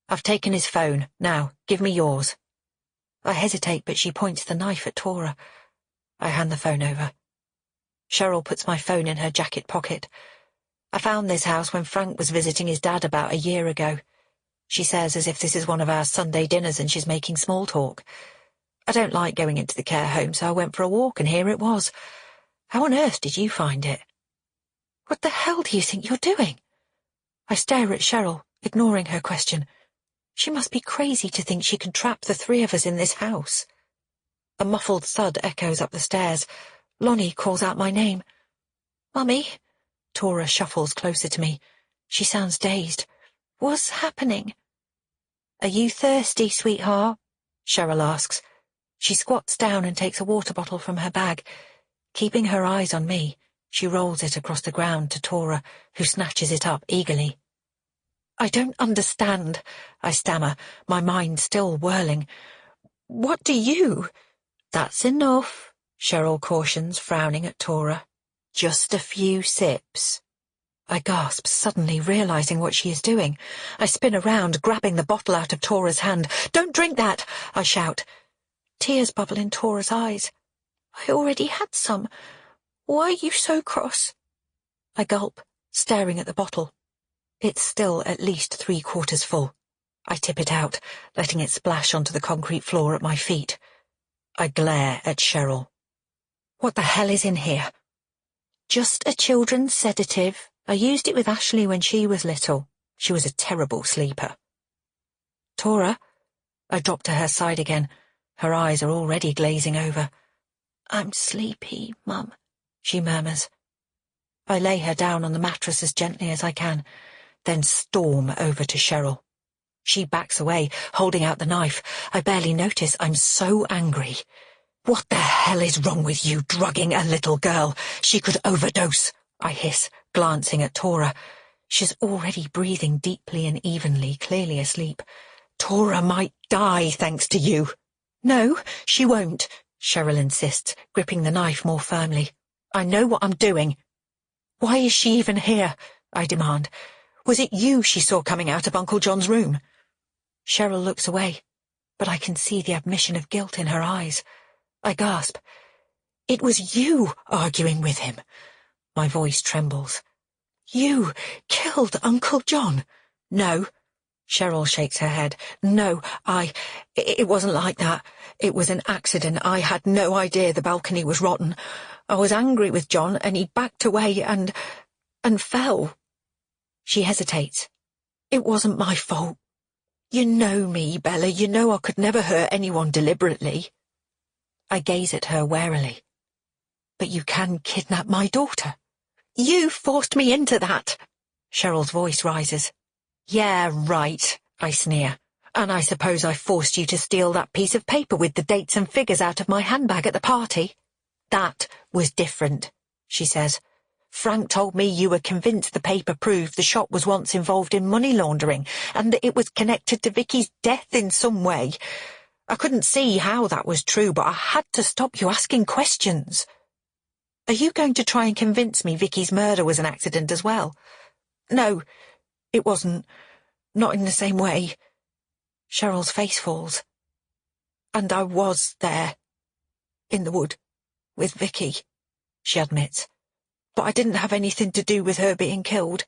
I've taken his phone. Now, give me yours. I hesitate, but she points the knife at Tora. I hand the phone over. Cheryl puts my phone in her jacket pocket. I found this house when Frank was visiting his dad about a year ago. She says as if this is one of our Sunday dinners and she's making small talk. I don't like going into the care home, so I went for a walk and here it was. How on earth did you find it? What the hell do you think you're doing? I stare at Cheryl, ignoring her question. She must be crazy to think she can trap the three of us in this house. A muffled thud echoes up the stairs. Lonnie calls out my name. Mummy? Tora shuffles closer to me. She sounds dazed. What's happening? Are you thirsty, sweetheart? Cheryl asks. She squats down and takes a water bottle from her bag. Keeping her eyes on me, she rolls it across the ground to Tora, who snatches it up eagerly. I don't understand, I stammer, my mind still whirling. What do you? That's enough, Cheryl cautions, frowning at Tora. Just a few sips. I gasp, suddenly realizing what she is doing. I spin around, grabbing the bottle out of Tora's hand. Don't drink that, I shout. Tears bubble in Tora's eyes. I already had some. Why are you so cross? I gulp, staring at the bottle. It's still at least 3/4 full. I tip it out, letting it splash onto the concrete floor at my feet. I glare at Cheryl. What the hell is in here? Just a children's sedative. I used it with Ashley when she was little. She was a terrible sleeper. Tora? I drop to her side again. Her eyes are already glazing over. I'm sleepy, Mum, she murmurs. I lay her down on the mattress as gently as I can, then storm over to Cheryl. She backs away, holding out the knife. I barely notice. I'm so angry. What the hell is wrong with you, drugging a little girl? She could overdose, I hiss, glancing at Tora. She's already breathing deeply and evenly, clearly asleep. Tora might die thanks to you. No, she won't, Cheryl insists, gripping the knife more firmly. I know what I'm doing. Why is she even here? I demand. Was it you she saw coming out of Uncle John's room? Cheryl looks away, but I can see the admission of guilt in her eyes. I gasp. It was you arguing with him. My voice trembles. You killed Uncle John? No. Cheryl shakes her head. No, it wasn't like that. It was an accident. I had no idea the balcony was rotten. I was angry with John and he backed away and fell. She hesitates. It wasn't my fault. You know me, Bella. You know I could never hurt anyone deliberately. I gaze at her warily. But you can kidnap my daughter. You forced me into that. Cheryl's voice rises. Yeah, right, I sneer. And I suppose I forced you to steal that piece of paper with the dates and figures out of my handbag at the party. That was different, she says. Frank told me you were convinced the paper proved the shop was once involved in money laundering and that it was connected to Vicky's death in some way. I couldn't see how that was true, but I had to stop you asking questions. Are you going to try and convince me Vicky's murder was an accident as well? No, it wasn't. Not in the same way. Cheryl's face falls. And I was there, in the wood, with Vicky, she admits. But I didn't have anything to do with her being killed.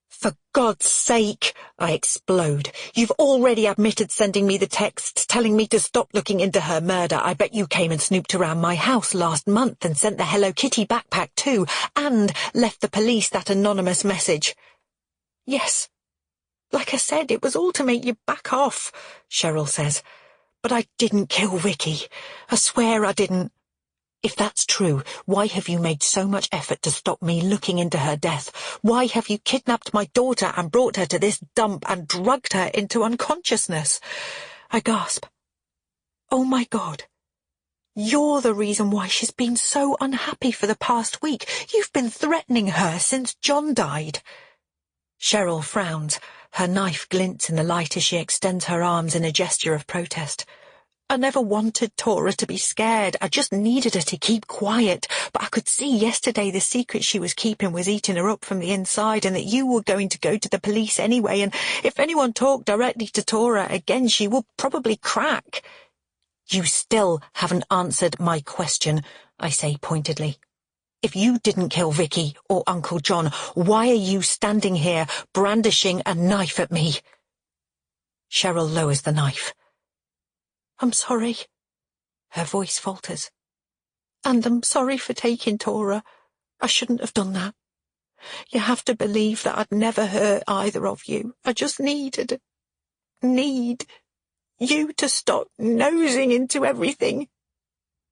For God's sake, I explode. You've already admitted sending me the texts telling me to stop looking into her murder. I bet you came and snooped around my house last month and sent the Hello Kitty backpack too, and left the police that anonymous message. Yes. Like I said, it was all to make you back off, Cheryl says. But I didn't kill Vicky. I swear I didn't. If that's true, why have you made so much effort to stop me looking into her death? Why have you kidnapped my daughter and brought her to this dump and drugged her into unconsciousness? I gasp. Oh my God. You're the reason why she's been so unhappy for the past week. You've been threatening her since John died. Cheryl frowns. Her knife glints in the light as she extends her arms in a gesture of protest. I never wanted Tora to be scared. I just needed her to keep quiet. But I could see yesterday the secret she was keeping was eating her up from the inside, and that you were going to go to the police anyway, and if anyone talked directly to Tora again, she would probably crack. You still haven't answered my question, I say pointedly. If you didn't kill Vicky or Uncle John, why are you standing here brandishing a knife at me? Cheryl lowers the knife. I'm sorry. Her voice falters. And I'm sorry for taking Tora. I shouldn't have done that. You have to believe that I'd never hurt either of you. I just need you to stop nosing into everything.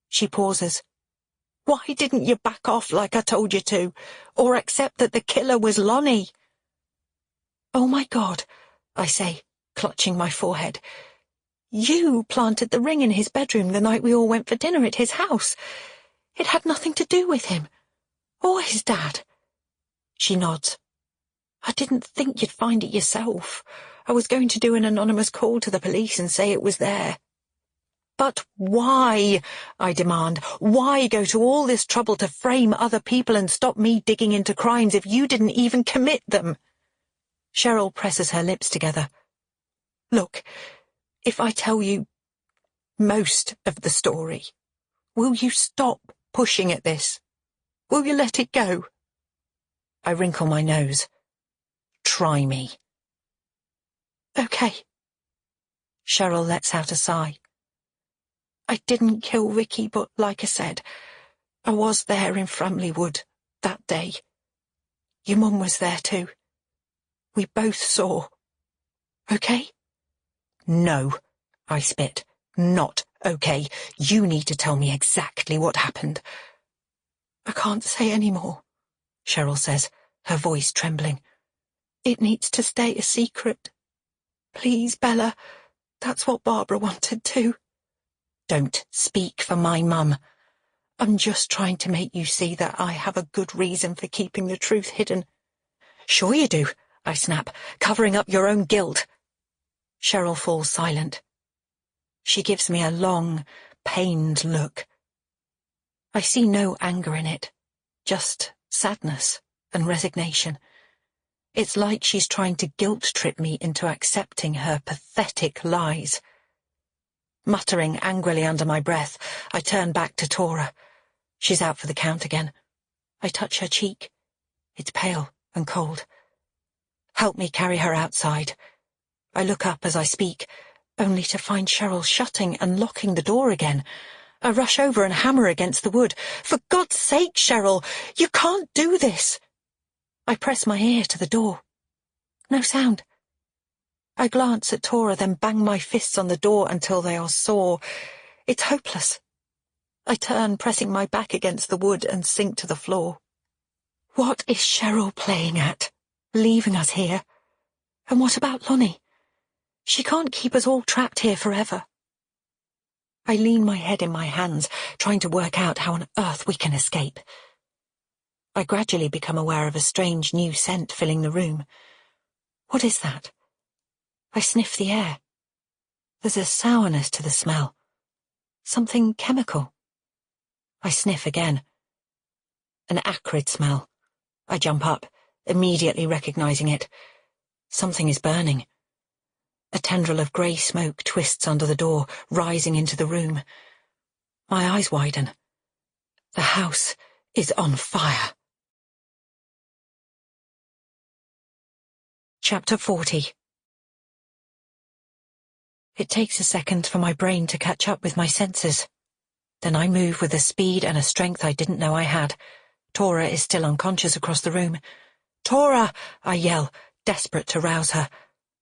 She pauses. Why didn't you back off like I told you to, or accept that the killer was Lonnie? Oh my God, I say, clutching my forehead. You planted the ring in his bedroom the night we all went for dinner at his house. It had nothing to do with him, or his dad. She nods. I didn't think you'd find it yourself. I was going to do an anonymous call to the police and say it was there. But why, I demand, why go to all this trouble to frame other people and stop me digging into crimes if you didn't even commit them? Cheryl presses her lips together. Look, if I tell you most of the story, will you stop pushing at this? Will you let it go? I wrinkle my nose. Try me. Okay. Cheryl lets out a sigh. I didn't kill Vicky, but like I said, I was there in Framley Wood that day. Your mum was there too. We both saw. Okay? No, I spit. Not okay. You need to tell me exactly what happened. I can't say any more, Cheryl says, her voice trembling. It needs to stay a secret. Please, Bella, that's what Barbara wanted too. Don't speak for my mum. I'm just trying to make you see that I have a good reason for keeping the truth hidden. Sure you do, I snap, covering up your own guilt. Cheryl falls silent. She gives me a long, pained look. I see no anger in it, just sadness and resignation. It's like she's trying to guilt-trip me into accepting her pathetic lies. Muttering angrily under my breath, I turn back to Tora. She's out for the count again. I touch her cheek. It's pale and cold. Help me carry her outside. I look up as I speak, only to find Cheryl shutting and locking the door again. I rush over and hammer against the wood. For God's sake, Cheryl, you can't do this. I press my ear to the door. No sound. I glance at Tora, then bang my fists on the door until they are sore. It's hopeless. I turn, pressing my back against the wood, and sink to the floor. What is Cheryl playing at? Leaving us here? And what about Lonnie? She can't keep us all trapped here forever. I lean my head in my hands, trying to work out how on earth we can escape. I gradually become aware of a strange new scent filling the room. What is that? I sniff the air. There's a sourness to the smell. Something chemical. I sniff again. An acrid smell. I jump up, immediately recognizing it. Something is burning. A tendril of grey smoke twists under the door, rising into the room. My eyes widen. The house is on fire. Chapter 40. It takes a second for my brain to catch up with my senses. Then I move with a speed and a strength I didn't know I had. Tora is still unconscious across the room. Tora! I yell, desperate to rouse her.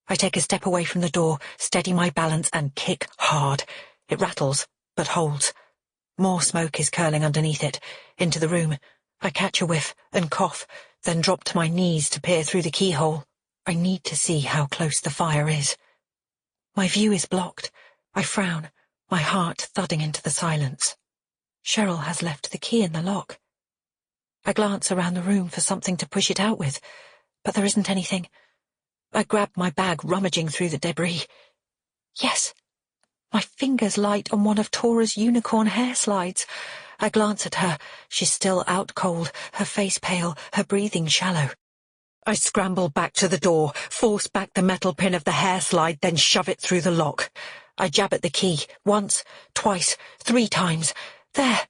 I take a step away from the door, steady my balance, and kick hard. It rattles, but holds. More smoke is curling underneath it, into the room. I catch a whiff and cough, then drop to my knees to peer through the keyhole. I need to see how close the fire is. My view is blocked. I frown, my heart thudding into the silence. Cheryl has left the key in the lock. I glance around the room for something to push it out with, but there isn't anything. I grab my bag, rummaging through the debris. Yes, my fingers light on one of Tora's unicorn hair slides. I glance at her. She's still out cold, her face pale, her breathing shallow. I scramble back to the door, force back the metal pin of the hair slide, then shove it through the lock. I jab at the key, once, twice, 3 times. There!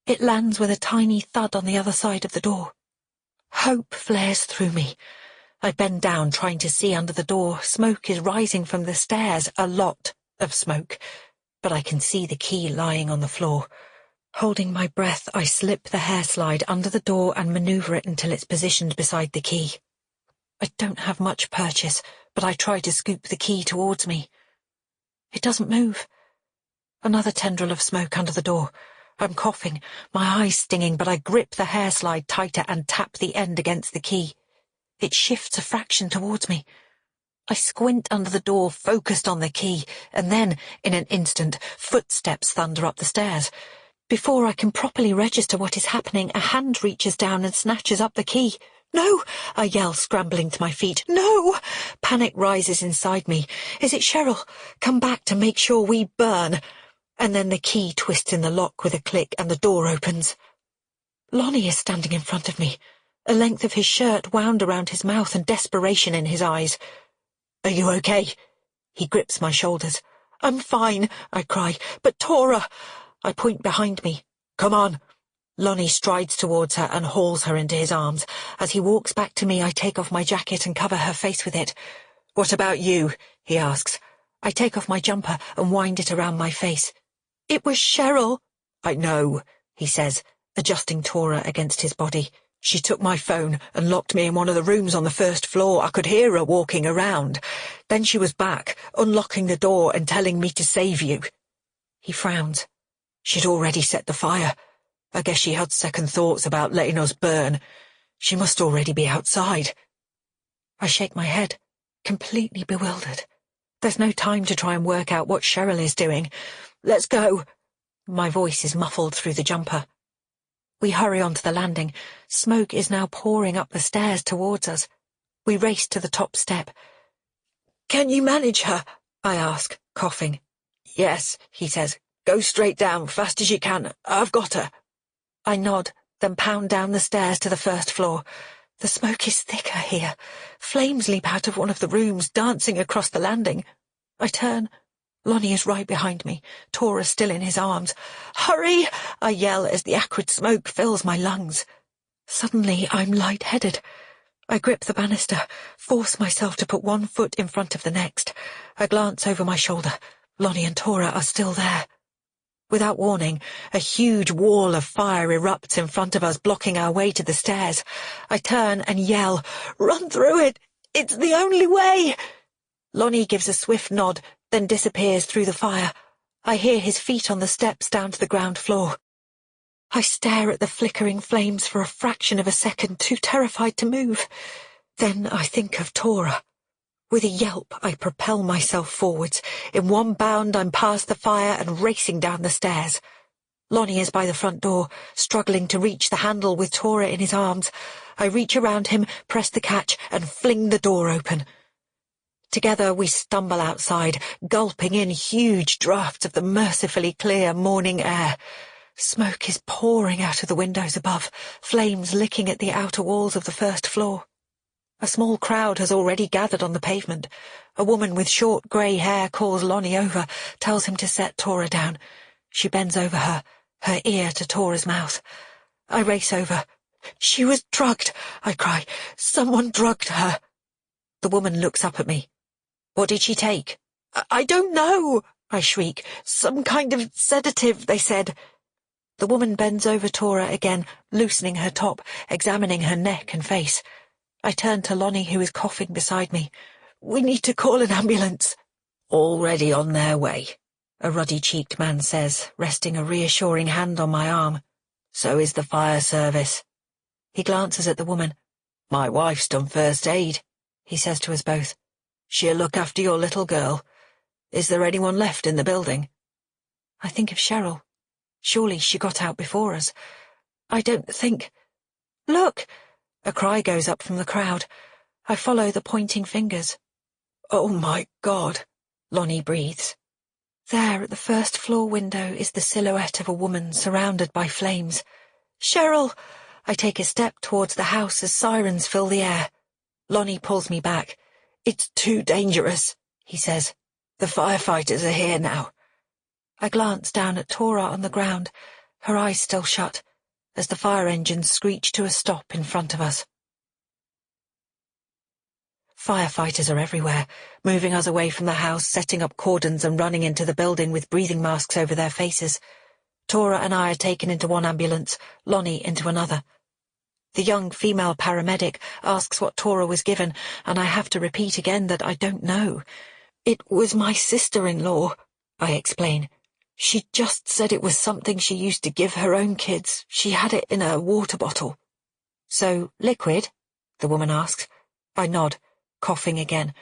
It lands with a tiny thud on the other side of the door. Hope flares through me. I bend down, trying to see under the door. Smoke is rising from the stairs, a lot of smoke, but I can see the key lying on the floor. Holding my breath, I slip the hair slide under the door and maneuver it until it's positioned beside the key. I don't have much purchase, but I try to scoop the key towards me. It doesn't move. Another tendril of smoke under the door. I'm coughing, my eyes stinging, but I grip the hair slide tighter and tap the end against the key. It shifts a fraction towards me. I squint under the door, focused on the key, and then, in an instant, footsteps thunder up the stairs. Before I can properly register what is happening, a hand reaches down and snatches up the key. "No!" I yell, scrambling to my feet. "No!" Panic rises inside me. Is it Cheryl? Come back to make sure we burn. And then the key twists in the lock with a click and the door opens. Lonnie is standing in front of me, a length of his shirt wound around his mouth and desperation in his eyes. "Are you okay?" He grips my shoulders. "I'm fine," I cry. "But Tora—" I point behind me. "Come on." Lonnie strides towards her and hauls her into his arms. As he walks back to me, I take off my jacket and cover her face with it. "What about you?" he asks. I take off my jumper and wind it around my face. "It was Cheryl." "I know," he says, adjusting Tora against his body. "She took my phone and locked me in one of the rooms on the first floor. I could hear her walking around. Then she was back, unlocking the door and telling me to save you." He frowns. "She'd already set the fire. I guess she had second thoughts about letting us burn. She must already be outside." I shake my head, completely bewildered. There's no time to try and work out what Cheryl is doing. "Let's go." My voice is muffled through the jumper. We hurry onto the landing. Smoke is now pouring up the stairs towards us. We race to the top step. "Can you manage her?" I ask, coughing. "Yes," he says. "Go straight down, fast as you can. I've got her." I nod, then pound down the stairs to the first floor. The smoke is thicker here. Flames leap out of one of the rooms, dancing across the landing. I turn. Lonnie is right behind me, Tora still in his arms. "Hurry!" I yell as the acrid smoke fills my lungs. Suddenly, I'm lightheaded. I grip the banister, force myself to put one foot in front of the next. I glance over my shoulder. Lonnie and Tora are still there. Without warning, a huge wall of fire erupts in front of us, blocking our way to the stairs. I turn and yell, "Run through it! It's the only way!" Lonnie gives a swift nod, then disappears through the fire. I hear his feet on the steps down to the ground floor. I stare at the flickering flames for a fraction of a second, too terrified to move. Then I think of Tora. With a yelp, I propel myself forwards. In one bound, I'm past the fire and racing down the stairs. Lonnie is by the front door, struggling to reach the handle with Tora in his arms. I reach around him, press the catch, and fling the door open. Together we stumble outside, gulping in huge draughts of the mercifully clear morning air. Smoke is pouring out of the windows above, flames licking at the outer walls of the first floor. A small crowd has already gathered on the pavement. A woman with short grey hair calls Lonnie over, tells him to set Tora down. She bends over her, her ear to Tora's mouth. I race over. "She was drugged," I cry. "Someone drugged her." The woman looks up at me. "What did she take?" I don't know," I shriek. "Some kind of sedative, they said." The woman bends over Tora again, loosening her top, examining her neck and face. I turn to Lonnie, who is coughing beside me. "We need to call an ambulance." "Already on their way," a ruddy-cheeked man says, resting a reassuring hand on my arm. "So is the fire service." He glances at the woman. "My wife's done first aid," he says to us both. "She'll look after your little girl. Is there anyone left in the building?" I think of Cheryl. Surely she got out before us. I don't think... "Look!" A cry goes up from the crowd. I follow the pointing fingers. "Oh, my God," Lonnie breathes. There, at the first floor window, is the silhouette of a woman surrounded by flames. "Cheryl!" I take a step towards the house as sirens fill the air. Lonnie pulls me back. "It's too dangerous," he says.
The firefighters are here now."
I glanced down at Tora on the ground, her eyes still shut, as the fire engine screeched to a stop in front of us. Firefighters are everywhere, moving us away from the house, setting up cordons and running into the building with breathing masks over their faces. Tora and I are taken into one ambulance, Lonnie into another. The young female paramedic asks what Tora was given, and I have to repeat again that I don't know. "It was my sister-in-law," I explain. "She just said it was something she used to give her own kids. She had it in a water bottle." "So, liquid?" the woman asks. I nod, coughing again.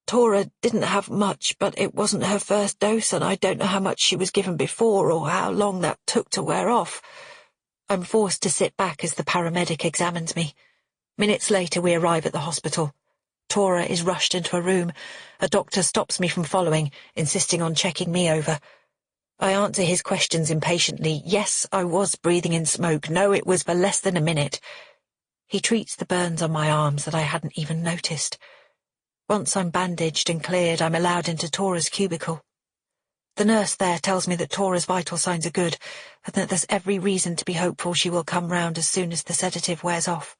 "Tora didn't have much, but it wasn't her first dose, and I don't know how much she was given before or how long that took to wear off." I'm forced to sit back as the paramedic examines me. Minutes later we arrive at the hospital. Tora is rushed into a room. A doctor stops me from following, insisting on checking me over. I answer his questions impatiently. Yes, I was breathing in smoke. No, it was for less than a minute. He treats the burns on my arms that I hadn't even noticed. Once I'm bandaged and cleared, I'm allowed into Tora's cubicle. The nurse there tells me that Tora's vital signs are good, and that there's every reason to be hopeful she will come round as soon as the sedative wears off.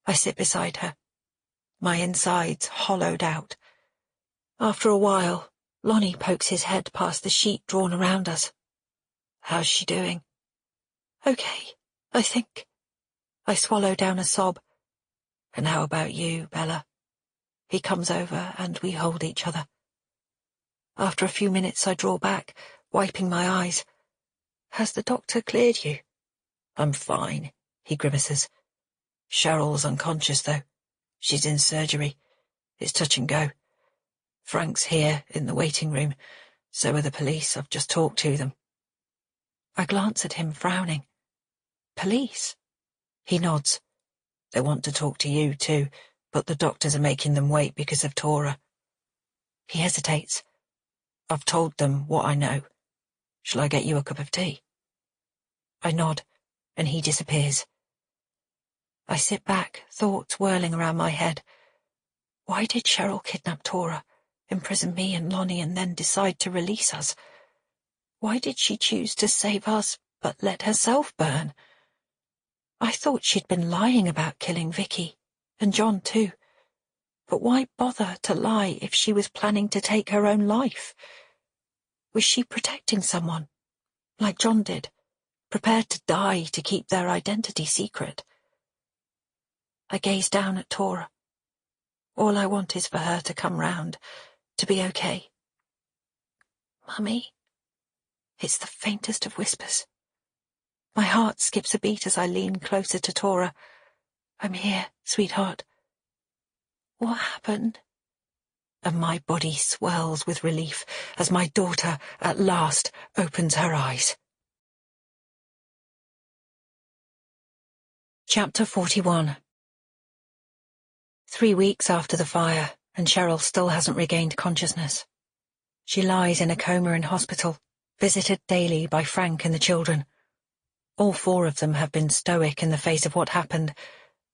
I sit beside her, my insides hollowed out. After a while, Lonnie pokes his head past the sheet drawn around us. "How's she doing?" "Okay, I think." I swallow down a sob. "And how about you, Bella?" He comes over and we hold each other. After a few minutes I draw back, wiping my eyes. "Has the doctor cleared you?" "I'm fine," he grimaces. "Cheryl's unconscious, though. She's in surgery. It's touch and go. Frank's here, in the waiting room. So are the police. I've just talked to them." I glance at him, frowning. "Police?" He nods. "They want to talk to you, too, but the doctors are making them wait because of Tora." He hesitates. "I've told them what I know. Shall I get you a cup of tea?" I nod, and he disappears. I sit back, thoughts whirling around my head. Why did Cheryl kidnap Tora, imprison me and Lonnie, and then decide to release us? Why did she choose to save us, but let herself burn? I thought she'd been lying about killing Vicky, and John too. But why bother to lie if she was planning to take her own life? Was she protecting someone, like John did, prepared to die to keep their identity secret? I gaze down at Tora. All I want is for her to come round, to be okay. "Mummy?" It's the faintest of whispers. My heart skips a beat as I lean closer to Tora. "I'm here, sweetheart." "What happened?" And my body swells with relief as my daughter, at last, opens her eyes. Chapter 41. 3 weeks after the fire, and Cheryl still hasn't regained consciousness. She lies in a coma in hospital, visited daily by Frank and the children. All 4 of them have been stoic in the face of what happened,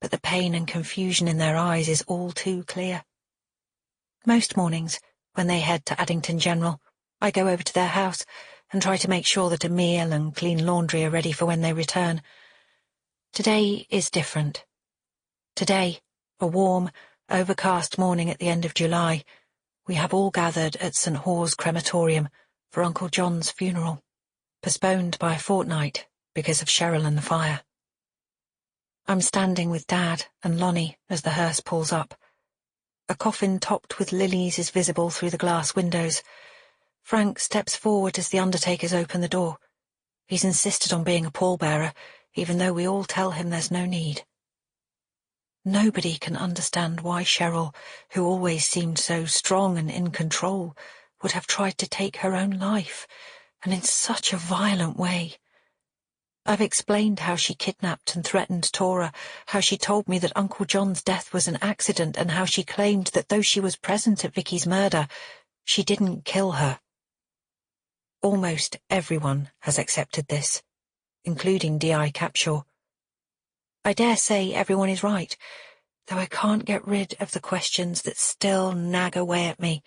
but the pain and confusion in their eyes is all too clear. Most mornings, when they head to Addington General, I go over to their house and try to make sure that a meal and clean laundry are ready for when they return. Today is different. Today, a warm, overcast morning at the end of July, we have all gathered at St. Hawes Crematorium for Uncle John's funeral, postponed by a fortnight because of Cheryl and the fire. I'm standing with Dad and Lonnie as the hearse pulls up. A coffin topped with lilies is visible through the glass windows. Frank steps forward as the undertakers open the door. He's insisted on being a pallbearer, even though we all tell him there's no need. Nobody can understand why Cheryl, who always seemed so strong and in control, would have tried to take her own life, and in such a violent way. I've explained how she kidnapped and threatened Tora, how she told me that Uncle John's death was an accident, and how she claimed that though she was present at Vicky's murder, she didn't kill her. Almost everyone has accepted this, including D.I. Capshaw. I dare say everyone is right, though I can't get rid of the questions that still nag away at me.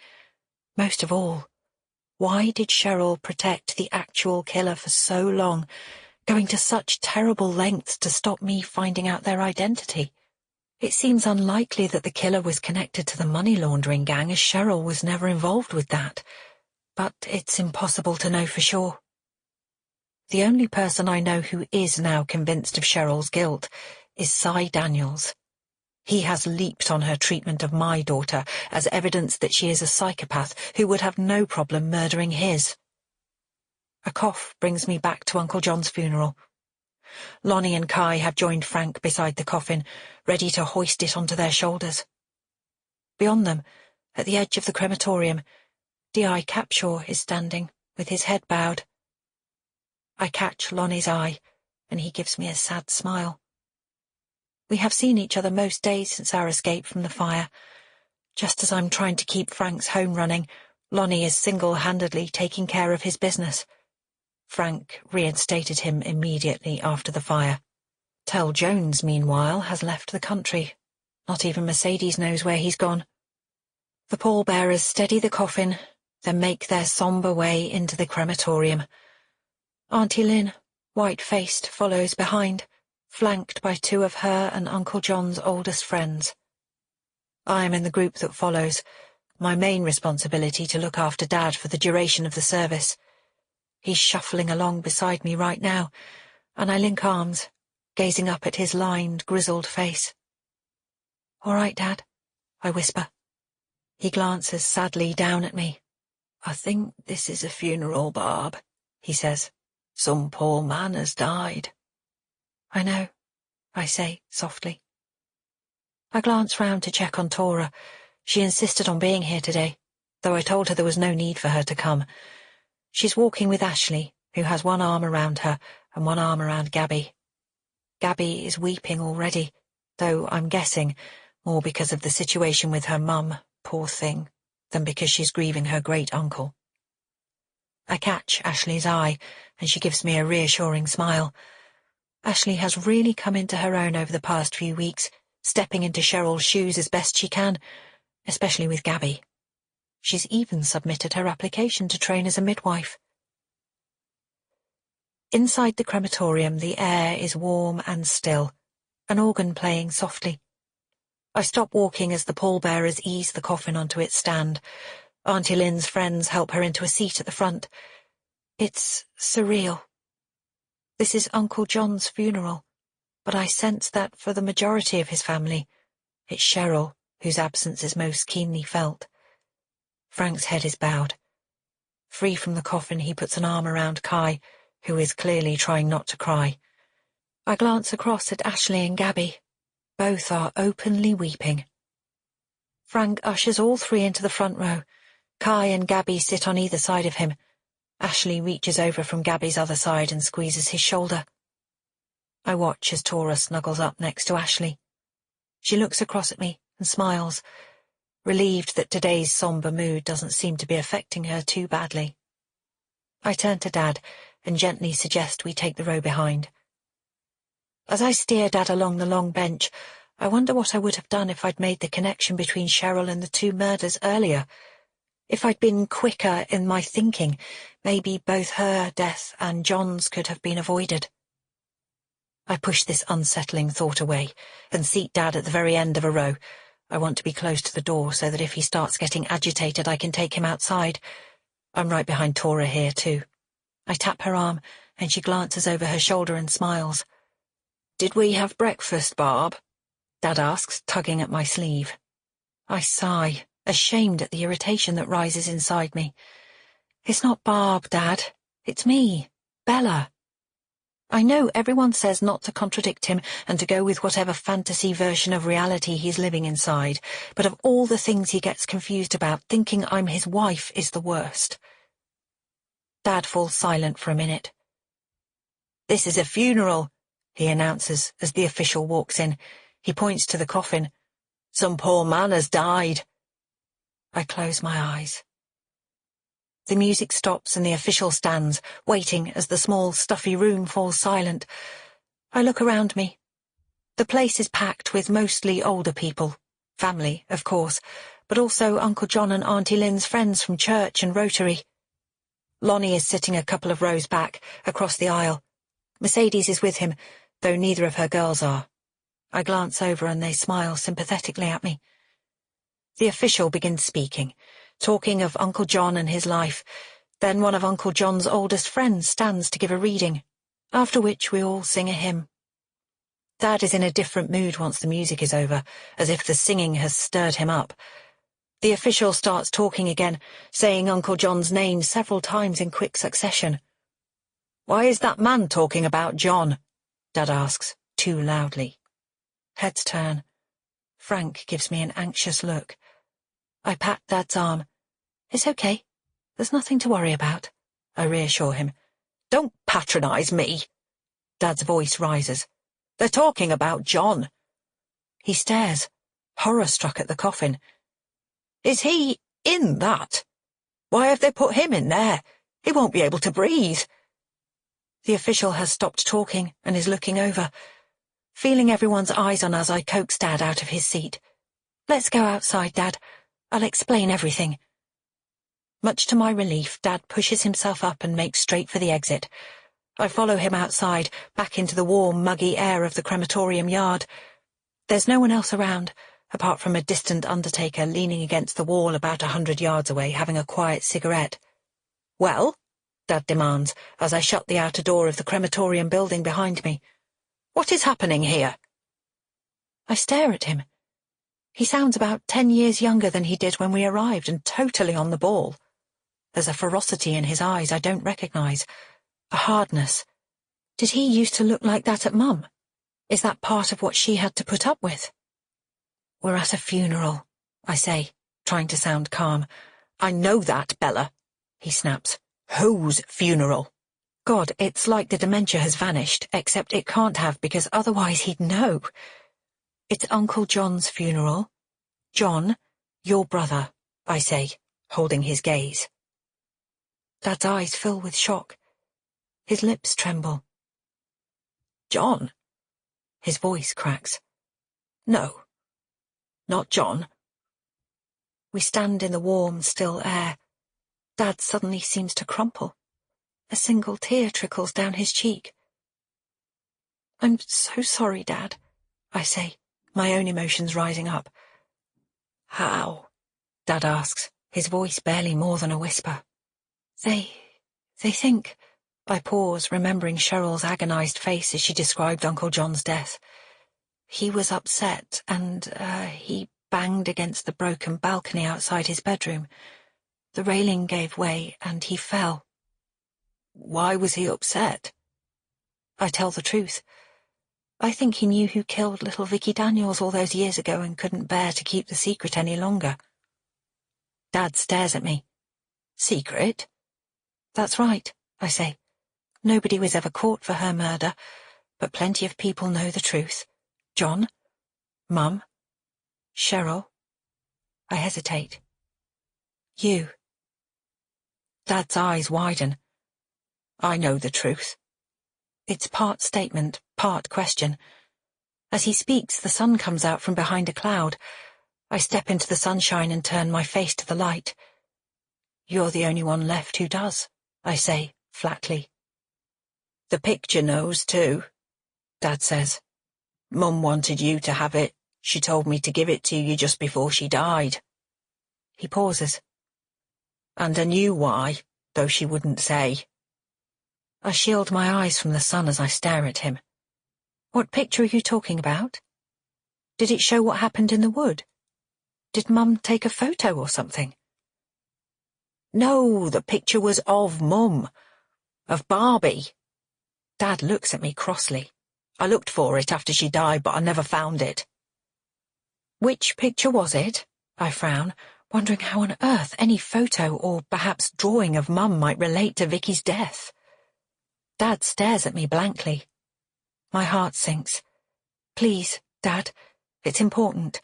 Most of all, why did Cheryl protect the actual killer for so long, going to such terrible lengths to stop me finding out their identity? It seems unlikely that the killer was connected to the money laundering gang, as Cheryl was never involved with that, but it's impossible to know for sure. The only person I know who is now convinced of Cheryl's guilt is Cy Daniels. He has leaped on her treatment of my daughter as evidence that she is a psychopath who would have no problem murdering his. A cough brings me back to Uncle John's funeral. Lonnie and Kai have joined Frank beside the coffin, ready to hoist it onto their shoulders. Beyond them, at the edge of the crematorium, D.I. Capshaw is standing, with his head bowed. I catch Lonnie's eye, and he gives me a sad smile. We have seen each other most days since our escape from the fire. Just as I'm trying to keep Frank's home running, Lonnie is single-handedly taking care of his business. Frank reinstated him immediately after the fire. Tell Jones, meanwhile, has left the country. Not even Mercedes knows where he's gone. The pallbearers steady the coffin, then make their sombre way into the crematorium. Auntie Lynn, white-faced, follows behind, flanked by two of her and Uncle John's oldest friends. I am in the group that follows, my main responsibility to look after Dad for the duration of the service. He's shuffling along beside me right now, and I link arms, gazing up at his lined, grizzled face. "All right, Dad," I whisper. He glances sadly down at me.
"I think this is a funeral, Barb," he says. "Some poor man has died."
"I know," I say softly. I glance round to check on Tora. She insisted on being here today, though I told her there was no need for her to come. She's walking with Ashley, who has one arm around her and one arm around Gabby. Gabby is weeping already, though I'm guessing more because of the situation with her mum, poor thing, than because she's grieving her great-uncle. I catch Ashley's eye, and she gives me a reassuring smile. Ashley has really come into her own over the past few weeks, stepping into Cheryl's shoes as best she can, especially with Gabby. She's even submitted her application to train as a midwife. Inside the crematorium, the air is warm and still, an organ playing softly. I stop walking as the pallbearers ease the coffin onto its stand. Auntie Lynn's friends help her into a seat at the front. It's surreal. This is Uncle John's funeral, but I sense that for the majority of his family, it's Cheryl whose absence is most keenly felt. Frank's head is bowed. Free from the coffin, he puts an arm around Kai, who is clearly trying not to cry. I glance across at Ashley and Gabby. Both are openly weeping. Frank ushers all three into the front row. Kai and Gabby sit on either side of him. Ashley reaches over from Gabby's other side and squeezes his shoulder. I watch as Tora snuggles up next to Ashley. She looks across at me and smiles, relieved that today's sombre mood doesn't seem to be affecting her too badly. I turn to Dad and gently suggest we take the row behind. As I steer Dad along the long bench, I wonder what I would have done if I'd made the connection between Cheryl and the two murders earlier. If I'd been quicker in my thinking, maybe both her death and John's could have been avoided. I push this unsettling thought away and seat Dad at the very end of a row. I want to be close to the door so that if he starts getting agitated, I can take him outside. I'm right behind Tora here, too. I tap her arm, and she glances over her shoulder and smiles.
"Did we have breakfast, Barb?"
Dad asks, tugging at my sleeve. I sigh, ashamed at the irritation that rises inside me. It's not Barb, Dad. It's me, Bella. I know everyone says not to contradict him and to go with whatever fantasy version of reality he's living inside, but of all the things he gets confused about, thinking I'm his wife is the worst. Dad falls silent for a minute.
"This is a funeral," he announces as the official walks in. He points to the coffin. "Some poor man has died."
I close my eyes. The music stops and the official stands, waiting as the small, stuffy room falls silent. I look around me. The place is packed with mostly older people. Family, of course, but also Uncle John and Auntie Lynn's friends from church and Rotary. Lonnie is sitting a couple of rows back, across the aisle. Mercedes is with him, though neither of her girls are. I glance over and they smile sympathetically at me. The official begins speaking, talking of Uncle John and his life. Then one of Uncle John's oldest friends stands to give a reading, after which we all sing a hymn. Dad is in a different mood once the music is over, as if the singing has stirred him up. The official starts talking again, saying Uncle John's name several times in quick succession. "Why is that man talking about John?" Dad asks, too loudly. Heads turn. Frank gives me an anxious look. I pat Dad's arm. "It's okay. There's nothing to worry about," I reassure him.
"Don't patronize me." Dad's voice rises. "They're talking about John."
He stares, horror-struck at the coffin.
"Is he in that? Why have they put him in there? He won't be able to breathe."
The official has stopped talking and is looking over. Feeling everyone's eyes on us, I coax Dad out of his seat. "Let's go outside, Dad. I'll explain everything." Much to my relief, Dad pushes himself up and makes straight for the exit. I follow him outside, back into the warm, muggy air of the crematorium yard. There's no one else around, apart from a distant undertaker leaning against the wall about 100 yards away, having a quiet cigarette.
"Well?"
Dad demands, as I shut the outer door of the crematorium building behind me.
"What is happening here?"
I stare at him. He sounds about 10 years younger than he did when we arrived, and totally on the ball. There's a ferocity in his eyes I don't recognize, a hardness. Did he used to look like that at Mum? Is that part of what she had to put up with? "We're at a funeral," I say, trying to sound calm.
"I know that, Bella," he snaps. "Whose funeral?"
God, it's like the dementia has vanished, except it can't have because otherwise he'd know. "It's Uncle John's funeral. John, your brother," I say, holding his gaze. Dad's eyes fill with shock. His lips tremble.
"John?"
His voice cracks.
"No, not John."
We stand in the warm, still air. Dad suddenly seems to crumple. A single tear trickles down his cheek. "I'm so sorry, Dad," I say, my own emotions rising up.
"How?"
Dad asks, his voice barely more than a whisper. They think—" I pause, remembering Cheryl's agonized face as she described Uncle John's death. "He was upset and, he banged against the broken balcony outside his bedroom. The railing gave way and he fell."
"Why was he upset?"
I tell the truth. I think he knew who killed little Vicky Daniels all those years ago and couldn't bear to keep the secret any longer." Dad stares at me.
"Secret?"
"That's right," I say. "Nobody was ever caught for her murder, but plenty of people know the truth. John, Mum, Cheryl." I hesitate. "You." Dad's eyes widen.
"I know the truth."
It's part statement, part question. As he speaks, the sun comes out from behind a cloud. I step into the sunshine and turn my face to the light. "You're the only one left who does," I say, flatly.
"The picture knows, too," Dad says. "Mum wanted you to have it. She told me to give it to you just before she died."
He pauses.
"And I knew why, though she wouldn't say."
I shield my eyes from the sun as I stare at him. "What picture are you talking about? Did it show what happened in the wood? Did Mum take a photo or something?"
"No, the picture was of Mum. Of Barbie."
Dad looks at me crossly.
"I looked for it after she died, but I never found it."
"Which picture was it?" I frown, wondering how on earth any photo or perhaps drawing of Mum might relate to Vicky's death. Dad stares at me blankly. My heart sinks. "Please, Dad, it's important.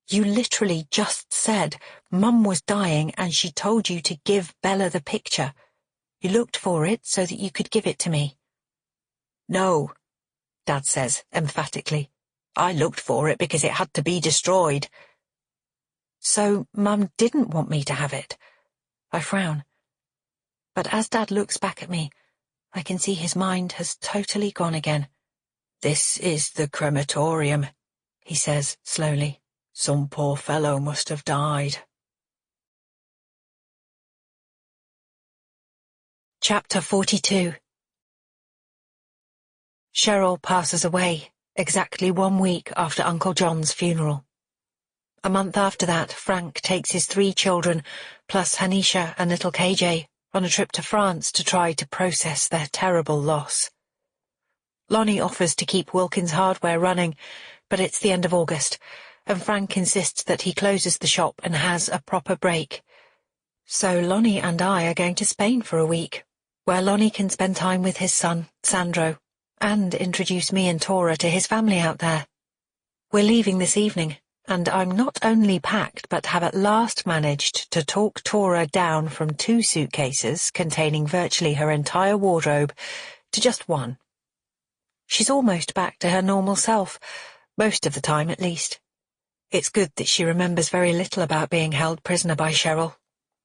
You literally just said Mum was dying and she told you to give Bella the picture. You looked for it so that you could give it to me."
"No," Dad says emphatically. "I looked for it because it had to be destroyed."
So Mum didn't want me to have it. I frown. But as Dad looks back at me, I can see his mind has totally gone again.
"This is the crematorium," he says slowly. "Some poor fellow must have died."
Chapter 42. Cheryl passes away exactly 1 week after Uncle John's funeral. A month after that, Frank takes his 3 children, plus Hanisha and little KJ, on a trip to France to try to process their terrible loss. Lonnie offers to keep Wilkins Hardware running, but it's the end of August, and Frank insists that he closes the shop and has a proper break. So Lonnie and I are going to Spain for a week, where Lonnie can spend time with his son, Sandro, and introduce me and Tora to his family out there. We're leaving this evening, and I'm not only packed but have at last managed to talk Tora down from 2 suitcases containing virtually her entire wardrobe to just 1. She's almost back to her normal self, most of the time at least. It's good that she remembers very little about being held prisoner by Cheryl,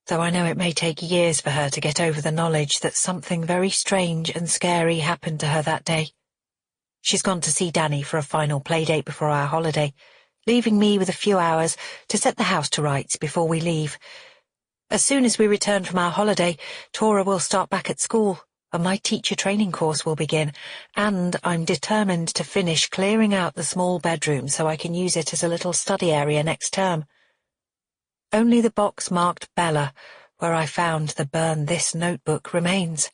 though I know it may take years for her to get over the knowledge that something very strange and scary happened to her that day. She's gone to see Danny for a final playdate before our holiday, leaving me with a few hours to set the house to rights before we leave. As soon as we return from our holiday, Tora will start back at school, and my teacher training course will begin, and I'm determined to finish clearing out the small bedroom so I can use it as a little study area next term. Only the box marked Bella, where I found the Burn This notebook, remains.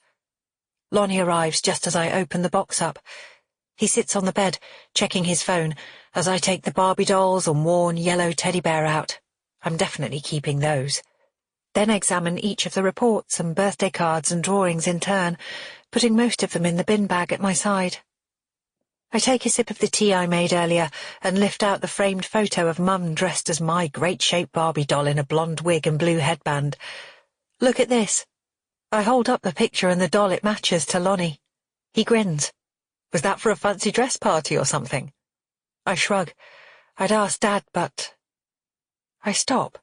Lonnie arrives just as I open the box up. He sits on the bed, checking his phone, as I take the Barbie dolls and worn yellow teddy bear out. I'm definitely keeping those. Then examine each of the reports and birthday cards and drawings in turn, putting most of them in the bin bag at my side. I take a sip of the tea I made earlier and lift out the framed photo of Mum dressed as my great-shaped Barbie doll in a blonde wig and blue headband. Look at this. I hold up the picture and the doll it matches to Lonnie. He grins. Was that for a fancy dress party or something? I shrug. I'd asked Dad, but... I stop,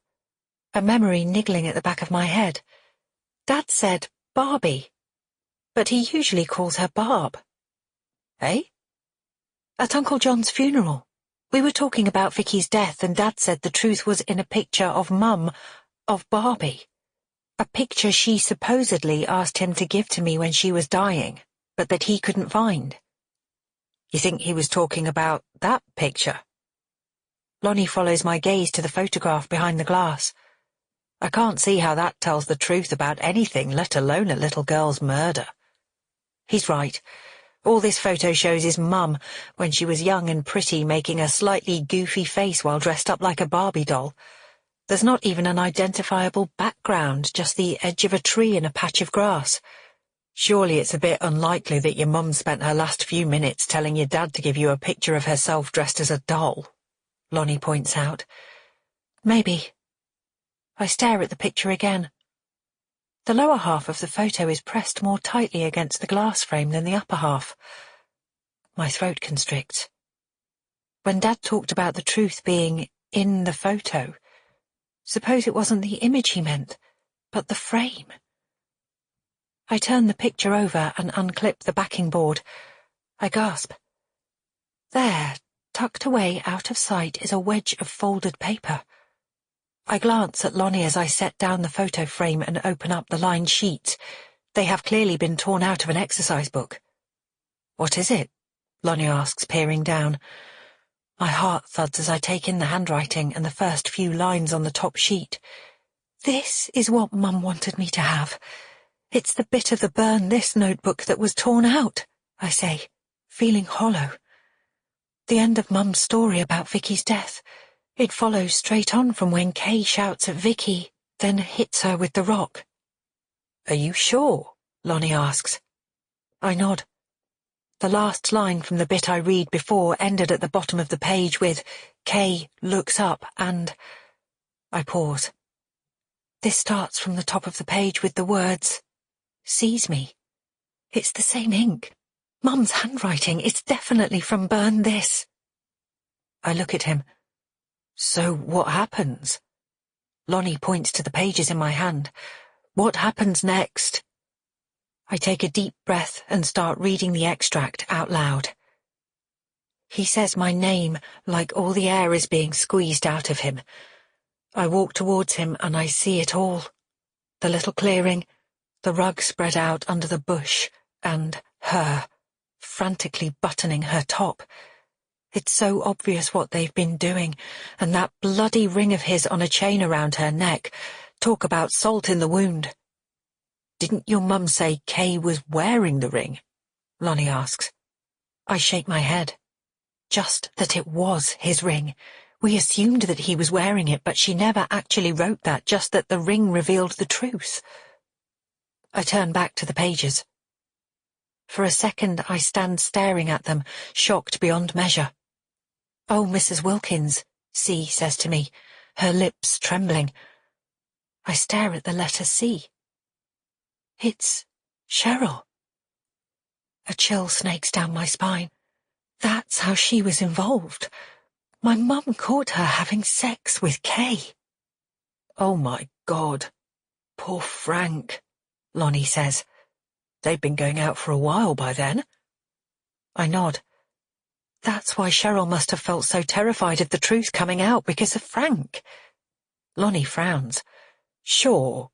a memory niggling at the back of my head. Dad said Barbie, but he usually calls her Barb. Eh? At Uncle John's funeral, we were talking about Vicky's death, and Dad said the truth was in a picture of Mum, of Barbie. A picture she supposedly asked him to give to me when she was dying, but that he couldn't find. You think he was talking about that picture? Lonnie follows my gaze to the photograph behind the glass. I can't see how that tells the truth about anything, let alone a little girl's murder. He's right. All this photo shows is Mum, when she was young and pretty, making a slightly goofy face while dressed up like a Barbie doll. There's not even an identifiable background, just the edge of a tree and a patch of grass. Surely it's a bit unlikely that your mum spent her last few minutes telling your dad to give you a picture of herself dressed as a doll, Lonnie points out. Maybe. I stare at the picture again. The lower half of the photo is pressed more tightly against the glass frame than the upper half. My throat constricts. When Dad talked about the truth being in the photo, suppose it wasn't the image he meant, but the frame. I turn the picture over and unclip the backing board. I gasp. There, tucked away out of sight, is a wedge of folded paper. I glance at Lonnie as I set down the photo frame and open up the lined sheets. They have clearly been torn out of an exercise book. What is it? Lonnie asks, peering down. My heart thuds as I take in the handwriting and the first few lines on the top sheet. This is what Mum wanted me to have. It's the bit of the Burn This notebook that was torn out, I say, feeling hollow. The end of Mum's story about Vicky's death. It follows straight on from when Kay shouts at Vicky, then hits her with the rock. Are you sure? Lonnie asks. I nod. The last line from the bit I read before ended at the bottom of the page with, Kay looks up and... I pause. This starts from the top of the page with the words, sees me. It's the same ink. Mum's handwriting. It's definitely from Burn This. I look at him. So what happens? Lonnie points to the pages in my hand. What happens next? I take a deep breath and start reading the extract out loud. He says my name like all the air is being squeezed out of him. I walk towards him and I see it all. The little clearing, the rug spread out under the bush, and her, frantically buttoning her top. It's so obvious what they've been doing, and that bloody ring of his on a chain around her neck. Talk about salt in the wound. Didn't your mum say Kay was wearing the ring? Lonnie asks. I shake my head. Just that it was his ring. We assumed that he was wearing it, but she never actually wrote that, just that the ring revealed the truth. I turn back to the pages. For a second I stand staring at them, shocked beyond measure. Oh, Mrs. Wilkins, C says to me, her lips trembling. I stare at the letter C. It's Cheryl. A chill snakes down my spine. That's how she was involved. My mum caught her having sex with Kay.
Oh my God. Poor Frank, Lonnie says. They've been going out for a while by then.
I nod. That's why Cheryl must have felt so terrified of the truth coming out, because of Frank. Lonnie frowns.
Sure,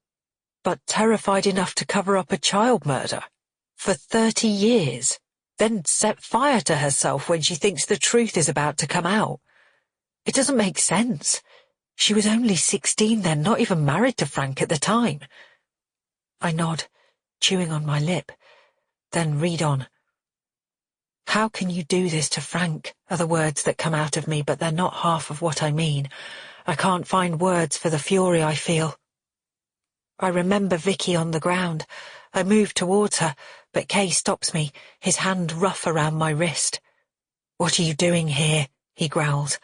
but terrified enough to cover up a child murder for 30 years, then set fire to herself when she thinks the truth is about to come out. It doesn't make sense. She was only 16 then, not even married to Frank at the time. I nod, chewing on my lip, then read on. How can you do this to Frank, are the words that come out of me, but they're not half of what I mean. I can't find words for the fury I feel. I remember Vicky on the ground. I move towards her, but Kay stops me, his hand rough around my wrist. What are you doing here? He growls.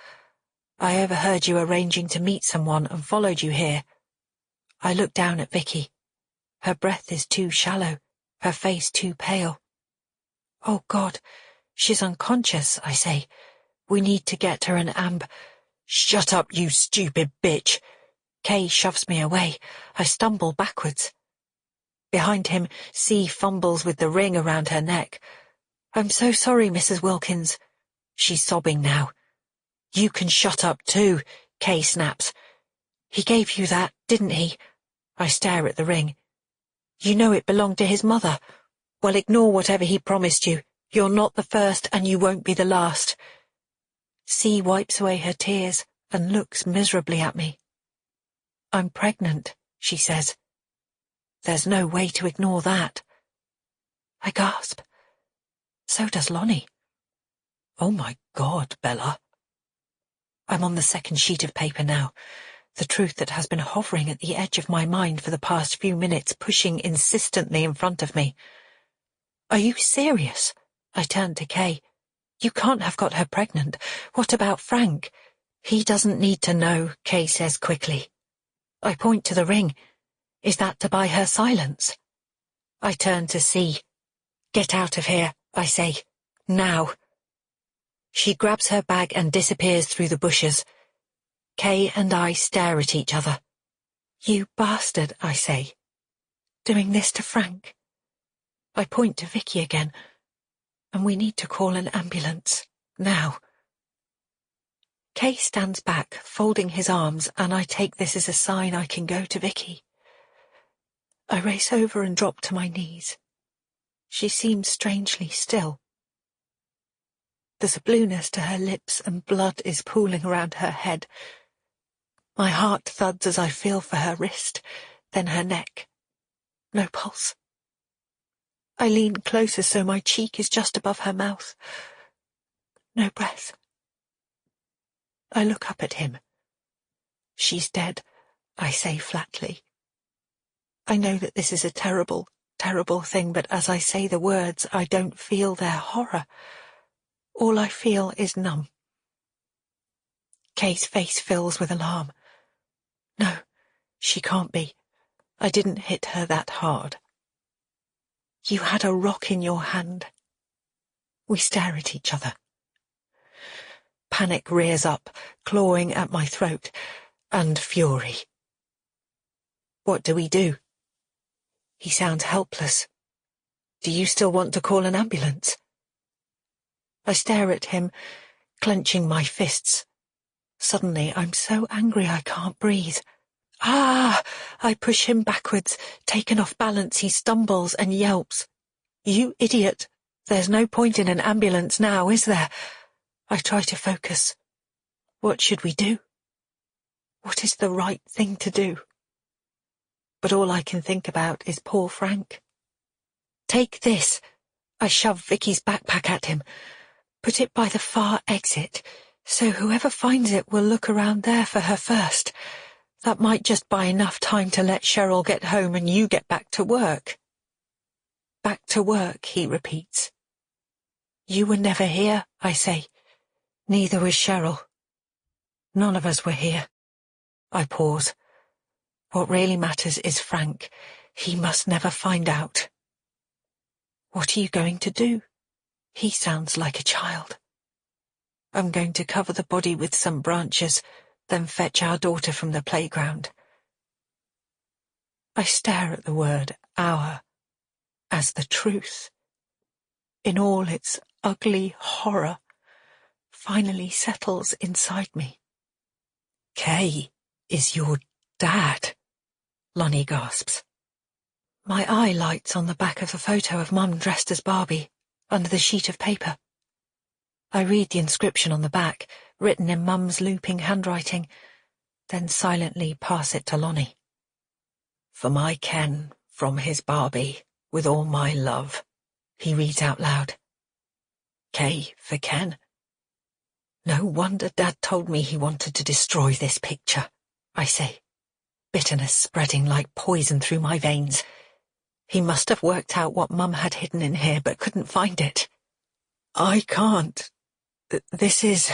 I overheard you arranging to meet someone and followed you here. I look down at Vicky. Her breath is too shallow, her face too pale. Oh God, she's unconscious, I say. We need to get her an Shut up, you stupid bitch.
Kay shoves me away. I stumble backwards. Behind him, C fumbles with the ring around her neck. I'm so sorry, Mrs. Wilkins. She's sobbing now. You can shut up too, Kay snaps. He gave you that, didn't he? I stare at the ring. You know it belonged to his mother. Well, ignore whatever he promised you. You're not the first and you won't be the last. C wipes away her tears and looks miserably at me. I'm pregnant, she says. There's no way to ignore that. I gasp. So does Lonnie.
Oh my God, Bella.
I'm on the second sheet of paper now, the truth that has been hovering at the edge of my mind for the past few minutes, pushing insistently in front of me. Are you serious? I turn to Kay. You can't have got her pregnant. What about Frank? He doesn't need to know, Kay says quickly. I point to the ring. Is that to buy her silence? I turn to C. Get out of here, I say. Now. She grabs her bag and disappears through the bushes. Kay and I stare at each other. You bastard, I say. Doing this to Frank? I point to Vicky again. And we need to call an ambulance. Now. Kay stands back, folding his arms, and I take this as a sign I can go to Vicky. I race over and drop to my knees. She seems strangely still. There's a blueness to her lips and blood is pooling around her head. My heart thuds as I feel for her wrist, then her neck. No pulse. I lean closer so my cheek is just above her mouth. No breath. I look up at him. She's dead, I say flatly. I know that this is a terrible, terrible thing, but as I say the words, I don't feel their horror. All I feel is numb. Kay's face fills with alarm. No, she can't be. I didn't hit her that hard. You had a rock in your hand. We stare at each other. Panic rears up, clawing at my throat, and fury.
What do we do? He sounds helpless. Do you still want to call an ambulance? I stare at him, clenching my fists. Suddenly, I'm so angry I can't breathe. Ah! I push him backwards. Taken off balance, he stumbles and yelps. You idiot! There's no point in an ambulance now, is there? I try to focus. What should we do? What is the right thing to do? But all I can think about is poor Frank. Take this. I shove Vicky's backpack at him. Put it by the far exit, so whoever finds it will look around there for her first. That might just buy enough time to let Cheryl get home and you get back to work. Back to work, he repeats. You were never here, I say. Neither was Cheryl. None of us were here. I pause. What really matters is Frank. He must never find out. What are you going to do? He sounds like a child. I'm going to cover the body with some branches, then fetch our daughter from the playground. I stare at the word "our" as the truth, in all its ugly horror, finally settles inside me. Kay is your dad, Lonnie gasps. My eye lights on the back of the photo of Mum dressed as Barbie, under the sheet of paper. I read the inscription on the back, written in Mum's looping handwriting, then silently pass it to Lonnie. For my Ken, from his Barbie, with all my love, he reads out loud. K for Ken. No wonder Dad told me he wanted to destroy this picture, I say, bitterness spreading like poison through my veins. He must have worked out what Mum had hidden in here but couldn't find it. I can't. This is...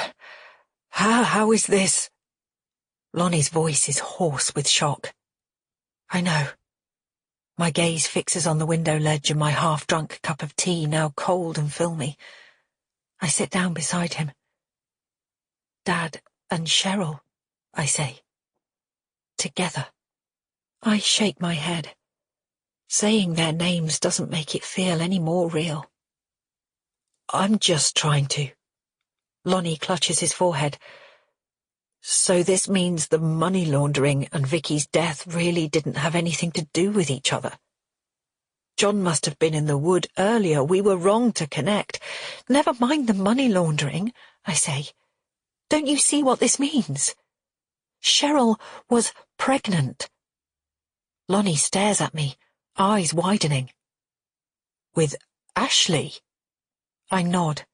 How is this? Lonnie's voice is hoarse with shock. I know. My gaze fixes on the window ledge and my half-drunk cup of tea, now cold and filmy. I sit down beside him. Dad and Cheryl, I say. Together. I shake my head. Saying their names doesn't make it feel any more real. I'm just trying to. Lonnie clutches his forehead. So this means the money laundering and Vicky's death really didn't have anything to do with each other. John must have been in the wood earlier. We were wrong to connect. Never mind the money laundering, I say. Don't you see what this means? Cheryl was pregnant. Lonnie stares at me, eyes widening. With Ashley? I nod.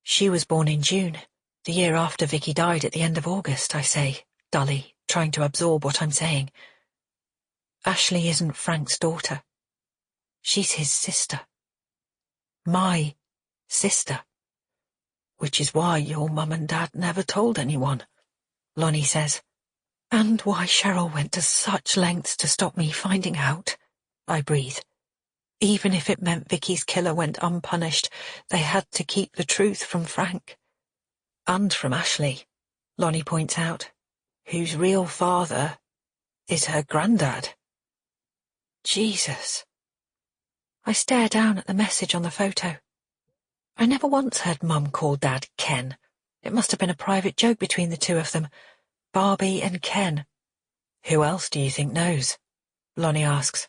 She was born in June, the year after Vicky died at the end of August, I say, dully, trying to absorb what I'm saying. Ashley isn't Frank's daughter. She's his sister. My sister. Which is why your Mum and Dad never told anyone, Lonnie says. And why Cheryl went to such lengths to stop me finding out, I breathe. Even if it meant Vicky's killer went unpunished, they had to keep the truth from Frank. And from Ashley, Lonnie points out, whose real father is her granddad. Jesus. I stare down at the message on the photo. I never once heard Mum call Dad Ken. It must have been a private joke between the two of them. Barbie and Ken. Who else do you think knows? Lonnie asks.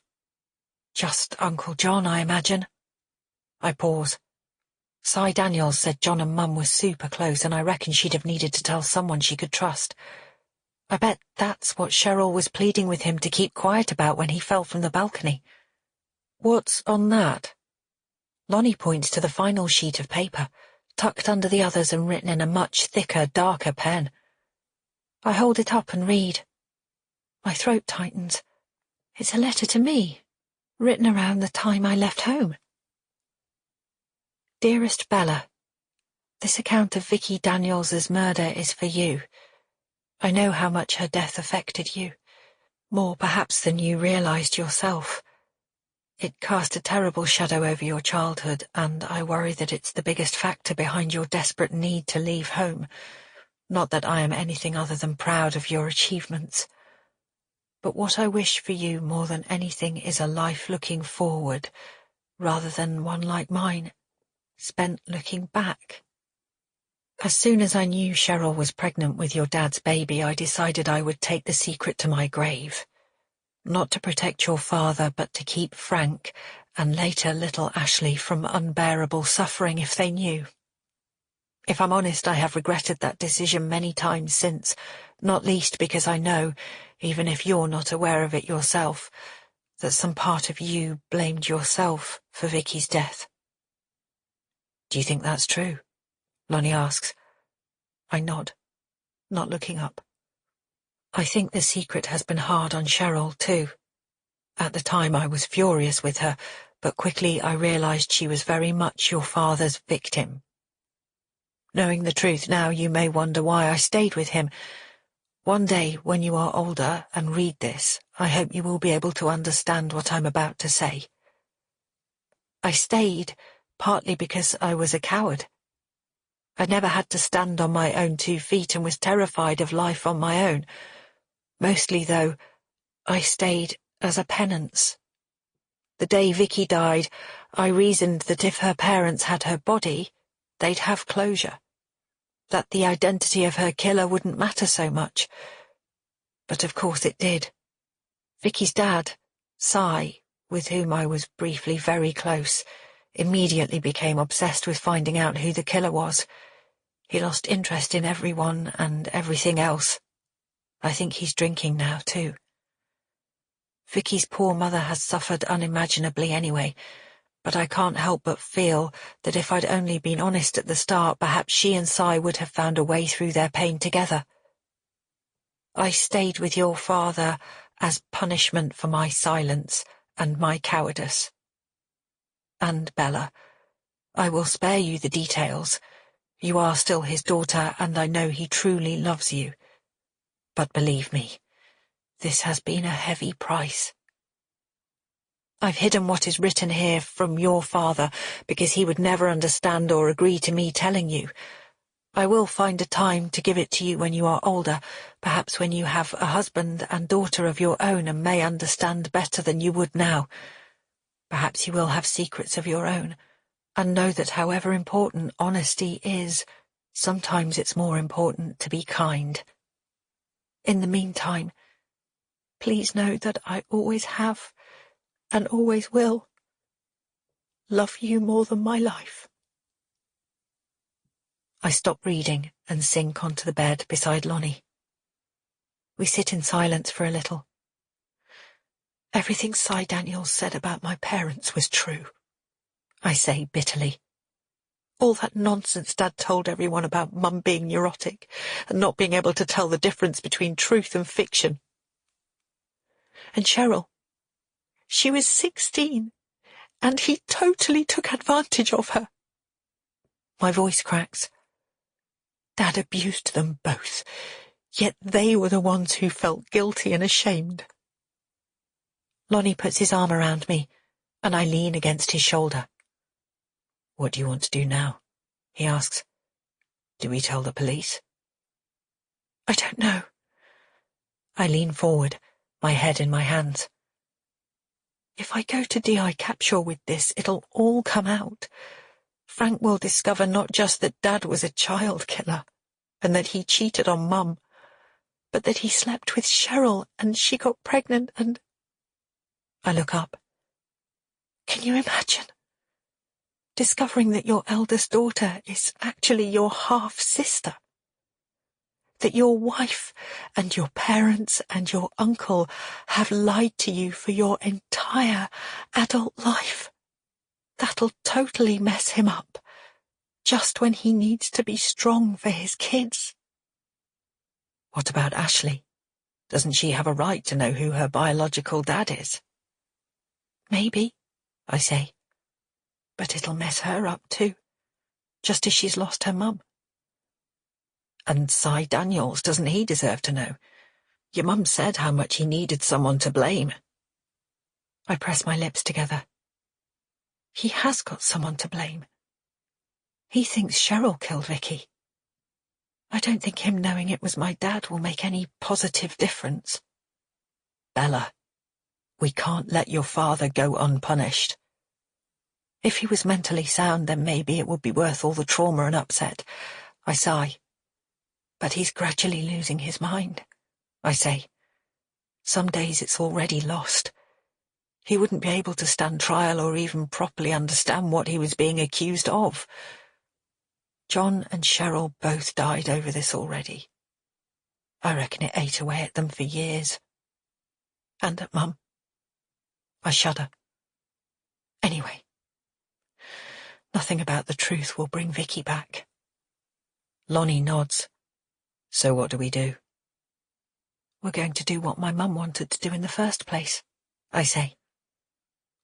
Just Uncle John, I imagine. I pause. Cy Daniels said John and Mum were super close, and I reckon she'd have needed to tell someone she could trust. I bet that's what Cheryl was pleading with him to keep quiet about when he fell from the balcony. What's on that? Lonnie points to the final sheet of paper, tucked under the others and written in a much thicker, darker pen. I hold it up and read. My throat tightens. It's a letter to me, written around the time I left home. Dearest Bella, this account of Vicky Daniels's murder is for you. I know how much her death affected you, more perhaps than you realized yourself. It cast a terrible shadow over your childhood, and I worry that it's the biggest factor behind your desperate need to leave home. Not that I am anything other than proud of your achievements. But what I wish for you more than anything is a life looking forward, rather than one like mine, spent looking back. As soon as I knew Cheryl was pregnant with your dad's baby, I decided I would take the secret to my grave. Not to protect your father, but to keep Frank, and later little Ashley, from unbearable suffering if they knew. If I'm honest, I have regretted that decision many times since, not least because I know, even if you're not aware of it yourself, that some part of you blamed yourself for Vicky's death. Do you think that's true? Lonnie asks. I nod, not looking up. I think the secret has been hard on Cheryl, too. At the time I was furious with her, but quickly I realized she was very much your father's victim. Knowing the truth now, you may wonder why I stayed with him. One day, when you are older and read this, I hope you will be able to understand what I'm about to say. I stayed partly because I was a coward. I never had to stand on my own 2 feet and was terrified of life on my own. Mostly, though, I stayed as a penance. The day Vicky died, I reasoned that if her parents had her body, they'd have closure. That the identity of her killer wouldn't matter so much. But of course it did. Vicky's dad, Cy, with whom I was briefly very close, immediately became obsessed with finding out who the killer was. He lost interest in everyone and everything else. I think he's drinking now, too. Vicky's poor mother has suffered unimaginably anyway, but I can't help but feel that if I'd only been honest at the start, perhaps she and Cy would have found a way through their pain together. I stayed with your father as punishment for my silence and my cowardice. And, Bella, I will spare you the details. You are still his daughter, and I know he truly loves you. But believe me, this has been a heavy price. I've hidden what is written here from your father because he would never understand or agree to me telling you. I will find a time to give it to you when you are older, perhaps when you have a husband and daughter of your own and may understand better than you would now. Perhaps you will have secrets of your own, and know that however important honesty is, sometimes it's more important to be kind. In the meantime, please know that I always have and always will love you more than my life. I stop reading and sink onto the bed beside Lonnie. We sit in silence for a little. Everything Cy Daniels said about my parents was true, I say bitterly. All that nonsense Dad told everyone about Mum being neurotic and not being able to tell the difference between truth and fiction. And Cheryl, she was 16, and he totally took advantage of her. My voice cracks. Dad abused them both, yet they were the ones who felt guilty and ashamed. Lonnie puts his arm around me, and I lean against his shoulder. What do you want to do now? He asks. Do we tell the police? I don't know. I lean forward, my head in my hands. If I go to DI capture with this, it'll all come out. Frank will discover not just that Dad was a child killer, and that he cheated on Mum, but that he slept with Cheryl and she got pregnant and... I look up. Can you imagine? Discovering that your eldest daughter is actually your half-sister. That your wife and your parents and your uncle have lied to you for your entire adult life. That'll totally mess him up, just when he needs to be strong for his kids. What about Ashley? Doesn't she have a right to know who her biological dad is? Maybe, I say. But it'll mess her up too, just as she's lost her mum. And Cy Daniels, doesn't he deserve to know? Your mum said how much he needed someone to blame. I press my lips together. He has got someone to blame. He thinks Cheryl killed Vicky. I don't think him knowing it was my dad will make any positive difference. Bella, we can't let your father go unpunished. If he was mentally sound, then maybe it would be worth all the trauma and upset. I sigh. But he's gradually losing his mind, I say. Some days it's already lost. He wouldn't be able to stand trial or even properly understand what he was being accused of. John and Cheryl both died over this already. I reckon it ate away at them for years. And at Mum. I shudder. Anyway, nothing about the truth will bring Vicky back. Lonnie nods. So what do we do? We're going to do what my mum wanted to do in the first place, I say.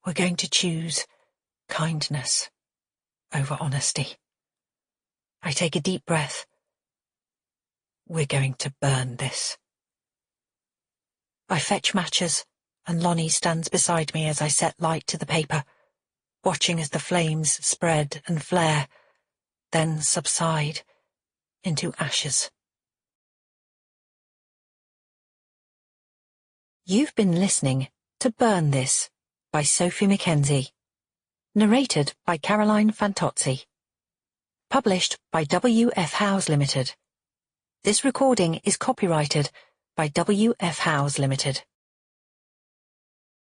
We're going to choose kindness over honesty. I take a deep breath. We're going to burn this. I fetch matches, and Lonnie stands beside me as I set light to the paper, watching as the flames spread and flare, then subside into ashes. You've been listening to Burn This by Sophie McKenzie. Narrated by Caroline Fantozzi. Published by W.F. Howes Limited. This recording is copyrighted by W.F. Howes Limited.